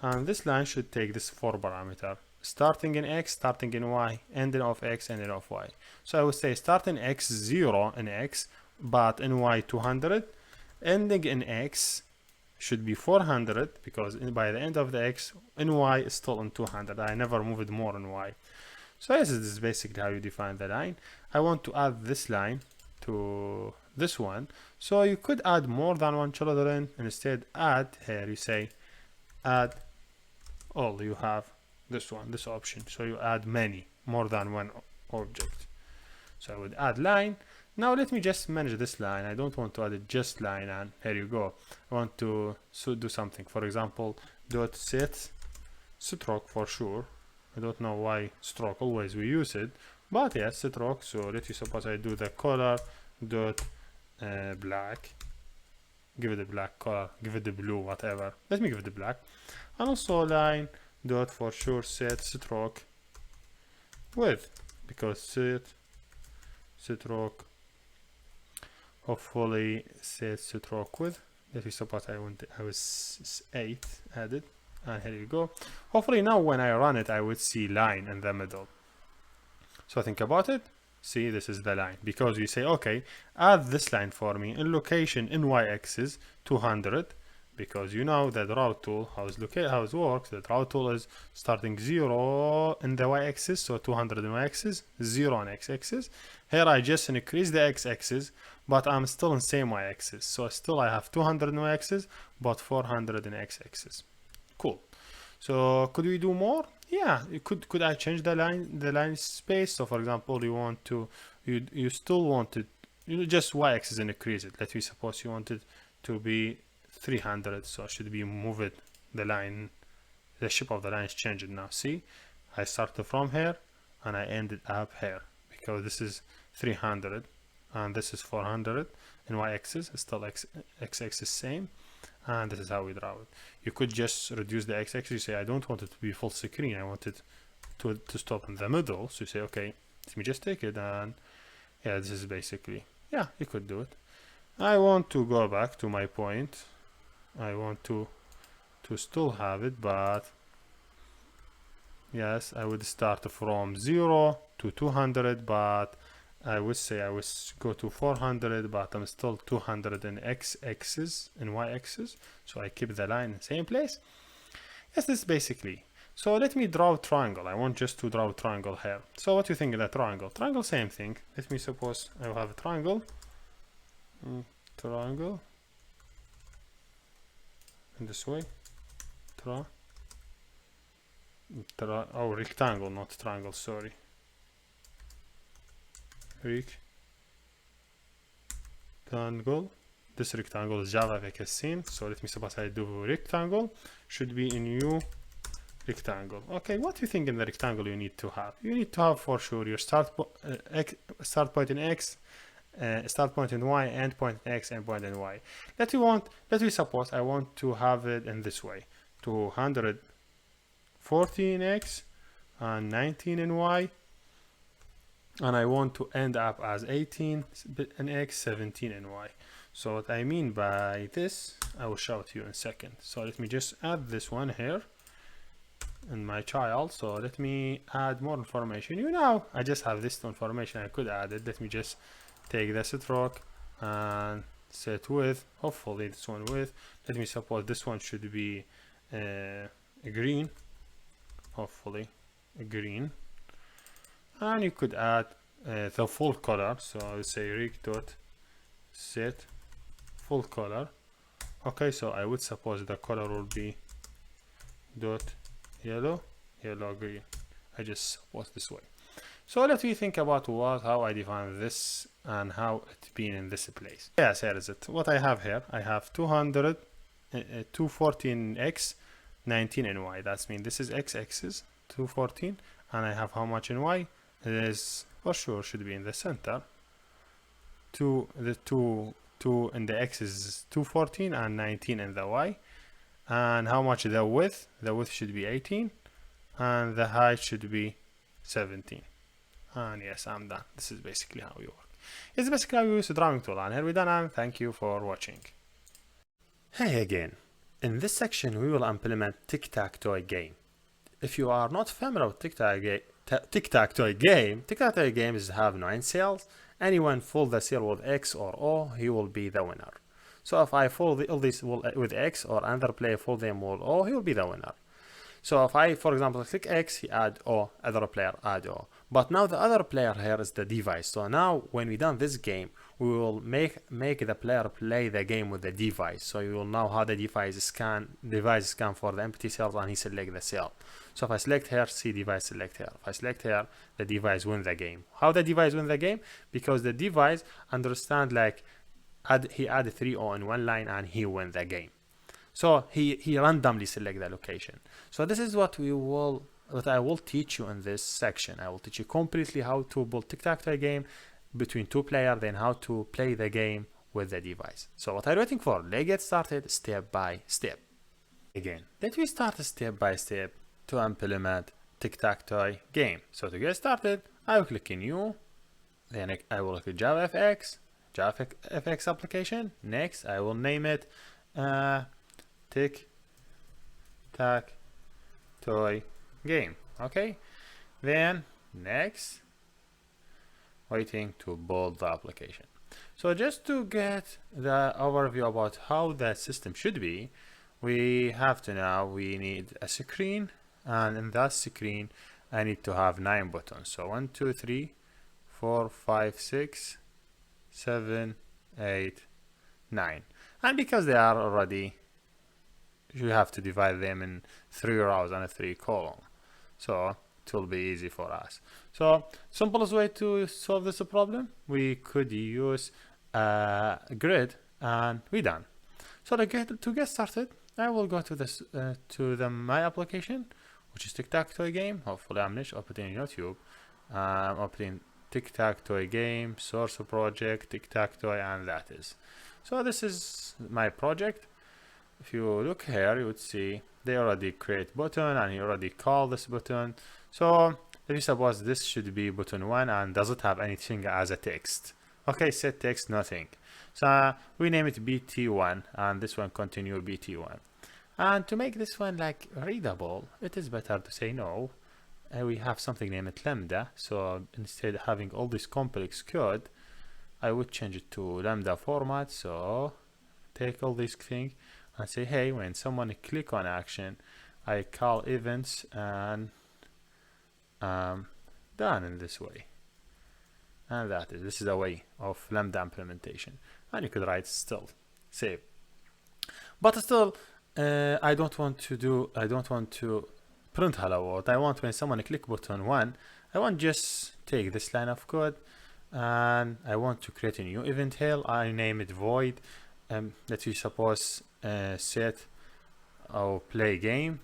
and this line should take this 4 parameter, starting in x, starting in y, ending of x, ending of y. So I would say starting x 0 in x, but in y 200, ending in x should be 400, because by the end of the x in y is still in 200. I never moved more in y. So this is basically how you define the line. I want to add this line to this one, so you could add more than one children. Instead, add here, you say add all. You have this one, this option, so you add many, more than one object. So I would add line. Now let me just manage this line. I don't want to add it just line, and here you go. I want to do something. For example, dot set stroke for sure. I don't know why stroke, always we use it, but yes, stroke. So let you suppose I do the color dot black, give it a black color, give it the blue, whatever. Let me give it the black. And also line dot for sure set stroke width, because set stroke, hopefully set stroke width. Let me suppose I was 8 added, and here you go. Hopefully now when I run it I would see line in the middle. So think about it. See, this is the line, because you say, okay, add this line for me in location in y-axis 200, because you know the draw tool, how it works. The draw tool is starting 0 in the y-axis, so 200 in y-axis, 0 on x-axis. Here I just increase the x-axis, but I'm still in same y-axis, so still I have 200 in y-axis, but 400 in x-axis. Cool. So could we do more? Yeah, could I change the line space? So for example, you still want it, just y-axis and increase it. Let me suppose you want it to be 300, so I should be move it, the line, the shape of the line is changed now. See, I started from here and I ended up here, because this is 300 and this is 400 in y-axis, still x-axis same. And this is how we draw it. You could just reduce the x-axis. You say, I don't want it to be full screen. I want it to stop in the middle. So you say, okay, let me just take it, and yeah, this is basically, yeah, you could do it. I want to go back to my point. I want to still have it, but yes, I would start from 0 to 200, but I would say I would go to 400, but I'm still 200 in x-axis and y-axis, so I keep the line in the same place. Yes, this is basically. So let me draw a triangle. I want just to draw a triangle here. So what do you think of that triangle? Triangle, same thing. Let me suppose I have a triangle. Triangle. In this way. oh, rectangle, not triangle, sorry. Rectangle. This rectangle is JavaFX scene, so let me suppose I do rectangle, should be a new rectangle. Okay, what do you think in the rectangle you need to have? You need to have for sure your start point in X, start point in Y, end point in X, end point in Y. Let me suppose I want to have it in this way: 240 in X and 19 in Y, and I want to end up as 18 in X, 17 in Y. So what I mean by this, I will show it to you in a second. So let me just add this one here in my child. So let me add more information. You know, I just have this information. I could add it. Let me just take the stroke and set width. Hopefully this one width. Let me suppose this one should be green. Hopefully green. And you could add the full color. So I would say rig dot set full color. Okay, so I would suppose the color will be dot yellow, yellow, green. I just suppose this way. So let me think about how I define this and how it been in this place. Yes, here is it. What I have here, I have 214x, 19 in y. That's mean this is x-axis, 214, and I have how much in y? It is for sure should be in the center. Two in the x is 214 and 19 in the y. And how much the width? The width should be 18 and the height should be 17. And yes, I'm done. This is basically how we work. It's basically how we use the drawing tool, and here we're done, and thank you for watching. Hey again. In this section we will implement tic-tac-toe game. If you are not familiar with tic-tac-toe game is have 9 cells. Anyone fill the cell with X or O, he will be the winner. So if I fill all these with X, or another player fill them with O, he will be the winner. So if I, for example, click X, he add O, other player add O. But now the other player here is the device. So now when we done this game, we will make the player play the game with the device. So you will know how the device scan for the empty cells, and he select the cell. So if I select here, see device select here. If I select here, the device win the game. How the device win the game? Because the device understand like he add 3 O in one line and he win the game. So he randomly select the location. So this is what I will teach you in this section. I will teach you completely how to build tic-tac-toe game between 2 players, then how to play the game with the device. So what are you waiting for? Let's get started step by step. Again, let me start step by step to implement tic-tac-toe game. So to get started, I will click in new, then I will click JavaFX application. Next, I will name it tic-tac-toe game. Okay, then next, waiting to build the application. So just to get the overview about how the system should be, we have to now we need a screen, and in that screen I need to have 9 buttons. So 1 2 3 4 5 6 7 8 9, and because they are already, you have to divide them in 3 rows and 3 columns, so it will be easy for us. So simplest way to solve this problem, we could use a grid, and we're done. So to get started, I will go to this my application, which is tic-tac-toe game. Hopefully I'm not opening YouTube. I'm opening tic-tac-toe game, source project, tic-tac-toe, and that is. So this is my project. If you look here, you would see they already create button, and he already called this button. So if you suppose this should be button 1 and doesn't have anything as a text. Okay, set text, nothing. So we name it BT1, and this one continue BT1. And to make this one like readable, it is better to say no. We have something named Lambda. So instead of having all this complex code, I would change it to Lambda format. So take all these things and say, hey, when someone click on action, I call events, and done in this way. And this is a way of Lambda implementation. And you could write still save, but still I don't want to print hello world. I want when someone click button 1, I want just take this line of code and I want to create a new event here. I name it void. Let's suppose set or play game,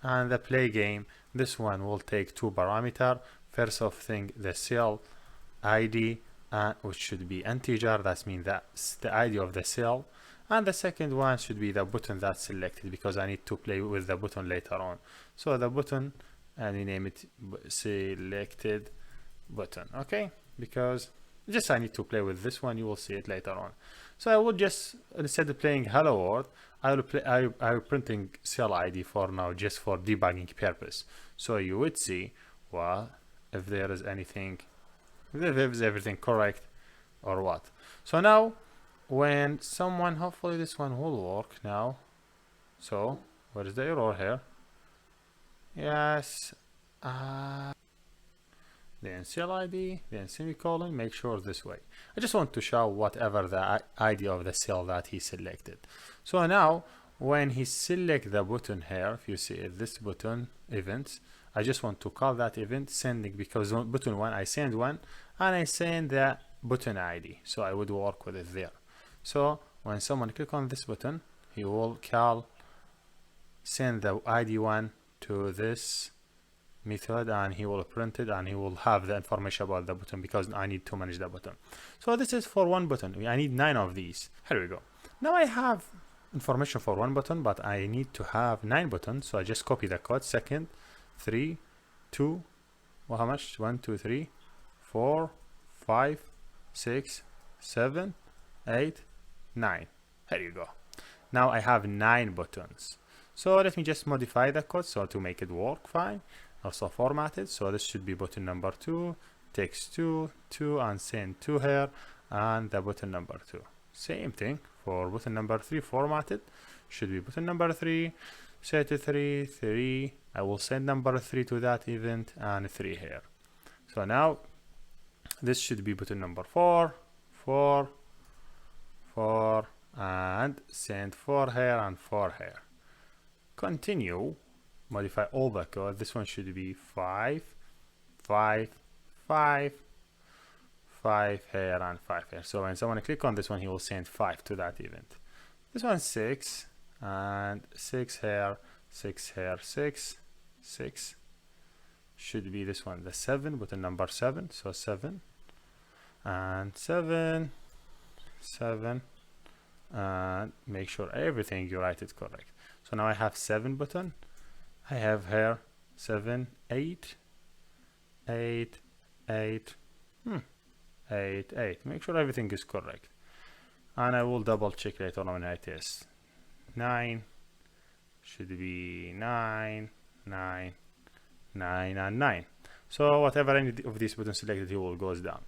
and the play game, this one will take 2 parameter. First of thing, the cell ID, which should be integer, that means that's the ID of the cell, and the second one should be the button that's selected, because I need to play with the button later on. So the button, and we name it selected button, okay, because just I need to play with this one. You will see it later on. So I will just, instead of playing hello world, I will printing cell ID for now, just for debugging purpose. So you would see, well, if there is anything, if is everything correct or what. So now when someone, hopefully this one will work now. So what is the error here? Yes, then cell ID, then semicolon, make sure this way. I just want to show whatever the ID of the cell that he selected. So now when he select the button here, if you see it, this button events, I just want to call that event sending, because on button 1 I send 1 and I send the button ID, so I would work with it there. So when someone click on this button, he will call send the ID 1 to this method, and he will print it, and he will have the information about the button, because I need to manage the button. So this is for one button. I need 9 of these. Here we go. Now I have information for one button, but I need to have 9 buttons. So I just copy the code. Second, 3, 2, well, how much? 1, 2, 3, 4, 5, 6, 7, 8, 9. Here you go. Now I have 9 buttons. So let me just modify the code so to make it work fine. Also formatted, so this should be button number 2, text 2, 2, and send 2 here, and the button number 2. Same thing for button number 3, formatted, should be button number 3, set to 3, 3. I will send number 3 to that event, and 3 here. So now this should be button number 4, 4, 4, and send 4 here and 4 here. Continue. Modify all the code. This one should be 5, 5, 5, 5 here and 5 here. So when someone click on this one, he will send 5 to that event. This one 6 and 6 here, 6 here, 6, 6. Should be this one, the 7, button number 7. So 7 and 7, 7, and make sure everything you write it correct. So now I have 7 button. I have here 7, 8, 8, 8, 8, 8. Make sure everything is correct. And I will double check later on when I test. 9 should be 9, 9, 9, and 9. So whatever any of these buttons selected, he will goes down.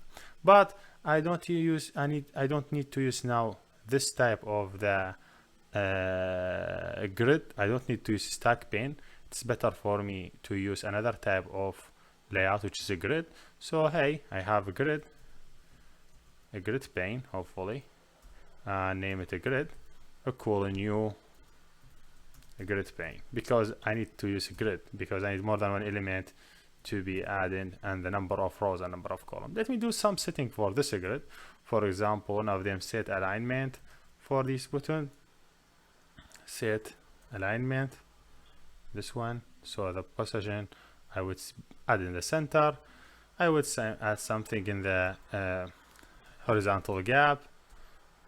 But I don't need to use now this type of the grid. I don't need to use stack pane. It's better for me to use another type of layout, which is a grid. So hey, I have a grid pane, hopefully, name it a grid, equal a new grid pane, because I need to use a grid, because I need more than one element to be added, and the number of rows and number of columns. Let me do some setting for this grid. For example, one of them set alignment for this button, set alignment, this one. So the position I would add in the center. I would add something in the horizontal gap.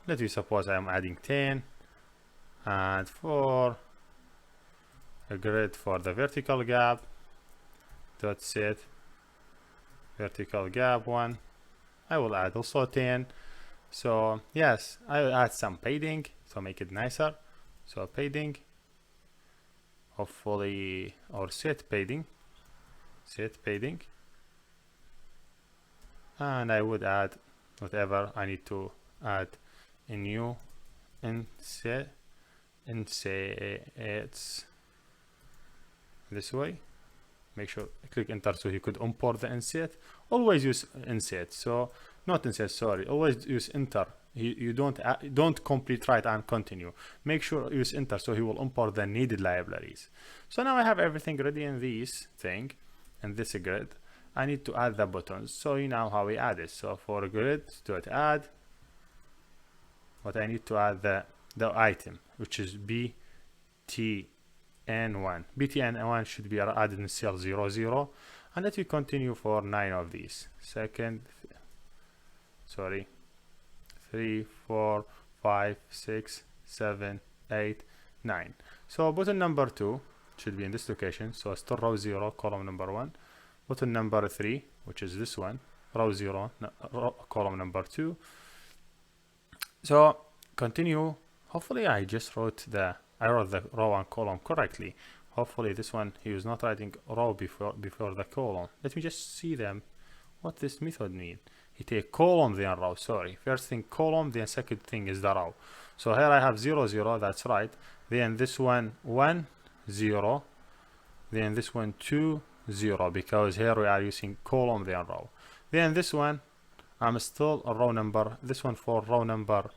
Let me suppose I'm adding 10, and for a grid for the vertical gap, dot set vertical gap 1. I will add also 10. So yes, I will add some padding to make it nicer. So padding, hopefully, or set padding, and I would add whatever I need to add in new insets this way. Make sure click enter so you could import the inset. Always use inset, so not inset, sorry, always use enter you don't complete write and continue. Make sure you use enter, so he will import the needed libraries. So now I have everything ready in this thing, in this grid. I need to add the buttons. So you know how we add it. So for grid dot add, what I need to add the item, which is btn1. btn1 should be added in cell 00, and let me continue for 9 of these. 3, 4, 5, 6, 7, 8, 9. So button number 2 should be in this location. So still row 0, column number 1. Button number 3, which is this one, row 0, column number 2. So continue. Hopefully I wrote the row and column correctly. Hopefully this one, he was not writing row before the column. Let me just see them, what this method mean. He take column then row, sorry. First thing column, then second thing is the row. So here I have 0, 0, that's right. Then this one, 1, 0. Then this one, 2, 0, because here we are using column then row. Then this one, I'm still a row number, this one for row number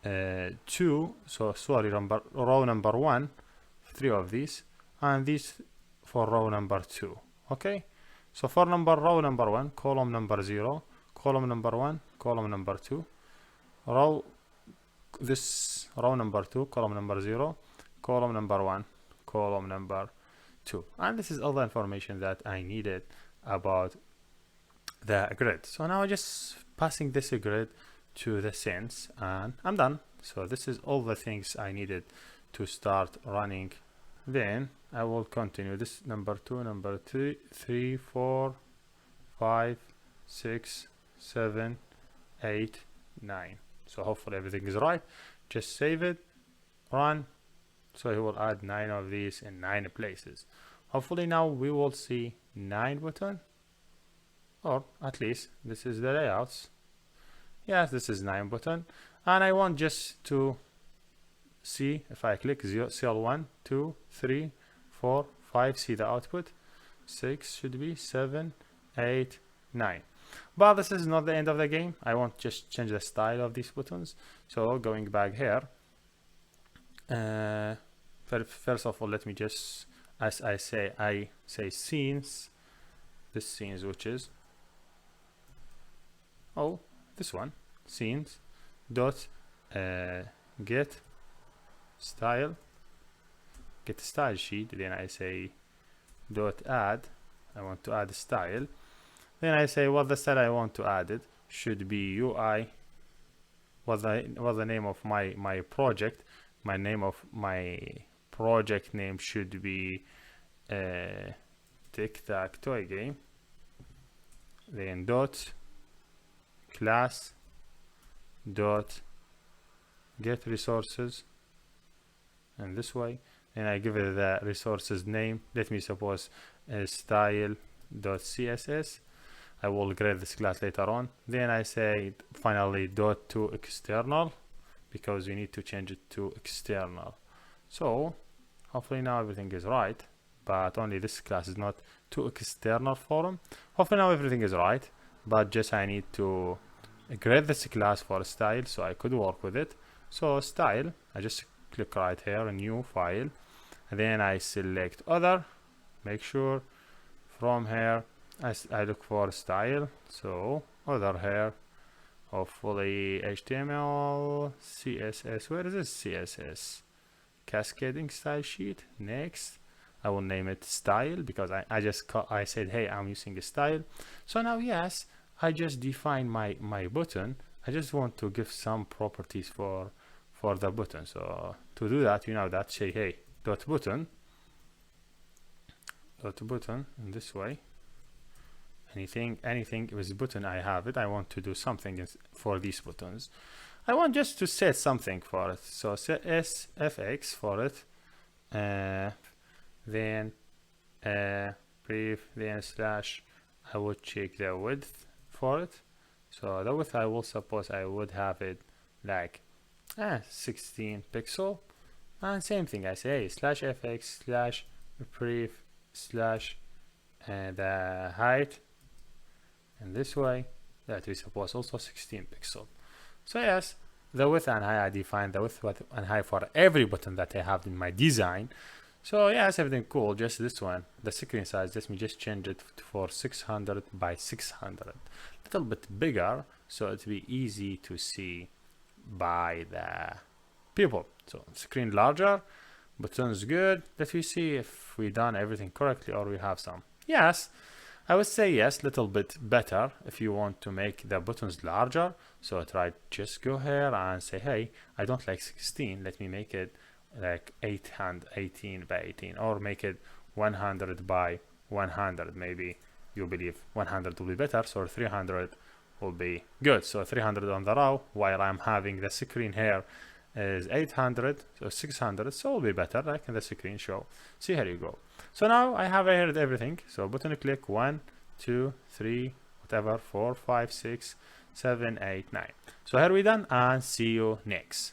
2, so sorry, row number 1, 3 of these, and these for row number 2. Okay, so for row number 1, column number 0, column number 1, column number 2, row number 2, column number 0, column number 1, column number 2. And this is all the information that I needed about the grid. So now I'm just passing this grid to the scenes and I'm done. So this is all the things I needed to start running. Then I will continue this number 2, number 3, 4, 5, 6, 7, 8, 9. So hopefully everything is right. Just save it, run. So he will add 9 of these in 9 places. Hopefully now we will see 9 buttons, or at least this is the layouts. Yes, this is 9 button, and I want just to see if I click cell 1, 2, 3, 4, 5, see the output. 6 should be 7, 8, 9. But this is not the end of the game. I want just change the style of these buttons. So going back here, first of all, let me just, as I say scenes, this scenes, which is this one, scenes dot get style sheet. Then I say dot add, I want to add style. Then I say what the style I want to add it should be UI. What the name of my project. My name of my project name should be tic-tac-toe game. Then dot class dot get resources, and this way. Then I give it the resources name. Let me suppose style.css. I will grade this class later on. Then I say finally dot to external, because we need to change it to external. So hopefully now everything is right, but only this class is not to external forum. Hopefully now everything is right, but just I need to grade this class for style so I could work with it. So style, I just click right here, new file, and then I select other. Make sure from here I look for style, so other here, hopefully HTML, CSS. Where is this CSS? Cascading style sheet. Next, I will name it style, because I said, hey, I'm using a style. So now, yes, I just define my button. I just want to give some properties for the button. So to do that, you know that, say, hey, dot button in this way. Anything with button, I have it. I want to do something for these buttons. I want just to set something for it. So set sfx for it, then brief, then slash. I would check the width for it. So the width, I will suppose I would have it like 16 pixel. And same thing, I say slash fx slash brief slash the height, and this way that we suppose also 16 pixel. So yes, the width and height, I define the width and height for every button that I have in my design. So yes, everything cool. Just this one, the screen size, let me just change it for 600 by 600, little bit bigger, so it'll be easy to see by the people. So screen larger, buttons good. Let me see if we done everything correctly or we have some. Yes, I would say yes, little bit better if you want to make the buttons larger. So try just go here and say, hey, I don't like 16, let me make it like 18 by 18, or make it 100 by 100. Maybe you believe 100 will be better, so 300 will be good. So 300 on the row, while I'm having the screen here is 800, so 600, so will be better, like in the screen show. See, here you go. So now I have here everything. So button click 1, 2, 3, whatever, 4, 5, 6, 7, 8, 9. So here we done, and see you next.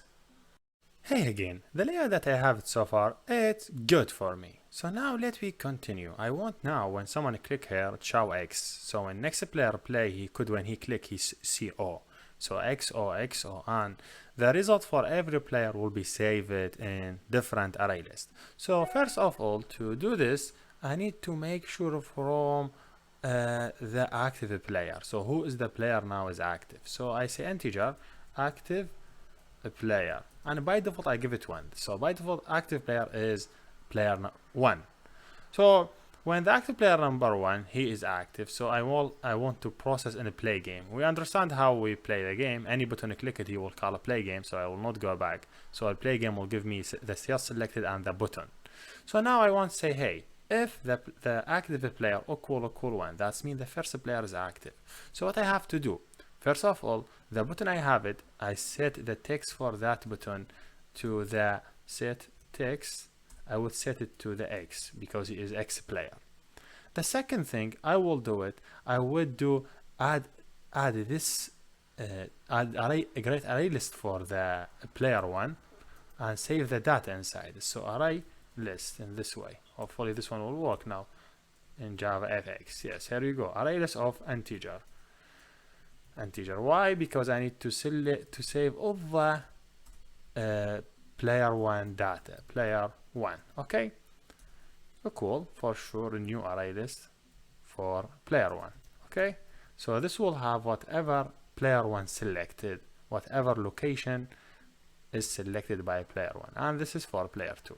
Hey again, the layout that I have so far, it's good for me. So now let me continue. I want now when someone click here, show X. So when next player play, he could, when he click, he see O. So XO, XO, and the result for every player will be saved in different array list. So first of all, to do this, I need to make sure from the active player. So who is the player now is active. So I say integer active player, and by default I give it 1. So by default active player is player 1. So when the active player number 1, he is active, so I want to process in a play game. We understand how we play the game. Any button I click it, he will call a play game, so I will not go back. So a play game will give me the cell selected and the button. So now I want to say, hey, if the active player equal 1, that means the first player is active. So what I have to do, first of all, the button I have it, I set the text for that button to the set text. I would set it to the X because he is X player. The second thing I will do it, I would do add this array list for the player 1 and save the data inside. So array list in this way. Hopefully this one will work now in JavaFX. Yes, here you go. Array list of integer. Why? Because I need to save all the player 1 data. Player 1. Okay. So cool. For sure, a new array list for player 1. Okay. So this will have whatever player 1 selected, whatever location is selected by player 1, and this is for player 2.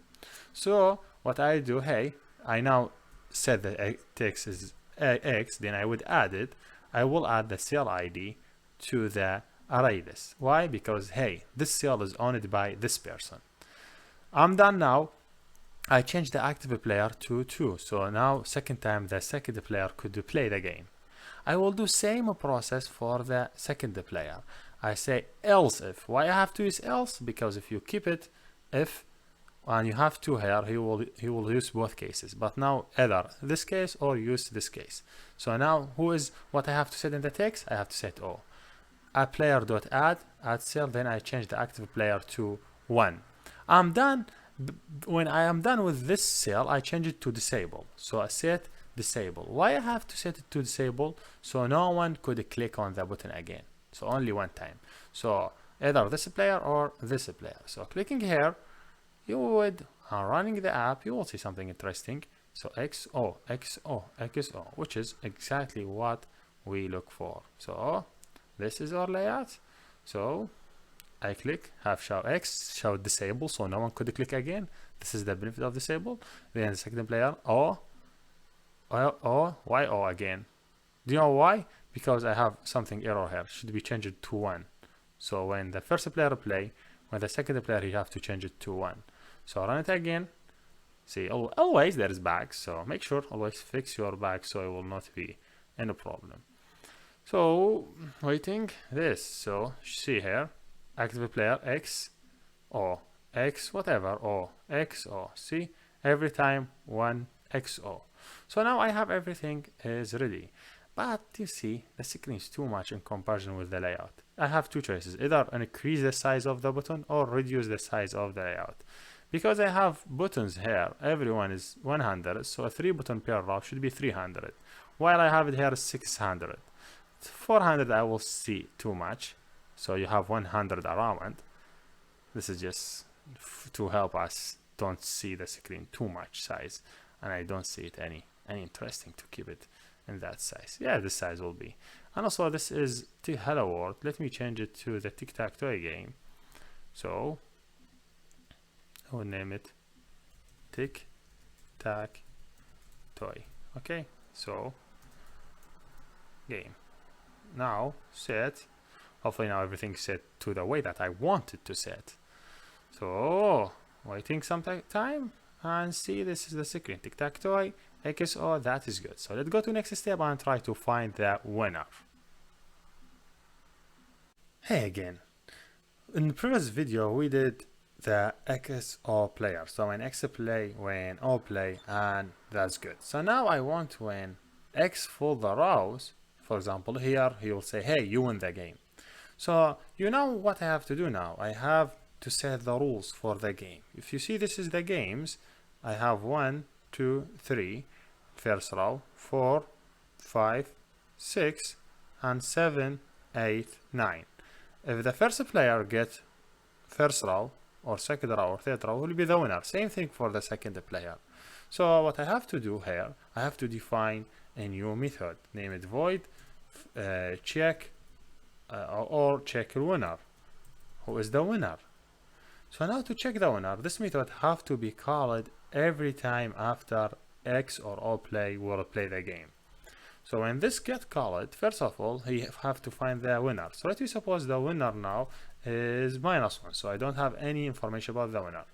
So what I do, hey, I now set the text is X, then I would add it. I will add the cell ID to the array list. Why? Because hey, this cell is owned by this person. I'm done now. I changed the active player to 2, so now second time the second player could play the game. I will do same process for the second player. I say else if. Why I have to use else? Because if you keep it if and you have 2 here, he will use both cases. But now either this case or use this case. So now who is what I have to set in the text? I have to set O. Add player dot add cell, then I change the active player to 1. I'm done. When I am done with this cell, I change it to disable. So I set disable. Why I have to set it to disable? So no one could click on the button again. So only one time. So either this player or this player. So clicking here, you would, running the app, you will see something interesting. So XO, XO, XO, which is exactly what we look for. So this is our layout. So I click, have show X, show disable, so no one could click again. This is the benefit of disable. Then the second player, O, why O again? Do you know why? Because I have something error here, should be changed to 1. So when the first player play, when the second player, you have to change it to 1. So run it again. See, always there is bugs, so make sure always fix your bugs so it will not be any problem. So waiting this, so see here, active player X, O, X, whatever, O, X, O, see, every time 1 XO. So now I have everything is ready. But you see, the screen is too much in comparison with the layout. I have 2 choices, either increase the size of the button or reduce the size of the layout. Because I have buttons here, everyone is 100, so a 3 button per row should be 300. While I have it here 600. 400 I will see too much. So you have 100 around. This is just to help us don't see the screen too much size, and I don't see it any interesting to keep it in that size. Yeah, this size will be. And also this is the hello world. Let me change it to the tic-tac-toe game. So I will name it tic-tac-toe. Okay, so game. Now set. Hopefully now everything's set to the way that I want it to set. So waiting some time and see, this is the screen. Tic-tac-toe, XO, that is good. So let's go to next step and try to find the winner. Hey again. In the previous video we did the XO player. So when X play, when O play, and that's good. So now I want when X fill the rows, for example here, he will say, hey, you win the game. So you know what I have to do now? I have to set the rules for the game. If you see, this is the games. I have 1, 2, 3, first row, 4, 5, 6, and 7, 8, 9. If the first player gets first row, or second row, or third row, will be the winner. Same thing for the second player. So what I have to do here, I have to define a new method. Name it void check or check winner. Who is the winner? So now to check the winner, this method have to be called every time after X or O play will play the game. So when this get called, first of all, he have to find the winner. So let me suppose the winner now is -1, so I don't have any information about the winner.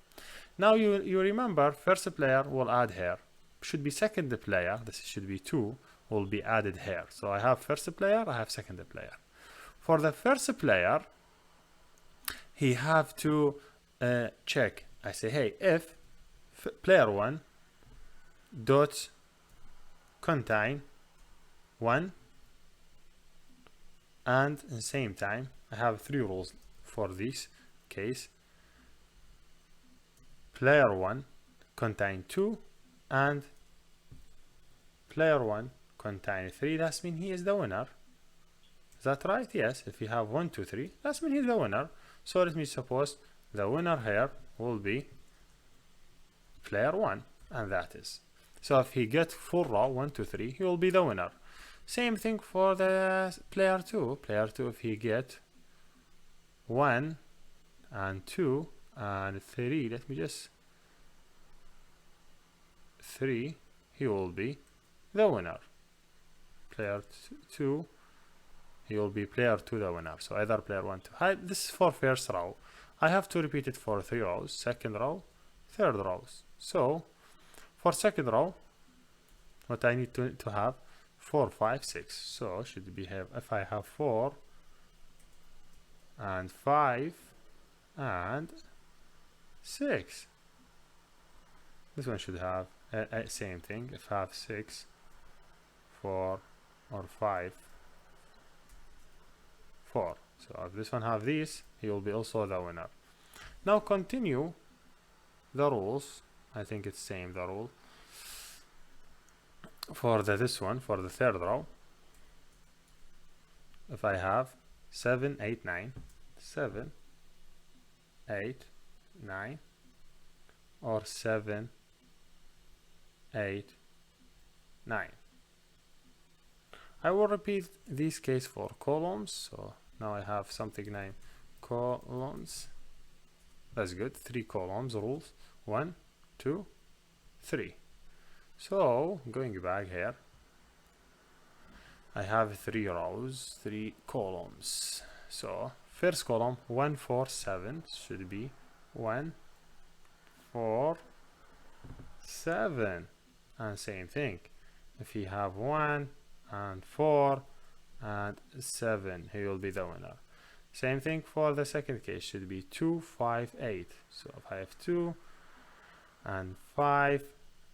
Now you remember, first player will add here. Should be second player, this should be 2, will be added here. So I have first player, I have second player. For the first player, he have to check. I say, hey, if player 1 dot contain 1, and at the same time I have 3 rules for this case. Player 1 contain 2 and player 1 contain 3. That means he is the winner. Is that right? Yes. If you have 1, 2, 3, that means he's the winner. So let me suppose the winner here will be player 1, and that is. So if he gets full row 1, 2, 3, he will be the winner. Same thing for the player 2. Player 2, if he get 1 and 2 and 3, let me just 3, he will be the winner. Player 2, he will be player 2 the winner. So either player 1, 2. This is for first row. I have to repeat it for 3 rows, second row, third rows. So for second row, what I need to have 4, 5, 6. So should be have, if I have 4 and 5 and 6, this one should have same thing. If I have 6, 4 or 5, 4. So if this one have these, he will be also the winner. Now continue the rules. I think it's same the rule for this one, for the third row. If I have 7, 8, 9, 7, 8, 9, or 7, 8, 9. I will repeat this case for columns. So now I have something named columns. That's good. 3 columns rules. 1, 2, 3. So going back here, I have 3 rows, 3 columns. So first column 1, 4, 7 should be 1, 4, 7, and same thing. If you have 1 and 4 and 7, he will be the winner. Same thing for the second case, should be 2, 5, 8. So if I have 2 and 5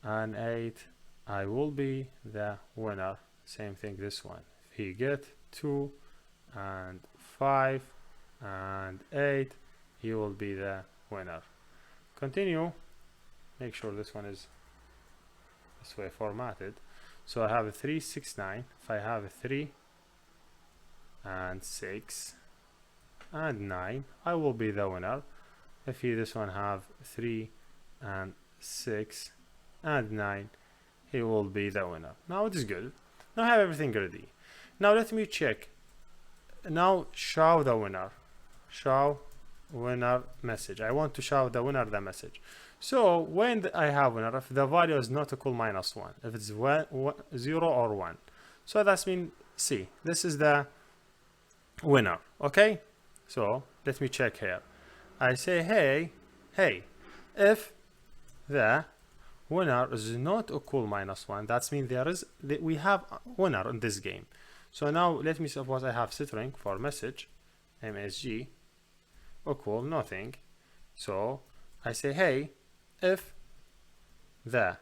and 8, I will be the winner. Same thing this one. If he get 2 and 5 and 8, he will be the winner. Continue. Make sure this one is this way formatted. So I have a 3, 6, 9. If I have a 3 and 6, and 9, I will be the winner. If this one have 3 and 6 and 9, he will be the winner. Now it is good. Now I have everything ready. Now let me check. Now show the winner. Show winner message. I want to show the winner the message. So when I have winner, if the value is not equal minus 1, if it's 0 or 1, so that's mean see, this is the winner. Okay, so let me check here. I say hey, if the winner is not equal minus 1, that's mean we have winner in this game. So now let me suppose I have string for message msg equal nothing. So I say hey, if the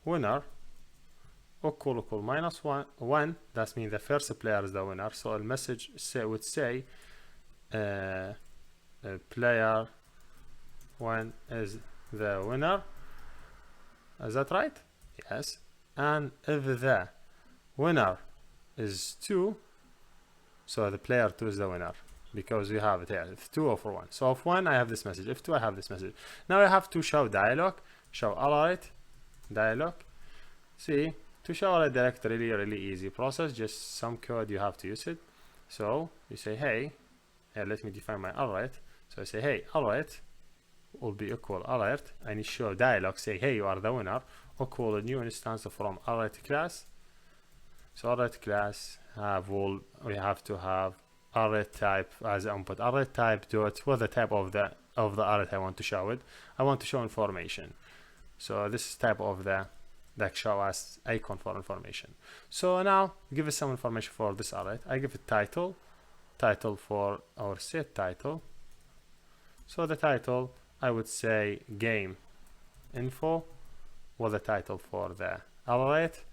winner equal minus 1, that means the first player is the winner. So the message would say player 1 is the winner. Is that right? Yes. And if the winner is 2, so the player 2 is the winner, because we have it here. If 2 over 1. So if 1 I have this message, if 2 I have this message. Now I have to show dialog, show alert dialog. See, to show alert direct, really easy process, just some code you have to use it. So you say hey, here let me define my alert. So I say hey, alert will be equal alert. I need to show dialog, say hey, you are the winner, equal a new instance from alert class. So alert class we have to have alert type as input. Alert type dot what the type of the alert I want to show it. I want to show information. So this is type of the show as icon for information. So now give us some information for this alert. I give it title for our set title. So the title I would say game info. What the title for the alert.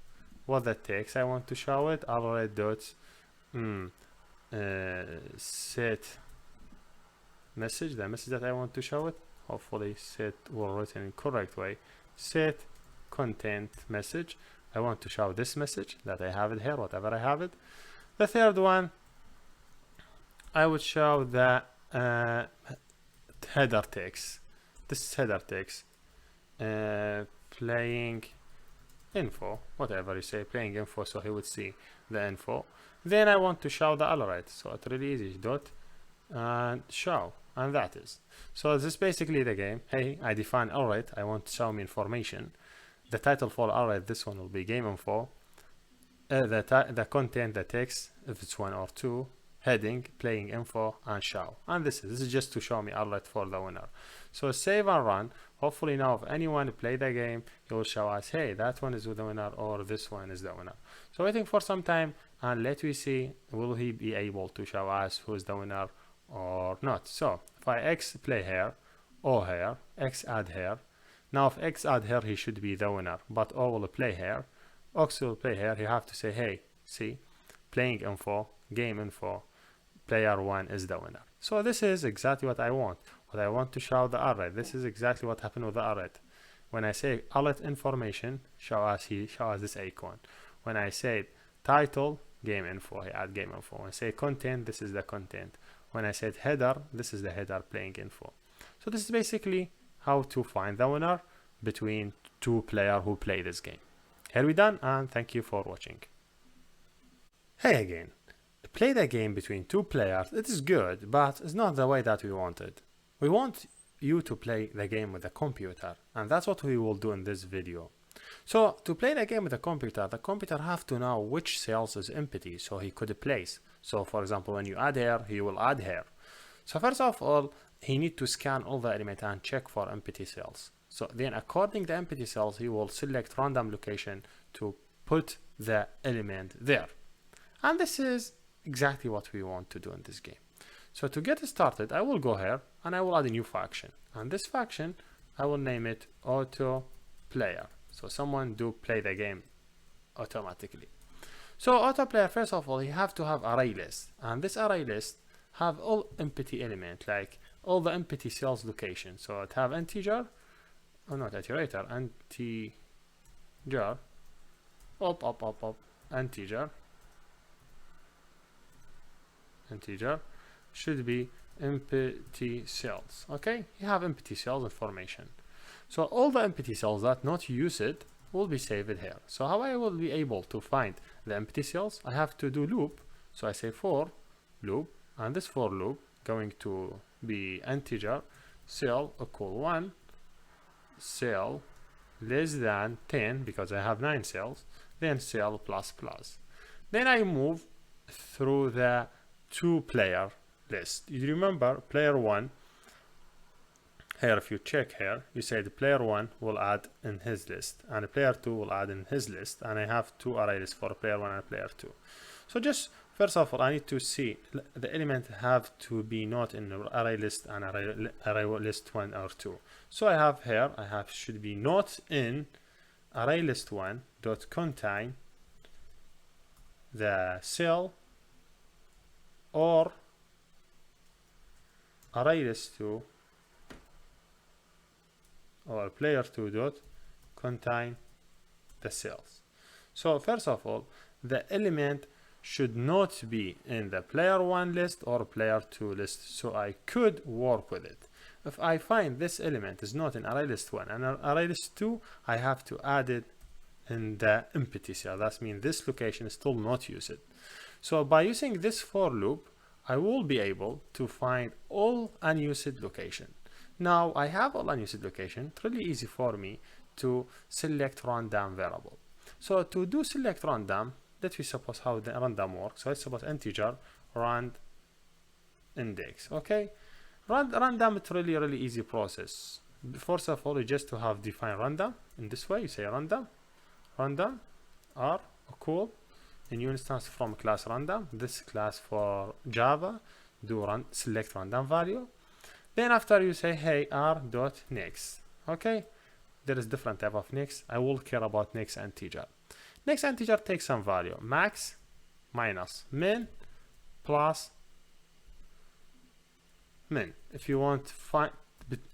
What the text I want to show it. Alert dot set message, the message that I want to show it. Hopefully set will written in correct way. Set content message. I want to show this message that I have it here, whatever I have it. The third one, I would show the header text. This header text, playing info, whatever you say, playing info, so he would see the info. Then I want to show the alert, so it's really easy, dot and show, and that is. So this is basically the game. Hey, I define alert, I want to show me information. The title for alert, this one will be game info. The content, the text, if it's 1 or 2, heading, playing info, and show. And this is just to show me alert for the winner. So save and run. Hopefully now if anyone play the game, it will show us, hey, that one is the winner, or this one is the winner. So waiting for some time, and let me see, will he be able to show us who's the winner or not. So if I X play here, O here, X add here. Now if X add here, he should be the winner, but O will play here, Ox will play here. You have to say, hey, see, playing info, game info, player 1 is the winner. So this is exactly what I want. What I want to show the alert. This is exactly what happened with the alert. When I say alert information, show us this icon. When I say title, game info, he add game info. When I say content, this is the content. When I said header, this is the header, playing info. So this is basically how to find the winner between two players who play this game. Here we done, and thank you for watching. Hey again. Play the game between two players, it is good, but it's not the way that we wanted. We want you to play the game with the computer, and that's what we will do in this video. So to play the game with the computer have to know which cells is empty so he could place. So for example, when you add here, he will add here. So first of all, he need to scan all the elements and check for empty cells. So then according to the empty cells, he will select random location to put the element there. And this is exactly what we want to do in this game. So to get started, I will go here and I will add a new function. And this function, I will name it auto player. So someone do play the game automatically. So auto player, first of all, you have to have ArrayList. And this ArrayList have all empty element, like all the empty cells location. So it have integer, or not iterator, integer, integer should be empty cells. Okay, you have empty cells information. So all the empty cells that not used will be saved here. So how I will be able to find the empty cells? I have to do loop. So I say for loop, and this for loop going to be integer cell equal 1, cell less than 10 because I have 9 cells, then cell plus plus. Then I move through the 2-player list. You remember player 1 here, if you check here, you say the player 1 will add in his list and player 2 will add in his list, and I have 2 array lists for player 1 and player 2. So just first of all, I need to see the element have to be not in array list and array list 1 or 2. So I have here, should be not in array list 1 dot contain the cell or array list 2 or player 2 dot contain the cells. So first of all, the element should not be in the player 1 list or player 2 list, so I could work with it. If I find this element is not in array list 1 and array list 2, I have to add it in the empty cell. That means this location is still not used. So by using this for loop, I will be able to find all unused location. Now I have all unused location. It's really easy for me to select random variable. So to do select random, let me suppose how the random works. So let's suppose integer rand index. Okay, random is really easy process. First of all, you just to have define random in this way. You say random r equal a new instance from class random. This class for Java do select random value. Then after you say hey r dot next. Okay, there is different type of next. I will care about next integer. Next integer takes some value, max minus min plus min. If you want to find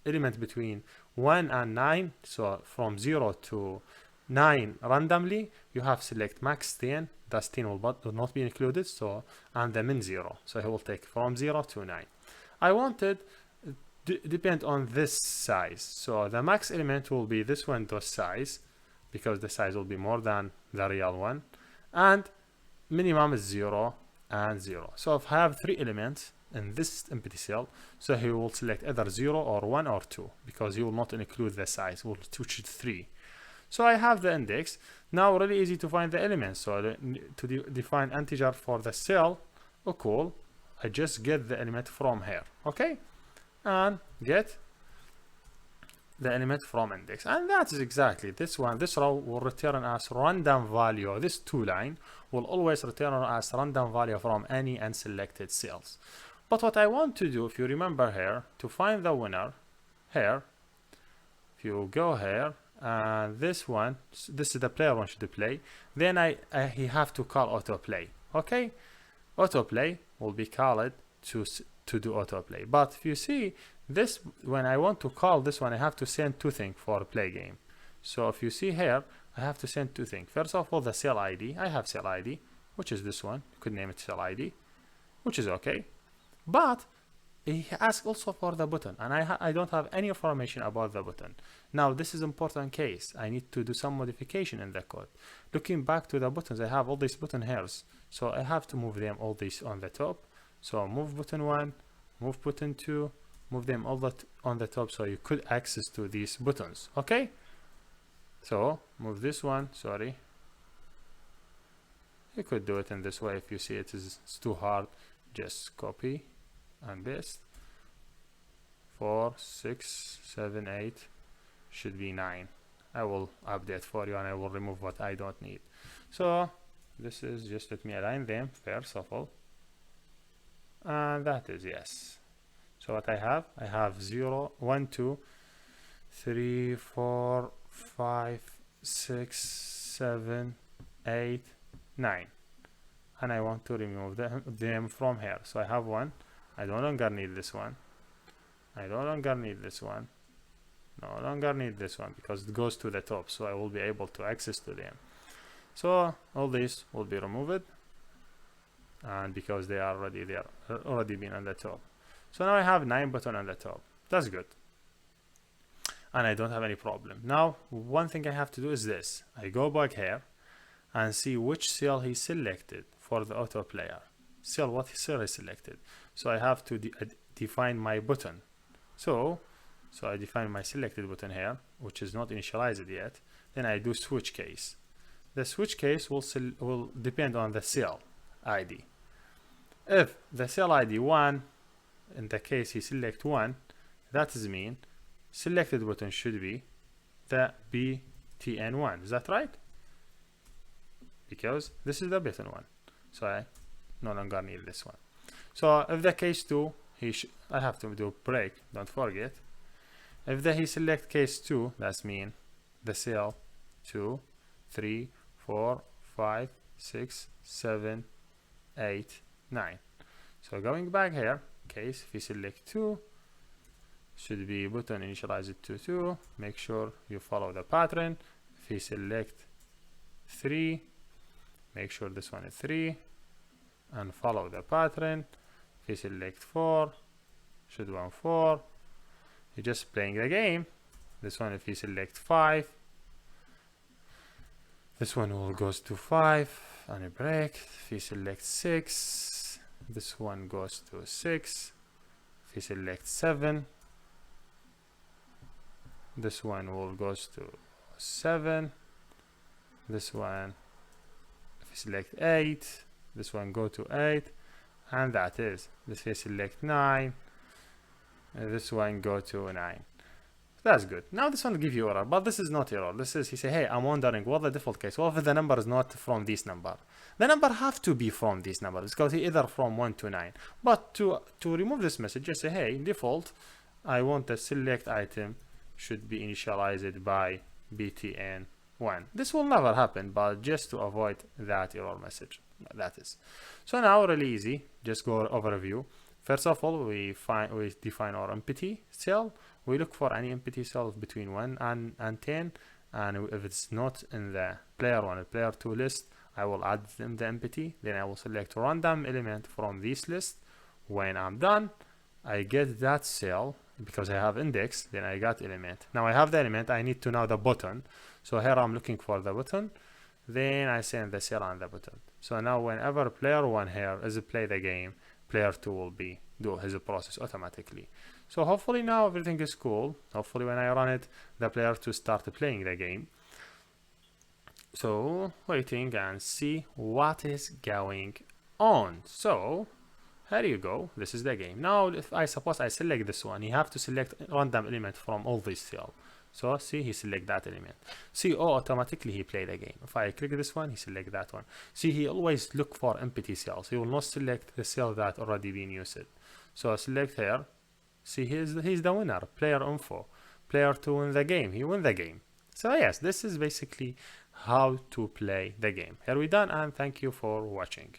element between 1 and 9, so from 0 to 9 randomly, you have select max 10. That's 10 will not be included, so and the min 0. So he will take from 0 to 9. I wanted depend on this size. So the max element will be this one dot size, because the size will be more than the real one, and minimum is 0 and 0. So if I have 3 elements in this empty cell, so he will select either 0 or 1 or 2, because he will not include the size, will choose 3. So I have the index. Now really easy to find the elements. So to define integer for the cell equal, I just get the element from here. Okay, and get the element from index, and that is exactly this one. This row will return as random value. This 2 line will always return as random value from any unselected cells. But what I want to do, if you remember here, to find the winner here, if you go here, this one, this is the player one should play, then he have to call autoplay. Okay, autoplay will be called to do autoplay. But if you see this, when I want to call this one, I have to send 2 things for a play game. So if you see here, I have to send 2 things. First of all, the cell ID. I have cell ID, which is this one. You could name it cell ID, which is okay. But he asks also for the button, and I don't have any information about the button. Now this is important case. I need to do some modification in the code. Looking back to the buttons, I have all these button hairs, so I have to move them all these on the top. So move button 1, move button 2, move them all on the top, so you could access to these buttons. Okay, so move this one. Sorry, you could do it in this way. If you see it's too hard, just copy and paste. 4, 6, 7, 8 should be 9. I will update for you, and I will remove what I don't need. So this is just, let me align them first of all, and that is yes. So what I have 0, 1, 2, 3, 4, 5, 6, 7, 8, 9, and I want to remove them from here. So I have 1. I no longer need this one. I no longer need this one. No longer need this one, because it goes to the top, so I will be able to access to them. So all these will be removed, and because they are already been on the top. So now I have 9 buttons on the top. That's good. And I don't have any problem. Now, one thing I have to do is this. I go back here and see which cell he selected for the auto player. What cell he selected. So I have to define my button. So I define my selected button here, which is not initialized yet. Then I do switch case. The switch case will depend on the cell ID. If the cell ID 1, in the case he select 1, that is mean selected button should be the btn1. Is that right? Because this is the button 1. So I no longer need this one. So if the case 2, I have to do break, don't forget. If he select case 2, that's mean the cell 2, 3, 4, 5, 6, 7, 8, 9. So going back here, case if you select 2, should be button initialized to 2. Make sure you follow the pattern. If you select 3, make sure this one is 3 and follow the pattern. If you select 4, should one 4. You're just playing the game. This one, if you select 5, this one will goes to 5 and a break. If you select 6, this one goes to 6. If you select 7, this one will goes to 7. This one, if you select 8, this one go to 8, and that is. If you select 9, this one go to 9. That's good. Now this one will give you error, but this is not error. This is, he say, hey, I'm wondering what the default case. What if the number is not from this number? The number have to be from this number because it's either from 1 to 9. But to remove this message, just say, hey, default, I want the select item should be initialized by btn1. This will never happen, but just to avoid that error message. That is. So now really easy. Just go overview. First of all, we define our empty cell. We look for any empty cells between 1 and 10, and if it's not in the player 1 and player 2 list, I will add them the empty. Then I will select random element from this list. When I'm done, I get that cell because I have index. Then I got element. Now I have the element. I need to know the button. So here I'm looking for the button. Then I send the cell on the button. So now whenever player 1 here is play the game, player 2 will be do his process automatically. So hopefully now everything is cool. Hopefully when I run it, the player 2 start playing the game. So waiting and see what is going on. So here you go. This is the game. Now if I suppose I select this one, you have to select random element from all these cells. So see, he select that element. See, automatically he play the game. If I click this one, he select that one. See, he always look for empty cells. He will not select the cell that already been used. So select here. See, he's the winner. Player info. Player 2 win the game. He win the game. So yes, this is basically how to play the game. Here we done, and thank you for watching.